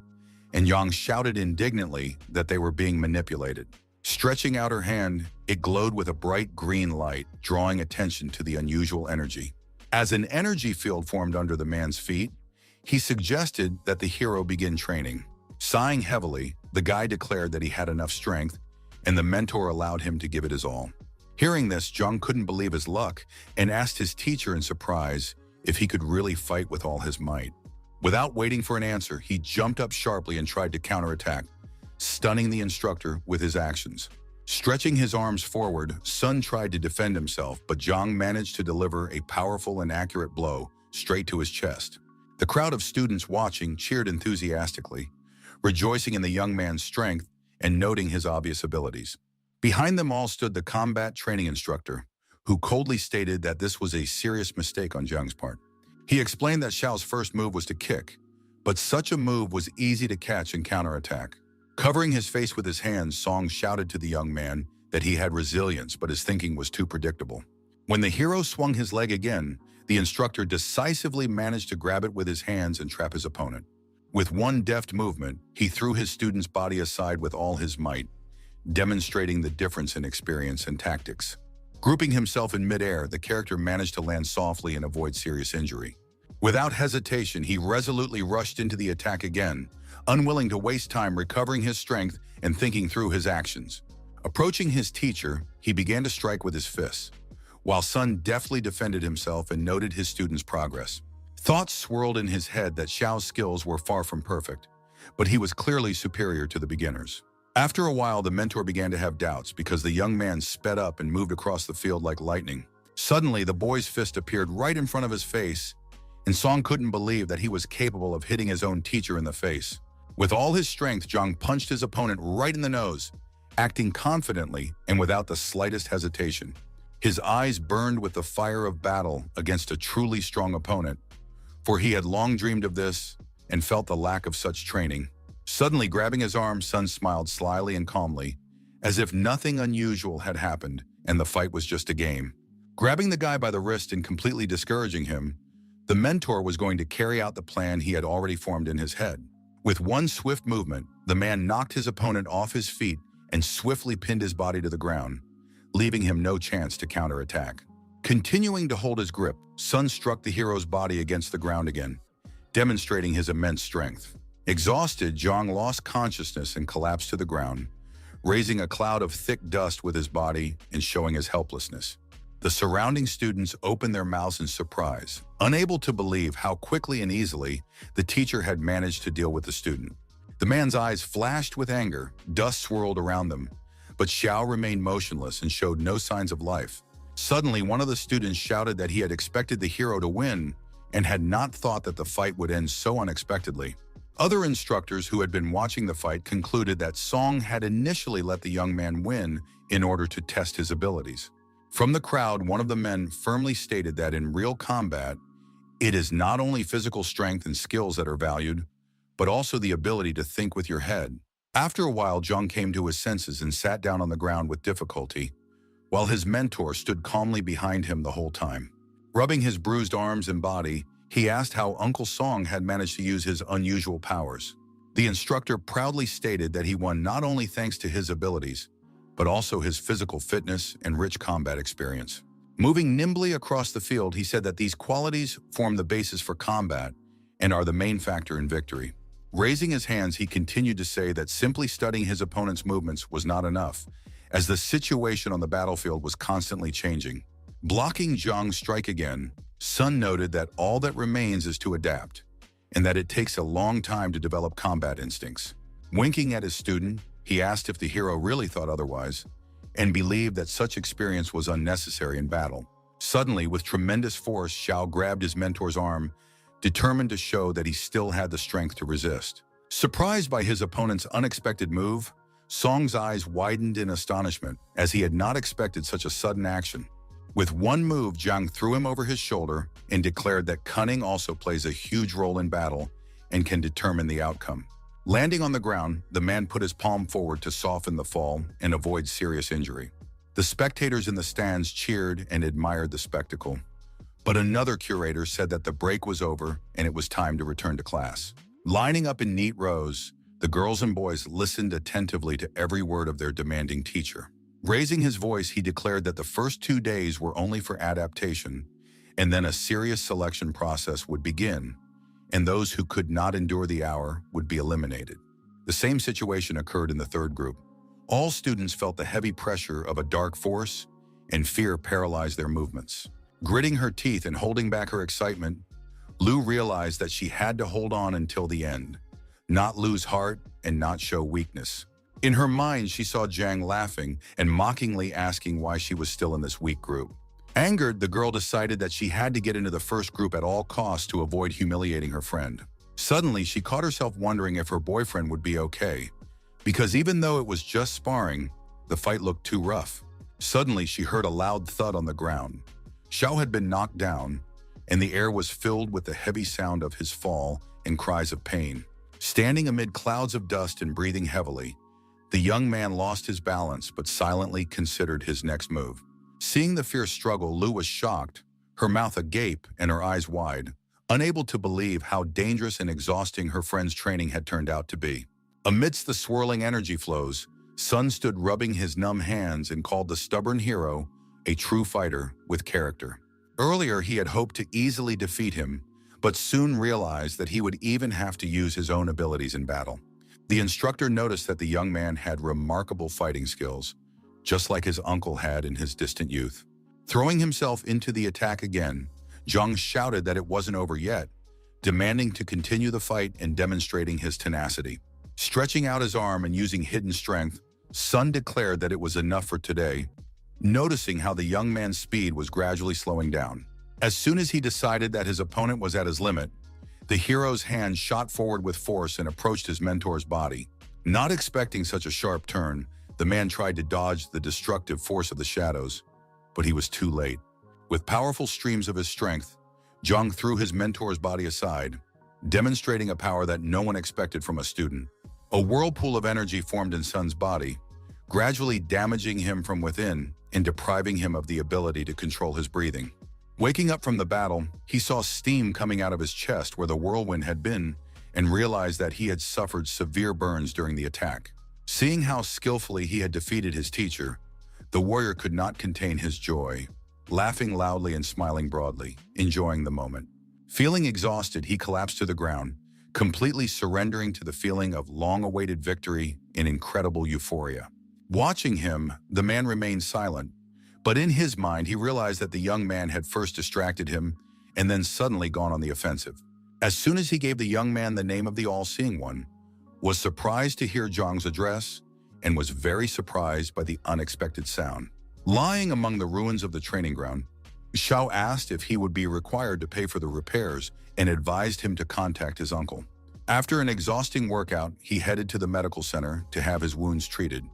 and Yang shouted indignantly that they were being manipulated. Stretching out her hand, it glowed with a bright green light, drawing attention to the unusual energy. As an energy field formed under the man's feet, he suggested that the hero begin training. Sighing heavily, the guy declared that he had enough strength, and the mentor allowed him to give it his all. Hearing this, Zhang couldn't believe his luck and asked his teacher in surprise if he could really fight with all his might. Without waiting for an answer, he jumped up sharply and tried to counterattack, stunning the instructor with his actions. Stretching his arms forward, Sun tried to defend himself, but Zhang managed to deliver a powerful and accurate blow straight to his chest. The crowd of students watching cheered enthusiastically, rejoicing in the young man's strength and noting his obvious abilities. Behind them all stood the combat training instructor, who coldly stated that this was a serious mistake on Zhang's part. He explained that Xiao's first move was to kick, but such a move was easy to catch and counterattack. Covering his face with his hands, Song shouted to the young man that he had resilience, but his thinking was too predictable. When the hero swung his leg again, the instructor decisively managed to grab it with his hands and trap his opponent. With one deft movement, he threw his student's body aside with all his might, demonstrating the difference in experience and tactics. Grouping himself in midair, the character managed to land softly and avoid serious injury. Without hesitation, he resolutely rushed into the attack again, unwilling to waste time recovering his strength and thinking through his actions. Approaching his teacher, he began to strike with his fists, while Sun deftly defended himself and noted his student's progress. Thoughts swirled in his head that Xiao's skills were far from perfect, but he was clearly superior to the beginners. After a while, the mentor began to have doubts because the young man sped up and moved across the field like lightning. Suddenly, the boy's fist appeared right in front of his face, and Song couldn't believe that he was capable of hitting his own teacher in the face. With all his strength, Zhang punched his opponent right in the nose, acting confidently and without the slightest hesitation. His eyes burned with the fire of battle against a truly strong opponent, for he had long dreamed of this and felt the lack of such training. Suddenly grabbing his arm, Sun smiled slyly and calmly, as if nothing unusual had happened and the fight was just a game. Grabbing the guy by the wrist and completely discouraging him, the mentor was going to carry out the plan he had already formed in his head. With one swift movement, the man knocked his opponent off his feet and swiftly pinned his body to the ground, leaving him no chance to counterattack. Continuing to hold his grip, Sun struck the hero's body against the ground again, demonstrating his immense strength. Exhausted, Zhang lost consciousness and collapsed to the ground, raising a cloud of thick dust with his body and showing his helplessness. The surrounding students opened their mouths in surprise, unable to believe how quickly and easily the teacher had managed to deal with the student. The man's eyes flashed with anger, dust swirled around them, but Xiao remained motionless and showed no signs of life. Suddenly, one of the students shouted that he had expected the hero to win and had not thought that the fight would end so unexpectedly. Other instructors who had been watching the fight concluded that Song had initially let the young man win in order to test his abilities. From the crowd, one of the men firmly stated that in real combat, it is not only physical strength and skills that are valued, but also the ability to think with your head. After a while, Zhang came to his senses and sat down on the ground with difficulty, while his mentor stood calmly behind him the whole time. Rubbing his bruised arms and body, he asked how Uncle Song had managed to use his unusual powers. The instructor proudly stated that he won not only thanks to his abilities, but also his physical fitness and rich combat experience. Moving nimbly across the field, he said that these qualities form the basis for combat and are the main factor in victory. Raising his hands, he continued to say that simply studying his opponent's movements was not enough, as the situation on the battlefield was constantly changing. Blocking Zhang's strike again, Sun noted that all that remains is to adapt, and that it takes a long time to develop combat instincts. Winking at his student, he asked if the hero really thought otherwise, and believed that such experience was unnecessary in battle. Suddenly, with tremendous force, Xiao grabbed his mentor's arm, determined to show that he still had the strength to resist. Surprised by his opponent's unexpected move, Song's eyes widened in astonishment, as he had not expected such a sudden action. With one move, Zhang threw him over his shoulder and declared that cunning also plays a huge role in battle and can determine the outcome. Landing on the ground, the man put his palm forward to soften the fall and avoid serious injury. The spectators in the stands cheered and admired the spectacle, but another curator said that the break was over and it was time to return to class. Lining up in neat rows, the girls and boys listened attentively to every word of their demanding teacher. Raising his voice, he declared that the first 2 days were only for adaptation, and then a serious selection process would begin, and those who could not endure the hour would be eliminated. The same situation occurred in the third group. All students felt the heavy pressure of a dark force, and fear paralyzed their movements. Gritting her teeth and holding back her excitement, Lu realized that she had to hold on until the end, not lose heart and not show weakness. In her mind, she saw Zhang laughing and mockingly asking why she was still in this weak group. Angered, the girl decided that she had to get into the first group at all costs to avoid humiliating her friend. Suddenly, she caught herself wondering if her boyfriend would be okay, because even though it was just sparring, the fight looked too rough. Suddenly, she heard a loud thud on the ground. Xiao had been knocked down, and the air was filled with the heavy sound of his fall and cries of pain. Standing amid clouds of dust and breathing heavily, the young man lost his balance but silently considered his next move. Seeing the fierce struggle, Lu was shocked, her mouth agape and her eyes wide, unable to believe how dangerous and exhausting her friend's training had turned out to be. Amidst the swirling energy flows, Sun stood rubbing his numb hands and called the stubborn hero a true fighter with character. Earlier, he had hoped to easily defeat him, but soon realized that he would even have to use his own abilities in battle. The instructor noticed that the young man had remarkable fighting skills, just like his uncle had in his distant youth. Throwing himself into the attack again, Zhang shouted that it wasn't over yet, demanding to continue the fight and demonstrating his tenacity. Stretching out his arm and using hidden strength, Sun declared that it was enough for today, noticing how the young man's speed was gradually slowing down. As soon as he decided that his opponent was at his limit, the hero's hand shot forward with force and approached his mentor's body. Not expecting such a sharp turn, the man tried to dodge the destructive force of the shadows, but he was too late. With powerful streams of his strength, Zhang threw his mentor's body aside, demonstrating a power that no one expected from a student. A whirlpool of energy formed in Sun's body, gradually damaging him from within and depriving him of the ability to control his breathing. Waking up from the battle, he saw steam coming out of his chest where the whirlwind had been and realized that he had suffered severe burns during the attack. Seeing how skillfully he had defeated his teacher, the warrior could not contain his joy, laughing loudly and smiling broadly, enjoying the moment. Feeling exhausted, he collapsed to the ground, completely surrendering to the feeling of long-awaited victory and incredible euphoria. Watching him, the man remained silent, but in his mind he realized that the young man had first distracted him and then suddenly gone on the offensive. As soon as he gave the young man the name of the all-seeing one, was surprised to hear Zhang's address, and was very surprised by the unexpected sound. Lying among the ruins of the training ground, Xiao asked if he would be required to pay for the repairs and advised him to contact his uncle. After an exhausting workout, he headed to the medical center to have his wounds treated.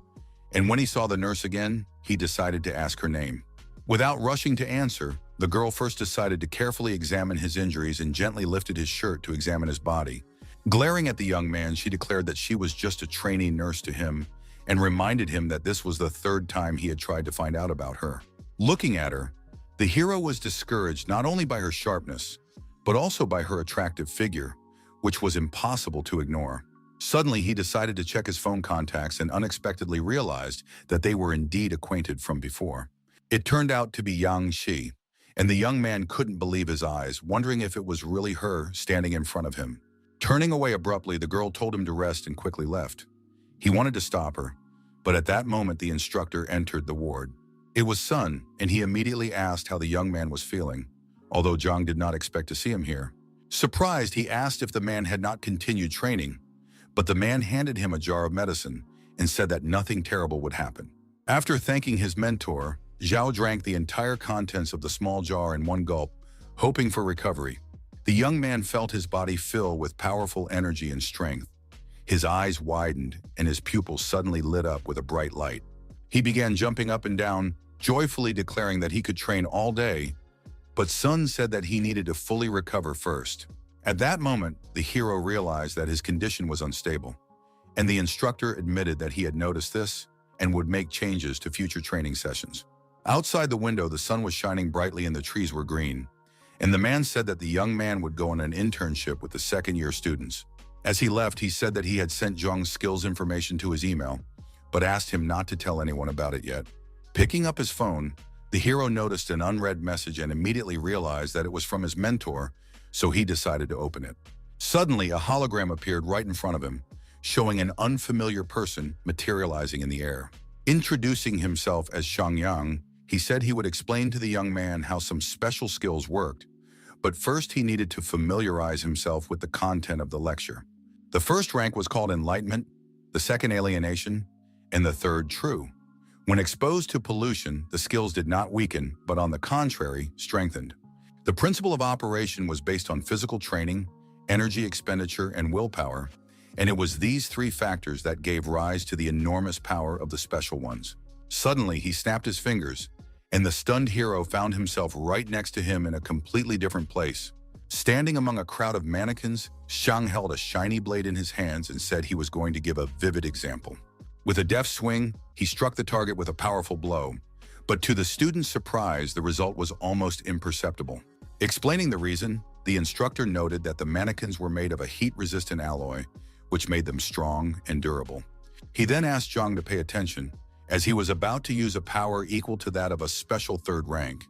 And when he saw the nurse again, he decided to ask her name. Without rushing to answer, the girl first decided to carefully examine his injuries and gently lifted his shirt to examine his body. Glaring at the young man, she declared that she was just a trainee nurse to him and reminded him that this was the third time he had tried to find out about her. Looking at her, the hero was discouraged not only by her sharpness, but also by her attractive figure, which was impossible to ignore. Suddenly, he decided to check his phone contacts and unexpectedly realized that they were indeed acquainted from before. It turned out to be Yang Shi, and the young man couldn't believe his eyes, wondering if it was really her standing in front of him. Turning away abruptly, the girl told him to rest and quickly left. He wanted to stop her, but at that moment the instructor entered the ward. It was Sun, and he immediately asked how the young man was feeling, although Zhang did not expect to see him here. Surprised, he asked if the man had not continued training, but the man handed him a jar of medicine and said that nothing terrible would happen. After thanking his mentor, Zhao drank the entire contents of the small jar in one gulp, hoping for recovery. The young man felt his body fill with powerful energy and strength. His eyes widened and his pupils suddenly lit up with a bright light. He began jumping up and down, joyfully declaring that he could train all day, but Sun said that he needed to fully recover first. At that moment, the hero realized that his condition was unstable, and the instructor admitted that he had noticed this and would make changes to future training sessions. Outside the window, the sun was shining brightly and the trees were green, and the man said that the young man would go on an internship with the second-year students. As he left, he said that he had sent Zhang's skills information to his email, but asked him not to tell anyone about it yet. Picking up his phone, the hero noticed an unread message and immediately realized that it was from his mentor, so he decided to open it. Suddenly, a hologram appeared right in front of him, showing an unfamiliar person materializing in the air. Introducing himself as Shangyang, he said he would explain to the young man how some special skills worked, but first he needed to familiarize himself with the content of the lecture. The first rank was called Enlightenment, the second Alienation, and the third True. When exposed to pollution, the skills did not weaken, but on the contrary, strengthened. The principle of operation was based on physical training, energy expenditure, and willpower, and it was these three factors that gave rise to the enormous power of the special ones. Suddenly, he snapped his fingers, and the stunned hero found himself right next to him in a completely different place. Standing among a crowd of mannequins, Shang held a shiny blade in his hands and said he was going to give a vivid example. With a deft swing, he struck the target with a powerful blow, but to the student's surprise, the result was almost imperceptible. Explaining the reason, the instructor noted that the mannequins were made of a heat-resistant alloy, which made them strong and durable. He then asked Zhang to pay attention, as he was about to use a power equal to that of a special third rank,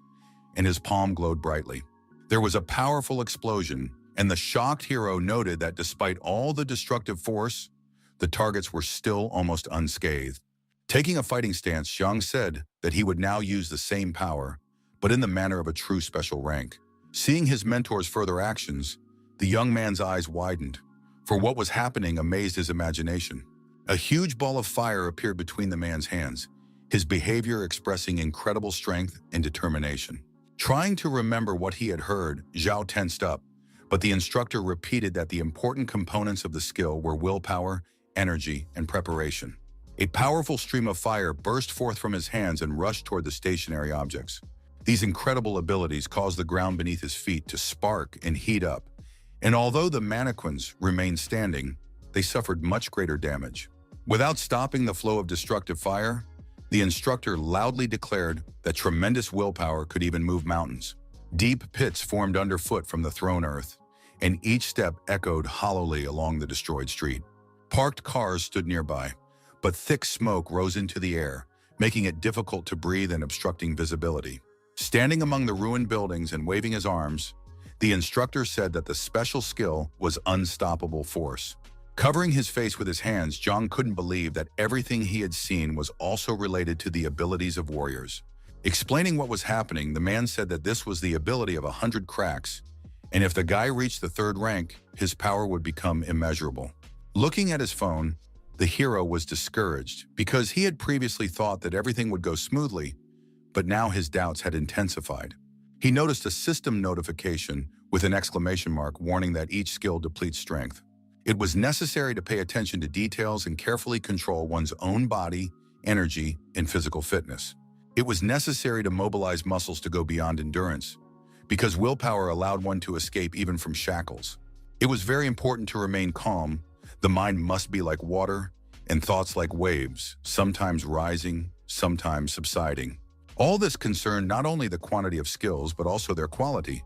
and his palm glowed brightly. There was a powerful explosion, and the shocked hero noted that despite all the destructive force, the targets were still almost unscathed. Taking a fighting stance, Zhang said that he would now use the same power, but in the manner of a true special rank. Seeing his mentor's further actions, the young man's eyes widened, for what was happening amazed his imagination. A huge ball of fire appeared between the man's hands, his behavior expressing incredible strength and determination. Trying to remember what he had heard, Zhao tensed up, but the instructor repeated that the important components of the skill were willpower, energy, and preparation. A powerful stream of fire burst forth from his hands and rushed toward the stationary objects. These incredible abilities caused the ground beneath his feet to spark and heat up, and although the mannequins remained standing, they suffered much greater damage. Without stopping the flow of destructive fire, the instructor loudly declared that tremendous willpower could even move mountains. Deep pits formed underfoot from the thrown earth, and each step echoed hollowly along the destroyed street. Parked cars stood nearby, but thick smoke rose into the air, making it difficult to breathe and obstructing visibility. Standing among the ruined buildings and waving his arms, The instructor said that the special skill was unstoppable force. Covering his face with his hands, Zhang couldn't believe that everything he had seen was also related to the abilities of warriors. Explaining what was happening, the man said that this was the ability of 100 cracks, and if the guy reached the third rank, his power would become immeasurable. Looking at his phone, the hero was discouraged because he had previously thought that everything would go smoothly, but now his doubts had intensified. He noticed a system notification with an exclamation mark warning that each skill depletes strength. It was necessary to pay attention to details and carefully control one's own body, energy, and physical fitness. It was necessary to mobilize muscles to go beyond endurance, because willpower allowed one to escape even from shackles. It was very important to remain calm. The mind must be like water, and thoughts like waves, sometimes rising, sometimes subsiding. All this concerned not only the quantity of skills, but also their quality.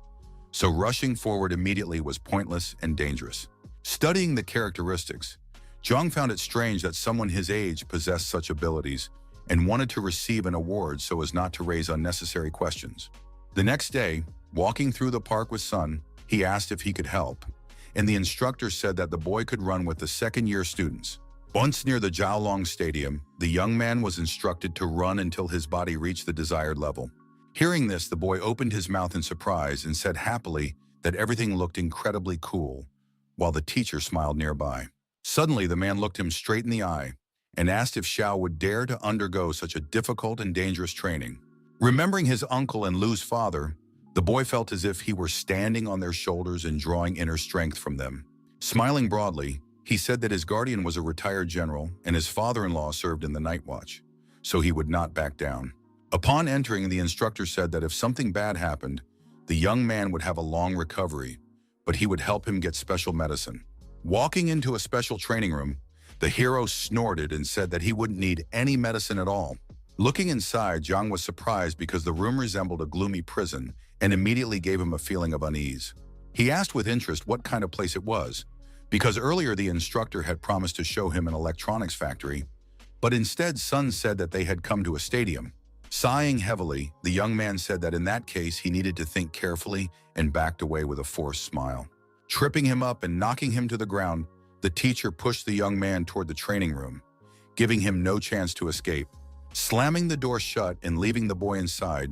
So rushing forward immediately was pointless and dangerous. Studying the characteristics, Zhang found it strange that someone his age possessed such abilities and wanted to receive an award so as not to raise unnecessary questions. The next day, walking through the park with Sun, he asked if he could help, and the instructor said that the boy could run with the second-year students. Once near the Jiaolong Stadium, the young man was instructed to run until his body reached the desired level. Hearing this, the boy opened his mouth in surprise and said happily that everything looked incredibly cool, while the teacher smiled nearby. Suddenly, the man looked him straight in the eye and asked if Xiao would dare to undergo such a difficult and dangerous training. Remembering his uncle and Lu's father, the boy felt as if he were standing on their shoulders and drawing inner strength from them. Smiling broadly, he said that his guardian was a retired general and his father-in-law served in the night watch, so he would not back down. Upon entering, the instructor said that if something bad happened, the young man would have a long recovery, but he would help him get special medicine. Walking into a special training room, the hero snorted and said that he wouldn't need any medicine at all. Looking inside, Zhang was surprised because the room resembled a gloomy prison and immediately gave him a feeling of unease. He asked with interest what kind of place it was, because earlier the instructor had promised to show him an electronics factory, but instead Sun said that they had come to a stadium. Sighing heavily, the young man said that in that case he needed to think carefully and backed away with a forced smile. Tripping him up and knocking him to the ground, the teacher pushed the young man toward the training room, giving him no chance to escape. Slamming the door shut and leaving the boy inside,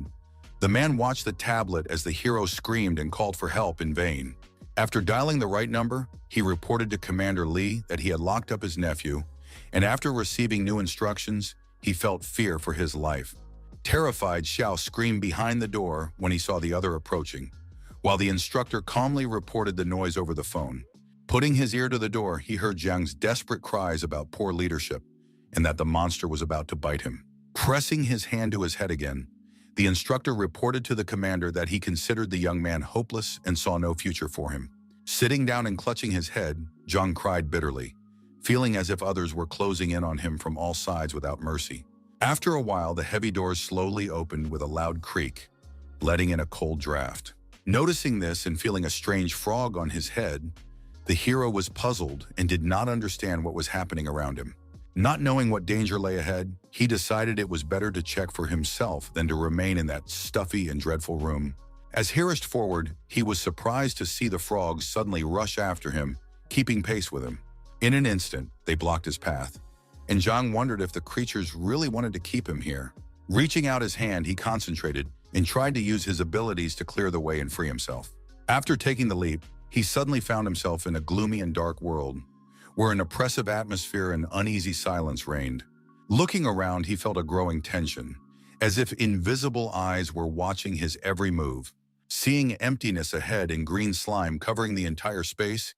the man watched the tablet as the hero screamed and called for help in vain. After dialing the right number, he reported to Commander Li that he had locked up his nephew, and after receiving new instructions, he felt fear for his life. Terrified, Xiao screamed behind the door when he saw the other approaching, while the instructor calmly reported the noise over the phone. Putting his ear to the door, he heard Zhang's desperate cries about poor leadership and that the monster was about to bite him. Pressing his hand to his head again, the instructor reported to the commander that he considered the young man hopeless and saw no future for him. Sitting down and clutching his head, Zhang cried bitterly, feeling as if others were closing in on him from all sides without mercy. After a while, the heavy doors slowly opened with a loud creak, letting in a cold draft. Noticing this and feeling a strange frog on his head, the hero was puzzled and did not understand what was happening around him. Not knowing what danger lay ahead, he decided it was better to check for himself than to remain in that stuffy and dreadful room. As he rushed forward, he was surprised to see the frogs suddenly rush after him, keeping pace with him. In an instant, they blocked his path, and Zhang wondered if the creatures really wanted to keep him here. Reaching out his hand, he concentrated and tried to use his abilities to clear the way and free himself. After taking the leap, he suddenly found himself in a gloomy and dark world, where an oppressive atmosphere and uneasy silence reigned. Looking around, he felt a growing tension, as if invisible eyes were watching his every move. Seeing emptiness ahead and green slime covering the entire space,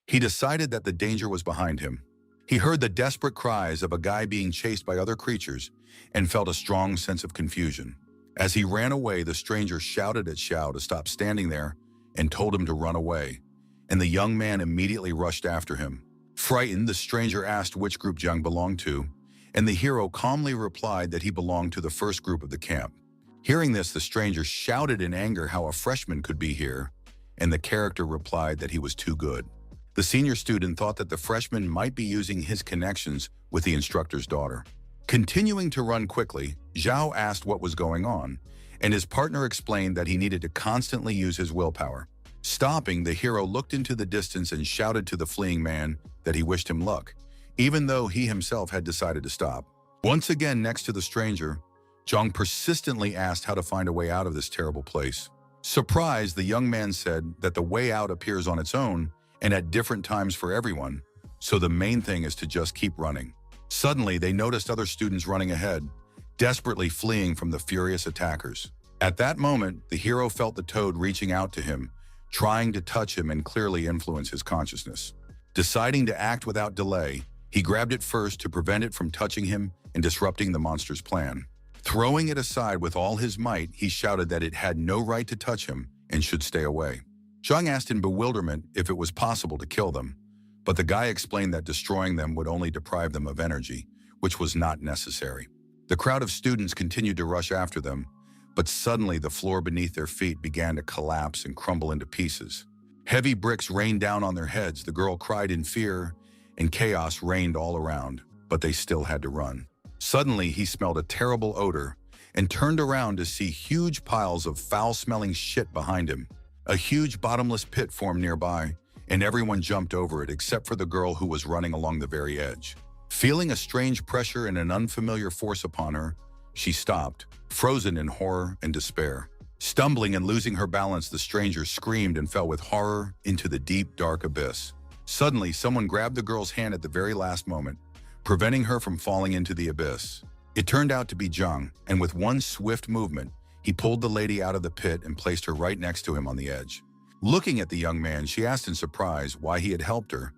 he decided that the danger was behind him. He heard the desperate cries of a guy being chased by other creatures and felt a strong sense of confusion. As he ran away, the stranger shouted at Xiao to stop standing there and told him to run away, and the young man immediately rushed after him. Frightened, the stranger asked which group Zhang belonged to, and the hero calmly replied that he belonged to the first group of the camp. Hearing this, the stranger shouted in anger how a freshman could be here, and the character replied that he was too good. The senior student thought that the freshman might be using his connections with the instructor's daughter. Continuing to run quickly, Zhao asked what was going on, and his partner explained that he needed to constantly use his willpower. Stopping, the hero looked into the distance and shouted to the fleeing man that he wished him luck, even though he himself had decided to stop. Once again next to the stranger, Zhang persistently asked how to find a way out of this terrible place. Surprised, the young man said that the way out appears on its own and at different times for everyone, so the main thing is to just keep running. Suddenly, they noticed other students running ahead, desperately fleeing from the furious attackers. At that moment, the hero felt the toad reaching out to him, trying to touch him and clearly influence his consciousness. Deciding to act without delay, he grabbed it first to prevent it from touching him and disrupting the monster's plan. Throwing it aside with all his might, he shouted that it had no right to touch him and should stay away. Zhang asked in bewilderment if it was possible to kill them, but the guy explained that destroying them would only deprive them of energy, which was not necessary. The crowd of students continued to rush after them, but suddenly the floor beneath their feet began to collapse and crumble into pieces. Heavy bricks rained down on their heads. The girl cried in fear, and chaos reigned all around, but they still had to run. Suddenly, he smelled a terrible odor and turned around to see huge piles of foul-smelling shit behind him. A huge bottomless pit formed nearby, and everyone jumped over it except for the girl who was running along the very edge. Feeling a strange pressure and an unfamiliar force upon her, she stopped, frozen in horror and despair. Stumbling and losing her balance, the stranger screamed and fell with horror into the deep, dark abyss. Suddenly, someone grabbed the girl's hand at the very last moment, preventing her from falling into the abyss. It turned out to be Zhang, and with one swift movement, he pulled the lady out of the pit and placed her right next to him on the edge. Looking at the young man, she asked in surprise why he had helped her,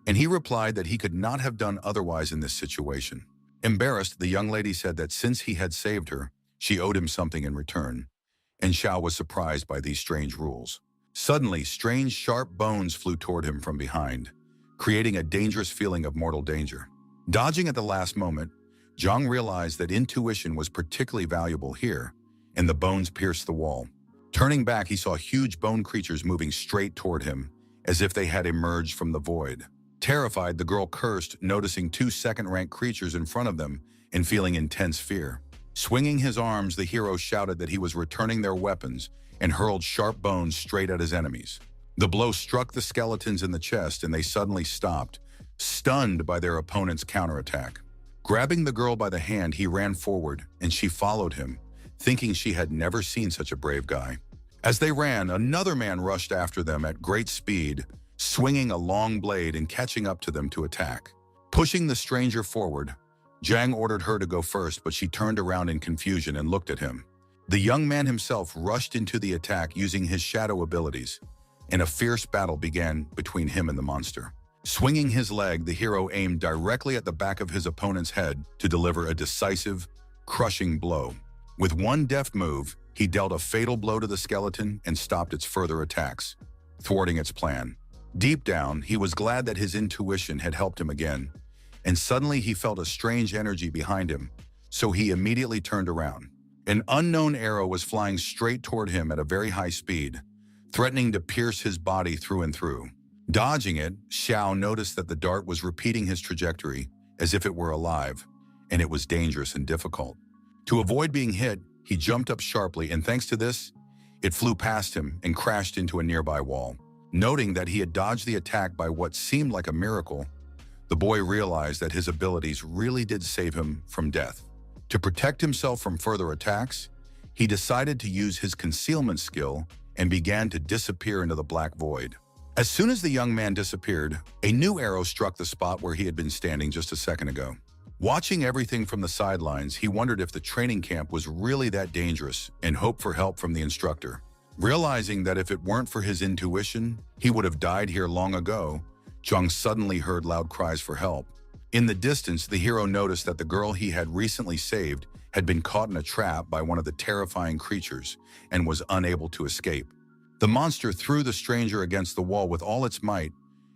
and he replied that he could not have done otherwise in this situation. Embarrassed, the young lady said that since he had saved her, she owed him something in return, and Xiao was surprised by these strange rules. Suddenly, strange, sharp bones flew toward him from behind, creating a dangerous feeling of mortal danger. Dodging at the last moment, Zhang realized that intuition was particularly valuable here, and the bones pierced the wall. Turning back, he saw huge bone creatures moving straight toward him, as if they had emerged from the void. Terrified, the girl cursed, noticing two second-rank creatures in front of them and feeling intense fear. Swinging his arms, the hero shouted that he was returning their weapons and hurled sharp bones straight at his enemies. The blow struck the skeletons in the chest, and they suddenly stopped, stunned by their opponent's counterattack. Grabbing the girl by the hand, he ran forward, and she followed him, thinking she had never seen such a brave guy. As they ran, another man rushed after them at great speed, swinging a long blade and catching up to them to attack. Pushing the stranger forward, Zhang ordered her to go first, but she turned around in confusion and looked at him. The young man himself rushed into the attack using his shadow abilities, and a fierce battle began between him and the monster. Swinging his leg, the hero aimed directly at the back of his opponent's head to deliver a decisive, crushing blow. With one deft move, he dealt a fatal blow to the skeleton and stopped its further attacks, thwarting its plan. Deep down, he was glad that his intuition had helped him again, and suddenly he felt a strange energy behind him, so he immediately turned around. An unknown arrow was flying straight toward him at a very high speed, threatening to pierce his body through and through. Dodging it, Xiao noticed that the dart was repeating his trajectory as if it were alive, and it was dangerous and difficult. To avoid being hit, he jumped up sharply, and thanks to this, it flew past him and crashed into a nearby wall. Noting that he had dodged the attack by what seemed like a miracle, the boy realized that his abilities really did save him from death. To protect himself from further attacks, he decided to use his concealment skill and began to disappear into the black void. As soon as the young man disappeared, a new arrow struck the spot where he had been standing just a second ago. Watching everything from the sidelines, he wondered if the training camp was really that dangerous and hoped for help from the instructor. Realizing that if it weren't for his intuition, he would have died here long ago, Zhang suddenly heard loud cries for help. In the distance, the hero noticed that the girl he had recently saved had been caught in a trap by one of the terrifying creatures and was unable to escape. The monster threw the stranger against the wall with all its might,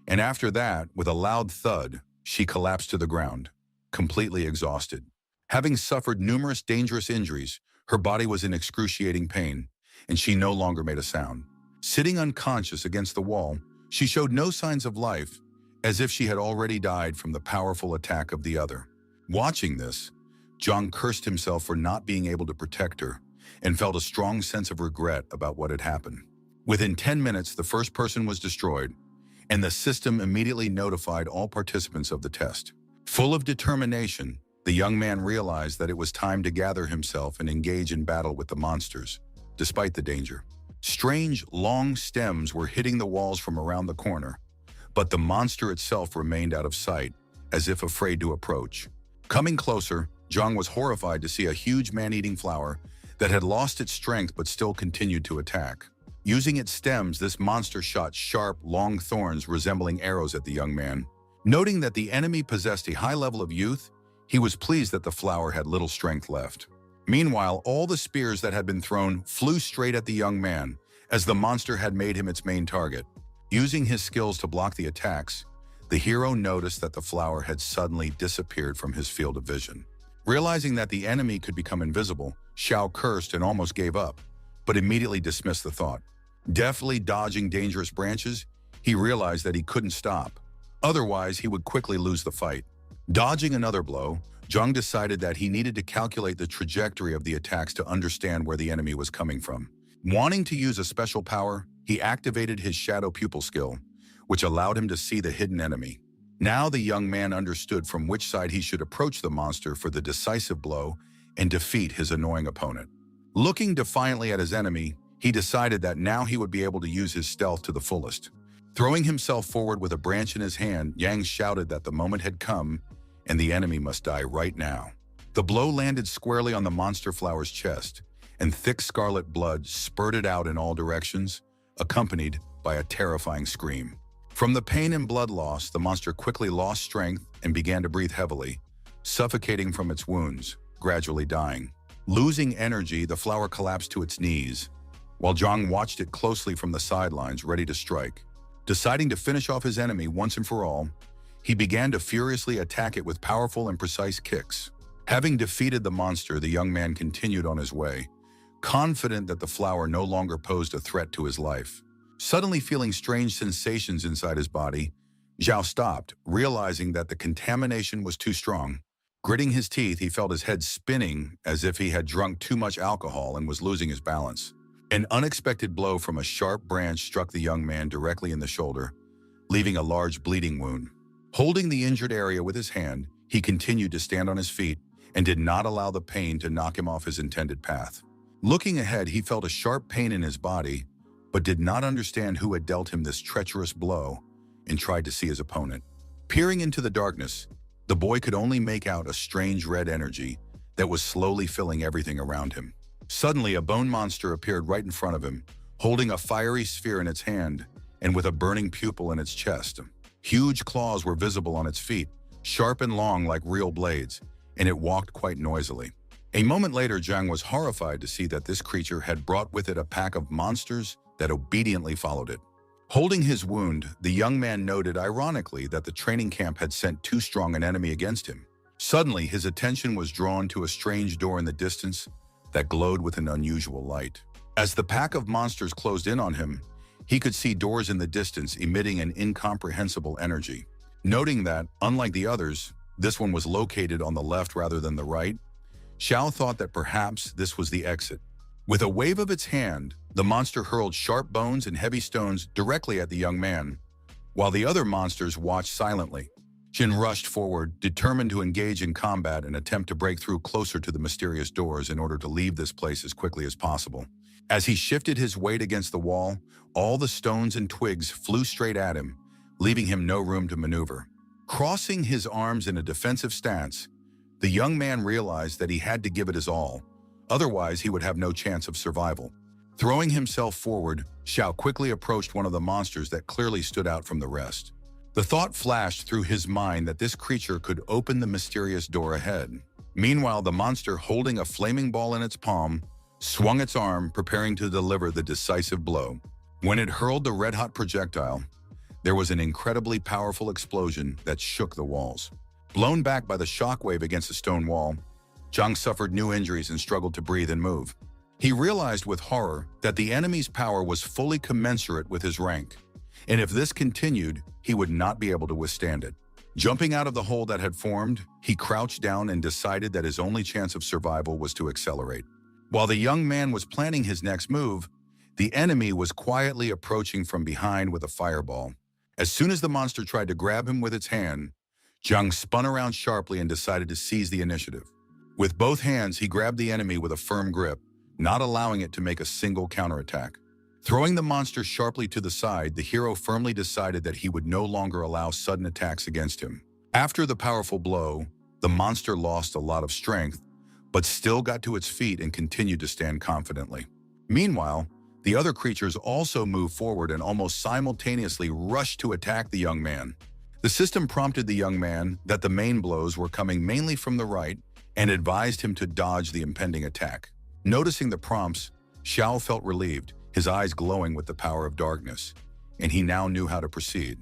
and after that, with a loud thud, she collapsed to the ground, completely exhausted. Having suffered numerous dangerous injuries, her body was in excruciating pain, and she no longer made a sound. Sitting unconscious against the wall, she showed no signs of life, as if she had already died from the powerful attack of the other. Watching this, Zhang cursed himself for not being able to protect her and felt a strong sense of regret about what had happened. Within 10 minutes, the first person was destroyed, and the system immediately notified all participants of the test. Full of determination, the young man realized that it was time to gather himself and engage in battle with the monsters, despite the danger. Strange, long stems were hitting the walls from around the corner, but the monster itself remained out of sight, as if afraid to approach. Coming closer, Zhang was horrified to see a huge man-eating flower that had lost its strength but still continued to attack. Using its stems, this monster shot sharp, long thorns resembling arrows at the young man. Noting that the enemy possessed a high level of youth, he was pleased that the flower had little strength left. Meanwhile, all the spears that had been thrown flew straight at the young man, as the monster had made him its main target. Using his skills to block the attacks, the hero noticed that the flower had suddenly disappeared from his field of vision. Realizing that the enemy could become invisible, Xiao cursed and almost gave up, but immediately dismissed the thought. Deftly dodging dangerous branches, he realized that he couldn't stop. Otherwise, he would quickly lose the fight. Dodging another blow, Zhang decided that he needed to calculate the trajectory of the attacks to understand where the enemy was coming from. Wanting to use a special power, he activated his shadow pupil skill, which allowed him to see the hidden enemy. Now the young man understood from which side he should approach the monster for the decisive blow and defeat his annoying opponent. Looking defiantly at his enemy, he decided that now he would be able to use his stealth to the fullest. Throwing himself forward with a branch in his hand, Yang shouted that the moment had come and the enemy must die right now. The blow landed squarely on the monster flower's chest, and thick scarlet blood spurted out in all directions, accompanied by a terrifying scream. From the pain and blood loss, the monster quickly lost strength and began to breathe heavily, suffocating from its wounds, gradually dying. Losing energy, the flower collapsed to its knees, while Zhang watched it closely from the sidelines, ready to strike. Deciding to finish off his enemy once and for all, he began to furiously attack it with powerful and precise kicks. Having defeated the monster, the young man continued on his way, confident that the flower no longer posed a threat to his life. Suddenly feeling strange sensations inside his body, Zhao stopped, realizing that the contamination was too strong. Gritting his teeth, he felt his head spinning as if he had drunk too much alcohol and was losing his balance. An unexpected blow from a sharp branch struck the young man directly in the shoulder, leaving a large bleeding wound. Holding the injured area with his hand, he continued to stand on his feet and did not allow the pain to knock him off his intended path. Looking ahead, he felt a sharp pain in his body, but did not understand who had dealt him this treacherous blow and tried to see his opponent. Peering into the darkness, the boy could only make out a strange red energy that was slowly filling everything around him. Suddenly, a bone monster appeared right in front of him, holding a fiery sphere in its hand and with a burning pupil in its chest. Huge claws were visible on its feet, sharp and long like real blades, and it walked quite noisily. A moment later, Zhang was horrified to see that this creature had brought with it a pack of monsters that obediently followed it. Holding his wound, the young man noted ironically that the training camp had sent too strong an enemy against him. Suddenly, his attention was drawn to a strange door in the distance that glowed with an unusual light. As the pack of monsters closed in on him, he could see doors in the distance emitting an incomprehensible energy. Noting that, unlike the others, this one was located on the left rather than the right, Xiao thought that perhaps this was the exit. With a wave of its hand, the monster hurled sharp bones and heavy stones directly at the young man, while the other monsters watched silently. Jin rushed forward, determined to engage in combat and attempt to break through closer to the mysterious doors in order to leave this place as quickly as possible. As he shifted his weight against the wall, all the stones and twigs flew straight at him, leaving him no room to maneuver. Crossing his arms in a defensive stance, the young man realized that he had to give it his all, otherwise he would have no chance of survival. Throwing himself forward, Xiao quickly approached one of the monsters that clearly stood out from the rest. The thought flashed through his mind that this creature could open the mysterious door ahead. Meanwhile, the monster, holding a flaming ball in its palm, swung its arm, preparing to deliver the decisive blow. When it hurled the red-hot projectile, there was an incredibly powerful explosion that shook the walls. Blown back by the shockwave against the stone wall, Zhang suffered new injuries and struggled to breathe and move. He realized with horror that the enemy's power was fully commensurate with his rank, and if this continued, he would not be able to withstand it. Jumping out of the hole that had formed, he crouched down and decided that his only chance of survival was to accelerate. While the young man was planning his next move, The enemy was quietly approaching from behind with a fireball. As soon as the monster tried to grab him with its hand, Zhang spun around sharply and decided to seize the initiative. With both hands, he grabbed the enemy with a firm grip, not allowing it to make a single counterattack. Throwing the monster sharply to the side, the hero firmly decided that he would no longer allow sudden attacks against him. After the powerful blow, the monster lost a lot of strength, but still got to its feet and continued to stand confidently. Meanwhile, the other creatures also moved forward and almost simultaneously rushed to attack the young man. The system prompted the young man that the main blows were coming mainly from the right and advised him to dodge the impending attack. Noticing the prompts, Xiao felt relieved, his eyes glowing with the power of darkness, and he now knew how to proceed.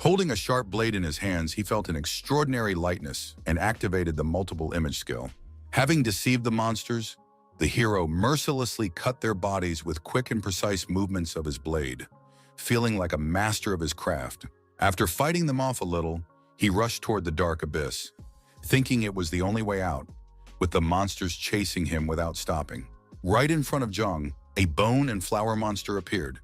Holding a sharp blade in his hands, he felt an extraordinary lightness and activated the multiple image skill. Having deceived the monsters, the hero mercilessly cut their bodies with quick and precise movements of his blade, feeling like a master of his craft. After fighting them off a little, he rushed toward the dark abyss, thinking it was the only way out, with the monsters chasing him without stopping. Right in front of Zhang, a bone and flower monster appeared.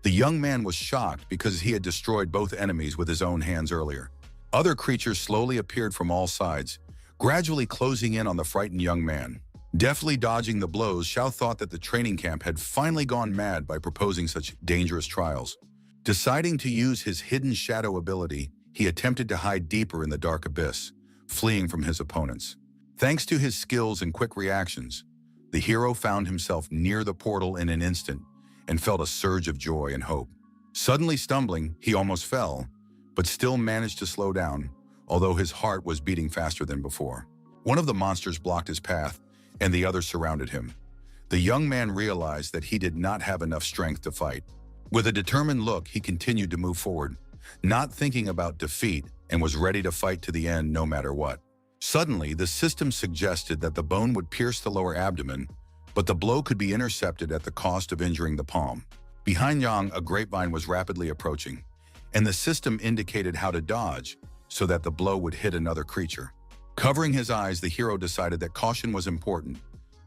The young man was shocked because he had destroyed both enemies with his own hands earlier. Other creatures slowly appeared from all sides, gradually closing in on the frightened young man. Deftly dodging the blows, Xiao thought that the training camp had finally gone mad by proposing such dangerous trials. Deciding to use his hidden shadow ability, he attempted to hide deeper in the dark abyss, fleeing from his opponents. Thanks to his skills and quick reactions, the hero found himself near the portal in an instant and felt a surge of joy and hope. Suddenly stumbling, he almost fell, but still managed to slow down, although his heart was beating faster than before. One of the monsters blocked his path, and the others surrounded him. The young man realized that he did not have enough strength to fight. With a determined look, he continued to move forward, not thinking about defeat, and was ready to fight to the end no matter what. Suddenly, the system suggested that the bone would pierce the lower abdomen, but the blow could be intercepted at the cost of injuring the palm. Behind Yang, a grapevine was rapidly approaching, and the system indicated how to dodge so that the blow would hit another creature. Covering his eyes, the hero decided that caution was important,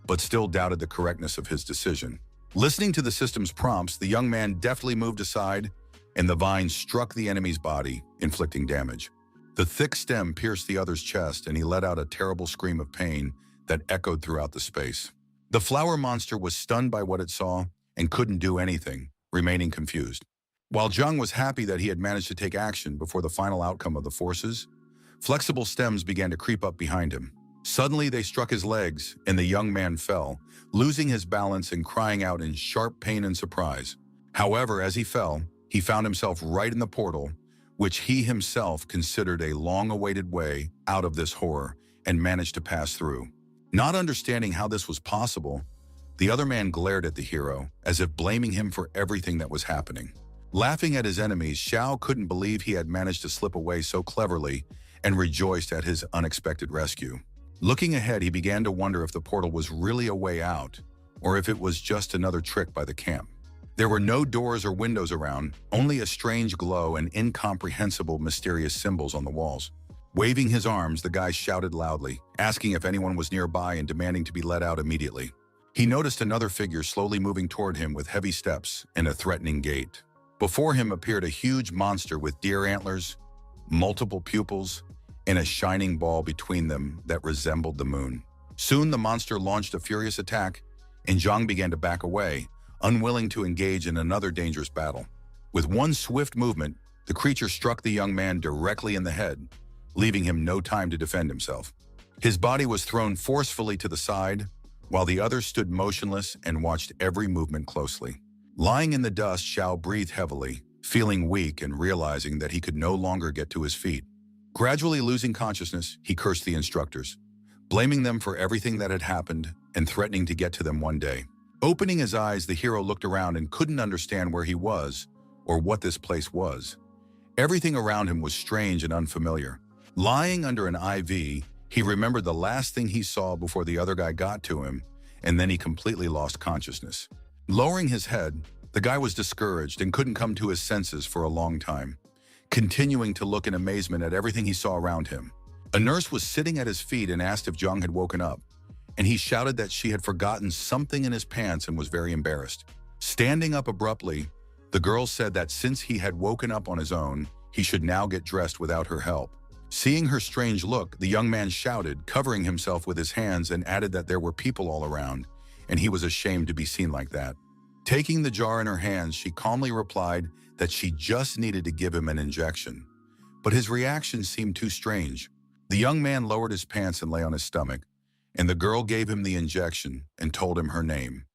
but still doubted the correctness of his decision. Listening to the system's prompts, the young man deftly moved aside, and the vine struck the enemy's body, inflicting damage. The thick stem pierced the other's chest, and he let out a terrible scream of pain that echoed throughout the space. The flower monster was stunned by what it saw and couldn't do anything, remaining confused. While Zhang was happy that he had managed to take action before the final outcome of the forces, flexible stems began to creep up behind him. Suddenly, they struck his legs, and the young man fell, losing his balance and crying out in sharp pain and surprise. However, as he fell, he found himself right in the portal, which he himself considered a long-awaited way out of this horror, and managed to pass through. Not understanding how this was possible, the other man glared at the hero, as if blaming him for everything that was happening. Laughing at his enemies, Xiao couldn't believe he had managed to slip away so cleverly and rejoiced at his unexpected rescue. Looking ahead, he began to wonder if the portal was really a way out, or if it was just another trick by the camp. There were no doors or windows around, only a strange glow and incomprehensible mysterious symbols on the walls. Waving his arms, the guy shouted loudly, asking if anyone was nearby and demanding to be let out immediately. He noticed another figure slowly moving toward him with heavy steps and a threatening gait. Before him appeared a huge monster with deer antlers, multiple pupils, and a shining ball between them that resembled the moon. Soon the monster launched a furious attack, and Zhang began to back away, unwilling to engage in another dangerous battle. With one swift movement, the creature struck the young man directly in the head, leaving him no time to defend himself. His body was thrown forcefully to the side, while the others stood motionless and watched every movement closely. Lying in the dust, Xiao breathed heavily, feeling weak and realizing that he could no longer get to his feet. Gradually losing consciousness, he cursed the instructors, blaming them for everything that had happened and threatening to get to them one day. Opening his eyes, the hero looked around and couldn't understand where he was or what this place was. Everything around him was strange and unfamiliar. Lying under an IV, he remembered the last thing he saw before the other guy got to him, and then he completely lost consciousness. Lowering his head, the guy was discouraged and couldn't come to his senses for a long time, continuing to look in amazement at everything he saw around him. A nurse was sitting at his feet and asked if Zhang had woken up, and he shouted that she had forgotten something in his pants and was very embarrassed. Standing up abruptly, the girl said that since he had woken up on his own, he should now get dressed without her help. Seeing her strange look, the young man shouted, covering himself with his hands, and added that there were people all around, and he was ashamed to be seen like that. Taking the jar in her hands, she calmly replied that she just needed to give him an injection. But his reaction seemed too strange. The young man lowered his pants and lay on his stomach, and the girl gave him the injection and told him her name,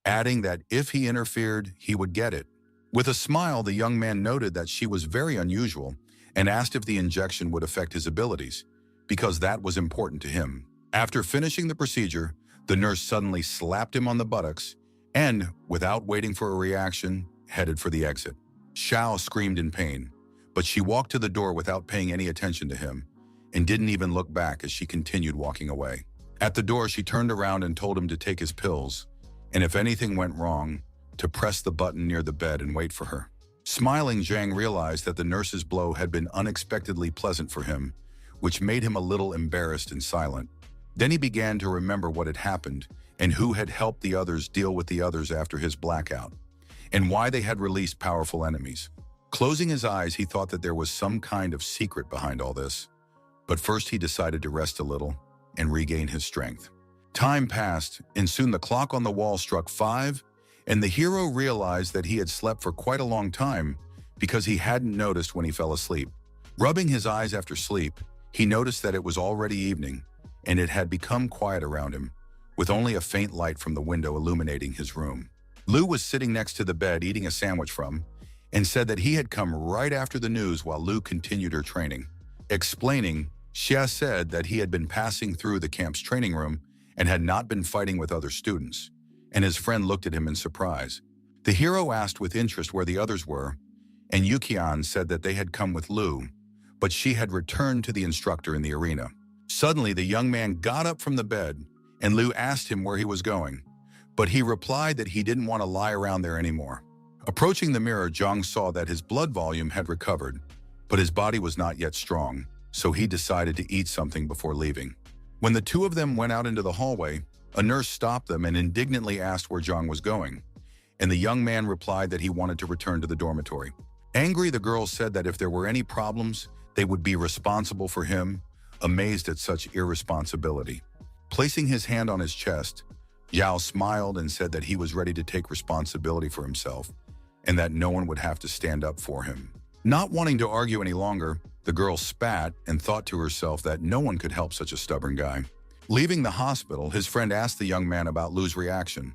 adding that if he interfered, he would get it. With a smile, the young man noted that she was very unusual and asked if the injection would affect his abilities, because that was important to him. After finishing the procedure, the nurse suddenly slapped him on the buttocks and, without waiting for a reaction, headed for the exit. Xiao screamed in pain, but she walked to the door without paying any attention to him and didn't even look back as she continued walking away. At the door, she turned around and told him to take his pills, and if anything went wrong, to press the button near the bed and wait for her. Smiling, Zhang realized that the nurse's blow had been unexpectedly pleasant for him, which made him a little embarrassed and silent. Then he began to remember what had happened and who had helped the others deal with the others after his blackout, and why they had released powerful enemies. Closing his eyes, he thought that there was some kind of secret behind all this. But first he decided to rest a little and regain his strength. Time passed, and soon the clock on the wall struck 5, and the hero realized that he had slept for quite a long time because he hadn't noticed when he fell asleep. Rubbing his eyes after sleep, he noticed that it was already evening, and it had become quiet around him, with only a faint light from the window illuminating his room. Lu was sitting next to the bed eating a sandwich from, and said that he had come right after the news while Lu continued her training. Explaining, Xia said that he had been passing through the camp's training room and had not been fighting with other students, and his friend looked at him in surprise. The hero asked with interest where the others were, and Yukian said that they had come with Lu, but she had returned to the instructor in the arena. Suddenly, the young man got up from the bed, and Lu asked him where he was going, but he replied that he didn't want to lie around there anymore. Approaching the mirror, Zhang saw that his blood volume had recovered, but his body was not yet strong, so he decided to eat something before leaving. When the two of them went out into the hallway, a nurse stopped them and indignantly asked where Zhang was going, and the young man replied that he wanted to return to the dormitory. Angry, the girl said that if there were any problems, they would be responsible for him, amazed at such irresponsibility. Placing his hand on his chest, Yao smiled and said that he was ready to take responsibility for himself and that no one would have to stand up for him. Not wanting to argue any longer, the girl spat and thought to herself that no one could help such a stubborn guy. Leaving the hospital, his friend asked the young man about Lu's reaction,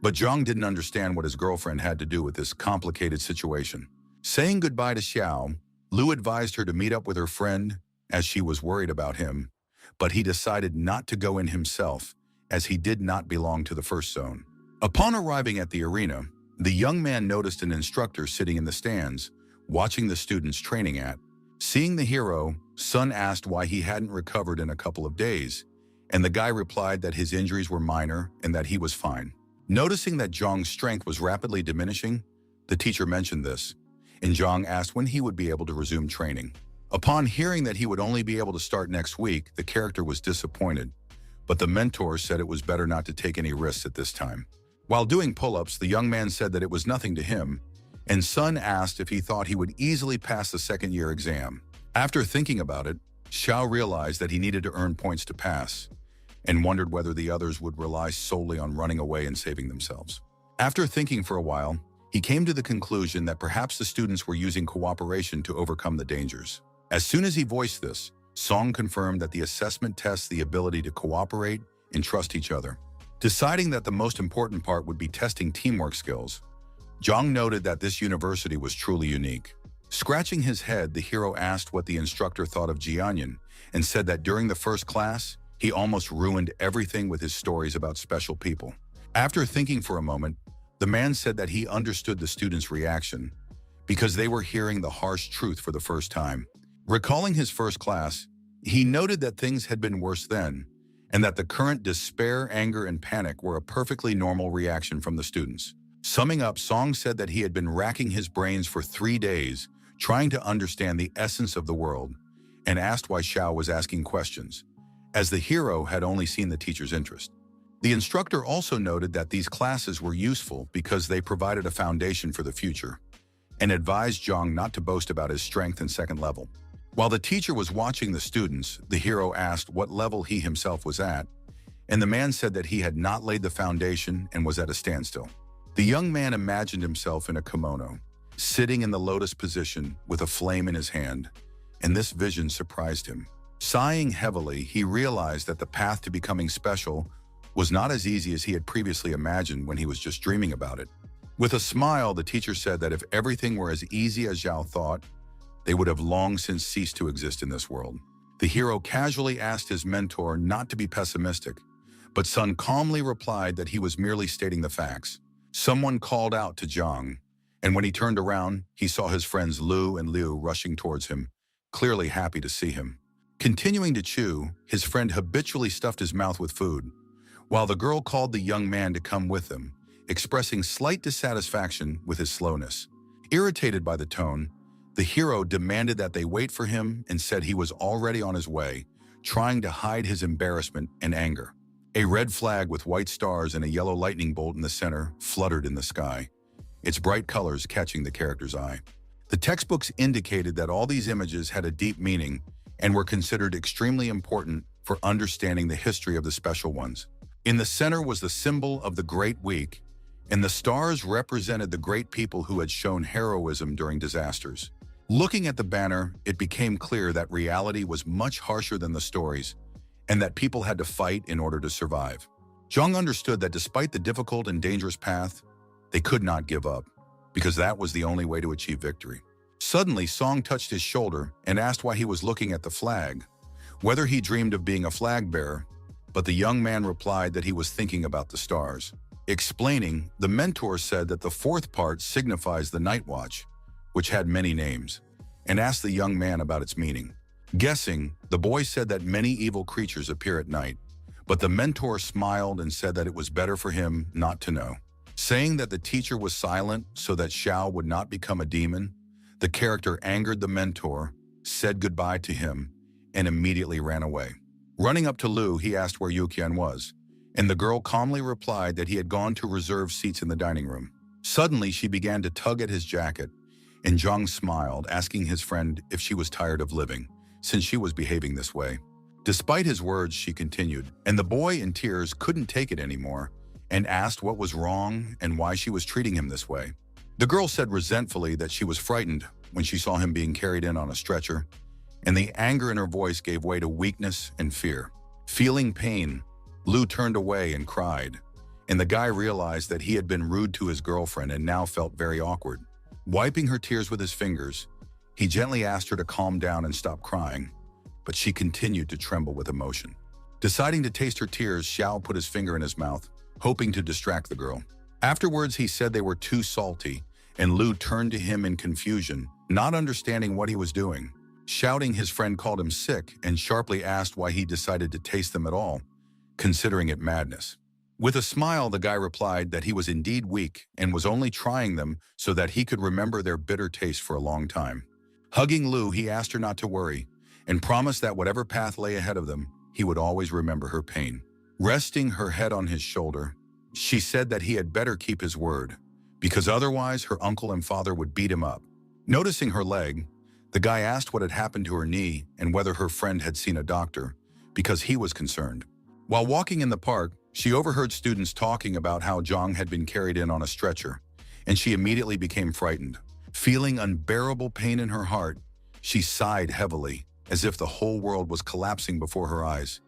but Zhang didn't understand what his girlfriend had to do with this complicated situation. Saying goodbye to Xiao, Lu advised her to meet up with her friend as she was worried about him, but he decided not to go in himself as he did not belong to the first zone. Upon arriving at the arena, the young man noticed an instructor sitting in the stands, watching the students training at. Seeing the hero, Sun asked why he hadn't recovered in a couple of days, and the guy replied that his injuries were minor and that he was fine. Noticing that Zhang's strength was rapidly diminishing, the teacher mentioned this, and Zhang asked when he would be able to resume training. Upon hearing that he would only be able to start next week, the character was disappointed, but the mentor said it was better not to take any risks at this time. While doing pull-ups, the young man said that it was nothing to him, and Sun asked if he thought he would easily pass the second-year exam. After thinking about it, Xiao realized that he needed to earn points to pass, and wondered whether the others would rely solely on running away and saving themselves. After thinking for a while, he came to the conclusion that perhaps the students were using cooperation to overcome the dangers. As soon as he voiced this, Song confirmed that the assessment tests the ability to cooperate and trust each other. Deciding that the most important part would be testing teamwork skills, Zhang noted that this university was truly unique. Scratching his head, the hero asked what the instructor thought of Jianyan and said that during the first class, he almost ruined everything with his stories about special people. After thinking for a moment, the man said that he understood the students' reaction because they were hearing the harsh truth for the first time. Recalling his first class, he noted that things had been worse then, and that the current despair, anger, and panic were a perfectly normal reaction from the students. Summing up, Song said that he had been racking his brains for 3 days, trying to understand the essence of the world, and asked why Xiao was asking questions, as the hero had only seen the teacher's interest. The instructor also noted that these classes were useful because they provided a foundation for the future, and advised Jong not to boast about his strength in second level. While the teacher was watching the students, the hero asked what level he himself was at, and the man said that he had not laid the foundation and was at a standstill. The young man imagined himself in a kimono, sitting in the lotus position with a flame in his hand, and this vision surprised him. Sighing heavily, he realized that the path to becoming special was not as easy as he had previously imagined when he was just dreaming about it. With a smile, the teacher said that if everything were as easy as Zhao thought, they would have long since ceased to exist in this world. The hero casually asked his mentor not to be pessimistic, but Sun calmly replied that he was merely stating the facts. Someone called out to Zhang, and when he turned around, he saw his friends Lu and Liu rushing towards him, clearly happy to see him. Continuing to chew, his friend habitually stuffed his mouth with food, while the girl called the young man to come with them, expressing slight dissatisfaction with his slowness. Irritated by the tone, the hero demanded that they wait for him and said he was already on his way, trying to hide his embarrassment and anger. A red flag with white stars and a yellow lightning bolt in the center fluttered in the sky, its bright colors catching the character's eye. The textbooks indicated that all these images had a deep meaning and were considered extremely important for understanding the history of the special ones. In the center was the symbol of the Great Week, and the stars represented the great people who had shown heroism during disasters. Looking at the banner, it became clear that reality was much harsher than the stories, and that people had to fight in order to survive. Zhang understood that despite the difficult and dangerous path, they could not give up, because that was the only way to achieve victory. Suddenly, Song touched his shoulder and asked why he was looking at the flag, whether he dreamed of being a flag bearer, but the young man replied that he was thinking about the stars. Explaining, the mentor said that the fourth part signifies the night watch, which had many names, and asked the young man about its meaning. Guessing, the boy said that many evil creatures appear at night, but the mentor smiled and said that it was better for him not to know. Saying that the teacher was silent so that Xiao would not become a demon, the character angered the mentor, said goodbye to him, and immediately ran away. Running up to Lu, he asked where Yuqian was, and the girl calmly replied that he had gone to reserve seats in the dining room. Suddenly, she began to tug at his jacket, and Zhang smiled, asking his friend if she was tired of living, since she was behaving this way. Despite his words, she continued, and the boy in tears couldn't take it anymore, and asked what was wrong and why she was treating him this way. The girl said resentfully that she was frightened when she saw him being carried in on a stretcher, and the anger in her voice gave way to weakness and fear. Feeling pain, Lu turned away and cried, and the guy realized that he had been rude to his girlfriend and now felt very awkward. Wiping her tears with his fingers, he gently asked her to calm down and stop crying, but she continued to tremble with emotion. Deciding to taste her tears, Xiao put his finger in his mouth, hoping to distract the girl. Afterwards, he said they were too salty, and Lu turned to him in confusion, not understanding what he was doing. Shouting, his friend called him sick and sharply asked why he decided to taste them at all, considering it madness. With a smile, the guy replied that he was indeed weak and was only trying them so that he could remember their bitter taste for a long time. Hugging Lu, he asked her not to worry and promised that whatever path lay ahead of them, he would always remember her pain. Resting her head on his shoulder, she said that he had better keep his word, because otherwise her uncle and father would beat him up. Noticing her leg, the guy asked what had happened to her knee and whether her friend had seen a doctor, because he was concerned. While walking in the park, she overheard students talking about how Zhang had been carried in on a stretcher, and she immediately became frightened. Feeling unbearable pain in her heart, she sighed heavily, as if the whole world was collapsing before her eyes,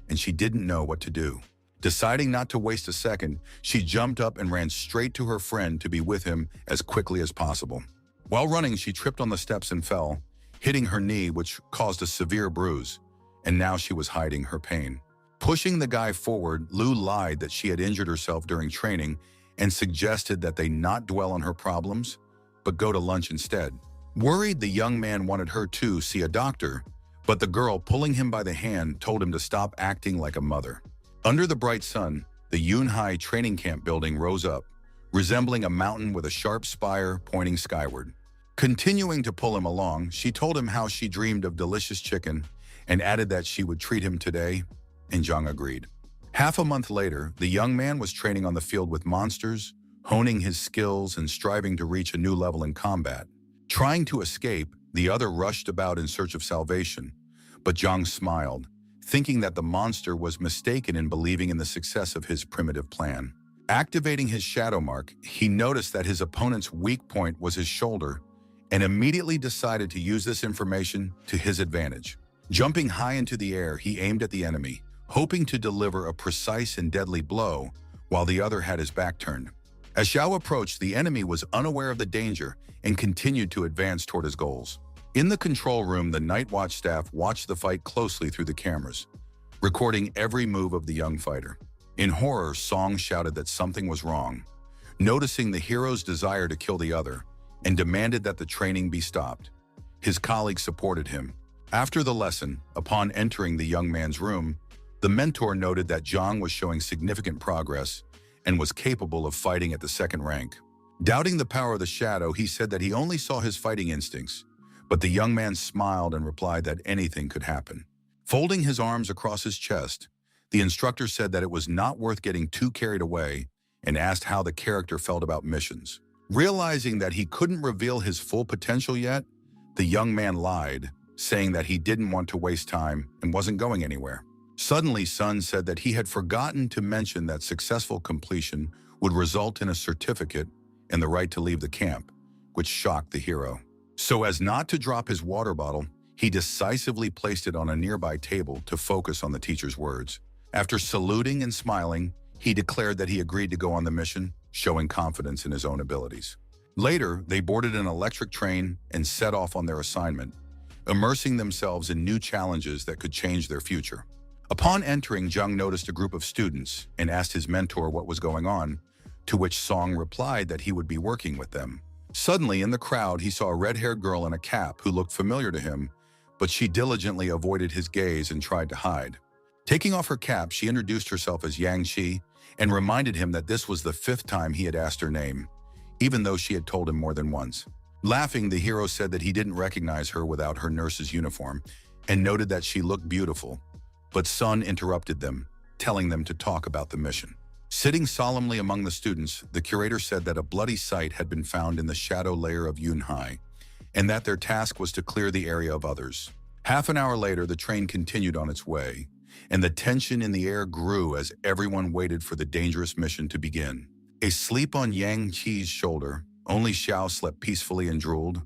and she didn't know what to do. Deciding not to waste a second, she jumped up and ran straight to her friend to be with him as quickly as possible. While running, she tripped on the steps and fell, hitting her knee, which caused a severe bruise, and now she was hiding her pain. Pushing the guy forward, Lu lied that she had injured herself during training and suggested that they not dwell on her problems, but go to lunch instead. Worried, the young man wanted her to see a doctor, but the girl, pulling him by the hand, told him to stop acting like a mother. Under the bright sun, the Yunhai training camp building rose up, resembling a mountain with a sharp spire pointing skyward. Continuing to pull him along, she told him how she dreamed of delicious chicken and added that she would treat him today, and Zhang agreed. Half a month later, the young man was training on the field with monsters, honing his skills and striving to reach a new level in combat. Trying to escape, the other rushed about in search of salvation, but Zhang smiled, thinking that the monster was mistaken in believing in the success of his primitive plan. Activating his shadow mark, he noticed that his opponent's weak point was his shoulder and immediately decided to use this information to his advantage. Jumping high into the air, he aimed at the enemy, hoping to deliver a precise and deadly blow while the other had his back turned. As Xiao approached, the enemy was unaware of the danger and continued to advance toward his goals. In the control room, the Night Watch staff watched the fight closely through the cameras, recording every move of the young fighter. In horror, Song shouted that something was wrong, noticing the hero's desire to kill the other, and demanded that the training be stopped. His colleagues supported him. After the lesson, upon entering the young man's room, the mentor noted that Zhang was showing significant progress and was capable of fighting at the second rank. Doubting the power of the shadow, he said that he only saw his fighting instincts, but the young man smiled and replied that anything could happen. Folding his arms across his chest, the instructor said that it was not worth getting too carried away and asked how the character felt about missions. Realizing that he couldn't reveal his full potential yet, the young man lied, saying that he didn't want to waste time and wasn't going anywhere. Suddenly, Sun said that he had forgotten to mention that successful completion would result in a certificate and the right to leave the camp, which shocked the hero. So as not to drop his water bottle, he decisively placed it on a nearby table to focus on the teacher's words. After saluting and smiling, he declared that he agreed to go on the mission, showing confidence in his own abilities. Later, they boarded an electric train and set off on their assignment, immersing themselves in new challenges that could change their future. Upon entering, Zhang noticed a group of students and asked his mentor what was going on, to which Song replied that he would be working with them. Suddenly, in the crowd, he saw a red-haired girl in a cap who looked familiar to him, but she diligently avoided his gaze and tried to hide. Taking off her cap, she introduced herself as Yang Qi and reminded him that this was the 5th time he had asked her name, even though she had told him more than once. Laughing, the hero said that he didn't recognize her without her nurse's uniform and noted that she looked beautiful. But Sun interrupted them, telling them to talk about the mission. Sitting solemnly among the students, the curator said that a bloody site had been found in the shadow layer of Yunhai, and that their task was to clear the area of others. Half an hour later, the train continued on its way, and the tension in the air grew as everyone waited for the dangerous mission to begin. Asleep on Yang Qi's shoulder, only Xiao slept peacefully and drooled,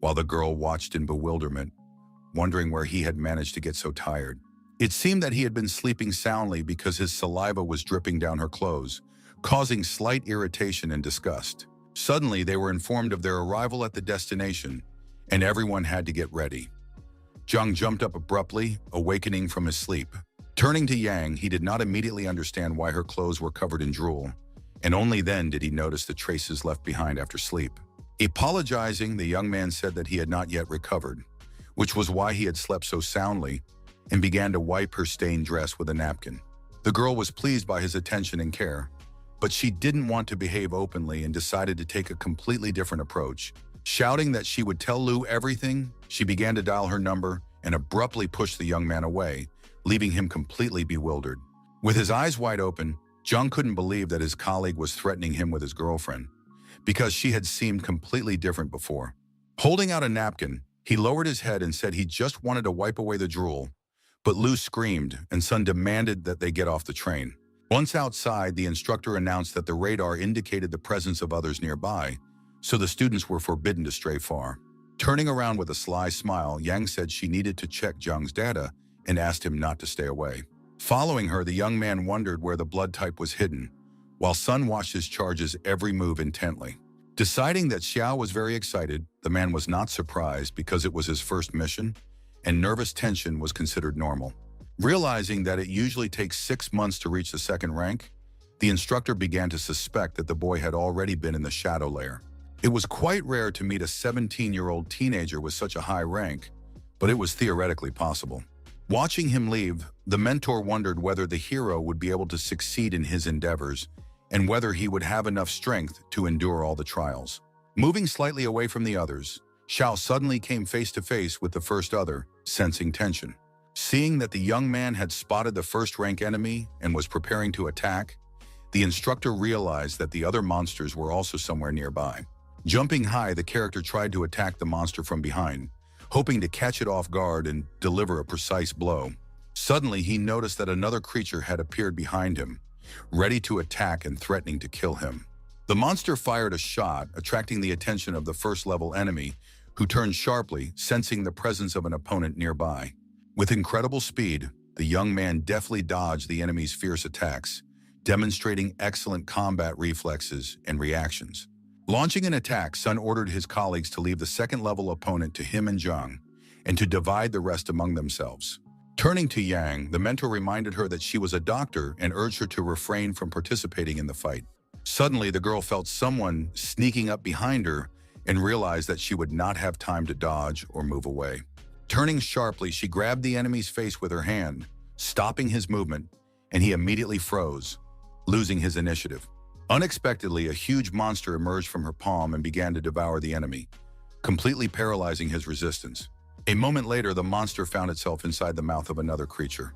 while the girl watched in bewilderment, wondering where he had managed to get so tired. It seemed that he had been sleeping soundly because his saliva was dripping down her clothes, causing slight irritation and disgust. Suddenly, they were informed of their arrival at the destination, and everyone had to get ready. Zhang jumped up abruptly, awakening from his sleep. Turning to Yang, he did not immediately understand why her clothes were covered in drool, and only then did he notice the traces left behind after sleep. Apologizing, the young man said that he had not yet recovered, which was why he had slept so soundly, and began to wipe her stained dress with a napkin. The girl was pleased by his attention and care, but she didn't want to behave openly and decided to take a completely different approach. Shouting that she would tell Lu everything, she began to dial her number and abruptly pushed the young man away, leaving him completely bewildered. With his eyes wide open, Zhang couldn't believe that his colleague was threatening him with his girlfriend, because she had seemed completely different before. Holding out a napkin, he lowered his head and said he just wanted to wipe away the drool, but Lu screamed, and Sun demanded that they get off the train. Once outside, the instructor announced that the radar indicated the presence of others nearby, so the students were forbidden to stray far. Turning around with a sly smile, Yang said she needed to check Zhang's data and asked him not to stay away. Following her, the young man wondered where the blood type was hidden, while Sun watched his charge's every move intently. Deciding that Xiao was very excited, the man was not surprised because it was his first mission, and nervous tension was considered normal. Realizing that it usually takes 6 months to reach the second rank, the instructor began to suspect that the boy had already been in the shadow layer. It was quite rare to meet a 17-year-old teenager with such a high rank, but it was theoretically possible. Watching him leave, the mentor wondered whether the hero would be able to succeed in his endeavors and whether he would have enough strength to endure all the trials. Moving slightly away from the others, Xiao suddenly came face to face with the first other, sensing tension. Seeing that the young man had spotted the first-rank enemy and was preparing to attack, the instructor realized that the other monsters were also somewhere nearby. Jumping high, the character tried to attack the monster from behind, hoping to catch it off guard and deliver a precise blow. Suddenly, he noticed that another creature had appeared behind him, ready to attack and threatening to kill him. The monster fired a shot, attracting the attention of the first-level enemy, who turned sharply, sensing the presence of an opponent nearby. With incredible speed, the young man deftly dodged the enemy's fierce attacks, demonstrating excellent combat reflexes and reactions. Launching an attack, Sun ordered his colleagues to leave the second-level opponent to him and Zhang, and to divide the rest among themselves. Turning to Yang, the mentor reminded her that she was a doctor and urged her to refrain from participating in the fight. Suddenly, the girl felt someone sneaking up behind her and realized that she would not have time to dodge or move away. Turning sharply, she grabbed the enemy's face with her hand, stopping his movement, and he immediately froze, losing his initiative. Unexpectedly, a huge monster emerged from her palm and began to devour the enemy, completely paralyzing his resistance. A moment later, the monster found itself inside the mouth of another creature,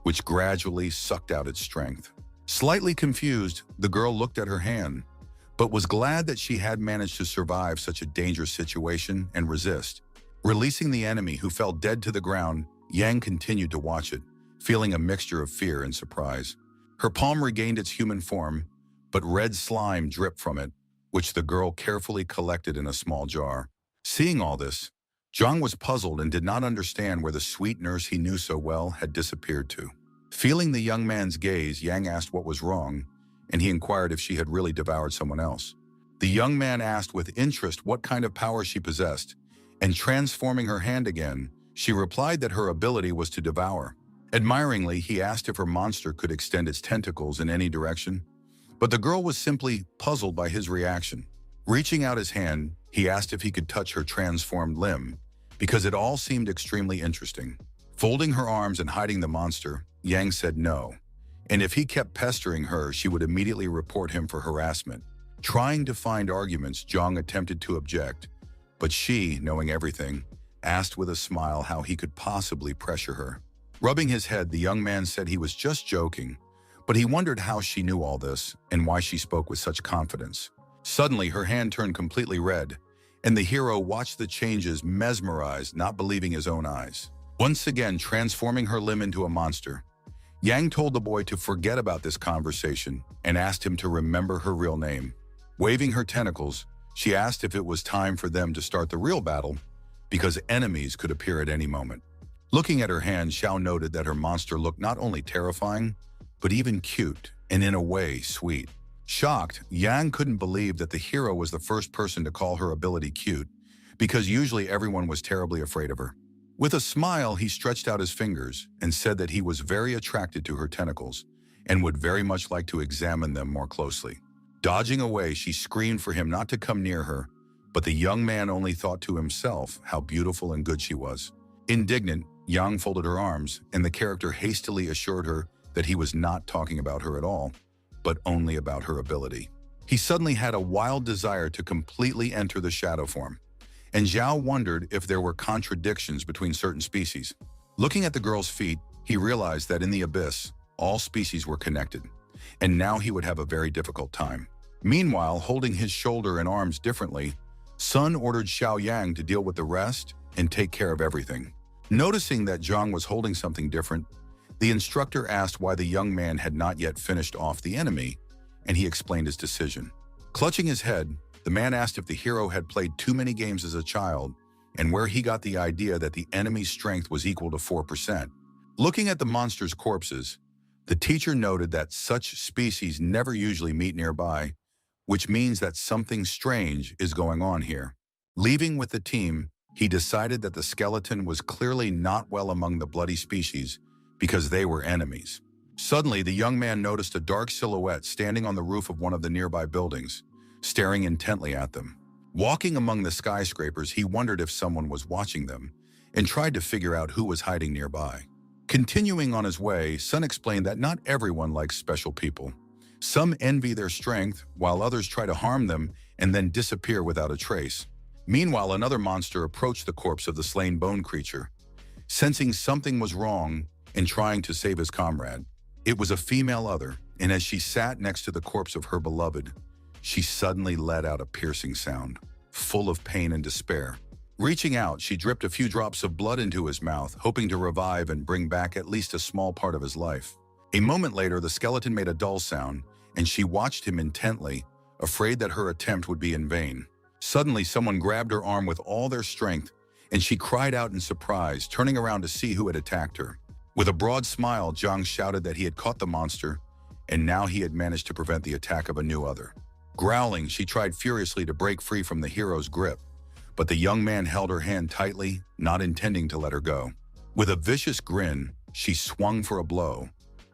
which gradually sucked out its strength. Slightly confused, the girl looked at her hand, but was glad that she had managed to survive such a dangerous situation and resist. Releasing the enemy, who fell dead to the ground, Yang continued to watch it, feeling a mixture of fear and surprise. Her palm regained its human form, but red slime dripped from it, which the girl carefully collected in a small jar. Seeing all this, Zhang was puzzled and did not understand where the sweet nurse he knew so well had disappeared to. Feeling the young man's gaze, Yang asked what was wrong, and he inquired if she had really devoured someone else. The young man asked with interest what kind of power she possessed, and transforming her hand again, she replied that her ability was to devour. Admiringly, he asked if her monster could extend its tentacles in any direction, but the girl was simply puzzled by his reaction. Reaching out his hand, he asked if he could touch her transformed limb, because it all seemed extremely interesting. Folding her arms and hiding the monster, Yang said no, and if he kept pestering her, she would immediately report him for harassment. Trying to find arguments, Zhang attempted to object, but she, knowing everything, asked with a smile how he could possibly pressure her. Rubbing his head, the young man said he was just joking, but he wondered how she knew all this and why she spoke with such confidence. Suddenly, her hand turned completely red, and the hero watched the changes, mesmerized, not believing his own eyes. Once again, transforming her limb into a monster, Yang told the boy to forget about this conversation and asked him to remember her real name. Waving her tentacles, she asked if it was time for them to start the real battle, because enemies could appear at any moment. Looking at her hand, Xiao noted that her monster looked not only terrifying, but even cute, and in a way, sweet. Shocked, Yang couldn't believe that the hero was the first person to call her ability cute, because usually everyone was terribly afraid of her. With a smile, he stretched out his fingers and said that he was very attracted to her tentacles and would very much like to examine them more closely. Dodging away, she screamed for him not to come near her, but the young man only thought to himself how beautiful and good she was. Indignant, Yang folded her arms, and the character hastily assured her that he was not talking about her at all, but only about her ability. He suddenly had a wild desire to completely enter the shadow form, and Zhao wondered if there were contradictions between certain species. Looking at the girl's feet, he realized that in the abyss, all species were connected, and now he would have a very difficult time. Meanwhile, holding his shoulder and arms differently, Sun ordered Xiao Yang to deal with the rest and take care of everything. Noticing that Zhang was holding something different, the instructor asked why the young man had not yet finished off the enemy, and he explained his decision. Clutching his head, the man asked if the hero had played too many games as a child and where he got the idea that the enemy's strength was equal to 4%. Looking at the monster's corpses, the teacher noted that such species never usually meet nearby, which means that something strange is going on here. Leaving with the team, he decided that the skeleton was clearly not well among the bloody species because they were enemies. Suddenly, the young man noticed a dark silhouette standing on the roof of one of the nearby buildings, staring intently at them. Walking among the skyscrapers, he wondered if someone was watching them and tried to figure out who was hiding nearby. Continuing on his way, Sun explained that not everyone likes special people. Some envy their strength, while others try to harm them and then disappear without a trace. Meanwhile, another monster approached the corpse of the slain bone creature. sensing something was wrong and trying to save his comrade. It was a female other, and as she sat next to the corpse of her beloved, she suddenly let out a piercing sound, full of pain and despair. Reaching out, she dripped a few drops of blood into his mouth, hoping to revive and bring back at least a small part of his life. A moment later, the skeleton made a dull sound, and she watched him intently, afraid that her attempt would be in vain. Suddenly, someone grabbed her arm with all their strength, and she cried out in surprise, turning around to see who had attacked her. With a broad smile, Zhang shouted that he had caught the monster, and now he had managed to prevent the attack of a new other. Growling, she tried furiously to break free from the hero's grip, but the young man held her hand tightly, not intending to let her go. With a vicious grin, she swung for a blow,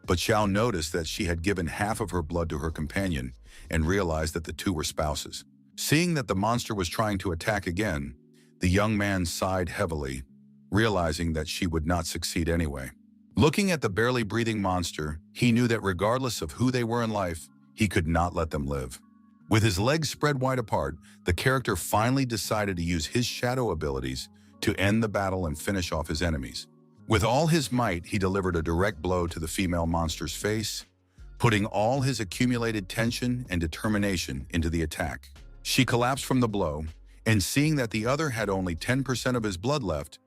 but Xiao noticed that she had given half of her blood to her companion and realized that the two were spouses. Seeing that the monster was trying to attack again, the young man sighed heavily, realizing that she would not succeed anyway. Looking at the barely breathing monster, he knew that regardless of who they were in life, he could not let them live. With his legs spread wide apart, the character finally decided to use his shadow abilities to end the battle and finish off his enemies. With all his might, he delivered a direct blow to the female monster's face, putting all his accumulated tension and determination into the attack. She collapsed from the blow, and seeing that the other had only 10% of his blood left,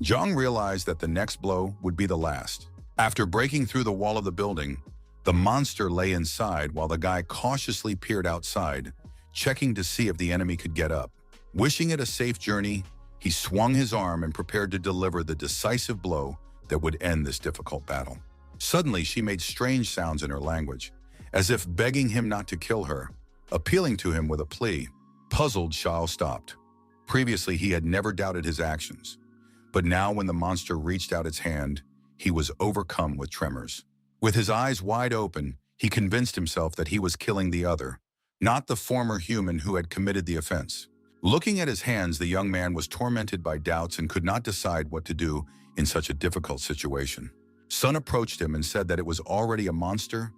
Zhang realized that the next blow would be the last. After breaking through the wall of the building, the monster lay inside while the guy cautiously peered outside, checking to see if the enemy could get up. Wishing it a safe journey, he swung his arm and prepared to deliver the decisive blow that would end this difficult battle. Suddenly, she made strange sounds in her language, as if begging him not to kill her, appealing to him with a plea. Puzzled, Xiao stopped. Previously, he had never doubted his actions, but now when the monster reached out its hand, he was overcome with tremors. With his eyes wide open, he convinced himself that he was killing the other, not the former human who had committed the offense. Looking at his hands, the young man was tormented by doubts and could not decide what to do in such a difficult situation. Sun approached him and said that it was already a monster,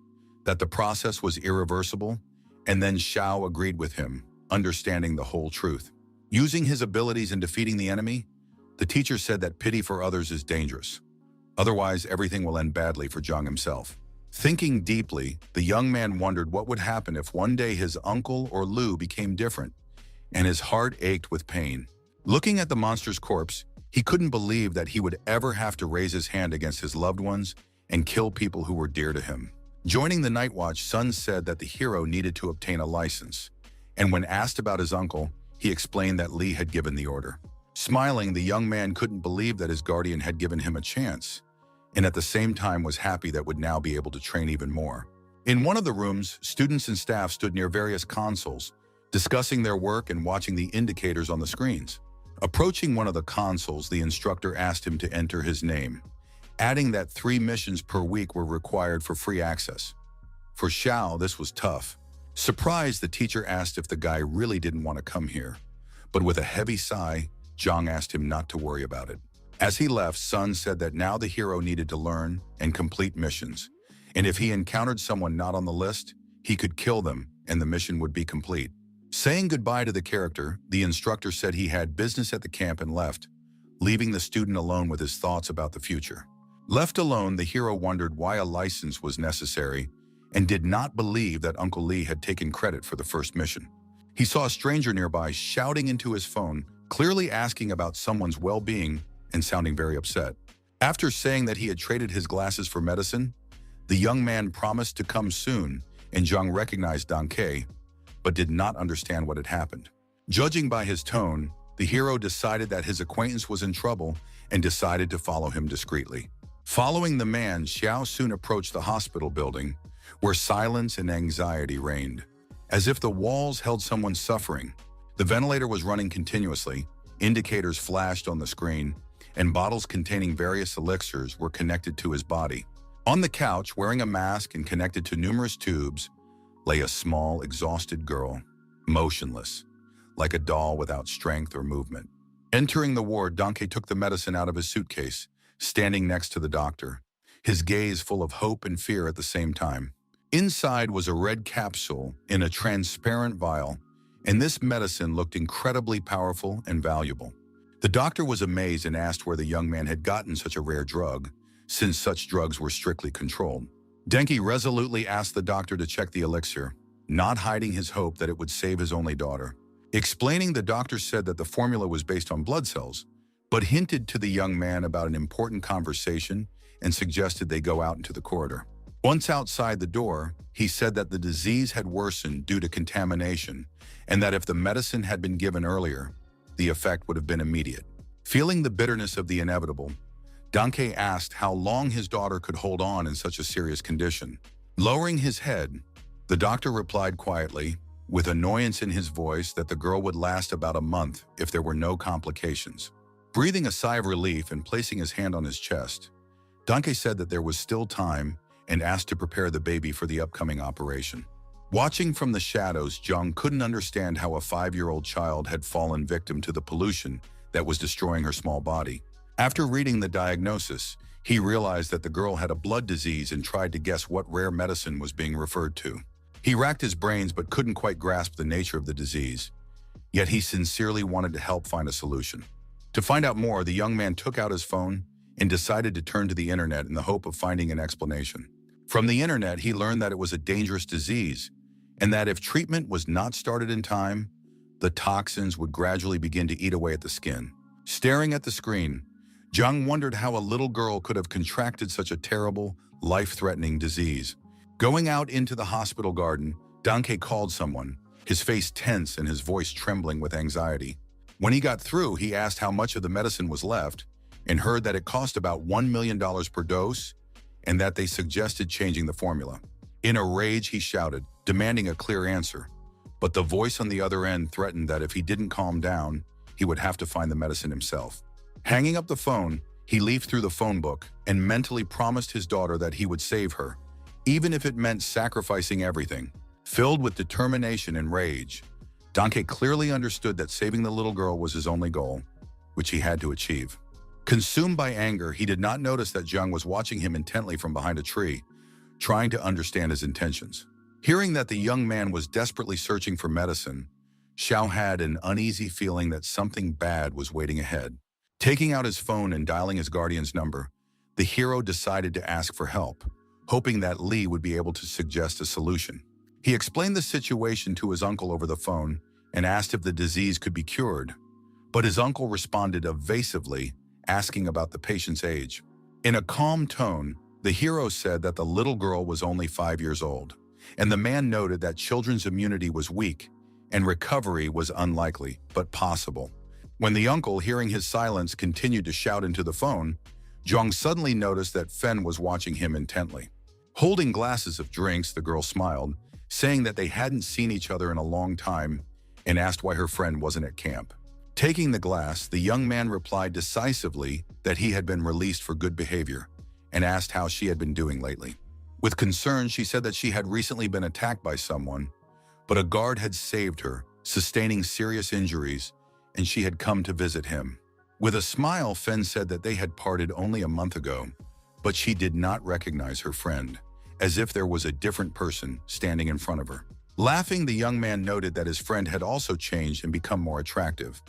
that the process was irreversible, and then Xiao agreed with him, understanding the whole truth. Using his abilities in defeating the enemy, the teacher said that pity for others is dangerous. Otherwise, everything will end badly for Zhang himself. Thinking deeply, the young man wondered what would happen if one day his uncle or Lu became different, and his heart ached with pain. Looking at the monster's corpse, he couldn't believe that he would ever have to raise his hand against his loved ones and kill people who were dear to him. Joining the night watch, Sun said that the hero needed to obtain a license, and when asked about his uncle, he explained that Li had given the order. Smiling, the young man couldn't believe that his guardian had given him a chance, and at the same time was happy that would now be able to train even more. In one of the rooms, students and staff stood near various consoles, discussing their work and watching the indicators on the screens. Approaching one of the consoles, the instructor asked him to enter his name, adding that 3 missions per week were required for free access. For Xiao, this was tough. Surprised, the teacher asked if the guy really didn't want to come here, but with a heavy sigh, Zhang asked him not to worry about it. As he left, Sun said that now the hero needed to learn and complete missions, and if he encountered someone not on the list, he could kill them and the mission would be complete. Saying goodbye to the character, the instructor said he had business at the camp and left, leaving the student alone with his thoughts about the future. Left alone, the hero wondered why a license was necessary and did not believe that Uncle Li had taken credit for the first mission. He saw a stranger nearby shouting into his phone, clearly asking about someone's well-being and sounding very upset. After saying that he had traded his glasses for medicine, the young man promised to come soon, and Zhang recognized Dong Ke, but did not understand what had happened. Judging by his tone, the hero decided that his acquaintance was in trouble and decided to follow him discreetly. Following the man, Xiao soon approached the hospital building, where silence and anxiety reigned. As if the walls held someone suffering, the ventilator was running continuously, indicators flashed on the screen, and bottles containing various elixirs were connected to his body. On the couch, wearing a mask and connected to numerous tubes, lay a small, exhausted girl, motionless, like a doll without strength or movement. Entering the ward, Donkey took the medicine out of his suitcase, standing next to the doctor, his gaze full of hope and fear at the same time. Inside was a red capsule in a transparent vial, and this medicine looked incredibly powerful and valuable. The doctor was amazed and asked where the young man had gotten such a rare drug, since such drugs were strictly controlled. Denke resolutely asked the doctor to check the elixir, not hiding his hope that it would save his only daughter. Explaining, the doctor said that the formula was based on blood cells, but hinted to the young man about an important conversation and suggested they go out into the corridor. Once outside the door, he said that the disease had worsened due to contamination and that if the medicine had been given earlier, the effect would have been immediate. Feeling the bitterness of the inevitable, Denke asked how long his daughter could hold on in such a serious condition. Lowering his head, the doctor replied quietly, with annoyance in his voice, that the girl would last about a month if there were no complications. Breathing a sigh of relief and placing his hand on his chest, Denke said that there was still time and asked to prepare the baby for the upcoming operation. Watching from the shadows, Jung couldn't understand how a 5-year-old child had fallen victim to the pollution that was destroying her small body. After reading the diagnosis, he realized that the girl had a blood disease and tried to guess what rare medicine was being referred to. He racked his brains but couldn't quite grasp the nature of the disease, yet he sincerely wanted to help find a solution. To find out more, the young man took out his phone and decided to turn to the internet in the hope of finding an explanation. From the internet, he learned that it was a dangerous disease and that if treatment was not started in time, the toxins would gradually begin to eat away at the skin. Staring at the screen, Jung wondered how a little girl could have contracted such a terrible, life-threatening disease. Going out into the hospital garden, Denke called someone, his face tense and his voice trembling with anxiety. When he got through, he asked how much of the medicine was left and heard that it cost about $1 million per dose and that they suggested changing the formula. In a rage, he shouted, demanding a clear answer, but the voice on the other end threatened that if he didn't calm down, he would have to find the medicine himself. Hanging up the phone, he leafed through the phone book and mentally promised his daughter that he would save her, even if it meant sacrificing everything. Filled with determination and rage, Denke clearly understood that saving the little girl was his only goal, which he had to achieve. Consumed by anger, he did not notice that Jung was watching him intently from behind a tree, trying to understand his intentions. Hearing that the young man was desperately searching for medicine, Xiao had an uneasy feeling that something bad was waiting ahead. Taking out his phone and dialing his guardian's number, the hero decided to ask for help, hoping that Li would be able to suggest a solution. He explained the situation to his uncle over the phone and asked if the disease could be cured, but his uncle responded evasively, asking about the patient's age. In a calm tone, the hero said that the little girl was only 5 years old, and the man noted that children's immunity was weak and recovery was unlikely, but possible. When the uncle, hearing his silence, continued to shout into the phone, Jung suddenly noticed that Fen was watching him intently. Holding glasses of drinks, the girl smiled, saying that they hadn't seen each other in a long time, and asked why her friend wasn't at camp. Taking the glass, the young man replied decisively that he had been released for good behavior and asked how she had been doing lately. With concern, she said that she had recently been attacked by someone, but a guard had saved her, sustaining serious injuries, and she had come to visit him. With a smile, Fen said that they had parted only a month ago, but she did not recognize her friend, as if there was a different person standing in front of her. Laughing, the young man noted that his friend had also changed and become more attractive,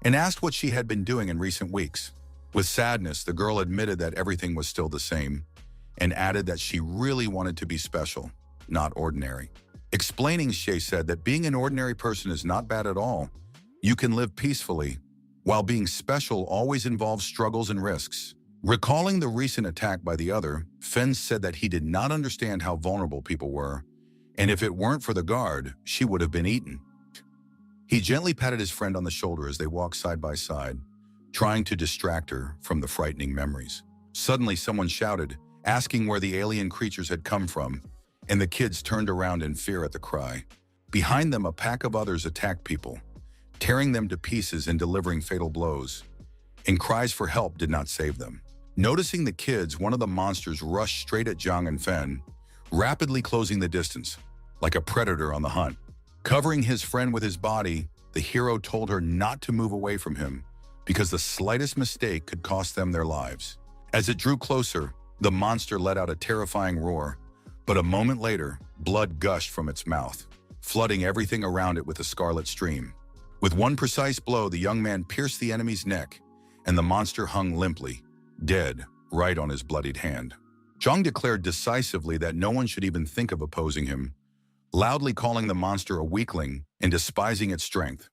and asked what she had been doing in recent weeks. With sadness, the girl admitted that everything was still the same, and added that she really wanted to be special, not ordinary. Explaining, she said that being an ordinary person is not bad at all. You can live peacefully, while being special always involves struggles and risks. Recalling the recent attack by the other, Fen said that he did not understand how vulnerable people were, and if it weren't for the guard, she would have been eaten. He gently patted his friend on the shoulder as they walked side by side, trying to distract her from the frightening memories. Suddenly, someone shouted, asking where the alien creatures had come from, and the kids turned around in fear at the cry. Behind them, a pack of others attacked people, tearing them to pieces and delivering fatal blows, and cries for help did not save them. Noticing the kids, one of the monsters rushed straight at Zhang and Fen, rapidly closing the distance, like a predator on the hunt. Covering his friend with his body, the hero told her not to move away from him, because the slightest mistake could cost them their lives. As it drew closer, the monster let out a terrifying roar, but a moment later, blood gushed from its mouth, flooding everything around it with a scarlet stream. With one precise blow, the young man pierced the enemy's neck, and the monster hung limply, dead, right on his bloodied hand. Zhang declared decisively that no one should even think of opposing him, loudly calling the monster a weakling and despising its strength.